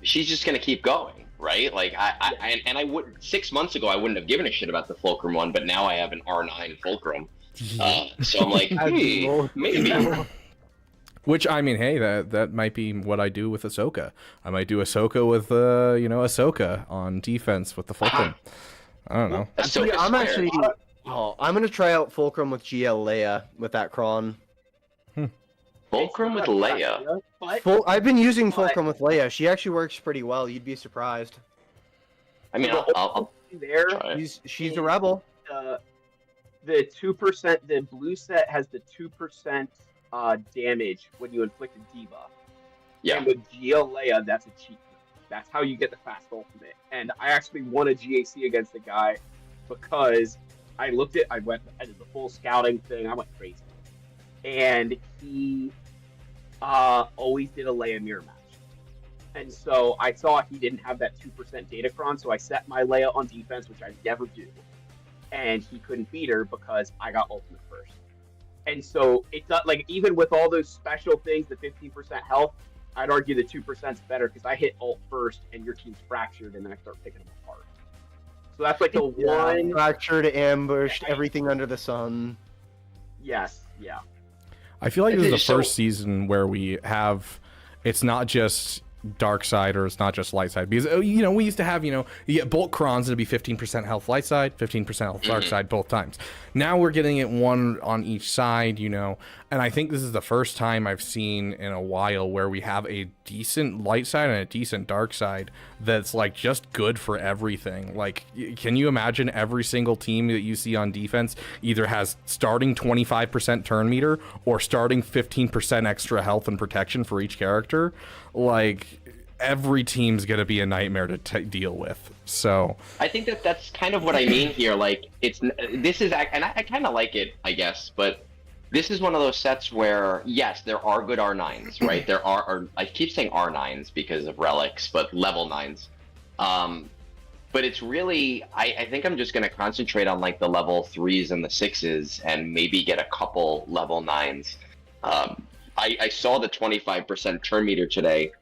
She's just gonna keep going, right? Like, I would 6 months ago I wouldn't have given a shit about the Fulcrum one, but now I have an R9 Fulcrum, so I'm like, hey, maybe.
Which, I mean, hey, that might be what I do with Ahsoka. I might do Ahsoka with Ahsoka on defense with the Fulcrum. I don't know.
I'm gonna try out Fulcrum with GL Leia with that Kron.
Fulcrum with Leia.
I've been using Fulcrum with Leia. She actually works pretty well. You'd be surprised.
I mean, I'll
there.
try it.
She's a rebel.
The 2%, the blue set has the 2% damage when you inflict a debuff.
Yeah.
And with Leia, that's a cheat. That's how you get the fast ultimate. And I actually won a GAC against a guy because I did the full scouting thing. I went crazy. And he always did a Leia mirror match. And so I saw he didn't have that 2% datacron, so I set my Leia on defense, which I never do. And he couldn't beat her because I got ultimate first. And so it's not like, even with all those special things, the 15% health, I'd argue the 2% is better because I hit ult first and your team's fractured and then I start picking them apart. So that's like the one
fractured, ambushed, everything under the sun.
Yes, yeah.
I feel like this is the first season where we have, it's not just dark side or it's not just light side, because we used to have you get bolt crons, it'd be 15% health light side, 15% health dark side both times. Now we're getting it one on each side, and I think this is the first time I've seen in a while where we have a decent light side and a decent dark side that's like just good for everything. Like, can you imagine every single team that you see on defense either has starting 25% turn meter or starting 15% extra health and protection for each character? Like, every team's gonna be a nightmare to deal with. So
I think that's kind of what I mean here. Like, and I kind of like it, I guess, but this is one of those sets where, yes, there are good R9s, right? There are I keep saying R9s because of relics, but level 9s. But it's really, I think I'm just gonna concentrate on like the level 3s and the 6s and maybe get a couple level 9s. I saw the 25% turn meter today,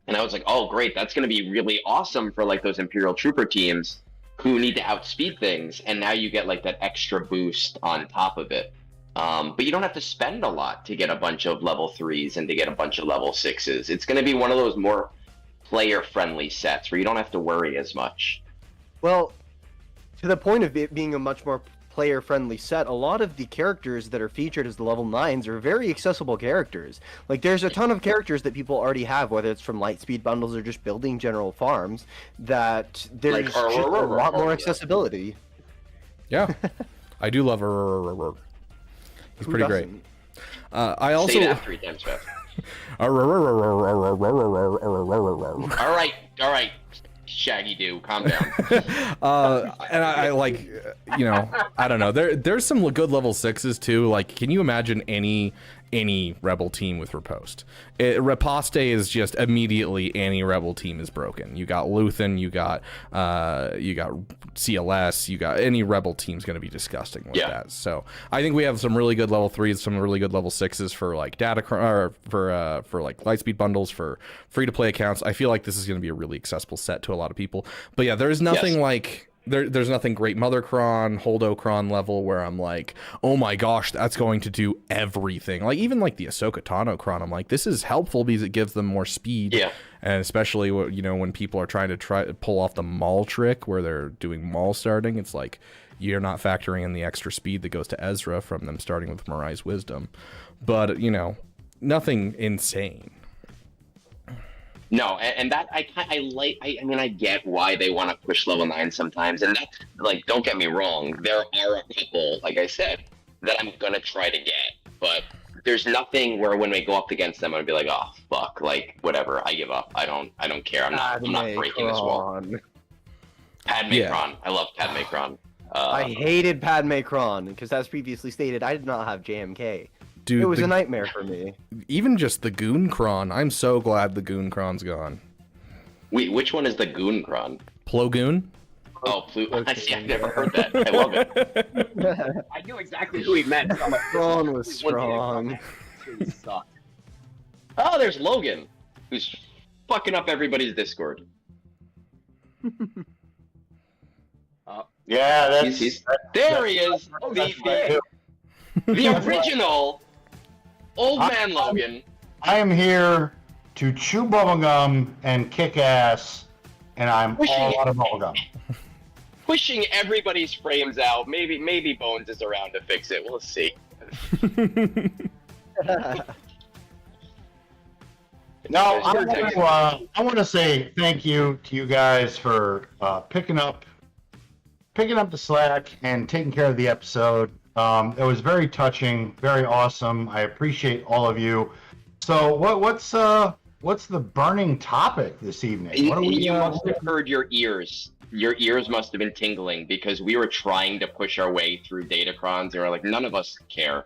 and I was like, oh, great, that's going to be really awesome for like those Imperial Trooper teams who need to outspeed things, and now you get like that extra boost on top of it. But you don't have to spend a lot to get a bunch of level 3s and to get a bunch of level 6s. It's going to be one of those more player-friendly sets where you don't have to worry as much.
Well, to the point of it being a much more player-friendly set, a lot of the characters that are featured as the level 9s are very accessible characters. Like, there's a ton of characters that people already have, whether it's from Lightspeed bundles or just building general farms, that there's just a lot more accessibility.
Yeah, I do love her. He's pretty great. I also
say that 3 times fast. All right, Shaggy Doo, calm down.
And I like, I don't know. There's some good level 6s too. Like, can you imagine any rebel team with Riposte? Riposte is just immediately any rebel team is broken. You got Luthen, you got CLS, you got any rebel team's going to be disgusting with that. So I think we have some really good level 3s, some really good level 6s for like for like Lightspeed bundles, for free to play accounts. I feel like this is going to be a really accessible set to a lot of people. But yeah, there's nothing like. There's nothing great Mothercron, Holdocron level where I'm like, oh my gosh, that's going to do everything. Like, even like the Ahsoka Tano-Cron, I'm like, this is helpful because it gives them more speed. Yeah. And especially, when people are trying to pull off the Maul trick where they're doing Maul starting, it's like, you're not factoring in the extra speed that goes to Ezra from them starting with Marai's Wisdom. But, nothing insane.
No, and that I mean, I get why they want to push level 9 sometimes, and that, like, don't get me wrong, there are a couple, like I said, that I'm gonna try to get, but there's nothing where when we go up against them, I'm gonna be like, oh fuck, like whatever, I give up, I don't care, I'm not breaking this wall. Padme-Cron, I love Padme-Cron.
I hated Padme-Cron because, as previously stated, I did not have JMK.
Dude,
it was a nightmare for me.
Even just the Goon-Cron. I'm so glad the Goon-Cron's gone.
Wait, which one is the Goon-Cron?
Plo Goon?
Oh, I see, I've never heard that. I love it.
I knew exactly who he meant. So I'm like,
Thrawn was strong.
He sucked.
Oh, there's Logan, who's fucking up everybody's Discord.
Yeah, that's...
There he is! The original Old Man Logan.
I am here to chew bubblegum and kick ass, and I'm all out of bubblegum.
Pushing everybody's frames out. Maybe Bones is around to fix it. We'll see.
No, I want to say thank you to you guys for picking up the slack and taking care of the episode. It was very touching, very awesome. I appreciate all of you. So what's the burning topic this evening? What are we?
You must have heard your ears. Your ears must have been tingling because we were trying to push our way through Datacrons, and we're like, none of us care.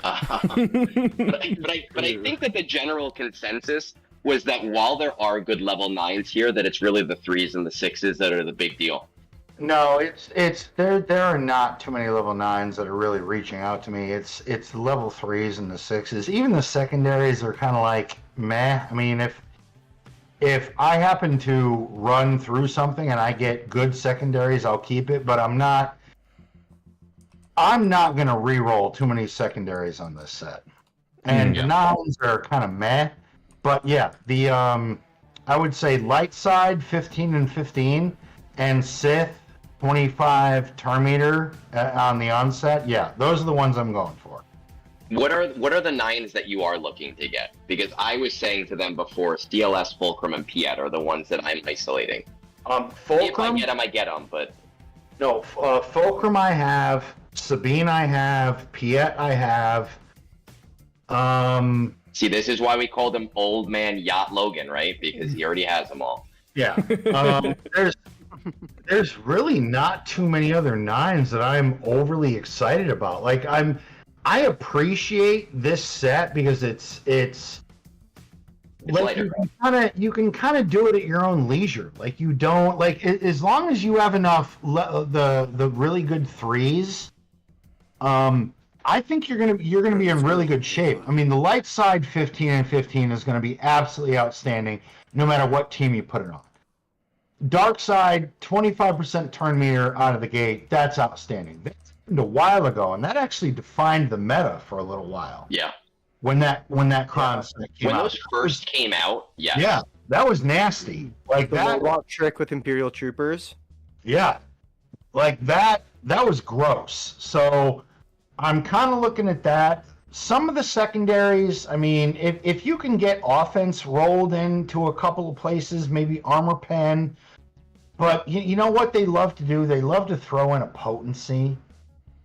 But I think that the general consensus was that while there are good level 9s here, that it's really the 3s and the 6s that are the big deal.
No, it's there are not too many level 9s that are really reaching out to me. It's the level 3s and the 6s. Even the secondaries are kind of like meh. I mean, if I happen to run through something and I get good secondaries, I'll keep it, but I'm not going to re-roll too many secondaries on this set. And the 9s are kind of meh. But yeah, the I would say light side 15 and 15 and Sith 25 turn meter on the onset. Yeah, those are the ones I'm going for.
What are the 9s that you are looking to get? Because I was saying to them before, CLS, Fulcrum, and Piet are the ones that I'm isolating.
Fulcrum?
If I get them, but...
No, Fulcrum I have, Sabine I have, Piet I have.
See, this is why we called him Old Man Yacht Logan, right? Because he already has them all.
Yeah. There's really not too many other 9s that I'm overly excited about. Like I appreciate this set because it's like you can kind of do it at your own leisure. Like you don't like as long as you have enough the really good 3s. I think you're gonna be in really good shape. I mean, the light side 15 and 15 is gonna be absolutely outstanding, no matter what team you put it on. Dark side 25% turn meter out of the gate. That's outstanding. That happened a while ago, and that actually defined the meta for a little while.
Yeah.
When that Chron set came out.
When those first came out, yeah.
Yeah, that was nasty. Like
the
that
robot trick with Imperial Troopers.
Yeah, like that was gross. So I'm kind of looking at that. Some of the secondaries, I mean, if you can get offense rolled into a couple of places, maybe armor pen. But you know what they love to do? They love to throw in a potency,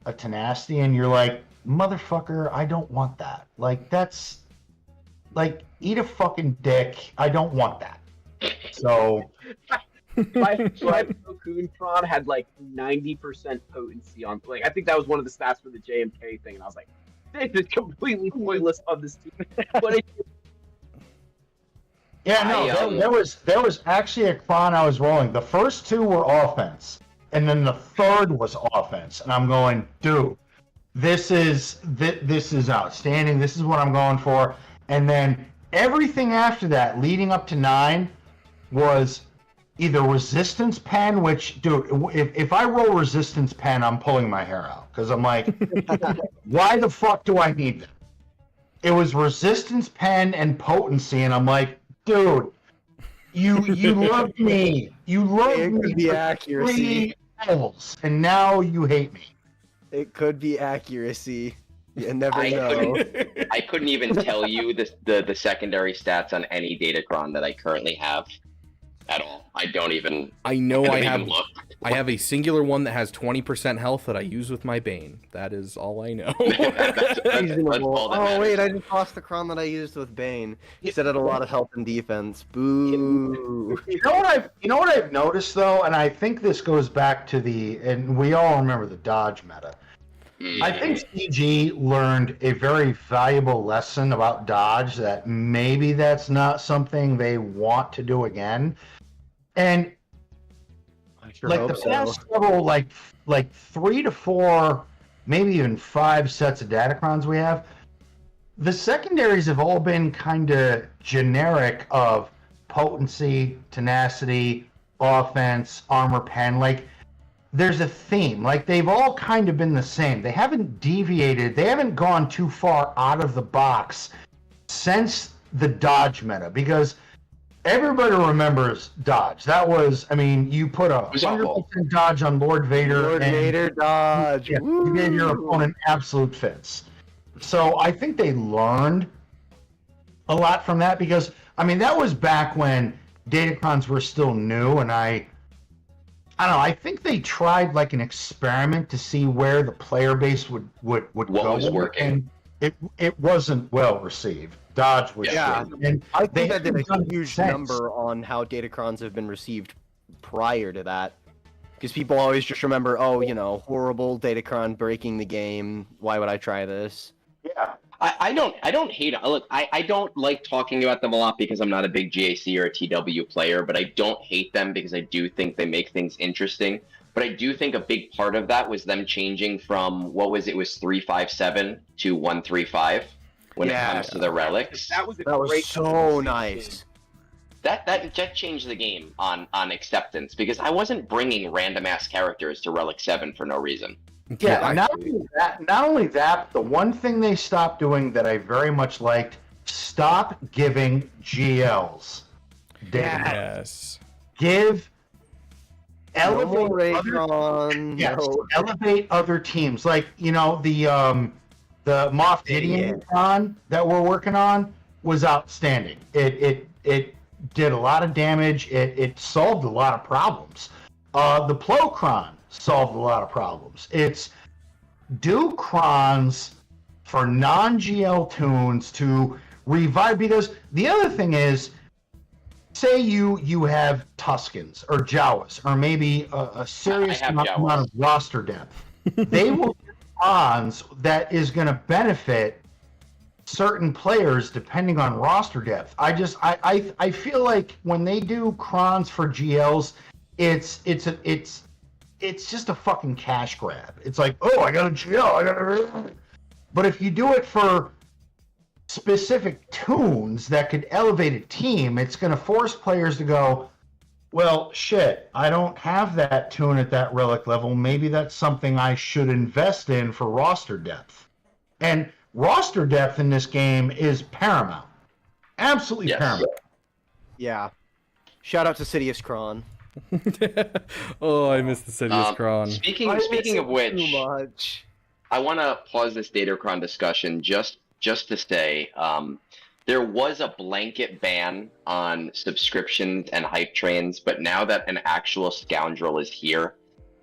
a tenacity, and you're like, motherfucker, I don't want that. Like, that's like, eat a fucking dick. I don't want that. So
my Cocoon Tron had like 90% potency on, like, I think that was one of the stats for the JMK thing, and I was like, this is completely pointless on this team. But
there was actually a Chron I was rolling. The first 2 were offense, and then the third was offense. And I'm going, dude, this is outstanding. This is what I'm going for. And then everything after that, leading up to 9, was either resistance pen, which, dude, if I roll resistance pen, I'm pulling my hair out because I'm like, why the fuck do I need that? It was resistance pen and potency, and I'm like, dude, you loved me. You loved me
the
for
accuracy.
3 levels, and now you hate me.
It could be accuracy. You never know.
I couldn't even tell you the secondary stats on any Datacron that I currently have at all. I don't even.
I know I have.
Look.
I have a singular one that has 20% health that I use with my Bane. That is all I know.
That's all that
Oh wait,
matters.
I just lost the Chron that I used with Bane. He said it had a lot of health and defense. Boo.
You know what I've noticed though, and I think this goes back to and we all remember the dodge meta. I think CG learned a very valuable lesson about dodge that maybe that's not something they want to do again. And like the past several, like 3 to 4, maybe even 5 sets of Datacrons we have, the secondaries have all been kind of generic of potency, tenacity, offense, armor pen. Like, there's a theme. Like, they've all kind of been the same. They haven't deviated. They haven't gone too far out of the box since the dodge meta, because everybody remembers dodge. That was, I mean, you put a 100% dodge on Lord Vader.
Lord Vader dodge.
Yeah, you gave your opponent absolute fits. So I think they learned a lot from that, because I mean, that was back when Datacrons were still new, and I don't know. I think they tried like an experiment to see where the player base would go.
What was working?
And it wasn't well received. Dodge was
Yeah,
shit. And
I think
they
that did a
haven't
huge
done it
number on how Datacrons have been received prior to that. Because people always just remember, oh, you know, horrible Datacron breaking the game. Why would I try this?
Yeah.
I don't hate it. Look, I don't like talking about them a lot because I'm not a big GAC or a TW player, but I don't hate them because I do think they make things interesting. But I do think a big part of that was them changing from what was it was 357 to 135 when it comes to the relics.
That was
so nice.
That changed the game on acceptance because I wasn't bringing random ass characters to Relic 7 for no reason.
Yeah, not only that, the one thing they stopped doing that I very much liked, stop giving GLs.
Yes.
Give
elevate
other teams. Like, you know, the Moff Gideon Con that we're working on was outstanding. It did a lot of damage. It solved a lot of problems. The Plocron solved a lot of problems. It's do crons for non-GL tunes to revive, because the other thing is, say you have Tuskens or Jawas or maybe a serious amount of roster depth. They will get crons that is going to benefit certain players depending on roster depth. I feel like when they do crons for GLs, it's just a fucking cash grab. It's like, oh, I got a GL, But if you do it for specific tunes that could elevate a team, it's going to force players to go, well, shit, I don't have that tune at that relic level. Maybe that's something I should invest in for roster depth. And roster depth in this game is paramount. Absolutely paramount.
Yeah. Shout out to Sidious Kron.
Oh, I miss the Sidious Kron.
Speaking of which, I want to pause this Datacron discussion just to say there was a blanket ban on subscriptions and hype trains, but now that an actual scoundrel is here,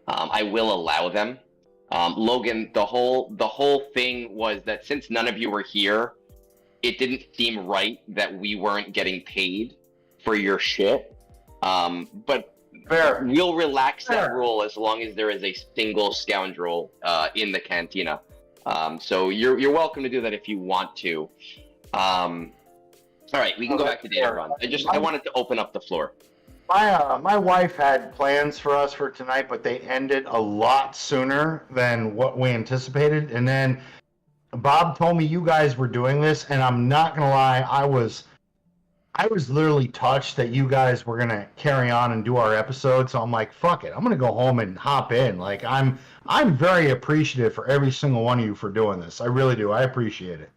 I will allow them. Logan, the whole thing was that since none of you were here, it didn't seem right that we weren't getting paid for your shit. But we'll relax that rule as long as there is a single scoundrel in the cantina. So you're welcome to do that if you want to. All right, we can go back to Datacron. I wanted to open up the floor.
My wife had plans for us for tonight, but they ended a lot sooner than what we anticipated. And then Bob told me you guys were doing this, and I'm not gonna lie, I was literally touched that you guys were gonna carry on and do our episode. So I'm like, fuck it, I'm gonna go home and hop in. Like I'm very appreciative for every single one of you for doing this. I really do. I appreciate it.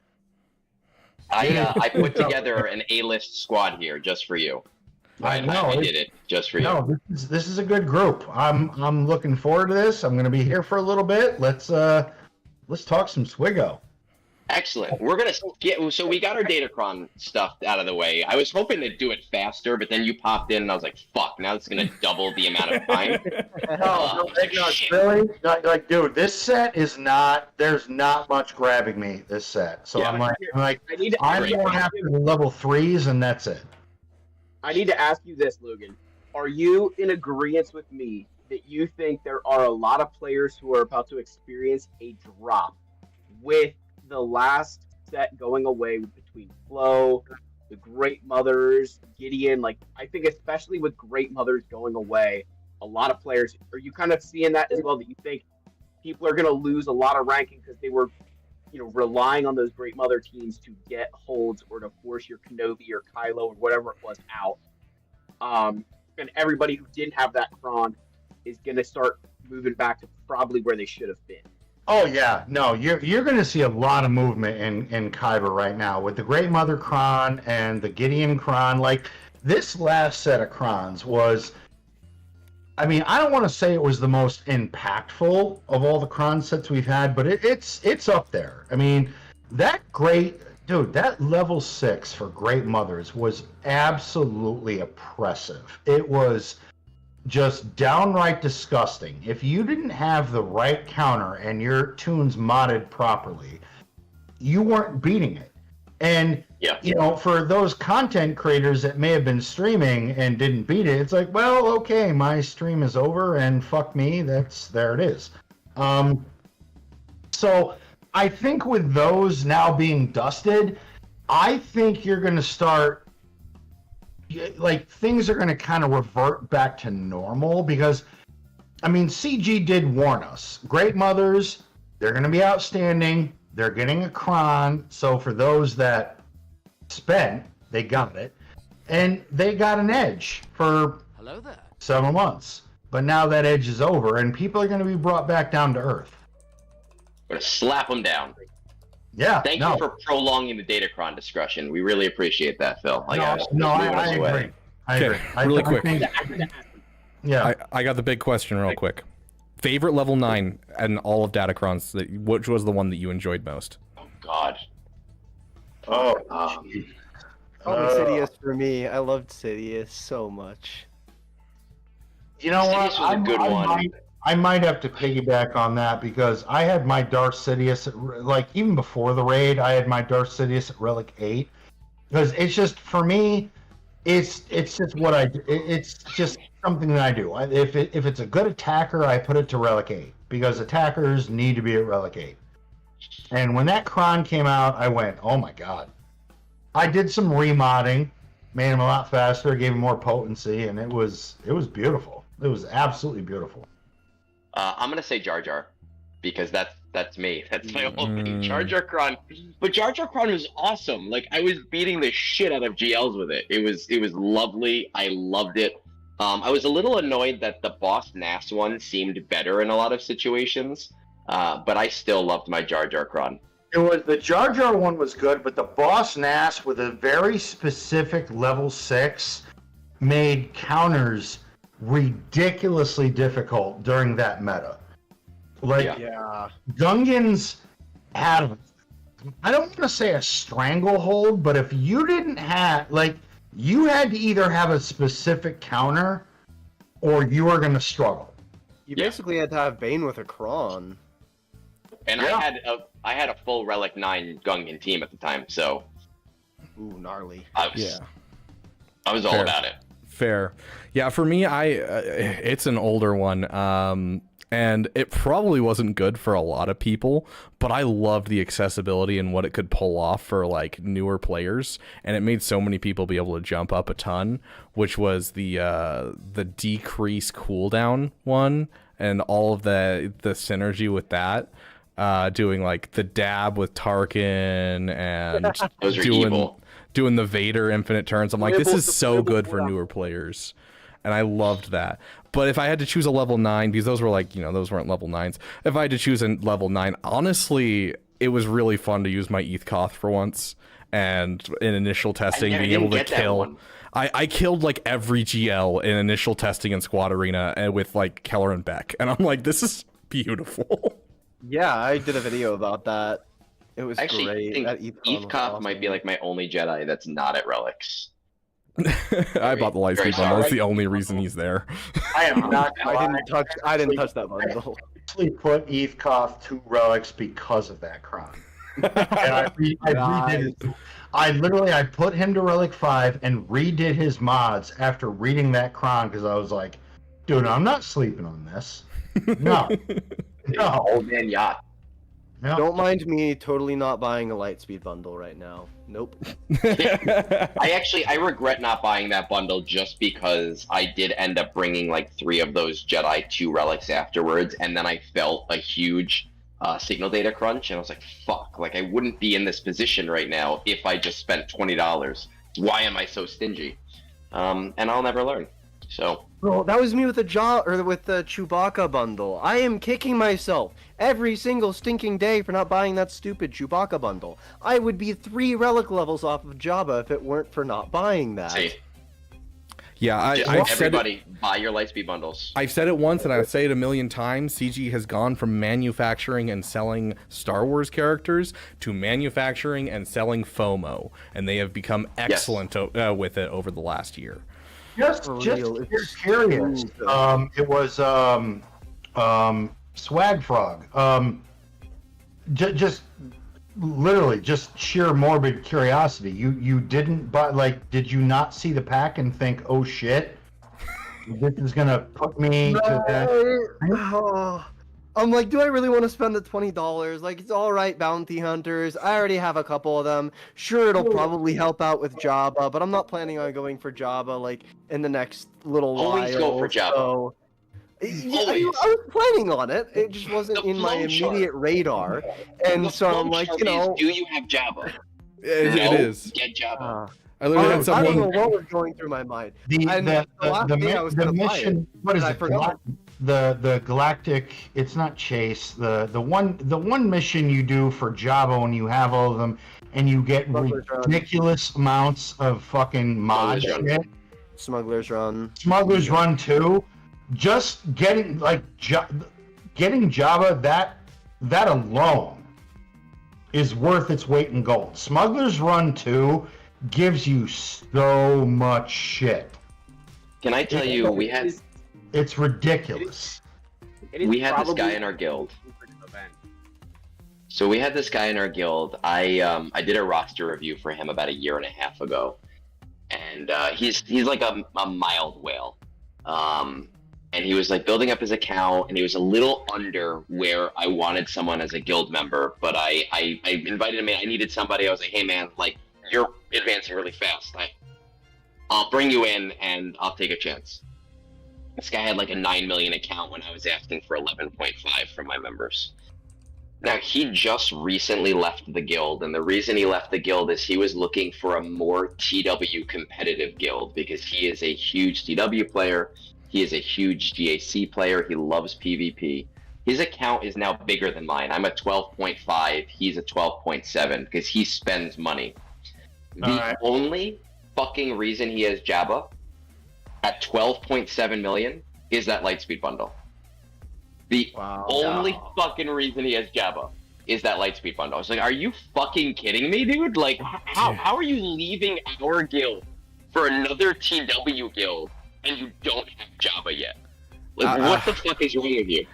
I put together an A-list squad here just for you. I did it just for you.
No, this is a good group. I'm looking forward to this. I'm gonna be here for a little bit. Let's talk some Swigo.
Excellent. We're gonna so we got our Datacron stuff out of the way. I was hoping to do it faster, but then you popped in and I was like, fuck, now it's gonna double the amount of time.
Really? Like, dude, this set is not, there's not much grabbing me, this set. So I'm going after the level 3s and that's it.
I need to ask you this, Logan. Are you in agreement with me that you think there are a lot of players who are about to experience a drop with the last set going away between Flo, the Great Mothers, Gideon? Like, I think especially with Great Mothers going away, a lot of players, are you kind of seeing that as well, that you think people are going to lose a lot of ranking because they were, relying on those Great Mother teams to get holds or to force your Kenobi or Kylo or whatever it was out? And everybody who didn't have that Kron is going to start moving back to probably where they should have been.
Oh yeah, no, you're going to see a lot of movement in Kyber right now with the Great Mother Kron and the Gideon Kron. Like, this last set of Krons was, I mean, I don't want to say it was the most impactful of all the Kron sets we've had, but it's up there. I mean, that Great Dude, that level 6 for Great Mothers was absolutely oppressive. It was just downright disgusting. If you didn't have the right counter and your tunes modded properly, you weren't beating it. And you know, for those content creators that may have been streaming and didn't beat it, it's like, well, okay, my stream is over and fuck me, there it is. So I think with those now being dusted, I think you're going to start, like, things are going to kind of revert back to normal because, I mean, CG did warn us. Great Mothers, they're going to be outstanding. They're getting a cron. So for those that spent, they got it. And they got an edge for 7 months. But now that edge is over and people are going to be brought back down to earth.
We're going to slap them down.
Yeah.
Thank you for prolonging the Datacron discussion. We really appreciate that, Phil.
I agree. I agree.
Really quick.
Yeah.
I got the big question real quick. Favorite level 9 and all of Datacrons, which was the one that you enjoyed most?
Oh, God.
Probably Sidious for me. I loved Sidious so much.
You know what?
Sidious was a good one.
I might have to piggyback on that because I had my Darth Sidious, like even before the raid, I had my Darth Sidious at Relic 8. Because it's just, for me, it's just what I do. It's just something that I do. If it's a good attacker, I put it to Relic 8 because attackers need to be at Relic 8. And when that Kron came out, I went, oh my god. I did some remodding, made him a lot faster, gave him more potency, and it was beautiful. It was absolutely beautiful.
I'm gonna say Jar Jar, because that's me. That's my whole thing. Jar Jar Kron, but Jar Jar Kron was awesome. Like I was beating the shit out of GLs with it. It was lovely. I loved it. I was a little annoyed that the Boss Nass one seemed better in a lot of situations, but I still loved my Jar Jar Kron.
It was the Jar Jar one was good, but the Boss Nass with a very specific level 6 made counters ridiculously difficult during that meta. Like, Gungans had, I don't want to say a stranglehold, but if you didn't have, like, you had to either have a specific counter or you were going to struggle.
You basically had to have Bane with a Kron.
And I had a full Relic 9 Gungan team at the time, so
ooh, gnarly.
I was all about it.
Fair. Yeah, for me, it's an older one. And it probably wasn't good for a lot of people, but I loved the accessibility and what it could pull off for like newer players, and it made so many people be able to jump up a ton, which was the decrease cooldown one and all of the synergy with that. Doing like the dab with Tarkin and doing the Vader infinite turns. I'm like, this is so good for newer players. And I loved that. But if I had to choose a level 9, because those were like, those weren't level 9s. If I had to choose a level 9, honestly, it was really fun to use my ETH Koth for once. And in initial testing, being able to kill. I killed like every GL in initial testing in Squad Arena and with like Keller and Beck. And I'm like, this is beautiful.
Yeah, I did a video about that. It was
great. I think ETH Koth might be like my only Jedi that's not at Relics.
I bought the Lightspeed bundle. That's the only reason he's there.
I am not.
I didn't touch that bundle.
I actually put ETH Koth to Relics because of that Kron. And I redid it. I put him to Relic 5 and redid his mods after reading that Kron because I was like, dude, I'm not sleeping on this. No. No.
Old man yacht.
No.
Don't mind me totally not buying a Lightspeed bundle right now. Nope.
I regret not buying that bundle just because I did end up bringing like 3 of those Jedi to Relics afterwards, and then I felt a huge signal data crunch, and I was like, fuck, like I wouldn't be in this position right now if I just spent $20. Why am I so stingy? And I'll never learn. So.
Bro, that was me with the Chewbacca bundle. I am kicking myself every single stinking day for not buying that stupid Chewbacca bundle. I would be 3 relic levels off of Jabba if it weren't for not buying that.
See.
Yeah,
Just
I've said it.
everybody buy your Lightspeed bundles.
I've said it once and I'll say it a million times. CG has gone from manufacturing and selling Star Wars characters to manufacturing and selling FOMO, and they have become excellent with it over the last year.
Just curious. It was Swag Frog. Just literally, just sheer morbid curiosity. You didn't buy, like, did you not see the pack and think, oh shit, this is gonna put me to that?
I'm like, do I really want to spend the $20? Like, it's all right, bounty hunters. I already have a couple of them. Sure, it'll probably help out with Jabba, but I'm not planning on going for Jabba like in the next little while.
Always go for Jabba.
So... Yeah, I was planning on it. It just wasn't in my immediate radar, and so I'm like, you know,
do you have Jabba?
It is.
Get Jabba.
I literally had someone.
I don't know what was going through my mind.
The mission. What is it? The galactic. It's not chase. The one mission you do for Jabba when you have all of them, and you get ridiculous amounts of fucking mod shit.
Smuggler's Run.
Smuggler's Run 2. Just getting getting Jabba, that alone is worth its weight in gold. Smuggler's Run 2 gives you so much shit.
Can I tell you,
it's ridiculous.
We had this guy in our guild. So we had this guy in our guild. I did a roster review for him about 1.5 years ago, and he's like a mild whale. And he was like building up his account, and he was a little under where I wanted someone as a guild member, but I invited him in. I needed somebody. I was like, hey man, like, you're advancing really fast. I'll bring you in and I'll take a chance. This guy had like a 9 million account when I was asking for 11.5 from my members. Now, he just recently left the guild, and the reason he left the guild is he was looking for a more TW competitive guild, because he is a huge TW player. He is a huge GAC player. He loves PvP. His account is now bigger than mine. I'm a 12.5. He's a 12.7 because he spends money. The only fucking reason he has Jabba at 12.7 million is that Lightspeed bundle. The only fucking reason he has Jabba is that Lightspeed bundle. I was like, are you fucking kidding me, dude? Like, how are you leaving our guild for another TW guild and you don't have Jabba yet? Like, what the fuck is wrong with you?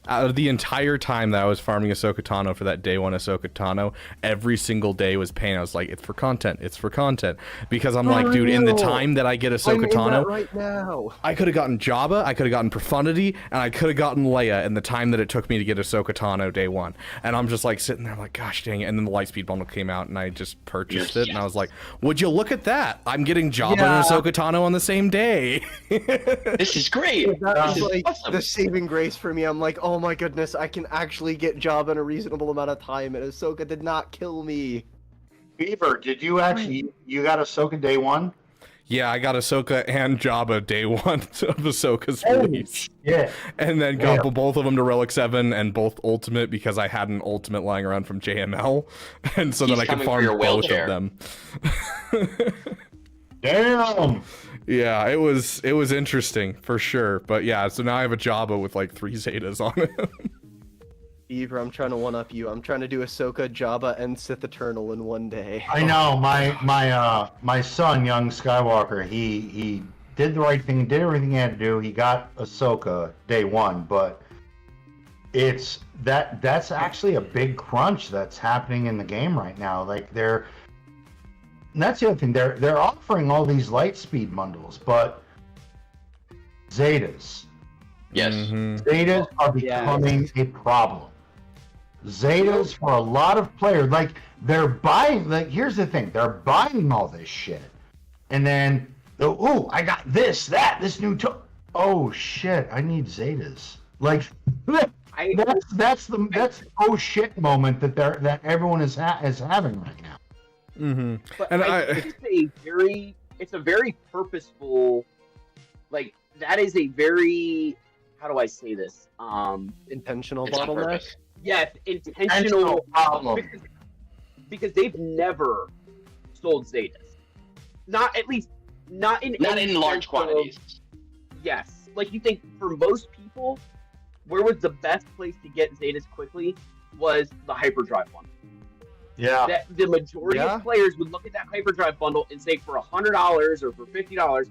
Out of the entire time that I was farming Ahsoka Tano for that day one Ahsoka Tano, every single day was pain. I was like, it's for content, it's for content. Because I'm like, dude, in the time that I get Ahsoka Tano,
right now,
I could have gotten Jabba, I could have gotten Profundity, and I could have gotten Leia in the time that it took me to get Ahsoka Tano day one. And I'm just like sitting there like, gosh dang it. And then the Lightspeed bundle came out and I just purchased it. And I was like, would you look at that? I'm getting Jabba and Ahsoka Tano on the same day.
This is great.
That was like the saving grace for me. I'm like, oh my goodness, I can actually get Jabba in a reasonable amount of time, and Ahsoka did not kill me.
Beaver, did you actually, you got Ahsoka day one?
Yeah, I got Ahsoka and Jabba day one of Ahsoka's release.
Yeah.
And then got both of them to Relic 7 and both Ultimate because I had an Ultimate lying around from JML. And so that I could farm both of them.
Damn!
Yeah, it was interesting for sure. But yeah, so now I have a Jabba with like 3 Zetas on it.
Beaver, I'm trying to one-up you. I'm trying to do Ahsoka, Jabba, and Sith Eternal in one day.
I know, my son, young Skywalker, he did the right thing, did everything he had to do. He got Ahsoka day one, but that's actually a big crunch that's happening in the game right now. Like that's the other thing. They're offering all these Lightspeed bundles, but Zetas.
Yes.
Zetas are becoming a problem. Zetas for a lot of players, like they're buying. Like here's the thing: they're buying all this shit, and then I got this new oh shit, I need Zetas. Like that's the oh shit moment that everyone is having right now.
But and it's a very purposeful, like that is a very, how do I say this?
Intentional bottleneck.
Yes, intentional problem. Because they've never sold Zetas. Not not in
large quantities.
Yes, like you think for most people, where was the best place to get Zetas quickly was the hyperdrive one.
Yeah.
That the majority of players would look at that hyperdrive bundle and say for $100 or for $50,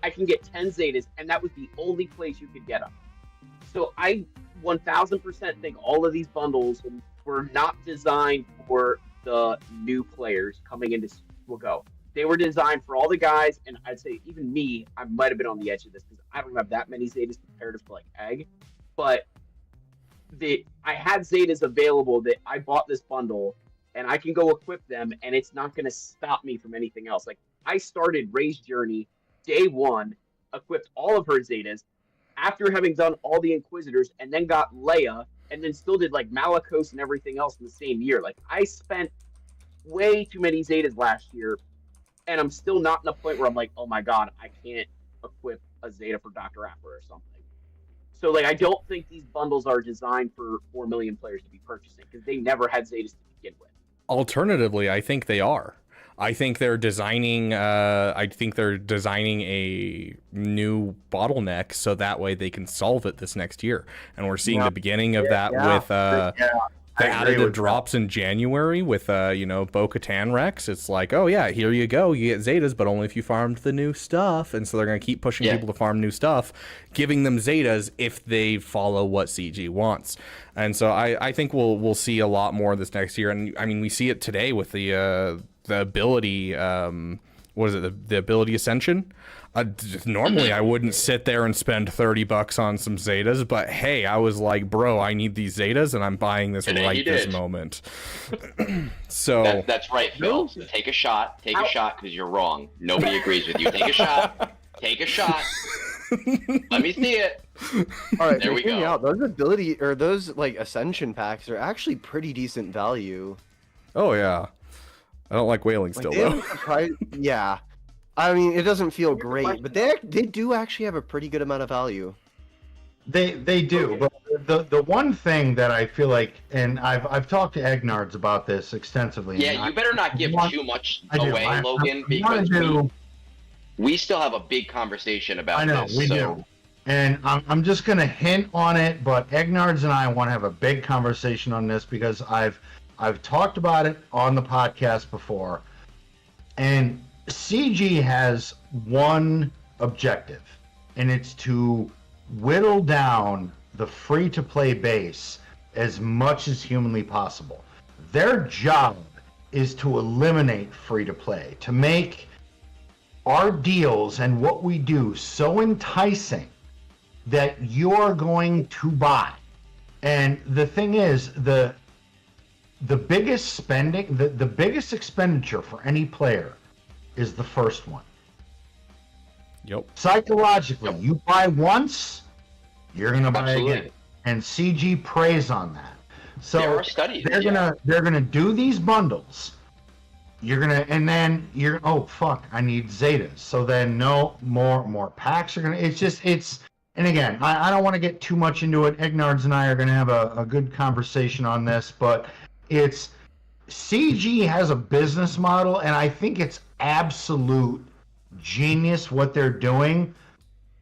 I can get 10 Zetas, and that was the only place you could get them. So I 1000% think all of these bundles were not designed for the new players coming into Go. They were designed for all the guys, and I'd say even me, I might have been on the edge of this because I don't have that many Zetas comparative to like Egg, but I had Zetas available that I bought this bundle, and I can go equip them, and it's not going to stop me from anything else. Like I started Ray's Journey day one, equipped all of her Zetas after having done all the Inquisitors, and then got Leia, and then still did like Malicos and everything else in the same year. Like I spent way too many Zetas last year, and I'm still not in a point where I'm like, oh my god, I can't equip a Zeta for Dr. Appler or something. So like I don't think these bundles are designed for 4 million players to be purchasing because they never had Zetas to begin with.
Alternatively, I think they are. I think they're designing a new bottleneck so that way they can solve it this next year. And we're seeing the beginning of that with the additive drops in January with Bo-Katan Rex. It's like, oh yeah, here you go, you get Zetas, but only if you farmed the new stuff. And so they're gonna keep pushing people to farm new stuff, giving them Zetas if they follow what CG wants. And so I think we'll see a lot more of this next year. And I mean, we see it today with the ability, what is it, the ability Ascension. Normally I wouldn't sit there and spend $30 on some Zetas, but hey, I was like, bro, I need these Zetas and I'm buying this right this moment. So
that's right, Phil. Take a shot because you're wrong. Nobody agrees with you. Take a shot. Let me see it.
All right,
there we go.
Out. Those ability or those like Ascension packs are actually pretty decent value.
Oh yeah, I don't like whaling still though.
Yeah. I mean, it doesn't feel great, but they do actually have a pretty good amount of value.
They do, but the one thing that I feel like, and I've talked to Egnards about this extensively.
Yeah, you better not give too much away, Logan, because we still have a big conversation about this.
I know, we do. And I'm just going to hint on it, but Egnards and I want to have a big conversation on this because I've talked about it on the podcast before, and CG has one objective, and it's to whittle down the free-to-play base as much as humanly possible. Their job is to eliminate free-to-play, to make our deals and what we do so enticing that you're going to buy. And the thing is, the biggest spending, the biggest expenditure for any player is the first one.
Yep.
Psychologically, you buy once, you're gonna buy again, and CG preys on that. So
there are studies.
They're gonna do these bundles. And then oh fuck, I need Zetas. So then no more packs are gonna. And again, I don't want to get too much into it. Egnards and I are gonna have a good conversation on this, but it's CG has a business model, and I think it's absolute genius what they're doing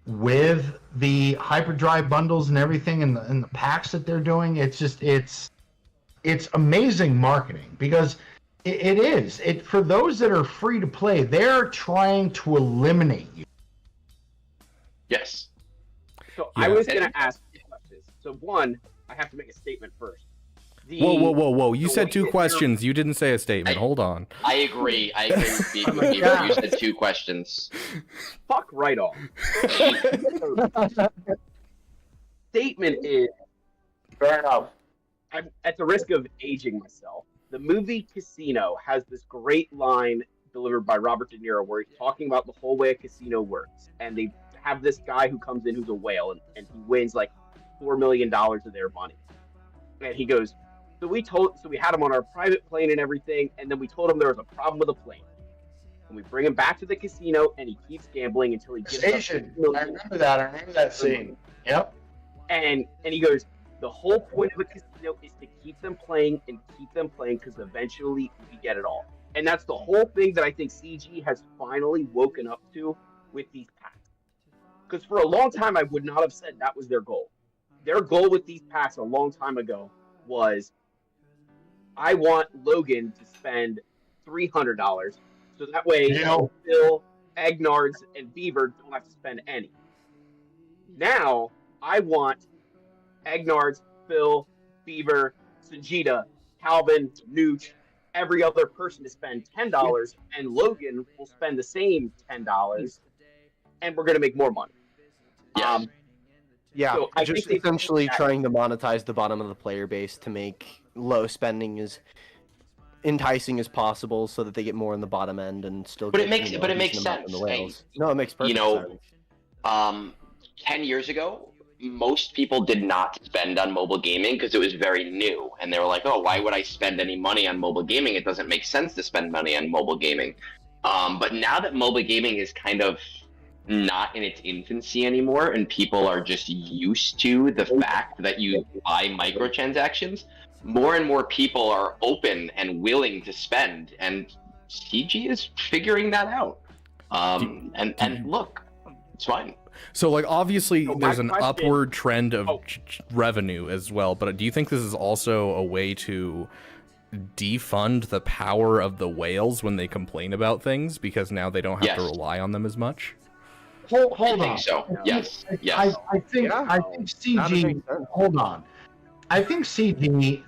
with the hyperdrive bundles and everything, and the packs that they're doing. It's amazing marketing because it is for those that are free to play. They're trying to eliminate you.
Yes.
So I was going to ask two questions. So one, I have to make a statement first.
Whoa. You said two questions. You didn't say a statement. Hold on.
I agree with Beaver. You said two questions.
Fuck right off. Statement is,
fair enough.
I'm at the risk of aging myself. The movie Casino has this great line delivered by Robert De Niro where he's talking about the whole way a casino works. And they have this guy who comes in who's a whale, and he wins like $4 million of their money. And he goes, so we had him on our private plane and everything, and then we told him there was a problem with the plane. And we bring him back to the casino, and he keeps gambling until he gets
Station. I remember that scene. Yep.
And he goes, the whole point of a casino is to keep them playing because eventually we get it all. And that's the whole thing that I think CG has finally woken up to with these packs. Because for a long time, I would not have said that was their goal. Their goal with these packs a long time ago was, I want Logan to spend $300, so that way Phil, Egnards, and Beaver don't have to spend any. Now, I want Egnards, Phil, Beaver, Sajita, Calvin, Nooch, every other person to spend $10, and Logan will spend the same $10, and we're going to make more money.
Yes.
Yeah,
So I
just
think
essentially trying to monetize the bottom of the player base to make low spending as enticing as possible, so that they get more in the bottom end and still.
But
get,
it makes
you know,
but it
a
makes
decent amount
sense.
from the whales. No, it makes perfect sense.
10 years ago, most people did not spend on mobile gaming because it was very new, and they were like, "Oh, why would I spend any money on mobile gaming? It doesn't make sense to spend money on mobile gaming." But now that mobile gaming is kind of not in its infancy anymore, and people are just used to the fact that you buy microtransactions, more and more people are open and willing to spend, and CG is figuring that out. And look, it's fine.
So, like, obviously, there's an
question-
upward trend of revenue as well, but do you think this is also a way to defund the power of the whales when they complain about things, because now they don't have to rely on them as much?
Hold
I
on.
think so. Yes.
I think CG. Hold on. I think CG.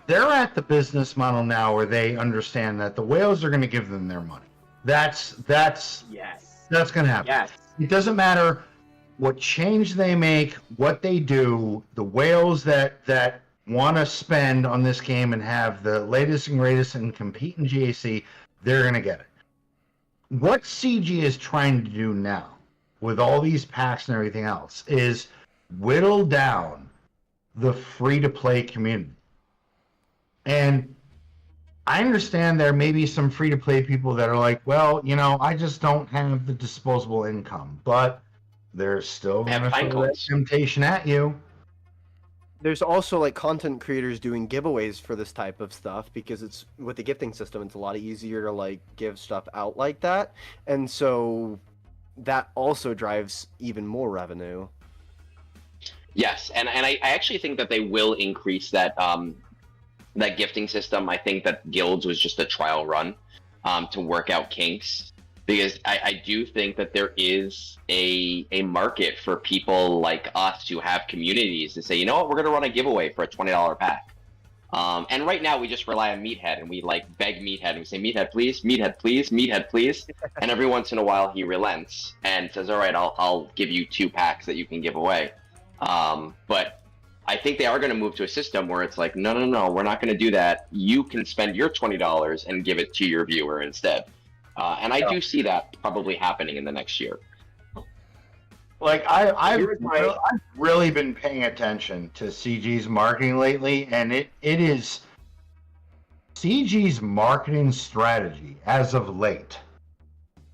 They're at the business model now where they understand that the whales are going to give them their money. That's
yes.
That's going to happen.
Yes.
It doesn't matter what change they make, what they do. The whales that want to spend on this game and have the latest and greatest and compete in GAC, they're going to get it. What CG is trying to do now, with all these packs and everything else, is whittle down the free-to-play community. And I understand there may be some free-to-play people that are like, well, you know, I just don't have the disposable income, but there's still going to throw that temptation at you.
There's also like content creators doing giveaways for this type of stuff, because it's with the gifting system, it's a lot easier to like give stuff out like that, and so that also drives even more revenue.
Yes, and I actually think that they will increase that that gifting system. I think that Guilds was just a trial run to work out kinks, because I do think that there is a market for people like us who have communities to say, you know what, we're going to run a giveaway for a $20 pack. And right now we just rely on Meathead, and we like beg Meathead, and we say, Meathead, please, Meathead, please, Meathead, please. And every once in a while he relents and says, all right, I'll give you 2 packs that you can give away. But I think they are going to move to a system where it's like, no, we're not going to do that. You can spend your $20 and give it to your viewer instead. And I do see that probably happening in the next year.
Like I've really been paying attention to CG's marketing lately, and it is CG's marketing strategy as of late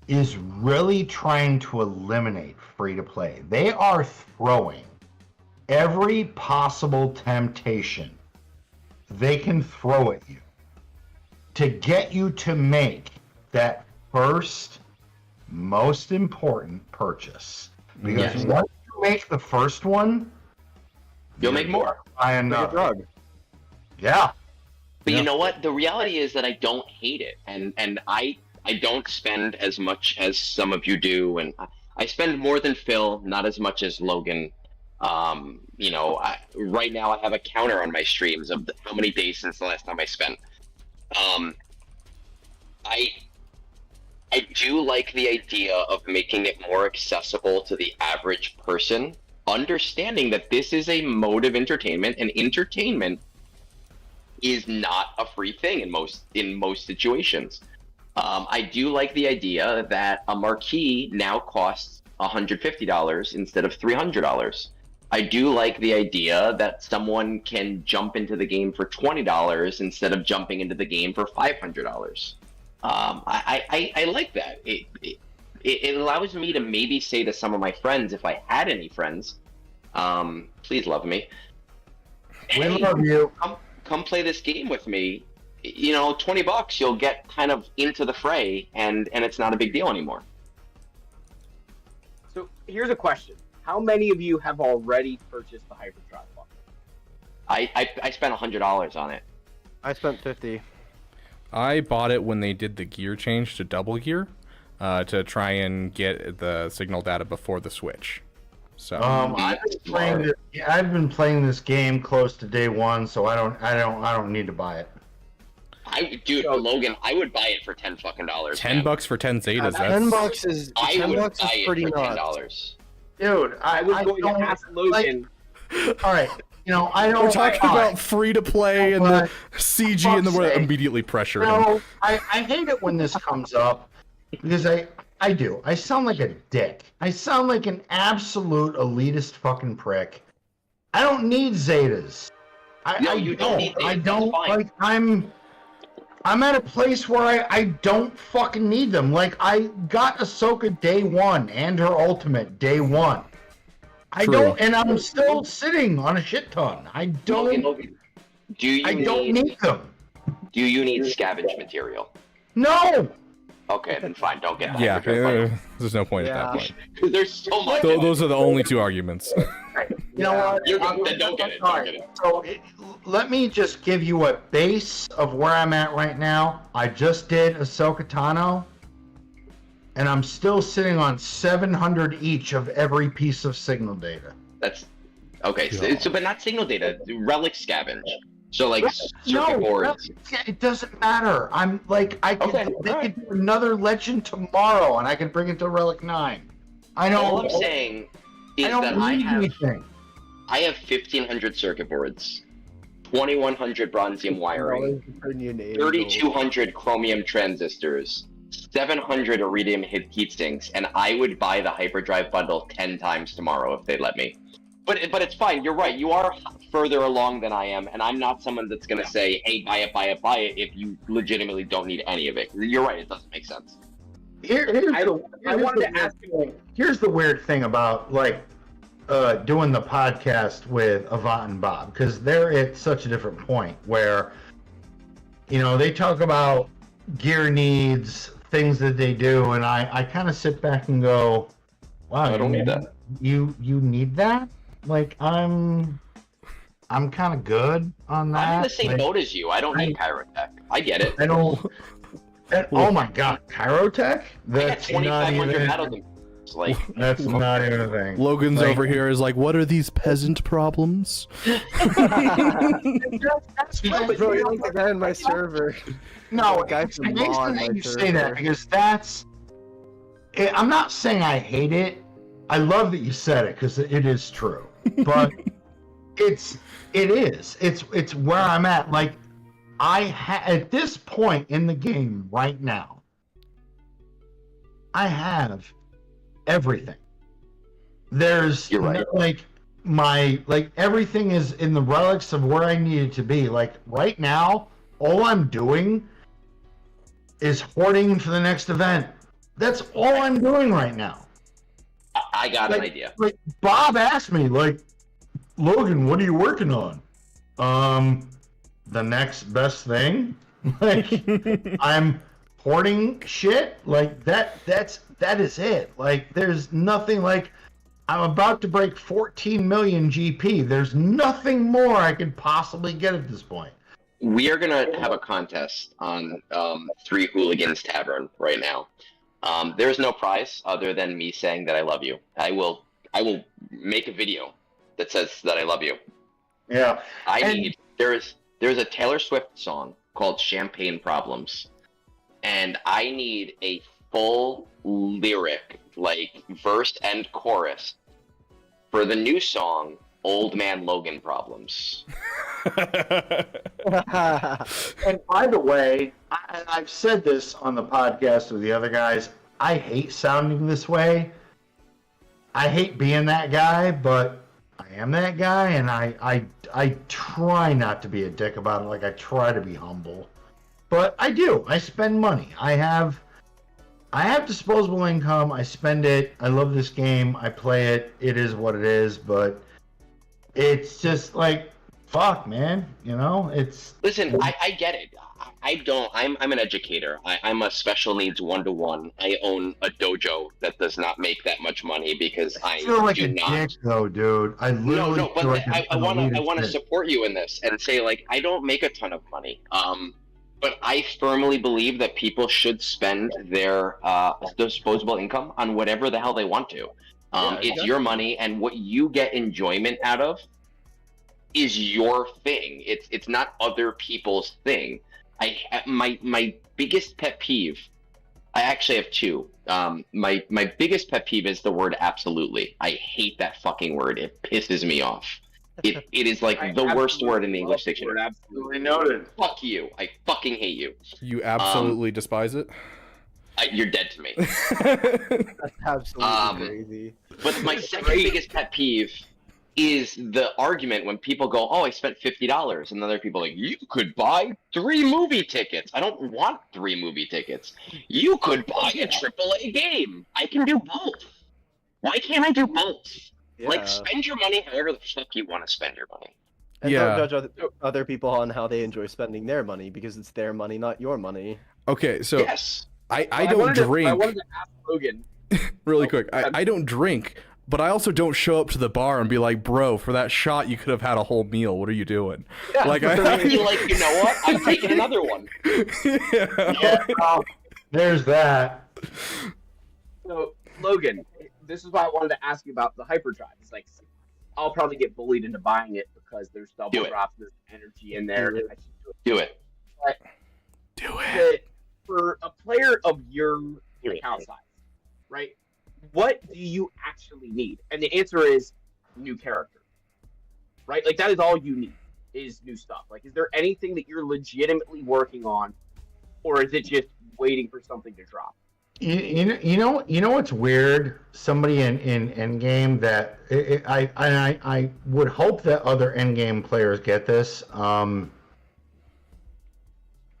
is really trying to eliminate free to play. They are throwing every possible temptation they can throw at you to get you to make that first most important purchase. Because once you make the first one,
you'll make more.
Buy another. Yeah.
But you know what? The reality is that I don't hate it, and I don't spend as much as some of you do, and I spend more than Phil, not as much as Logan. You know, right now I have a counter on my streams of how many days since the last time I spent. I do like the idea of making it more accessible to the average person, understanding that this is a mode of entertainment, and entertainment is not a free thing in most situations. I do like the idea that a marquee now costs $150 instead of $300. I do like the idea that someone can jump into the game for $20 instead of jumping into the game for $500. I like that. It allows me to maybe say to some of my friends, if I had any friends, please love me.
We love you.
Come play this game with me. You know, $20, you'll get kind of into the fray, and it's not a big deal anymore.
So here's a question: how many of you have already purchased the hyperdrive bundle?
I spent $100 on it.
I spent 50.
I bought it when they did the gear change to double gear, to try and get the signal data before the switch. So
I've been playing this game close to day one, so I don't need to buy it.
Logan, I would buy it for $10 fucking dollars.
$10 for 10 Zetas. That's...
$10 is pretty
$10.
Dude,
I was going to ask Logan.
All right, I don't.
We're talking about free to play and the CG and the word immediately pressure him.
I hate it when this comes up because I do. I sound like a dick. I sound like an absolute elitist fucking prick. I don't need Zetas.
You don't need Zetas.
I don't like. I'm at a place where I don't fucking need them. Like, I got Ahsoka day one and her ultimate day one. I don't, and I'm still sitting on a shit ton. I don't.
Logan,
I don't need them.
Do you need scavenge material?
No.
Okay, then fine. Don't get that.
Yeah, there's no point at that point.
Because there's so much.
Those are the only two arguments.
You know what?
Then don't get it. Don't get it.
So let me just give you a base of where I'm at right now. I just did Ahsoka Tano, and I'm still sitting on 700 each of every piece of signal data.
That's okay. So but not signal data. Relic scavenge. So like circuit boards.
It doesn't matter. I'm like I can do another legend tomorrow, and I can bring it to Relic 9. I know.
All I'm saying is that I have 1,500 circuit boards, 2,100 bronzium wiring, 3,200 chromium transistors, 700 iridium heat sinks, and I would buy the hyperdrive bundle 10 times tomorrow if they let me. But it's fine. You're right. You are further along than I am, and I'm not someone that's gonna say, "Hey, buy it, buy it, buy it," if you legitimately don't need any of it. You're right. It doesn't make sense.
Here's the weird thing about doing the podcast with Avant and Bob, because they're at such a different point where they talk about gear needs, things that they do, and I kind of sit back and go, wow,
I don't need that.
You need that? Like, I'm kind of good on that.
I'm in the same boat as you. I don't need Chirotech. I get it.
I don't. Oh my god, Chirotech?
That's 2,500 battle. Like
that's not even a thing.
Logan's over here is like, what are these peasant problems?
That's the guy in my server.
No,
the guy from on my
you
server.
say that because I'm not saying I hate it. I love that you said it because it is true. But it is. It's where I'm at. Like at this point in the game right now, I have everything. There's everything is in the relics of where I need it to be. Like right now, all I'm doing is hoarding for the next event. That's all I'm doing right now.
I got an idea.
Like Bob asked me, Logan, what are you working on? The next best thing. Like I'm hoarding shit. Like that is it. Like there's nothing. Like I'm about to break 14 million GP. There's nothing more I could possibly get at this point.
We are gonna have a contest on Three Hooligans Tavern right now. There's no prize other than me saying that I love you. I will make a video that says that I love you.
Yeah.
There's a Taylor Swift song called Champagne Problems, and I need a full lyric, like verse and chorus, for the new song Old Man Logan Problems.
And by the way, I've said this on the podcast with the other guys, I hate sounding this way. I hate being that guy, but I am that guy, and I try not to be a dick about it. Like, I try to be humble. But I do. I spend money. I have disposable income. I spend it. I love this game. I play it. It is what it is, but it's just like, fuck, man. It's...
Listen, I get it. I'm an educator. I'm a special needs 1-to-1. I own a dojo that does not make that much money because I
feel like
do
a
not.
dick, though, dude. I literally
No, but
feel like
I want to
dick.
support you in this and say like I don't make a ton of money. But I firmly believe that people should spend their disposable income on whatever the hell they want to. It's your money, and what you get enjoyment out of is your thing. It's not other people's thing. My biggest pet peeve. I actually have two. My biggest pet peeve is the word absolutely. I hate that fucking word. It pisses me off. It is like the worst word in the English dictionary.
Absolutely noted.
Fuck you. I fucking hate you.
You absolutely despise it?
You're dead to me.
That's absolutely crazy.
But my second biggest pet peeve is the argument when people go, "Oh, I spent $50," and other people are like, "You could buy 3 movie tickets." I don't want 3 movie tickets. You could buy a AAA game. I can do both. Why can't I do both?
Yeah.
Like, spend your money however the fuck you want to spend your money.
And don't judge other people on how they enjoy spending their money because it's their money, not your money.
Okay, so
yes.
I don't drink.
I wanted to ask Logan.
Really quick, I don't drink, but I also don't show up to the bar and be like, "Bro, for that shot, you could have had a whole meal. What are you doing?"
Yeah,
like,
I'd be like, you know what? I'm taking another one.
There's that.
So, Logan, this is why I wanted to ask you about the hyperdrive. It's like, I'll probably get bullied into buying it because there's double drops, there's energy in there. And I should
do it.
But
do it.
For a player of your account size, right? What do you actually need? And the answer is new character, right? Like, that is all you need is new stuff. Like, is there anything that you're legitimately working on, or is it just waiting for something to drop?
You know what's weird? Somebody in Endgame that I would hope that other Endgame players get this.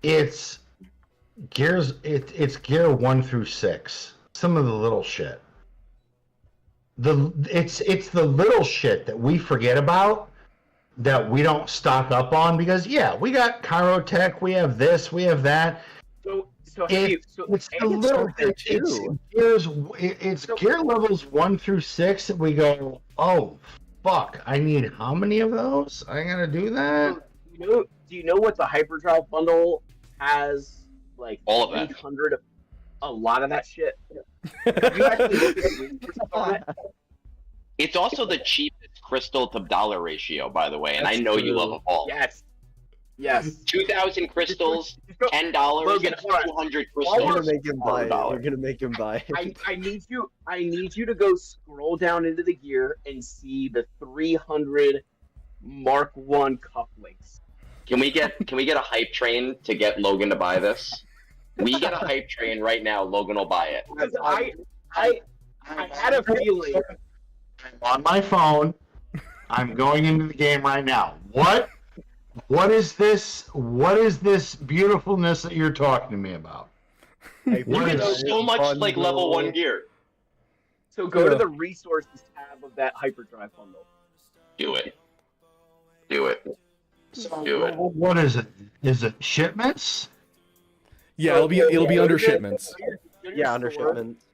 It's gear 1 through 6. Some of the little shit. It's the little shit that we forget about, that we don't stock up on because we got Chirotech, we have this, we have that. It's the little it's gear levels 1 through 6 that we go, oh fuck, I need how many of those? I gotta do that.
Do you know what the hyperdrive bundle has? Like
all of that.
800, a lot of that shit. Have you actually looked at the research on it?
It's also the cheapest crystal to dollar ratio, by the way, and I know you love them all.
Yes.
2,000 crystals, $10.
Logan,
200 crystals.
You're gonna make him buy it. You're gonna make him buy it.
I need you to go scroll down into the gear and see the 300 Mark 1 cufflinks.
Can we get a hype train to get Logan to buy this? We get a hype train right now. Logan will buy it.
I had a feeling.
I'm on my phone. I'm going into the game right now. What is this? What is this beautifulness that you're talking to me about?
You get so much like level 1 gear.
So go to the resources tab of that hyperdrive bundle.
Do it. Do it. Do it.
What is it? Is it shipments?
Yeah, it'll be under shipments.
Yeah, under shipments.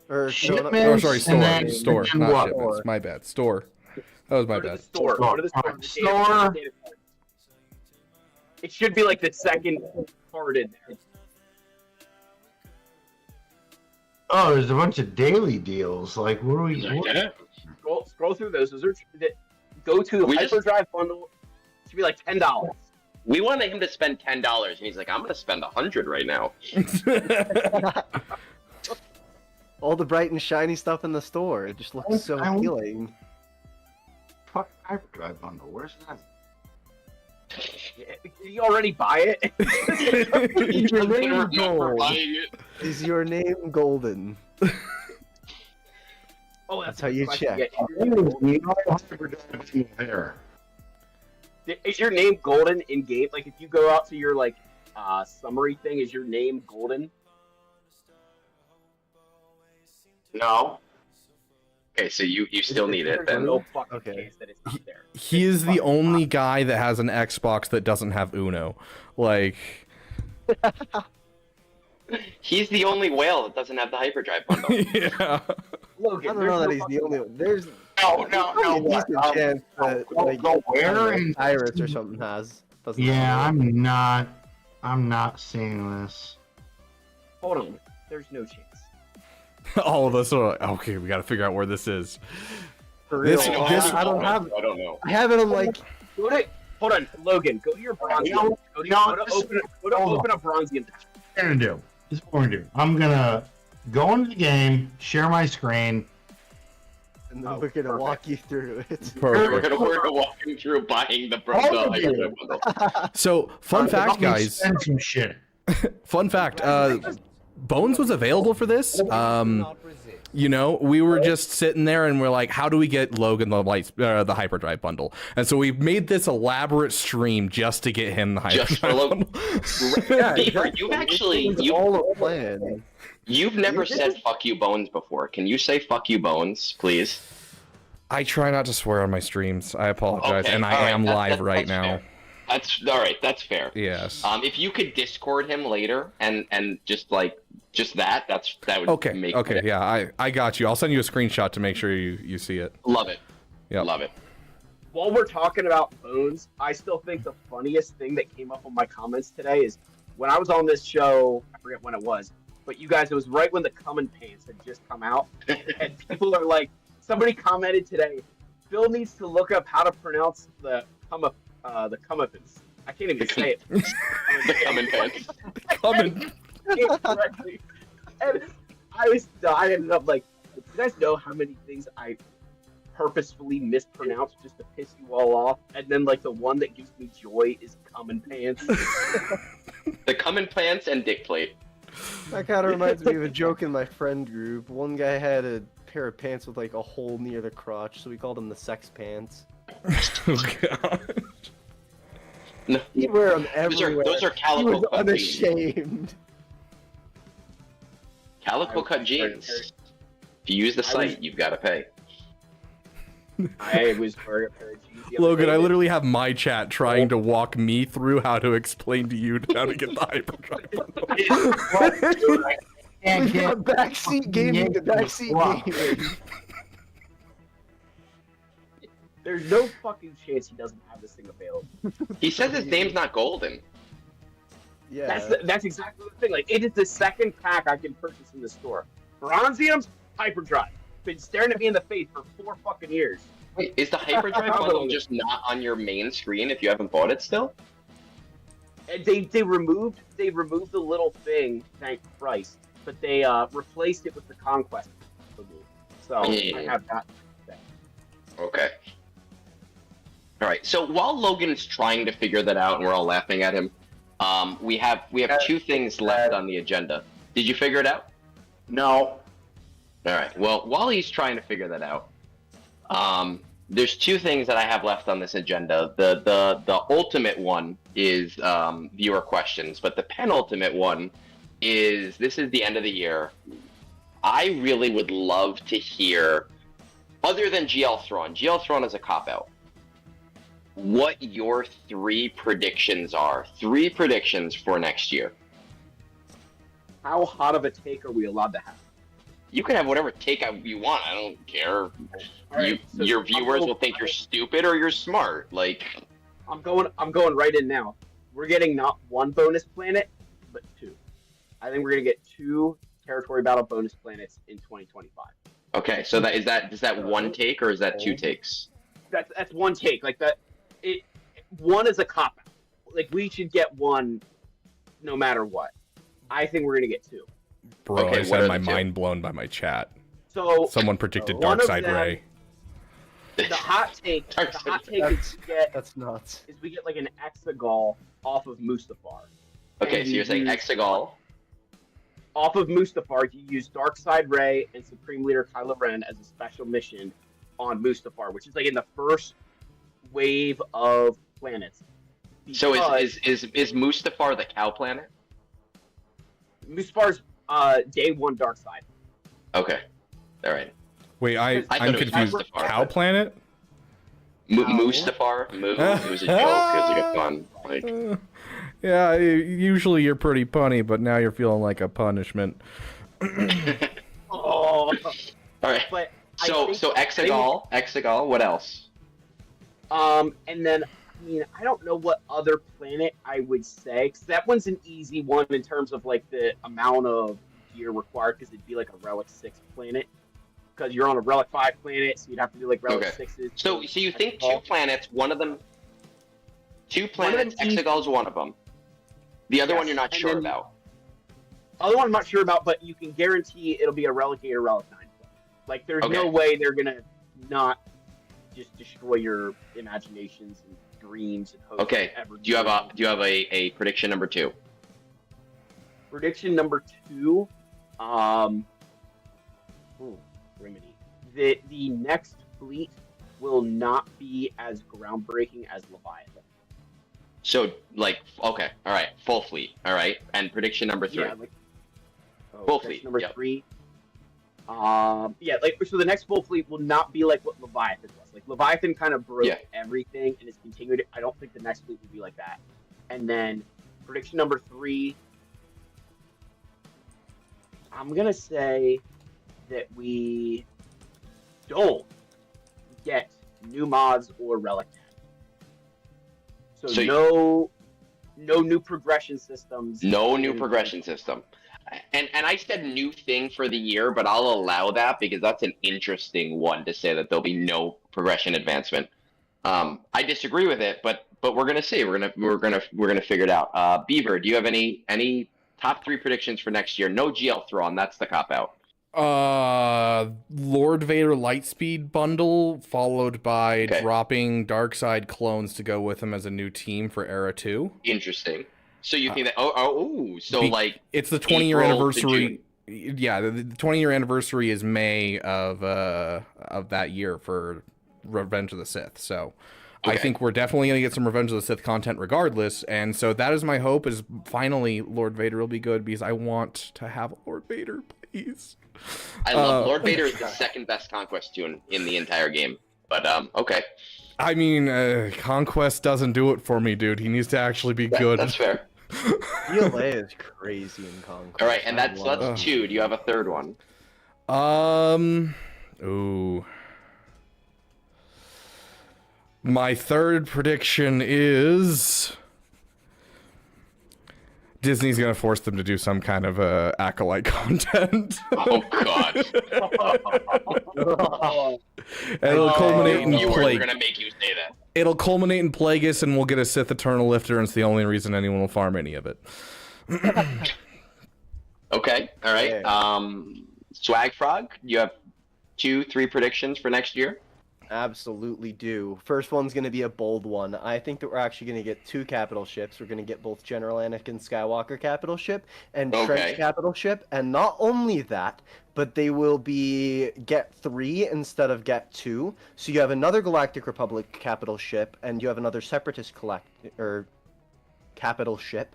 Or
shipments.
Sorry, store, not shipments. My bad. Store. That was my bad.
Store. Go to the store.
Store.
It should be like the second part in there.
Oh, there's a bunch of daily deals. Like, what are we?
Scroll through those. Those are go to hyperdrive bundle. It should be like $10.
We wanted him to spend $10, and he's like, "I'm gonna spend $100 right now."
All the bright and shiny stuff in the store. It just looks so appealing.
Fuck hyperdrive bundle. Where's that?
Did you already buy it?
Is your name gold? Is your name golden?
Oh,
that's how you check.
Is your name golden in game? Like, if you go out to your summary thing, is your name golden?
No. Okay, so you still need it then.
No fucking case that it's not there.
He is the only guy that has an Xbox that doesn't have Uno. Like,
He's the only whale that doesn't have the hyperdrive bundle.
Yeah.
I
Logan,
don't know that he's the only one. There's
No,
a decent chance that like
where and
Iris or something has. Doesn't
Yeah,
have it.
I'm not seeing this.
hold on. There's no chance.
All of us are okay. We got to figure out where this is.
For
This-
real.
this-
I don't have.
I don't know.
I have it on like.
Hold on, Logan. Go to your Bronzium. Go to open a Bronzium.
What I'm gonna do? This is what we're gonna do. I'm gonna go into the game, share my screen.
And then we're gonna walk you through it.
We're gonna walk him through buying the hyperdrive bundle.
So, fun fact, guys.
Send some shit.
Fun fact. Bones was available for this. You know, we were just sitting there and we're like, how do we get Logan the hyperdrive bundle? And so we made this elaborate stream just to get him the hyperdrive
Just for Logan.
Yeah,
Beaver,
exactly.
you've actually
It's all a plan.
you've never said "fuck you, Bones" before. Can you say "fuck you, Bones," please?
I try not to swear on my streams. I apologize,
Okay,
and
all
I
right,
am live
that's
right now.
fair. That's all right. That's fair.
Yes.
If you could Discord him later and just that would
Okay.
make
Okay.
it.
Yeah, I got you. I'll send you a screenshot to make sure you see it.
Love it.
Yeah.
Love it.
While we're talking about Bones, I still think the funniest thing that came up on my comments today is when I was on this show, I forget when it was, but you guys, it was right when the Common Pants had just come out, and people are like, somebody commented today, Phil needs to look up how to pronounce the comeuppance. I can't even say it.
The Common Pants.
Coming.
Correctly. And I was dying, and I'm like, do you guys know how many things I purposefully mispronounce just to piss you all off? And then like the one that gives me joy is Common Pants.
The Common Pants and Dick Plate.
That kind of reminds me of a joke in my friend group. One guy had a pair of pants with like a hole near the crotch, so we called them the sex pants.
Oh, God.
No.
He'd wear them everywhere.
Those are
He
calico
was
cut jeans.
unashamed.
Calico cut jeans. If you use the site, you've got to pay.
I was wearing a pair of jeans the other
Logan,
day
I
that-
literally have my chat trying to walk me through how to explain to you how to get the hyperdrive bundle.
We got backseat gaming to backseat gaming.
There's no fucking chance he doesn't have this thing available.
He says his name's not Golden.
Yeah.
That's exactly the thing. Like, it is the second pack I can purchase in the store. Bronzium's Hyperdrive. Been staring at me in the face for 4 fucking years.
Wait, is the hyperdrive bundle just not on your main screen if you haven't bought it still?
And they removed the little thing, thank Christ, but they replaced it with the Conquest. So
Yeah.
I have that.
Okay. All right. So while Logan's trying to figure that out, and we're all laughing at him, we have 2 things left on the agenda. Did you figure it out?
No.
All right. Well, while he's trying to figure that out, there's 2 things that I have left on this agenda. The ultimate one is viewer questions, but the penultimate one is this is the end of the year. I really would love to hear, other than GL Thrawn. GL Thrawn is a cop-out. What your 3 predictions are. 3 predictions for next year.
How hot of a take are we allowed to have?
You can have whatever take you want. I don't care.
Right, so
your
I'm
viewers
going-
will think you're stupid or you're smart. Like,
I'm going right in now. We're getting not 1 bonus planet, but 2. I think we're gonna get 2 territory battle bonus planets in 2025.
okay, so is that 1 take or is that 2 takes?
That's 1 take. Like that. 1 is a cop out. Like we should get 1, no matter what. I think we're gonna get 2.
Bro,
Okay,
I
what
just had
are
my
the 2?
mind blown by my chat.
So
Someone predicted
one of
Darkside
them-
Ray.
the hot take is
That's nuts.
we get like an Exegol off of Mustafar.
Okay,
And
so you're saying
use-
Exegol.
Off of Mustafar, you use Darkside Ray and Supreme Leader Kylo Ren as a special mission on Mustafar, which is like in the first wave of planets.
So
Because
is Mustafar the cow planet?
Mustafar's day 1 Darkside.
Okay, all right.
Wait,
I thought
I'm
it was
confused.
Mustafar.
Cow Planet?
Mustafar? It was a joke. It was like a fun. Like,
Yeah, usually you're pretty punny, but now you're feeling like a punishment.
Oh.
All right.
But
So Exegol, what else?
And then I mean, I don't know what other planet I would say, because that one's an easy one in terms of like the amount of gear required, because it'd be like a Relic 6 planet. Because you're on a Relic 5 planet, so you'd have to do like Relic 6s.
So you think two planets, Exegol's one of them. The other one you're not sure about.
Other one I'm not sure about, but you can guarantee it'll be a Relic 8 or Relic 9 planet. Like, there's no way they're gonna not just destroy your imaginations and dreams and hopes.
Okay. Do you have a prediction number 2?
Prediction number 2, Remedy. The next fleet will not be as groundbreaking as Leviathan.
So, like, okay, all right, full fleet, all right, and prediction number 3.
Yeah,
full fleet.
Number 3. So the next full fleet will not be like what Leviathan was. Like, Leviathan kind of broke everything and it's continued. I don't think the next fleet will be like that. And then prediction number 3, I'm gonna say that we don't get new mods or relic. So no new progression systems.
No new progression system. And I said new thing for the year, but I'll allow that because that's an interesting one to say that there'll be no progression advancement. I disagree with it, but we're gonna see. We're gonna figure it out. Beaver, do you have any top 3 predictions for next year? No GL Thrawn, that's the cop out.
Lord Vader Lightspeed bundle, followed by dropping Darkseid clones to go with him as a new team for Era 2.
Interesting. So you think that
it's the 20-year anniversary. Yeah, the 20-year anniversary is May of that year for Revenge of the Sith. So I think we're definitely going to get some Revenge of the Sith content regardless, and so that is my hope, is finally Lord Vader will be good, because I want to have Lord Vader, please.
I love Lord Vader is the second best conquest tune in the entire game, but okay.
I mean, Conquest doesn't do it for me, dude. He needs to actually be good.
That's fair.
ELA is crazy in Conquest.
All right, and that's 2. Do you have a third one?
Ooh. My third prediction is Disney's gonna force them to do some kind of acolyte content.
Oh God!
And it'll culminate in
Plague. We're gonna make you say that.
It'll culminate in Plagueis, and we'll get a Sith Eternal Lifter, and it's the only reason anyone will farm any of it.
Okay, all right. Swag Frog, you have 2, 3 predictions for next year?
Absolutely do. First one's going to be a bold one. I think that we're actually going to get 2 capital ships. We're going to get both General Anakin Skywalker capital ship and Trench capital ship. And not only that, but they will be get 3 instead of get 2. So you have another Galactic Republic capital ship, and you have another Separatist capital ship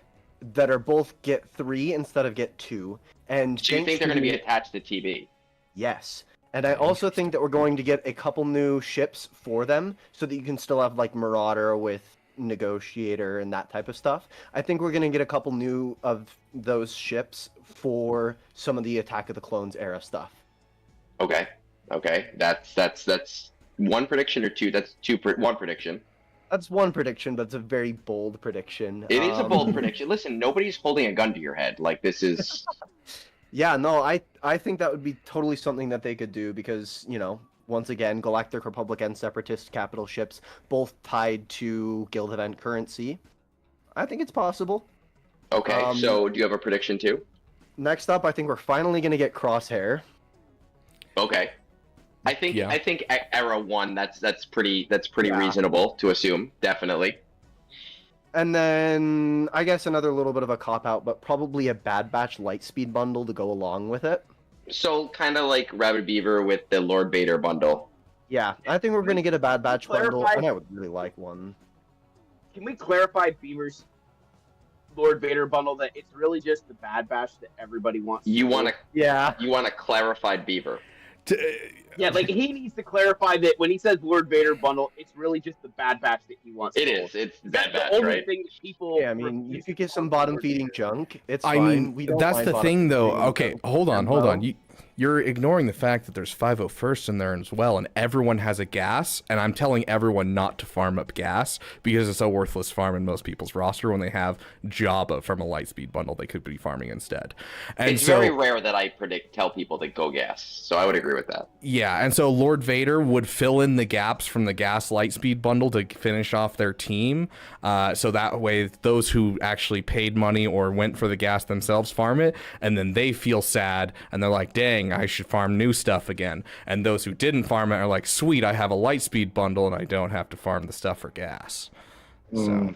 that are both get 3 instead of get 2. And
so you think they're going to be attached to TB?
Yes. And I also think that we're going to get a couple new ships for them, so that you can still have, like, Marauder with Negotiator and that type of stuff. I think we're going to get a couple new of those ships for some of the Attack of the Clones era stuff.
Okay. That's one prediction or 2? That's one prediction.
That's one prediction, but it's a very bold prediction.
It is a bold prediction. Listen, nobody's holding a gun to your head. Like, this is...
Yeah, no, I think that would be totally something that they could do, because, you know, once again, Galactic Republic and Separatist capital ships, both tied to Guild event currency. I think it's possible.
Okay, so do you have a prediction too?
Next up, I think we're finally going to get Crosshair.
Okay. I think Era 1, that's pretty reasonable to assume, definitely.
And then, I guess another little bit of a cop-out, but probably a Bad Batch Lightspeed bundle to go along with it.
So, kind of like Rabbit Beaver with the Lord Vader bundle.
Yeah, I think we're going to get a Bad Batch bundle, and I would really like one.
Can we clarify Beaver's Lord Vader bundle, that it's really just the Bad Batch that everybody wants?
You want to clarify Beaver.
Yeah, like he needs to clarify that when he says Lord Vader bundle, it's really just the Bad Batch that he wants.
It is. It's Bad Batch,
the only
right?
thing that people.
Yeah, I mean, you could get some bottom feeding junk. It's
I
fine.
mean,
We don't
that's
mind
the
bottom
thing, though.
feeding
Okay,
junk.
hold on.
Tempo.
You're ignoring the fact that there's 501st in there as well, and everyone has a gas, and I'm telling everyone not to farm up gas because it's a worthless farm in most people's roster when they have Jabba from a Lightspeed bundle they could be farming instead. And
It's
so,
very rare that I tell people to go gas, so I would agree with that.
yeah, and so Lord Vader would fill in the gaps from the gas Lightspeed bundle to finish off their team, so that way those who actually paid money or went for the gas themselves farm it, and then they feel sad, and they're like, dang, I should farm new stuff again. And those who didn't farm it are like, sweet, I have a Lightspeed bundle and I don't have to farm the stuff for gas. So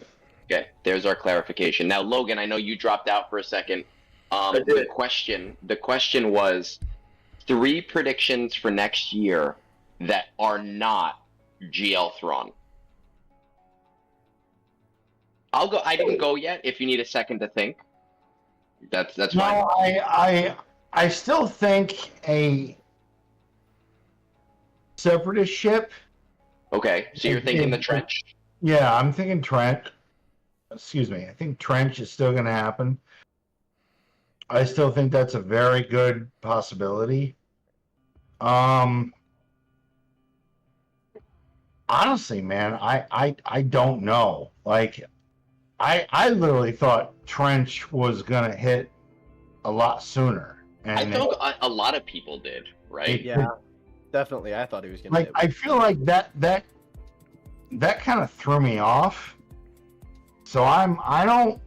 Okay, there's our clarification. Now, Logan, I know you dropped out for a second. The question was 3 predictions for next year that are not GL Thrawn. I'll go. I didn't go yet. If you need a second to think, that's fine.
No, I still think a separatist ship.
Okay, so you're thinking the trench?
Yeah, I'm thinking trench. Excuse me. I think trench is still going to happen. I still think that's a very good possibility. Honestly, man, I don't know. Like, I literally thought trench was going to hit a lot sooner. And
I thought a lot of people did, right?
Yeah, definitely. I thought he was gonna.
Like, I feel like that kind of threw me off. So I don't.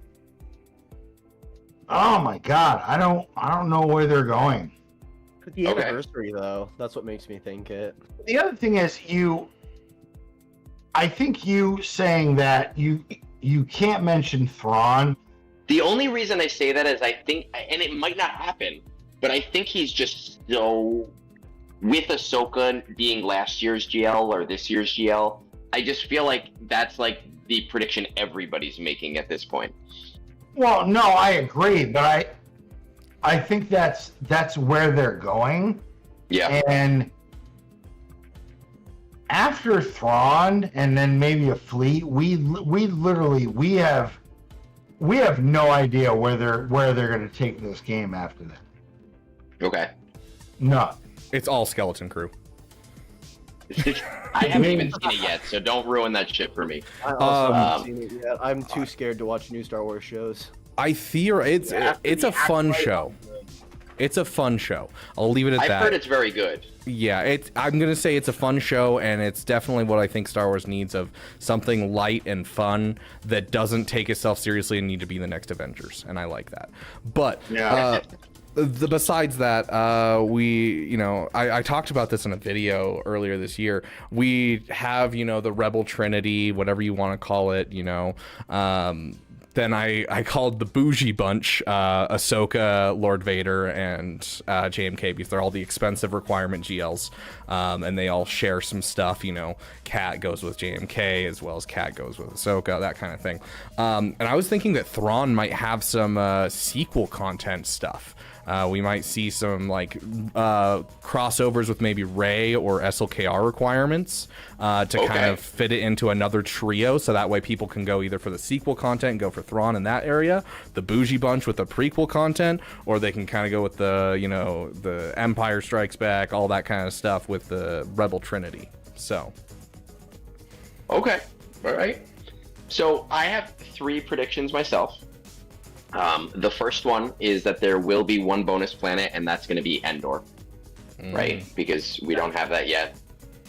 Oh my God, I don't know where they're going.
The anniversary, though, that's what makes me think it.
The other thing is I think you saying that you can't mention Thrawn.
The only reason I say that is I think, and it might not happen, but I think he's just so, with Ahsoka being last year's GL or this year's GL, I just feel like that's like the prediction everybody's making at this point.
Well, no, I agree, but I think that's where they're going.
Yeah.
And after Thrawn and then maybe a fleet, we have no idea where they're going to take this game after that.
Okay.
No.
It's all skeleton crew.
I haven't even seen it yet, so don't ruin that shit for me.
I also haven't seen it yet. I'm too scared to watch new Star Wars shows.
It's a fun show. It's a fun show. I'll leave it at that.
I've heard it's very good.
Yeah, I'm gonna say it's a fun show, and it's definitely what I think Star Wars needs, of something light and fun that doesn't take itself seriously and need to be the next Avengers, and I like that. But besides that, I talked about this in a video earlier this year. We have, the Rebel Trinity, whatever you want to call it, then I called the bougie bunch Ahsoka, Lord Vader, and JMK, because they're all the expensive requirement GLs, and they all share some stuff. Cat goes with JMK as well as Cat goes with Ahsoka, that kind of thing. And I was thinking that Thrawn might have some sequel content stuff. We might see some crossovers with maybe Rey or SLKR requirements to kind of fit it into another trio, so that way people can go either for the sequel content and go for Thrawn in that area, the bougie bunch with the prequel content, or they can kind of go with the Empire Strikes Back, all that kind of stuff with the Rebel Trinity. So.
Okay. All right. So I have 3 predictions myself. The first one is that there will be one bonus planet, and that's going to be Endor, right? Because we don't have that yet.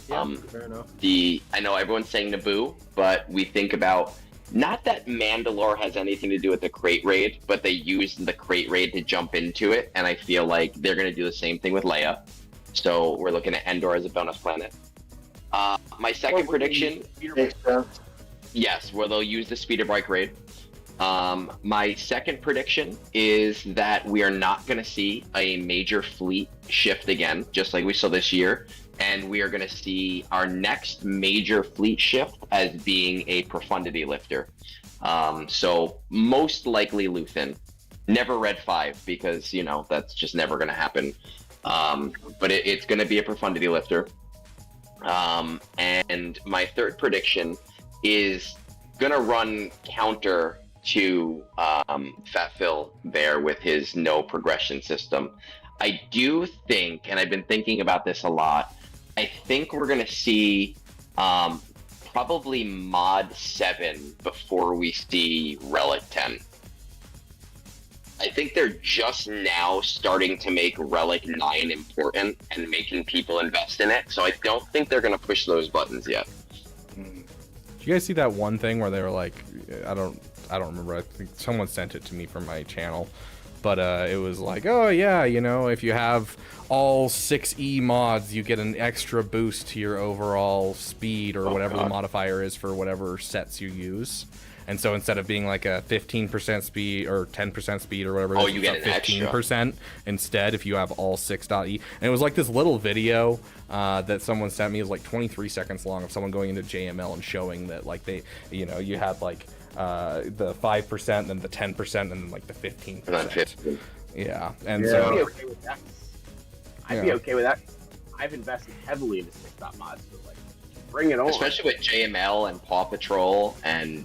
Yeah, fair enough.
I know everyone's saying Naboo, but we think about, not that Mandalore has anything to do with the crate raid, but they used the crate raid to jump into it, and I feel like they're going to do the same thing with Leia. So we're looking at Endor as a bonus planet. My second prediction, yes, where they'll use the speeder bike raid. My second prediction is that we are not going to see a major fleet shift again, just like we saw this year, and we are going to see our next major fleet shift as being a profundity lifter. So most likely Luthen. Never Red 5, because that's just never going to happen. But it's going to be a profundity lifter. And my third prediction is going to run counter to Fat Phil there with his no progression system. I do think, and I've been thinking about this a lot, I think we're going to see probably Mod 7 before we see Relic 10. I think they're just now starting to make Relic 9 important and making people invest in it, so I don't think they're going to push those buttons yet.
Did you guys see that one thing where they were like, I don't remember, I think someone sent it to me from my channel, but it was like, oh yeah, you know, if you have all 6E mods, you get an extra boost to your overall speed or whatever the modifier is for whatever sets you use. And so instead of being like a 15% speed or 10% speed or whatever,
you get an
15% instead if you have all 6.E. And it was like this little video that someone sent me. It was like 23 seconds long of someone going into JML and showing that like they, you know, you had like the 5%, then the 10%, and then like the 15%. Yeah, and so
I'd be okay with that. I'd be okay with that. I've invested heavily into 6.0 mods, so like, bring it on.
Especially with JML and Paw Patrol and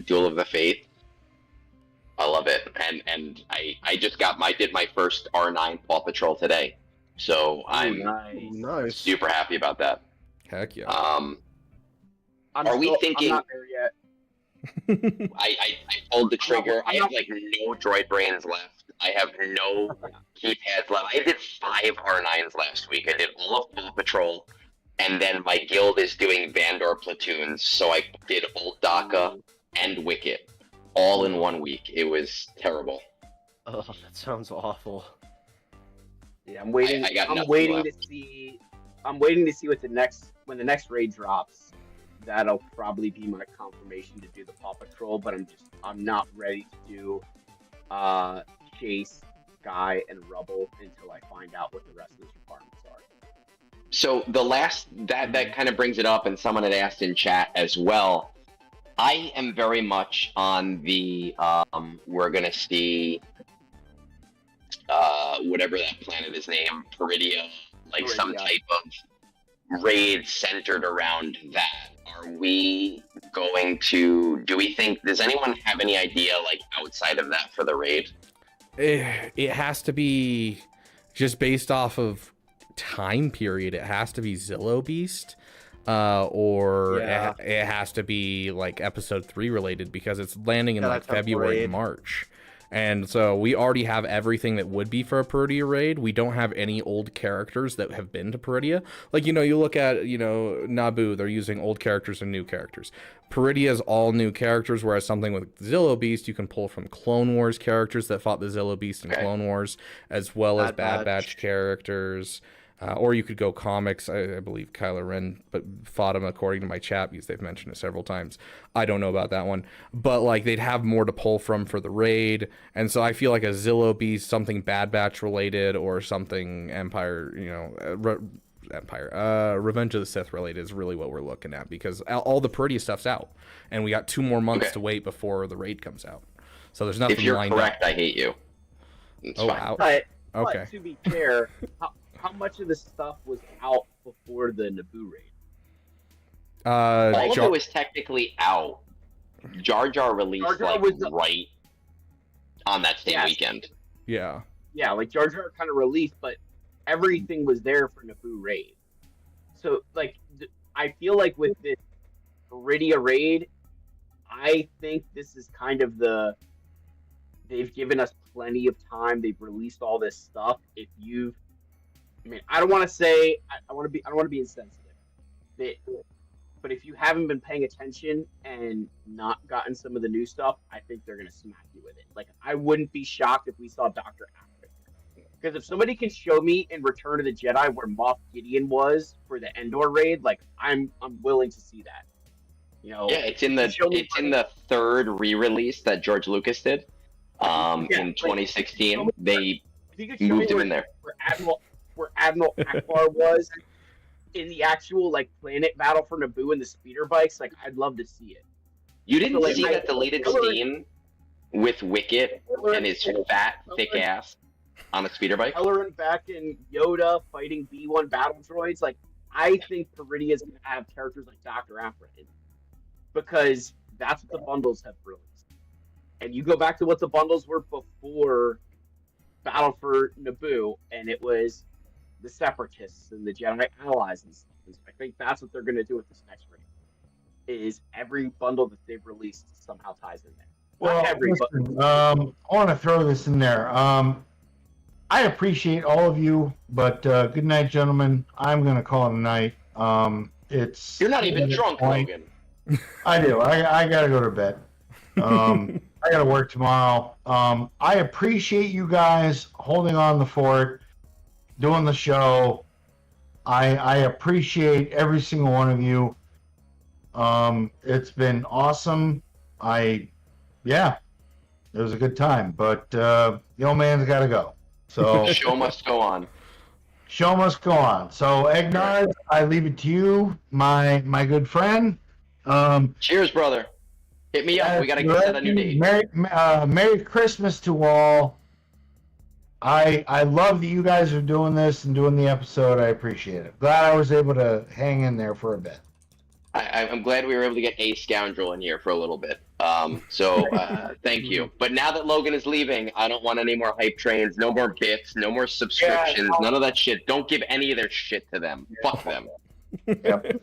Duel of the Faith. I love it, and I just did my first R9 Paw Patrol today, so I'm super happy about that.
Heck yeah.
Are we thinking?
I'm not there yet.
I pulled the trigger. I have like no droid brains left. I have no keypads left. I did 5 R9s last week. I did all of Paw Patrol, and then my guild is doing Vandor platoons, so I did Old DACA and Wicket all in 1 week. It was terrible.
Oh, that sounds awful.
Yeah, I'm waiting. I'm waiting to see what when the next raid drops. That'll probably be my confirmation to do the Paw Patrol, but I'm not ready to do Chase, Guy, and Rubble until I find out what the rest of those requirements are.
So the last that kind of brings it up, and someone had asked in chat as well. I am very much on the we're gonna see whatever that planet is named, Peridia, like some type of raid centered around that. Are we going to? Do we think? Does anyone have any idea, like outside of that, for the raid?
It has to be just based off of time period. It has to be Zillow Beast, or it has to be like episode 3 related because it's landing in like February and March. And so we already have everything that would be for a Peridia raid. We don't have any old characters that have been to Peridia. Like, you know, you look at, you know, Naboo, they're using old characters and new characters. Peridia is all new characters, whereas something with Zillow Beast, you can pull from Clone Wars characters that fought the Zillow Beast in Clone Wars, as well as Bad Batch characters. Or you could go comics. I believe Kylo Ren fought him according to my chat because they've mentioned it several times. I don't know about that one. But like they'd have more to pull from for the raid. And so I feel like a Zillow Beast, something Bad Batch related or something Empire, you know, Revenge of the Sith related is really what we're looking at because all the Peridia stuff's out. And we got 2 more months to wait before the raid comes out. So there's nothing
If you're
lined
correct,
up.
I hate you. It's
fine.
Out.
But
Okay.
to be fair, how much of the stuff was out before the Naboo raid?
All of it was technically out. Jar Jar released right on that same weekend.
Yeah.
Yeah, like Jar Jar kind of released, but everything was there for Naboo raid. So, like, I feel like with this Peridia raid, I think this is kind of they've given us plenty of time. They've released all this stuff. I don't want to say I don't want to be insensitive, but if you haven't been paying attention and not gotten some of the new stuff, I think they're gonna smack you with it. Like I wouldn't be shocked if we saw Dr. Aphra, because if somebody can show me in Return of the Jedi where Moff Gideon was for the Endor raid, like I'm willing to see that. You know,
yeah, it's in the 3rd re-release that George Lucas did in 2016. They moved him in there.
Where Admiral Akbar was in the actual like planet battle for Naboo and the speeder bikes, like I'd love to see it.
You didn't see that deleted scene with Wicket and his fat, thick ass? on a speeder bike.
Halloran back in Yoda fighting B1 battle droids. Like, I think Peridia's going to have characters like Dr. Aphra in it, because that's what the bundles have released. And you go back to what the bundles were before Battle for Naboo, and it was the Separatists and the Jedi Allies and stuff. I think that's what they're going to do with this next raid. Is every bundle that they've released somehow ties in there.
Well,
Not every,
listen, I want to throw this in there. I appreciate all of you, but good night, gentlemen. I'm going to call it a night. You're
not even drunk, Logan.
I do. I got to go to bed. I got to work tomorrow. I appreciate you guys holding on the fort, doing the show. I appreciate every single one of you. It's been awesome. Yeah, it was a good time, but the old man's got to go. So
the show must go on.
Show must go on. So Egnard, I leave it to you, my good friend.
Cheers, brother. Hit me up. We gotta set a new date.
Merry Christmas to all. I love that you guys are doing this and doing the episode. I appreciate it. Glad I was able to hang in there for a bit.
I'm glad we were able to get a scoundrel in here for a little bit. So thank you. But now that Logan is leaving, I don't want any more hype trains, no more bits, no more subscriptions, none of that shit. Don't give any of their shit to them. Fuck them.
Yep.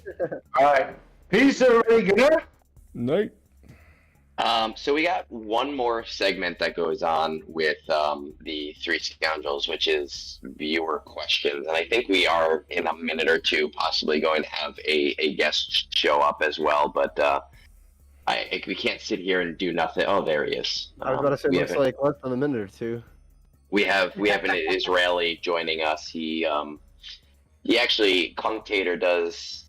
All right. Peace, everybody. Good night.
Night.
So we got one more segment that goes on with the Three Scoundrels, which is viewer questions. And I think we are, in a minute or two, possibly going to have a guest show up as well. But we can't sit here and do nothing. Oh, there he is.
I was about to say, looks like less than a minute or two.
We have an Israeli joining us. He actually, Cunctator does...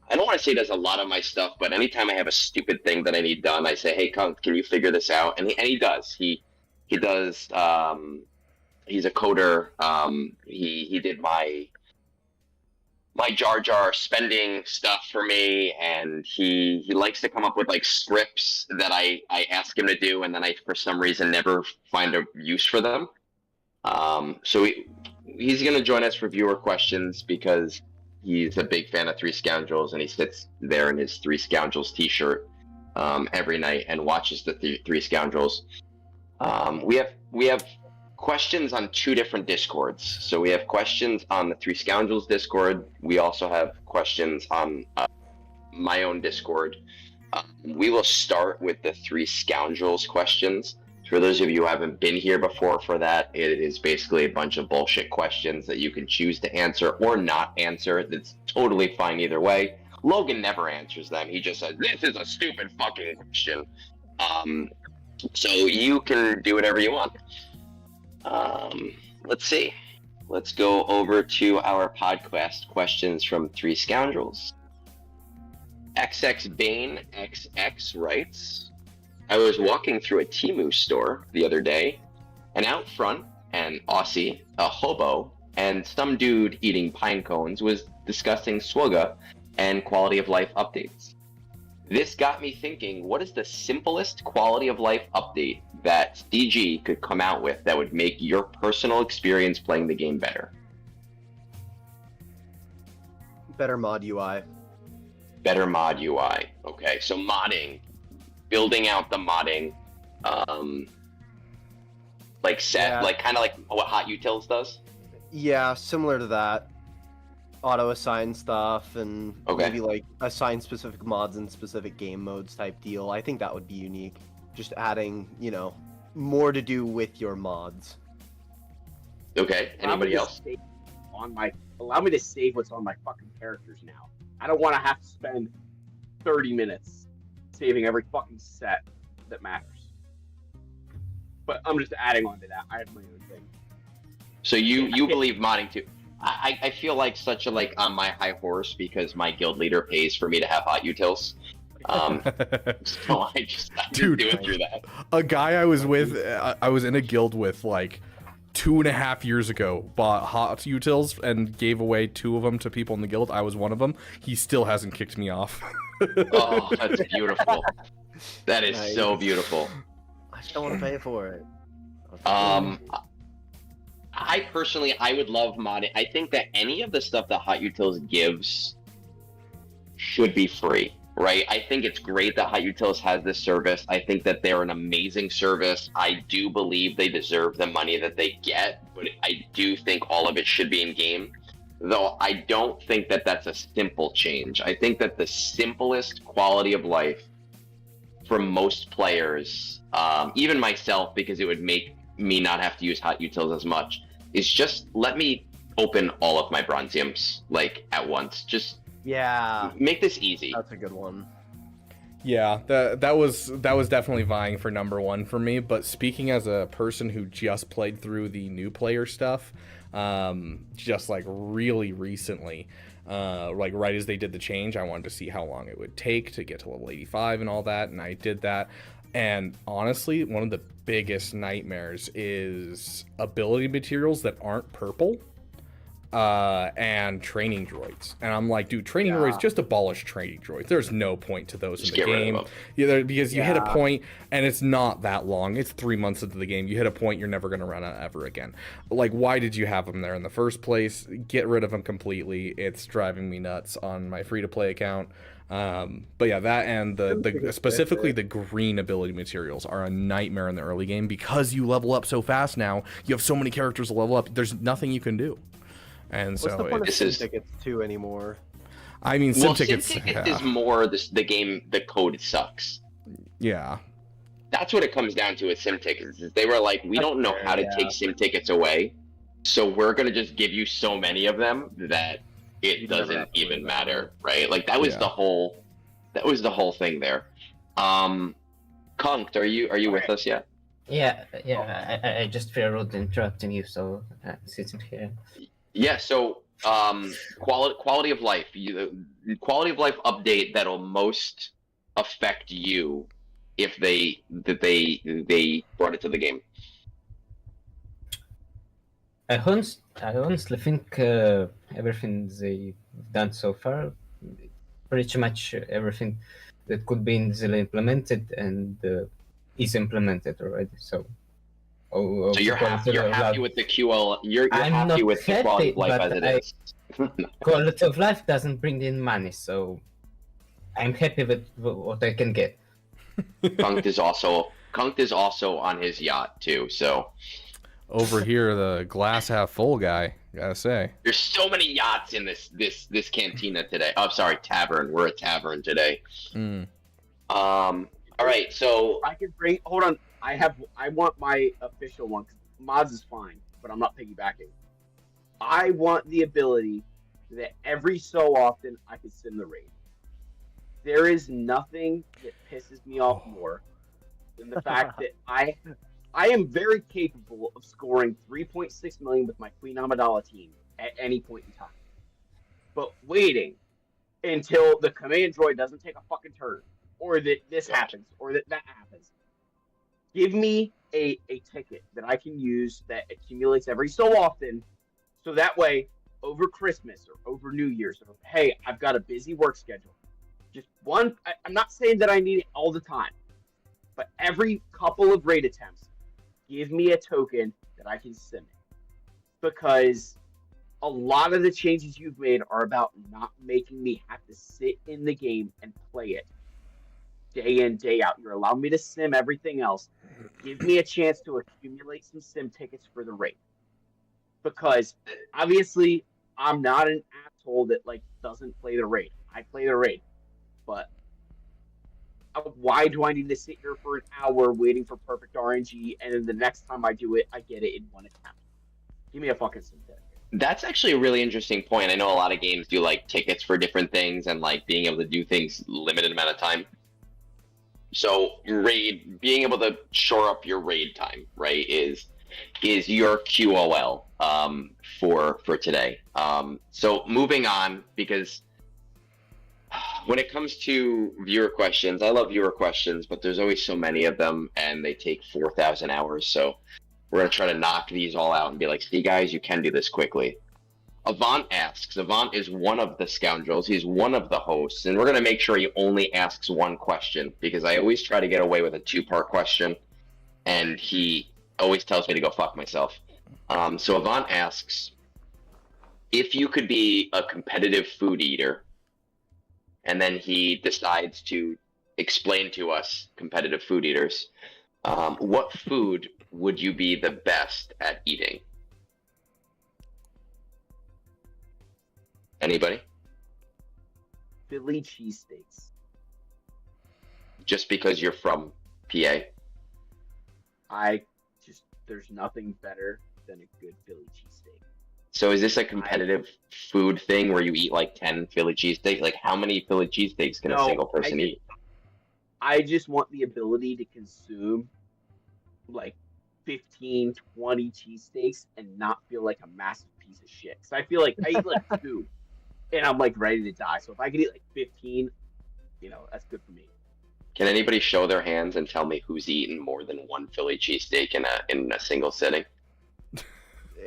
I don't want to say he does a lot of my stuff, but anytime I have a stupid thing that I need done, I say, "Hey, Kunk, can you figure this out?" And he does. He does. He's a coder. He did my Jar Jar spending stuff for me, and he likes to come up with like scripts that I ask him to do, and then I for some reason never find a use for them. So he's going to join us for viewer questions because he's a big fan of Three Scoundrels, and he sits there in his Three Scoundrels t-shirt every night and watches the Three Scoundrels. We have questions on two different Discords. So we have questions on the Three Scoundrels Discord. We also have questions on my own Discord. We will start with the Three Scoundrels questions. For those of you who haven't been here before for that, it is basically a bunch of bullshit questions that you can choose to answer or not answer. That's totally fine either way. Logan never answers them. He just says, "This is a stupid fucking question." So you can do whatever you want. Let's see. Let's go over to our podcast questions from Three Scoundrels. XX Bane XX writes, "I was walking through a Temu store the other day, and out front, an Aussie, a hobo, and some dude eating pine cones was discussing SWGA and quality of life updates. This got me thinking, what is the simplest quality of life update that CG could come out with that would make your personal experience playing the game better?"
Better mod UI.
Better mod UI. Okay, so modding. Building out the modding, like kind of like what Hot Utils does.
Yeah, similar to that. Auto assign stuff and maybe like assign specific mods in specific game modes type deal. I think that would be unique. Just adding, more to do with your mods.
Okay. Anybody else?
Allow me to save what's on my fucking characters now. I don't want to have to spend 30 minutes saving every fucking set that matters. But I'm just adding on to that. I have my own thing.
So you believe modding too? I feel like such a on my high horse because my guild leader pays for me to have Hot Utils. So I just do it through that.
A guy I was with, I was in a guild with 2.5 years ago, bought Hot Utils and gave away 2 of them to people in the guild. I was one of them. He still hasn't kicked me off.
Oh, that's beautiful. That is so beautiful.
I just don't want to pay for it.
I personally, I would love modding. I think that any of the stuff that Hot Utils gives should be free, right? I think it's great that Hot Utils has this service. I think that they're an amazing service. I do believe they deserve the money that they get, but I do think all of it should be in game. Though I don't think that that's a simple change. I think that the simplest quality of life for most players, even myself, because it would make me not have to use Hot Utils as much, is just let me open all of my Bronziums like at once. Just make this easy.
That's a good one.
Yeah, that was definitely vying for number one for me. But speaking as a person who just played through the new player stuff, just like really recently, like right as they did the change, I wanted to see how long it would take to get to level 85 and all that, and I did that. And honestly, one of the biggest nightmares is ability materials that aren't purple. And training droids, and I'm like, dude, training droids, just abolish training droids. There's no point to those in the game. Because you hit a point, and it's not that long. It's 3 months into the game. You hit a point, you're never gonna run out ever again. Like, why did you have them there in the first place? Get rid of them completely. It's driving me nuts on my free-to-play account. But yeah, that and the specifically the green ability materials are a nightmare in the early game because you level up so fast now. You have so many characters to level up. There's nothing you can do. And
what's the point of sim tickets too anymore?
I mean, sim tickets
is more the game. The code sucks.
Yeah,
that's what it comes down to. With sim tickets, is they were like, we don't know how to take sim tickets away, so we're gonna just give you so many of them that it doesn't even matter, right? Like that was the whole thing there. Kunked, are you with us yet?
Yeah. I just feared interrupting you, so I'm sitting here.
Yeah, so quality of life, the quality of life update that'll most affect you if they brought it to the game.
I honestly think everything they've done so far, pretty much everything that could be easily implemented and is implemented already. So
you're happy with the QL. You're happy with the quality of life as it is.
Quality of life doesn't bring in money, so I'm happy with what I can get.
Kunked is also on his yacht too. So
over here, the glass half full guy. Gotta say,
there's so many yachts in this cantina today. Oh, sorry, tavern. We're a tavern today. All right, so
I can bring. Hold on. I want my official one. Mods is fine, but I'm not piggybacking. I want the ability that every so often I can sim the raid. There is nothing that pisses me off more than the fact that I am very capable of scoring 3.6 million with my Queen Amidala team at any point in time. But waiting until the command droid doesn't take a fucking turn, or that this happens, or that happens. Give me a ticket that I can use that accumulates every so often, so that way, over Christmas or over New Year's, or hey, I've got a busy work schedule. Just one, I'm not saying that I need it all the time, but every couple of raid attempts, give me a token that I can sim it. Because a lot of the changes you've made are about not making me have to sit in the game and play it day in, day out. You're allowing me to sim everything else. Give me a chance to accumulate some sim tickets for the raid. Because obviously, I'm not an asshole that doesn't play the raid. I play the raid, but why do I need to sit here for an hour waiting for perfect RNG, and then the next time I do it, I get it in one attempt? Give me a fucking sim ticket.
That's actually a really interesting point. I know a lot of games do tickets for different things and being able to do things limited amount of time. So raid, being able to shore up your raid time, right, is your QOL for today. So moving on, because when it comes to viewer questions, I love viewer questions, but there's always so many of them, and they take 4,000 hours. So we're gonna try to knock these all out and be like, see guys, you can do this quickly. Avant asks. Avant is one of the scoundrels. He's one of the hosts, and we're going to make sure he only asks one question, because I always try to get away with a two-part question, and he always tells me to go fuck myself. So Avant asks, if you could be a competitive food eater, and then he decides to explain to us competitive food eaters, what food would you be the best at eating? Anybody?
Philly cheesesteaks.
Just because you're from PA?
There's nothing better than a good Philly cheesesteak.
So is this a competitive food thing where you eat like 10 Philly cheesesteaks? Like, how many Philly cheesesteaks can a single person eat?
I just want the ability to consume like 15, 20 cheesesteaks and not feel like a massive piece of shit. Because I feel like I eat like 2 and I'm like ready to die. So if I could eat like 15, that's good for me.
Can anybody show their hands and tell me who's eaten more than 1 Philly cheesesteak in a single sitting?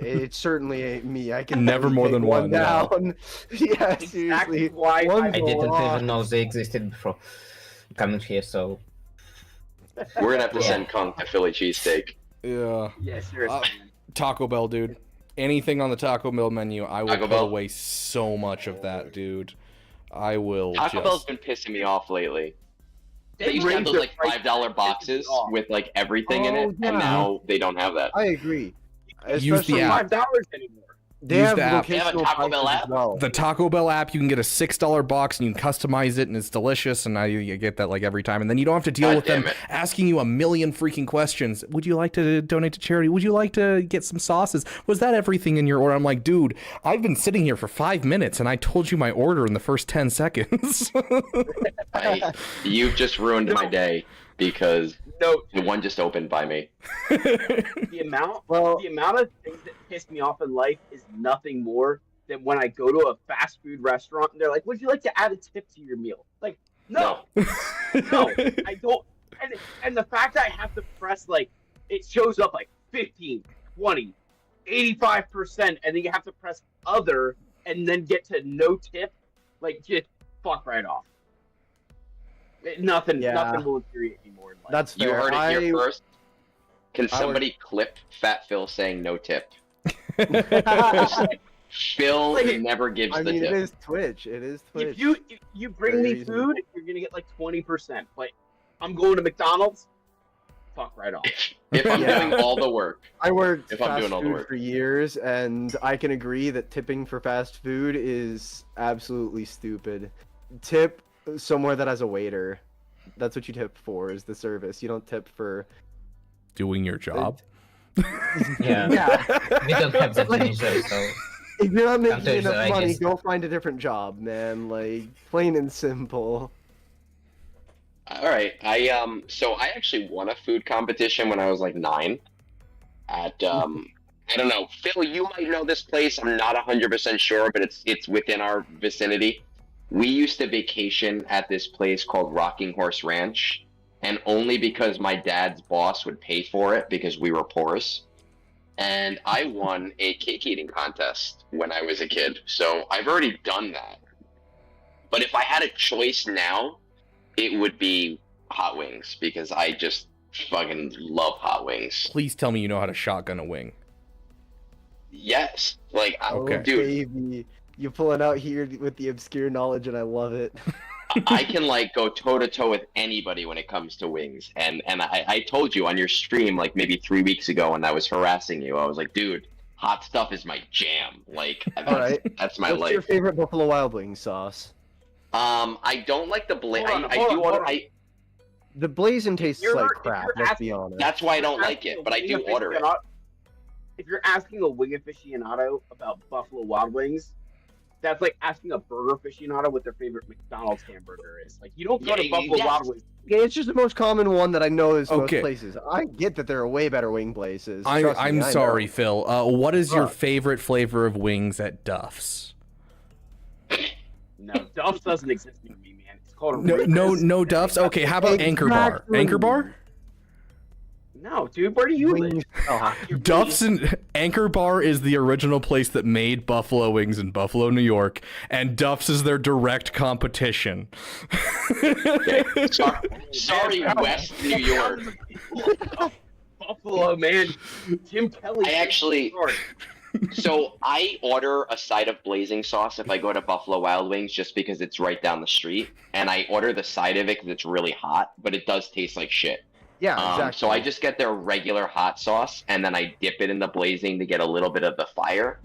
It certainly ain't me. I can
Never more than one
down. Yeah, seriously.
Why
I didn't even know they existed before coming here, so...
We're gonna have to send Kong to Philly cheesesteak.
Yeah.
Yeah, seriously.
Taco Bell, dude. Anything on the Taco Bell menu, I will
Taco
put
Bell?
away so much of that, dude. I will
Taco Bell's been pissing me off lately. They used to have those like $5 boxes with like everything in it, and now they don't have that.
I agree.
Use the app.
$5 anymore.
They
Use
have
the app.
They have a
vocational
Taco Bell
prices
app?
as well.
The Taco Bell app, you can get a $6 box and you can customize it and it's delicious, and now you get that like every time, and then you don't have to deal
God
with them
damn it.
asking you a million freaking questions. Would you like to donate to charity? Would you like to get some sauces? Was that everything in your order? I'm like, dude, I've been sitting here for 5 minutes and I told you my order in the first 10 seconds.
You've just ruined my day because the one just opened by me.
The amount of things that piss me off in life is nothing more than when I go to a fast food restaurant and they're like, would you like to add a tip to your meal? Like, no, I don't. And the fact that I have to press, like, it shows up like 15, 20, 85%, and then you have to press other and then get to no tip, like, just fuck right off. Nothing will infuriate me more in life.
That's
You
fair.
heard it here first. Can somebody clip Fat Phil saying no tip? Phil never gives the tip.
It is Twitch. It is Twitch.
If you bring me food, you're gonna get like 20%. But I'm going to McDonald's. Fuck right off.
If I'm doing all the work.
I worked
If I'm
fast
doing all the
food
work.
for years, and I can agree that tipping for fast food is absolutely stupid. Tip somewhere that has a waiter. That's what you tip for, is the service. You don't tip for
Doing your job.
Yeah. We don't have that many shows, so...
If you're not making
Sometimes
enough
I
money,
guess-
go find a different job, man. Like, plain and simple.
All right. So I actually won a food competition when I was like 9 at I don't know. Phil, you might know this place. I'm not 100% sure, but it's within our vicinity. We used to vacation at this place called Rocking Horse Ranch, and only because my dad's boss would pay for it because we were porous. And I won a cake eating contest when I was a kid, so I've already done that. But if I had a choice now, it would be hot wings, because I just fucking love hot wings.
Please tell me you know how to shotgun a wing.
Yes, like
Okay.
dude,
Baby. You pull it out here with the obscure knowledge, and I love it.
I can like go toe to toe with anybody when it comes to wings. And I told you on your stream like maybe 3 weeks ago when I was harassing you, I was like, dude, hot stuff is my jam. Like that's my
What's
life.
your favorite Buffalo Wild Wings sauce?
I don't like the blaze.
Hold on,
I
hold
do
on,
order.
hold on.
The blazing tastes
You're-
like
if
crap.
you're
Let's
asking-
be honest.
That's why I don't like it, but I do order it.
If you're asking a wing aficionado about Buffalo Wild Wings, that's like asking a burger aficionado what their favorite McDonald's hamburger is. Like, you don't go to Buffalo Wild Wings.
Okay, it's just the most common one that I know is
Okay.
most places. I get that there are way better wing places. Trust me,
I'm
I
sorry,
know.
Phil. What is your
Huh.
favorite flavor of wings at Duff's?
No, Duff's doesn't exist to me, man. It's called a
No Duff's. Okay, how about Anchor Bar?
Exactly.
Anchor Bar?
No, dude, where do you live?
Duff's and Anchor Bar is the original place that made buffalo wings in Buffalo, New York, and Duff's is their direct competition.
Sorry, West New York.
Buffalo, man. Jim Kelly.
I actually. So I order a side of blazing sauce if I go to Buffalo Wild Wings just because it's right down the street, and I order the side of it because it's really hot, but it does taste like shit.
Yeah, exactly.
So I just get their regular hot sauce, and then I dip it in the blazing to get a little bit of the fire.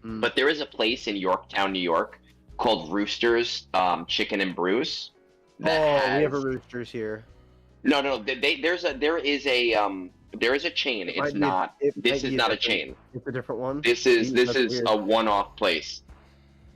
But there is a place in Yorktown, New York, called Roosters Chicken and Brews.
We have a Roosters here.
No. There is a chain. It's not. This is not a chain.
It's a different one.
This is a one-off place.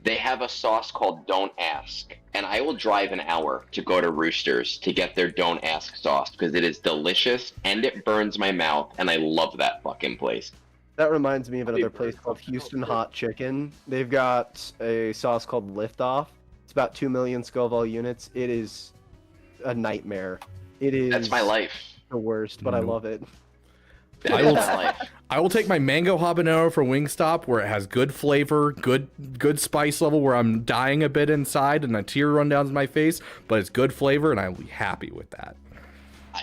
They have a sauce called Don't Ask, and I will drive an hour to go to Roosters to get their Don't Ask sauce because it is delicious and it burns my mouth, and I love that fucking place.
That reminds me of another place called Houston Hot Chicken. They've got a sauce called Liftoff. It's about 2 million Scoville units. It is a nightmare. It is.
That's my life.
The worst, but I love it.
I will take my mango habanero from Wingstop, where it has good flavor, good spice level, where I'm dying a bit inside and a tear run down my face, but it's good flavor, and I'll be happy with that.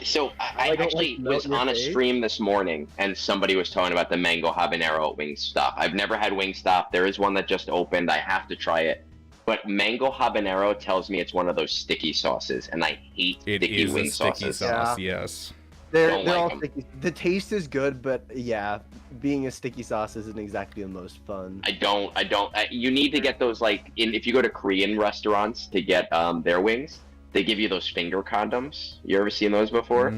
So I actually was on a stream this morning, and somebody was talking about the mango habanero at Wingstop. I've never had Wingstop. There is one that just opened. I have to try it. But mango habanero tells me it's one of those sticky sauces, and I hate sticky wing sauces.
Yes.
They're all sticky. The taste is good, but yeah, being a sticky sauce isn't exactly the most fun.
You need to get those, like, if you go to Korean restaurants to get their wings, they give you those finger condoms. You ever seen those before?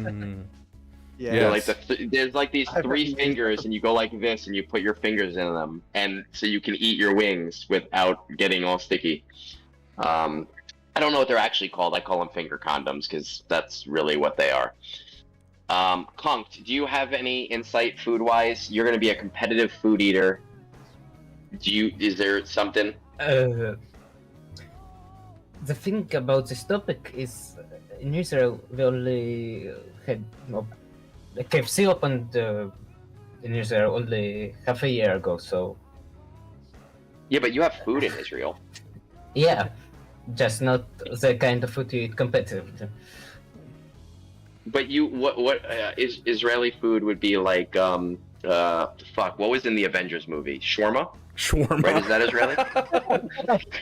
Yeah.
They're like there's like these 3 fingers, and you go like this, and you put your fingers in them, and so you can eat your wings without getting all sticky. I don't know what they're actually called. I call them finger condoms because that's really what they are. Kunked, do you have any insight food-wise? You're going to be a competitive food eater. Is there something?
The thing about this topic is, in Israel, we only had KFC opened in Israel only half a year ago, so.
Yeah, but you have food in Israel.
Yeah, just not the kind of food you eat competitively.
But what is Israeli food would be like? What was in the Avengers movie? Shawarma.
Shawarma.
Right? Is that Israeli?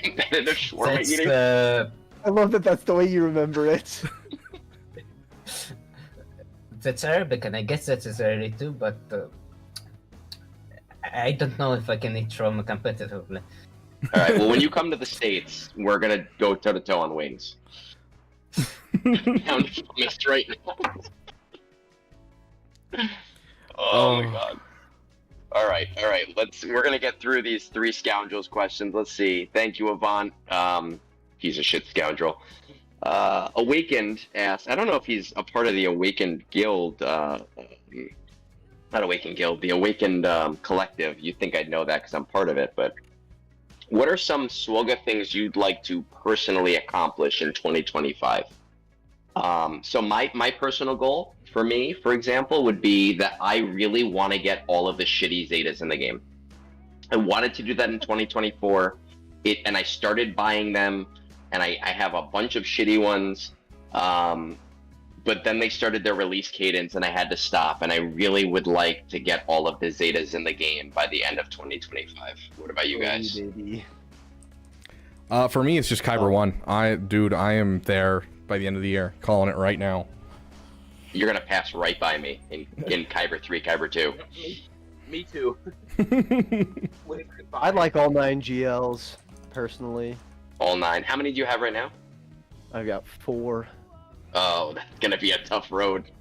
Competitive shawarma eating.
I love that. That's the way you remember it.
That's Arabic, and I guess that's Israeli too. But I don't know if I can eat shawarma competitively.
All right. Well, when you come to the States, we're gonna go toe to toe on wings. I'm missed right now. Oh my god. All right. We're gonna get through these 3 scoundrels questions. Let's see. Thank you, Avant. He's a shit scoundrel. Awakened asks, I don't know if he's a part of the Awakened Guild, not Awakened Guild, the Awakened Collective. You'd think I'd know that because I'm part of it, but what are some SWOGA things you'd like to personally accomplish in 2025? So my personal goal, for me, for example, would be that I really want to get all of the shitty Zetas in the game. I wanted to do that in 2024, and I started buying them, and I have a bunch of shitty ones, but then they started their release cadence, and I had to stop, and I really would like to get all of the Zetas in the game by the end of 2025. What about you guys?
For me, it's just Kyber 1. I am there by the end of the year, calling it right now.
You're gonna pass right by me in Kyber 3, Kyber 2.
Me too.
I like all 9 GLs, personally.
All 9. How many do you have right now?
I've got 4.
Oh, that's gonna be a tough road.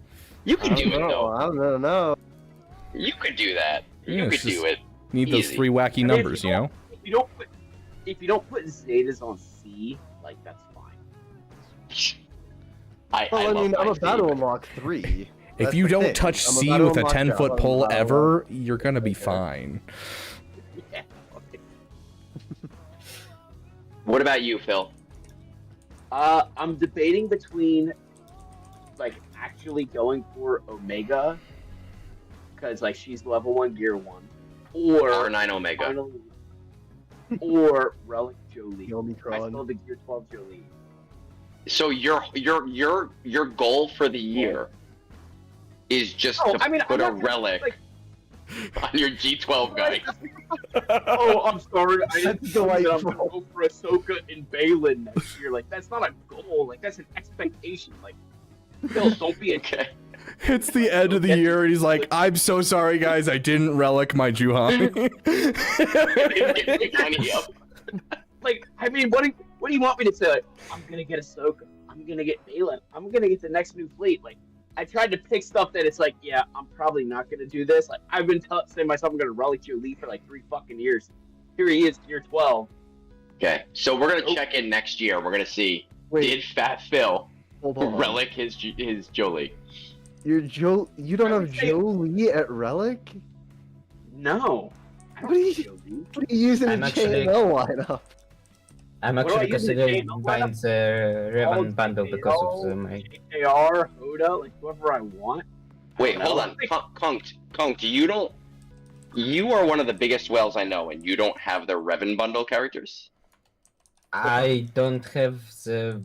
You could do it though.
I don't know.
You could do that.
Yeah,
You could do it.
Need those
Easy.
3 wacky numbers, you know?
If you don't put Zetas on C, like that's fine.
I mean, I'm about to unlock 3.
If you don't touch C with a 10-foot pole ever, you're gonna be fine.
Yeah.
What about you, Phil?
I'm debating between, like, actually going for Omega, because like she's level 1 gear 1, or
R9 Omega,
finally, or Relic Jolie.
Omicron.
I still have the gear 12 Jolie.
So your goal for the year is just
Oh,
to
I mean,
put
I'm
a
not-
relic on your G12 guy.
Oh, I'm sorry. I didn't
That's
know that I'm
delightful.
gonna go for Ahsoka and Balin next year. Like, that's not a goal. Like, that's an expectation. Like, Phil, don't be a
Okay.
It's the end of the year, and he's like, "I'm so sorry, guys. I didn't relic my Juhani."
Like, I mean, what do you want me to say? Like, I'm gonna get Ahsoka. I'm gonna get Balin. I'm gonna get the next new fleet. Like, I tried to pick stuff that it's like, yeah, I'm probably not gonna do this. Like, I've been saying to myself, I'm gonna relic your Lee for like 3 fucking years. Here he is, year 12.
Okay, so we're gonna check in next year. We're gonna see did Fat Phil
Hold on.
relic his Jolie.
You don't have Jolie at Relic?
No.
What are you using
I'm
a
actually-
JML lineup?
I'm
What do I
actually
use in
considering
game?
buying the Revan bundle because of my.
AR, Hoda, like whoever I want.
Wait, hold on, Conk, you are one of the biggest whales I know, and you don't have the Revan bundle characters.
I don't have the.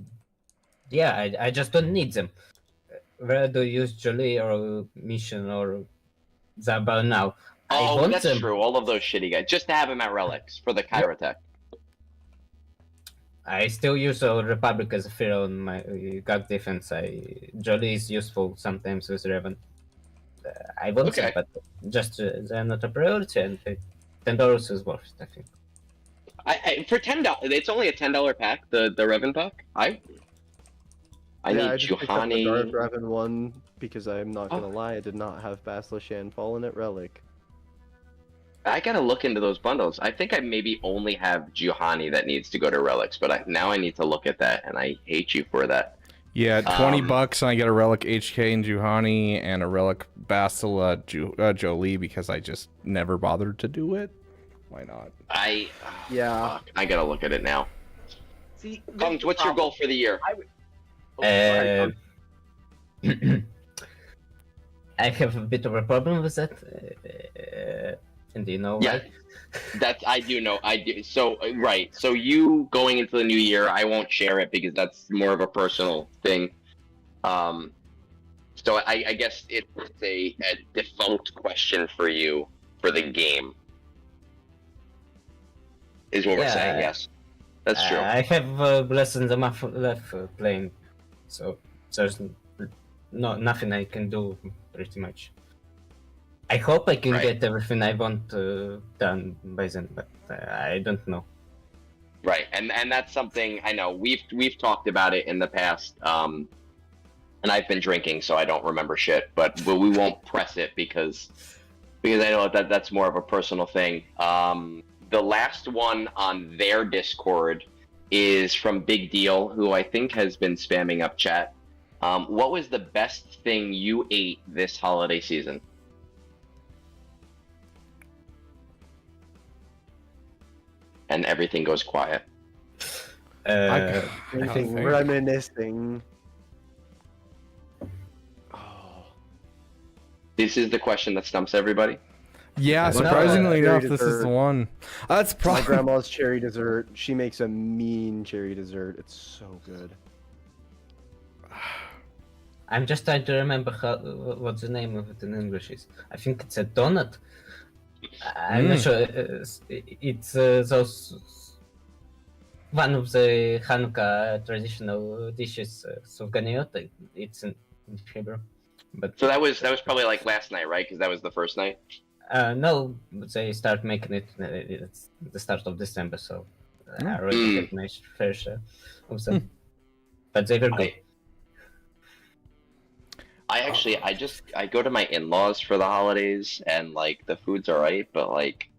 Yeah, I just don't need them. Rather use Jolie or Mission or Zabal now. I
Oh,
want
that's
them.
true. All of those shitty guys, just to have him at relics for the Kyrotech.
I still use Republic as a fear on my guard defense. Jolie is useful sometimes with Revan. I want them, but just they're not a priority, and $10 is worth it, I think.
I for $10, it's only a $10 pack. The Revan pack. I need
I just picked up the Darth
Juhani.
Revan one because I'm not gonna lie, I did not have Bastila Shan Fallen at Relic.
I gotta look into those bundles. I think I maybe only have Juhani that needs to go to relics, but now I need to look at that, and I hate you for that.
Yeah, $20, and I get a relic HK and Juhani and a relic Bastila Jolie because I just never bothered to do it. Why not?
Yeah.
I gotta look at it now.
See,
Kung, what's your goal for the year?
I have a bit of a problem with that. And you know
Yeah,
why?
I do know. I do. So right. So you going into the new year, I won't share it because that's more of a personal thing. So I guess it's a defunct question for you for the game. Is what we're saying. Yes, that's true.
I have less than a month left playing, so there's nothing I can do pretty much. I hope I can get everything I want done by then, but I don't know.
Right, and that's something I know we've talked about it in the past. And I've been drinking, so I don't remember shit. But we won't press it because I know that's more of a personal thing. The last one on their Discord is from Big Deal, who I think has been spamming up chat. What was the best thing you ate this holiday season? And everything goes quiet.
Anything reminiscing.
This is the question that stumps everybody.
Yeah, surprisingly enough, this is the one. That's
My
probably
grandma's cherry dessert. She makes a mean cherry dessert. It's so good.
I'm just trying to remember what the name of it in English is. I think it's a donut. I'm not sure. It's those one of the Hanukkah traditional dishes, sufganiyot. It's in Hebrew, but
So that was probably like last night, right? Because that was the first night.
no, they start making it. It's the start of December, so I already get my fair share of them. But they were good.
I go to my in-laws for the holidays, and like the food's alright, but like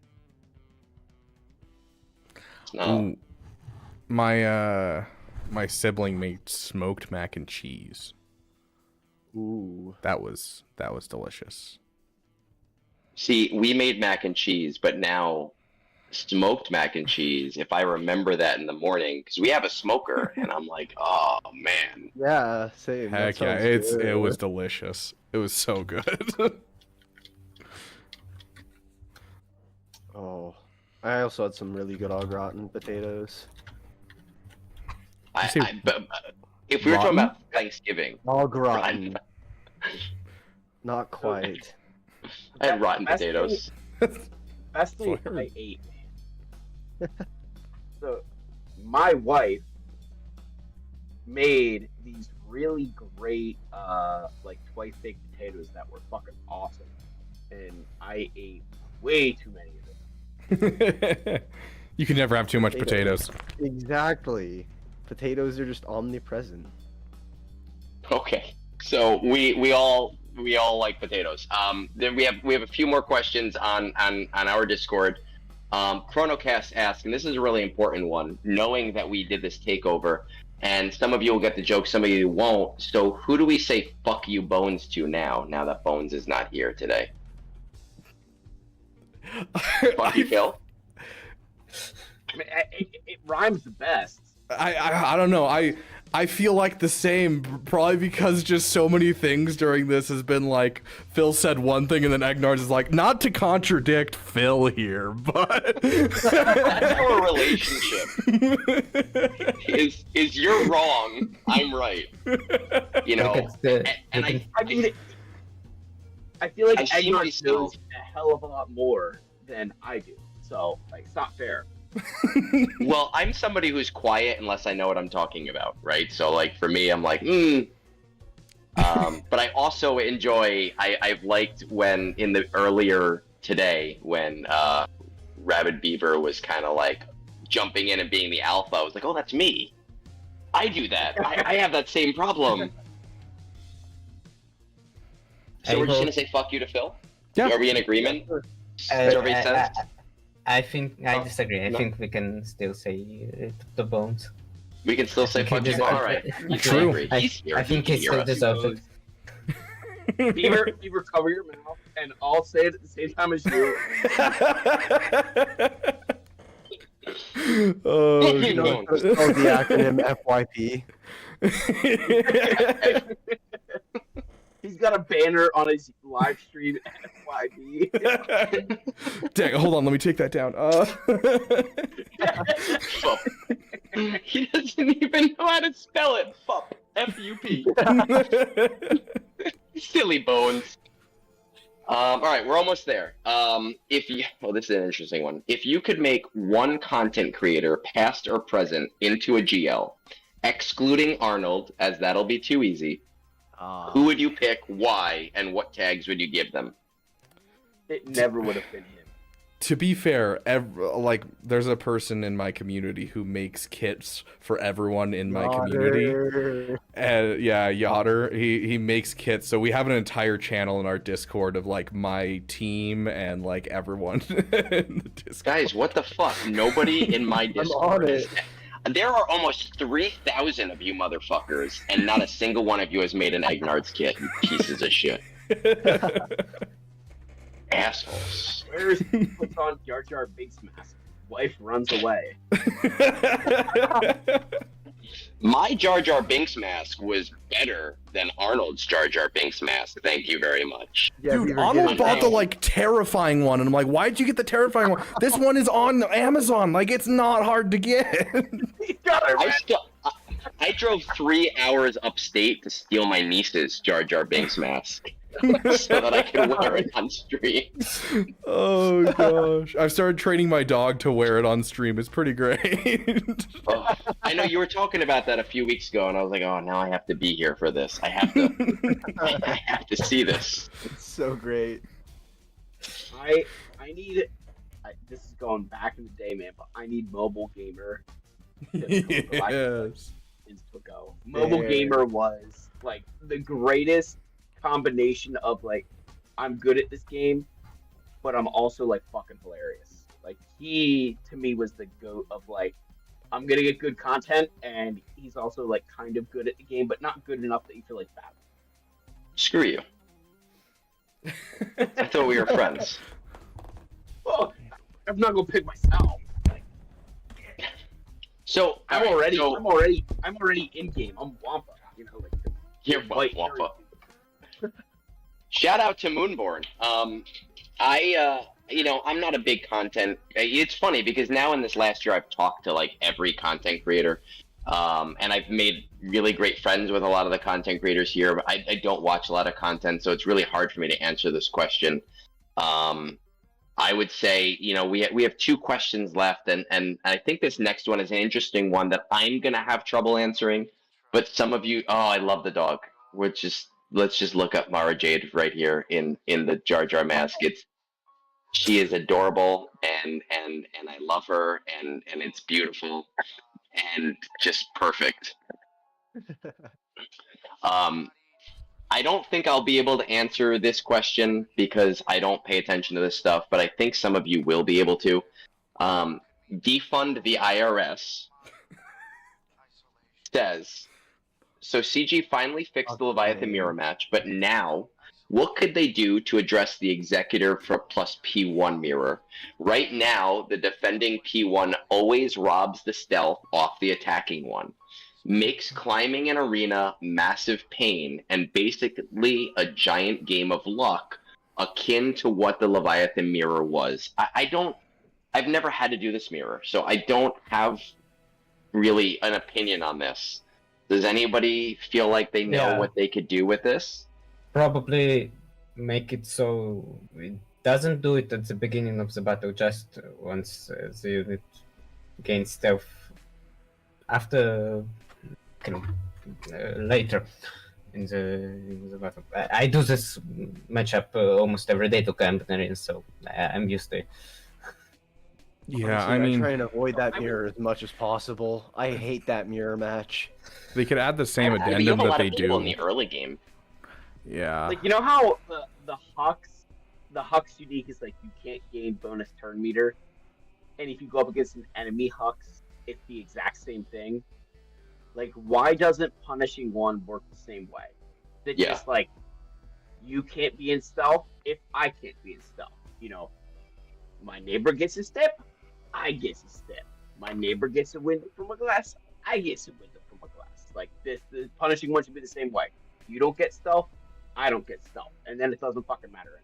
no.
Ooh, my sibling made smoked mac and cheese.
Ooh,
that was delicious.
See, we made mac and cheese, but now smoked mac and cheese, if I remember that in the morning, because we have a smoker, and I'm like, oh man.
Yeah, same.
Heck yeah, it was delicious. It was so good.
Oh, I also had some really good au gratin potatoes.
But if we were talking about Thanksgiving,
au gratin. Not quite.
I had rotten
Best
potatoes.
Best thing I ate. So, my wife made these really great, like twice baked potatoes that were fucking awesome, and I ate way too many of them.
You can never have too much potatoes.
Exactly. Potatoes are just omnipresent.
Okay, so we all like potatoes. Then we have a few more questions on our Discord. Chronocast asks, and this is a really important one, knowing that we did this takeover, and some of you will get the joke, some of you won't. So who do we say fuck you Bones to now that Bones is not here today? Fuck you, Phil?
I mean, it rhymes the best.
I don't know. I feel like the same, probably because just so many things during this has been like, Phil said one thing and then Egnards is like, not to contradict Phil here, but...
That's our relationship. is you're wrong, I'm right. You know, and I
mean, I feel like
I've seen
Egnard
myself-
knows a hell of a lot more than I do. So, like, it's not fair.
Well, I'm somebody who's quiet unless I know what I'm talking about, right? So, like, for me, I'm like, but I also enjoy, I've liked when, in the earlier today, when Rabid Beaver was kind of like jumping in and being the alpha, I was like, oh, that's me. I do that. I have that same problem. So we're just going to say fuck you to Phil?
Yeah.
Are we in agreement? Survey says?
I think I disagree. I think we can still say to Bones.
We can still say fuck you. All right. He's
True.
angry. He's here.
I think
He
he
can hear
still
us.
deserves it.
Beaver, cover your mouth, and I'll say it at the same time as you.
Oh,
You know, it's called the acronym FYP.
He's got a banner on his live stream at FYB.
dang, hold on, let me take that down.
He doesn't even know how to spell it. Fup. F-U-P. Silly Bones. All right, we're almost there. This is an interesting one. If you could make one content creator, past or present, into a GL, excluding Arnold, as that'll be too easy, who would you pick, why, and what tags would you give them?
It never would have been him.
To be fair, there's a person in my community who makes kits for everyone in my community. And yeah, Yotter, he makes kits. So we have an entire channel in our Discord of like my team and like everyone in the Discord.
Guys, what the fuck? Nobody in my Discord.
on it.
There are almost 3,000 of you motherfuckers, and not a single one of you has made an Egnard's kit, you pieces of shit. Assholes.
Where's puts on Jar Jar Binks mask? Wife runs away.
My Jar Jar Binks mask was better than Arnold's Jar Jar Binks mask. Thank you very much.
Yeah,
Dude,
Beaver,
Arnold
get
bought
it.
the like terrifying one, and I'm like, why'd you get the terrifying one? This one is on Amazon. Like, it's not hard to get.
I drove 3 hours upstate to steal my niece's Jar Jar Binks mask so that I could wear it on stream.
Oh gosh, I've started training my dog to wear it on stream. It's pretty great.
Oh, I know you were talking about that a few weeks ago, and I was like, oh, now I have to be here for this. I have to see this.
It's so great.
I need. This is going back in the day, man, but I need Mobile Gamer.
Yes.
To go. Mobile Gamer was like the greatest combination of like, I'm good at this game, but I'm also like fucking hilarious. Like, he to me was the GOAT of like, I'm gonna get good content, and he's also like kind of good at the game, but not good enough that you feel like bad.
Screw you. I thought we were friends.
Oh, I'm not gonna pick myself.
So
I'm already in game. I'm Wampa, you know, like
you're Wampa. Shout out to Moonborn. I'm not a big content. It's funny because now in this last year I've talked to like every content creator, And I've made really great friends with a lot of the content creators here, but I don't watch a lot of content, so it's really hard for me to answer this question. I would say, we have 2 questions left, and I think this next one is an interesting one that I'm gonna have trouble answering. But some of you, I love the dog. Let's just look up Mara Jade right here in the Jar Jar mask. She is adorable, and I love her, and it's beautiful, and just perfect. I don't think I'll be able to answer this question because I don't pay attention to this stuff, but I think some of you will be able to. Defund the IRS says, so CG finally fixed the Leviathan mirror match, but now, what could they do to address the Executor plus P1 mirror? Right now, the defending P1 always robs the stealth off the attacking one. Makes climbing an arena massive pain and basically a giant game of luck, akin to what the Leviathan mirror was. I've never had to do this mirror, so I don't have really an opinion on this. Does anybody feel like they know what they could do with this?
Probably make it so it doesn't do it at the beginning of the battle, just once the unit gains stealth. After, later in the battle. I do this matchup almost every day to Campanaries, so I'm used to it.
Yeah, honestly, I try and avoid that mirror as much as possible. I hate that mirror match.
They could add the same addendum that they do
in the early game.
Yeah.
Like, you know how the Hux unique is like you can't gain bonus turn meter, and if you go up against an enemy Hux, it's the exact same thing. Like, why doesn't punishing one work the same way? That just like you can't be in stealth if I can't be in stealth. My neighbor gets a step, I get a step. My neighbor gets a window from a glass, I get a window from a glass. Like this, the punishing one should be the same way. You don't get stealth, I don't get stealth, and then it doesn't fucking matter.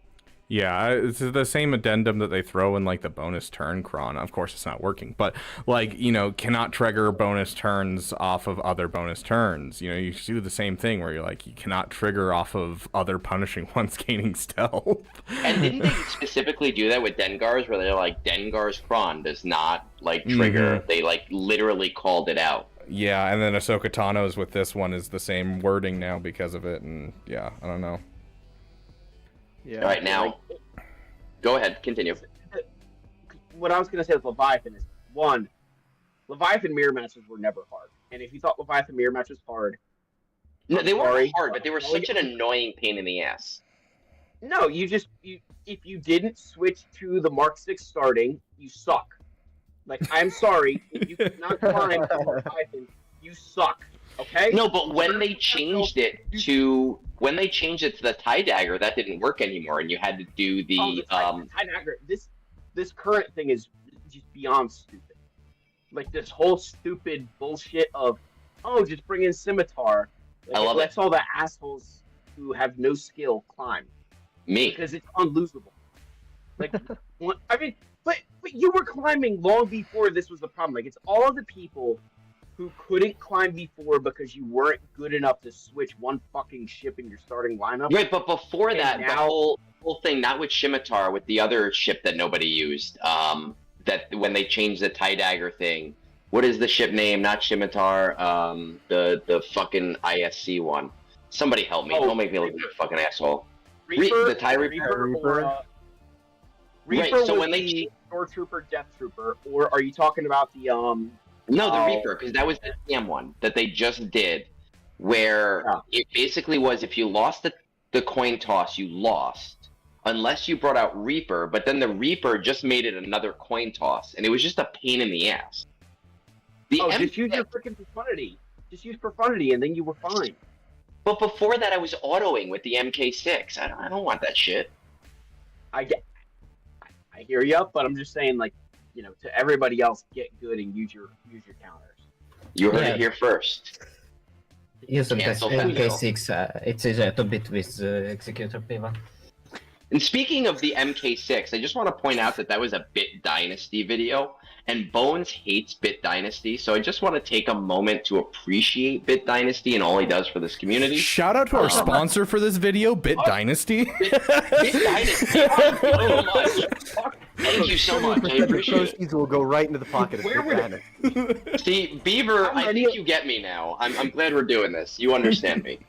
Yeah, it's the same addendum that they throw in like the bonus turn cron. Of course, it's not working, but like cannot trigger bonus turns off of other bonus turns. You do the same thing where you're like you cannot trigger off of other punishing ones gaining stealth.
And didn't they specifically do that with Dengar's, where they're like Dengar's cron does not like trigger? They like literally called it out.
Yeah, and then Ahsoka Tano's with this one is the same wording now because of it, and yeah, I don't know.
Yeah. All right, now, go ahead, continue.
What I was going to say with Leviathan is, one, Leviathan mirror matches were never hard. And if you thought Leviathan mirror match was hard...
No, they weren't hard, but they were such an annoying pain in the ass.
No, if you didn't switch to the Mark 6 starting, you suck. Like, I'm sorry, if you cannot climb Leviathan, you suck. Okay?
No, but when they changed it to the tie dagger, that didn't work anymore, and you had to do the
tie dagger. This current thing is just beyond stupid. Like this whole stupid bullshit of just bring in scimitar. Like,
I love
lets all the assholes who have no skill climb.
Me,
because it's unlosable. Like, but you were climbing long before this was the problem. Like it's all of the people who couldn't climb before because you weren't good enough to switch one fucking ship in your starting lineup.
Right, but before that, the whole thing, not with Scimitar, with the other ship that nobody used, that when they changed the tie dagger thing, what is the ship name? Not Scimitar, the fucking ISC one. Somebody help me. Don't make me look like a fucking asshole.
Reaper,
the tie Reaper?
Reaper so when they Stormtrooper, Death Trooper, or are you talking about the
No, the Reaper, because that was the TM one that they just did, where it basically was if you lost the coin toss, you lost, unless you brought out Reaper, but then the Reaper just made it another coin toss, and it was just a pain in the ass.
Just use your freaking Profundity. Just use Profundity, and then you were fine.
But before that, I was autoing with the MK6. I don't want that shit.
I hear you, but I'm just saying, like, to everybody else, get good and use your counters.
You heard it here first.
Use the MK6. It's easier to beat with Executor Beaver.
And speaking of the MK6, I just want to point out that was a Bit Dynasty video, and Bones hates Bit Dynasty, so I just want to take a moment to appreciate Bit Dynasty and all he does for this community.
Shout out to our sponsor for this video, Bit Dynasty.
Bit Dynasty, thank you so much. Thank you so much. I appreciate it.
Proceeds will go right into the pocket of Bit Dynasty.
See, Beaver, I think you get me now. I'm glad we're doing this. You understand me.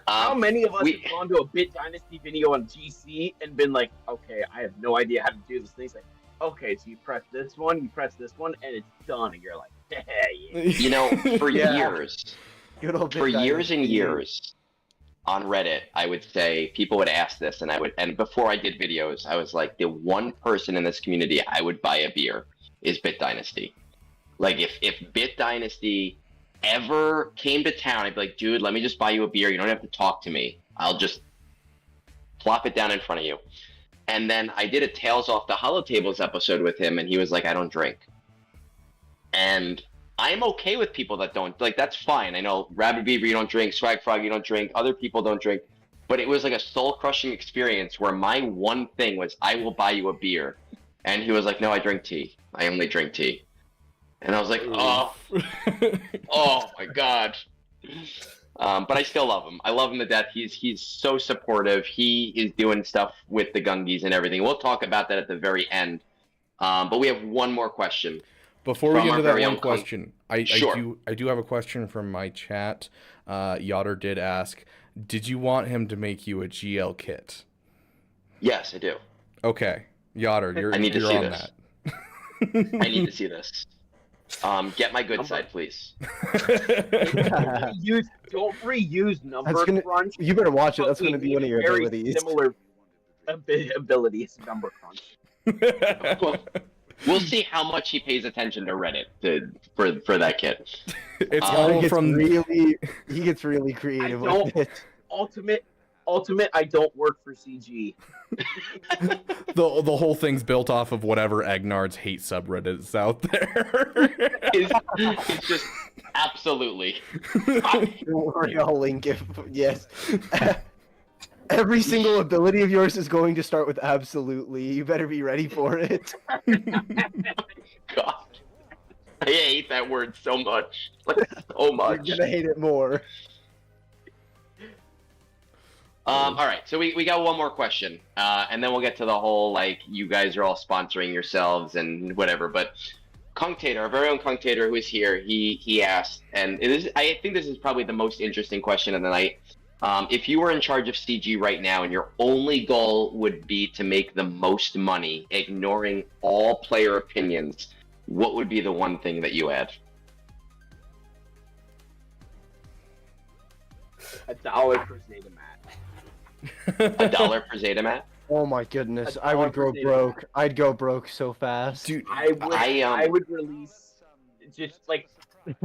How many of us have gone to a Bit Dynasty video on GC and been like, okay, I have no idea how to do this thing. It's like, okay, so you press this one, and it's done, and you're like, yeah.
You know, for years,
for
years and years, on Reddit, I would say people would ask this, and before I did videos, I was like, the one person in this community I would buy a beer is Bit Dynasty. Like, if Bit Dynasty ever came to town, I'd be like, dude, let me just buy you a beer. You don't have to talk to me. I'll just plop it down in front of you. And then I did a Tales Off the Holotables episode with him, and he was like, I don't drink. And I'm okay with people that don't. Like, that's fine. I know Rabbit Beaver, you don't drink. Swag Frog, you don't drink. Other people don't drink. But it was like a soul-crushing experience where my one thing was, I will buy you a beer. And he was like, no, I drink tea. I only drink tea. And I was like, oh, oh my God. But I still love him. I love him to death. He's so supportive. He is doing stuff with the Gungies and everything. We'll talk about that at the very end. But we have one more question.
Before we get into that one question, I do have a question from my chat. Yoder did ask, did you want him to make you a GL kit?
Yes, I do.
Okay. Yoder, you're on that.
I need to see this. Get my good side, please.
Don't reuse number crunch.
You better watch it. That's going to be one of your abilities.
Similar abilities, number crunch.
We'll see how much he pays attention to Reddit for that kit.
It's all from
he gets really creative with it.
Ultimate, I don't work for CG.
the whole thing's built off of whatever Agnard's hate subreddit is out there.
It's just absolutely.
Don't worry, I'll link it. Yes. Every single ability of yours is going to start with absolutely. You better be ready for it.
God. I hate that word so much. So much.
You're gonna hate it more.
All right, so we got one more question, and then we'll get to the whole, like, you guys are all sponsoring yourselves and whatever, but Kunktator, our very own Kunktator, who is here, he asked, and I think this is probably the most interesting question of the night. If you were in charge of CG right now and your only goal would be to make the most money, ignoring all player opinions, what would be the one thing that you add?
$1 per Zeta Mat.
$1 per Zeta Mat?
Oh my goodness, I would go broke. I'd go broke so fast.
Dude,
I would release just like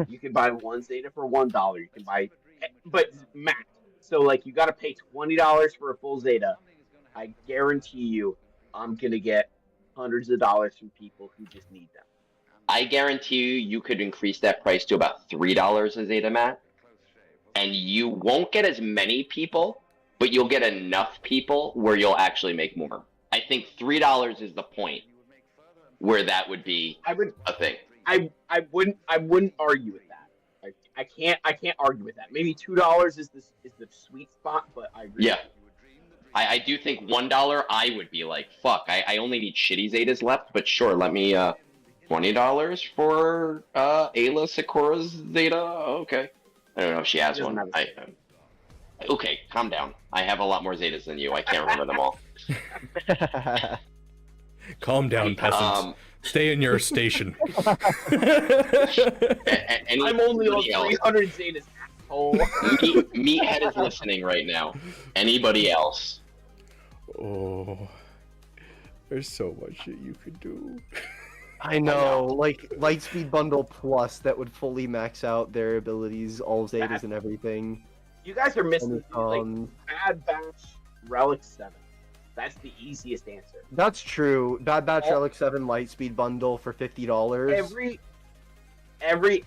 you can buy one Zeta for $1. You can buy, but max. So like you got to pay $20 for a full Zeta. I guarantee you, I'm gonna get hundreds of dollars from people who just need them.
I guarantee you could increase that price to about $3 a Zeta Mat, and you won't get as many people, but you'll get enough people where you'll actually make more. I think $3 is the point where that would be a thing.
I wouldn't argue with that. I can't argue with that. Maybe $2 is the sweet spot, but I agree.
Yeah. I do think $1 I would be like, fuck, I only need shitty Zetas left, but sure, let me $20 for Ayla Sakura's Zeta. Okay. I don't know if she has one. Okay, calm down. I have a lot more Zetas than you. I can't remember them all.
Calm down, peasants. Stay in your station.
I'm only on 300 Zetas.
Meathead is listening right now. Anybody else?
Oh, there's so much shit you could do.
I know, like Lightspeed Bundle Plus that would fully max out their abilities, all Zetas and everything.
You guys are missing like Bad Batch Relic 7. That's the easiest answer.
That's true. Bad Batch Relic 7 Lightspeed Bundle for $50.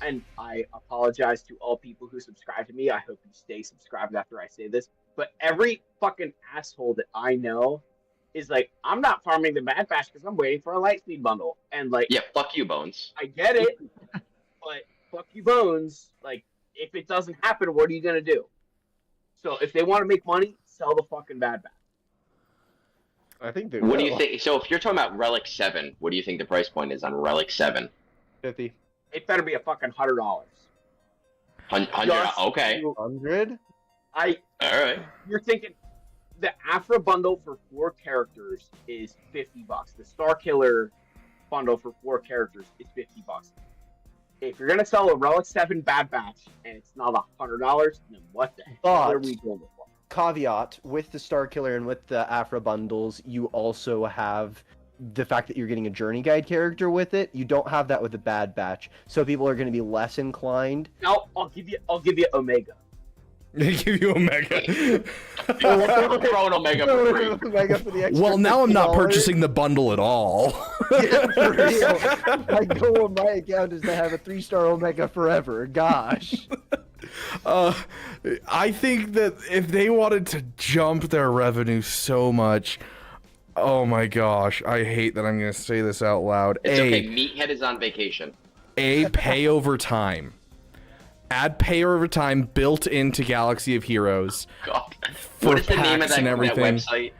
And I apologize to all people who subscribe to me. I hope you stay subscribed after I say this. But every fucking asshole that I know is like, I'm not farming the Bad Batch because I'm waiting for a Lightspeed bundle. And like,
Yeah, fuck you, Bones.
I get it, but fuck you, Bones. Like, if it doesn't happen, what are you gonna do? So if they want to make money, sell the fucking Bad Batch.
I think they
What do you
will.
think? So if you're talking about Relic 7, what do you think the price point is on Relic 7?
50.
It better be a fucking $100.
$100. Okay.
100?
All right.
You're thinking the Afra bundle for 4 characters is $50. The Star Killer bundle for 4 characters is $50. If you're gonna sell a Relic 7 Bad Batch and it's not $100, then what the hell are we doing?
Caveat, with the Star Killer and with the Afra bundles, you also have the fact that you're getting a Journey Guide character with it. You don't have that with the Bad Batch, so people are going to be less inclined.
No, I'll give you Omega.
They give you Omega.
Throw an Omega for free.
Omega for the extra
Well, now I'm not
$50.
purchasing the bundle at all.
Yeah, for real. My goal on my account is to have a 3-star Omega forever. Gosh.
I think that if they wanted to jump their revenue so much, oh my gosh, I hate that I'm going to say this out loud.
It's okay. Meathead is on vacation.
Pay over time. Add pay over time built into Galaxy of Heroes.
God.
For
What is the name of
packs
that,
and
that
everything.
website?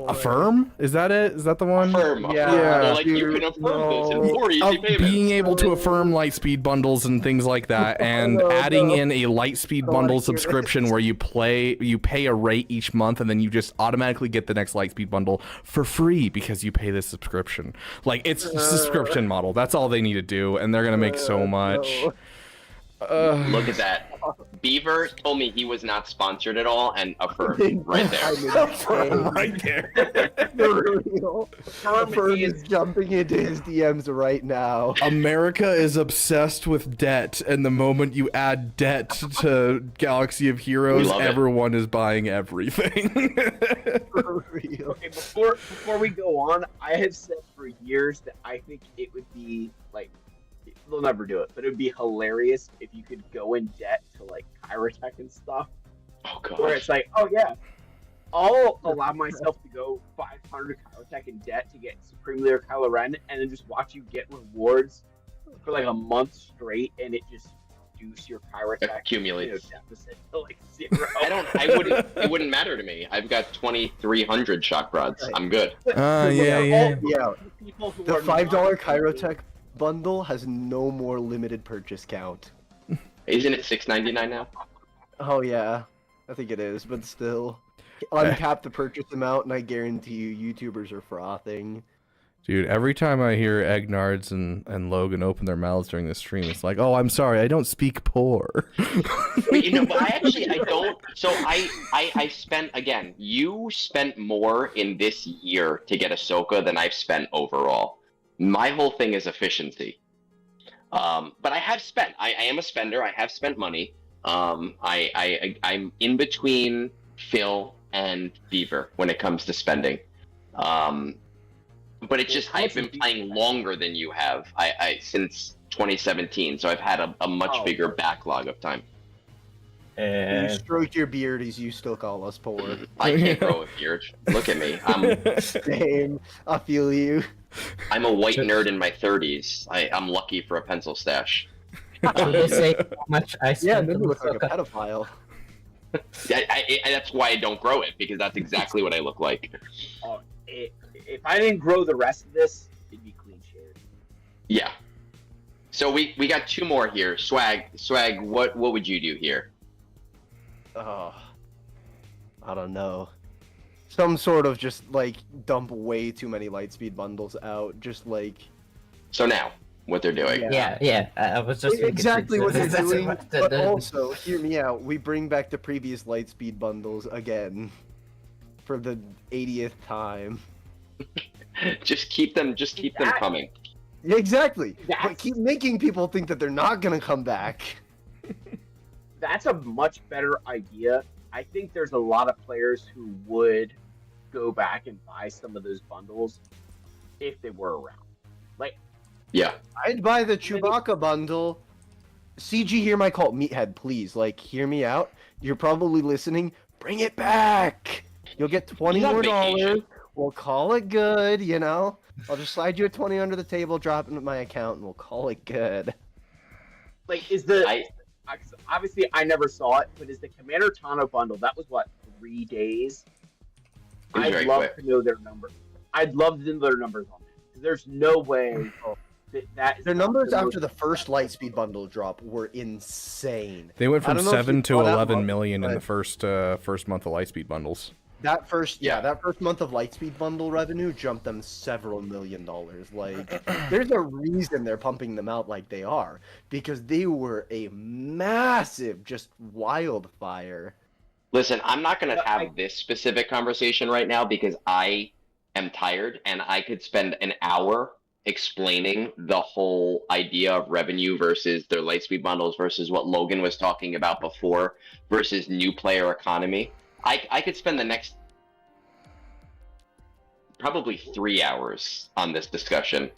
Affirm? Is that it? Is that the one?
Affirm.
Yeah.
Like you can affirm this in 4 easy payments.
Being able to affirm Lightspeed bundles and things like that, and adding in a Lightspeed bundle subscription where you pay a rate each month, and then you just automatically get the next Lightspeed bundle for free because you pay this subscription. Like, it's a subscription model. That's all they need to do, and they're gonna make so much.
Look at that. Beaver told me he was not sponsored at all, and affirm right there.
Affirm right there.
For real. Affirm is jumping into his DMs right now.
America is obsessed with debt, and the moment you add debt to Galaxy of Heroes,
love it.
everyone is buying everything.
For real.
Okay, before we go on, I have said for years that I think it would be like, they'll never do it, but it would be hilarious if you could go in debt to like Kyrotech and stuff.
Oh god.
Where it's like, oh yeah, I'll allow myself to go 500 Kyrotech in debt to get Supreme Leader Kylo Ren, and then just watch you get rewards for like a month straight, and it just reduce your Kyrotech
accumulates
deficit to like 0.
It wouldn't matter to me. I've got 2,300 shock rods. I'm good.
Yeah.
Yeah.
People who
The
are
$5
not-
Kyrotech bundle has no more limited purchase count.
Isn't it $6.99 now?
Oh yeah, I think it is, but still, uncap the purchase amount, and I guarantee you, YouTubers are frothing.
Dude, every time I hear Egnards and Logan open their mouths during this stream, it's like, oh, I'm sorry, I don't speak poor.
Wait, but I don't. So I spent, again, you spent more in this year to get Ahsoka than I've spent overall. My whole thing is efficiency. But I have spent. I am a spender. I have spent money. I'm in between Phil and Beaver when it comes to spending. But it's just I've been playing longer than you have. I since 2017, so I've had a much bigger backlog of time.
You stroked your beard as you still call us poor.
I can't grow a beard. Look at me.
Same. I feel you.
I'm a white nerd in my 30s. I'm lucky for a pencil stash.
Should I say how much I
Yeah,
spent
then
on
you look like a
Ahsoka?
pedophile.
That's why I don't grow it, because that's exactly what I look like.
Oh, if I didn't grow the rest of this, it'd be clean shaved.
Yeah. So we got 2 more here. Swag, what would you do here?
Oh, I don't know. Some sort of just like dump way too many Lightspeed bundles out. Just like.
So now, what they're doing.
Yeah. I was just thinking
exactly what they're doing. But
the-
also, hear me out. We bring back the previous Lightspeed bundles again for the 80th time.
Just keep them coming.
Yeah, exactly. But keep making people think that they're not gonna come back.
That's a much better idea. I think there's a lot of players who would go back and buy some of those bundles if they were around. Like,
yeah,
I'd buy the Chewbacca bundle. CG, hear my call. Meathead, please, like, hear me out. You're probably listening. bring it back. You'll get $20
He's on
more
vacation.
We'll call it good, you know? I'll just slide you a 20 under the table, drop it into my account, and we'll call it good.
Like, obviously I never saw it, but is the Commander Tano bundle, that was what, 3 days?
It was
I'd
very
love
quick.
to know their number. I'd love to know their numbers on that. There's no way that is
Their
not
numbers
the
after
most-
the first Lightspeed bundle drop were insane.
They went
I
from
don't know if
7
you
to
saw that
11
month,
million in
but
the first month of Lightspeed bundles.
that first month of Lightspeed bundle revenue jumped them several $1 million. Like, there's a reason they're pumping them out like they are, because they were a massive, just wildfire.
Listen, I'm not going to have this specific conversation right now because I am tired and I could spend an hour explaining the whole idea of revenue versus their Lightspeed bundles versus what Logan was talking about before versus new player economy. I could spend the next probably 3 hours on this discussion,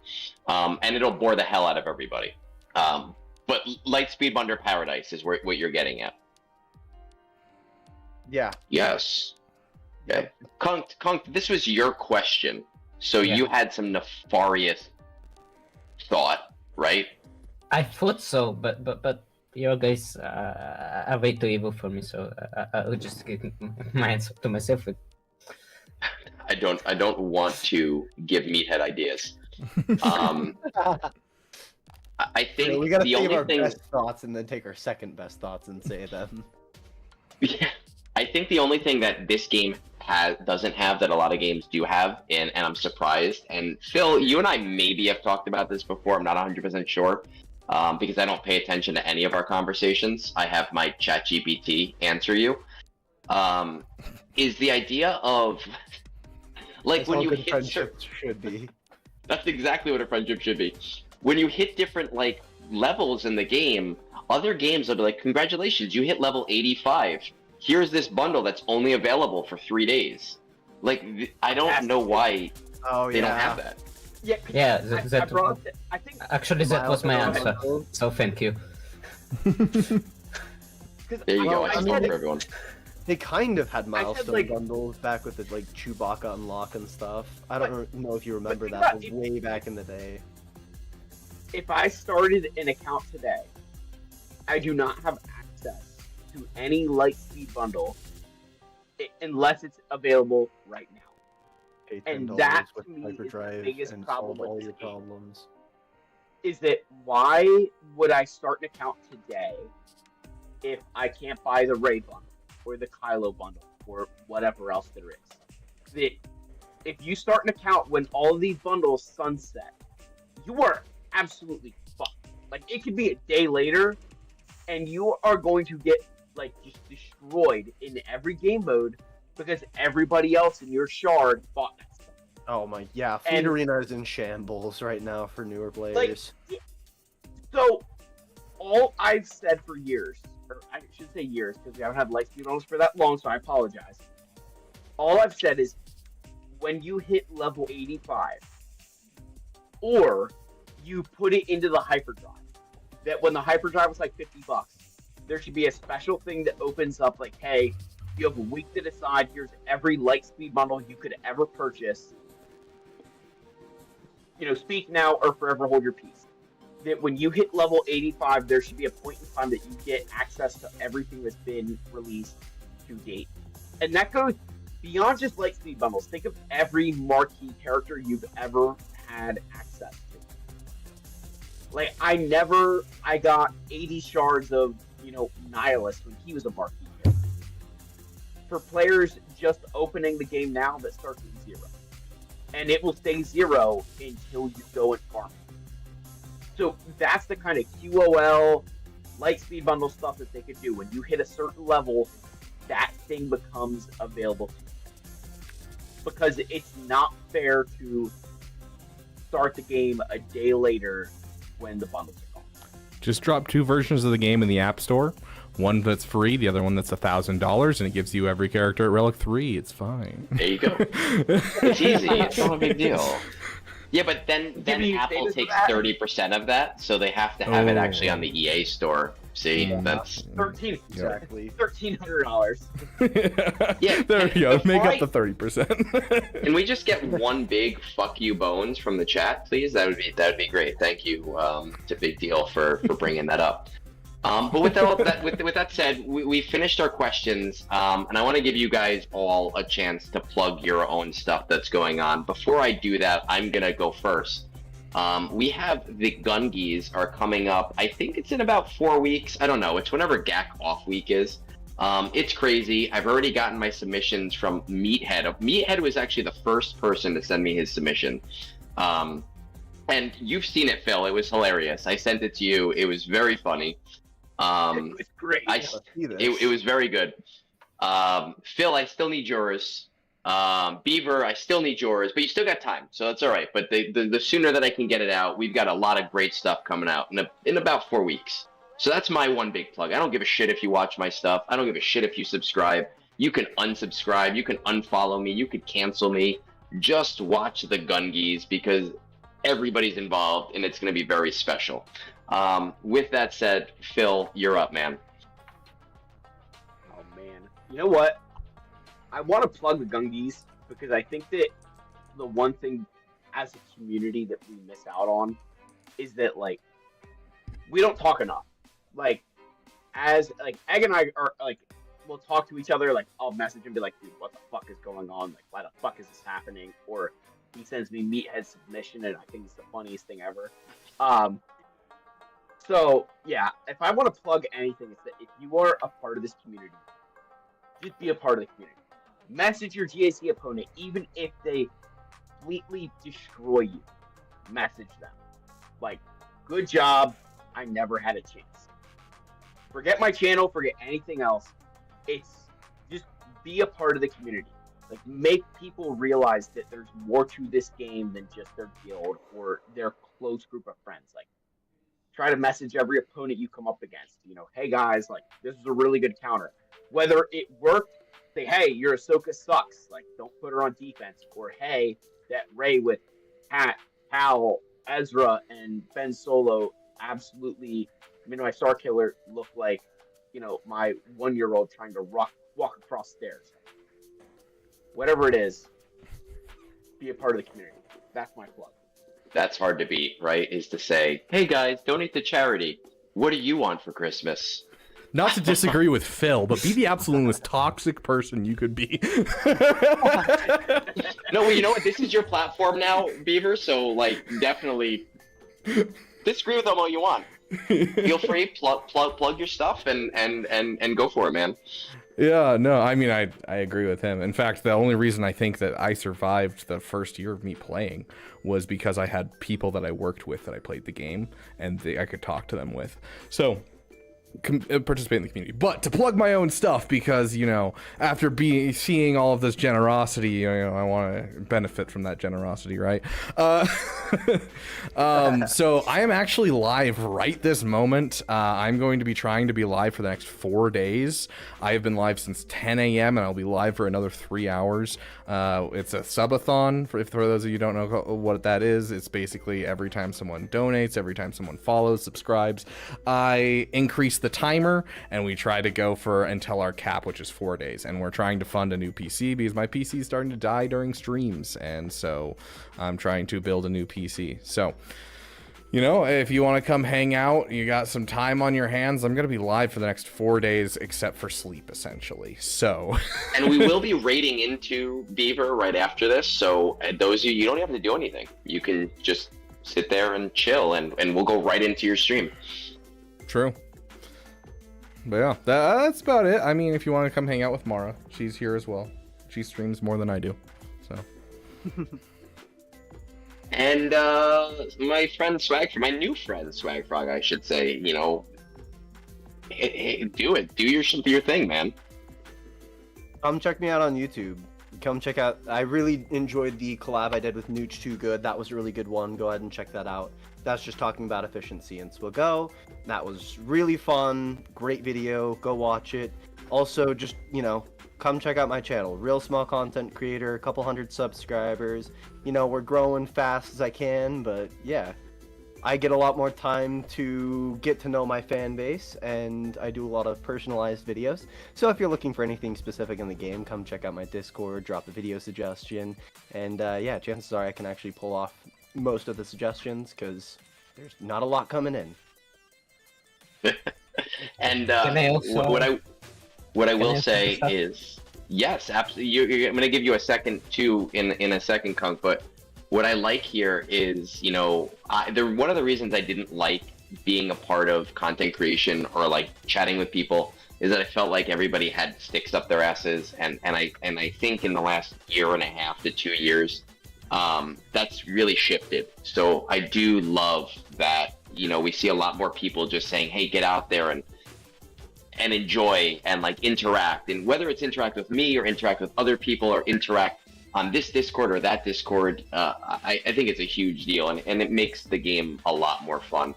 and it'll bore the hell out of everybody. But Lightspeed Bundle Paradise is what you're getting at.
Yeah.
Yes. Okay. Kunk, this was your question, so you had some nefarious thought, right?
I thought so, but your guys are way too evil for me, so I would just keep my answer to myself.
I don't want to give meathead ideas. I think
we gotta
the
think
only
of our
thing.
best thoughts and then take our second best thoughts and say them.
Yeah, I think the only thing that this game doesn't have that a lot of games do have, and I'm surprised. And Phil, you and I maybe have talked about this before. I'm not 100% sure because I don't pay attention to any of our conversations. I have my ChatGPT answer you. Is the idea of like
That's
when
how
you
good
hit
friendships should be.
That's exactly what a friendship should be. When you hit different like levels in the game, other games will be like, "Congratulations, you hit level 85. Here's this bundle that's only available for 3 days." Like, I don't know why they don't have that.
Yeah, that
I think
actually that was my answer. So thank you.
There you go.
Well,
I
I
spoke
mean,
for everyone.
They kind of had
I said,
milestone
like-
bundles back with the like Chewbacca unlock and stuff. I don't know if you remember
think
that.
about
It was way back in the day.
if I started an account today, I do not have access to any Lightspeed bundle unless it's available right now.
Pay
And
$10
that,
with
to me, is the
hyperdrive
biggest
and
problem
solve
with
all
this
your
game.
problems.
Is that why would I start an account today if I can't buy the Ray bundle or the Kylo bundle or whatever else there is? That if you start an account when all of these bundles sunset, you are absolutely fucked. Like, it could be a day later, and you are going to get like just destroyed in every game mode because everybody else in your shard bought that stuff.
Oh my, yeah, Fleet
And-
Arena is in shambles right now for newer players.
So, all I've said for years, or I should say years, because we haven't had Lightspeed bundles for that long, so I apologize. All I've said is, when you hit level 85, or you put it into the hyperdrive, that when the hyperdrive was like $50, there should be a special thing that opens up like, hey, you have a week to decide, here's every Lightspeed bundle you could ever purchase. You know, speak now or forever hold your peace. That when you hit level 85, there should be a point in time that you get access to everything that's been released to date. And that goes beyond just Lightspeed bundles. Think of every marquee character you've ever had access to. Like, I got 80 shards of, Nihilus when he was a marquee character. For players just opening the game now, that starts at 0. And it will stay 0 until you go and farm it. So that's the kind of QOL, Lightspeed bundle stuff that they could do. When you hit a certain level, that thing becomes available to you. Because it's not fair to start the game a day later when the bundles are gone.
Just drop 2 versions of the game in the App Store. One that's free, the other one that's $1,000, and it gives you every character at Relic 3. It's fine.
There you go. It's easy. It's not a big deal. Yeah, but then
you
Apple
status
takes
of that?
30% of that, so they have to have it actually on the EA store. See, that's
Exactly.
$1,300.
yeah.
There we go. Make
before
up the 30%.
Can we just get one big fuck you bones from the chat, please? That would be great. Thank you to Big Deal for bringing that up. But with that said, we finished our questions, and I want to give you guys all a chance to plug your own stuff that's going on. Before I do that, I'm gonna go first. We have the Gungies are coming up. I think it's in about 4 weeks. I don't know. It's whenever GAC off week is. It's crazy. I've already gotten my submissions from Meathead. Meathead was actually the first person to send me his submission. And you've seen it, Phil. It was hilarious. I sent it to you. It was very funny.
It was great.
It was very good. Phil, I still need yours. Beaver, I still need yours, but you still got time, so that's all right. But the sooner that I can get it out, we've got a lot of great stuff coming out in about 4 weeks. So that's my one big plug. I don't give a shit if you watch my stuff. I don't give a shit if you subscribe. You can unsubscribe. You can unfollow me. You could cancel me. Just watch the Gungies because everybody's involved, and it's going to be very special. With that said, Phil, you're up, man.
Oh man, you know what? I want to plug the Gungies because I think that the one thing as a community that we miss out on is that like we don't talk enough. Like as like Egg and I are like we'll talk to each other. Like I'll message him and be like, dude, what the fuck is going on? Like why the fuck is this happening? Or he sends me Meathead submission and I think it's the funniest thing ever. So yeah, if I want to plug anything, it's that if you are a part of this community, just be a part of the community. Message your GAC opponent, even if they completely destroy you. Message them. Like, good job. I never had a chance. Forget my channel. Forget anything else. It's just be a part of the community. Like, make people realize that there's more to this game than just their guild or their close group of friends. Like, try to message every opponent you come up against. You know, hey guys, like, this is a really good counter. Whether it worked, say, hey, your Ahsoka sucks. Like, don't put her on defense. Or, hey, that Rey with Hat, Hal, Ezra, and Ben Solo absolutely, I mean, my Star Killer looked like, you know, my 1-year-old trying to walk across stairs. Whatever it is, be a part of the community. That's my plug.
That's hard to beat, right? Is to say, hey guys, donate to charity. What do you want for Christmas?
Not to disagree with Phil, but be the absolute most toxic person you could be.
No, well, you know what? This is your platform now, Beaver. So, like, definitely disagree with them all you want. Feel free, plug your stuff and go for it, man.
Yeah, no, I mean, I agree with him. In fact, the only reason I think that I survived the first year of me playing was because I had people that I worked with that I played the game, and I could talk to them with. So, participate in the community. But to plug my own stuff, because, you know, after seeing all of this generosity, you know, I want to benefit from that generosity, right? So I am actually live right this moment. I'm going to be trying to be live for the next 4 days. I have been live since 10 a.m. and I'll be live for another 3 hours. It's a subathon. For those of you who don't know what that is, it's basically every time someone donates, every time someone follows, subscribes, I increase the timer and we try to go for until our cap, which is 4 days. And we're trying to fund a new PC because my PC is starting to die during streams, and so I'm trying to build a new PC. So, you know, if you want to come hang out, you got some time on your hands, I'm going to be live for the next 4 days, except for sleep, essentially. So,
and we will be raiding into Beaver right after this. So those of you don't have to do anything. You can just sit there and chill, and we'll go right into your stream.
True. But yeah, that's about it. I mean, if you want to come hang out with Mara, she's here as well. She streams more than I do, so.
And my friend Swag, my new friend Swag Frog, I should say, you know, hey, do it. Do your thing, man.
Come check me out on YouTube. Come check out. I really enjoyed the collab I did with Nooch Too Good. That was a really good one. Go ahead and check that out. That's just talking about efficiency in SWGO. That was really fun. Great video. Go watch it. Also, just, you know, come check out my channel. Real small content creator, a couple hundred subscribers. You know, we're growing fast as I can, but yeah. I get a lot more time to get to know my fan base, and I do a lot of personalized videos. So if you're looking for anything specific in the game, come check out my Discord, drop a video suggestion, and yeah, chances are I can actually pull off most of the suggestions, because there's not a lot coming in.
And
Can I also-
what I will
I
say
say stuff?
is, yes, absolutely. I'm going to give you a second too in a second, Kunk. But what I like here is, you know, one of the reasons I didn't like being a part of content creation or like chatting with people is that I felt like everybody had sticks up their asses, and I think in the last year and a half to 2 years, that's really shifted. So I do love that, you know, we see a lot more people just saying, hey, get out there and enjoy and like interact, and whether it's interact with me or interact with other people or interact on this Discord or that Discord, I think it's a huge deal, and it makes the game a lot more fun.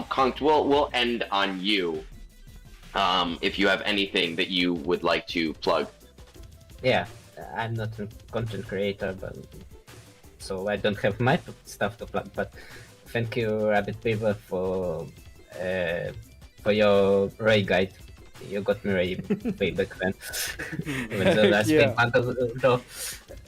Conk, we'll end on you. If you have anything that you would like to plug.
Yeah, I'm not a content creator, but so I don't have my stuff to plug. But thank you, Rabbit Beaver, for your Ray guide. You got me Ray way back then. Even though that's been part of the show.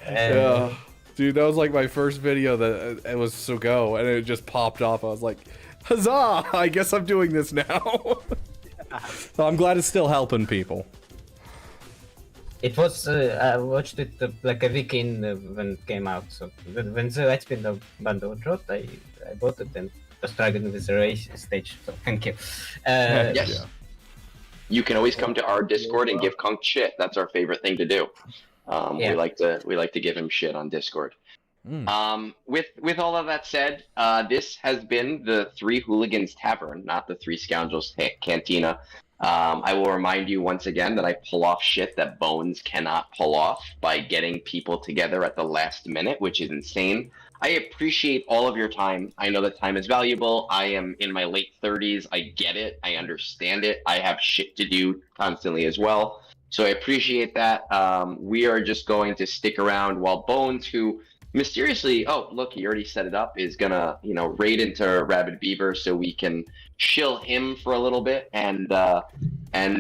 Yeah, dude, that was like my first video that it was so go, and it just popped off. I was like, huzzah! I guess I'm doing this now. So I'm glad it's still helping people.
It was I watched it like a week in when it came out. So when the Lightspin bundle dropped, I bought it and was struggling with the race stage. So thank you.
Yes.
Yeah.
You can always come to our Discord and give Kunk shit. That's our favorite thing to do.
Yeah.
We like to give him shit on Discord. With all of that said, this has been the Three Hooligans Tavern, not the Three Scoundrels Cantina. I will remind you once again that I pull off shit that Bones cannot pull off by getting people together at the last minute, which is insane. I appreciate all of your time. I know that time is valuable. I am in my late 30s. I get it. I understand it. I have shit to do constantly as well. So I appreciate that. We are just going to stick around while Bones, who mysteriously, oh, look, he already set it up, is going to, you know, raid into Rabid Beaver so we can shill him for a little bit and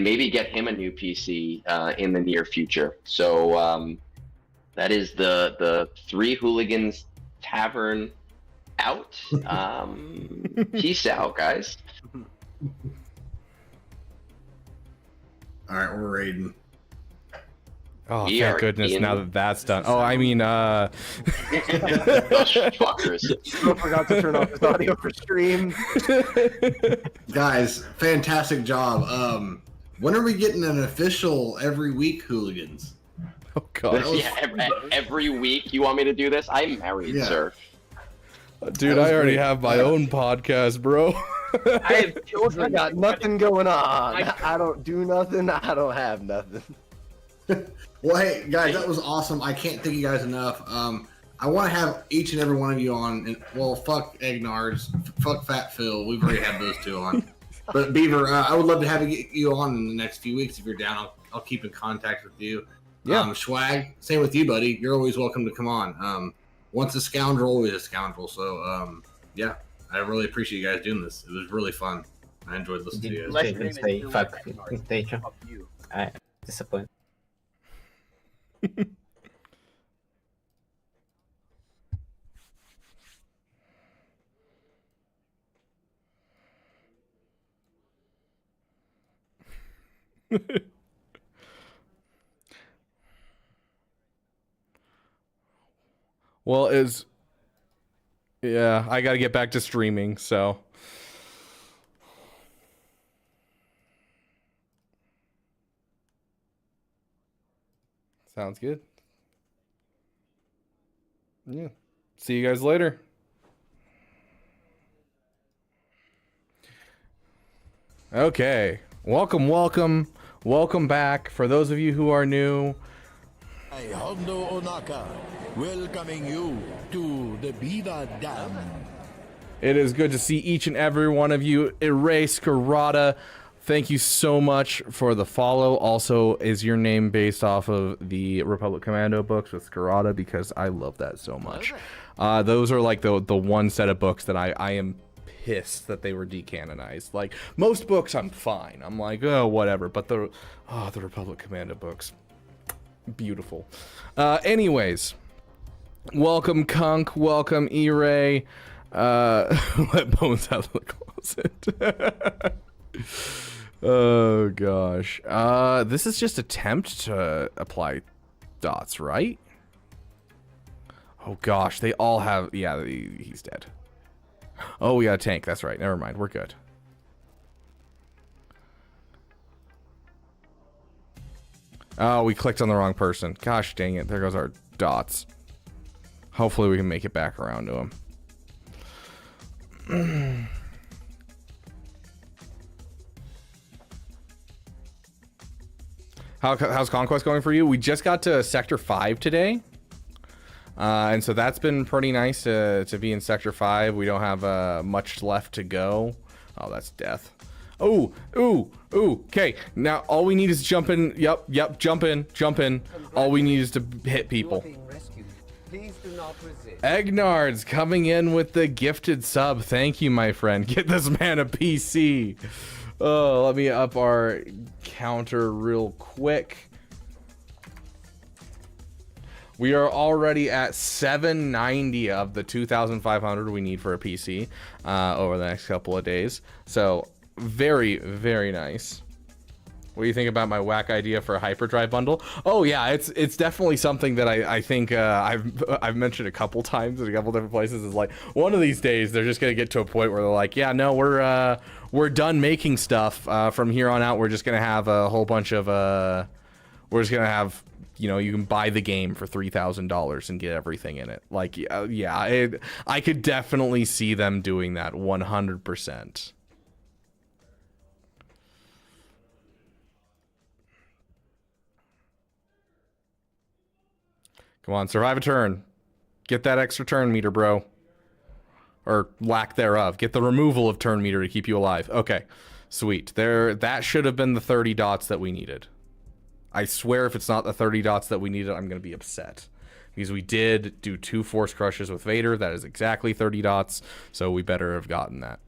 maybe get him a new PC in the near future. So that is the Three Hooligans Tavern out. Peace out, guys.
All right, we're raiding.
Oh,
We
thank
are
goodness,
in-
now that that's done. Oh, I mean,
Those fuckers.
I forgot to turn off his audio for stream.
Guys, fantastic job. When are we getting an official every week hooligans?
oh god,
Yeah, every week you want me to do this? I'm married,
Yeah.
sir.
dude,
that was
I already
great.
have my own podcast, bro.
I have children.
I got nothing going on. I don't do nothing. I don't have nothing.
Well, hey guys, that was awesome. I can't thank you guys enough. I want to have each and every one of you on. And, well, fuck Egnards, fuck Fat Phil. We've already had those two on. But Beaver, I would love to have you on in the next few weeks if you're down. I'll keep in contact with you.
Yeah.
Swag, same with you, buddy. You're always welcome to come on. Once a scoundrel, always a scoundrel. So, yeah, I really appreciate you guys doing this. It was really fun. I enjoyed listening to you guys.
Didn't say fuck nature. I disappoint.
Well, yeah, I got to get back to streaming, so. Sounds good. Yeah. See you guys later. Okay. Welcome back. For those of you who are new,
Hondo Onaka, welcoming you to the Beaver Dam.
it is good to see each and every one of you. Erase Karada, thank you so much for the follow. Also, is your name based off of the Republic Commando books with Karada? Because I love that so much. Those are like the one set of books that I am pissed that they were decanonized. Like, most books I'm fine. I'm like, oh, whatever. But the Republic Commando books, beautiful. Anyways, welcome Kunk, welcome E-Ray. Let Bones out of the closet. Oh gosh. This is just attempt to apply dots, right? Oh gosh, they all have, yeah, he's dead. Oh, we got a tank, that's right. Never mind, we're good. Oh, we clicked on the wrong person. Gosh dang it, there goes our dots. Hopefully we can make it back around to him. How's Conquest going for you? We just got to Sector 5 today. And so that's been pretty nice to be in Sector 5. We don't have much left to go. Oh, that's death. Oh, ooh, okay. Now all we need is jump in. Yep, jump in. All we need is to hit people.
Please do not resist.
Egnard's coming in with the gifted sub. Thank you, my friend. Get this man a PC. Oh, let me up our counter real quick. We are already at 790 of the 2,500 we need for a PC over the next couple of days. So very, very nice. What do you think about my whack idea for a hyperdrive bundle? Oh yeah, it's definitely something that I think I've mentioned a couple times in a couple different places. Is like, one of these days they're just gonna get to a point where they're like, yeah, no, we're done making stuff. From here on out, we're just gonna have a whole bunch of we're just gonna have, you know, you can buy the game for $3,000 and get everything in it. Like, yeah, I could definitely see them doing that 100%. Come on, survive a turn. Get that extra turn meter, bro. Or lack thereof. Get the removal of turn meter to keep you alive. Okay, sweet. That should have been the 30 dots that we needed. I swear if it's not the 30 dots that we needed, I'm going to be upset. Because we did do 2 force crushes with Vader. That is exactly 30 dots. So we better have gotten that.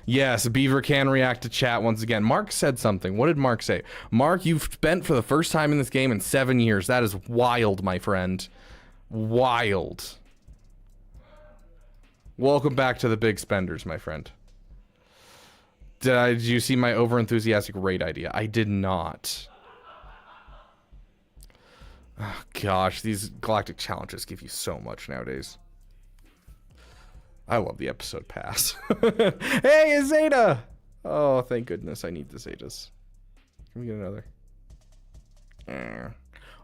Yes, Beaver can react to chat once again. Mark said something. What did Mark say? Mark, you've spent for the first time in this game in 7 years. That is wild, my friend. Wild. Welcome back to the big spenders, my friend. Did you see my over-enthusiastic raid idea? I did not. Oh, gosh, these galactic challenges give you so much nowadays. I love the episode pass. Hey, a Zeta! Oh, thank goodness I need the Zetas. Can we get another?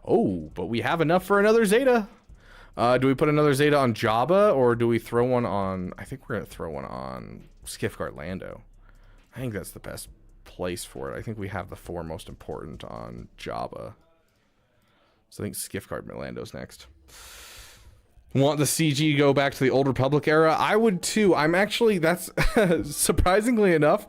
Oh, but we have enough for another Zeta. Do we put another Zeta on Jabba, or do we throw one on... I think we're going to throw one on Skiffguard Lando. I think that's the best place for it. I think we have the 4 most important on Jabba. So I think Skiffguard Lando's next. Want the CG to go back to the Old Republic era? I would too. I'm actually, that's surprisingly enough,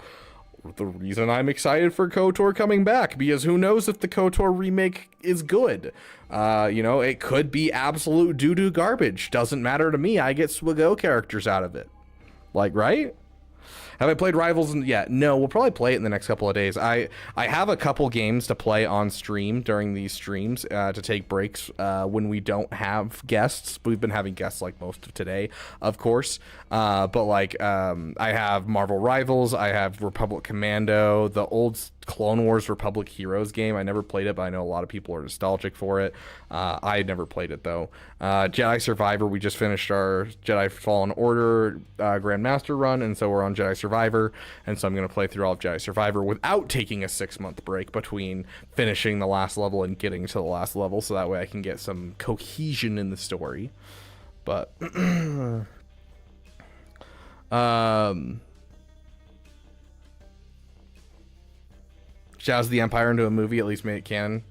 the reason I'm excited for KOTOR coming back, because who knows if the KOTOR remake is good. You know, it could be absolute doo-doo garbage. Doesn't matter to me. I get Swago characters out of it. Like, right? Have I played Rivals yet? No, we'll probably play it in the next couple of days. I have a couple games to play on stream during these streams to take breaks when we don't have guests. We've been having guests like most of today, of course. But like I have Marvel Rivals, I have Republic Commando, the old Clone Wars Republic Heroes game. I never played it, but I know a lot of people are nostalgic for it. I had never played it though. Jedi Survivor, we just finished our Jedi Fallen Order Grandmaster run, and so we're on Jedi Survivor, and so I'm going to play through all of Jedi Survivor without taking a 6-month break between finishing the last level and getting to the last level, so that way I can get some cohesion in the story. But Shouts the Empire into a movie, at least it can.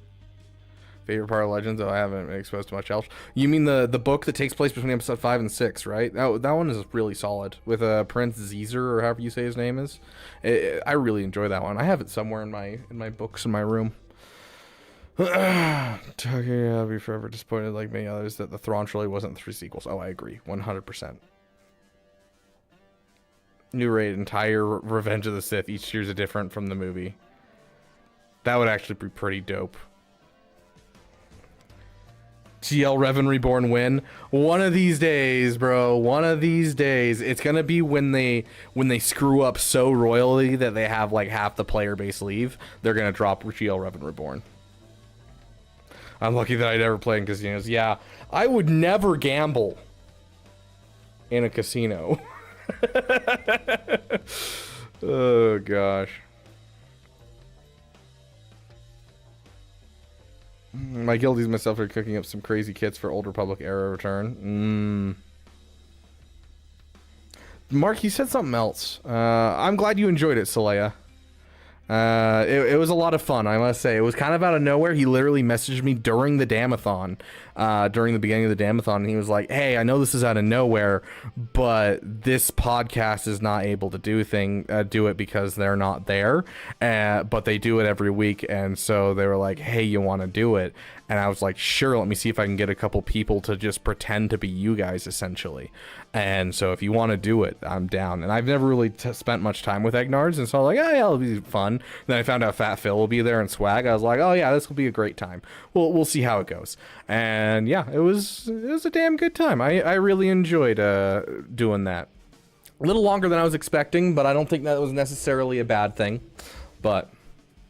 Favorite part of Legends, though I haven't been exposed to much else. You mean the book that takes place between episode 5 and 6, right? That one is really solid, with Prince Caesar, or however you say his name is. I really enjoy that one. I have it somewhere in my books in my room. Talking, I'll be forever disappointed, like many others, that the Thrawn trilogy wasn't 3 sequels. Oh, I agree, 100%. New raid, entire Revenge of the Sith. Each tier's a different from the movie. That would actually be pretty dope. GL Revan Reborn win. One of these days, bro. One of these days. It's gonna be when they screw up so royally that they have like half the player base leave. They're gonna drop GL Revan Reborn. I'm lucky that I never play in casinos. Yeah, I would never gamble in a casino. Oh gosh. My guildies myself are cooking up some crazy kits for Old Republic era return. Mark, you said something else. I'm glad you enjoyed it, Saleya. It was a lot of fun, I must say. It was kind of out of nowhere. He literally messaged me during the Damathon, during the beginning of the Damathon, and he was like, hey, I know this is out of nowhere, but this podcast is not able to do it because they're not there, but they do it every week, and so they were like, hey, you want to do it? And I was like, sure, let me see if I can get a couple people to just pretend to be you guys, essentially. And so if you want to do it, I'm down. And I've never really spent much time with Egnards, and so I was like, oh, yeah, it'll be fun. Then I found out Fat Phil will be there and Swag. I was like, oh, yeah, this will be a great time. We'll see how it goes. And yeah, it was a damn good time. I really enjoyed doing that. A little longer than I was expecting, but I don't think that was necessarily a bad thing. But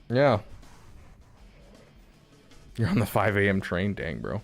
yeah. You're on the 5 a.m. train, dang, bro.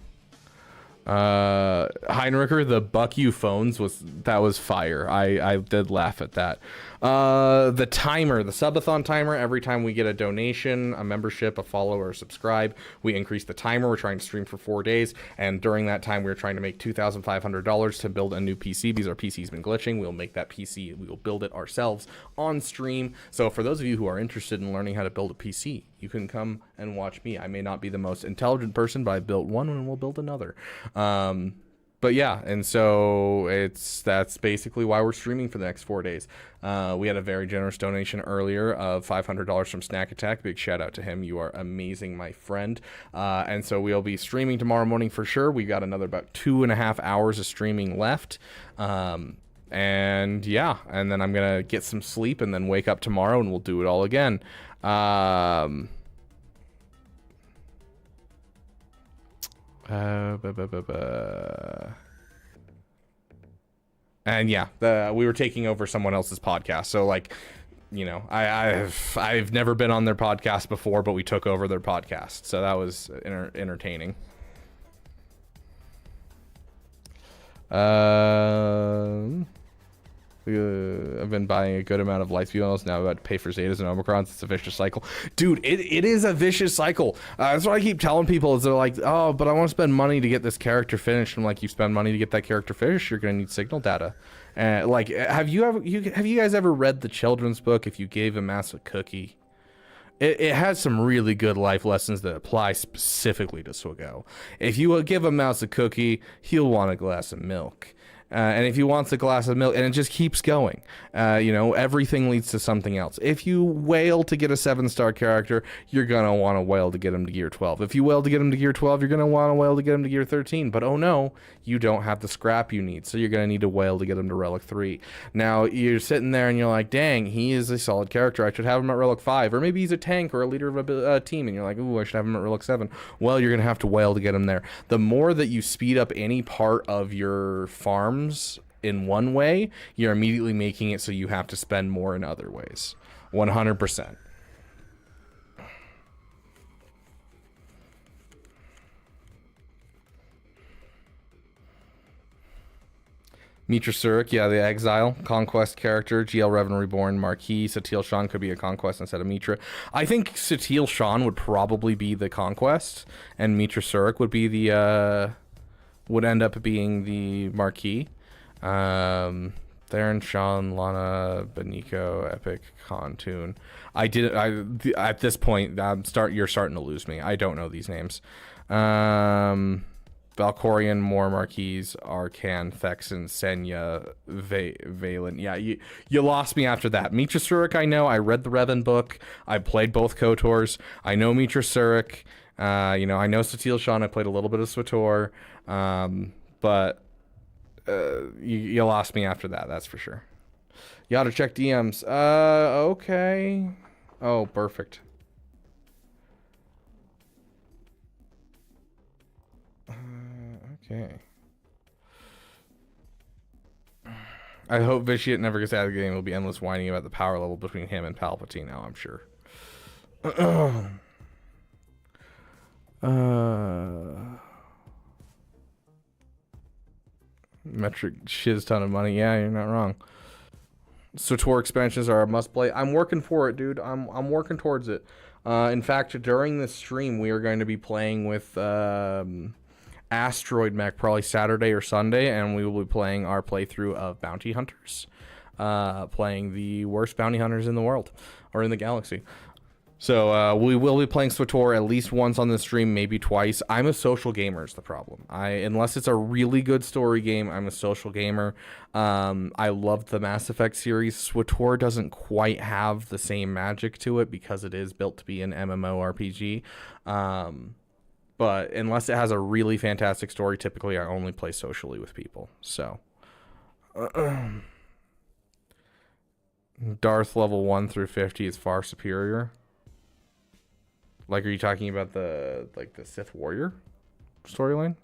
Heinricher, the Buck You phones was fire. I did laugh at that. The timer, the subathon timer, every time we get a donation, a membership, a follow, or a subscribe, we increase the timer. We're trying to stream for 4 days, and during that time we're trying to make $2,500 to build a new PC because our PC's been glitching. We'll make that PC, we will build it ourselves on stream. So for those of you who are interested in learning how to build a PC, you can come and watch me. I may not be the most intelligent person, but I built one and we'll build another. But yeah, and so that's basically why we're streaming for the next 4 days. We had a very generous donation earlier of $500 from Snack Attack. Big shout out to him. You are amazing, my friend. And so we'll be streaming tomorrow morning for sure. We got another about 2.5 hours of streaming left. And yeah, and then I'm gonna get some sleep and then wake up tomorrow and we'll do it all again. And yeah, we were taking over someone else's podcast, so like, you know, I've never been on their podcast before, but we took over their podcast, so that was entertaining. I've been buying a good amount of light fuels now. About to pay for Zetas and Omicrons. It's a vicious cycle, dude. It is a vicious cycle. That's what I keep telling people. Is they're like, oh, but I want to spend money to get this character finished. I'm like, you spend money to get that character finished, you're gonna need signal data. And like, have you guys ever read the children's book? If you gave a mouse a cookie, it has some really good life lessons that apply specifically to Swago. If you give a mouse a cookie, he'll want a glass of milk. And if he wants a glass of milk, and it just keeps going, you know, everything leads to something else. If you wail to get a 7-star character, you're going to want to wail to get him to gear 12. If you wail to get him to gear 12, you're going to want to wail to get him to gear 13. But oh no, you don't have the scrap you need. So you're going to need to wail to get him to Relic 3. Now, you're sitting there and you're like, dang, he is a solid character. I should have him at Relic 5. Or maybe he's a tank or a leader of a team. And you're like, ooh, I should have him at Relic 7. Well, you're going to have to wail to get him there. The more that you speed up any part of your farms in one way, you're immediately making it so you have to spend more in other ways. 100%. Mitra Surik, yeah, the Exile, Conquest character, GL Revan Reborn, Marquis, Satil Shan could be a Conquest instead of Mitra. I think Satil Shan would probably be the Conquest, and Mitra Surik would be the, would end up being the Marquis. Theron, Sean, Lana, Beniko, Epic, Khantun. At this point, you're starting to lose me. I don't know these names. Valkorian, Moore, Marquise, Arcan, Thexan, Senya, Valen. Yeah, you lost me after that. Mitra Surik, I know. I read the Revan book. I played both KOTORs. I know Mitra Surik. You know, I know Satil Shan. I played a little bit of SWTOR. But you lost me after that, that's for sure. You ought to check DMs. Okay. Oh, perfect. Okay. I hope Vitiate never gets out of the game. It'll be endless whining about the power level between him and Palpatine now, I'm sure. Metric shiz ton of money. Yeah, you're not wrong. So tour expansions are a must play. I'm working for it, dude. I'm working towards it. In fact, during this stream, we are going to be playing with Asteroid Mech probably Saturday or Sunday, and we will be playing our playthrough of Bounty Hunters, playing the worst bounty hunters in the world or in the galaxy. So we will be playing SWTOR at least once on the stream, maybe twice. I'm a social gamer is the problem. Unless it's a really good story game, I'm a social gamer. I loved the Mass Effect series. SWTOR doesn't quite have the same magic to it because it is built to be an MMORPG. But unless it has a really fantastic story, typically I only play socially with people. So Darth level 1 through 50 is far superior. Like, are you talking about the Sith Warrior storyline?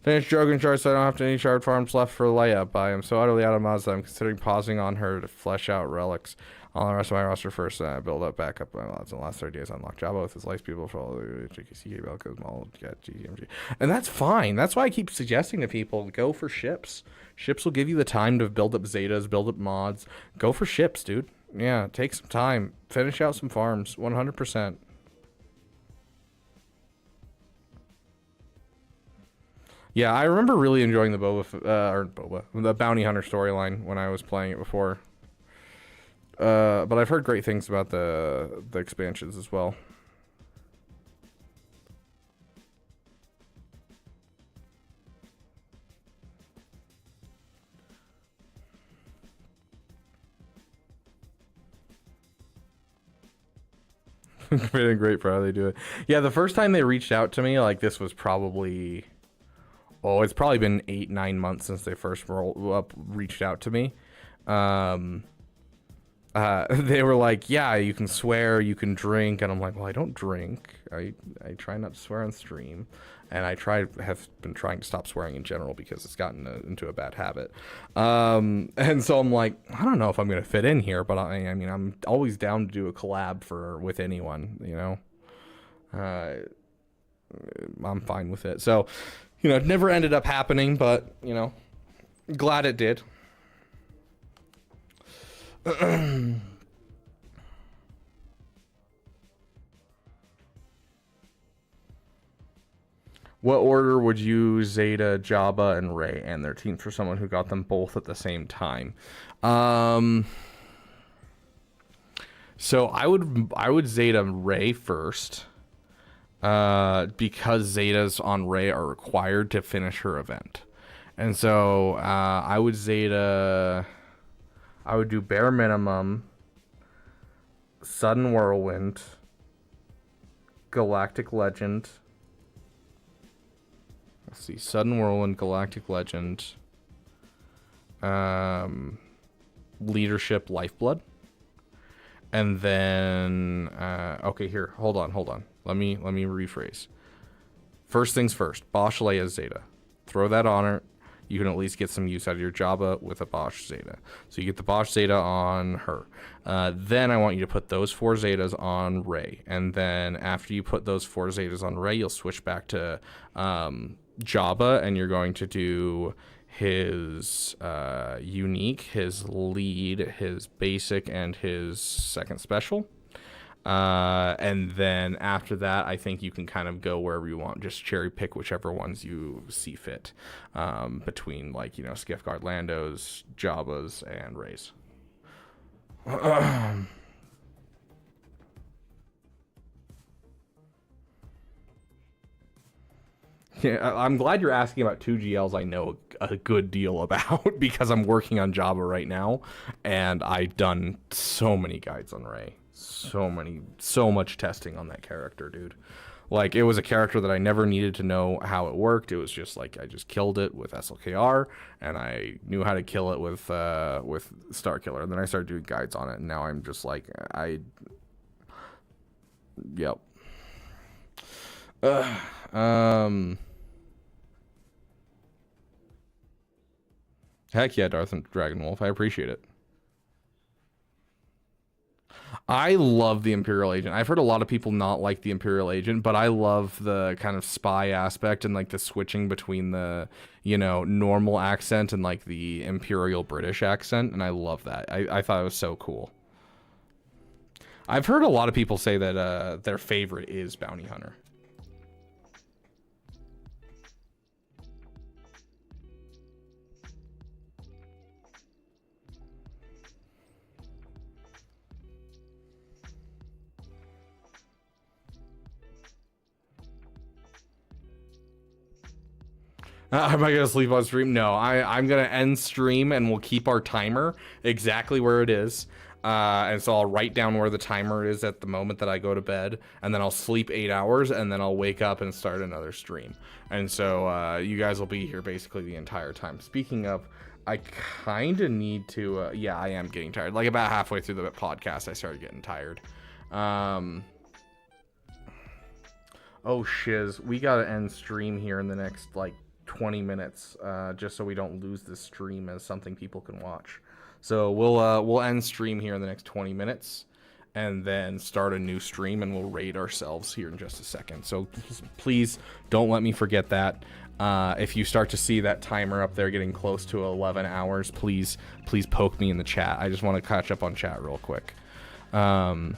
Finish Drogon shards so I don't have any shard farms left for Leia. I am so utterly out of mods that I'm considering pausing on her to flesh out relics. On the rest of my roster first, build up back up my mods. In the last 30 days, unlock Jabba with his life people for all the JKC, Belkos, Maul, GMG. And that's fine. That's why I keep suggesting to people, go for ships. Ships will give you the time to build up Zetas, build up mods. Go for ships, dude. Yeah, take some time. Finish out some farms, 100%. Yeah, I remember really enjoying the the Bounty Hunter storyline when I was playing it before. But I've heard great things about the expansions as well. Great for how they do it. Yeah, the first time they reached out to me, like, this was probably... Oh, it's probably been 8-9 months since they first reached out to me. They were like, yeah, you can swear, you can drink. And I'm like, well, I don't drink. I try not to swear on stream. And I have been trying to stop swearing in general because it's gotten into a bad habit. And so I'm like, I don't know if I'm going to fit in here, but I mean, I'm always down to do a collab with anyone, you know. I'm fine with it. So, you know, it never ended up happening, but, you know, glad it did. What order would you Zeta, Jabba, and Rey and their teams for someone who got them both at the same time? So I would Zeta Rey first. Because Zetas on Rey are required to finish her event. And so I would do bare minimum, Sudden Whirlwind, Galactic Legend. Let's see, Sudden Whirlwind, Galactic Legend, Leadership, Lifeblood. And then, okay, here, hold on. Let me rephrase. First things first, Bosch Leia Zeta. Throw that on her. You can at least get some use out of your Jabba with a Bosch Zeta. So you get the Bosch Zeta on her. Then I want you to put those 4 Zetas on Rey. And then after you put those 4 Zetas on Rey, you'll switch back to Jabba, and you're going to do his unique, his lead, his basic, and his second special. And then after that, I think you can kind of go wherever you want. Just cherry pick whichever ones you see fit between, like, you know, Skiffguard Landos, Jabba's, and Rey's. Yeah, I'm glad you're asking about 2GLs I know a good deal about because I'm working on Jabba right now, and I've done so many guides on Rey. So much testing on that character, dude.
Like, it was a character that I never needed to know how it worked. It was just like I just killed it with SLKR, and I knew how to kill it with Star Killer. And then I started doing guides on it, and now I'm just like yep. Heck yeah, Darth and Dragon Wolf. I appreciate it. I love the Imperial Agent. I've heard a lot of people not like the Imperial Agent, but I love the kind of spy aspect and like the switching between the, you know, normal accent and like the Imperial British accent, and I love that. I thought it was so cool. I've heard a lot of people say that their favorite is Bounty Hunter. Am I going to sleep on stream? No, I'm going to end stream and we'll keep our timer exactly where it is. And so I'll write down where the timer is at the moment that I go to bed, and then I'll sleep 8 hours, and then I'll wake up and start another stream. And so you guys will be here basically the entire time. Speaking of, I kind of need to, yeah, I am getting tired. Like about halfway through the podcast, I started getting tired. Oh, shiz. We got to end stream here in the next, like, 20 minutes, just so we don't lose this stream as something people can watch. So we'll end stream here in the next 20 minutes, and then start a new stream, and we'll raid ourselves here in just a second. So please don't let me forget that. If you start to see that timer up there getting close to 11 hours, please poke me in the chat. I just want to catch up on chat real quick. But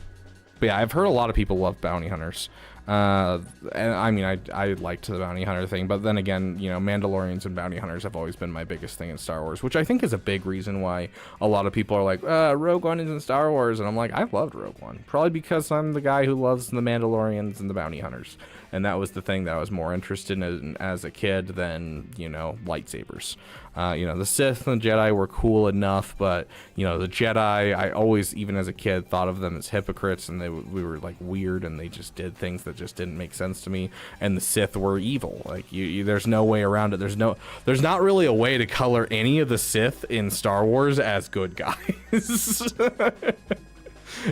yeah, I've heard a lot of people love bounty hunters. And I mean, I liked the bounty hunter thing, but then again, you know, Mandalorians and bounty hunters have always been my biggest thing in Star Wars, which I think is a big reason why a lot of people are like, Rogue One isn't Star Wars, and I'm like, I loved Rogue One, probably because I'm the guy who loves the Mandalorians and the bounty hunters, and that was the thing that I was more interested in as a kid than, you know, lightsabers. You know, the Sith and the Jedi were cool enough, but, you know, the Jedi, I always, even as a kid, thought of them as hypocrites, and we were like weird, and they just did things that just didn't make sense to me. And the Sith were evil. Like, there's no way around it. There's not really a way to color any of the Sith in Star Wars as good guys.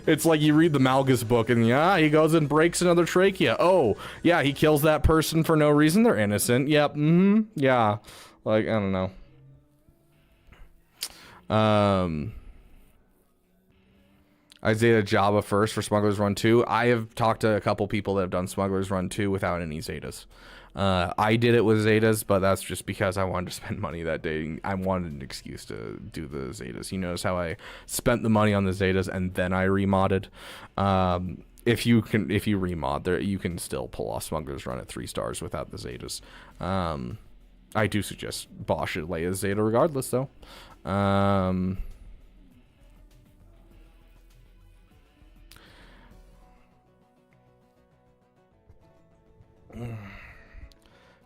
It's like you read the Malgus book, and yeah, he goes and breaks another trachea. Oh, yeah, he kills that person for no reason. They're innocent. Yep. Yeah. Like, I don't know. Isaiah Jabba first for Smuggler's Run 2. I have talked to a couple people that have done Smuggler's Run 2 without any Zetas. I did it with Zetas, but that's just because I wanted to spend money that day. I wanted an excuse to do the Zetas. You notice how I spent the money on the Zetas and then I remodded. If you remod there, you can still pull off Smuggler's Run at 3 stars without the Zetas. I do suggest Bosch should lay a Zeta regardless, though.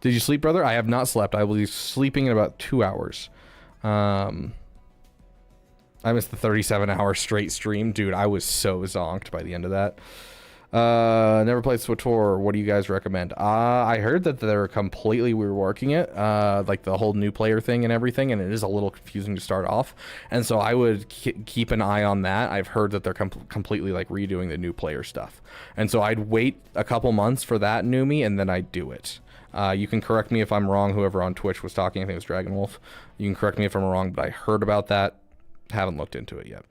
Did you sleep, brother? I have not slept. I will be sleeping in about 2 hours. I missed the 37-hour straight stream. Dude, I was so zonked by the end of that. Never played SWTOR. What do you guys recommend? I heard that they're completely reworking it, like the whole new player thing and everything, and it is a little confusing to start off. And so I would keep an eye on that. I've heard that they're completely like redoing the new player stuff. And so I'd wait a couple months for that new me, and then I'd do it. You can correct me if I'm wrong. Whoever on Twitch was talking, I think it was Dragon Wolf. You can correct me if I'm wrong, but I heard about that. Haven't looked into it yet.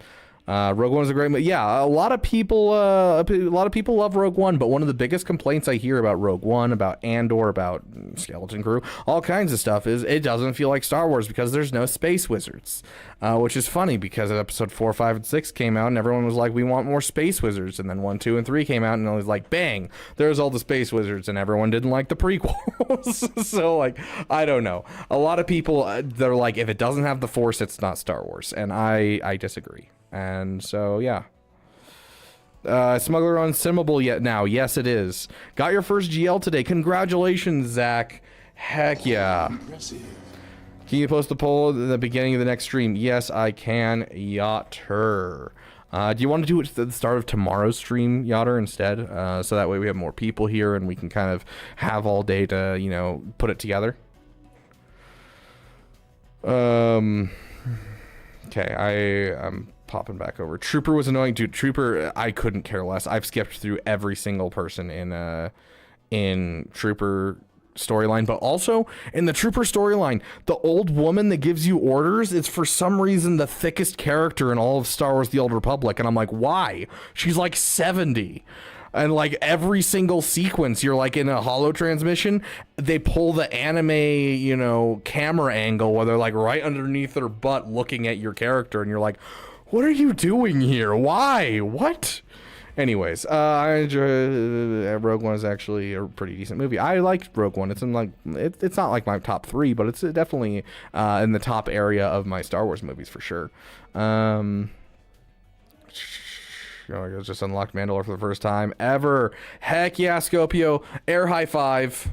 Rogue One is a great movie. Yeah, a lot of people love Rogue One, but one of the biggest complaints I hear about Rogue One, about Andor, about Skeleton Crew, all kinds of stuff is it doesn't feel like Star Wars because there's no space wizards, which is funny because episode 4, 5, and 6 came out and everyone was like, we want more space wizards, and then 1, 2, and 3 came out and it was like, bang, there's all the space wizards, and everyone didn't like the prequels. So like, I don't know. A lot of people, they're like, if it doesn't have the Force, it's not Star Wars, and I disagree. And so, yeah. Smuggler Unsimmable yet now. Yes, it is. Got your first GL today. Congratulations, Zach. Heck yeah. Can you post the poll at the beginning of the next stream? Yes, I can. Yachter.
Do you want to do it at the start of tomorrow's stream, Yotter, instead? So that way we have more people here and we can kind of have all day to, you know, put it together. Okay, I'm popping back over. Trooper was annoying. Dude, Trooper, I couldn't care less. I've skipped through every single person in Trooper storyline, but also in the Trooper storyline, the old woman that gives you orders is for some reason the thickest character in all of Star Wars The Old Republic, and I'm like, why? She's like 70. And like every single sequence, you're like in a holo transmission, they pull the anime, you know, camera angle where they're like right underneath their butt looking at your character, and you're like, what are you doing here? Why? What? Anyways, I enjoy Rogue One is actually a pretty decent movie. I liked Rogue One. It's in like it's not like my top 3, but it's definitely in the top area of my Star Wars movies for sure. I just unlocked Mandalore for the first time ever. Heck yeah, Scopio. Air high five.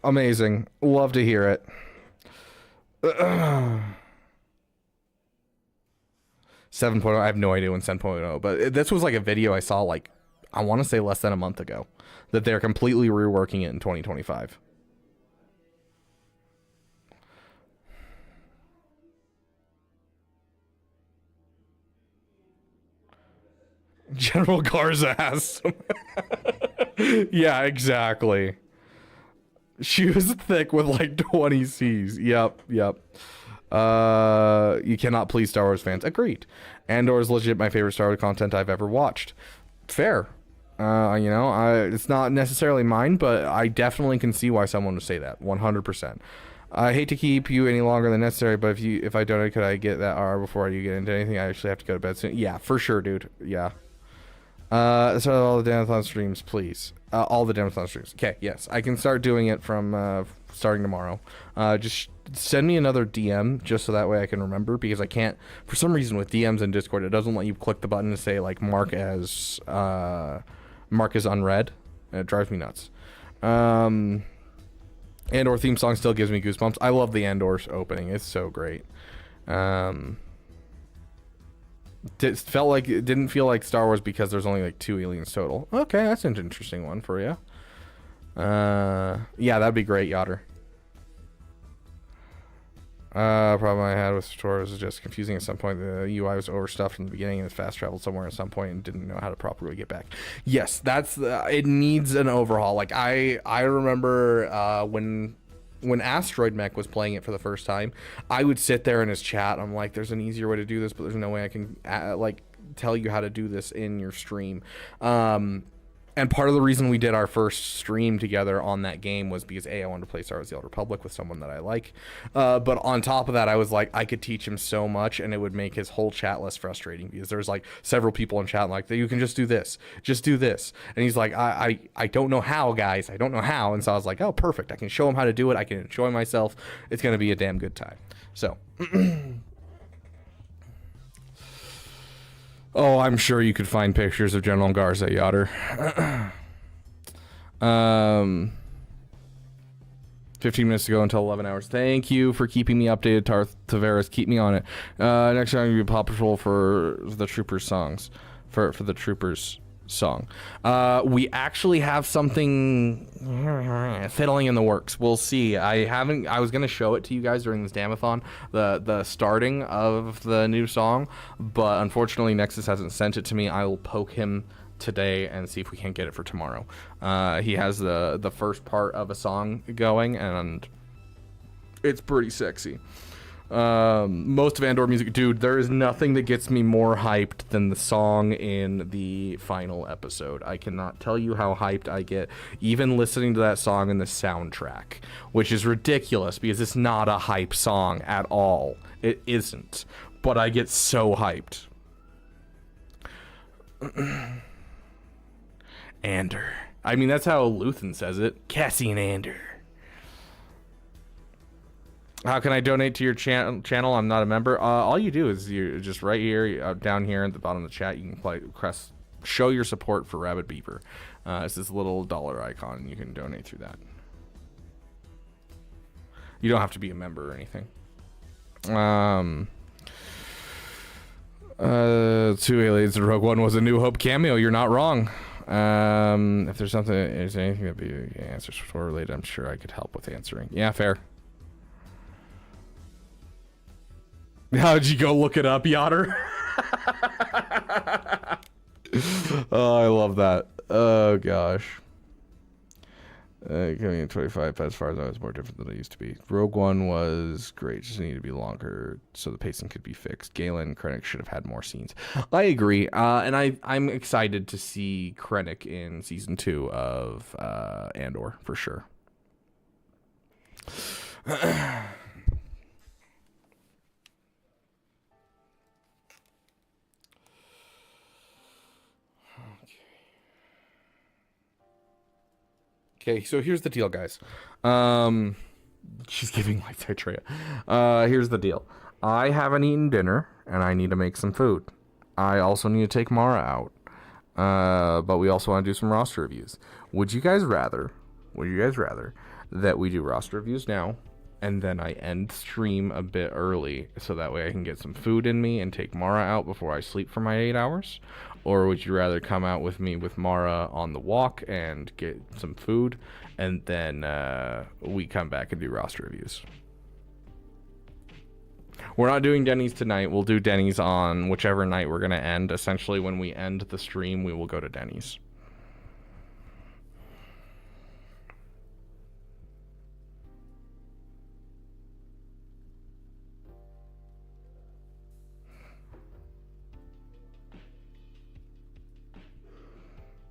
Amazing. Love to hear it. 7.0, I have no idea when 7.0, but this was like a video I saw like, I want to say less than a month ago, that they're completely reworking it in 2025. General Garza has some. Yeah, exactly. She was thick with like 20 C's. Yep. You cannot please Star Wars fans. Agreed. Andor is legit my favorite Star Wars content I've ever watched. Fair. You know, it's not necessarily mine, but I definitely can see why someone would say that. 100%. I hate to keep you any longer than necessary, but if I donate, could I get that hour before you get into anything? I actually have to go to bed soon. Yeah, for sure, dude. Yeah. So all the Damathon streams, please. All the Damathon streams. Okay, yes. I can start doing it from starting tomorrow. Just send me another DM just so that way I can remember, because I can't, for some reason with DMs in Discord, it doesn't let you click the button to say like mark as unread. And it drives me nuts. Andor theme song still gives me goosebumps. I love the Andor opening. It's so great. It didn't feel like Star Wars because there's only like 2 aliens total. Okay, that's an interesting one for you. Yeah, that'd be great, Yotter. Problem I had with tutorials is just confusing at some point. The UI was overstuffed from the beginning and it fast traveled somewhere at some point and didn't know how to properly get back. Yes, it needs an overhaul. Like I remember when Asteroid Mech was playing it for the first time, I would sit there in his chat. I'm like, there's an easier way to do this, but there's no way I can like tell you how to do this in your stream. And part of the reason we did our first stream together on that game was because I wanted to play Star Wars: The Old Republic with someone that I like. But on top of that, I was like, I could teach him so much, and it would make his whole chat less frustrating, because there's like several people in chat like, you can just do this, and he's like, I don't know how, guys, I don't know how. And so I was like, oh, perfect, I can show him how to do it, I can enjoy myself, it's gonna be a damn good time. So oh, I'm sure you could find pictures of General Garza, Yotter. 15 minutes to go until 11 hours. Thank you for keeping me updated, Tavares. Keep me on it. Next time, you'll be Paw Patrol for the Troopers songs. For the Troopers song. We actually have something fiddling in the works. We'll see. I was gonna show it to you guys during this Damathon, the starting of the new song, but unfortunately Nexus hasn't sent it to me. I will poke him today and see if we can't get it for tomorrow. He has the first part of a song going, and it's pretty sexy. Most of Andor music, dude, there is nothing that gets me more hyped than the song in the final episode. I cannot tell you how hyped I get even listening to that song in the soundtrack, which is ridiculous because it's not a hype song at all. It isn't, but I get so hyped. Ander. I mean, that's how Luthen says it. Cassian Ander. How can I donate to your channel? I'm not a member. All you do is you're just right here, down here at the bottom of the chat. You can show your support for Rabbit Beaver. It's this little dollar icon, and you can donate through that. You don't have to be a member or anything. Two aliens in Rogue One was a New Hope cameo. You're not wrong. If there's something, is there anything that be answers for related, I'm sure I could help with answering. Yeah, fair. How'd you go look it up, Yotter? Oh, I love that. Oh gosh. Coming in 25, as far as I was, more different than it used to be. Rogue One was great, just needed to be longer so the pacing could be fixed. Galen Krennic should have had more scenes. I agree, and I'm excited to see Krennic in season 2 of Andor for sure. Okay, so here's the deal, guys. She's giving life to Atreya. Here's the deal. I haven't eaten dinner, and I need to make some food. I also need to take Mara out. But we also want to do some roster reviews. Would you guys rather that we do roster reviews now, and then I end stream a bit early, so that way I can get some food in me and take Mara out before I sleep for my 8 hours? Or would you rather come out with me with Mara on the walk and get some food, and then we come back and do roster reviews? We're not doing Denny's tonight. We'll do Denny's on whichever night we're going to end. Essentially, when we end the stream, we will go to Denny's.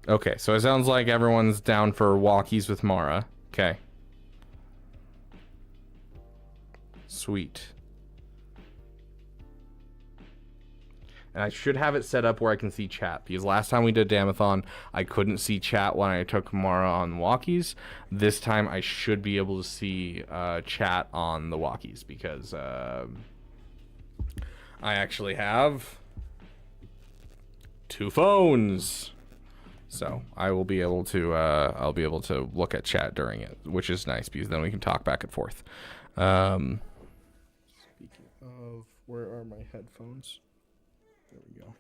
Okay, so it sounds like everyone's down for walkies with Mara. Okay. Sweet. And I should have it set up where I can see chat, because last time we did Damathon, I couldn't see chat when I took Mara on walkies. This time I should be able to see chat on the walkies, because I actually have 2 phones. So I will be able to I'll be able to look at chat during it, which is nice, because then we can talk back and forth. Speaking of, where are my headphones? There we go.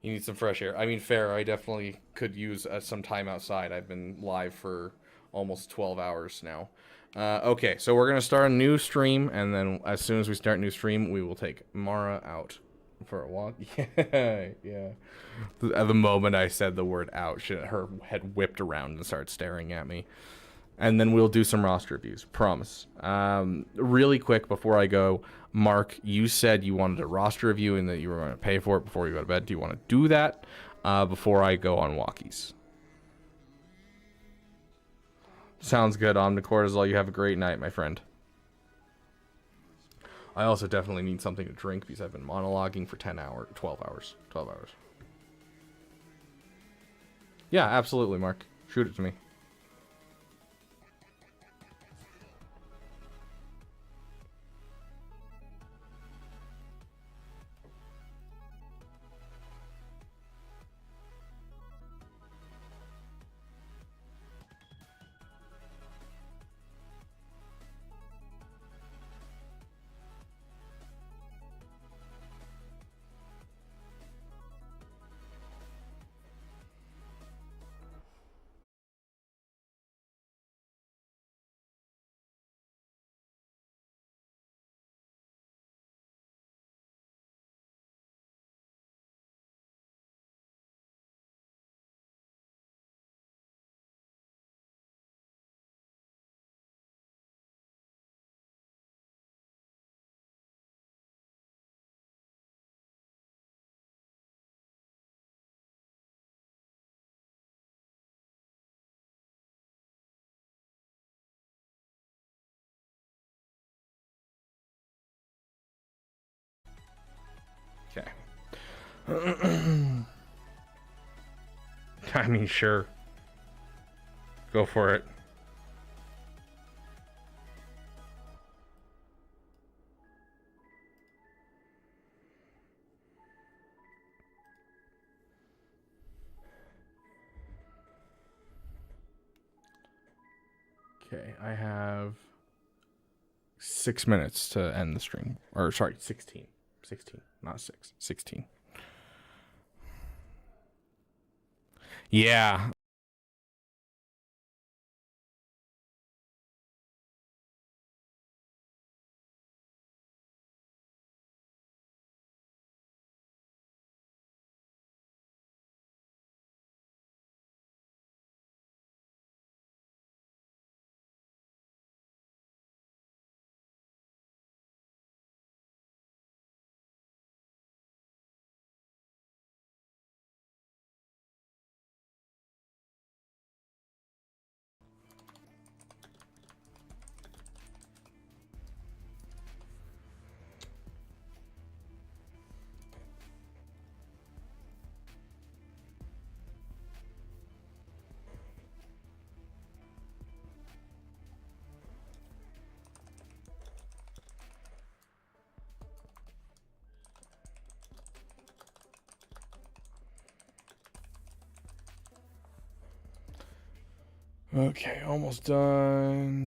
You need some fresh air. I mean, fair. I definitely could use some time outside. I've been live for almost 12 hours now. Okay, so we're gonna start a new stream, and then as soon as we start a new stream, we will take Mara out for a walk. Yeah. At the moment I said the word out, her head whipped around and started staring at me. And then we'll do some roster reviews. Promise. Really quick before I go, Mark, you said you wanted a roster review and that you were going to pay for it before you go to bed. Do you want to do that before I go on walkies? Sounds good, Omnicortisol. You have a great night, my friend. I also definitely need something to drink, because I've been monologuing for 12 hours. Yeah, absolutely, Mark. Shoot it to me. Okay. I mean, sure. Go for it. Okay, I have 6 minutes to end the stream. Or, sorry, 16. 16, not 6. 16. Yeah. Okay, almost done.